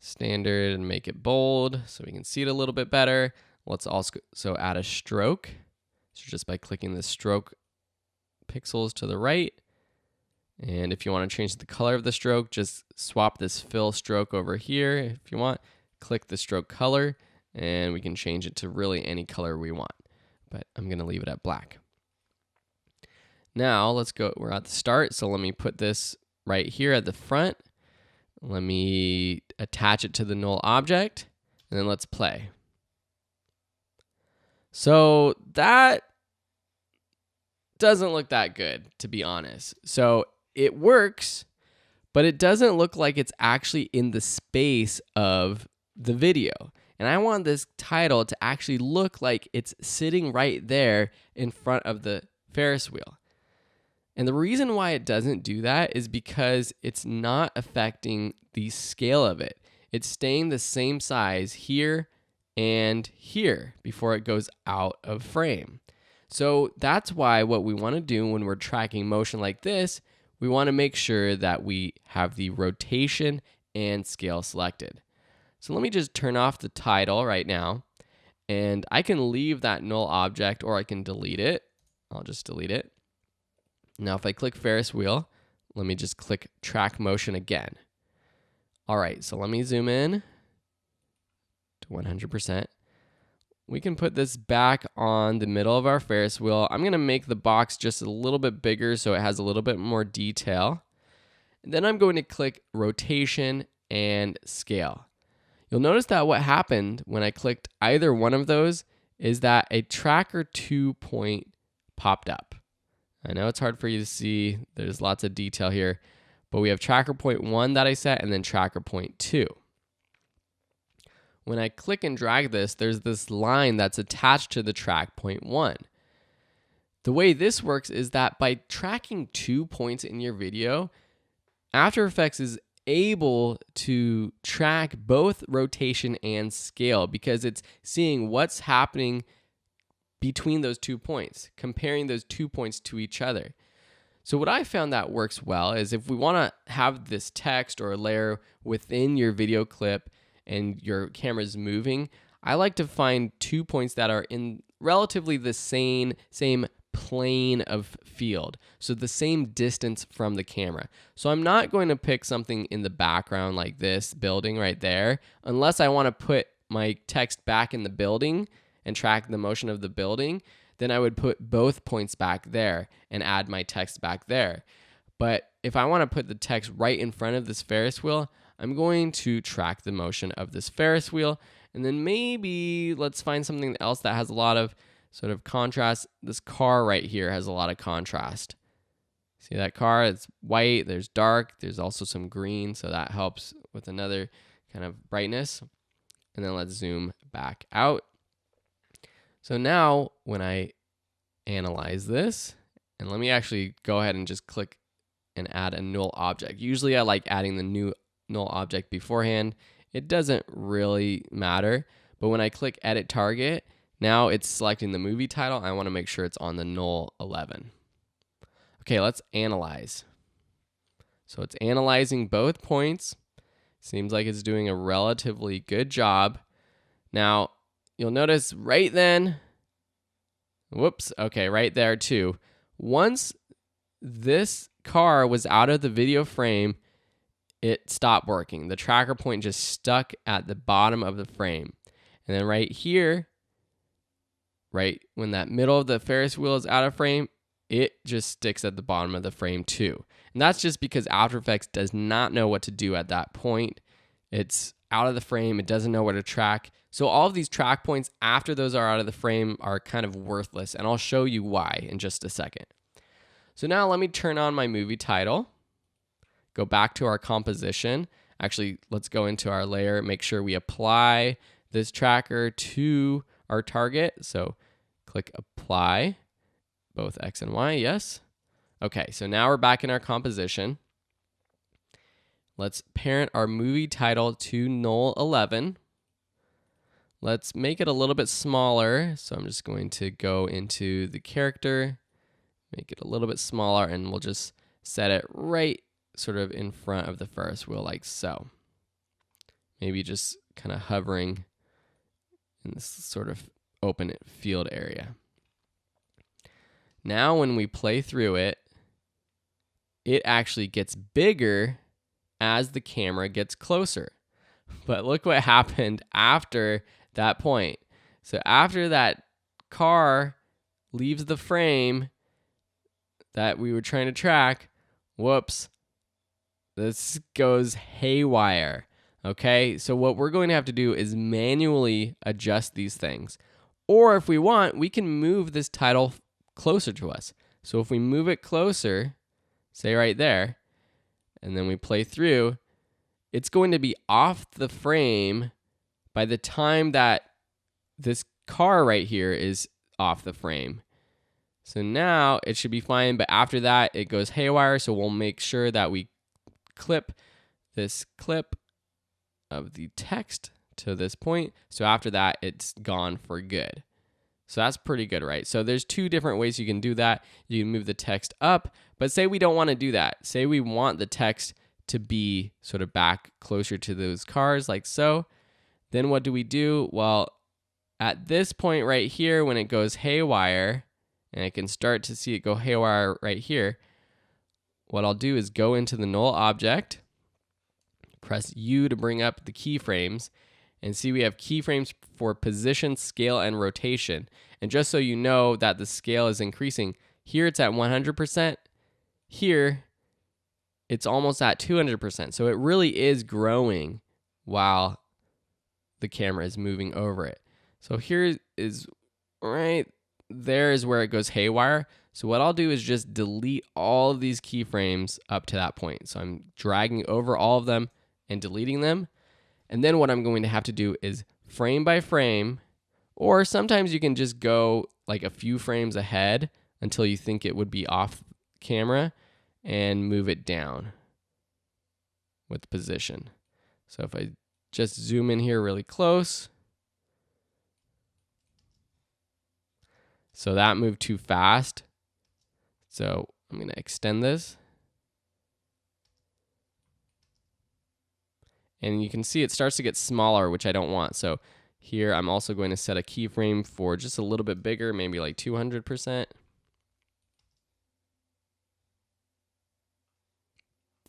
standard, and make it bold so we can see it a little bit better. Let's also add a stroke. So just by clicking the stroke pixels to the right. And if you want to change the color of the stroke, just swap this fill stroke over here. If you want, click the stroke color, and we can change it to really any color we want. But I'm going to leave it at black. Now let's go, we're at the start, so let me put this right here at the front. Let me attach it to the null object, and then let's play. So that doesn't look that good, to be honest. So it works, but it doesn't look like it's actually in the space of the video. And I want this title to actually look like it's sitting right there in front of the Ferris wheel. And the reason why it doesn't do that is because it's not affecting the scale of it. It's staying the same size here and here before it goes out of frame. So that's why what we want to do when we're tracking motion like this, we want to make sure that we have the rotation and scale selected. So let me just turn off the title right now, and I can leave that null object or I can delete it. I'll just delete it. Now if I click Ferris wheel, let me just click track motion again. All right, so let me zoom in to 100%. We can put this back on the middle of our Ferris wheel. I'm gonna make the box just a little bit bigger so it has a little bit more detail. And then I'm going to click rotation and scale. You'll notice that what happened when I clicked either one of those is that a tracker 2 point popped up. I know it's hard for you to see. There's lots of detail here, but we have tracker point 1 that I set and then tracker point 2. When I click and drag this, there's this line that's attached to the track point 1. The way this works is that by tracking 2 points in your video, After Effects is able to track both rotation and scale because it's seeing what's happening between those 2 points, comparing those 2 points to each other. So what I found that works well is if we want to have this text or a layer within your video clip and your camera's moving, I like to find 2 points that are in relatively the same plane of field, so the same distance from the camera. So I'm not going to pick something in the background like this building right there, unless I want to put my text back in the building and track the motion of the building. Then I would put both points back there and add my text back there. But if I want to put the text right in front of this Ferris wheel, I'm going to track the motion of this Ferris wheel, and then maybe let's find something else that has a lot of sort of contrast. This car right here has a lot of contrast. See that car? It's white, there's dark, there's also some green, so that helps with another kind of brightness. And then let's zoom back out. So now when I analyze this, and let me actually go ahead and just click and add a null object. Usually I like adding the new null object beforehand. It doesn't really matter, but when I click edit target, now it's selecting the movie title. I want to make sure it's on the null 11. Okay, let's analyze. So it's analyzing both points. Seems like it's doing a relatively good job. Now, you'll notice right then, whoops, okay, right there too. Once this car was out of the video frame, it stopped working. The tracker point just stuck at the bottom of the frame. And then right here, right when that middle of the Ferris wheel is out of frame, it just sticks at the bottom of the frame too. And that's just because After Effects does not know what to do at that point. It's out of the frame. It doesn't know where to track. So all of these track points after those are out of the frame are kind of worthless, and I'll show you why in just a second. So now let me turn on my movie title, go back to our composition. Actually, let's go into our layer, make sure we apply this tracker to our target. So click apply, both X and Y, yes. Okay, so now we're back in our composition. Let's parent our movie title to null 11. Let's make it a little bit smaller. So I'm just going to go into the character, make it a little bit smaller, and we'll just set it right sort of in front of the Ferris wheel like so. Maybe just kind of hovering in this sort of open field area. Now when we play through it, it actually gets bigger as the camera gets closer. But look what happened after that point. So after that car leaves the frame that we were trying to track, whoops, this goes haywire. Okay, so what we're going to have to do is manually adjust these things. Or if we want, we can move this title closer to us. So if we move it closer, say right there, and then we play through, it's going to be off the frame by the time that this car right here is off the frame. So now it should be fine, but after that it goes haywire, so we'll make sure that we clip this clip of the text to this point. So after that, it's gone for good. So that's pretty good, right? So there's two different ways you can do that. You can move the text up, but say we don't want to do that. Say we want the text to be sort of back closer to those cars like so. Then what do? Well, at this point right here, when it goes haywire, and I can start to see it go haywire right here, what I'll do is go into the null object, press U to bring up the keyframes, and see we have keyframes for position, scale, and rotation. And just so you know that the scale is increasing, here it's at 100%, here it's almost at 200%. So it really is growing while the camera is moving over it. So here is right there is where it goes haywire. So what I'll do is just delete all of these keyframes up to that point. So I'm dragging over all of them and deleting them. And then what I'm going to have to do is frame by frame, or sometimes you can just go like a few frames ahead until you think it would be off camera and move it down with position. So if I just zoom in here really close, so that moved too fast. So I'm going to extend this. And you can see it starts to get smaller, which I don't want. So here I'm also going to set a keyframe for just a little bit bigger, maybe like 200%.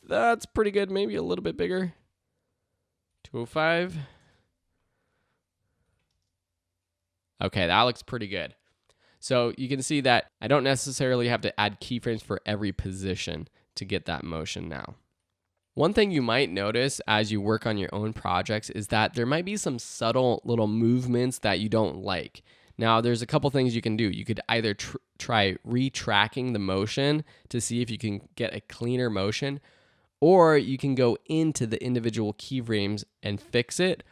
That's pretty good, maybe a little bit bigger. 205. Okay, that looks pretty good. So you can see that I don't necessarily have to add keyframes for every position to get that motion now. One thing you might notice as you work on your own projects is that there might be some subtle little movements that you don't like. Now, there's a couple things you can do. You could either try retracking the motion to see if you can get a cleaner motion, or you can go into the individual keyframes and fix it,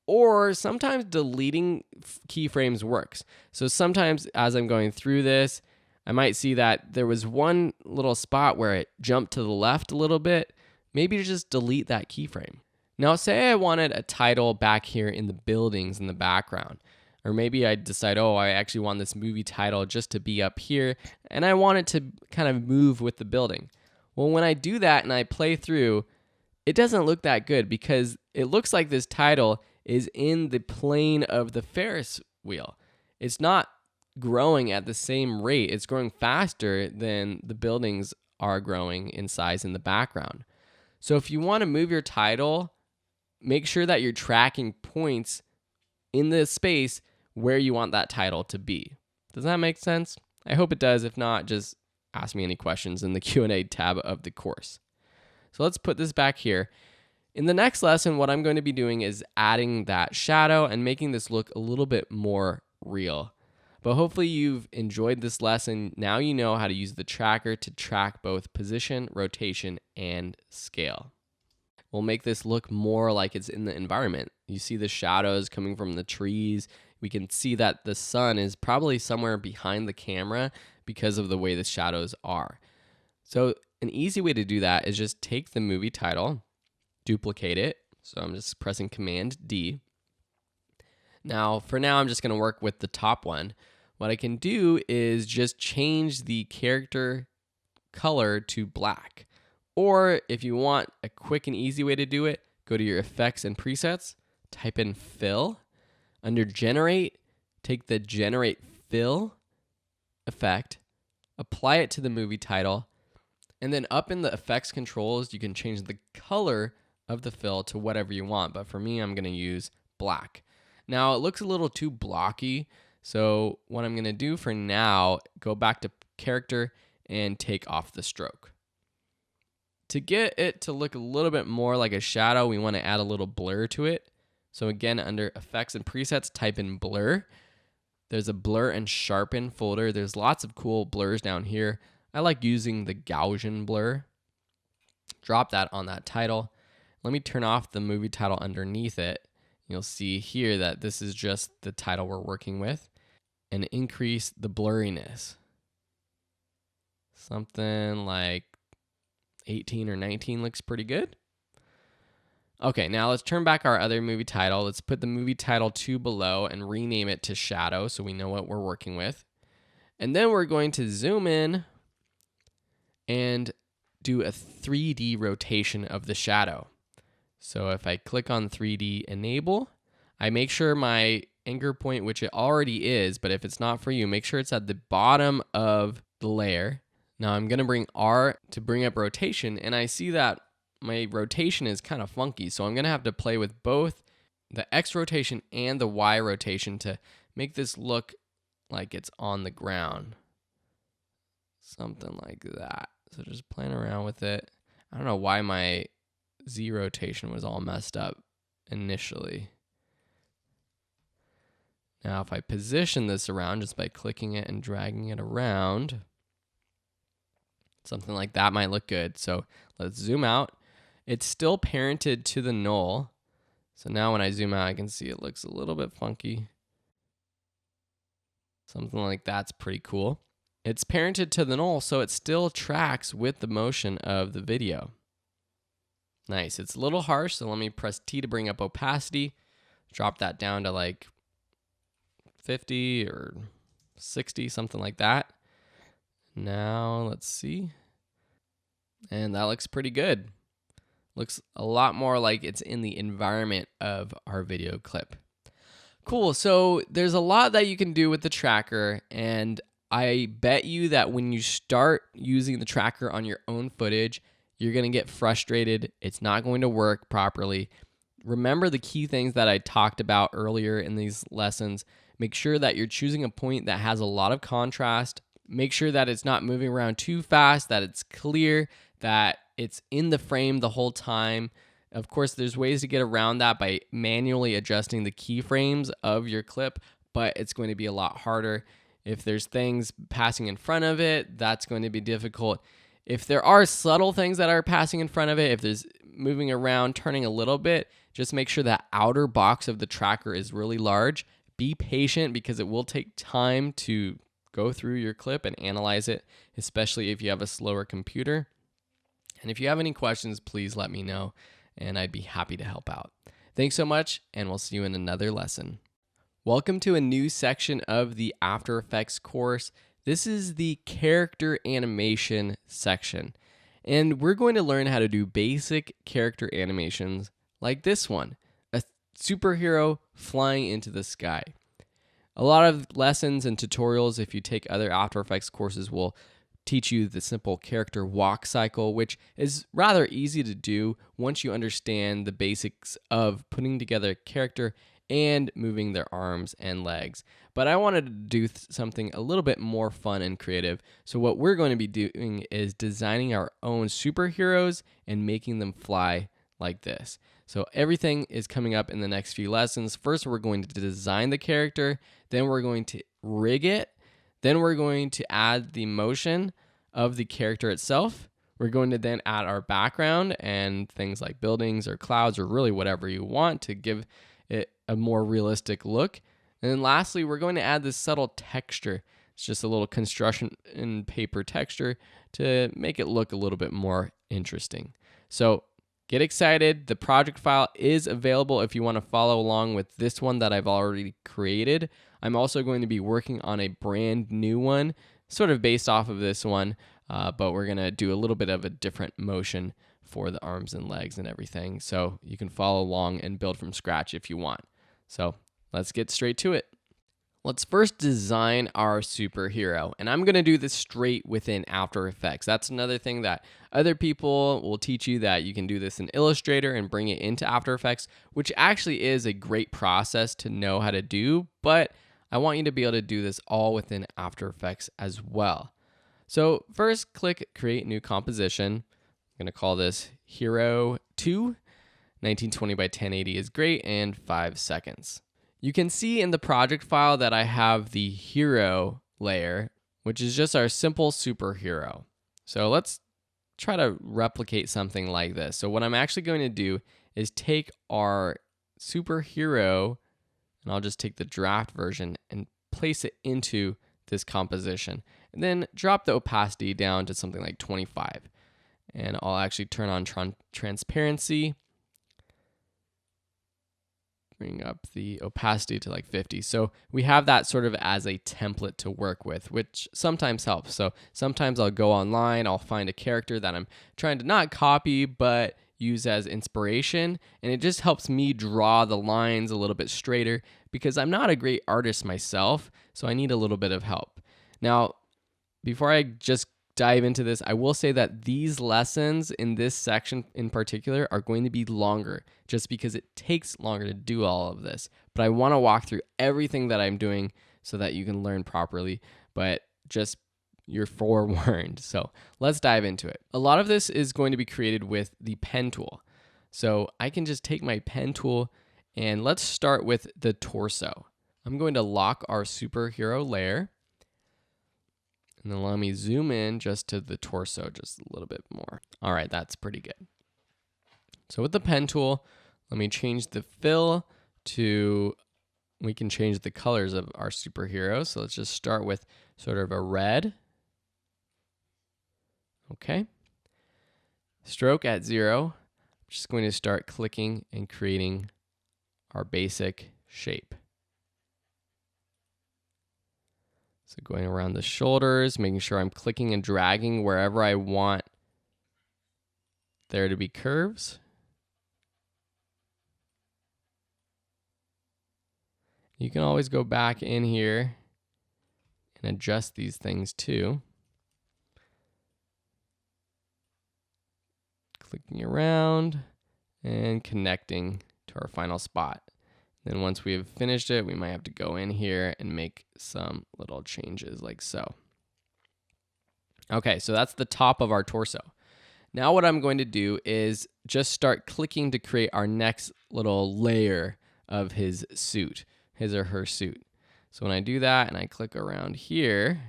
or sometimes deleting keyframes works. So sometimes as I'm going through this, I might see that there was one little spot where it jumped to the left a little bit. Maybe just delete that keyframe. Now, say I wanted a title back here in the buildings in the background. Or maybe I decide, oh, I actually want this movie title just to be up here, and I want it to kind of move with the building. Well, when I do that and I play through, it doesn't look that good because it looks like this title is in the plane of the Ferris wheel. It's not growing at the same rate. It's growing faster than the buildings are growing in size in the background. So if you want to move your title, make sure that you're tracking points in the space where you want that title to be. Does that make sense? I hope it does. If not, just ask me any questions in the Q&A tab of the course. So let's put this back here. In the next lesson, what I'm going to be doing is adding that shadow and making this look a little bit more real. But hopefully you've enjoyed this lesson. Now you know how to use the tracker to track both position, rotation, and scale. We'll make this look more like it's in the environment. You see the shadows coming from the trees. We can see that the sun is probably somewhere behind the camera because of the way the shadows are. So an easy way to do that is just take the movie title, duplicate it. So I'm just pressing Command D. Now, for now, I'm just going to work with the top one. What I can do is just change the character color to black. Or if you want a quick and easy way to do it, go to your effects and presets, type in fill. Under generate, take the generate fill effect, apply it to the movie title, and then up in the effects controls, you can change the color of the fill to whatever you want. But for me, I'm going to use black. Now, it looks a little too blocky. So what I'm going to do for now, go back to character and take off the stroke. To get it to look a little bit more like a shadow, we want to add a little blur to it. So again, under effects and presets, type in blur. There's a blur and sharpen folder. There's lots of cool blurs down here. I like using the Gaussian blur. Drop that on that title. Let me turn off the movie title underneath it. You'll see here that this is just the title we're working with, and increase the blurriness. Something like 18 or 19 looks pretty good. Okay, now let's turn back our other movie title. Let's put the movie title 2 below and rename it to shadow so we know what we're working with. And then we're going to zoom in and do a 3D rotation of the shadow. So if I click on 3D enable, I make sure my anchor point, which it already is, but if it's not for you, make sure it's at the bottom of the layer. Now I'm going to bring R to bring up rotation, and I see that my rotation is kind of funky, so I'm going to have to play with both the X rotation and the Y rotation to make this look like it's on the ground. Something like that. So just playing around with it. I don't know why my Z rotation was all messed up initially. Now if I position this around just by clicking it and dragging it around, something like that might look good. So let's zoom out. It's still parented to the null. So now when I zoom out, I can see it looks a little bit funky. Something like that's pretty cool. It's parented to the null, so it still tracks with the motion of the video. Nice. It's a little harsh, so let me press T to bring up opacity. Drop that down to like 50 or 60, something like that. Now, let's see. And that looks pretty good. Looks a lot more like it's in the environment of our video clip. Cool. So there's a lot that you can do with the tracker, and I bet you that when you start using the tracker on your own footage, you're going to get frustrated. It's not going to work properly. Remember the key things that I talked about earlier in these lessons. Make sure that you're choosing a point that has a lot of contrast. Make sure that it's not moving around too fast, that it's clear, that it's in the frame the whole time. Of course, there's ways to get around that by manually adjusting the keyframes of your clip, but it's going to be a lot harder. If there's things passing in front of it, that's going to be difficult. If there are subtle things that are passing in front of it, if there's moving around, turning a little bit, just make sure that outer box of the tracker is really large. Be patient because it will take time to go through your clip and analyze it, especially if you have a slower computer. And if you have any questions, please let me know, and I'd be happy to help out. Thanks so much, and we'll see you in another lesson. Welcome to a new section of the After Effects course. This is the character animation section, and we're going to learn how to do basic character animations like this one, a superhero flying into the sky. A lot of lessons and tutorials, if you take other After Effects courses, will teach you the simple character walk cycle, which is rather easy to do once you understand the basics of putting together a character and moving their arms and legs. But I wanted to do something a little bit more fun and creative. So what we're going to be doing is designing our own superheroes and making them fly like this. So everything is coming up in the next few lessons. First, we're going to design the character, then we're going to rig it, then we're going to add the motion of the character itself. We're going to then add our background and things like buildings or clouds or really whatever you want to give it a more realistic look. And then lastly, we're going to add this subtle texture. It's just a little construction in paper texture to make it look a little bit more interesting. So get excited. The project file is available if you want to follow along with this one that I've already created. I'm also going to be working on a brand new one, sort of based off of this one, but we're going to do a little bit of a different motion for the arms and legs and everything. So you can follow along and build from scratch if you want. So let's get straight to it. Let's first design our superhero, and I'm going to do this straight within After Effects. That's another thing that other people will teach you, that you can do this in Illustrator and bring it into After Effects, which actually is a great process to know how to do, but I want you to be able to do this all within After Effects as well. So first, click Create New Composition. I'm going to call this Hero 2. 1920 by 1080 is great, and 5 seconds. You can see in the project file that I have the hero layer, which is just our simple superhero. So let's try to replicate something like this. So what I'm actually going to do is take our superhero, and I'll just take the draft version and place it into this composition. And then drop the opacity down to something like 25. And I'll actually turn on transparency. Bring up the opacity to like 50. So we have that sort of as a template to work with, which sometimes helps. So sometimes I'll go online, I'll find a character that I'm trying to not copy, but use as inspiration. And it just helps me draw the lines a little bit straighter because I'm not a great artist myself. So I need a little bit of help. Now, before I just dive into this, I will say that these lessons in this section in particular are going to be longer just because it takes longer to do all of this. But I want to walk through everything that I'm doing so that you can learn properly, but just you're forewarned. So let's dive into it. A lot of this is going to be created with the pen tool. So I can just take my pen tool and let's start with the torso. I'm going to lock our superhero layer. And then let me zoom in just to the torso just a little bit more. All right, that's pretty good. So with the pen tool, let me change the fill to, we can change the colors of our superhero. So let's just start with sort of a red. Okay. Stroke at 0. I'm just going to start clicking and creating our basic shape. So going around the shoulders, making sure I'm clicking and dragging wherever I want there to be curves. You can always go back in here and adjust these things too. Clicking around and connecting to our final spot. Then once we have finished it, we might have to go in here and make some little changes like so. Okay, so that's the top of our torso. Now what I'm going to do is just start clicking to create our next little layer of his suit, his or her suit. So when I do that and I click around here,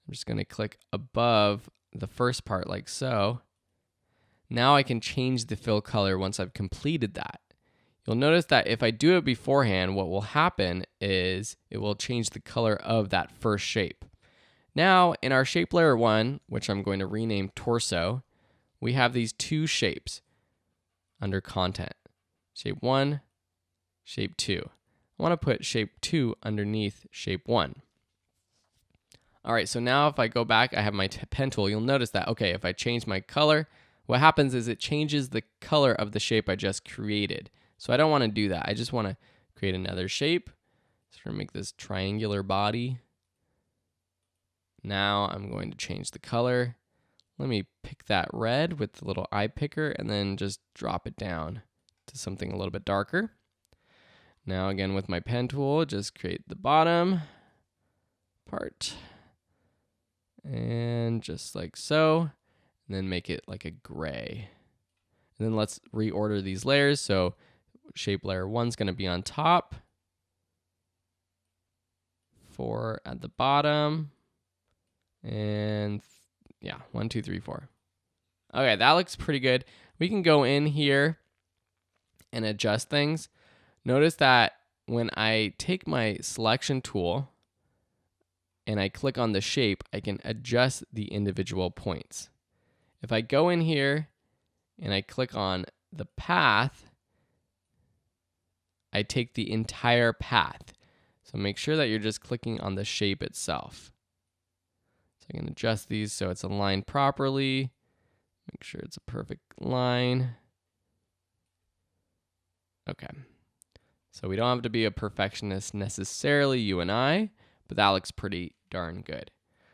I'm just going to click above the first part like so. Now I can change the fill color once I've completed that. You'll notice that if I do it beforehand, what will happen is it will change the color of that first shape. Now, in our shape layer 1, which I'm going to rename torso, we have these two shapes under content. Shape 1, shape 2. I want to put shape 2 underneath shape 1. All right, so now if I go back, I have my pen tool. You'll notice that, okay, if I change my color, what happens is it changes the color of the shape I just created. So I don't want to do that. I just want to create another shape. So we're going to make this triangular body. Now I'm going to change the color. Let me pick that red with the little eye picker and then just drop it down to something a little bit darker. Now again with my pen tool, just create the bottom part. And just like so. And then make it like a gray. And then let's reorder these layers. So shape layer 1 is going to be on top, 4 at the bottom, and yeah, 1, 2, 3, 4. Okay, that looks pretty good. We can go in here and adjust things. Notice that when I take my selection tool and I click on the shape, I can adjust the individual points. If I go in here and I click on the path, I take the entire path. So make sure that you're just clicking on the shape itself. So I can adjust these so it's aligned properly. Make sure it's a perfect line. Okay. So we don't have to be a perfectionist necessarily, you and I, but that looks pretty darn good.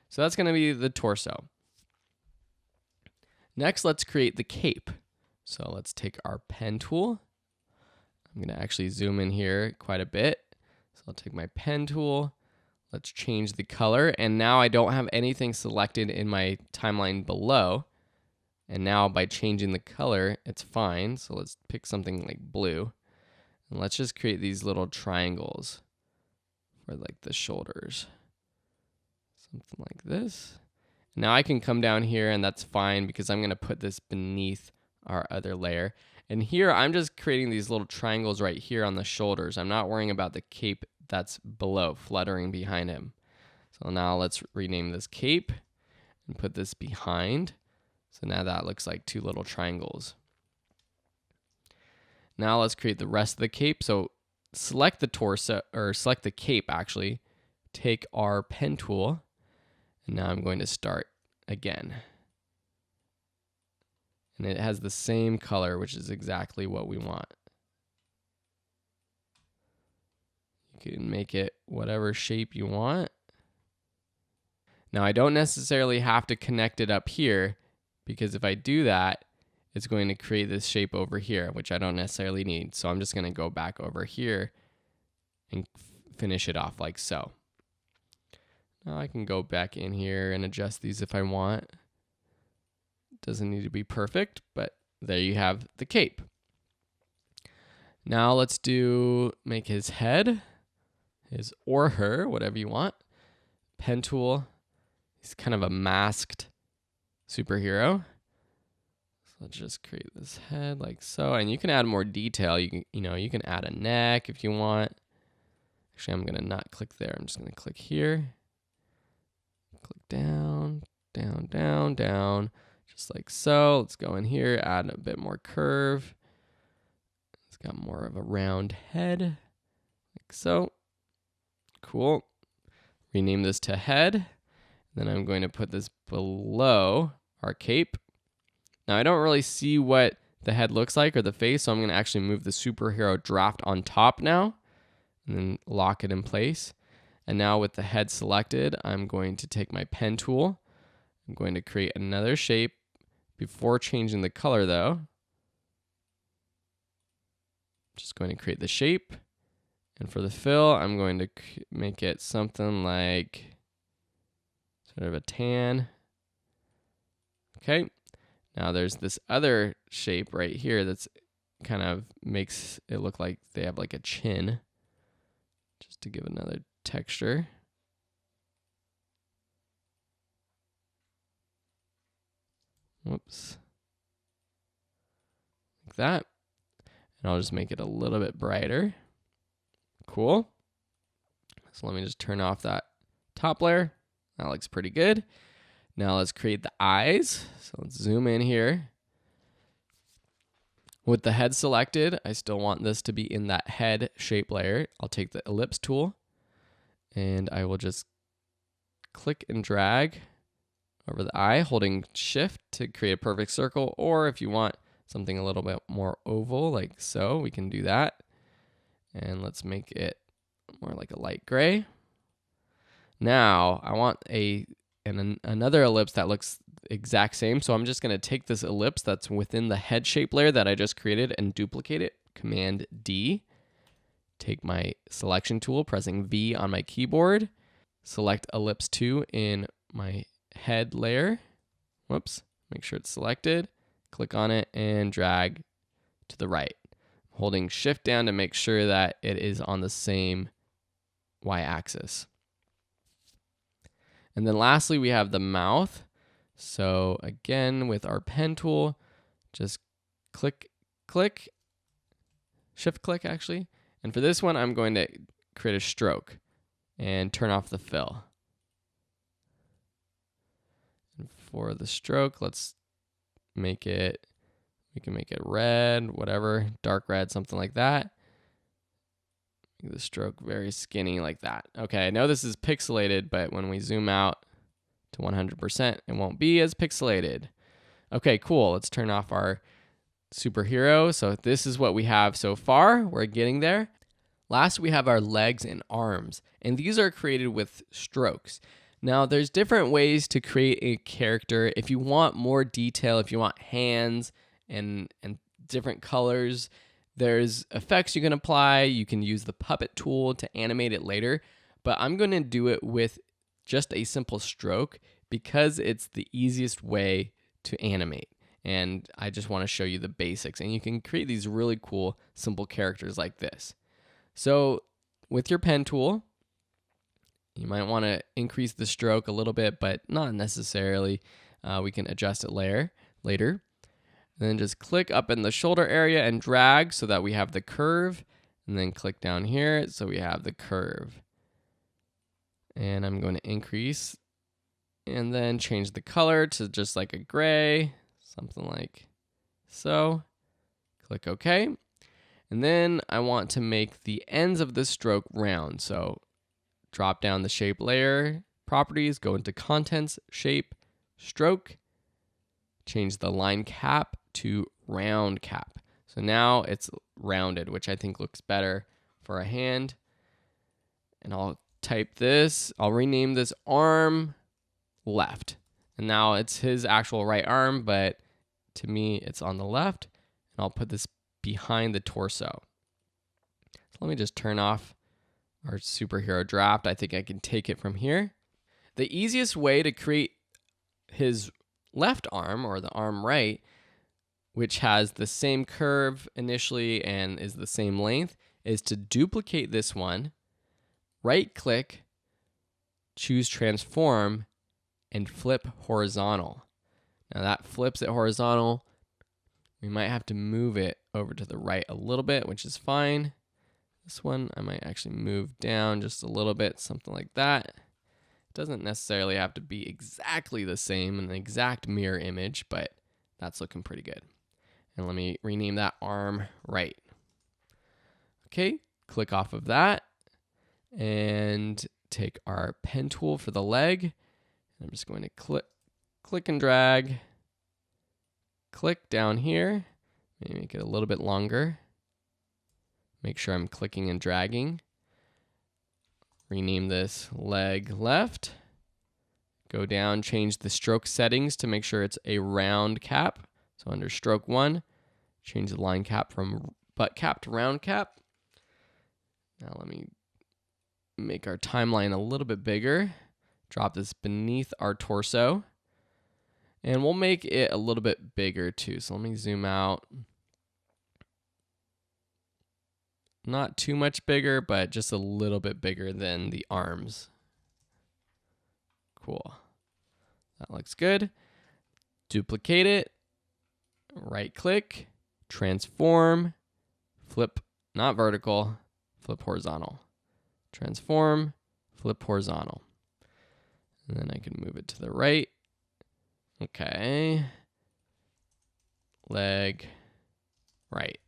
So that's going to be the torso. Next, let's create the cape. So let's take our pen tool. I'm going to actually zoom in here quite a bit. So I'll take my pen tool. Let's change the color. And now I don't have anything selected in my timeline below. And now by changing the color, it's fine. So let's pick something like blue. And let's just create these little triangles for like the shoulders. Something like this. Now I can come down here and that's fine because I'm going to put this beneath our other layer. And here I'm just creating these little triangles right here on the shoulders. I'm not worrying about the cape that's below, fluttering behind him. So now let's rename this cape and put this behind. So now that looks like two little triangles. Now let's create the rest of the cape. So select the torso, or select the cape actually. Take our pen tool. And now I'm going to start again. And it has the same color, which is exactly what we want. You can make it whatever shape you want. Now I don't necessarily have to connect it up here, because if I do that, it's going to create this shape over here, which I don't necessarily need. So I'm just going to go back over here and finish it off like so. Now I can go back in here and adjust these if I want. Doesn't need to be perfect, but there you have the cape. Now let's make his head, his or her, whatever you want. Pen tool. He's kind of a masked superhero. So let's just create this head like so, and you can add more detail. You can add a neck if you want. Actually, I'm gonna not click there. I'm just gonna click here. Click down, down, down, down, just like so. Let's go in here, add a bit more curve. It's got more of a round head, like so. Cool. Rename this to head. Then I'm going to put this below our cape. Now I don't really see what the head looks like or the face, so I'm going to actually move the superhero draft on top now and then lock it in place. And now with the head selected, I'm going to take my pen tool. I'm going to create another shape before changing the color though. Just going to create the shape. And for the fill, I'm going to make it something like sort of a tan. Okay. Now there's this other shape right here that's kind of makes it look like they have like a chin. Just to give another texture. Whoops. Like that. And I'll just make it a little bit brighter. Cool. So let me just turn off that top layer. That looks pretty good. Now let's create the eyes. So let's zoom in here. With the head selected, I still want this to be in that head shape layer. I'll take the ellipse tool and I will just click and drag over the eye, holding shift to create a perfect circle. Or if you want something a little bit more oval like so, we can do that. And let's make it more like a light gray. Now I want another ellipse that looks exact same. So I'm just going to take this ellipse that's within the head shape layer that I just created and duplicate it. Command D. Take my selection tool, pressing V on my keyboard. Select ellipse 2 in my head layer. Whoops. Make sure it's selected. click on it and drag to the right. Holding shift down to make sure that it is on the same y-axis. And then lastly, we have the mouth. So again, with our pen tool, just click, shift click actually. And for this one, I'm going to create a stroke and turn off the fill. And for the stroke, let's make it, we can make it red, whatever, dark red, something like that. Make the stroke very skinny like that. Okay, I know this is pixelated, but when we zoom out to 100%, it won't be as pixelated. Okay, cool. Let's turn off our superhero. So this is what we have so far. We're getting there. Last, we have our legs and arms, and these are created with strokes. Now, there's different ways to create a character. If you want more detail, if you want hands and different colors, there's effects you can apply. You can use the puppet tool to animate it later, but I'm going to do it with just a simple stroke because it's the easiest way to animate. And I just want to show you the basics, and you can create these really cool, simple characters like this. So with your pen tool, you might want to increase the stroke a little bit, but not necessarily. We can adjust it later. And then just click up in the shoulder area and drag so that we have the curve. And then click down here so we have the curve. And I'm going to increase and then change the color to just like a gray, something like so. Click OK. And then I want to make the ends of the stroke round. So drop down the shape layer properties, go into contents, shape, stroke, change the line cap to round cap. So now it's rounded, which I think looks better for a hand. And I'll type this, I'll rename this arm left. And now it's his actual right arm, but to me it's on the left. And I'll put this behind the torso. So let me just turn off our superhero draft. I think I can take it from here. The easiest way to create his left arm, or the arm right, which has the same curve initially and is the same length, is to duplicate this one, right click, choose transform, and flip horizontal. Now that flips it horizontal. We might have to move it over to the right a little bit, which is fine. This one I might actually move down just a little bit, something like that. It doesn't necessarily have to be exactly the same, an exact mirror image, but that's looking pretty good. And let me rename that arm right. Okay, click off of that and take our pen tool for the leg. I'm just going to click and drag, click down here, maybe make it a little bit longer. Make sure I'm clicking and dragging. Rename this leg left. Go down, change the stroke settings to make sure it's a round cap. So under stroke 1, change the line cap from butt cap to round cap. Now let me make our timeline a little bit bigger. Drop this beneath our torso. And we'll make it a little bit bigger too. So let me zoom out. Not too much bigger, but just a little bit bigger than the arms. Cool. That looks good. Duplicate it. Right click. Transform. Flip, not vertical. Flip horizontal. Transform. Flip horizontal. And then I can move it to the right. Okay. Leg right.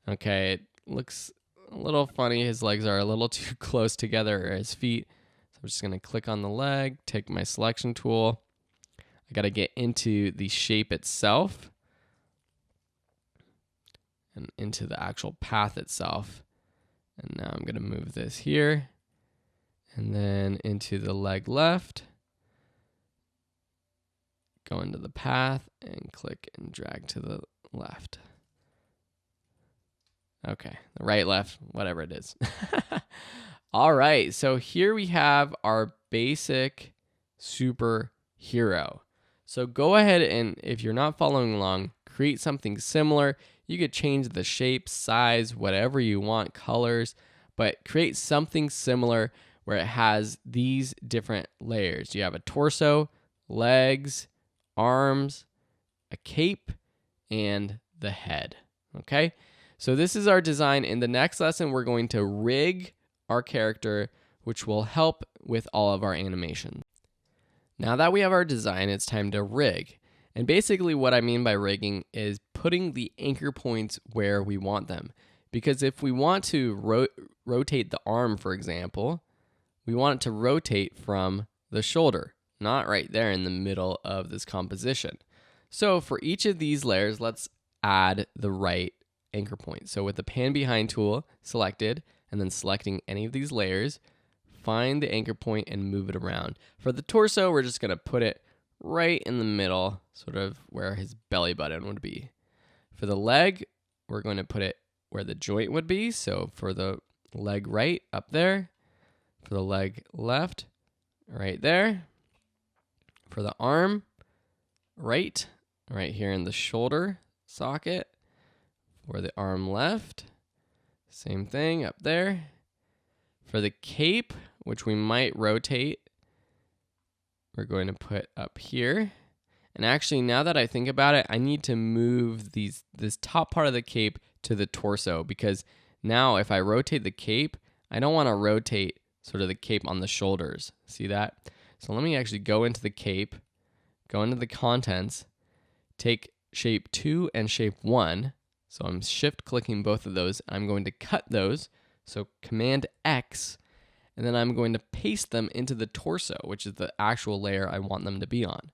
Okay, it looks a little funny. His legs are a little too close together, or his feet. So I'm just going to click on the leg, take my selection tool. I got to get into the shape itself and into the actual path itself. And now I'm going to move this here and then into the leg left. Go into the path and click and drag to the left. Okay, the right, left, whatever it is. All right, so here we have our basic superhero. So go ahead and, if you're not following along, create something similar. You could change the shape, size, whatever you want, colors, but create something similar where it has these different layers. You have a torso, legs, arms, a cape, and the head. Okay? So this is our design. In the next lesson, we're going to rig our character, which will help with all of our animation. Now that we have our design, it's time to rig. And basically what I mean by rigging is putting the anchor points where we want them. Because if we want to rotate the arm, for example, we want it to rotate from the shoulder, not right there in the middle of this composition. So for each of these layers, let's add the right anchor point. So with the pan behind tool selected, and then selecting any of these layers, find the anchor point and move it around. For the torso, we're just gonna put it right in the middle, sort of where his belly button would be. For the leg, we're going to put it where the joint would be. So for the leg right, up there. For the leg left, right there. For the arm, right here in the shoulder socket. For the arm left, same thing up there. For the cape, which we might rotate, we're going to put up here. And actually, now that I think about it, I need to move this top part of the cape to the torso, because now if I rotate the cape, I don't want to rotate sort of the cape on the shoulders. See that? So let me actually go into the cape, go into the contents, take shape 2 and shape 1. So I'm shift clicking both of those. I'm going to cut those. So Command X, and then I'm going to paste them into the torso, which is the actual layer I want them to be on.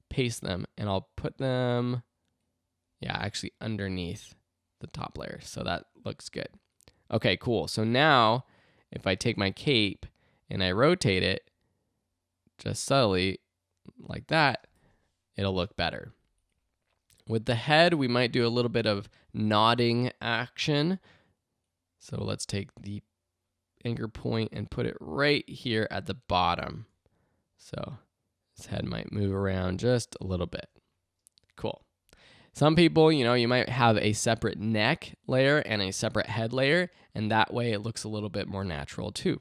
Paste them, and I'll put them, actually underneath the top layer. So that looks good. Okay, cool. So now if I take my cape and I rotate it just subtly like that, it'll look better. With the head, we might do a little bit of nodding action. So let's take the anchor point and put it right here at the bottom. So his head might move around just a little bit. Cool. Some people, you might have a separate neck layer and a separate head layer, and that way it looks a little bit more natural too.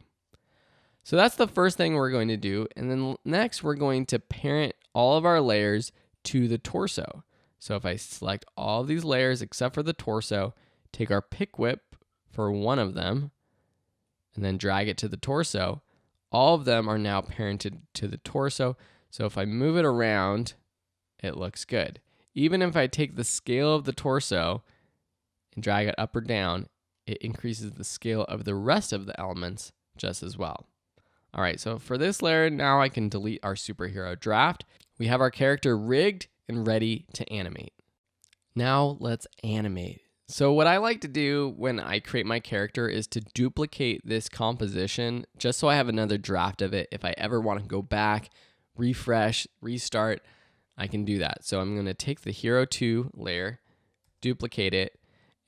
So that's the first thing we're going to do. And then next, we're going to parent all of our layers to the torso. So if I select all of these layers except for the torso, take our pick whip for one of them, and then drag it to the torso, all of them are now parented to the torso. So if I move it around, it looks good. Even if I take the scale of the torso and drag it up or down, it increases the scale of the rest of the elements just as well. All right, so for this layer, now I can delete our superhero draft. We have our character rigged and ready to animate. Now let's animate. So what I like to do when I create my character is to duplicate this composition just so I have another draft of it. If I ever want to go back, refresh, restart, I can do that. So I'm going to take the Hero 2 layer, duplicate it,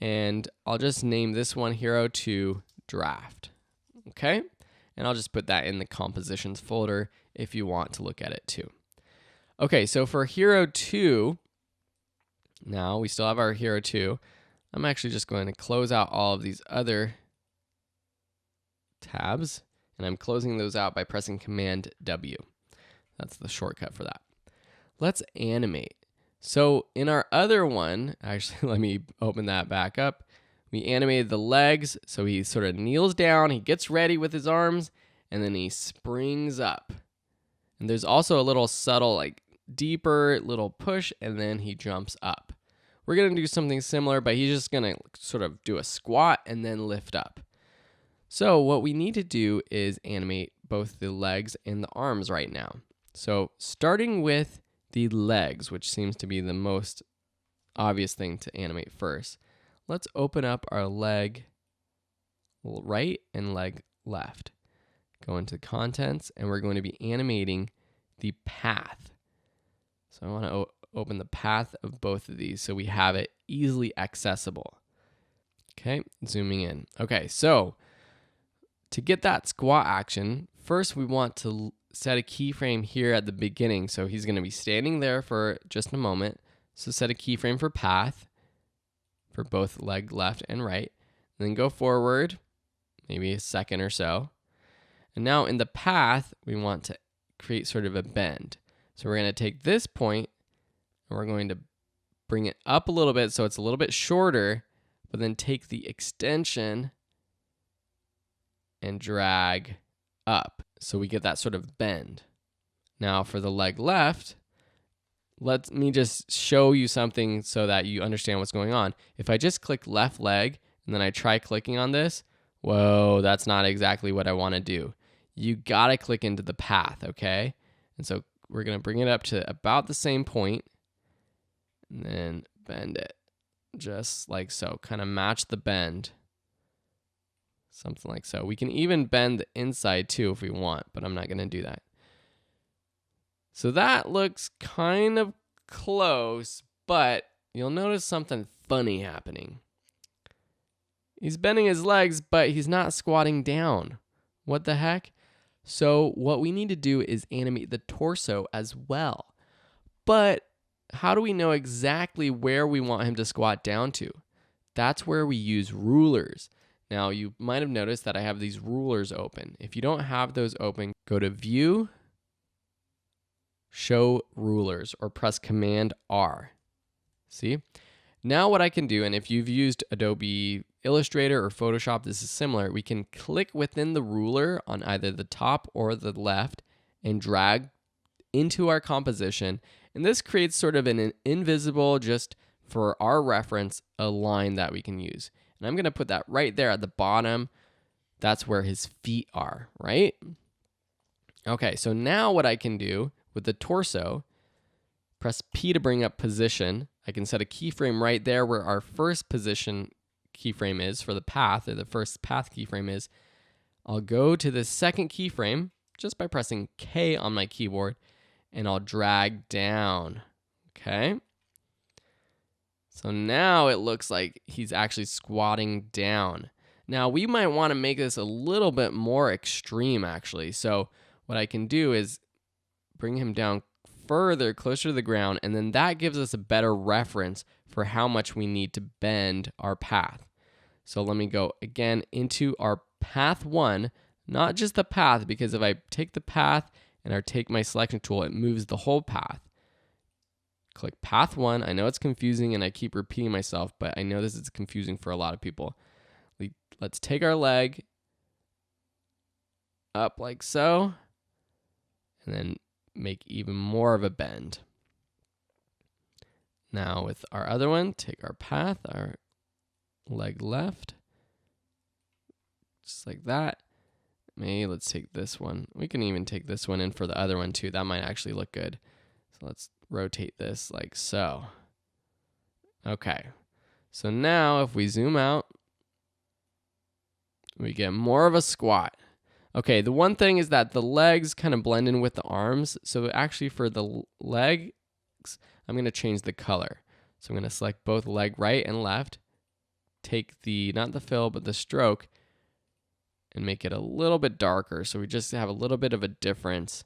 and I'll just name this one Hero 2 Draft. Okay? And I'll just put that in the compositions folder if you want to look at it too. Okay, so for Hero 2, now we still have our Hero 2. I'm actually just going to close out all of these other tabs, and I'm closing those out by pressing Command W. That's the shortcut for that. Let's animate. So in our other one, actually, let me open that back up. We animated the legs, so he sort of kneels down, he gets ready with his arms, and then he springs up. And there's also a little subtle, deeper little push, and then he jumps up. We're going to do something similar, but he's just going to sort of do a squat and then lift up. So what we need to do is animate both the legs and the arms right now. So starting with the legs, which seems to be the most obvious thing to animate first, let's open up our leg right and leg left. Go into contents, and we're going to be animating the path. So I want to open the path of both of these so we have it easily accessible. Okay, zooming in. Okay, so to get that squat action, first we want to set a keyframe here at the beginning. So he's going to be standing there for just a moment. So set a keyframe for path for both leg left and right. And then go forward, maybe a second or so. And now in the path, we want to create sort of a bend. So we're going to take this point and we're going to bring it up a little bit so it's a little bit shorter, but then take the extension and drag up. So we get that sort of bend. Now for the leg left, let me just show you something so that you understand what's going on. If I just click left leg and then I try clicking on this, whoa, that's not exactly what I want to do. You gotta click into the path, okay? And so we're gonna bring it up to about the same point and then bend it just like so. Kind of match the bend. Something like so. We can even bend the inside too if we want, but I'm not gonna do that. So that looks kind of close, but you'll notice something funny happening. He's bending his legs, but he's not squatting down. What the heck? So what we need to do is animate the torso as well. But how do we know exactly where we want him to squat down to? That's where we use rulers. Now, you might have noticed that I have these rulers open. If you don't have those open, go to View, Show Rulers, or press Command R. See? Now what I can do, and if you've used Adobe Illustrator or Photoshop, this is similar. We can click within the ruler on either the top or the left and drag into our composition. And this creates sort of an invisible, just for our reference, a line that we can use. And I'm going to put that right there at the bottom. That's where his feet are, right? Okay, so now what I can do with the torso, press P to bring up position. I can set a keyframe right there where our first position keyframe is for the path, or the first path keyframe is. I'll go to the second keyframe just by pressing K on my keyboard, and I'll drag down, okay? So now it looks like he's actually squatting down. Now we might want to make this a little bit more extreme actually. So what I can do is bring him down further, closer to the ground, and then that gives us a better reference for how much we need to bend our path. So let me go again into our path 1, not just the path, because if I take the path and I take my selection tool, it moves the whole path. Click path 1. I know it's confusing and I keep repeating myself, but I know this is confusing for a lot of people. Let's take our leg up like so, and then make even more of a bend. Now with our other one, take our path, our leg left, just like that. Maybe let's take this one. We can even take this one in for the other one too. That might actually look good. So let's rotate this like so. Okay. So now if we zoom out, we get more of a squat. Okay, the one thing is that the legs kind of blend in with the arms. So actually for the legs, I'm going to change the color. So I'm going to select both leg right and left, take the, not the fill, but the stroke, and make it a little bit darker. So we just have a little bit of a difference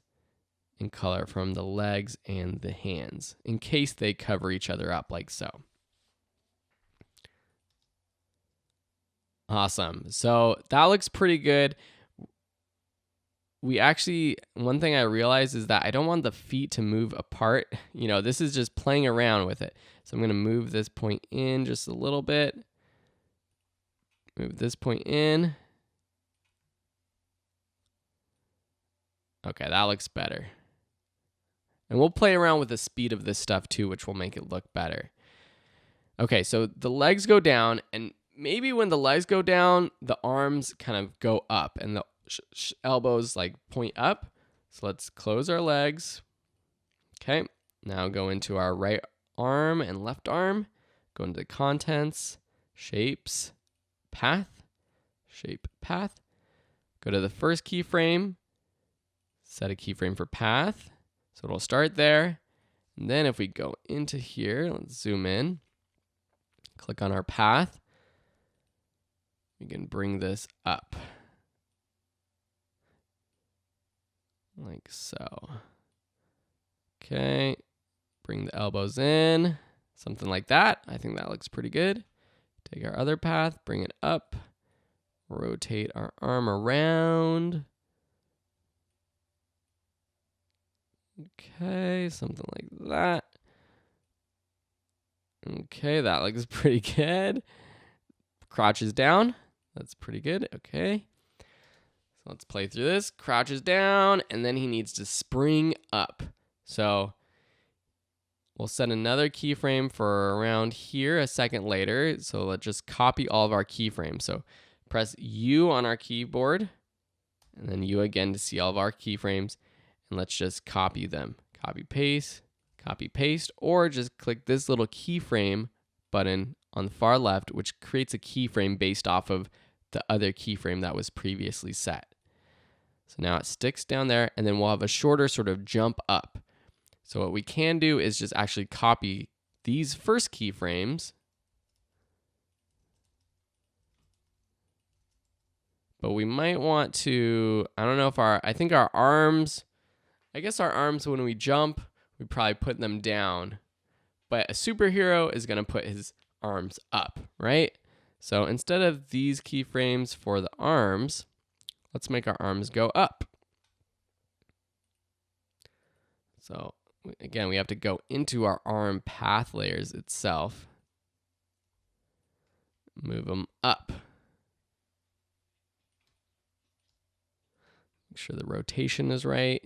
in color from the legs and the hands in case they cover each other up like so. Awesome. So that looks pretty good. We actually, one thing I realized is that I don't want the feet to move apart. You know, this is just playing around with it. So I'm going to move this point in just a little bit. Move this point in. Okay, that looks better. And we'll play around with the speed of this stuff too, which will make it look better. Okay, so the legs go down, and maybe when the legs go down, the arms kind of go up and the elbows like point up. So let's close our legs. Okay, now go into our right arm and left arm. Go into the contents, shapes, path, shape, path. Go to the first keyframe, set a keyframe for path. So it'll start there. And then if we go into here, let's zoom in, click on our path. We can bring this up. like so. Okay, bring the elbows in, something like that. I think that looks pretty good. Take our other path, bring it up, rotate our arm around. Okay, something like that. Okay, that looks pretty good. Crouches down. That's pretty good. Okay. So let's play through this. Crouches down, and then he needs to spring up. So we'll set another keyframe for around here a second later. So let's just copy all of our keyframes. So press U on our keyboard, and then U again to see all of our keyframes. And let's just copy them. Copy, paste, or just click this little keyframe button on the far left, which creates a keyframe based off of the other keyframe that was previously set. So now it sticks down there, and then we'll have a shorter sort of jump up. So what we can do is just actually copy these first keyframes, but we might want to, I don't know if I think our arms, I guess our arms when we jump, we probably put them down, but a superhero is going to put his arms up, right? So instead of these keyframes for the arms, let's make our arms go up. So again, we have to go into our arm path layers itself. Move them up. Make sure the rotation is right.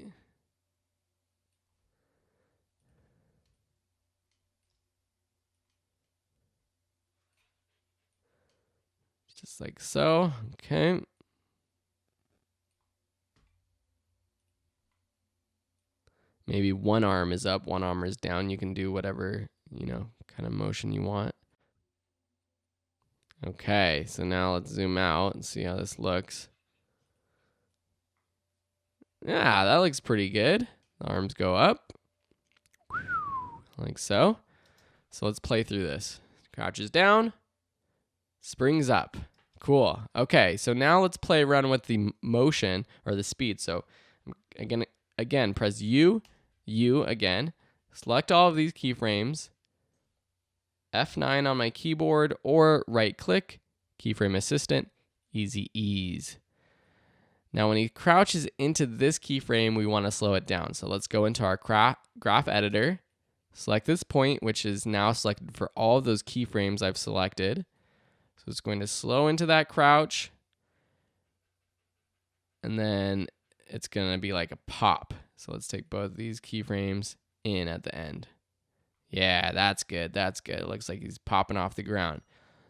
Just like so. Okay. Maybe one arm is up, one arm is down. You can do whatever, kind of motion you want. Okay, so now let's zoom out and see how this looks. Yeah, that looks pretty good. The arms go up, like so. So let's play through this. Crouches down, springs up. Cool. Okay, so now let's play around with the motion or the speed. So again, press U again. Select all of these keyframes. F9 on my keyboard or right click, keyframe assistant, easy ease. Now when he crouches into this keyframe, we want to slow it down. So let's go into our graph editor, select this point, which is now selected for all of those keyframes I've selected. So it's going to slow into that crouch, and then it's going to be like a pop. So let's take both these keyframes in at the end. Yeah, that's good. That's good. It looks like he's popping off the ground.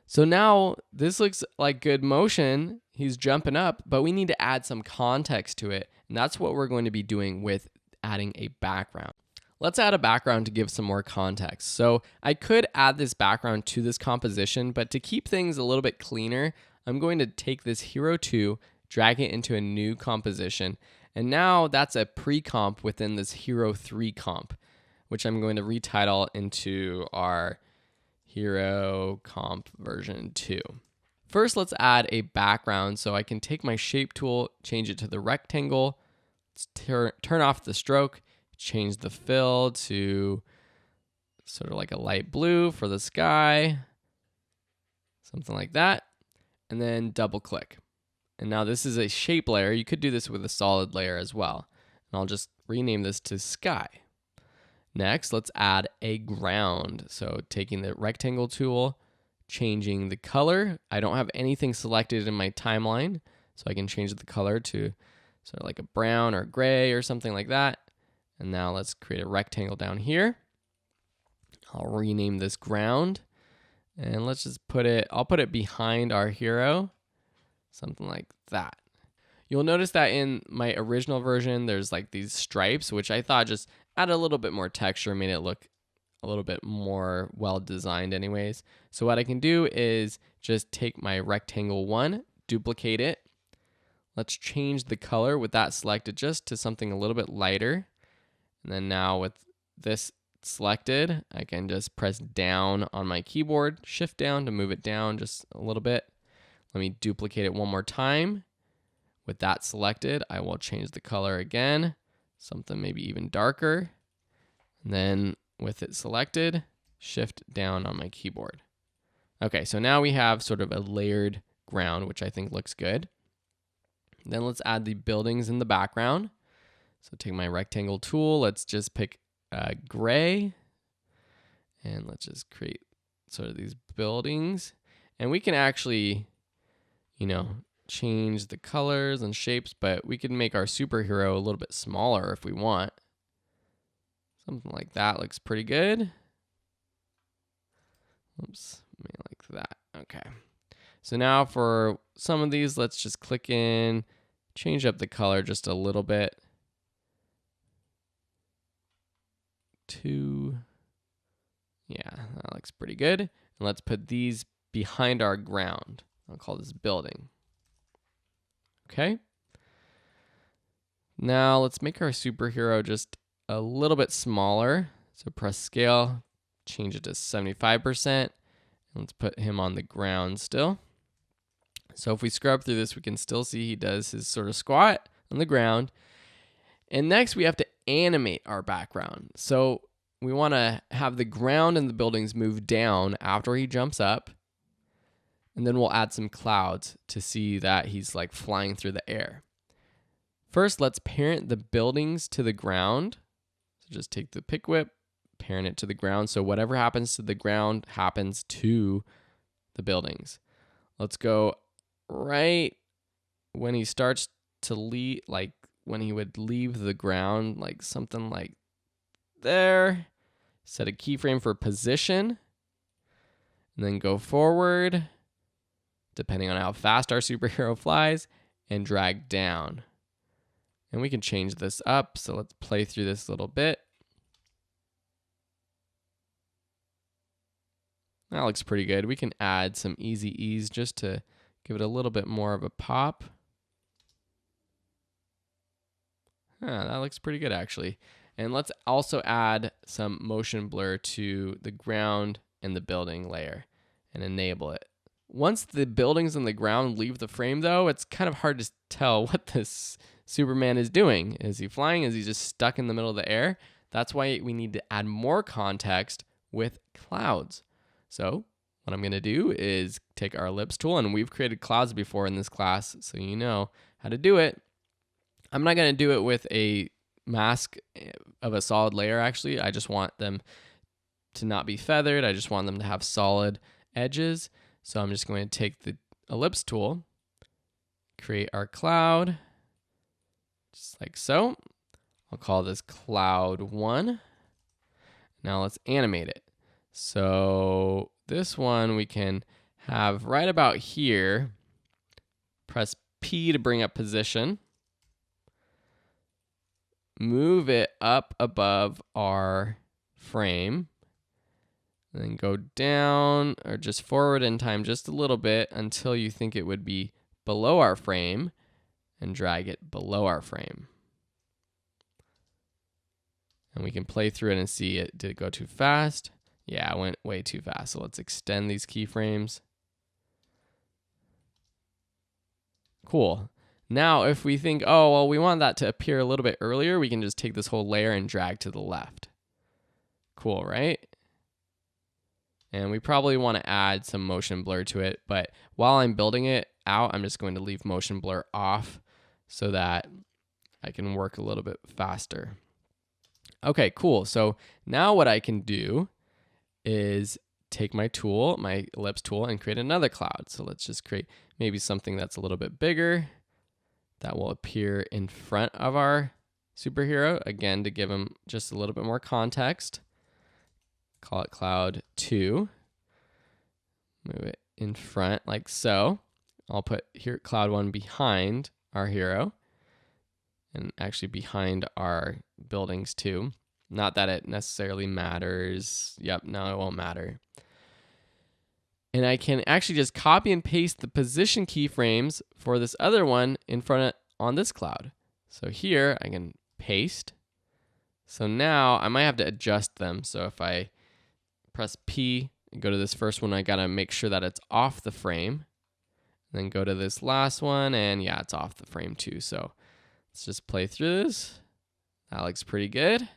So now this looks like good motion. He's jumping up, but we need to add some context to it. And that's what we're going to be doing with adding a background. Let's add a background to give some more context. So I could add this background to this composition, but to keep things a little bit cleaner, I'm going to take this Hero 2, drag it into a new composition. And now that's a pre-comp within this Hero 3 comp, which I'm going to retitle into our Hero Comp version 2. First, let's add a background. So I can take my shape tool, change it to the rectangle, turn off the stroke, change the fill to sort of like a light blue for the sky, something like that, and then double click. And now this is a shape layer. You could do this with a solid layer as well. And I'll just rename this to sky. Next, let's add a ground. So taking the rectangle tool, changing the color. I don't have anything selected in my timeline, so I can change the color to sort of like a brown or gray or something like that. And now let's create a rectangle down here. I'll rename this ground, and let's just I'll put it behind our hero, something like that. You'll notice that in my original version, there's like these stripes, which I thought just add a little bit more texture, made it look a little bit more well designed anyways. So what I can do is just take my rectangle 1, duplicate it. Let's change the color with that selected just to something a little bit lighter. And then now with this selected, I can just press down on my keyboard, shift down to move it down just a little bit. Let me duplicate it one more time. With that selected, I will change the color again. something maybe even darker. And then with it selected, shift down on my keyboard. Okay, so now we have sort of a layered ground, which I think looks good. Then let's add the buildings in the background. So take my rectangle tool, let's just pick gray, and let's just create sort of these buildings. And we can actually, change the colors and shapes, but we can make our superhero a little bit smaller if we want. Something like that looks pretty good. Oops, maybe like that. Okay. So now for some of these, let's just click in, change up the color just a little bit. Yeah, that looks pretty good. And let's put these behind our ground. I'll call this building. Okay. Now let's make our superhero just a little bit smaller. So press scale, change it to 75%. And let's put him on the ground still. So if we scrub through this, we can still see he does his sort of squat on the ground. And next we have to animate our background. So we want to have the ground and the buildings move down after he jumps up. And then we'll add some clouds to see that he's like flying through the air. First, let's parent the buildings to the ground. So just take the pick whip, parent it to the ground. So whatever happens to the ground happens to the buildings. Let's go right when he starts to leave, like when he would leave the ground, like something like there. Set a keyframe for position, and then go forward, depending on how fast our superhero flies, and drag down. And we can change this up, so let's play through this a little bit. That looks pretty good. We can add some easy ease just to give it a little bit more of a pop. That looks pretty good actually. And let's also add some motion blur to the ground and the building layer and enable it. Once the buildings and the ground leave the frame though, it's kind of hard to tell what this Superman is doing. Is he flying? Is he just stuck in the middle of the air? That's why we need to add more context with clouds. So what I'm gonna do is take our ellipse tool, and we've created clouds before in this class, so you know how to do it. I'm not gonna do it with a mask of a solid layer actually. I just want them to not be feathered. I just want them to have solid edges. So I'm just going to take the ellipse tool, create our cloud, just like so. I'll call this cloud 1. Now let's animate it. So this one we can have right about here. Press P to bring up position. Move it up above our frame. And then go down or just forward in time just a little bit until you think it would be below our frame, and drag it below our frame. And we can play through it and see it. Did it go too fast? Yeah, it went way too fast. So let's extend these keyframes. Cool. Now, if we think, oh, well, we want that to appear a little bit earlier, we can just take this whole layer and drag to the left. Cool, right? And we probably want to add some motion blur to it, but while I'm building it out, I'm just going to leave motion blur off so that I can work a little bit faster. Okay, cool. So now what I can do is take my tool, my ellipse tool, and create another cloud. So let's just create maybe something that's a little bit bigger that will appear in front of our superhero, again, to give him just a little bit more context. Call it cloud 2. Move it in front like so. I'll put here cloud 1 behind our hero, and actually behind our buildings too. Not that it necessarily matters. Yep, no, it won't matter. And I can actually just copy and paste the position keyframes for this other one in front on this cloud. So here I can paste. So now I might have to adjust them. So if I press P and go to this first one, I gotta make sure that it's off the frame. Then go to this last one, and yeah, it's off the frame too. So let's just play through this. That looks pretty good.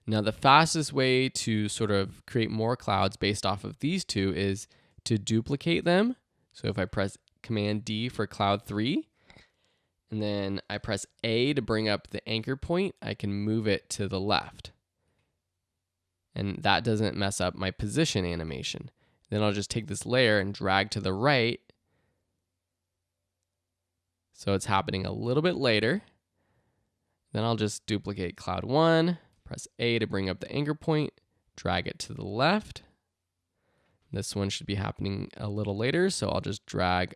Now, the fastest way to sort of create more clouds based off of these two is to duplicate them. So if I press Command D for cloud 3, and then I press A to bring up the anchor point, I can move it to the left. And that doesn't mess up my position animation. Then I'll just take this layer and drag to the right. So it's happening a little bit later. Then I'll just duplicate cloud 1, press A to bring up the anchor point, drag it to the left. This one should be happening a little later, so I'll just drag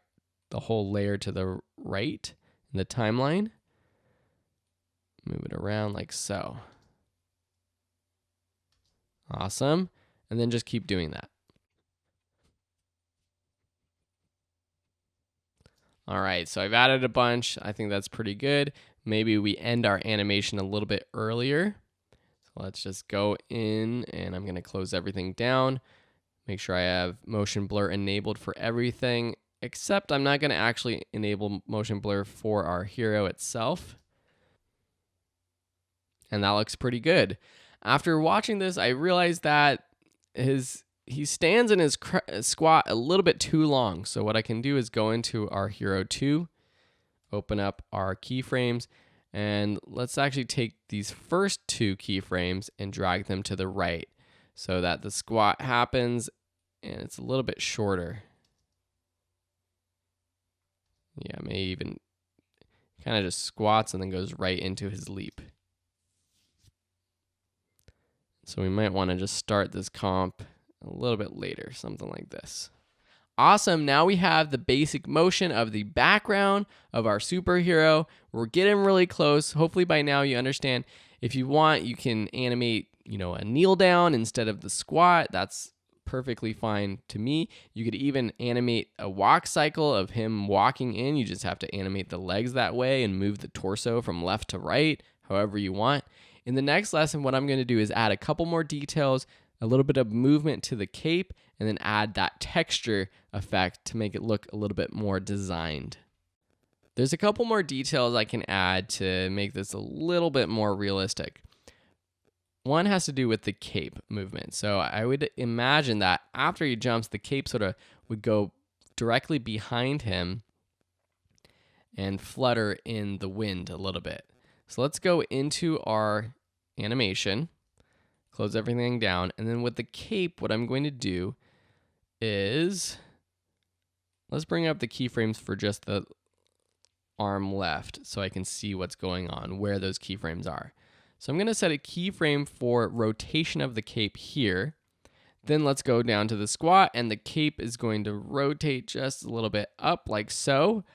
the whole layer to the right in the timeline. Move it around like so. Awesome. And then just keep doing that. All right, so I've added a bunch. I think that's pretty good. Maybe we end our animation a little bit earlier. So let's just go in, and I'm going to close everything down. Make sure I have motion blur enabled for everything, except I'm not going to actually enable motion blur for our hero itself. And that looks pretty good. After watching this, I realized that he stands in his squat a little bit too long. So what I can do is go into our Hero 2, open up our keyframes, and let's actually take these first two keyframes and drag them to the right so that the squat happens and it's a little bit shorter. Yeah, maybe even kind of just squats and then goes right into his leap. So we might want to just start this comp a little bit later, something like this. Awesome, now we have the basic motion of the background of our superhero. We're getting really close. Hopefully by now you understand if you want, you can animate, a kneel down instead of the squat. That's perfectly fine to me. You could even animate a walk cycle of him walking in. You just have to animate the legs that way and move the torso from left to right, however you want. In the next lesson, what I'm going to do is add a couple more details, a little bit of movement to the cape, and then add that texture effect to make it look a little bit more designed. There's a couple more details I can add to make this a little bit more realistic. One has to do with the cape movement. So I would imagine that after he jumps, the cape sort of would go directly behind him and flutter in the wind a little bit. So let's go into our animation, close everything down, and then with the cape, what I'm going to do is, let's bring up the keyframes for just the arm left so I can see what's going on, where those keyframes are. So I'm going to set a keyframe for rotation of the cape here. Then let's go down to the squat, and the cape is going to rotate just a little bit up like so.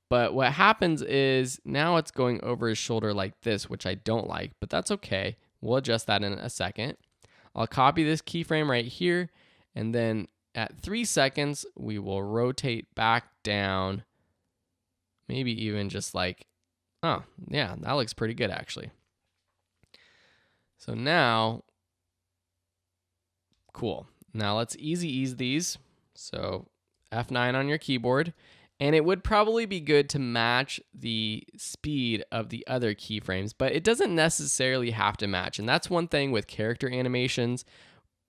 But what happens is now it's going over his shoulder like this, which I don't like, but that's okay. We'll adjust that in a second. I'll copy this keyframe right here, and then at 3 seconds, we will rotate back down. Maybe even just like, oh, yeah, that looks pretty good actually. So now, cool. Now let's easy ease these. So F9 on your keyboard. And it would probably be good to match the speed of the other keyframes, but it doesn't necessarily have to match. And that's one thing with character animations,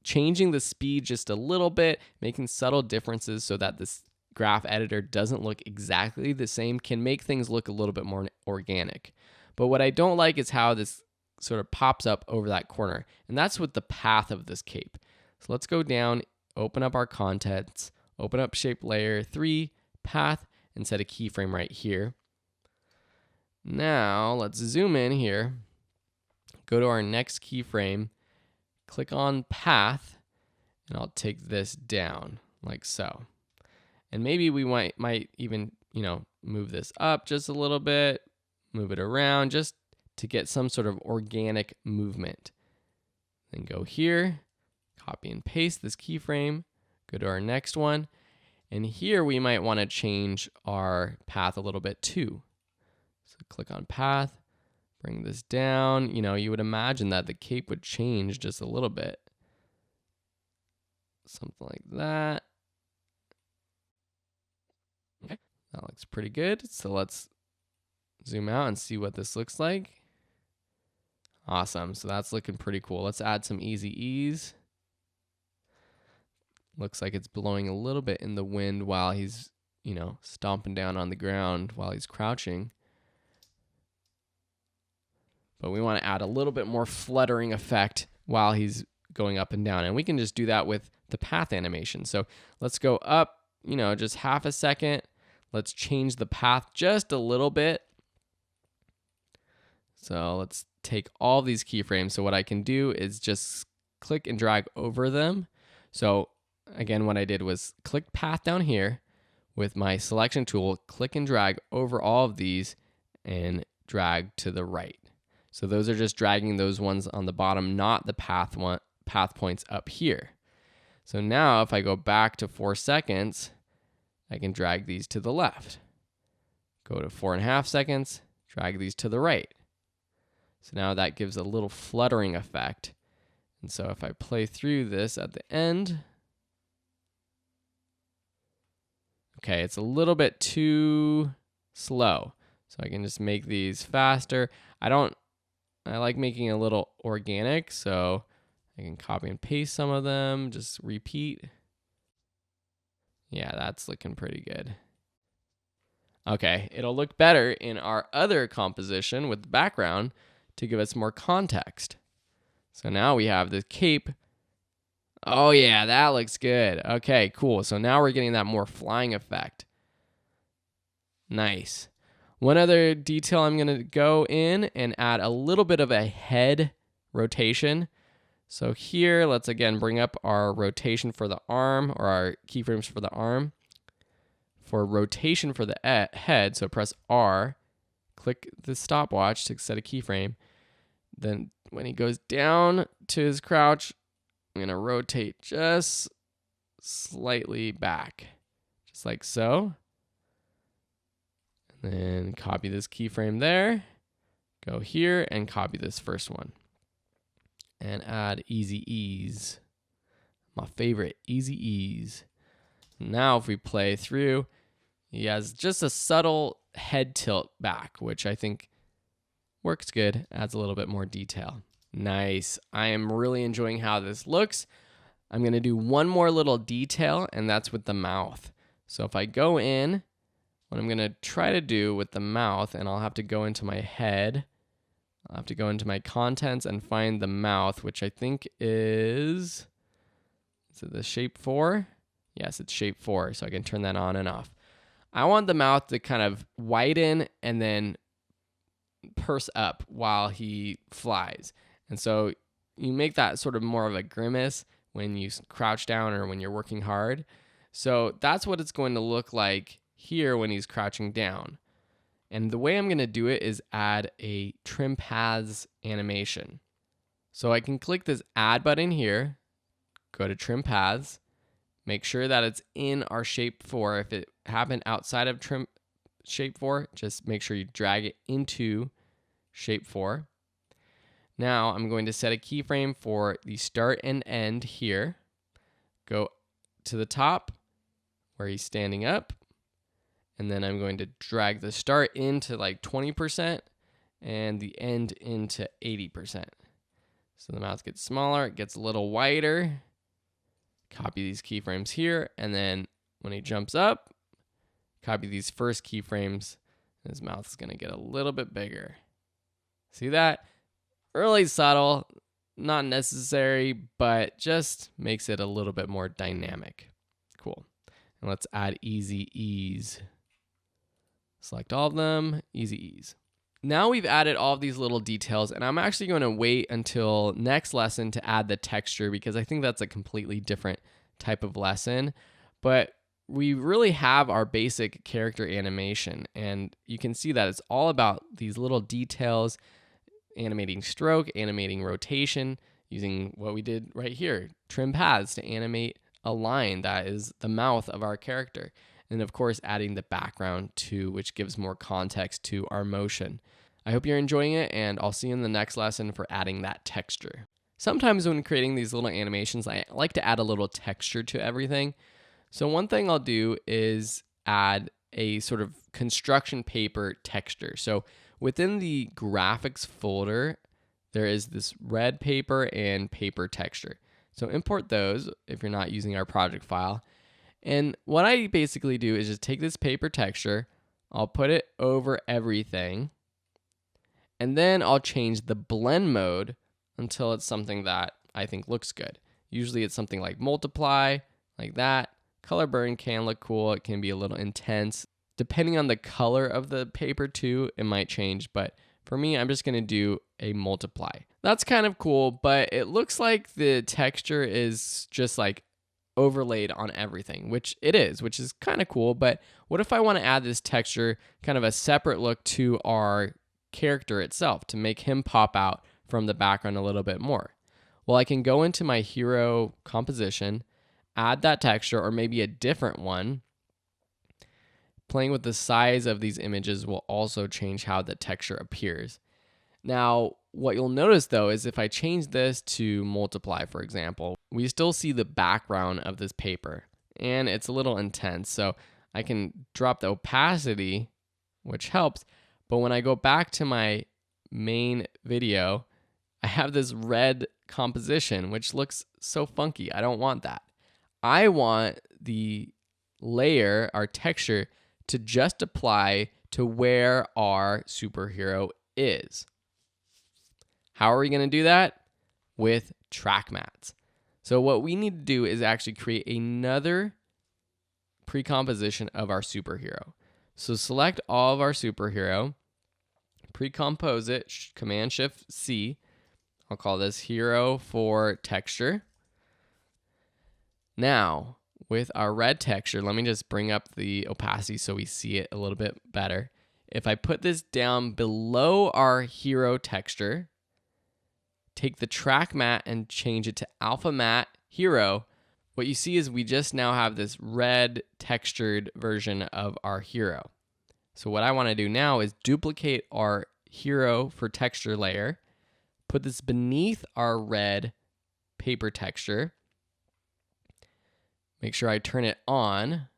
changing the speed just a little bit, making subtle differences so that this graph editor doesn't look exactly the same can make things look a little bit more organic. But what I don't like is how this sort of pops up over that corner. And that's with the path of this cape. So let's go down, open up our contents, open up shape layer 3, path, and set a keyframe right here. Now let's zoom in here, go to our next keyframe, click on path, and I'll take this down like so. And maybe we might even, move this up just a little bit, move it around just to get some sort of organic movement. Then go here, copy and paste this keyframe, go to our next one. And here we might want to change our path a little bit too. So click on path, bring this down. You would imagine that the cape would change just a little bit. Something like that. Okay, that looks pretty good. So let's zoom out and see what this looks like. Awesome. So that's looking pretty cool. Let's add some easy ease. Looks like it's blowing a little bit in the wind while he's, stomping down on the ground while he's crouching. But we want to add a little bit more fluttering effect while he's going up and down. And we can just do that with the path animation. So let's go up, just half a second. Let's change the path just a little bit. So let's take all these keyframes. So what I can do is just click and drag over them. So again, what I did was click path down here with my selection tool, click and drag over all of these and drag to the right. So those are just dragging those ones on the bottom, not the path points up here. So now if I go back to 4 seconds, I can drag these to the left. Go to 4.5 seconds, drag these to the right. So now that gives a little fluttering effect. And so if I play through this at the end, okay, it's a little bit too slow. So I can just make these faster. I like making it a little organic, so I can copy and paste some of them, just repeat. Yeah, that's looking pretty good. Okay, it'll look better in our other composition with the background to give us more context. So now we have the cape. Oh yeah, that looks good. Okay, cool. So now we're getting that more flying effect. Nice. One other detail I'm going to go in and add a little bit of a head rotation. So here, let's again bring up our rotation for the arm, or our keyframes for the arm. For rotation for the head, so press R, click the stopwatch to set a keyframe. Then when he goes down to his crouch, I'm going to rotate just slightly back, just like so. And then copy this keyframe there, go here and copy this first one. And add easy ease. My favorite, easy ease. Now if we play through, he has just a subtle head tilt back, which I think works good, adds a little bit more detail. Nice. I am really enjoying how this looks. I'm going to do one more little detail, and that's with the mouth. So if I go in, what I'm going to try to do with the mouth, and I'll have to go into my head, I'll have to go into my contents and find the mouth, which I think is it the shape 4? Yes, it's shape 4, so I can turn that on and off. I want the mouth to kind of widen and then purse up while he flies. And so you make that sort of more of a grimace when you crouch down or when you're working hard. So that's what it's going to look like here when he's crouching down. And the way I'm going to do it is add a trim paths animation. So I can click this add button here, go to trim paths, make sure that it's in our shape 4. If it happened outside of trim shape 4, just make sure you drag it into shape 4. Now I'm going to set a keyframe for the start and end here. Go to the top where he's standing up. And then I'm going to drag the start into like 20% and the end into 80%. So the mouth gets smaller, it gets a little wider. Copy these keyframes here, and then when he jumps up, copy these first keyframes, and his mouth is going to get a little bit bigger. See that? Really subtle, not necessary, but just makes it a little bit more dynamic. Cool. And let's add easy ease. Select all of them, easy ease. Now we've added all of these little details, and I'm actually going to wait until next lesson to add the texture because I think that's a completely different type of lesson. But we really have our basic character animation, and you can see that it's all about these little details, animating stroke, animating rotation, using what we did right here, trim paths to animate a line that is the mouth of our character. And of course, adding the background too, which gives more context to our motion. I hope you're enjoying it, and I'll see you in the next lesson for adding that texture. Sometimes when creating these little animations, I like to add a little texture to everything. So one thing I'll do is add a sort of construction paper texture. So within the graphics folder, there is this red paper and paper texture. So import those if you're not using our project file. And what I basically do is just take this paper texture, I'll put it over everything, and then I'll change the blend mode until it's something that I think looks good. Usually it's something like multiply, like that. Color burn can look cool. It can be a little intense. Depending on the color of the paper too, it might change. But for me, I'm just going to do a multiply. That's kind of cool, but it looks like the texture is just like overlaid on everything, which it is, which is kind of cool. But what if I want to add this texture, kind of a separate look to our character itself to make him pop out from the background a little bit more? Well, I can go into my hero composition, add that texture or maybe a different one. Playing with the size of these images will also change how the texture appears. Now, what you'll notice though is if I change this to multiply, for example, we still see the background of this paper and it's a little intense. So I can drop the opacity, which helps. But when I go back to my main video, I have this red composition, which looks so funky. I don't want that. I want the layer, our texture, to just apply to where our superhero is. How are we going to do that? With track mats. So what we need to do is actually create another pre-composition of our superhero. So select all of our superhero, pre-compose it, Command-Shift-C. I'll call this hero for texture. Now, with our red texture, let me just bring up the opacity so we see it a little bit better. If I put this down below our hero texture, take the track matte and change it to alpha matte hero, what you see is we just now have this red textured version of our hero. So what I want to do now is duplicate our hero for texture layer, put this beneath our red paper texture, make sure I turn it on,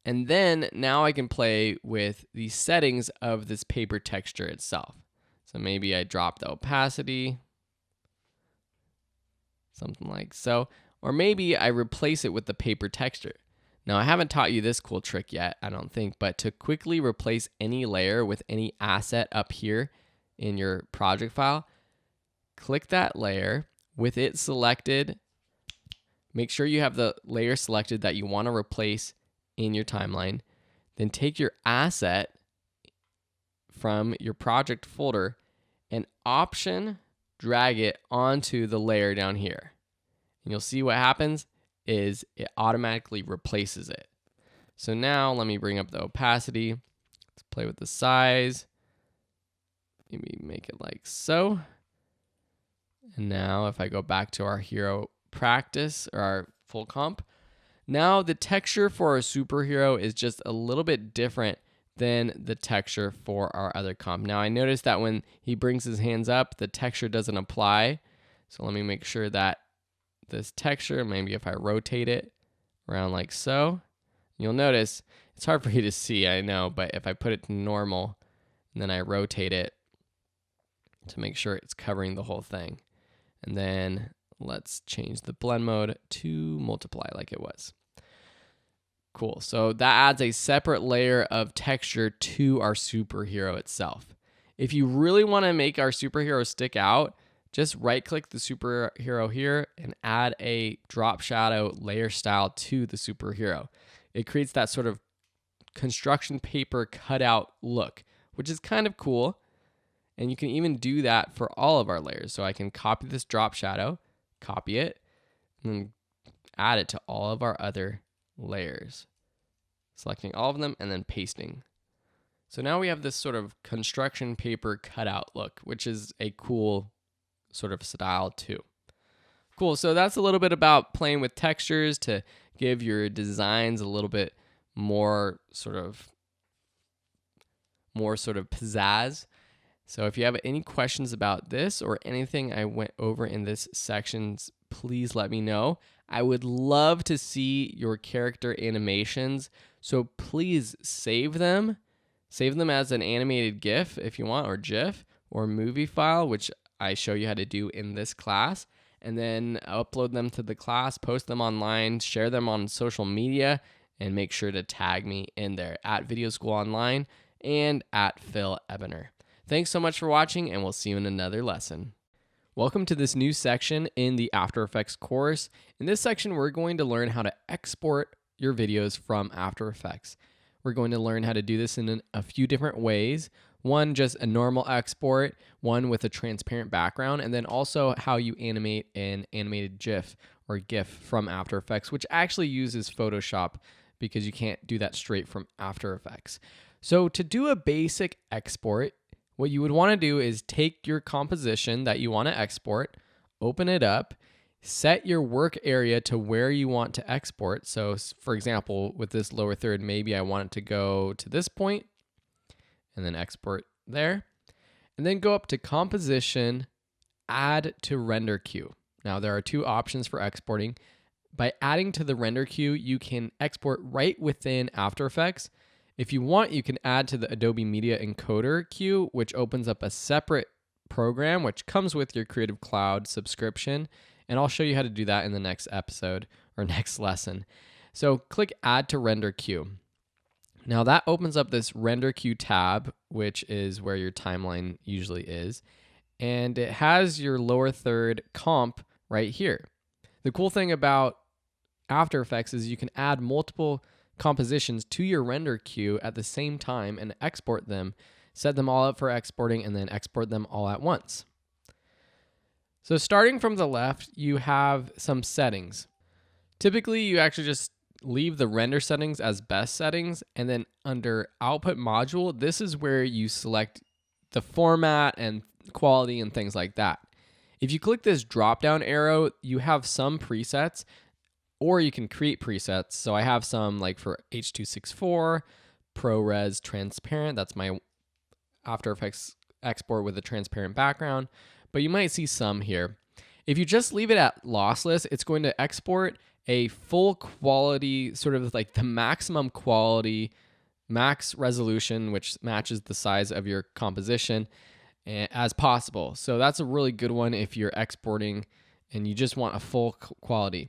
and then now I can play with the settings of this paper texture itself. So maybe I drop the opacity, something like so, or maybe I replace it with the paper texture. Now I haven't taught you this cool trick yet, I don't think, but to quickly replace any layer with any asset up here in your project file, click that layer with it selected. Make sure you have the layer selected that you want to replace in your timeline. Then take your asset from your project folder and option drag it onto the layer down here. And you'll see what happens is it automatically replaces it. So now let me bring up the opacity. Let's play with the size. Maybe make it like so. And now if I go back to our hero practice or our full comp, now the texture for our superhero is just a little bit different than the texture for our other comp. Now I noticed that when he brings his hands up, the texture doesn't apply. So let me make sure that this texture, maybe if I rotate it around like so, you'll notice it's hard for you to see, I know, but if I put it to normal and then I rotate it to make sure it's covering the whole thing. And then let's change the blend mode to multiply like it was. Cool. So that adds a separate layer of texture to our superhero itself. If you really want to make our superhero stick out, just right click the superhero here and add a drop shadow layer style to the superhero. It creates that sort of construction paper cutout look, which is kind of cool. And you can even do that for all of our layers. So I can copy this drop shadow, copy it, and then add it to all of our other layers. Selecting all of them and then pasting. So now we have this sort of construction paper cutout look, which is a cool sort of style too. Cool, so that's a little bit about playing with textures to give your designs a little bit more sort of pizzazz. So if you have any questions about this or anything I went over in this section, please let me know. I would love to see your character animations So please save them. Save them as an animated GIF if you want, or GIF, or movie file, which I show you how to do in this class. And then upload them to the class, post them online, share them on social media, and make sure to tag me in there at Video School Online and at Phil Ebener. Thanks so much for watching, and we'll see you in another lesson. Welcome to this new section in the After Effects course. In this section, we're going to learn how to export your videos from After Effects. We're going to learn how to do this in a few different ways. One, just a normal export, one with a transparent background, and then also how you animate an animated GIF or GIF from After Effects, which actually uses Photoshop because you can't do that straight from After Effects. So to do a basic export, what you would want to do is take your composition that you want to export, open it up, set your work area to where you want to export. So for example, with this lower third, maybe I want it to go to this point and then export there. And then go up to Composition, Add to Render Queue. Now there are two options for exporting. By adding to the render queue, you can export right within After Effects. If you want, you can add to the Adobe Media Encoder queue, which opens up a separate program which comes with your Creative Cloud subscription. And I'll show you how to do that in the next episode or next lesson. So click Add to Render Queue. Now that opens up this Render Queue tab, which is where your timeline usually is. And it has your lower third comp right here. The cool thing about After Effects is you can add multiple compositions to your render queue at the same time and export them, set them all up for exporting, and then export them all at once. So starting from the left, you have some settings. Typically, you actually just leave the render settings as best settings, and then under Output Module, this is where you select the format and quality and things like that. If you click this drop-down arrow, you have some presets, or you can create presets. So I have some like for H.264, ProRes Transparent. That's my After Effects export with a transparent background. But you might see some here. If you just leave it at lossless, it's going to export a full quality, sort of like the maximum quality, max resolution, which matches the size of your composition as possible. So that's a really good one if you're exporting and you just want a full quality.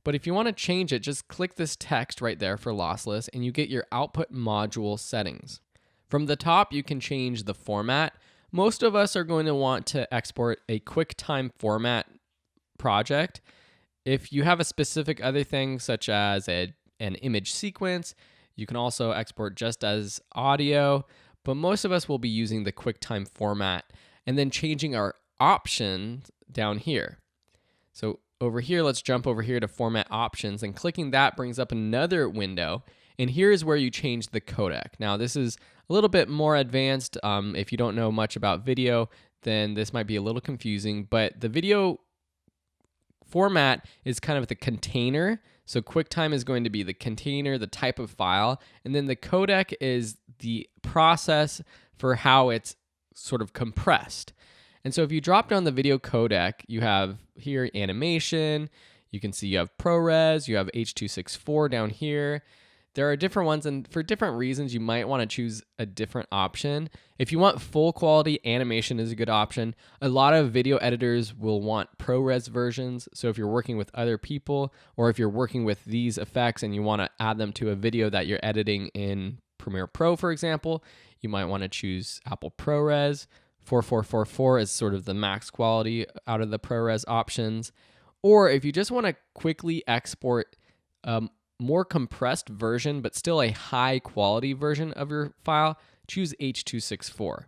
But if you want to change it, just click this text right there for lossless and you get your output module settings. From the top, you can change the format. Most of us are going to want to export a QuickTime format project. If you have a specific other thing, such as an image sequence, you can also export just as audio, but most of us will be using the QuickTime format and then changing our options down here. So over here, let's jump over here to Format Options, and clicking that brings up another window. And here's where you change the codec. Now, this is a little bit more advanced. If you don't know much about video, then this might be a little confusing, but the video format is kind of the container. So QuickTime is going to be the container, the type of file, and then the codec is the process for how it's sort of compressed. And so if you drop down the video codec, you have here animation, you can see you have ProRes, you have H.264 down here. There are different ones, and for different reasons, you might want to choose a different option. If you want full quality, animation is a good option. A lot of video editors will want ProRes versions. So if you're working with other people, or if you're working with these effects and you want to add them to a video that you're editing in Premiere Pro, for example, you might want to choose Apple ProRes. 4444 is sort of the max quality out of the ProRes options. Or if you just want to quickly export more compressed version, but still a high quality version of your file, choose H.264.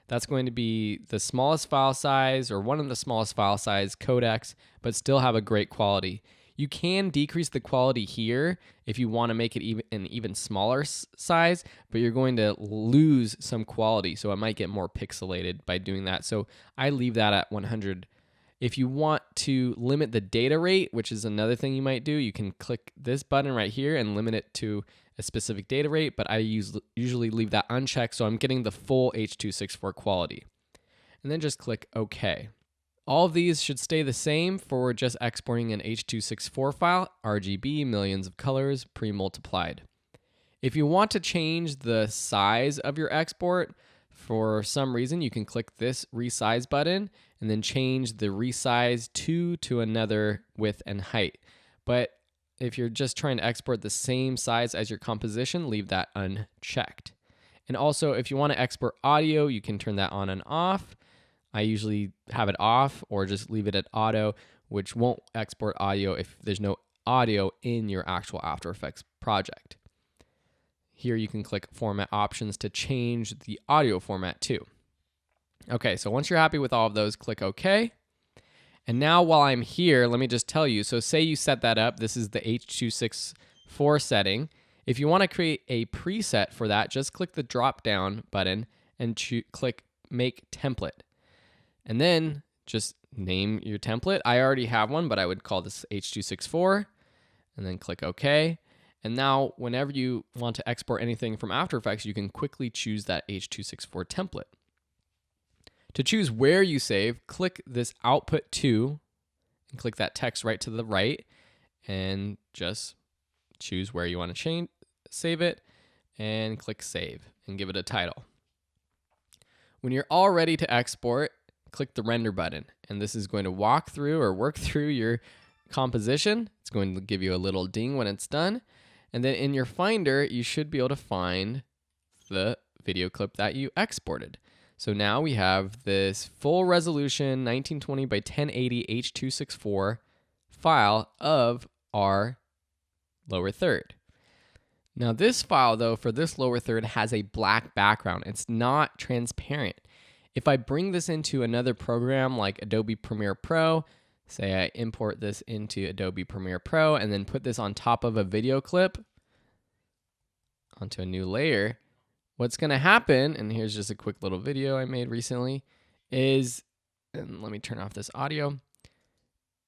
That's going to be the smallest file size, or one of the smallest file size codecs, but still have a great quality. You can decrease the quality here if you want to make it an even smaller size, but you're going to lose some quality, so it might get more pixelated by doing that. So I leave that at 100. If you want to limit the data rate, which is another thing you might do, you can click this button right here and limit it to a specific data rate, but I usually leave that unchecked, so I'm getting the full H.264 quality. And then just click OK. All of these should stay the same for just exporting an H.264 file, RGB, millions of colors, pre-multiplied. If you want to change the size of your export, for some reason, you can click this resize button and then change the resize to another width and height. But if you're just trying to export the same size as your composition, leave that unchecked. And also, if you want to export audio, you can turn that on and off. I usually have it off or just leave it at auto, which won't export audio if there's no audio in your actual After Effects project. Here you can click Format Options to change the audio format too. Okay, so once you're happy with all of those, click OK. And now while I'm here, let me just tell you, so say you set that up, this is the H.264 setting. If you want to create a preset for that, just click the drop down button and click Make Template. And then just name your template. I already have one, but I would call this H.264 and then click OK. And now whenever you want to export anything from After Effects, you can quickly choose that H.264 template. To choose where you save, click this Output To and click that text right to the right and just choose where you want to save it and click Save and give it a title. When you're all ready to export, click the Render button, and this is going to work through your composition. It's going to give you a little ding when it's done. And then in your Finder, you should be able to find the video clip that you exported. So now we have this full resolution 1920 by 1080 H.264 file of our lower third. Now this file though, for this lower third, has a black background. It's not transparent. If I bring this into another program like Adobe Premiere Pro, say I import this into Adobe Premiere Pro and then put this on top of a video clip onto a new layer, what's going to happen, and here's just a quick little video I made recently, is, and let me turn off this audio,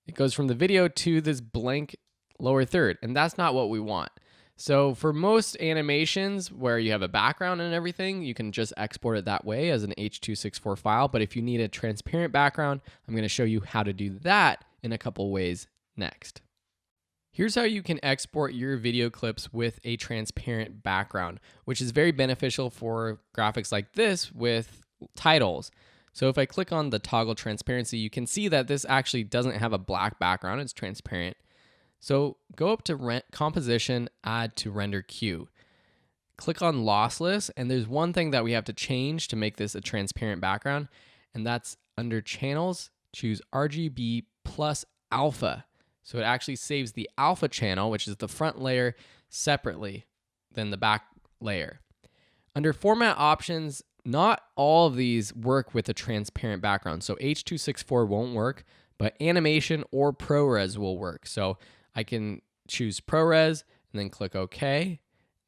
it goes from the video to this blank lower third, and that's not what we want. So for most animations where you have a background and everything, you can just export it that way as an H.264 file. But if you need a transparent background, I'm going to show you how to do that in a couple ways next. Here's how you can export your video clips with a transparent background, which is very beneficial for graphics like this with titles. So if I click on the toggle transparency, you can see that this actually doesn't have a black background, it's transparent. So go up to Composition, Add to Render Queue. Click on Lossless, and there's one thing that we have to change to make this a transparent background, and that's under Channels, choose RGB plus Alpha. So it actually saves the alpha channel, which is the front layer, separately than the back layer. Under Format Options, not all of these work with a transparent background. So H.264 won't work, but Animation or ProRes will work. So I can choose ProRes and then click OK,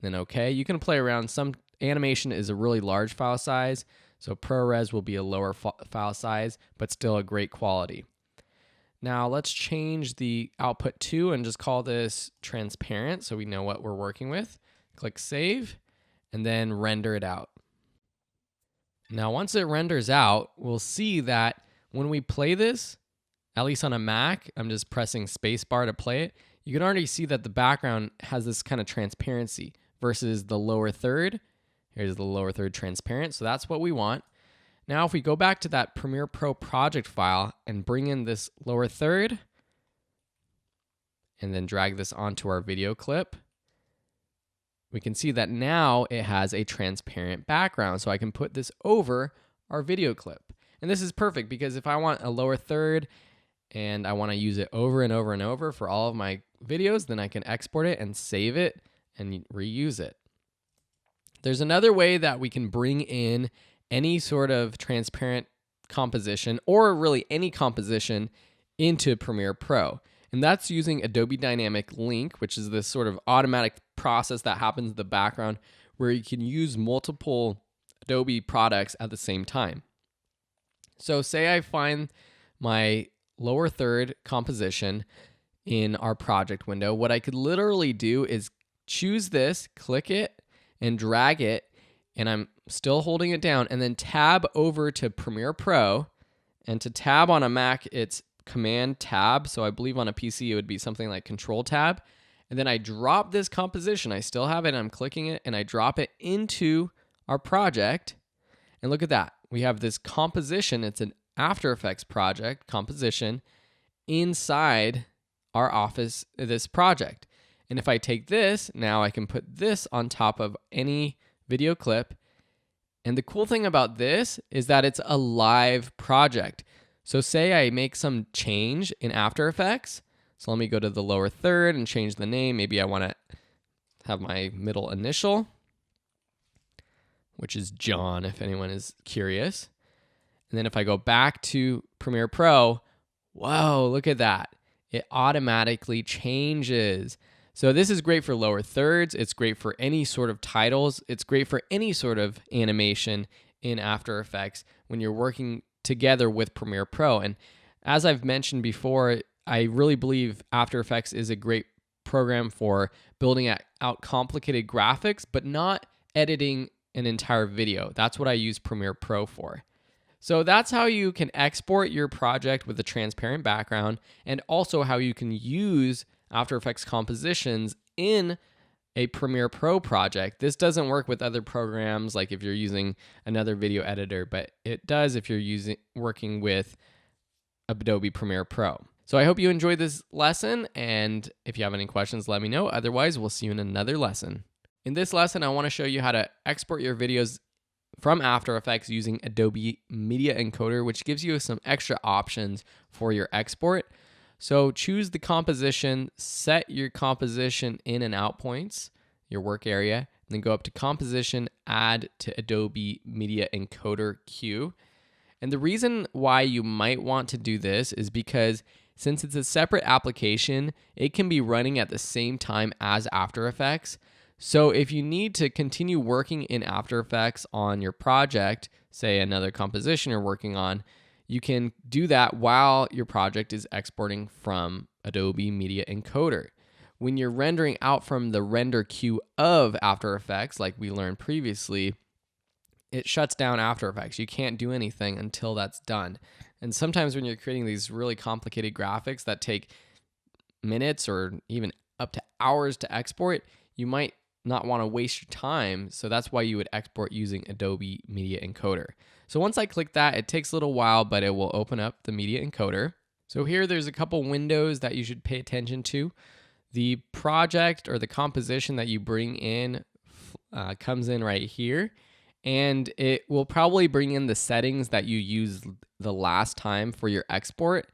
then OK. You can play around. Some animation is a really large file size, so ProRes will be a lower file size, but still a great quality. Now let's change the output to and just call this transparent so we know what we're working with. Click Save and then render it out. Now once it renders out, we'll see that when we play this, at least on a Mac, I'm just pressing spacebar to play it, you can already see that the background has this kind of transparency versus the lower third. Here's the lower third transparent, so that's what we want. Now if we go back to that Premiere Pro project file and bring in this lower third and then drag this onto our video clip, we can see that now it has a transparent background. So I can put this over our video clip. And this is perfect because if I want a lower third and I want to use it over and over and over for all of my videos, then I can export it and save it and reuse it. There's another way that we can bring in any sort of transparent composition or really any composition into Premiere Pro. And that's using Adobe Dynamic Link, which is this sort of automatic process that happens in the background where you can use multiple Adobe products at the same time. So say I find my lower third composition in our project window. What I could literally do is choose this, click it, and drag it, and I'm still holding it down, and then tab over to Premiere Pro. And to tab on a Mac, it's Command Tab. So I believe on a PC it would be something like Control Tab. And then I drop this composition. I still have it. I'm clicking it and I drop it into our project. And look at that. We have this composition. It's an After Effects project composition inside our office, this project. And if I take this, now I can put this on top of any video clip. And the cool thing about this is that it's a live project. So say I make some change in After Effects. So let me go to the lower third and change the name. Maybe I want to have my middle initial, which is John, if anyone is curious. And then if I go back to Premiere Pro, whoa, look at that. It automatically changes. So this is great for lower thirds. It's great for any sort of titles. It's great for any sort of animation in After Effects when you're working together with Premiere Pro. And as I've mentioned before, I really believe After Effects is a great program for building out complicated graphics, but not editing an entire video. That's what I use Premiere Pro for. So that's how you can export your project with a transparent background, and also how you can use After Effects compositions in a Premiere Pro project. This doesn't work with other programs, like if you're using another video editor, but it does if you're working with Adobe Premiere Pro. So I hope you enjoyed this lesson, and if you have any questions, let me know. Otherwise, we'll see you in another lesson. In this lesson, I want to show you how to export your videos from After Effects using Adobe Media Encoder, which gives you some extra options for your export. So choose the composition, set your composition in and out points, your work area, and then go up to Composition, Add to Adobe Media Encoder Queue. And the reason why you might want to do this is because since it's a separate application, it can be running at the same time as After Effects. So if you need to continue working in After Effects on your project, say another composition you're working on, you can do that while your project is exporting from Adobe Media Encoder. When you're rendering out from the render queue of After Effects, like we learned previously, it shuts down After Effects. You can't do anything until that's done. And sometimes when you're creating these really complicated graphics that take minutes or even up to hours to export, you might not want to waste your time. So that's why you would export using Adobe Media Encoder. So once I click that, it takes a little while, but it will open up the Media Encoder. So here there's a couple windows that you should pay attention to. The project or the composition that you bring in comes in right here. And it will probably bring in the settings that you used the last time for your export.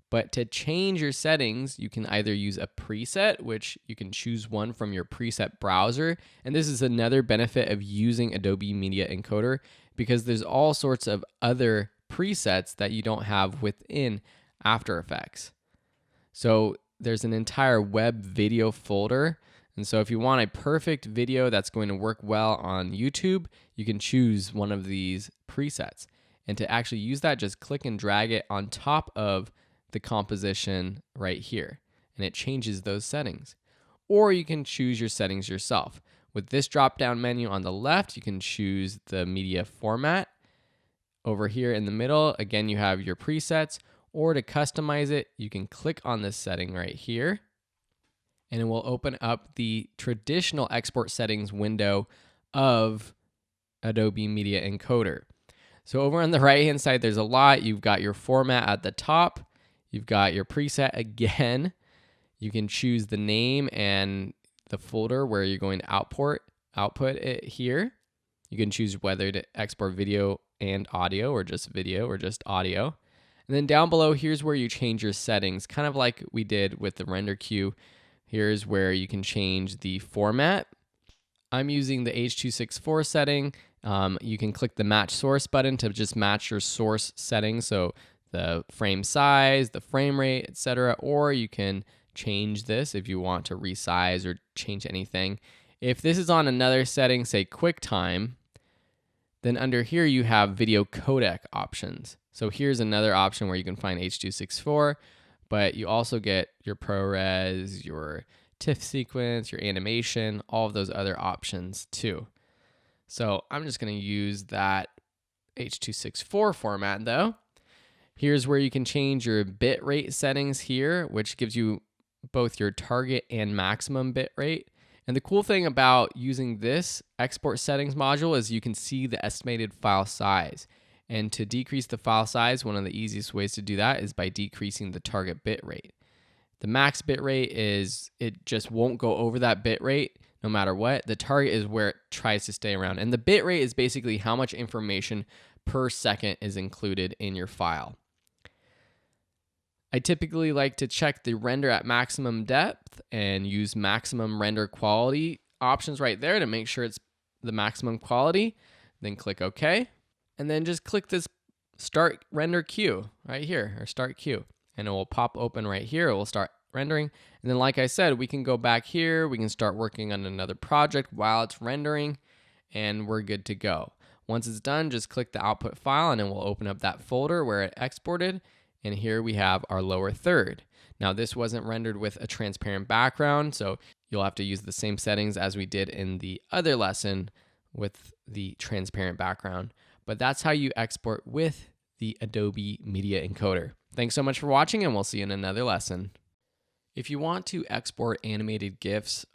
But to change your settings, you can either use a preset, which you can choose one from your preset browser. And this is another benefit of using Adobe Media Encoder, because there's all sorts of other presets that you don't have within After Effects. So there's an entire web video folder. And so if you want a perfect video that's going to work well on YouTube, you can choose one of these presets. And to actually use that, just click and drag it on top of the composition right here, and it changes those settings. Or you can choose your settings yourself. With this drop-down menu on the left, you can choose the media format. Over here in the middle, again, you have your presets, or to customize it, you can click on this setting right here, and it will open up the traditional export settings window of Adobe Media Encoder. So over on the right-hand side, there's a lot. You've got your format at the top. You've got your preset again. You can choose the name and the folder where you're going to output it here. You can choose whether to export video and audio, or just video or just audio. And then down below, here's where you change your settings, kind of like we did with the render queue. Here's where you can change the format. I'm using the H.264 setting. You can click the match source button to just match your source settings. So the frame size, the frame rate, etc. Or you can change this if you want to resize or change anything. If this is on another setting, say QuickTime, then under here you have video codec options. So here's another option where you can find H.264, but you also get your ProRes, your TIFF sequence, your animation, all of those other options too. So I'm just going to use that H.264 format though. Here's where you can change your bitrate settings here, which gives you both your target and maximum bit rate. And the cool thing about using this export settings module is you can see the estimated file size. And to decrease the file size, one of the easiest ways to do that is by decreasing the target bit rate. The max bit rate is, it just won't go over that bit rate no matter what. The target is where it tries to stay around. And the bit rate is basically how much information per second is included in your file. I typically like to check the render at maximum depth and use maximum render quality options right there to make sure it's the maximum quality. Then click OK. And then just click this Start Render Queue right here, or Start Queue. And it will pop open right here. It will start rendering. And then like I said, we can go back here. We can start working on another project while it's rendering. And we're good to go. Once it's done, just click the output file and it will open up that folder where it exported. And here we have our lower third. Now this wasn't rendered with a transparent background, so you'll have to use the same settings as we did in the other lesson with the transparent background. But that's how you export with the Adobe Media Encoder. Thanks so much for watching, and we'll see you in another lesson. If you want to export animated GIFs,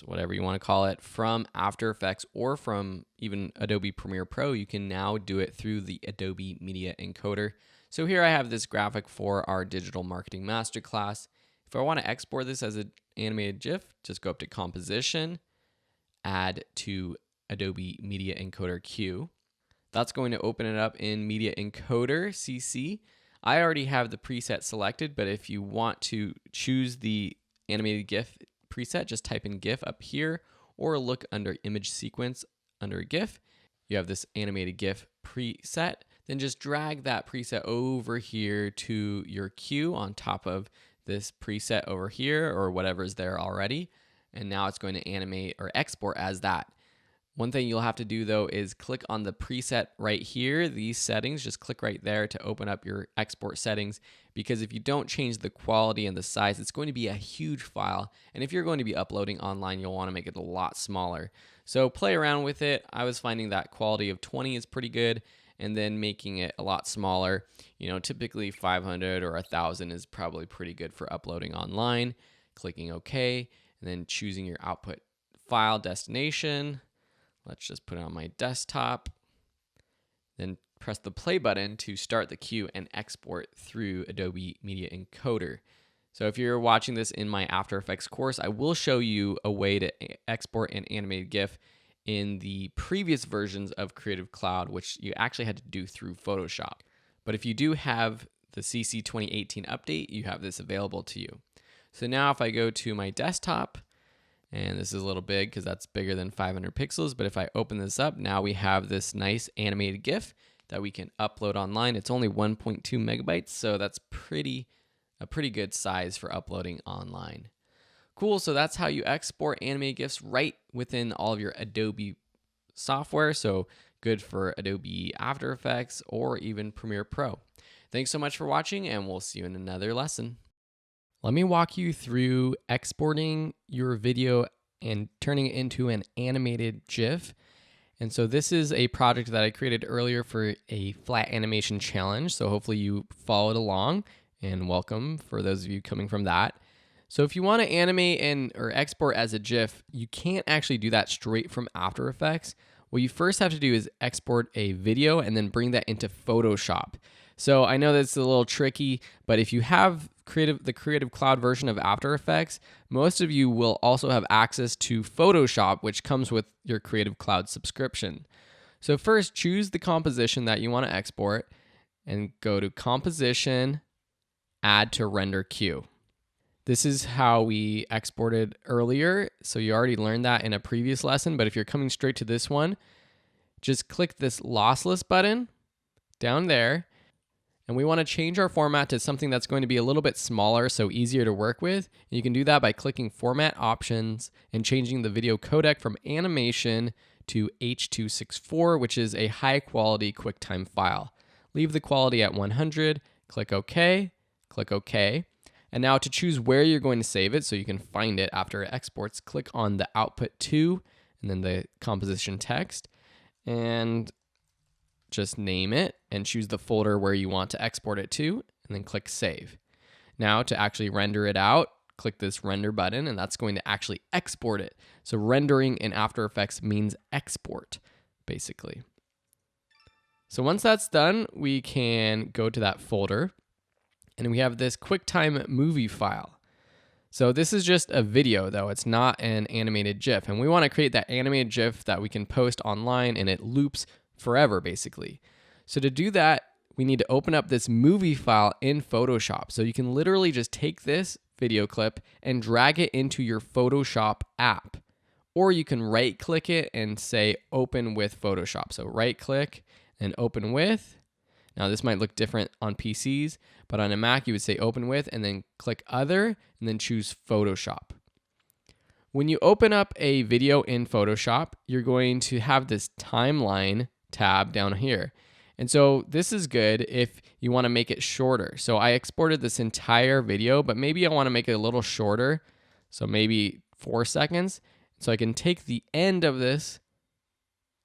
whatever you want to call it, from After Effects or from even Adobe Premiere Pro, you can now do it through the Adobe Media Encoder. So here I have this graphic for our digital marketing masterclass. If I want to export this as an animated GIF, just go up to Composition, Add to Adobe Media Encoder Queue. That's going to open it up in Media Encoder CC. I already have the preset selected, but if you want to choose the animated GIF preset, just type in GIF up here or look under Image Sequence under GIF. You have this animated GIF preset. Then just drag that preset over here to your queue on top of this preset over here or whatever's there already. And now it's going to animate or export as that. One thing you'll have to do though is click on the preset right here, these settings, just click right there to open up your export settings, because if you don't change the quality and the size, it's going to be a huge file. And if you're going to be uploading online, you'll want to make it a lot smaller. So play around with it. I was finding that quality of 20 is pretty good, and then making it a lot smaller. Typically 500 or 1,000 is probably pretty good for uploading online. Clicking OK, and then choosing your output file destination. Let's just put it on my desktop. Then press the play button to start the queue and export through Adobe Media Encoder. So if you're watching this in my After Effects course, I will show you a way to export an animated GIF in the previous versions of Creative Cloud, which you actually had to do through Photoshop. But if you do have the CC 2018 update, you have this available to you. So now if I go to my desktop, and this is a little big because that's bigger than 500 pixels, but if I open this up, now we have this nice animated GIF that we can upload online. It's only 1.2 megabytes, so that's a pretty good size for uploading online. Cool, so that's how you export animated GIFs right within all of your Adobe software. So good for Adobe After Effects or even Premiere Pro. Thanks so much for watching, and we'll see you in another lesson. Let me walk you through exporting your video and turning it into an animated GIF. And so this is a project that I created earlier for a flat animation challenge. So hopefully you followed along, and welcome for those of you coming from that. So if you want to animate or export as a GIF, you can't actually do that straight from After Effects. What you first have to do is export a video and then bring that into Photoshop. So I know that's a little tricky, but if you have the Creative Cloud version of After Effects, most of you will also have access to Photoshop, which comes with your Creative Cloud subscription. So first, choose the composition that you want to export and go to Composition, Add to Render Queue. This is how we exported earlier. So you already learned that in a previous lesson, but if you're coming straight to this one, just click this lossless button down there. And we want to change our format to something that's going to be a little bit smaller, so easier to work with. And you can do that by clicking Format Options and changing the video codec from animation to H.264, which is a high quality QuickTime file. Leave the quality at 100, click OK, click OK. And now to choose where you're going to save it so you can find it after it exports, click on the Output To and then the composition text, and just name it and choose the folder where you want to export it to, and then click Save. Now to actually render it out, click this render button, and that's going to actually export it. So rendering in After Effects means export, basically. So once that's done, we can go to that folder, and we have this QuickTime movie file. So this is just a video, though. It's not an animated GIF, and we want to create that animated GIF that we can post online, and it loops forever, basically. So to do that, we need to open up this movie file in Photoshop. So you can literally just take this video clip and drag it into your Photoshop app, or you can right-click it and say open with Photoshop. So right-click and open with. Now this might look different on PCs, but on a Mac you would say open with and then click other and then choose Photoshop. When you open up a video in Photoshop, you're going to have this timeline tab down here. And so this is good if you want to make it shorter. So I exported this entire video, but maybe I want to make it a little shorter. So maybe 4 seconds. So I can take the end of this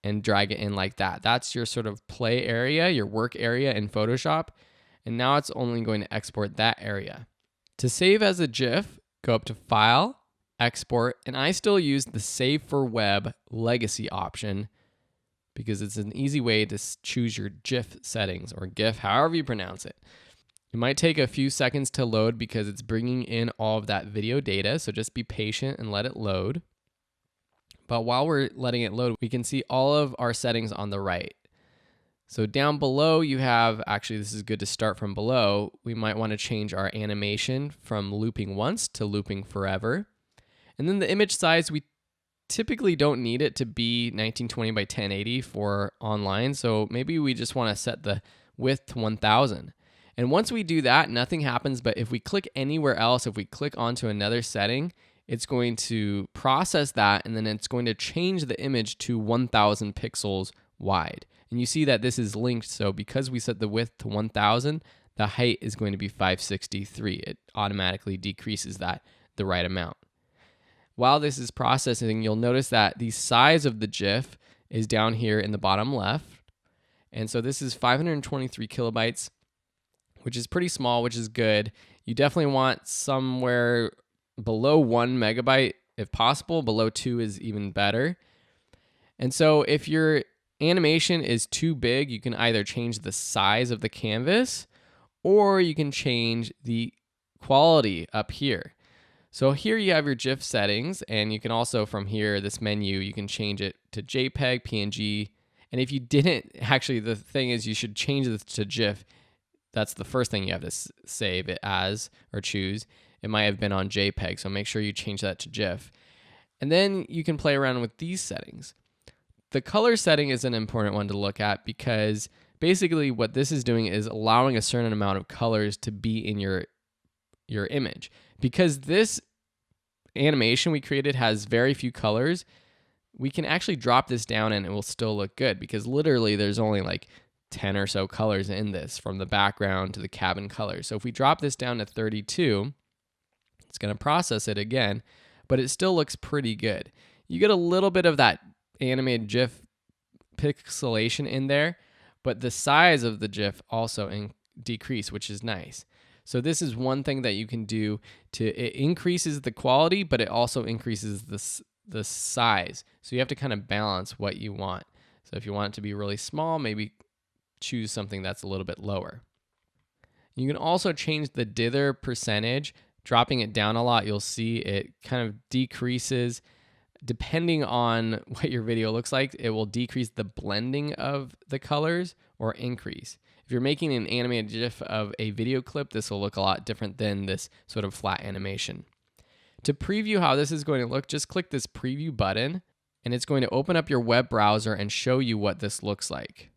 and drag it in like that. That's your sort of play area, your work area in Photoshop. And now it's only going to export that area. To save as a GIF, go up to File, Export, and I still use the Save for Web Legacy option because it's an easy way to choose your GIF settings or GIF, however you pronounce it. It might take a few seconds to load because it's bringing in all of that video data, so just be patient and let it load. But while we're letting it load, we can see all of our settings on the right. So down below you have, actually this is good to start from below, we might want to change our animation from looping once to looping forever. And then the image size, we typically don't need it to be 1920 by 1080 for online. So maybe we just want to set the width to 1000. And once we do that, nothing happens. But if we click anywhere else, if we click onto another setting, it's going to process that, and then it's going to change the image to 1000 pixels wide. And you see that this is linked, so because we set the width to 1000, the height is going to be 563. It automatically decreases that the right amount. While this is processing, you'll notice that the size of the GIF is down here in the bottom left. And so this is 523 kilobytes, which is pretty small, which is good. You definitely want somewhere below 1 megabyte if possible. Below 2 is even better. And so if your animation is too big, you can either change the size of the canvas or you can change the quality up here. So here you have your GIF settings, and you can also from here, this menu, you can change it to JPEG, PNG. And if you didn't, actually the thing is you should change this to GIF. That's the first thing you have to save it as or choose. It might have been on JPEG, so make sure you change that to GIF. And then you can play around with these settings. The color setting is an important one to look at because basically what this is doing is allowing a certain amount of colors to be in your image. Because this animation we created has very few colors, we can actually drop this down and it will still look good because literally there's only like 10 or so colors in this from the background to the cabin colors. So if we drop this down to 32, it's going to process it again, but it still looks pretty good. You get a little bit of that animated GIF pixelation in there, but the size of the GIF also decrease, which is nice. So this is one thing that you can do it increases the quality, but it also increases the size. So you have to kind of balance what you want. So if you want it to be really small, maybe choose something that's a little bit lower. You can also change the dither percentage. Dropping it down a lot, you'll see it kind of decreases. Depending on what your video looks like, it will decrease the blending of the colors or increase. If you're making an animated GIF of a video clip, this will look a lot different than this sort of flat animation. To preview how this is going to look, just click this preview button, and it's going to open up your web browser and show you what this looks like.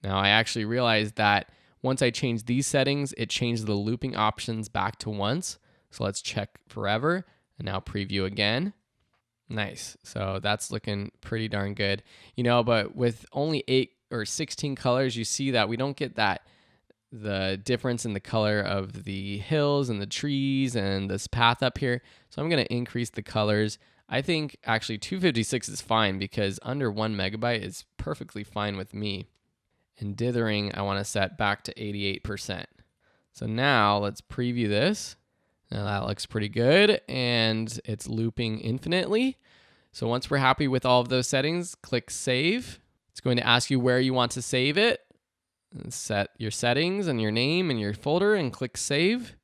Now, I actually realized that once I changed these settings, it changed the looping options back to once. So let's check forever, and now preview again. Nice. So that's looking pretty darn good. But with only 8 or 16 colors, you see that we don't get the difference in the color of the hills and the trees and this path up here. So I'm going to increase the colors. I think actually 256 is fine because under 1 megabyte is perfectly fine with me. And dithering, I want to set back to 88%. So now let's preview this. Now that looks pretty good, and it's looping infinitely. So once we're happy with all of those settings, click Save. It's going to ask you where you want to save it. Set your settings and your name and your folder and click Save.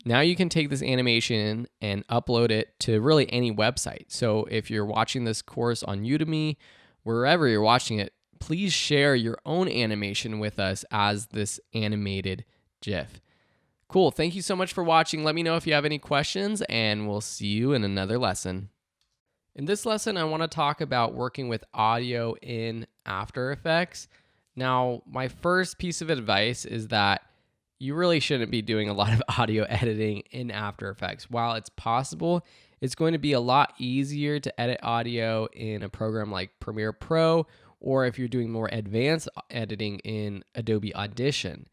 Now you can take this animation and upload it to really any website. So if you're watching this course on Udemy, wherever you're watching it, please share your own animation with us as this animated GIF. Cool. Thank you so much for watching. Let me know if you have any questions, and we'll see you in another lesson. In this lesson, I want to talk about working with audio in After Effects. Now, my first piece of advice is that you really shouldn't be doing a lot of audio editing in After Effects. While it's possible, it's going to be a lot easier to edit audio in a program like Premiere Pro, or if you're doing more advanced editing in Adobe Audition.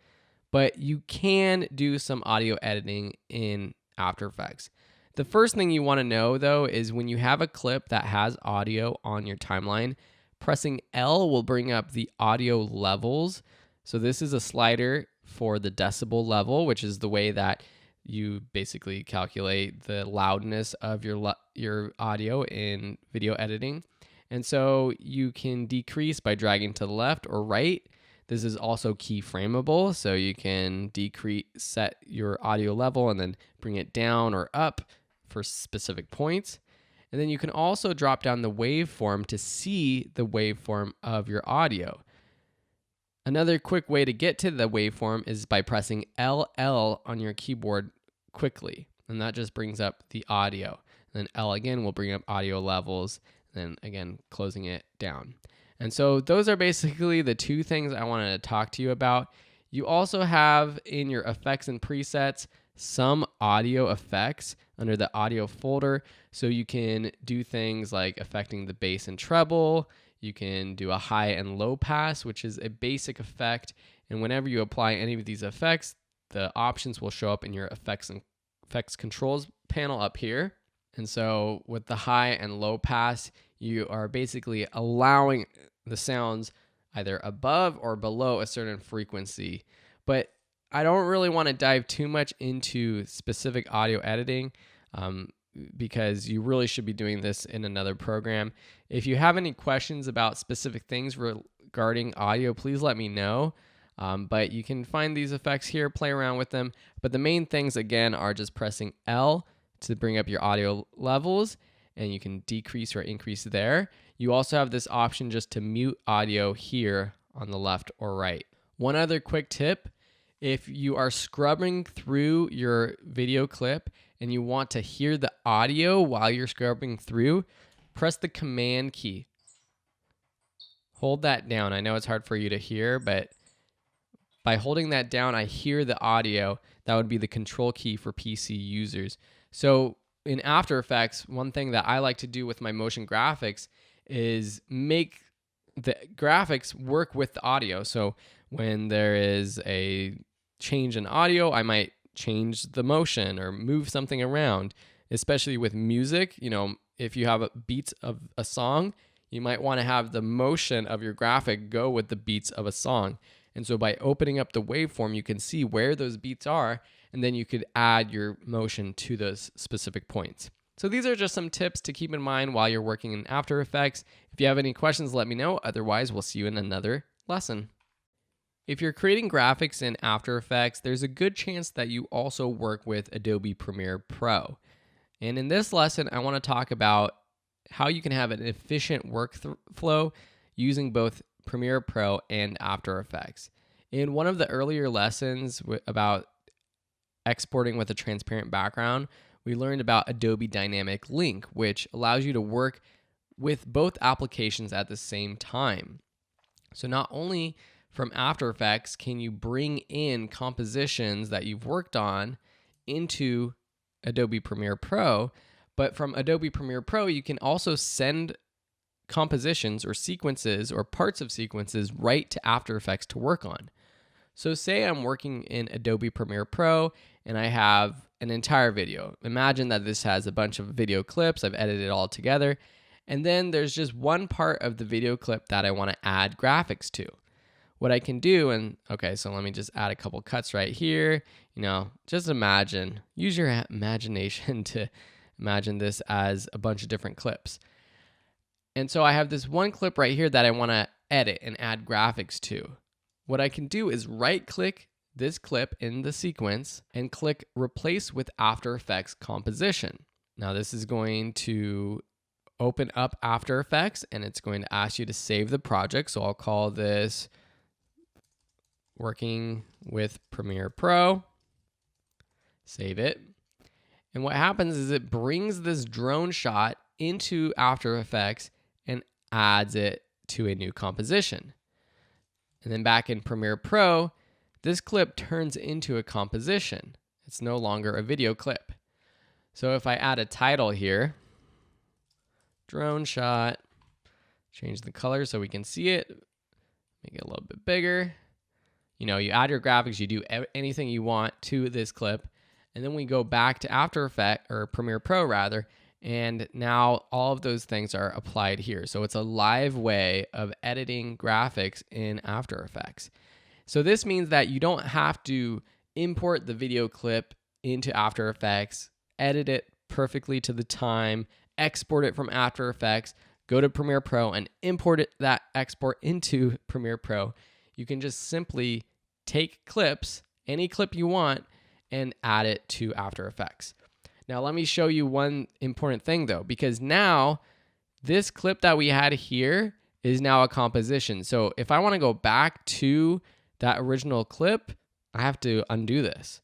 But you can do some audio editing in After Effects. The first thing you want to know, though, is when you have a clip that has audio on your timeline, pressing L will bring up the audio levels. So this is a slider for the decibel level, which is the way that you basically calculate the loudness of your audio in video editing. And so you can decrease by dragging to the left or right. This is also keyframeable, so you can set your audio level and then bring it down or up for specific points. And then you can also drop down the waveform to see the waveform of your audio. Another quick way to get to the waveform is by pressing LL on your keyboard quickly, and that just brings up the audio. And then L again will bring up audio levels, and then again closing it down. And so those are basically the two things I wanted to talk to you about. You also have in your effects and presets some audio effects under the audio folder. So you can do things like affecting the bass and treble. You can do a high and low pass, which is a basic effect. And whenever you apply any of these effects, the options will show up in your effects and effects controls panel up here. And so with the high and low pass, you are basically allowing the sounds either above or below a certain frequency. But I don't really want to dive too much into specific audio editing because you really should be doing this in another program. If you have any questions about specific things regarding audio, please let me know. But you can find these effects here, play around with them. But the main things, again, are just pressing L to bring up your audio levels, and you can decrease or increase there. You also have this option just to mute audio here on the left or right. One other quick tip, if you are scrubbing through your video clip and you want to hear the audio while you're scrubbing through, press the Command key. Hold that down. I know it's hard for you to hear, but by holding that down, I hear the audio. That would be the Control key for PC users. So in After Effects, one thing that I like to do with my motion graphics is make the graphics work with the audio. So when there is a change in audio, I might change the motion or move something around, especially with music. You know, if you have beats of a song, you might want to have the motion of your graphic go with the beats of a song. And so by opening up the waveform, you can see where those beats are, and then you could add your motion to those specific points. So these are just some tips to keep in mind while you're working in After Effects. If you have any questions, let me know. Otherwise, we'll see you in another lesson. If you're creating graphics in After Effects, there's a good chance that you also work with Adobe Premiere Pro. And in this lesson, I want to talk about how you can have an efficient workflow using both Premiere Pro and After Effects. In one of the earlier lessons about exporting with a transparent background, we learned about Adobe Dynamic Link, which allows you to work with both applications at the same time. So not only from After Effects can you bring in compositions that you've worked on into Adobe Premiere Pro, but from Adobe Premiere Pro, you can also send compositions or sequences or parts of sequences right to After Effects to work on. So say I'm working in Adobe Premiere Pro and I have an entire video. Imagine that this has a bunch of video clips. I've edited it all together. And then there's just one part of the video clip that I want to add graphics to. what I can do, and okay, so let me just add a couple cuts right here. Just imagine, use your imagination to imagine this as a bunch of different clips. And so I have this one clip right here that I want to edit and add graphics to. What I can do is right-click this clip in the sequence and click Replace with After Effects Composition. Now this is going to open up After Effects and it's going to ask you to save the project. So I'll call this Working with Premiere Pro. Save it. And what happens is it brings this drone shot into After Effects and adds it to a new composition. And then back in Premiere Pro, this clip turns into a composition. It's no longer a video clip. So if I add a title here, drone shot, change the color so we can see it, make it a little bit bigger. You add your graphics, you do anything you want to this clip, and then we go back to After Effects, or Premiere Pro rather, and now all of those things are applied here. So it's a live way of editing graphics in After Effects. So this means that you don't have to import the video clip into After Effects, edit it perfectly to the time, export it from After Effects, go to Premiere Pro and import that export into Premiere Pro. You can just simply take clips, any clip you want, and add it to After Effects. Now let me show you one important thing though, because now this clip that we had here is now a composition. So if I want to go back to that original clip, I have to undo this.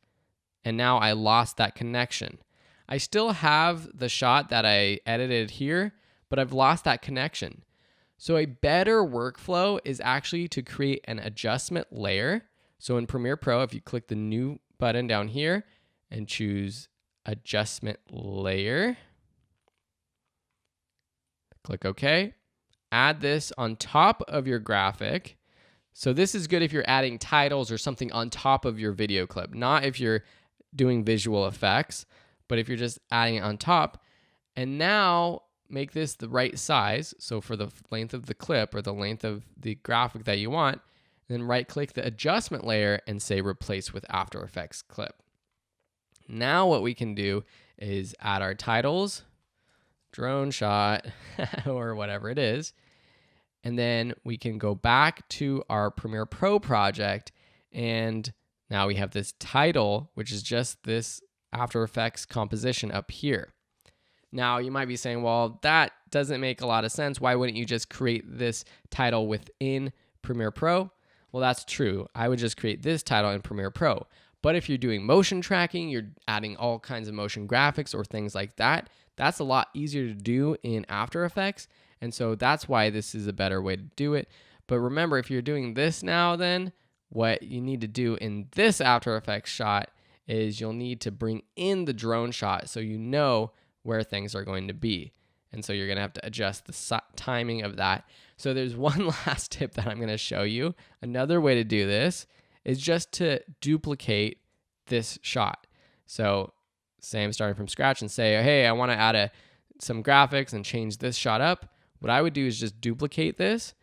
And now I lost that connection. I still have the shot that I edited here, but I've lost that connection. So a better workflow is actually to create an adjustment layer. So in Premiere Pro, if you click the new button down here and choose adjustment layer, click OK, add this on top of your graphic. So this is good if you're adding titles or something on top of your video clip, not if you're doing visual effects, but if you're just adding it on top. And now make this the right size. So for the length of the clip or the length of the graphic that you want, then right click the adjustment layer and say replace with After Effects clip. Now what we can do is add our titles, drone shot, or whatever it is. And then we can go back to our Premiere Pro project, and now we have this title, which is just this After Effects composition up here. Now you might be saying, well, that doesn't make a lot of sense. Why wouldn't you just create this title within Premiere Pro? Well, that's true. I would just create this title in Premiere Pro. But if you're doing motion tracking, you're adding all kinds of motion graphics or things like that, that's a lot easier to do in After Effects. And so that's why this is a better way to do it. But remember, if you're doing this now, then what you need to do in this After Effects shot is you'll need to bring in the drone shot so you know where things are going to be. And so you're going to have to adjust the timing of that. So there's one last tip that I'm going to show you. Another way to do this is just to duplicate this shot. So say I'm starting from scratch and say, hey, I want to add some graphics and change this shot up. What I would do is just duplicate this.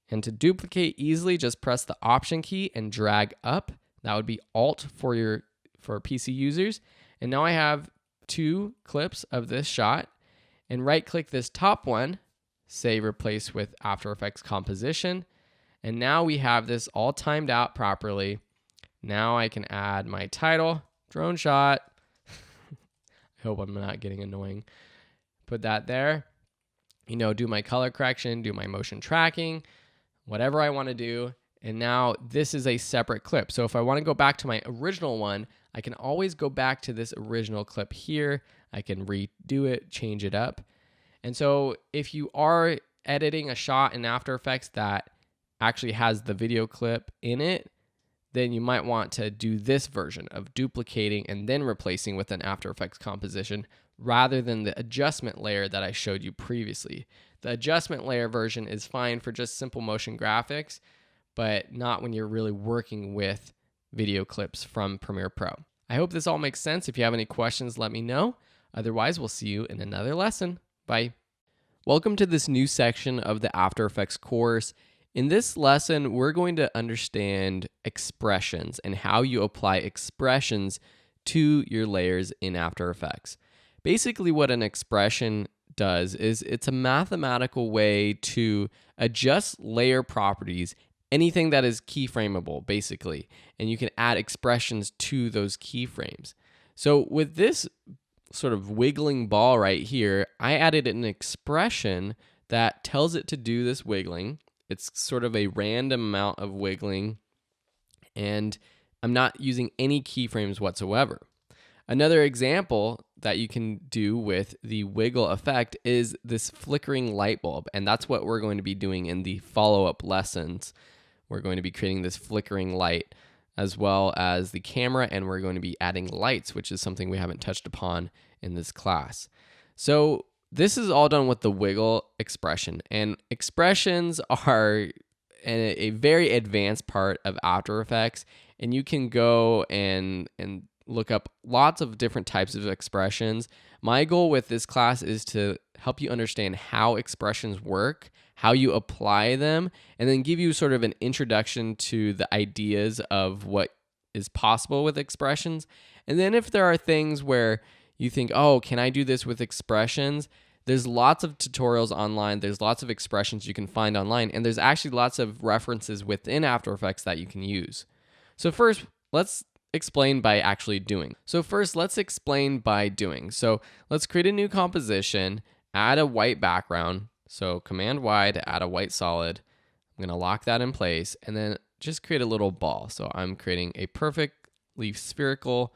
And to duplicate easily, just press the Option key and drag up. That would be Alt for PC users. And now I have two clips of this shot. And right-click this top one, say Replace with After Effects Composition. And now we have this all timed out properly. Now I can add my title, drone shot. I hope I'm not getting annoying. Put that there. Do my color correction, do my motion tracking, whatever I want to do. And now this is a separate clip. So if I want to go back to my original one, I can always go back to this original clip here. I can redo it, change it up. And so if you are editing a shot in After Effects that actually has the video clip in it, then you might want to do this version of duplicating and then replacing with an After Effects composition rather than the adjustment layer that I showed you previously. The adjustment layer version is fine for just simple motion graphics, but not when you're really working with video clips from Premiere Pro. I hope this all makes sense. If you have any questions, let me know. Otherwise, we'll see you in another lesson. Bye. Welcome to this new section of the After Effects course. In this lesson, we're going to understand expressions and how you apply expressions to your layers in After Effects. Basically, what an expression does is it's a mathematical way to adjust layer properties, anything that is keyframeable, basically, and you can add expressions to those keyframes. So with this sort of wiggling ball right here, I added an expression that tells it to do this wiggling. It's sort of a random amount of wiggling, and I'm not using any keyframes whatsoever. Another example that you can do with the wiggle effect is this flickering light bulb, and that's what we're going to be doing in the follow-up lessons. We're going to be creating this flickering light as well as the camera, and we're going to be adding lights, which is something we haven't touched upon in this class. So this is all done with the wiggle expression, and expressions are a very advanced part of After Effects, and you can go and look up lots of different types of expressions. My goal with this class is to help you understand how expressions work, how you apply them, and then give you sort of an introduction to the ideas of what is possible with expressions. And then if there are things where you think, oh, can I do this with expressions? There's lots of tutorials online. There's lots of expressions you can find online. And there's actually lots of references within After Effects that you can use. So first, let's explain by actually doing. So let's create a new composition, add a white background. So Command Y to add a white solid. I'm going to lock that in place and then just create a little ball. So I'm creating a perfectly spherical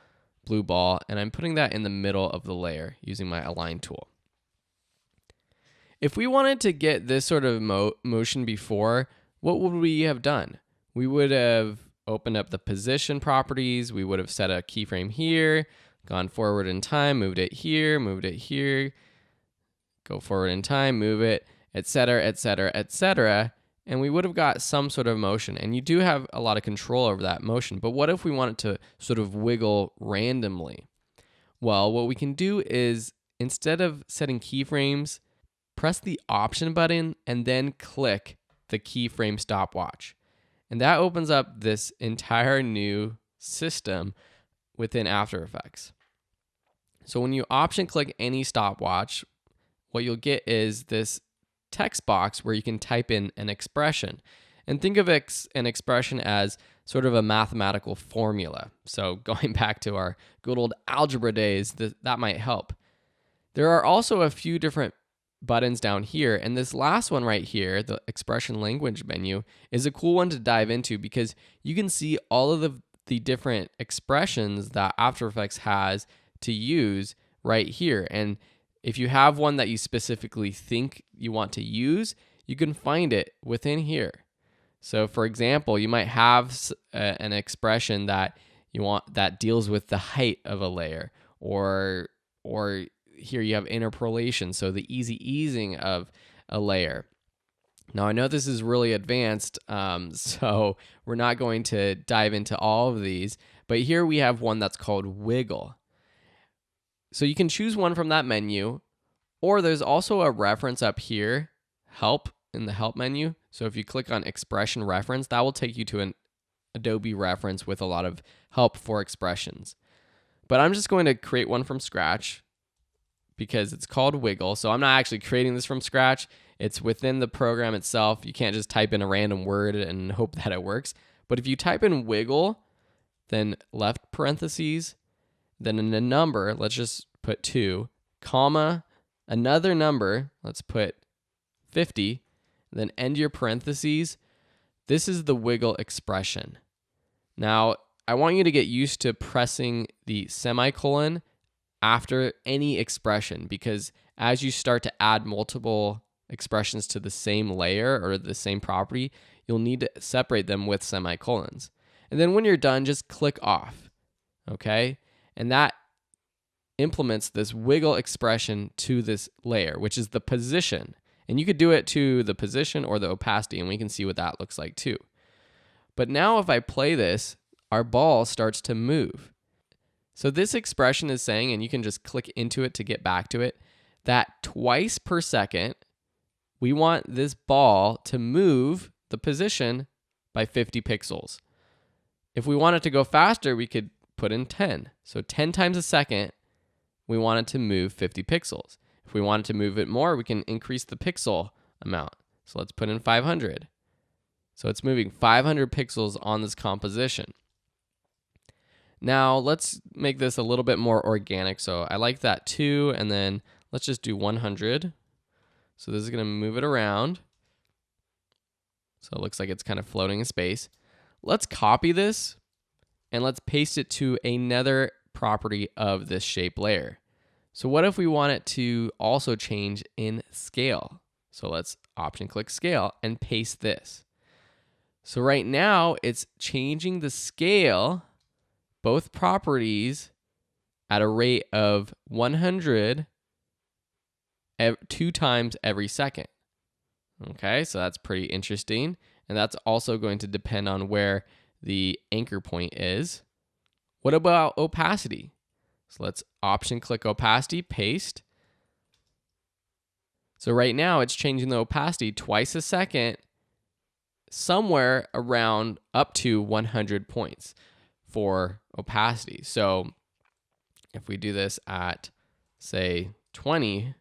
blue ball, and I'm putting that in the middle of the layer using my Align tool. If we wanted to get this sort of motion before, what would we have done? We would have opened up the position properties. We would have set a keyframe here, gone forward in time, moved it here, go forward in time, move it, etc., etc., etc., and we would have got some sort of motion. And you do have a lot of control over that motion. But what if we wanted to sort of wiggle randomly? Well, what we can do is, instead of setting keyframes, press the Option button and then click the keyframe stopwatch. And that opens up this entire new system within After Effects. So when you Option click any stopwatch, what you'll get is this text box where you can type in an expression. And think of an expression as sort of a mathematical formula. So going back to our good old algebra days, that might help. There are also a few different buttons down here, and this last one right here, the expression language menu, is a cool one to dive into because you can see all of the different expressions that After Effects has to use right here. And if you have one that you specifically think you want to use, you can find it within here. So for example, you might have an expression that you want that deals with the height of a layer, or here you have interpolation, so the easy easing of a layer. Now I know this is really advanced, so we're not going to dive into all of these, but here we have one that's called wiggle. So you can choose one from that menu, or there's also a reference up here, help, in the help menu. So if you click on expression reference, that will take you to an Adobe reference with a lot of help for expressions. But I'm just going to create one from scratch because it's called wiggle. So I'm not actually creating this from scratch. It's within the program itself. You can't just type in a random word and hope that it works. But if you type in wiggle, then left parentheses, then in a number, let's just put 2, comma, another number, let's put 50, then end your parentheses. This is the wiggle expression. Now, I want you to get used to pressing the semicolon after any expression, because as you start to add multiple expressions to the same layer or the same property, you'll need to separate them with semicolons. And then when you're done, just click off, okay? And that implements this wiggle expression to this layer, which is the position. And you could do it to the position or the opacity, and we can see what that looks like too. But now if I play this, our ball starts to move. So this expression is saying, and you can just click into it to get back to it, that twice per second, we want this ball to move the position by 50 pixels. If we want it to go faster, we could put in 10. So 10 times a second, we want it to move 50 pixels. If we wanted to move it more, we can increase the pixel amount. So let's put in 500. So it's moving 500 pixels on this composition. Now let's make this a little bit more organic. So I like that 2, and then let's just do 100. So this is going to move it around. So it looks like it's kind of floating in space. Let's copy this and let's paste it to another property of this shape layer. So what if we want it to also change in scale? So let's option click scale and paste this. So right now it's changing the scale, both properties, at a rate of 100 2 times every second. Okay, so that's pretty interesting. And that's also going to depend on where the anchor point is. What about opacity? So let's option click opacity, paste. So right now it's changing the opacity twice a second, somewhere around up to 100 points for opacity. So if we do this at, say, 20,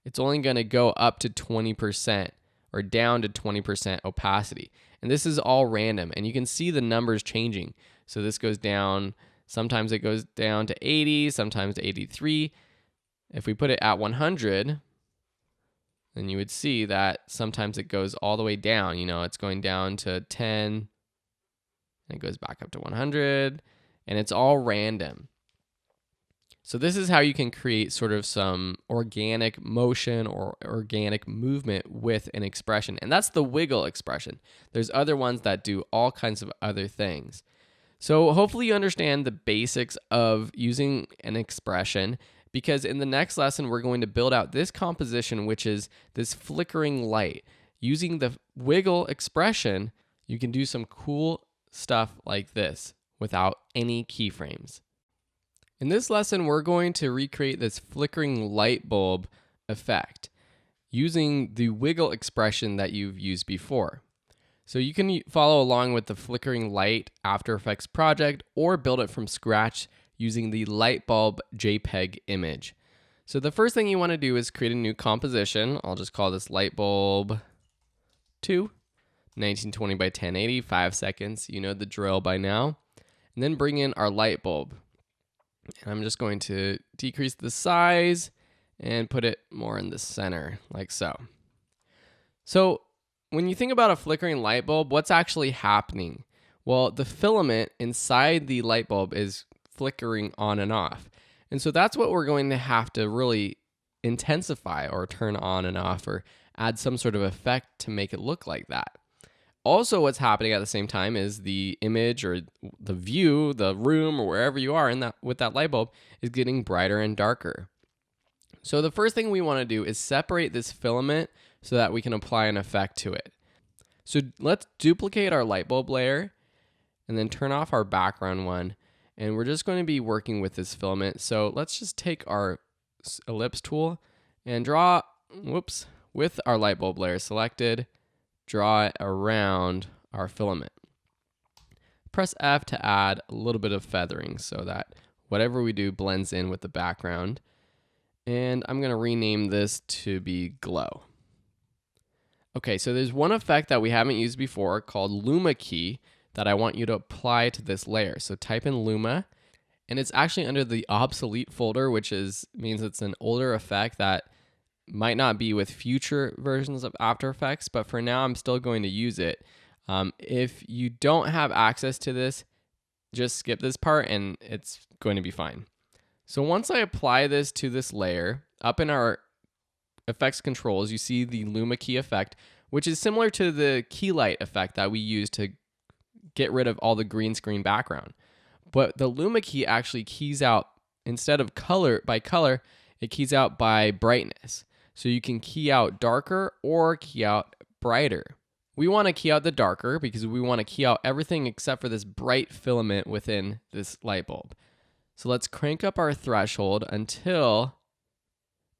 it's only going to go up to 20% or down to 20% opacity. And this is all random, and you can see the numbers changing. So this goes down, sometimes it goes down to 80, sometimes to 83. If we put it at 100, then you would see that sometimes it goes all the way down. You know, it's going down to 10, and it goes back up to 100, and it's all random. So this is how you can create sort of some organic motion or organic movement with an expression. And that's the wiggle expression. There's other ones that do all kinds of other things. So hopefully you understand the basics of using an expression, because in the next lesson, we're going to build out this composition, which is this flickering light. Using the wiggle expression, you can do some cool stuff like this without any keyframes. In this lesson, we're going to recreate this flickering light bulb effect using the wiggle expression that you've used before. So you can follow along with the flickering light After Effects project or build it from scratch using the light bulb JPEG image. So the first thing you want to do is create a new composition. I'll just call this light bulb 2, 1920 by 1080, 5 seconds. You know the drill by now. And then bring in our light bulb. And I'm just going to decrease the size and put it more in the center, like so. So when you think about a flickering light bulb, what's actually happening? Well, the filament inside the light bulb is flickering on and off. And so that's what we're going to have to really intensify or turn on and off or add some sort of effect to make it look like that. Also, what's happening at the same time is the image or the view, the room, or wherever you are in that with that light bulb is getting brighter and darker. So the first thing we want to do is separate this filament so that we can apply an effect to it. So let's duplicate our light bulb layer and then turn off our background one. And we're just going to be working with this filament. So let's just take our ellipse tool and draw, with our light bulb layer selected, draw it around our filament. Press F to add a little bit of feathering so that whatever we do blends in with the background. And I'm going to rename this to be glow. Okay, so there's one effect that we haven't used before called Luma key that I want you to apply to this layer. So type in Luma, and it's actually under the obsolete folder, which means it's an older effect that might not be with future versions of After Effects, but for now I'm still going to use it. If you don't have access to this, just skip this part and it's going to be fine. So once I apply this to this layer, up in our effects controls, you see the Luma key effect, which is similar to the key light effect that we use to get rid of all the green screen background. But the Luma key actually keys out, instead of color by color, it keys out by brightness. So you can key out darker or key out brighter. We want to key out the darker because we want to key out everything except for this bright filament within this light bulb. So let's crank up our threshold until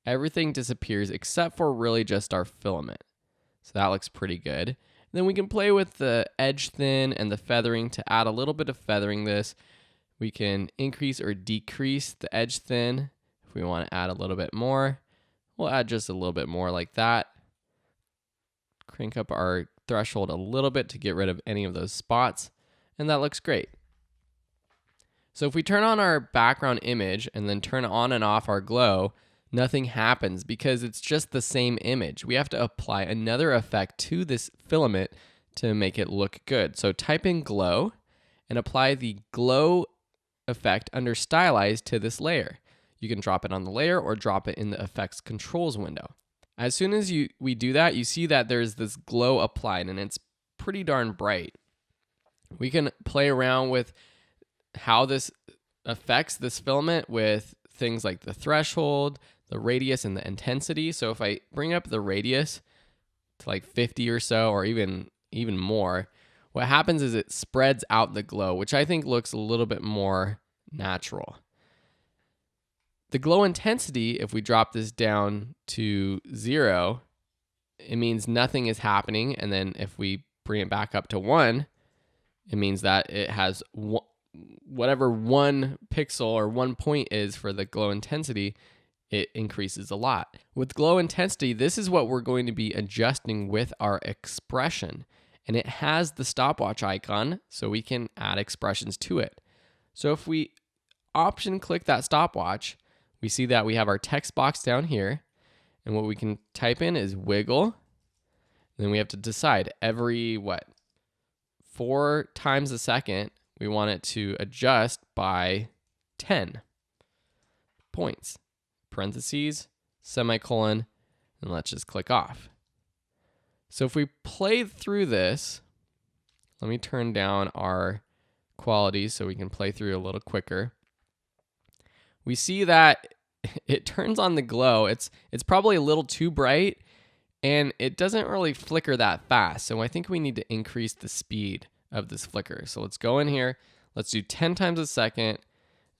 everything disappears except for really just our filament. So that looks pretty good. And Then we can play with the edge thin and the feathering to add a little bit of feathering this. We can increase or decrease the edge thin. If we want to add a little bit more, we'll add just a little bit more like that. Crank up our threshold a little bit to get rid of any of those spots, and that looks great. So if we turn on our background image and then turn on and off our glow, nothing happens because it's just the same image. We have to apply another effect to this filament to make it look good. So type in glow and apply the glow effect under stylize to this layer. You can drop it on the layer or drop it in the effects controls window. As soon as we do that, you see that there's this glow applied and it's pretty darn bright. We can play around with how this affects this filament with things like the threshold, the radius, and the intensity. So if I bring up the radius to like 50 or so, or even more, what happens is it spreads out the glow, which I think looks a little bit more natural. The glow intensity, if we drop this down to 0, it means nothing is happening. And then if we bring it back up to 1, it means that it has whatever 1 pixel or 1 point is for the glow intensity, it increases a lot. With glow intensity, this is what we're going to be adjusting with our expression. And it has the stopwatch icon, so we can add expressions to it. So if we option click that stopwatch, we see that we have our text box down here. And what we can type in is wiggle. Then we have to decide every 4 times a second, we want it to adjust by 10 points. Parentheses, semicolon, and let's just click off. So if we play through this, let me turn down our quality so we can play through a little quicker. We see that it turns on the glow. It's probably a little too bright, and it doesn't really flicker that fast. So I think we need to increase the speed of this flicker. So let's go in here. Let's do 10 times a second,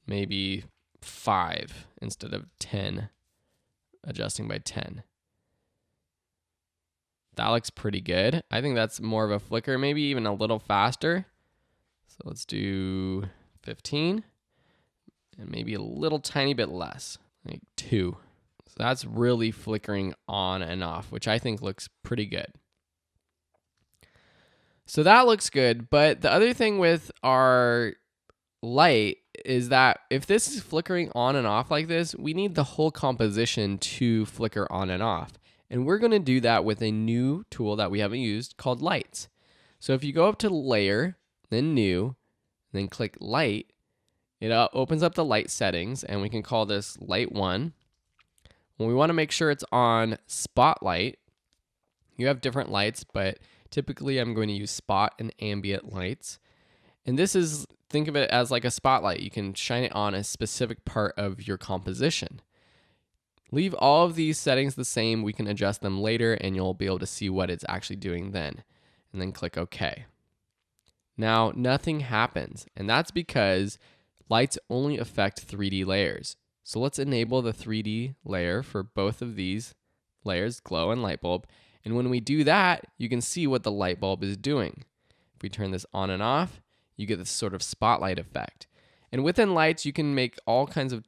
maybe 5 instead of 10, adjusting by 10. That looks pretty good. I think that's more of a flicker, maybe even a little faster. So let's do 15 and maybe a little tiny bit less, like 2. So that's really flickering on and off, which I think looks pretty good. So that looks good, but the other thing with our light is that if this is flickering on and off like this, we need the whole composition to flicker on and off. And we're going to do that with a new tool that we haven't used called lights. So if you go up to layer, then new, then click light, it opens up the light settings, and we can call this light 1. When we want to make sure it's on spotlight, you have different lights, but typically I'm going to use spot and ambient lights. And this is, think of it as like a spotlight. You can shine it on a specific part of your composition. Leave all of these settings the same. We can adjust them later and you'll be able to see what it's actually doing then. And then click OK. Now nothing happens, and that's because lights only affect 3D layers. So let's enable the 3D layer for both of these layers, glow and light bulb. And when we do that, you can see what the light bulb is doing. If we turn this on and off, you get this sort of spotlight effect. And within lights, you can make all kinds of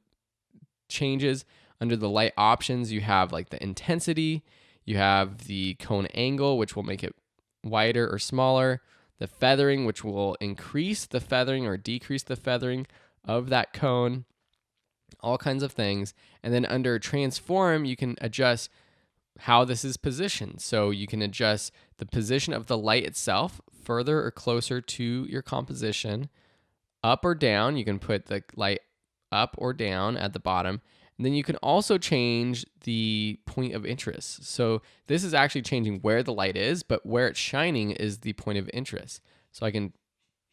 changes. Under the light options, you have like the intensity, you have the cone angle, which will make it wider or smaller, the feathering, which will increase the feathering or decrease the feathering of that cone, all kinds of things. And then under transform, you can adjust how this is positioned. So you can adjust the position of the light itself further or closer to your composition, up or down. You can put the light up or down at the bottom. And then you can also change the point of interest. So this is actually changing where the light is, but where it's shining is the point of interest. So I can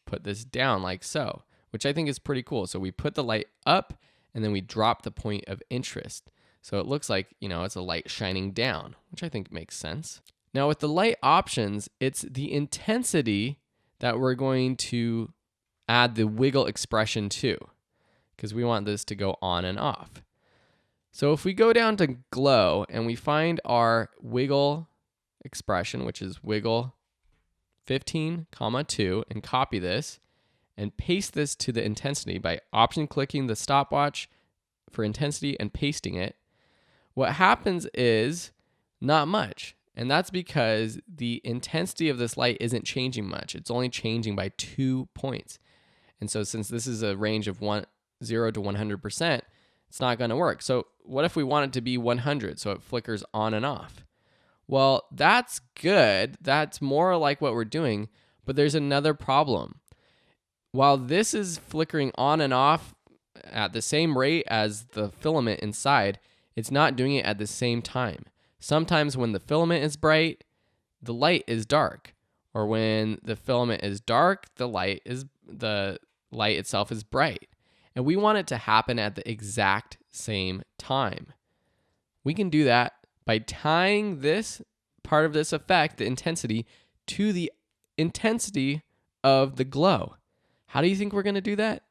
put this down like so, which I think is pretty cool. So we put the light up and then we drop the point of interest. So it looks like, it's a light shining down, which I think makes sense. Now with the light options, it's the intensity that we're going to add the wiggle expression to, because we want this to go on and off. So if we go down to glow and we find our wiggle expression, which is wiggle 15,2 and copy this and paste this to the intensity by option clicking the stopwatch for intensity and pasting it, what happens is not much. And that's because the intensity of this light isn't changing much. It's only changing by 2 points. And so since this is a range of 0 to 100%, it's not going to work. So what if we want it to be 100 so it flickers on and off? Well, that's good. That's more like what we're doing, but there's another problem. While this is flickering on and off at the same rate as the filament inside, it's not doing it at the same time. Sometimes when the filament is bright, the light is dark. Or when the filament is dark, the light itself is bright. And we want it to happen at the exact same time. We can do that by tying this part of this effect, the intensity, to the intensity of the glow. How do you think we're going to do that?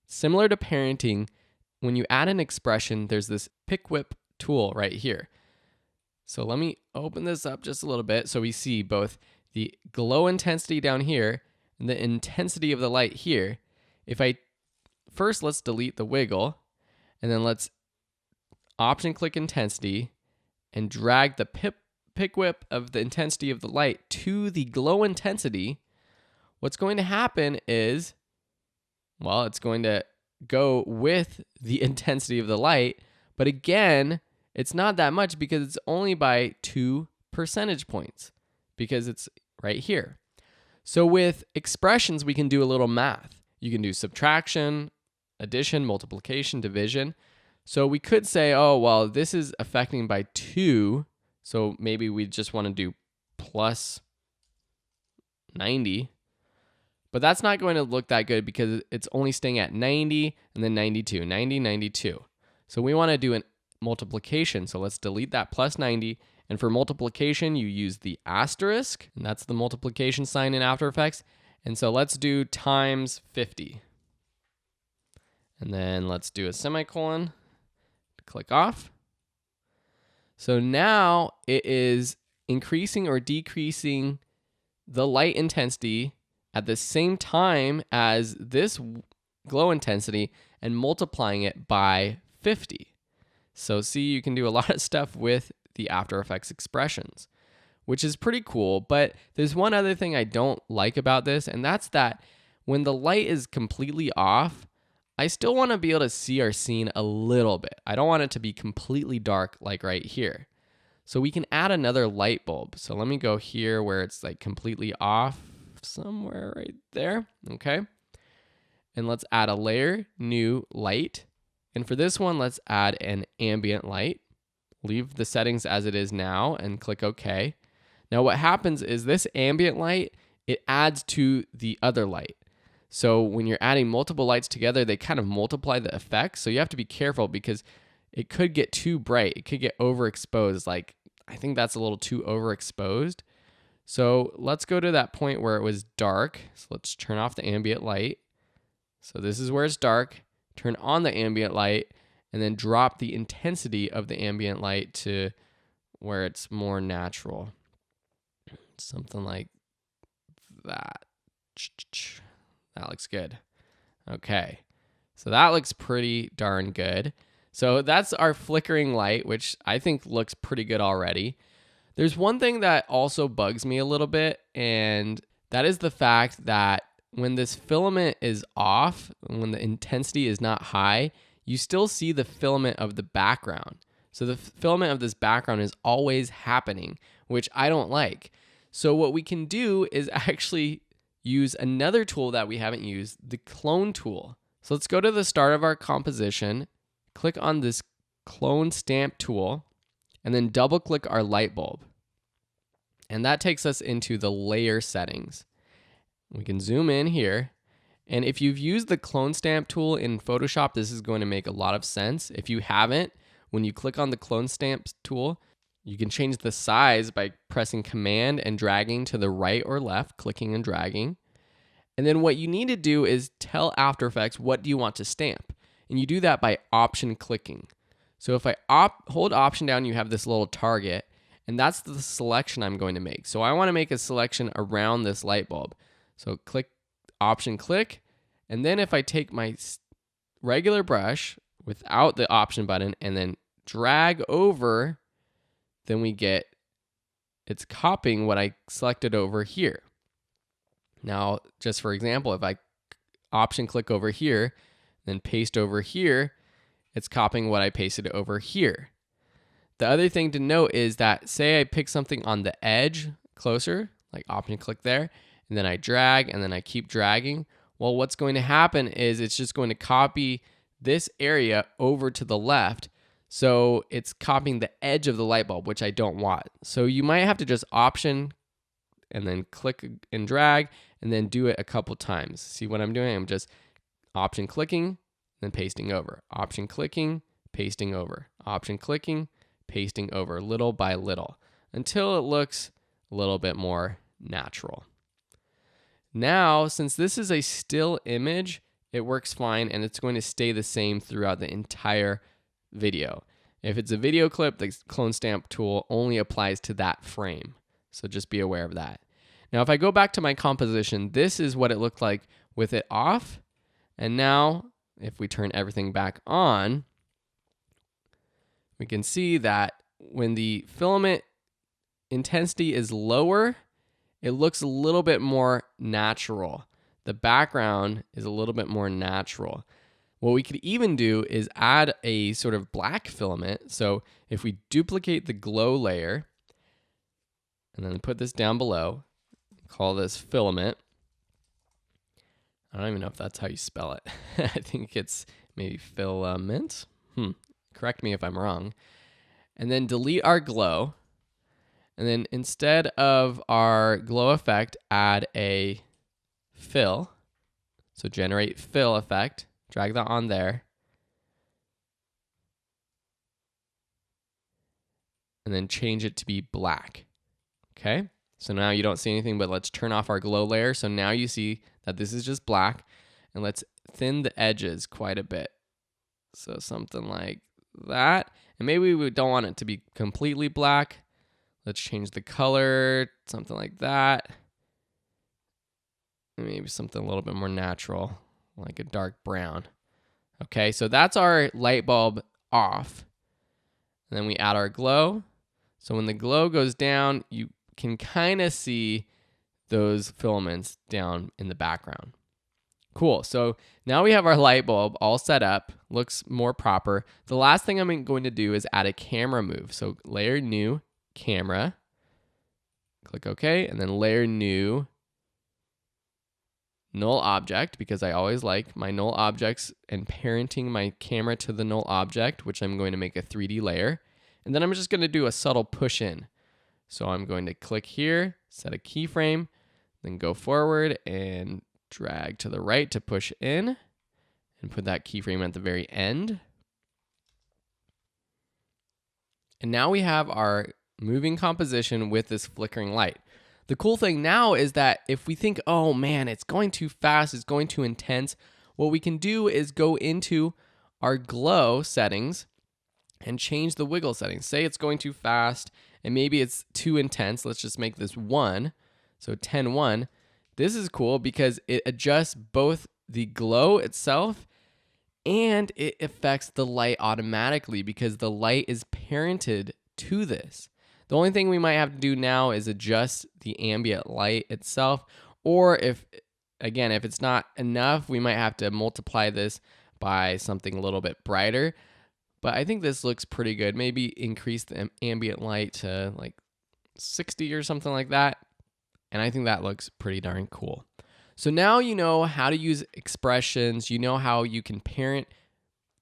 Similar to parenting, when you add an expression, there's this pick whip tool right here. So let me open this up just a little bit so we see both the glow intensity down here and the intensity of the light here. First, let's delete the wiggle, and then let's option click intensity and drag the pick whip of the intensity of the light to the glow intensity. What's going to happen is, well, it's going to go with the intensity of the light, but again, it's not that much because it's only by 2 percentage points because it's right here. So with expressions, we can do a little math. You can do subtraction, addition, multiplication, division. So we could say, oh, well, this is affecting by 2. So maybe we just want to do plus 90. But that's not going to look that good because it's only staying at 90 and then 92, 90, 92. So we want to do a multiplication. So let's delete that plus 90. And for multiplication, you use the asterisk, and that's the multiplication sign in After Effects. And so let's do times 50. And then let's do a semicolon, click off. So now it is increasing or decreasing the light intensity at the same time as this glow intensity and multiplying it by 50. So see, you can do a lot of stuff with the After Effects expressions, which is pretty cool. But there's one other thing I don't like about this, and that's that when the light is completely off, I still want to be able to see our scene a little bit. I don't want it to be completely dark like right here. So we can add another light bulb. So let me go here where it's like completely off, somewhere right there. Okay. And let's add a layer, new light. And for this one, let's add an ambient light. Leave the settings as it is now and click OK. Now what happens is this ambient light, it adds to the other light. So when you're adding multiple lights together, they kind of multiply the effects. So you have to be careful because it could get too bright. It could get overexposed. Like, I think that's a little too overexposed. So let's go to that point where it was dark. So let's turn off the ambient light. So this is where it's dark. Turn on the ambient light and then drop the intensity of the ambient light to where it's more natural. Something like that. That looks good. Okay. So that looks pretty darn good. So that's our flickering light, which I think looks pretty good already. There's one thing that also bugs me a little bit, and that is the fact that when this filament is off, when the intensity is not high, you still see the filament of the background. So the filament of this background is always happening, which I don't like. So what we can do is actually use another tool that we haven't used, the clone tool. So let's go to the start of our composition, click on this clone stamp tool, and then double click our light bulb. And that takes us into the layer settings. We can zoom in here. And if you've used the clone stamp tool in Photoshop, this is going to make a lot of sense. If you haven't, when you click on the clone stamp tool, you can change the size by pressing Command and dragging to the right or left, clicking and dragging. And then what you need to do is tell After Effects what do you want to stamp. And you do that by option clicking. So if I hold option down, you have this little target. And that's the selection I'm going to make. So I want to make a selection around this light bulb. So click, option click, and then if I take my regular brush without the option button and then drag over, then we get, it's copying what I selected over here. Now, just for example, if I option click over here, then paste over here, it's copying what I pasted over here. The other thing to note is that, say I pick something on the edge closer, like option click there, and then I drag and then I keep dragging. Well, what's going to happen is it's just going to copy this area over to the left. So it's copying the edge of the light bulb, which I don't want. So you might have to just option and then click and drag and then do it a couple times. See what I'm doing? I'm just option clicking, then pasting over. Option clicking, pasting over. Option clicking, pasting over, little by little, until it looks a little bit more natural. Now, since this is a still image, it works fine and it's going to stay the same throughout the entire video. If it's a video clip, the clone stamp tool only applies to that frame. So just be aware of that. Now, if I go back to my composition, this is what it looked like with it off. And now, if we turn everything back on, we can see that when the filament intensity is lower, it looks a little bit more natural. The background is a little bit more natural. What we could even do is add a sort of black filament. So if we duplicate the glow layer and then put this down below, call this filament. I don't even know if that's how you spell it. I think it's maybe filament. Correct me if I'm wrong. And then delete our glow. And then instead of our glow effect, add a fill. So generate fill effect. Drag that on there. And then change it to be black. Okay? So now you don't see anything, but let's turn off our glow layer. So now you see that this is just black. And let's thin the edges quite a bit. So something like that. And maybe we don't want it to be completely black. Let's change the color, something like that. Maybe something a little bit more natural, like a dark brown. Okay, so that's our light bulb off. And then we add our glow. So when the glow goes down, you can kind of see those filaments down in the background. Cool, so now we have our light bulb all set up, looks more proper. The last thing I'm going to do is add a camera move. So layer new, camera, click OK, and then layer new, null object, because I always like my null objects and parenting my camera to the null object, which I'm going to make a 3D layer. And then I'm just going to do a subtle push in. So I'm going to click here, set a keyframe, then go forward and drag to the right to push in and put that keyframe at the very end. And now we have our moving composition with this flickering light. The cool thing now is that if we think, oh man, it's going too fast, it's going too intense, what we can do is go into our glow settings and change the wiggle settings. Say it's going too fast and maybe it's too intense. Let's just make this 1. So 10:1. This is cool because it adjusts both the glow itself and it affects the light automatically because the light is parented to this. The only thing we might have to do now is adjust the ambient light itself, or if it's not enough, we might have to multiply this by something a little bit brighter. But I think this looks pretty good. Maybe increase the ambient light to like 60 or something like that. And I think that looks pretty darn cool. So now you know how to use expressions. You know how you can parent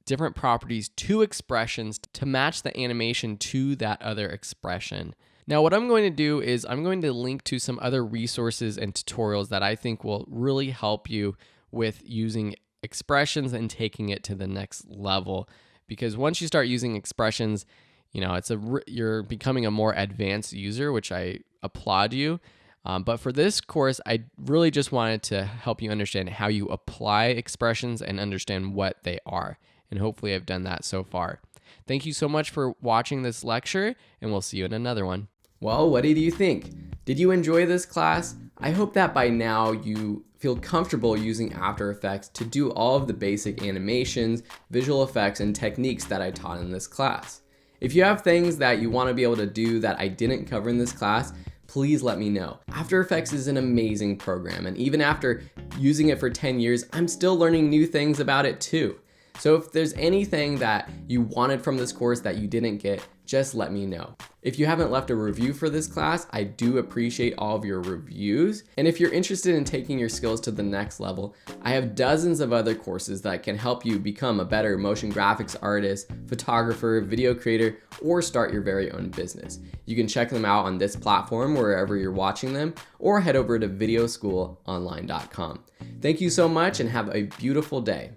different properties to expressions to match the animation to that other expression. Now what I'm going to do is I'm going to link to some other resources and tutorials that I think will really help you with using expressions and taking it to the next level. Because once you start using expressions, you know, you're becoming a more advanced user, which I applaud you. But for this course, I really just wanted to help you understand how you apply expressions and understand what they are. And hopefully I've done that so far. Thank you so much for watching this lecture, and we'll see you in another one. Well, what did you think? Did you enjoy this class? I hope that by now you feel comfortable using After Effects to do all of the basic animations, visual effects, and techniques that I taught in this class. If you have things that you want to be able to do that I didn't cover in this class, please let me know. After Effects is an amazing program, and even after using it for 10 years, I'm still learning new things about it too. So if there's anything that you wanted from this course that you didn't get, just let me know. If you haven't left a review for this class, I do appreciate all of your reviews. And if you're interested in taking your skills to the next level, I have dozens of other courses that can help you become a better motion graphics artist, photographer, video creator, or start your very own business. You can check them out on this platform wherever you're watching them, or head over to videoschoolonline.com. Thank you so much and have a beautiful day.